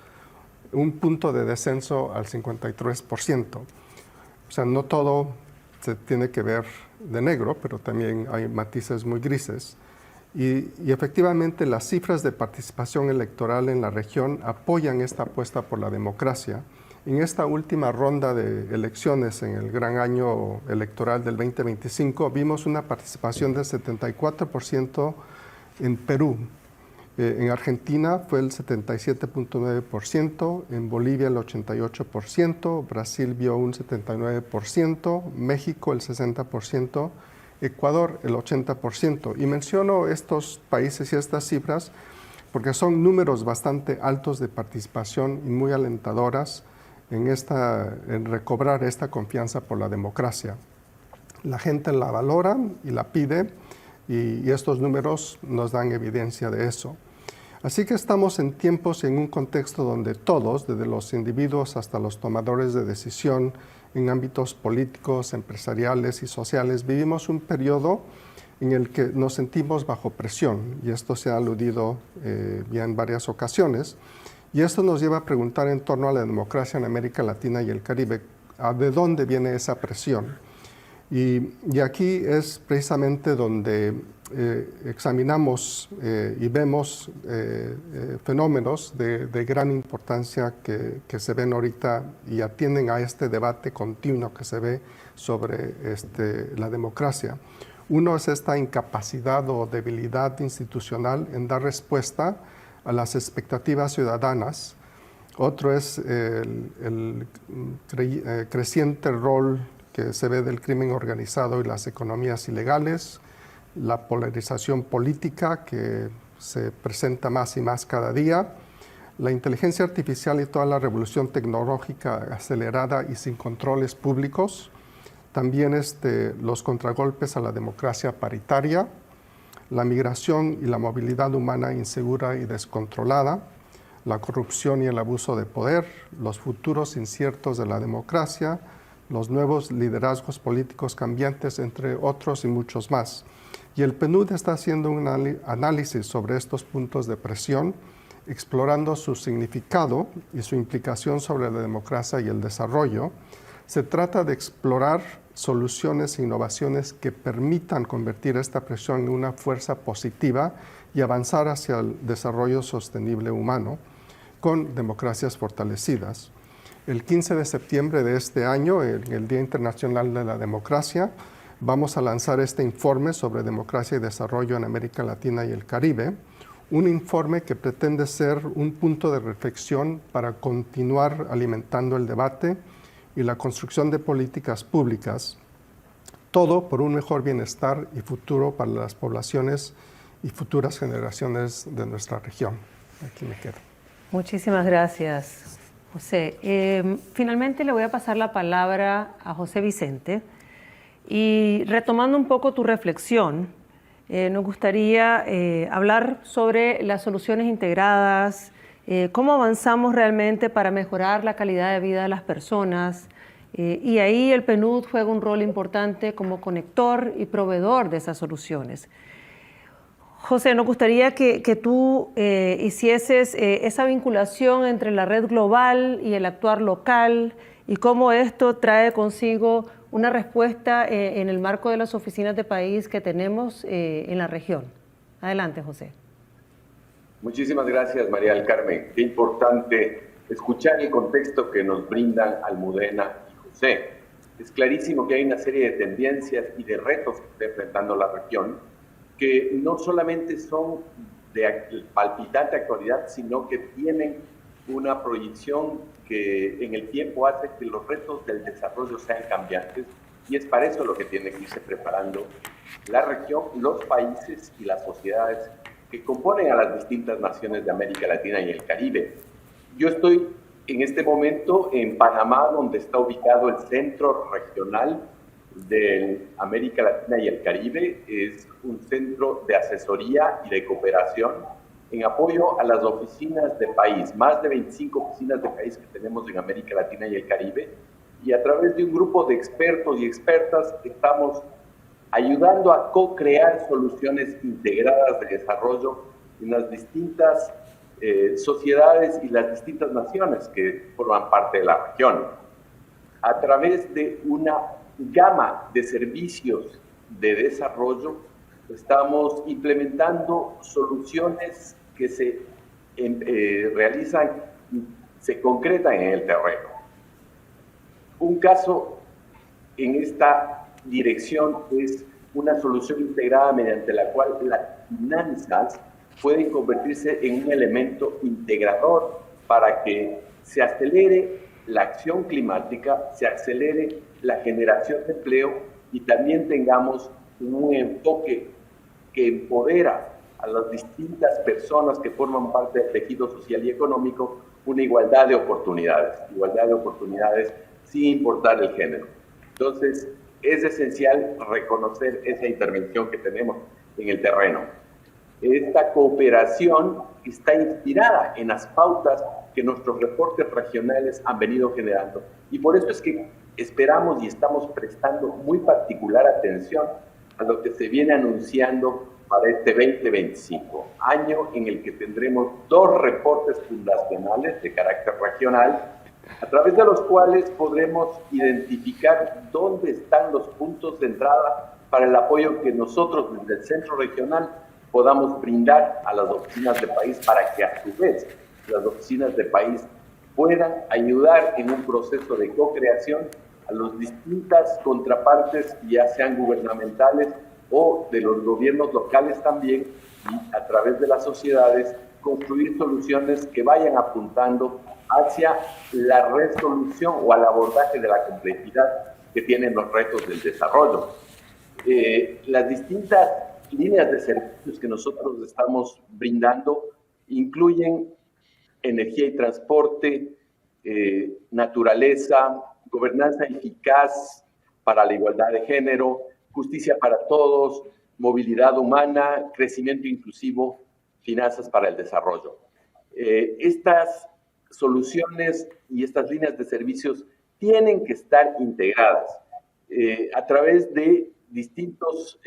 un punto de descenso al 53%. O sea, no todo se tiene que ver de negro, pero también hay matices muy grises. Y efectivamente las cifras de participación electoral en la región apoyan esta apuesta por la democracia. En esta última ronda de elecciones en el gran año electoral del 2025 vimos una participación del 74% en Perú. En Argentina fue el 77.9%, en Bolivia el 88%, Brasil vio un 79%, México el 60%, Ecuador el 80%. Y menciono estos países y estas cifras porque son números bastante altos de participación y muy alentadoras en recobrar esta confianza por la democracia. La gente la valora y la pide y estos números nos dan evidencia de eso. Así que estamos en tiempos y en un contexto donde todos, desde los individuos hasta los tomadores de decisión en ámbitos políticos, empresariales y sociales, vivimos un periodo en el que nos sentimos bajo presión, y esto se ha aludido ya en varias ocasiones, y esto nos lleva a preguntar en torno a la democracia en América Latina y el Caribe, ¿de dónde viene esa presión? Y aquí es precisamente donde examinamos y vemos fenómenos de gran importancia que se ven ahorita y atienden a este debate continuo que se ve sobre la democracia. Uno es esta incapacidad o debilidad institucional en dar respuesta a las expectativas ciudadanas. Otro es el creciente rol que se ve del crimen organizado y las economías ilegales, la polarización política que se presenta más y más cada día, la inteligencia artificial y toda la revolución tecnológica acelerada y sin controles públicos, también los contragolpes a la democracia paritaria, la migración y la movilidad humana insegura y descontrolada, la corrupción y el abuso de poder, los futuros inciertos de la democracia, los nuevos liderazgos políticos cambiantes, entre otros y muchos más. Y el PNUD está haciendo un análisis sobre estos puntos de presión, explorando su significado y su implicación sobre la democracia y el desarrollo, Se trata de explorar soluciones e innovaciones que permitan convertir esta presión en una fuerza positiva y avanzar hacia el desarrollo sostenible humano con democracias fortalecidas. El 15 de septiembre de este año, en el Día Internacional de la Democracia, vamos a lanzar este informe sobre democracia y desarrollo en América Latina y el Caribe, un informe que pretende ser un punto de reflexión para continuar alimentando el debate y la construcción de políticas públicas, todo por un mejor bienestar y futuro para las poblaciones y futuras generaciones de nuestra región. Aquí me quedo. Muchísimas gracias, José. Finalmente le voy a pasar la palabra a José Vicente y retomando un poco tu reflexión, nos gustaría hablar sobre las soluciones integradas, cómo avanzamos realmente para mejorar la calidad de vida de las personas, y ahí el PNUD juega un rol importante como conector y proveedor de esas soluciones. José, nos gustaría que tú hicieses esa vinculación entre la red global y el actuar local y cómo esto trae consigo una respuesta en el marco de las oficinas de país que tenemos en la región. Adelante, José. Muchísimas gracias, María del Carmen. Qué importante escuchar el contexto que nos brindan Almudena y José. Es clarísimo que hay una serie de tendencias y de retos que está enfrentando la región, que no solamente son de palpitante actualidad, sino que tienen una proyección que en el tiempo hace que los retos del desarrollo sean cambiantes, y es para eso lo que tiene que irse preparando la región, los países y las sociedades que componen a las distintas naciones de América Latina y el Caribe. Yo estoy en este momento en Panamá, donde está ubicado el Centro Regional de América Latina y el Caribe. Es un centro de asesoría y de cooperación en apoyo a las oficinas de país, más de 25 oficinas de país que tenemos en América Latina y el Caribe, y a través de un grupo de expertos y expertas estamos ayudando a co-crear soluciones integradas de desarrollo en las distintas sociedades y las distintas naciones que forman parte de la región. A través de una gama de servicios de desarrollo, estamos implementando soluciones que se realizan y se concretan en el terreno. Un caso en esta dirección es una solución integrada mediante la cual las finanzas pueden convertirse en un elemento integrador para que se acelere la acción climática, se acelere la generación de empleo y también tengamos un enfoque que empodera a las distintas personas que forman parte del tejido social y económico, una igualdad de oportunidades sin importar el género. Entonces, es esencial reconocer esa intervención que tenemos en el terreno. Esta cooperación está inspirada en las pautas que nuestros reportes regionales han venido generando. Y por eso es que esperamos y estamos prestando muy particular atención a lo que se viene anunciando para este 2025, año en el que tendremos 2 reportes fundacionales de carácter regional, a través de los cuales podremos identificar dónde están los puntos de entrada para el apoyo que nosotros desde el centro regional podamos brindar a las oficinas de país para que a su vez las oficinas de país puedan ayudar en un proceso de co-creación a las distintas contrapartes, ya sean gubernamentales o de los gobiernos locales también, y a través de las sociedades construir soluciones que vayan apuntando hacia la resolución o al abordaje de la complejidad que tienen los retos del desarrollo. Las distintas líneas de servicios que nosotros estamos brindando incluyen energía y transporte, naturaleza, gobernanza eficaz para la igualdad de género, justicia para todos, movilidad humana, crecimiento inclusivo, finanzas para el desarrollo. Estas soluciones y estas líneas de servicios tienen que estar integradas a través de distintas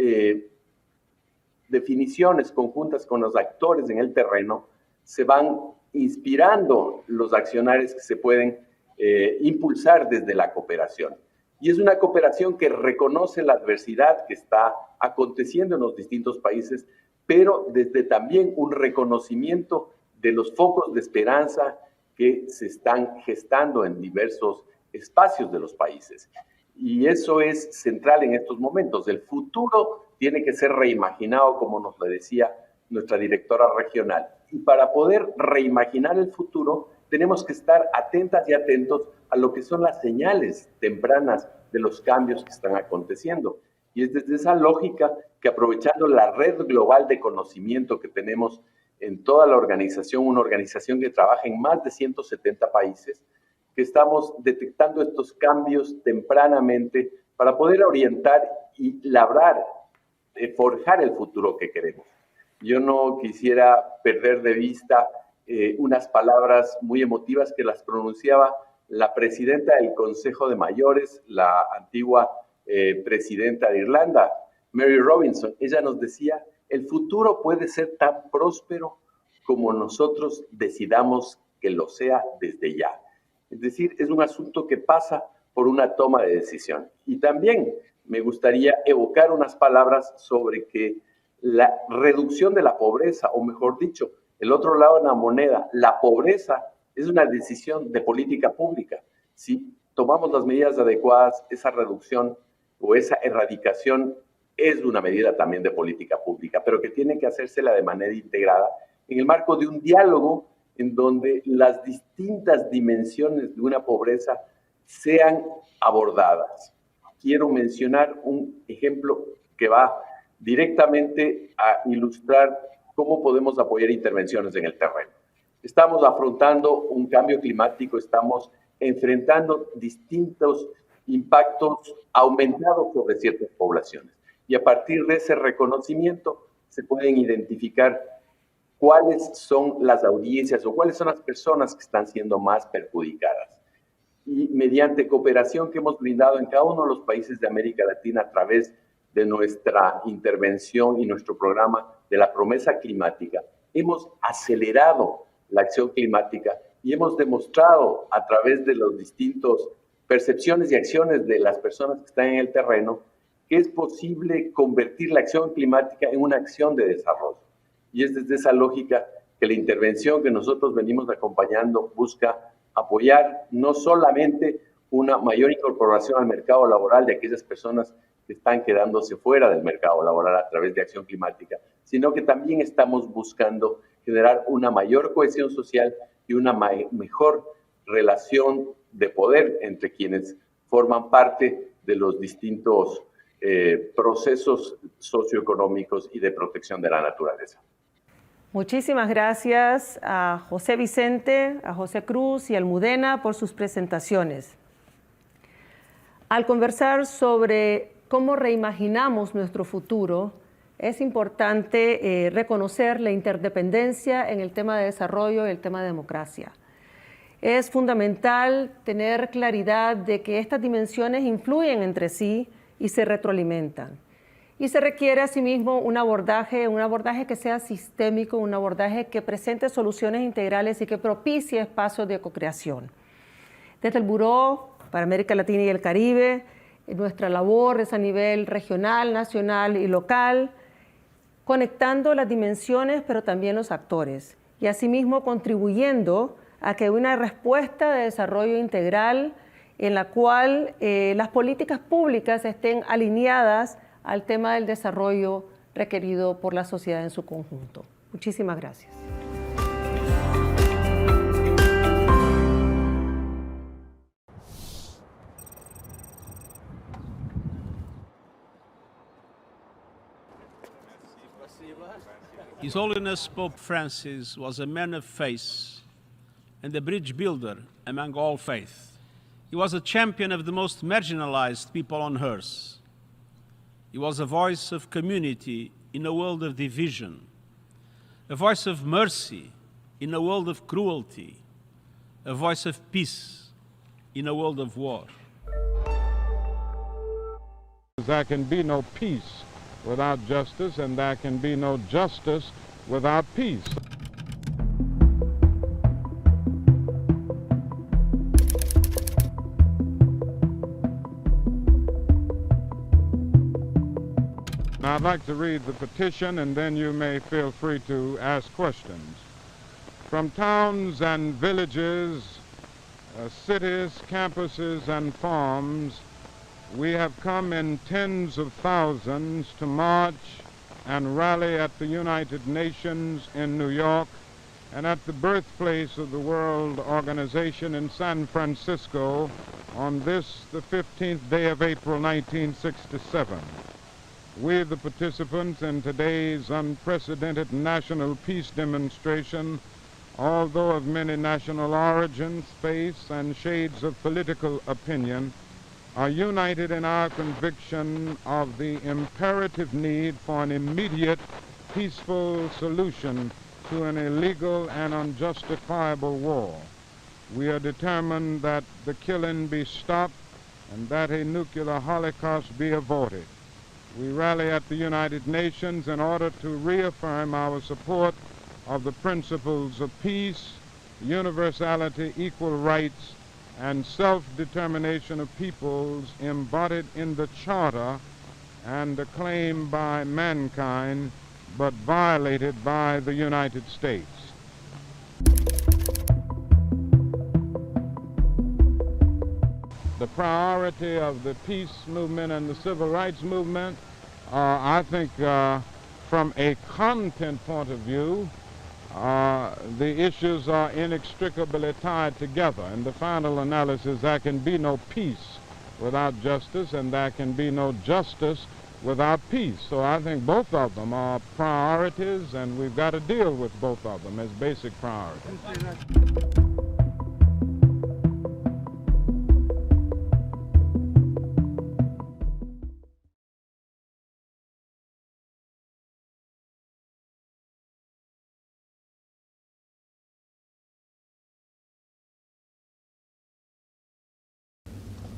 definiciones conjuntas con los actores en el terreno. Se van inspirando los accionarios que se pueden impulsar desde la cooperación. Y es una cooperación que reconoce la adversidad que está aconteciendo en los distintos países, pero desde también un reconocimiento de los focos de esperanza que se están gestando en diversos espacios de los países. Y eso es central en estos momentos. El futuro tiene que ser reimaginado, como nos lo decía nuestra directora regional. Y para poder reimaginar el futuro, tenemos que estar atentas y atentos a lo que son las señales tempranas de los cambios que están aconteciendo. Y es desde esa lógica que, aprovechando la red global de conocimiento que tenemos en toda la organización, una organización que trabaja en más de 170 países, que estamos detectando estos cambios tempranamente para poder orientar y labrar, forjar el futuro que queremos. Yo no quisiera perder de vista unas palabras muy emotivas que las pronunciaba la presidenta del Consejo de Mayores, la antigua presidenta de Irlanda, Mary Robinson. Ella nos decía, el futuro puede ser tan próspero como nosotros decidamos que lo sea desde ya. Es decir, es un asunto que pasa por una toma de decisión. Y también me gustaría evocar unas palabras sobre que la reducción de la pobreza, o mejor dicho, el otro lado de la moneda, la pobreza es una decisión de política pública. Si tomamos las medidas adecuadas, esa reducción o esa erradicación es una medida también de política pública, pero que tiene que hacérsela de manera integrada en el marco de un diálogo en donde las distintas dimensiones de una pobreza sean abordadas. Quiero mencionar un ejemplo que va directamente a ilustrar cómo podemos apoyar intervenciones en el terreno. Estamos afrontando un cambio climático, estamos enfrentando distintos impactos aumentados sobre ciertas poblaciones. Y a partir de ese reconocimiento se pueden identificar cuáles son las audiencias o cuáles son las personas que están siendo más perjudicadas. Y mediante cooperación que hemos brindado en cada uno de los países de América Latina a través de nuestra intervención y nuestro programa de la promesa climática, hemos acelerado la acción climática y hemos demostrado a través de las distintas percepciones y acciones de las personas que están en el terreno que es posible convertir la acción climática en una acción de desarrollo. Y es desde esa lógica que la intervención que nosotros venimos acompañando busca apoyar no solamente una mayor incorporación al mercado laboral de aquellas personas que están quedándose fuera del mercado laboral a través de acción climática, sino que también estamos buscando generar una mayor cohesión social y una mejor relación de poder entre quienes forman parte de los distintos procesos socioeconómicos y de protección de la naturaleza. Muchísimas gracias a José Vicente, a José Cruz y a Almudena por sus presentaciones. Al conversar sobre cómo reimaginamos nuestro futuro, es importante reconocer la interdependencia en el tema de desarrollo y el tema de democracia. Es fundamental tener claridad de que estas dimensiones influyen entre sí y se retroalimentan. Y se requiere asimismo un abordaje que sea sistémico, un abordaje que presente soluciones integrales y que propicie espacios de cocreación. Desde el Buró para América Latina y el Caribe, nuestra labor es a nivel regional, nacional y local, conectando las dimensiones pero también los actores y asimismo contribuyendo a que una respuesta de desarrollo integral en la cual las políticas públicas estén alineadas al tema del desarrollo requerido por la sociedad en su conjunto. Muchísimas gracias. His Holiness Pope Francis was a man of faith and a bridge builder among all faiths. He was a champion of the most marginalized people on earth. He was a voice of community in a world of division, a voice of mercy in a world of cruelty, a voice of peace in a world of war. There can be no peace without justice, and there can be no justice without peace. Now, I'd like to read the petition, and then you may feel free to ask questions. From towns and villages, cities, campuses, and farms, we have come in tens of thousands to march and rally at the United Nations in New York and at the birthplace of the World Organization in San Francisco on this, the 15th day of April, 1967. We, the participants in today's unprecedented national peace demonstration, although of many national origins, faiths, and shades of political opinion, are united in our conviction of the imperative need for an immediate, peaceful solution to an illegal and unjustifiable war. We are determined that the killing be stopped and that a nuclear holocaust be avoided. We rally at the United Nations in order to reaffirm our support of the principles of peace, universality, equal rights, and self-determination of peoples embodied in the Charter and acclaimed by mankind, but violated by the United States. The priority of the peace movement and the civil rights movement, I think from a content point of view, the issues are inextricably tied together. In the final analysis, there can be no peace without justice, and there can be no justice without peace. So I think both of them are priorities, and we've got to deal with both of them as basic priorities.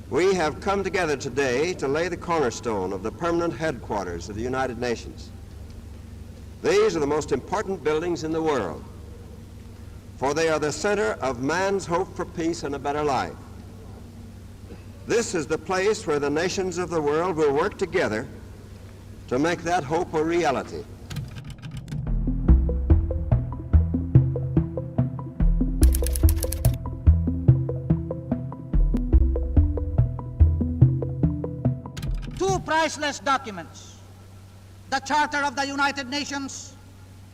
We have come together today to lay the cornerstone of the permanent headquarters of the United Nations. These are the most important buildings in the world, for they are the center of man's hope for peace and a better life. This is the place where the nations of the world will work together to make that hope a reality. Priceless documents, the Charter of the United Nations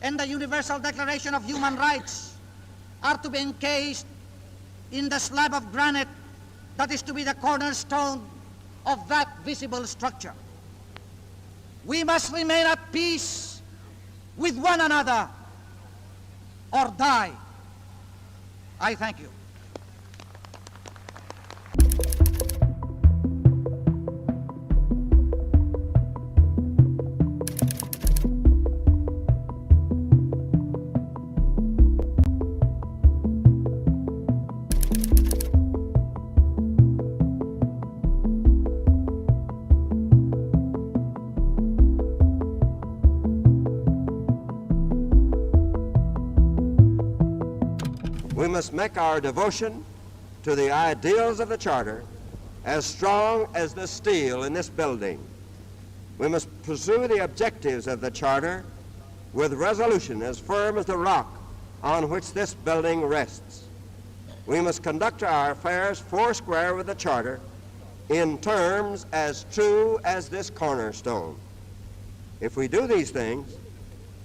and the Universal Declaration of Human Rights, are to be encased in the slab of granite that is to be the cornerstone of that visible structure. We must remain at peace with one another or die. I thank you. We must make our devotion to the ideals of the Charter as strong as the steel in this building. We must pursue the objectives of the Charter with resolution as firm as the rock on which this building rests. We must conduct our affairs foursquare with the Charter in terms as true as this cornerstone. If we do these things,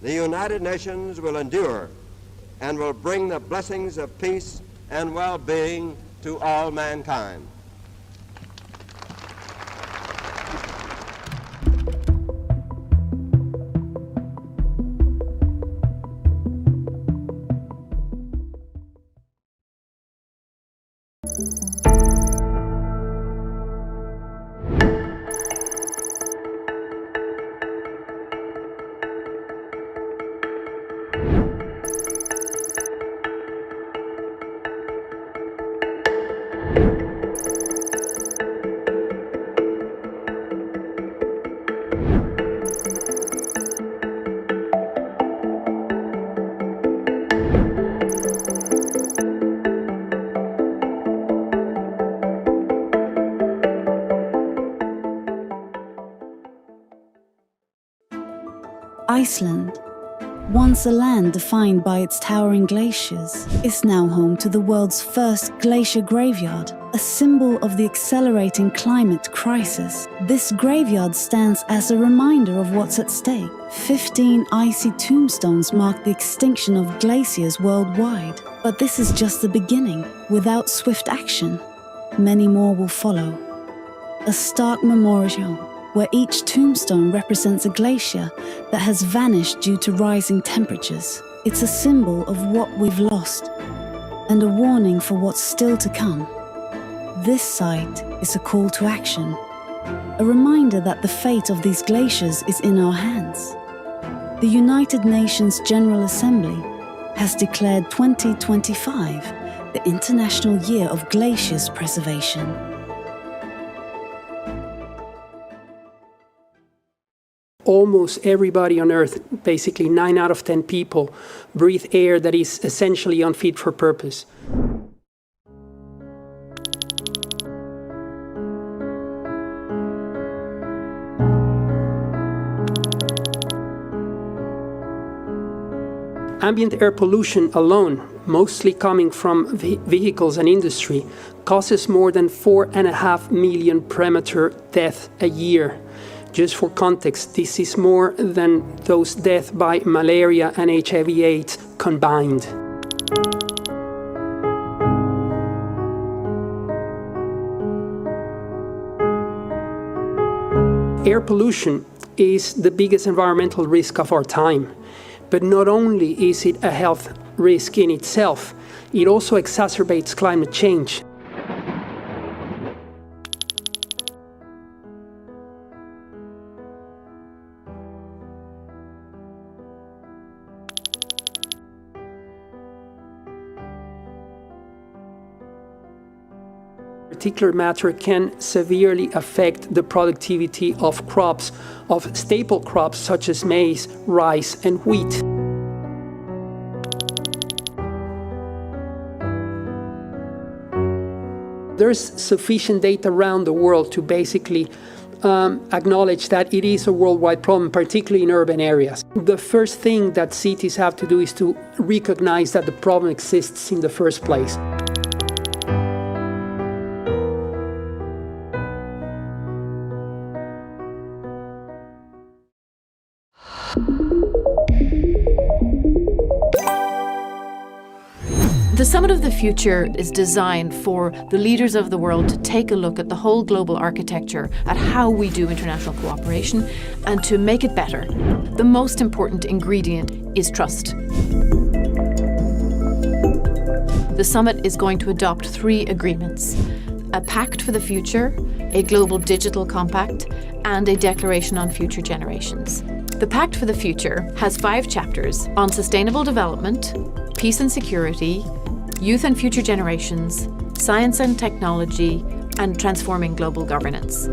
the United Nations will endure and will bring the blessings of peace and well-being to all mankind. Iceland, once a land defined by its towering glaciers, is now home to the world's first glacier graveyard, a symbol of the accelerating climate crisis. This graveyard stands as a reminder of what's at stake. 15 icy tombstones mark the extinction of glaciers worldwide. But this is just the beginning. Without swift action, many more will follow. A stark memorial, where each tombstone represents a glacier that has vanished due to rising temperatures. It's a symbol of what we've lost, and a warning for what's still to come. This site is a call to action, a reminder that the fate of these glaciers is in our hands. The United Nations General Assembly has declared 2025 the International Year of Glaciers Preservation. Almost everybody on Earth, basically 9 out of 10 people, breathe air that is essentially unfit for purpose. Ambient air pollution alone, mostly coming from vehicles and industry, causes more than 4.5 million premature deaths a year. Just for context, this is more than those deaths by malaria and HIV/AIDS combined. Air pollution is the biggest environmental risk of our time. But not only is it a health risk in itself, it also exacerbates climate change. Particulate matter can severely affect the productivity of crops, of staple crops such as maize, rice, and wheat. There's sufficient data around the world to basically acknowledge that it is a worldwide problem, particularly in urban areas. The first thing that cities have to do is to recognize that the problem exists in the first place. The Summit of the Future is designed for the leaders of the world to take a look at the whole global architecture, at how we do international cooperation, and to make it better. The most important ingredient is trust. The summit is going to adopt 3 agreements: a pact for the future, a global digital compact, and a declaration on future generations. The Pact for the Future has 5 chapters on sustainable development, peace and security, youth and future generations, science and technology, and transforming global governance.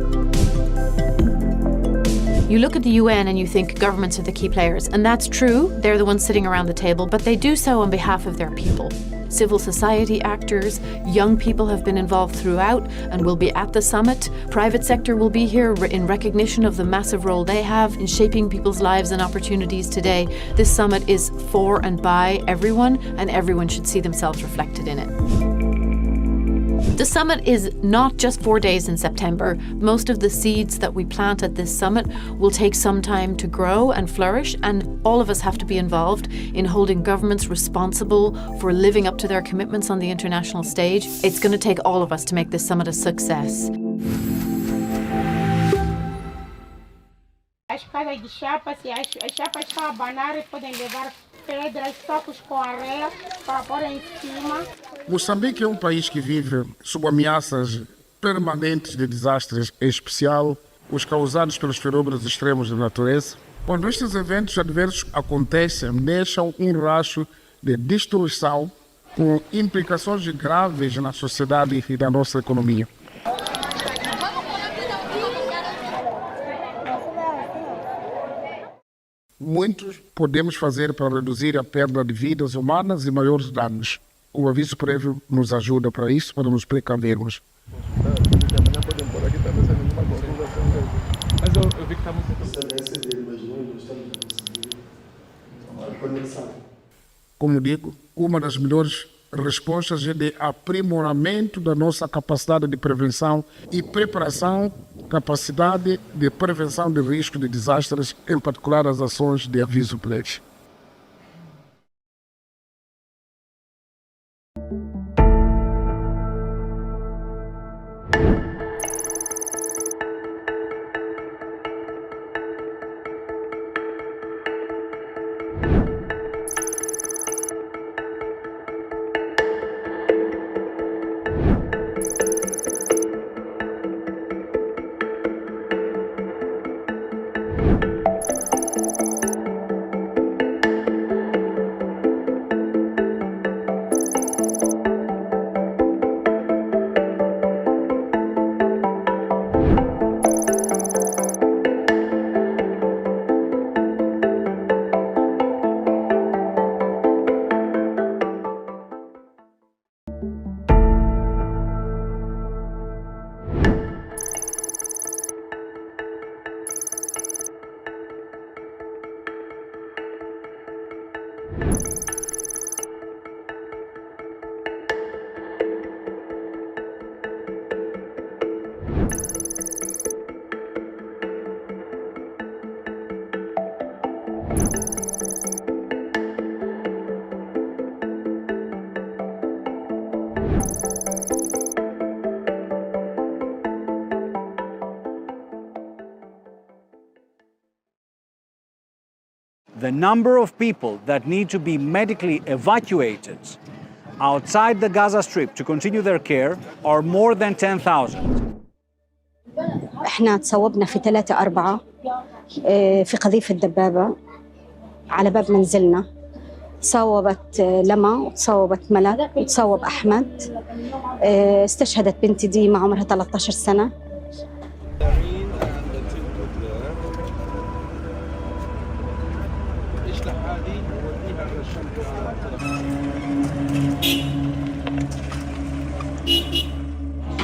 You look at the UN and you think governments are the key players, and that's true, they're the ones sitting around the table, but they do so on behalf of their people. Civil society actors, young people have been involved throughout and will be at the summit. Private sector will be here in recognition of the massive role they have in shaping people's lives and opportunities today. This summit is for and by everyone, and everyone should see themselves reflected in it. The summit is not just 4 days in September. Most of the seeds that we plant at this summit will take some time to grow and flourish, and all of us have to be involved in holding governments responsible for living up to their commitments on the international stage. It's going to take all of us to make this summit a success. As casas de chapas, as chapas com a banana podem levar pedras, sacos com areia para pôr em cima. Moçambique é um país que vive sob ameaças permanentes de desastres, em especial os causados pelos fenômenos extremos da natureza. Quando estes eventos adversos acontecem, deixam um rastro de destruição com implicações graves na sociedade e na nossa economia. Muitos podemos fazer para reduzir a perda de vidas humanas e maiores danos. O aviso prévio nos ajuda para isso, para nos precavermos. Mas eu vi que está muito... como digo, uma das melhores respostas é de aprimoramento da nossa capacidade de prevenção e preparação, capacidade de prevenção de risco de desastres, em particular as ações de aviso prévio. The number of people that need to be medically evacuated outside the Gaza Strip to continue their care are more than 10,000. احنا تصوبنا في 3-4 في قذيفة دبابة على باب منزلنا. تصوبت لما وتصوبت ملك وتصوب أحمد. استشهدت بنتي ديما عمرها 13 سنة.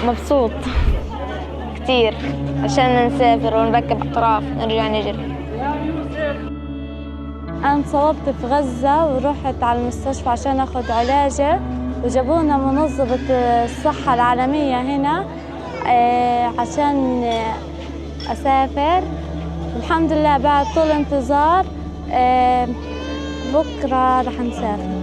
مبسوط كتير عشان نسافر ونركب أطراف نرجع نجري. أنا انصابت في غزة ورحت على المستشفى عشان أخذ علاجي وجابونا منظمة الصحة العالمية هنا عشان أسافر. الحمد لله بعد طول انتظار بكرة رح نسافر.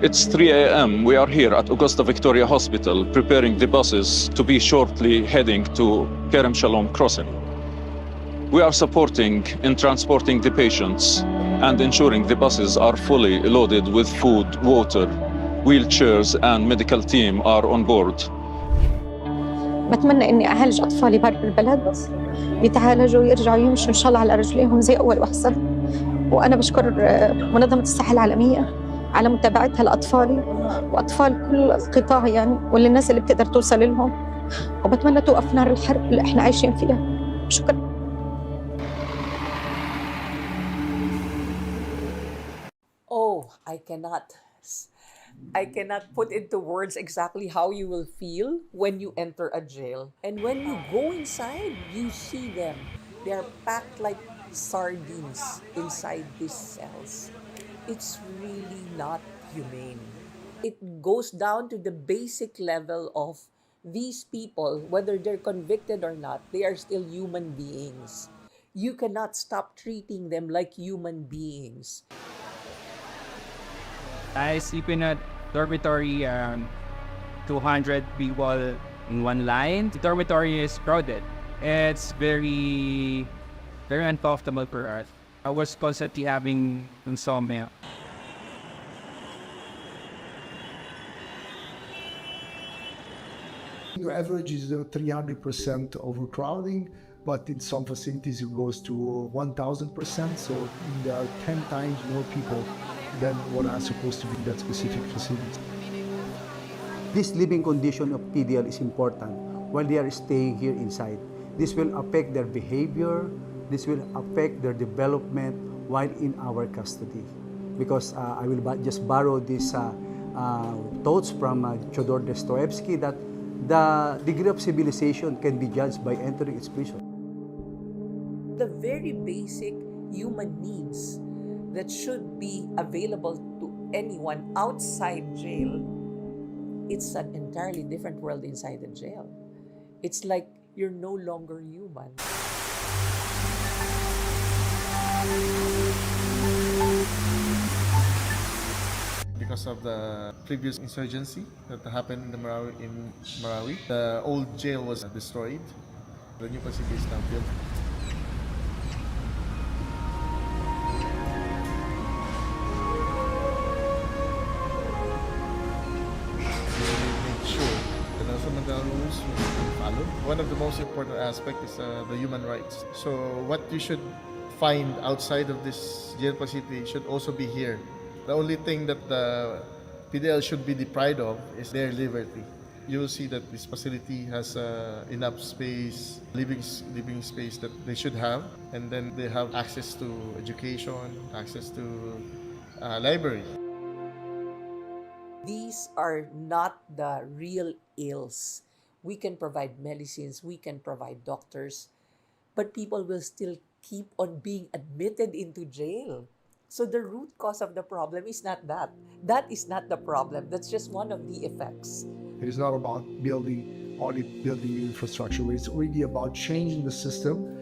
It's 3 a.m. We are here at Augusta Victoria Hospital preparing the buses to be shortly heading to Kerem Shalom Crossing. We are supporting in transporting the patients and ensuring the buses are fully loaded with food, water, wheelchairs and medical team are on board. بتمنى إني أعالج أطفالي برا البلد يتعالجوا ويرجعوا يمشوا إن شاء الله على رجليهم زي أول وأحسن. وأنا بشكر منظمة الصحة العالمية على متابعتها لأطفالي وأطفال كل القطاع يعني وللناس اللي بتقدر توصل لهم. وبتمنى توقف نار الحرب اللي إحنا عايشين فيها. شكرا. Oh, I cannot put into words exactly how you will feel when you enter a jail. And when you go inside, you see them. They are packed like sardines inside these cells. It's really not humane. It goes down to the basic level of these people, whether they're convicted or not, they are still human beings. You cannot stop treating them like human beings. I sleep in a dormitory, 200 people in one line. The dormitory is crowded. It's very uncomfortable for us. I was constantly having insomnia. The average is 300% overcrowding, but in some facilities it goes to 1,000%. So there are 10 times more people than what are supposed to be in that specific facility. This living condition of PDL is important while they are staying here inside. This will affect their behavior. This will affect their development while in our custody. Because I will just borrow these thoughts from Fyodor Dostoevsky that the degree of civilization can be judged by entering its prison. The very basic human needs that should be available to anyone outside jail, it's an entirely different world inside the jail. It's like you're no longer human. Because of the previous insurgency that happened in Marawi, the old jail was destroyed. The new facility is now built. Fundamental rules will be followed. One of the most important aspects is the human rights. So what you should find outside of this jail facility should also be here. The only thing that the PDL should be deprived of is their liberty. You will see that this facility has enough space, living space that they should have, and then they have access to education, access to library. These are not the real ills. We can provide medicines, we can provide doctors, but people will still keep on being admitted into jail. So the root cause of the problem is not that. That is not the problem. That's just one of the effects. It is not about building infrastructure. It's really about changing the system,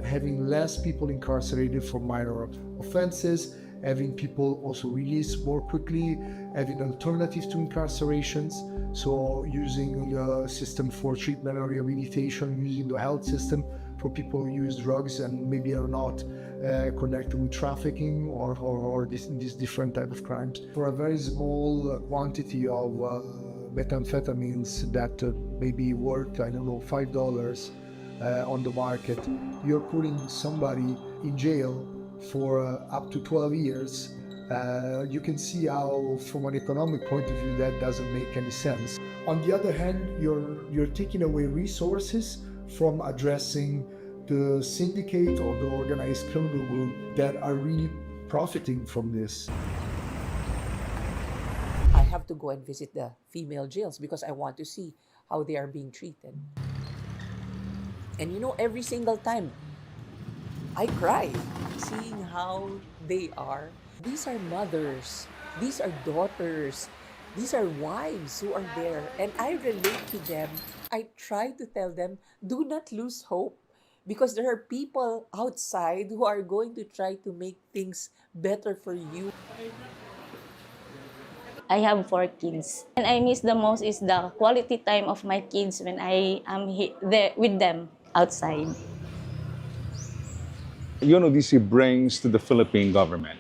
having less people incarcerated for minor offenses, having people also released more quickly, having alternatives to incarcerations, so using the system for treatment and rehabilitation, using the health system for people who use drugs and maybe are not connected with trafficking or these different type of crimes. For a very small quantity of methamphetamines that maybe worth, I don't know, $5 on the market, you're putting somebody in jail for up to 12 years. You can see how, from an economic point of view, that doesn't make any sense. On the other hand, you're taking away resources from addressing the syndicate or the organized criminal group that are really profiting from this. I have to go and visit the female jails because I want to see how they are being treated. And you know, every single time I cry seeing how they are. These are mothers, these are daughters, these are wives who are there, and I relate to them. I try to tell them, do not lose hope, because there are people outside who are going to try to make things better for you. I have 4 kids, and I miss the most is the quality time of my kids when I am there with them outside. UNODC brings to the Philippine government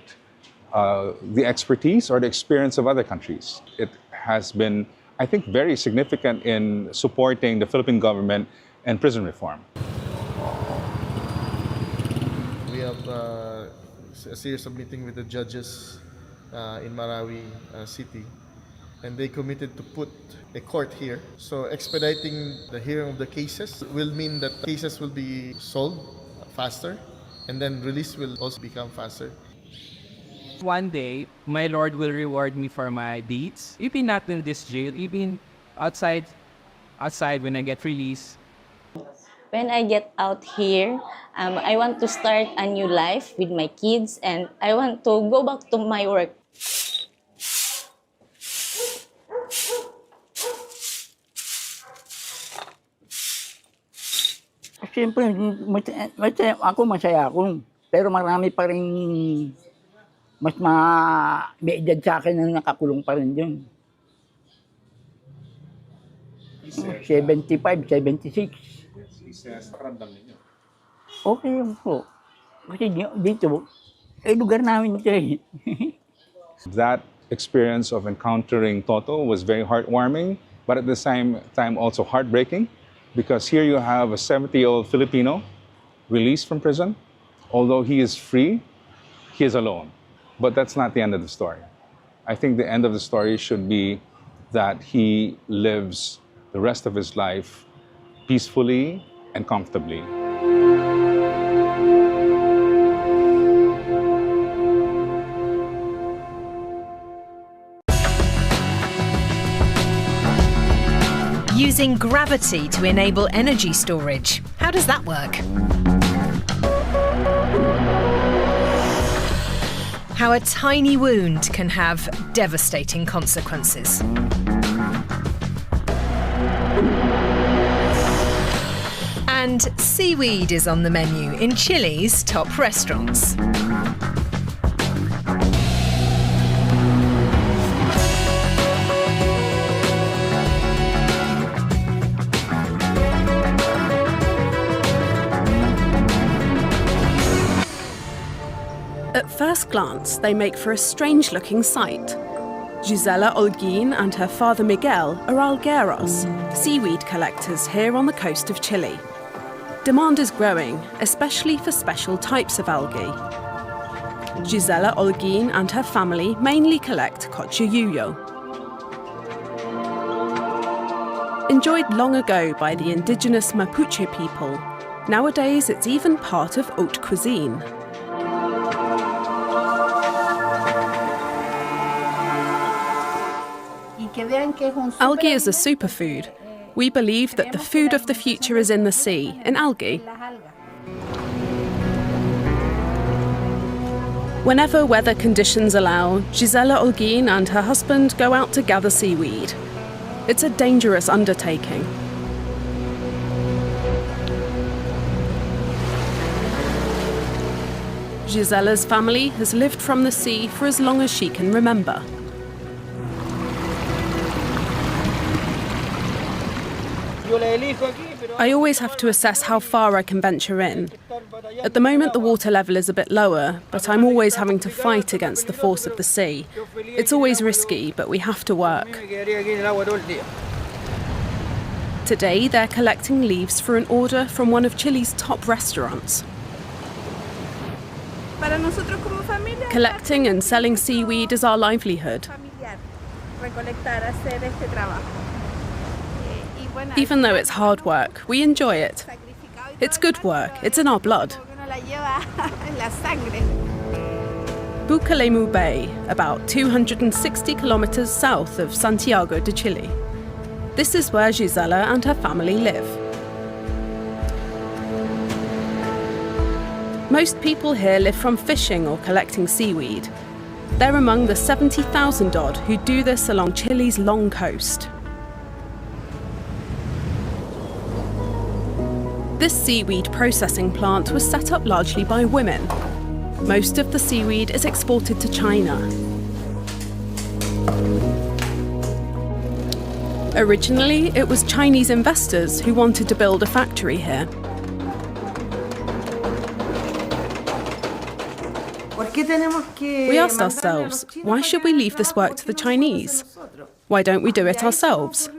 the expertise or the experience of other countries. It has been, I think, very significant in supporting the Philippine government and prison reform. We have a series of meetings with the judges in Marawi City, and they committed to put a court here. So expediting the hearing of the cases will mean that cases will be solved faster, and then release will also become faster. One day, my Lord will reward me for my deeds. Even not in this jail, even outside when I get released. When I get out here, I want to start a new life with my kids, and I want to go back to my work. Siyempre, masaya ako. Pero marami pa rin mas may edad sa akin na nakakulong pa rin dyan. 75, 76. Okay lang po. Kasi dito, lugar namin ito eh. That experience of encountering Toto was very heartwarming, but at the same time also heartbreaking, because here you have a 70-year-old Filipino released from prison. Although he is free, he is alone. But that's not the end of the story. I think the end of the story should be that he lives the rest of his life peacefully and comfortably. using gravity to enable energy storage. How does that work? How a tiny wound can have devastating consequences. And seaweed is on the menu in Chile's top restaurants. At first glance, they make for a strange-looking sight. Gisela Holguin and her father Miguel are algueros, seaweed collectors here on the coast of Chile. Demand is growing, especially for special types of algae. Gisela Holguin and her family mainly collect cochayuyo. Enjoyed long ago by the indigenous Mapuche people, nowadays it's even part of haute cuisine. Algae is a superfood. We believe that the food of the future is in the sea, in algae. Whenever weather conditions allow, Gisela Holguin and her husband go out to gather seaweed. It's a dangerous undertaking. Gisela's family has lived from the sea for as long as she can remember. I always have to assess how far I can venture in. At the moment the water level is a bit lower, but I'm always having to fight against the force of the sea. It's always risky, but we have to work. Today they're collecting leaves for an order from one of Chile's top restaurants. Collecting and selling seaweed is our livelihood. Even though it's hard work, we enjoy it. It's good work, it's in our blood. Bucalemu Bay, about 260 kilometers south of Santiago de Chile. This is where Gisela and her family live. Most people here live from fishing or collecting seaweed. They're among the 70,000 odd who do this along Chile's long coast. This seaweed processing plant was set up largely by women. Most of the seaweed is exported to China. Originally, it was Chinese investors who wanted to build a factory here. We asked ourselves, why should we leave this work to the Chinese? Why don't we do it ourselves?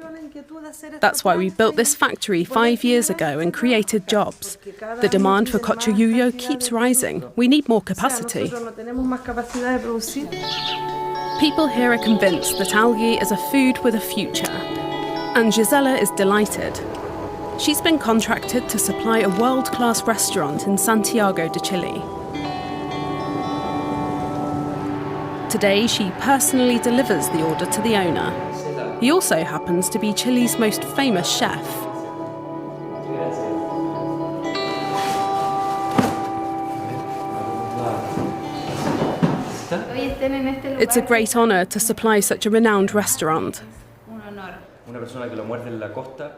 That's why we built this factory 5 years ago and created jobs. The demand for cochayuyo keeps rising. We need more capacity. People here are convinced that algae is a food with a future. And Gisela is delighted. She's been contracted to supply a world-class restaurant in Santiago de Chile. Today, she personally delivers the order to the owner. He also happens to be Chile's most famous chef. It's a great honor to supply such a renowned restaurant.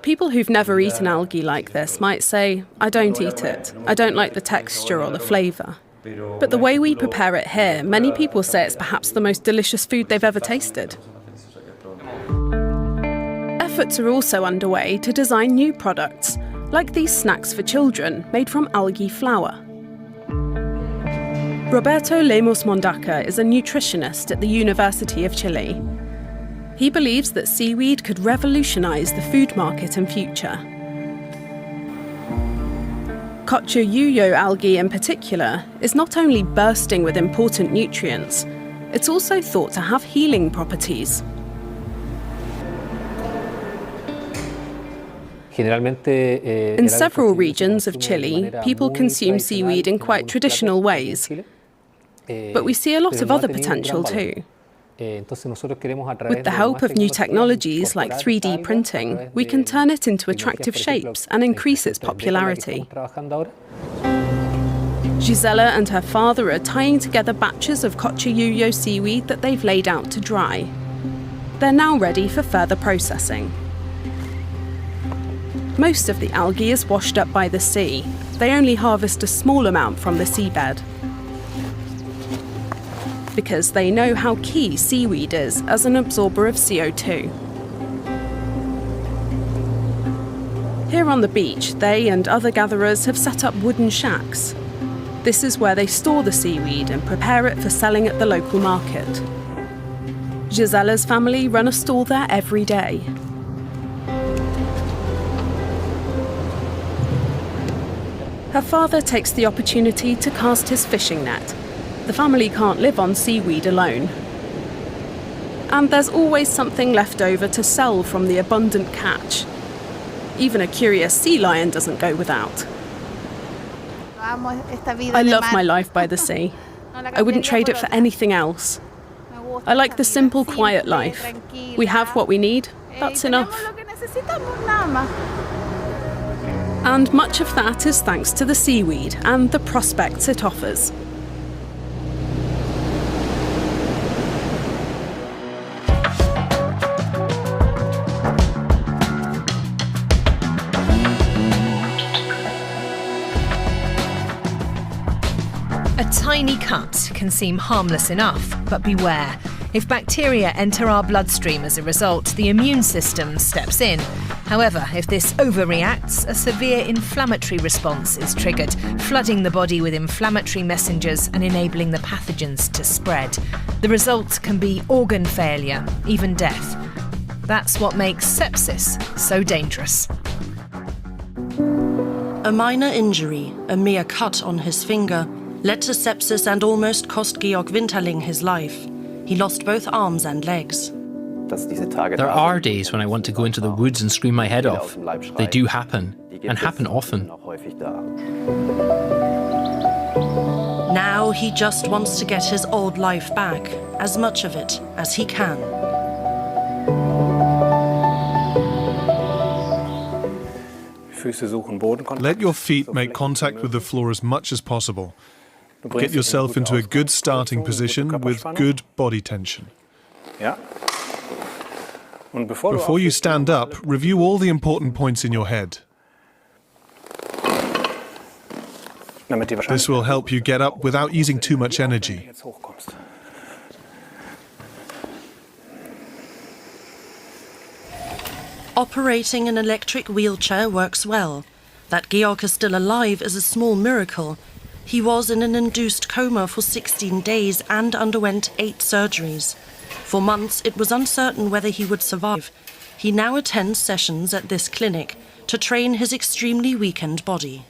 People who've never eaten algae like this might say, I don't eat it. I don't like the texture or the flavor. But the way we prepare it here, many people say it's perhaps the most delicious food they've ever tasted. Efforts are also underway to design new products, like these snacks for children made from algae flour. Roberto Lemos Mondaca is a nutritionist at the University of Chile. He believes that seaweed could revolutionize the food market in future. Cochayuyo algae in particular is not only bursting with important nutrients, it's also thought to have healing properties. In several regions of Chile, people consume seaweed in quite traditional ways. But we see a lot of other potential too. With the help of new technologies like 3D printing, we can turn it into attractive shapes and increase its popularity. Gisela and her father are tying together batches of cochayuyo seaweed that they've laid out to dry. They're now ready for further processing. Most of the algae is washed up by the sea. They only harvest a small amount from the seabed, because they know how key seaweed is as an absorber of CO2. Here on the beach, they and other gatherers have set up wooden shacks. This is where they store the seaweed and prepare it for selling at the local market. Gisela's family run a stall there every day. Her father takes the opportunity to cast his fishing net. The family can't live on seaweed alone. And there's always something left over to sell from the abundant catch. Even a curious sea lion doesn't go without. I love my life by the sea. I wouldn't trade it for anything else. I like the simple, quiet life. We have what we need, that's enough. And much of that is thanks to the seaweed and the prospects it offers. A tiny cut can seem harmless enough, but beware. If bacteria enter our bloodstream as a result, the immune system steps in. However, if this overreacts, a severe inflammatory response is triggered, flooding the body with inflammatory messengers and enabling the pathogens to spread. The result can be organ failure, even death. That's what makes sepsis so dangerous. A minor injury, a mere cut on his finger, led to sepsis and almost cost Georg Winterling his life. He lost both arms and legs. There are days when I want to go into the woods and scream my head off. They do happen, and happen often. Now he just wants to get his old life back, as much of it as he can. Let your feet make contact with the floor as much as possible. Get yourself into a good starting position with good body tension. Before you stand up, review all the important points in your head. This will help you get up without using too much energy. Operating an electric wheelchair works well. That Georg is still alive is a small miracle. He was in an induced coma for 16 days and underwent 8 surgeries. For months, it was uncertain whether he would survive. He now attends sessions at this clinic to train his extremely weakened body.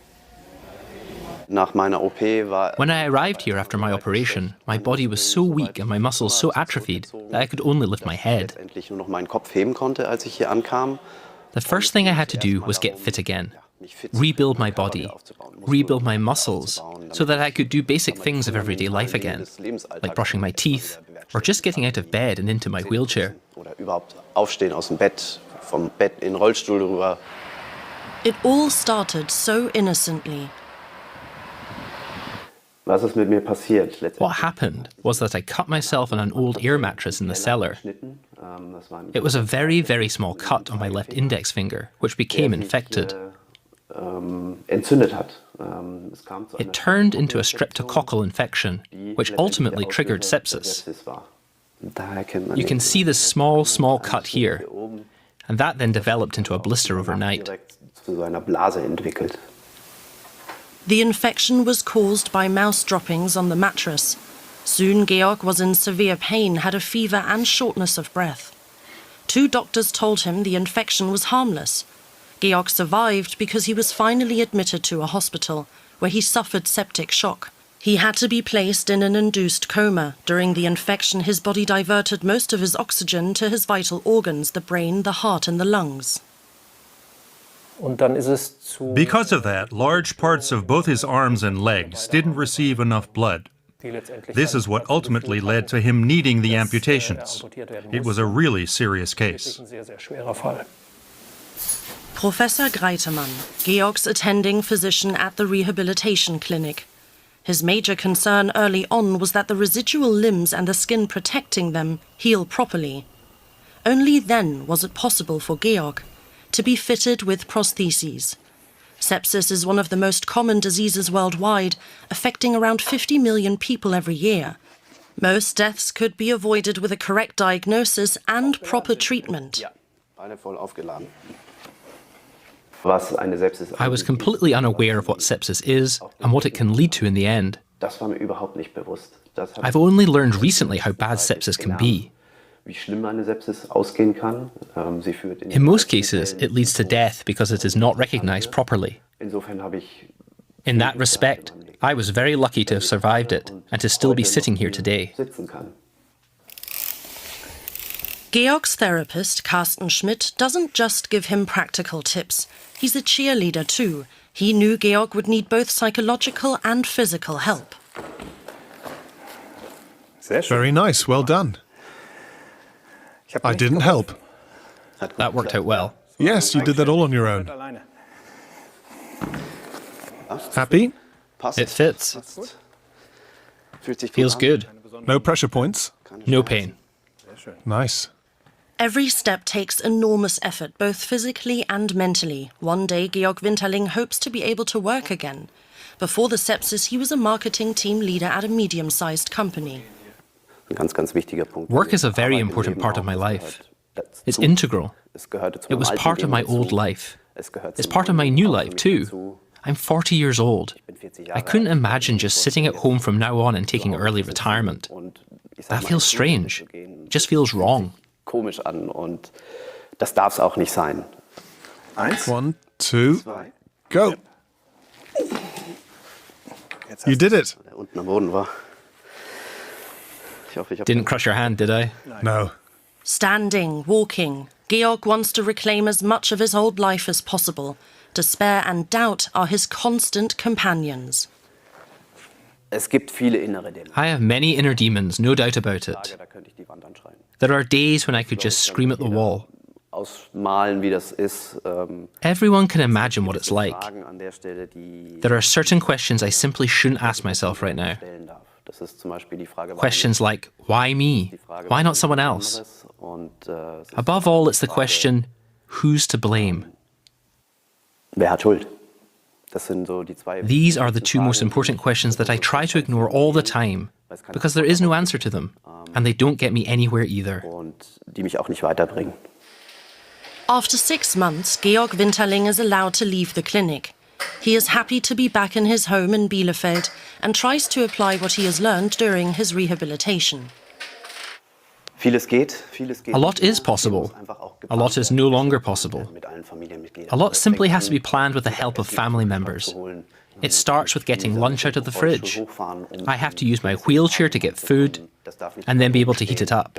When I arrived here after my operation, my body was so weak and my muscles so atrophied that I could only lift my head. The first thing I had to do was get fit again. Rebuild my body, rebuild my muscles, so that I could do basic things of everyday life again, like brushing my teeth, or just getting out of bed and into my wheelchair. It all started so innocently. What happened was that I cut myself on an old air mattress in the cellar. It was a very, very small cut on my left index finger, which became infected. It turned into a streptococcal infection, which ultimately triggered sepsis. You can see this small cut here, and that then developed into a blister overnight. The infection was caused by mouse droppings on the mattress. Soon Georg was in severe pain, had a fever and shortness of breath. 2 doctors told him the infection was harmless. Georg survived because he was finally admitted to a hospital, where he suffered septic shock. He had to be placed in an induced coma. During the infection, his body diverted most of his oxygen to his vital organs, the brain, the heart and the lungs. Because of that, large parts of both his arms and legs didn't receive enough blood. This is what ultimately led to him needing the amputations. It was a really serious case. Professor Greitemann, Georg's attending physician at the rehabilitation clinic. His major concern early on was that the residual limbs and the skin protecting them heal properly. Only then was it possible for Georg to be fitted with prostheses. Sepsis is one of the most common diseases worldwide, affecting around 50 million people every year. Most deaths could be avoided with a correct diagnosis and proper treatment. I was completely unaware of what sepsis is and what it can lead to in the end. I've only learned recently how bad sepsis can be. In most cases, it leads to death because it is not recognized properly. In that respect, I was very lucky to have survived it and to still be sitting here today. Georg's therapist, Carsten Schmidt, doesn't just give him practical tips. He's a cheerleader too. He knew Georg would need both psychological and physical help. Very nice, well done. I didn't help. That worked out well. Yes, you did that all on your own. Happy? It fits. Feels good. No pressure points? No pain. Nice. Every step takes enormous effort, both physically and mentally. One day, Georg Winterling hopes to be able to work again. Before the sepsis, he was a marketing team leader at a medium-sized company. Work is a very important part of my life. It's integral. It was part of my old life. It's part of my new life too. I'm 40 years old. I couldn't imagine just sitting at home from now on and taking early retirement. That feels strange. It just feels wrong. 1, 2, go. You did it. Didn't crush your hand, did I? No. Standing, walking, Georg wants to reclaim as much of his old life as possible. Despair and doubt are his constant companions. I have many inner demons, no doubt about it. There are days when I could just scream at the wall. Everyone can imagine what it's like. There are certain questions I simply shouldn't ask myself right now. Questions like, why me? Why not someone else? Above all, it's the question, who's to blame? These are the two most important questions that I try to ignore all the time, because there is no answer to them, and they don't get me anywhere either. After 6 months, Georg Winterling is allowed to leave the clinic. He is happy to be back in his home in Bielefeld and tries to apply what he has learned during his rehabilitation. A lot is possible. A lot is no longer possible. A lot simply has to be planned with the help of family members. It starts with getting lunch out of the fridge. I have to use my wheelchair to get food and then be able to heat it up.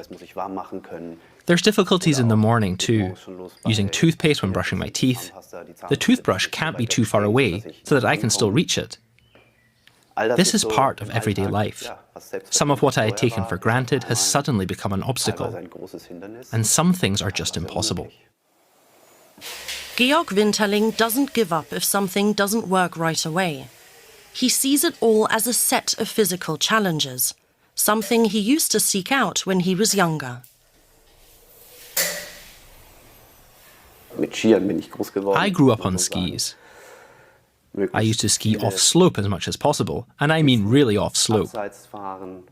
There's difficulties in the morning too, using toothpaste when brushing my teeth. The toothbrush can't be too far away so that I can still reach it. This is part of everyday life. Some of what I had taken for granted has suddenly become an obstacle, and some things are just impossible. Georg Winterling doesn't give up if something doesn't work right away. He sees it all as a set of physical challenges, something he used to seek out when he was younger. I grew up on skis. I used to ski off-slope as much as possible, and I mean really off-slope. In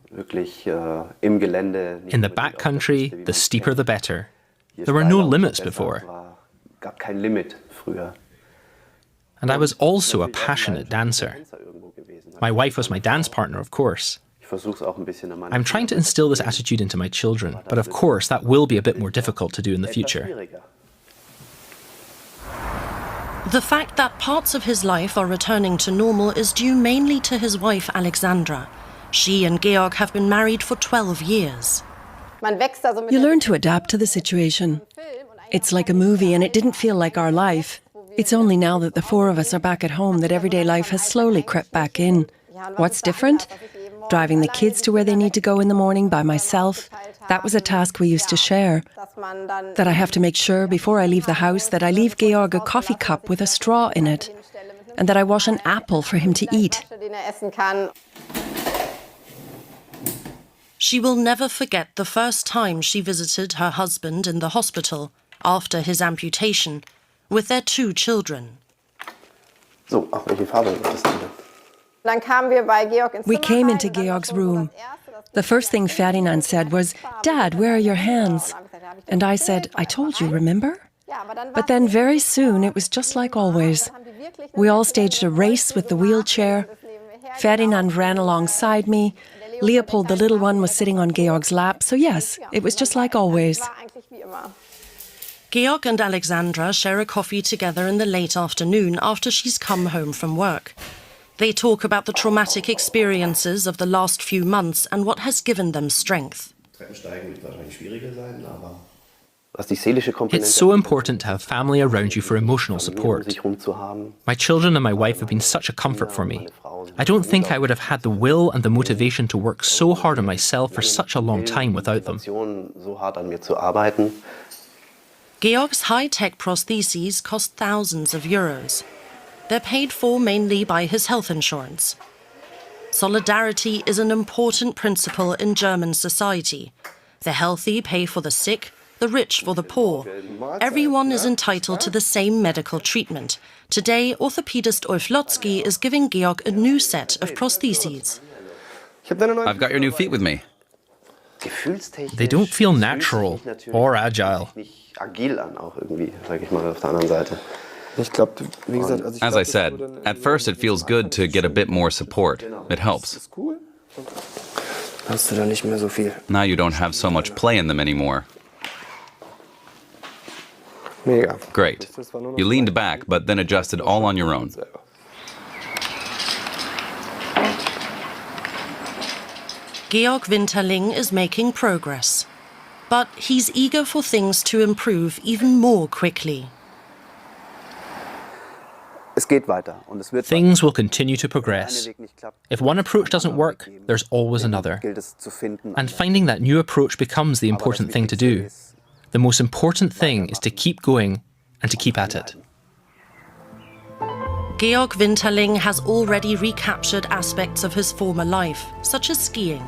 the backcountry, the steeper the better. There were no limits before. And I was also a passionate dancer. My wife was my dance partner, of course. I'm trying to instill this attitude into my children, but of course that will be a bit more difficult to do in the future. The fact that parts of his life are returning to normal is due mainly to his wife Alexandra. She and Georg have been married for 12 years. You learn to adapt to the situation. It's like a movie and it didn't feel like our life. It's only now that the four of us are back at home that everyday life has slowly crept back in. What's different? driving the kids to where they need to go in the morning by myself. That was a task we used to share. That I have to make sure before I leave the house that I leave Georg a coffee cup with a straw in it, and that I wash an apple for him to eat. She will never forget the first time she visited her husband in the hospital after his amputation with their 2 children. We came into Georg's room. The first thing Ferdinand said was, "Dad, where are your hands?" And I said, "I told you, remember?" But then very soon it was just like always. We all staged a race with the wheelchair. Ferdinand ran alongside me. Leopold, the little one, was sitting on Georg's lap. So yes, it was just like always. Georg and Alexandra share a coffee together in the late afternoon after she's come home from work. They talk about the traumatic experiences of the last few months and what has given them strength. It's so important to have family around you for emotional support. My children and my wife have been such a comfort for me. I don't think I would have had the will and the motivation to work so hard on myself for such a long time without them. Georg's high-tech prostheses cost thousands of euros. They're paid for mainly by his health insurance. Solidarity is an important principle in German society. The healthy pay for the sick, the rich for the poor. Everyone is entitled to the same medical treatment. Today, orthopedist Ulf Lotzky is giving Georg a new set of prostheses. I've got your new feet with me. They don't feel natural or agile. As I said, at first it feels good to get a bit more support. It helps. Now you don't have so much play in them anymore. Great. You leaned back, but then adjusted all on your own. Georg Winterling is making progress. But he's eager for things to improve even more quickly. Things will continue to progress. If one approach doesn't work, there's always another. And finding that new approach becomes the important thing to do. The most important thing is to keep going and to keep at it. Georg Winterling has already recaptured aspects of his former life, such as skiing.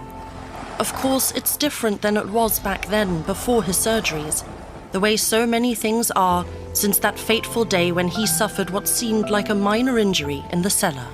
Of course, it's different than it was back then, before his surgeries. The way so many things are since that fateful day when he suffered what seemed like a minor injury in the cellar.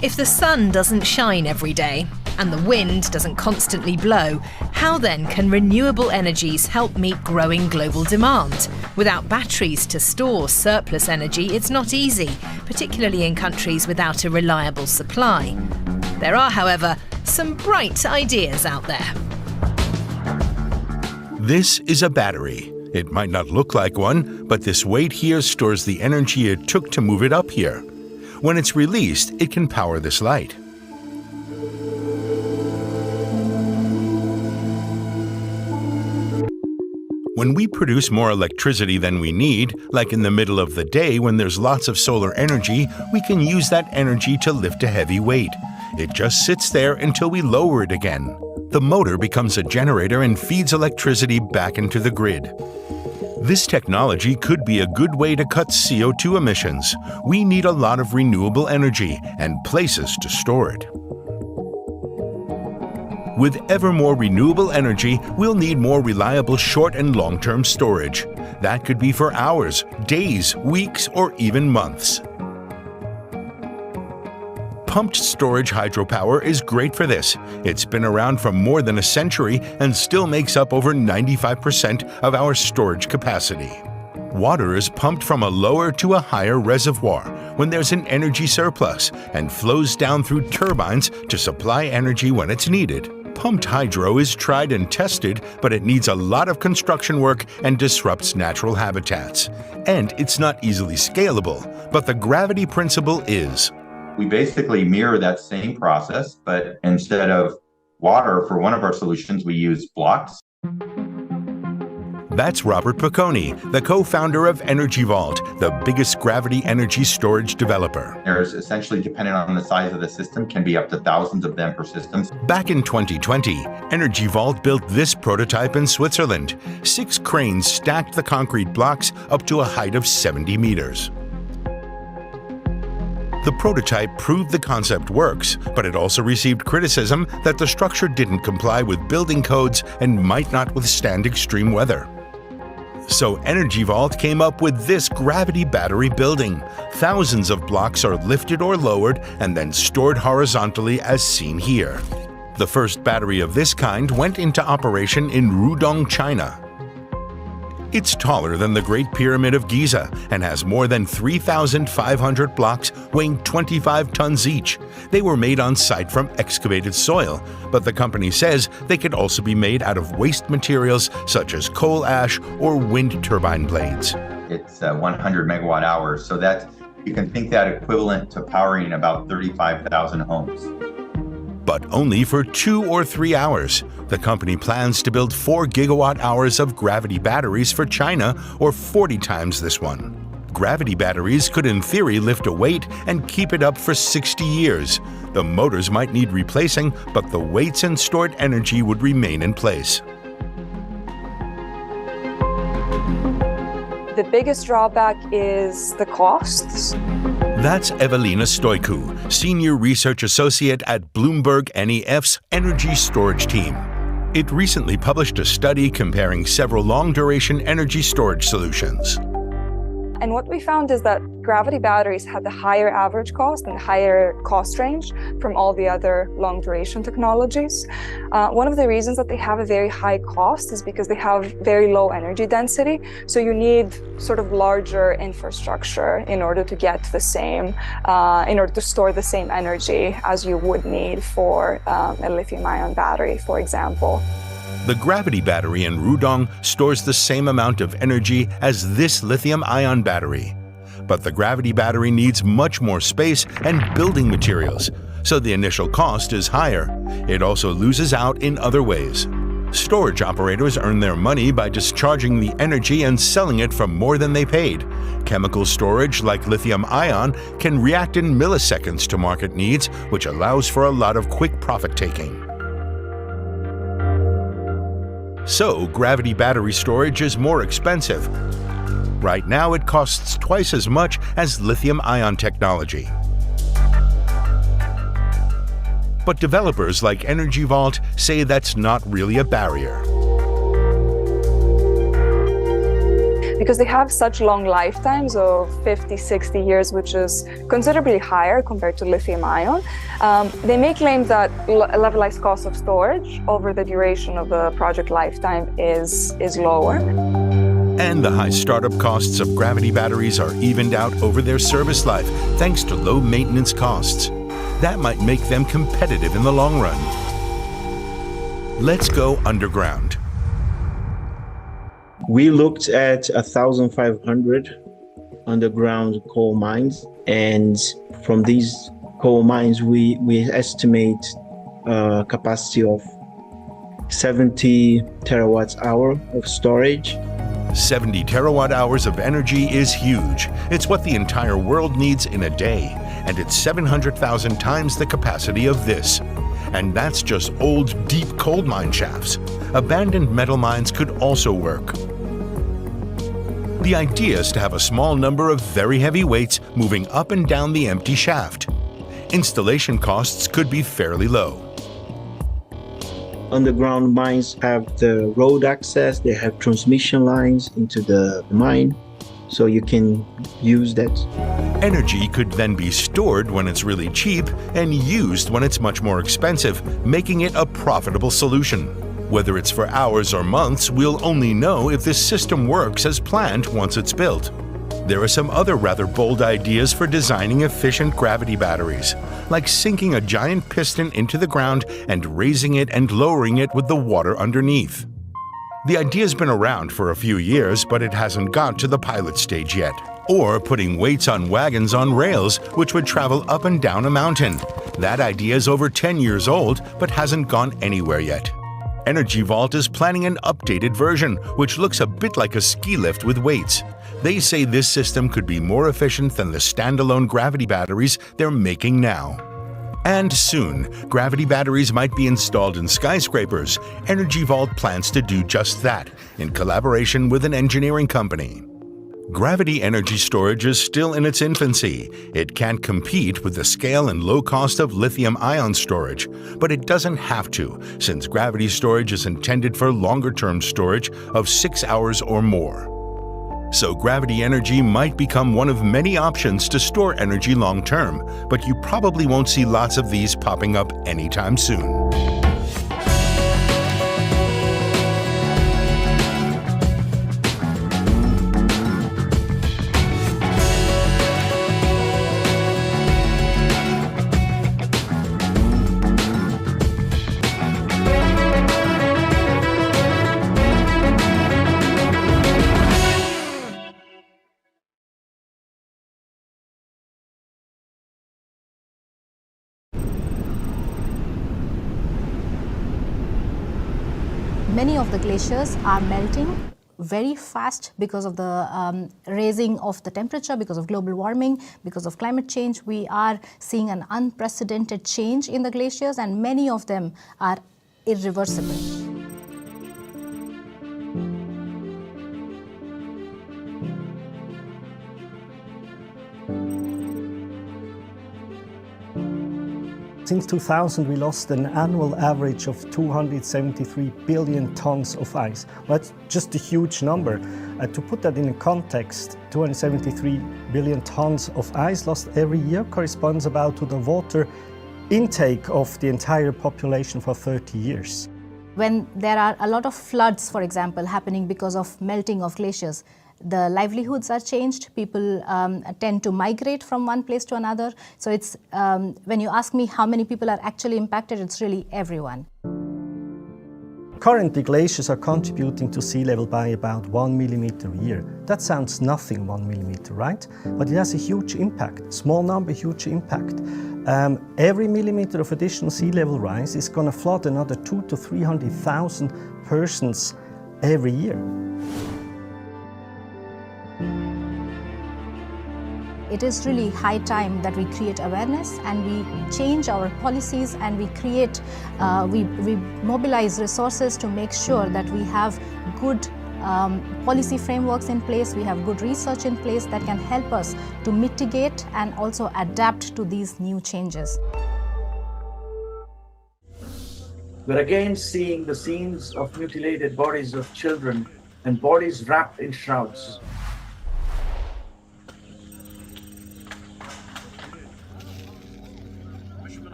If the sun doesn't shine every day and the wind doesn't constantly blow, how then can renewable energies help meet growing global demand? Without batteries to store surplus energy, it's not easy, particularly in countries without a reliable supply. There are, however, some bright ideas out there. This is a battery. It might not look like one, but this weight here stores the energy it took to move it up here. When it's released, it can power this light. When we produce more electricity than we need, like in the middle of the day when there's lots of solar energy, we can use that energy to lift a heavy weight. It just sits there until we lower it again. The motor becomes a generator and feeds electricity back into the grid. This technology could be a good way to cut CO2 emissions. We need a lot of renewable energy and places to store it. With ever more renewable energy, we'll need more reliable short and long-term storage. That could be for hours, days, weeks, or even months. Pumped storage hydropower is great for this. It's been around for more than a century and still makes up over 95% of our storage capacity. Water is pumped from a lower to a higher reservoir when there's an energy surplus and flows down through turbines to supply energy when it's needed. Pumped hydro is tried and tested, but it needs a lot of construction work and disrupts natural habitats. And it's not easily scalable, but the gravity principle is. We basically mirror that same process, but instead of water, for one of our solutions, we use blocks. That's Robert Picconi, the co-founder of Energy Vault, the biggest gravity energy storage developer. There's essentially, depending on the size of the system, can be up to thousands of them per system. Back in 2020, Energy Vault built this prototype in Switzerland. 6 cranes stacked the concrete blocks up to a height of 70 meters. The prototype proved the concept works, but it also received criticism that the structure didn't comply with building codes and might not withstand extreme weather. So Energy Vault came up with this gravity battery building. Thousands of blocks are lifted or lowered and then stored horizontally as seen here. The first battery of this kind went into operation in Rudong, China. It's taller than the Great Pyramid of Giza and has more than 3,500 blocks weighing 25 tons each. They were made on site from excavated soil, but the company says they could also be made out of waste materials such as coal ash or wind turbine blades. It's 100 megawatt hours, so that you can think that equivalent to powering about 35,000 homes. But only for 2 or 3 hours. The company plans to build 4 gigawatt hours of gravity batteries for China, or 40 times this one. Gravity batteries could in theory lift a weight and keep it up for 60 years. The motors might need replacing, but the weights and stored energy would remain in place. The biggest drawback is the costs. That's Evelina Stoicu, Senior Research Associate at Bloomberg NEF's Energy Storage Team. It recently published a study comparing several long-duration energy storage solutions. And what we found is that gravity batteries had the higher average cost and higher cost range from all the other long-duration technologies. One of the reasons that they have a very high cost is because they have very low energy density. So you need sort of larger infrastructure in order to get the same, in order to store the same energy as you would need for a lithium-ion battery, for example. The gravity battery in Rudong stores the same amount of energy as this lithium-ion battery. But the gravity battery needs much more space and building materials, so the initial cost is higher. It also loses out in other ways. Storage operators earn their money by discharging the energy and selling it for more than they paid. Chemical storage, like lithium-ion, can react in milliseconds to market needs, which allows for a lot of quick profit-taking. So, gravity battery storage is more expensive. Right now, it costs twice as much as lithium-ion technology. But developers like Energy Vault say that's not really a barrier. Because they have such long lifetimes of 50, 60 years, which is considerably higher compared to lithium-ion, they may claim that levelized cost of storage over the duration of the project lifetime is lower. And the high startup costs of gravity batteries are evened out over their service life, thanks to low maintenance costs. That might make them competitive in the long run. Let's go underground. We looked at 1,500 underground coal mines, and from these coal mines, we estimate a capacity of 70 terawatt hour of storage. 70 terawatt hours of energy is huge. It's what the entire world needs in a day, and it's 700,000 times the capacity of this. And that's just old, deep coal mine shafts. Abandoned metal mines could also work. The idea is to have a small number of very heavy weights moving up and down the empty shaft. Installation costs could be fairly low. Underground mines have the road access, they have transmission lines into the mine, so you can use that. Energy could then be stored when it's really cheap and used when it's much more expensive, making it a profitable solution. Whether it's for hours or months, we'll only know if this system works as planned once it's built. There are some other rather bold ideas for designing efficient gravity batteries, like sinking a giant piston into the ground and raising it and lowering it with the water underneath. The idea's been around for a few years, but it hasn't got to the pilot stage yet. or putting weights on wagons on rails, which would travel up and down a mountain. That idea is over 10 years old, but hasn't gone anywhere yet. Energy Vault is planning an updated version, which looks a bit like a ski lift with weights. They say this system could be more efficient than the standalone gravity batteries they're making now. And soon, gravity batteries might be installed in skyscrapers. Energy Vault plans to do just that, in collaboration with an engineering company. Gravity energy storage is still in its infancy. It can't compete with the scale and low cost of lithium-ion storage, but it doesn't have to, since gravity storage is intended for longer-term storage of 6 hours or more. So gravity energy might become one of many options to store energy long-term, but you probably won't see lots of these popping up anytime soon. Many of the glaciers are melting very fast because of the raising of the temperature, because of global warming, because of climate change. We are seeing an unprecedented change in the glaciers, and many of them are irreversible. Since 2000, we lost an annual average of 273 billion tons of ice. That's just a huge number. To put that in context, 273 billion tons of ice lost every year corresponds about to the water intake of the entire population for 30 years. When there are a lot of floods, for example, happening because of melting of glaciers, the livelihoods are changed. People tend to migrate from one place to another. So it's when you ask me how many people are actually impacted, it's really everyone. Currently, glaciers are contributing to sea level by about 1 millimeter a year. That sounds nothing, 1 millimeter, right? But it has a huge impact. Small number, huge impact. Every millimeter of additional sea level rise is going to flood another 200,000 to 300,000 persons every year. It is really high time that we create awareness and we change our policies and we create, we mobilize resources to make sure that we have good policy frameworks in place, we have good research in place that can help us to mitigate and also adapt to these new changes. We're again seeing the scenes of mutilated bodies of children and bodies wrapped in shrouds.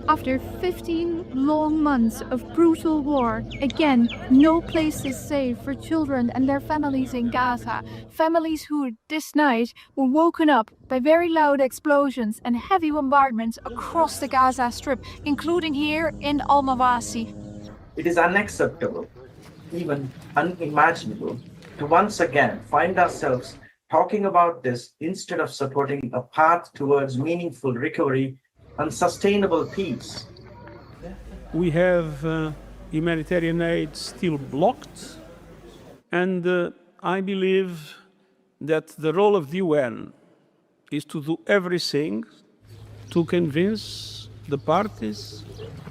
After 15 long months of brutal war, again, no place is safe for children and their families in Gaza. Families who this night were woken up by very loud explosions and heavy bombardments across the Gaza Strip, including here in Al Mawasi. It is unacceptable, even unimaginable, to once again find ourselves talking about this instead of supporting a path towards meaningful recovery and sustainable peace. We have humanitarian aid still blocked, and I believe that the role of the UN is to do everything to convince the parties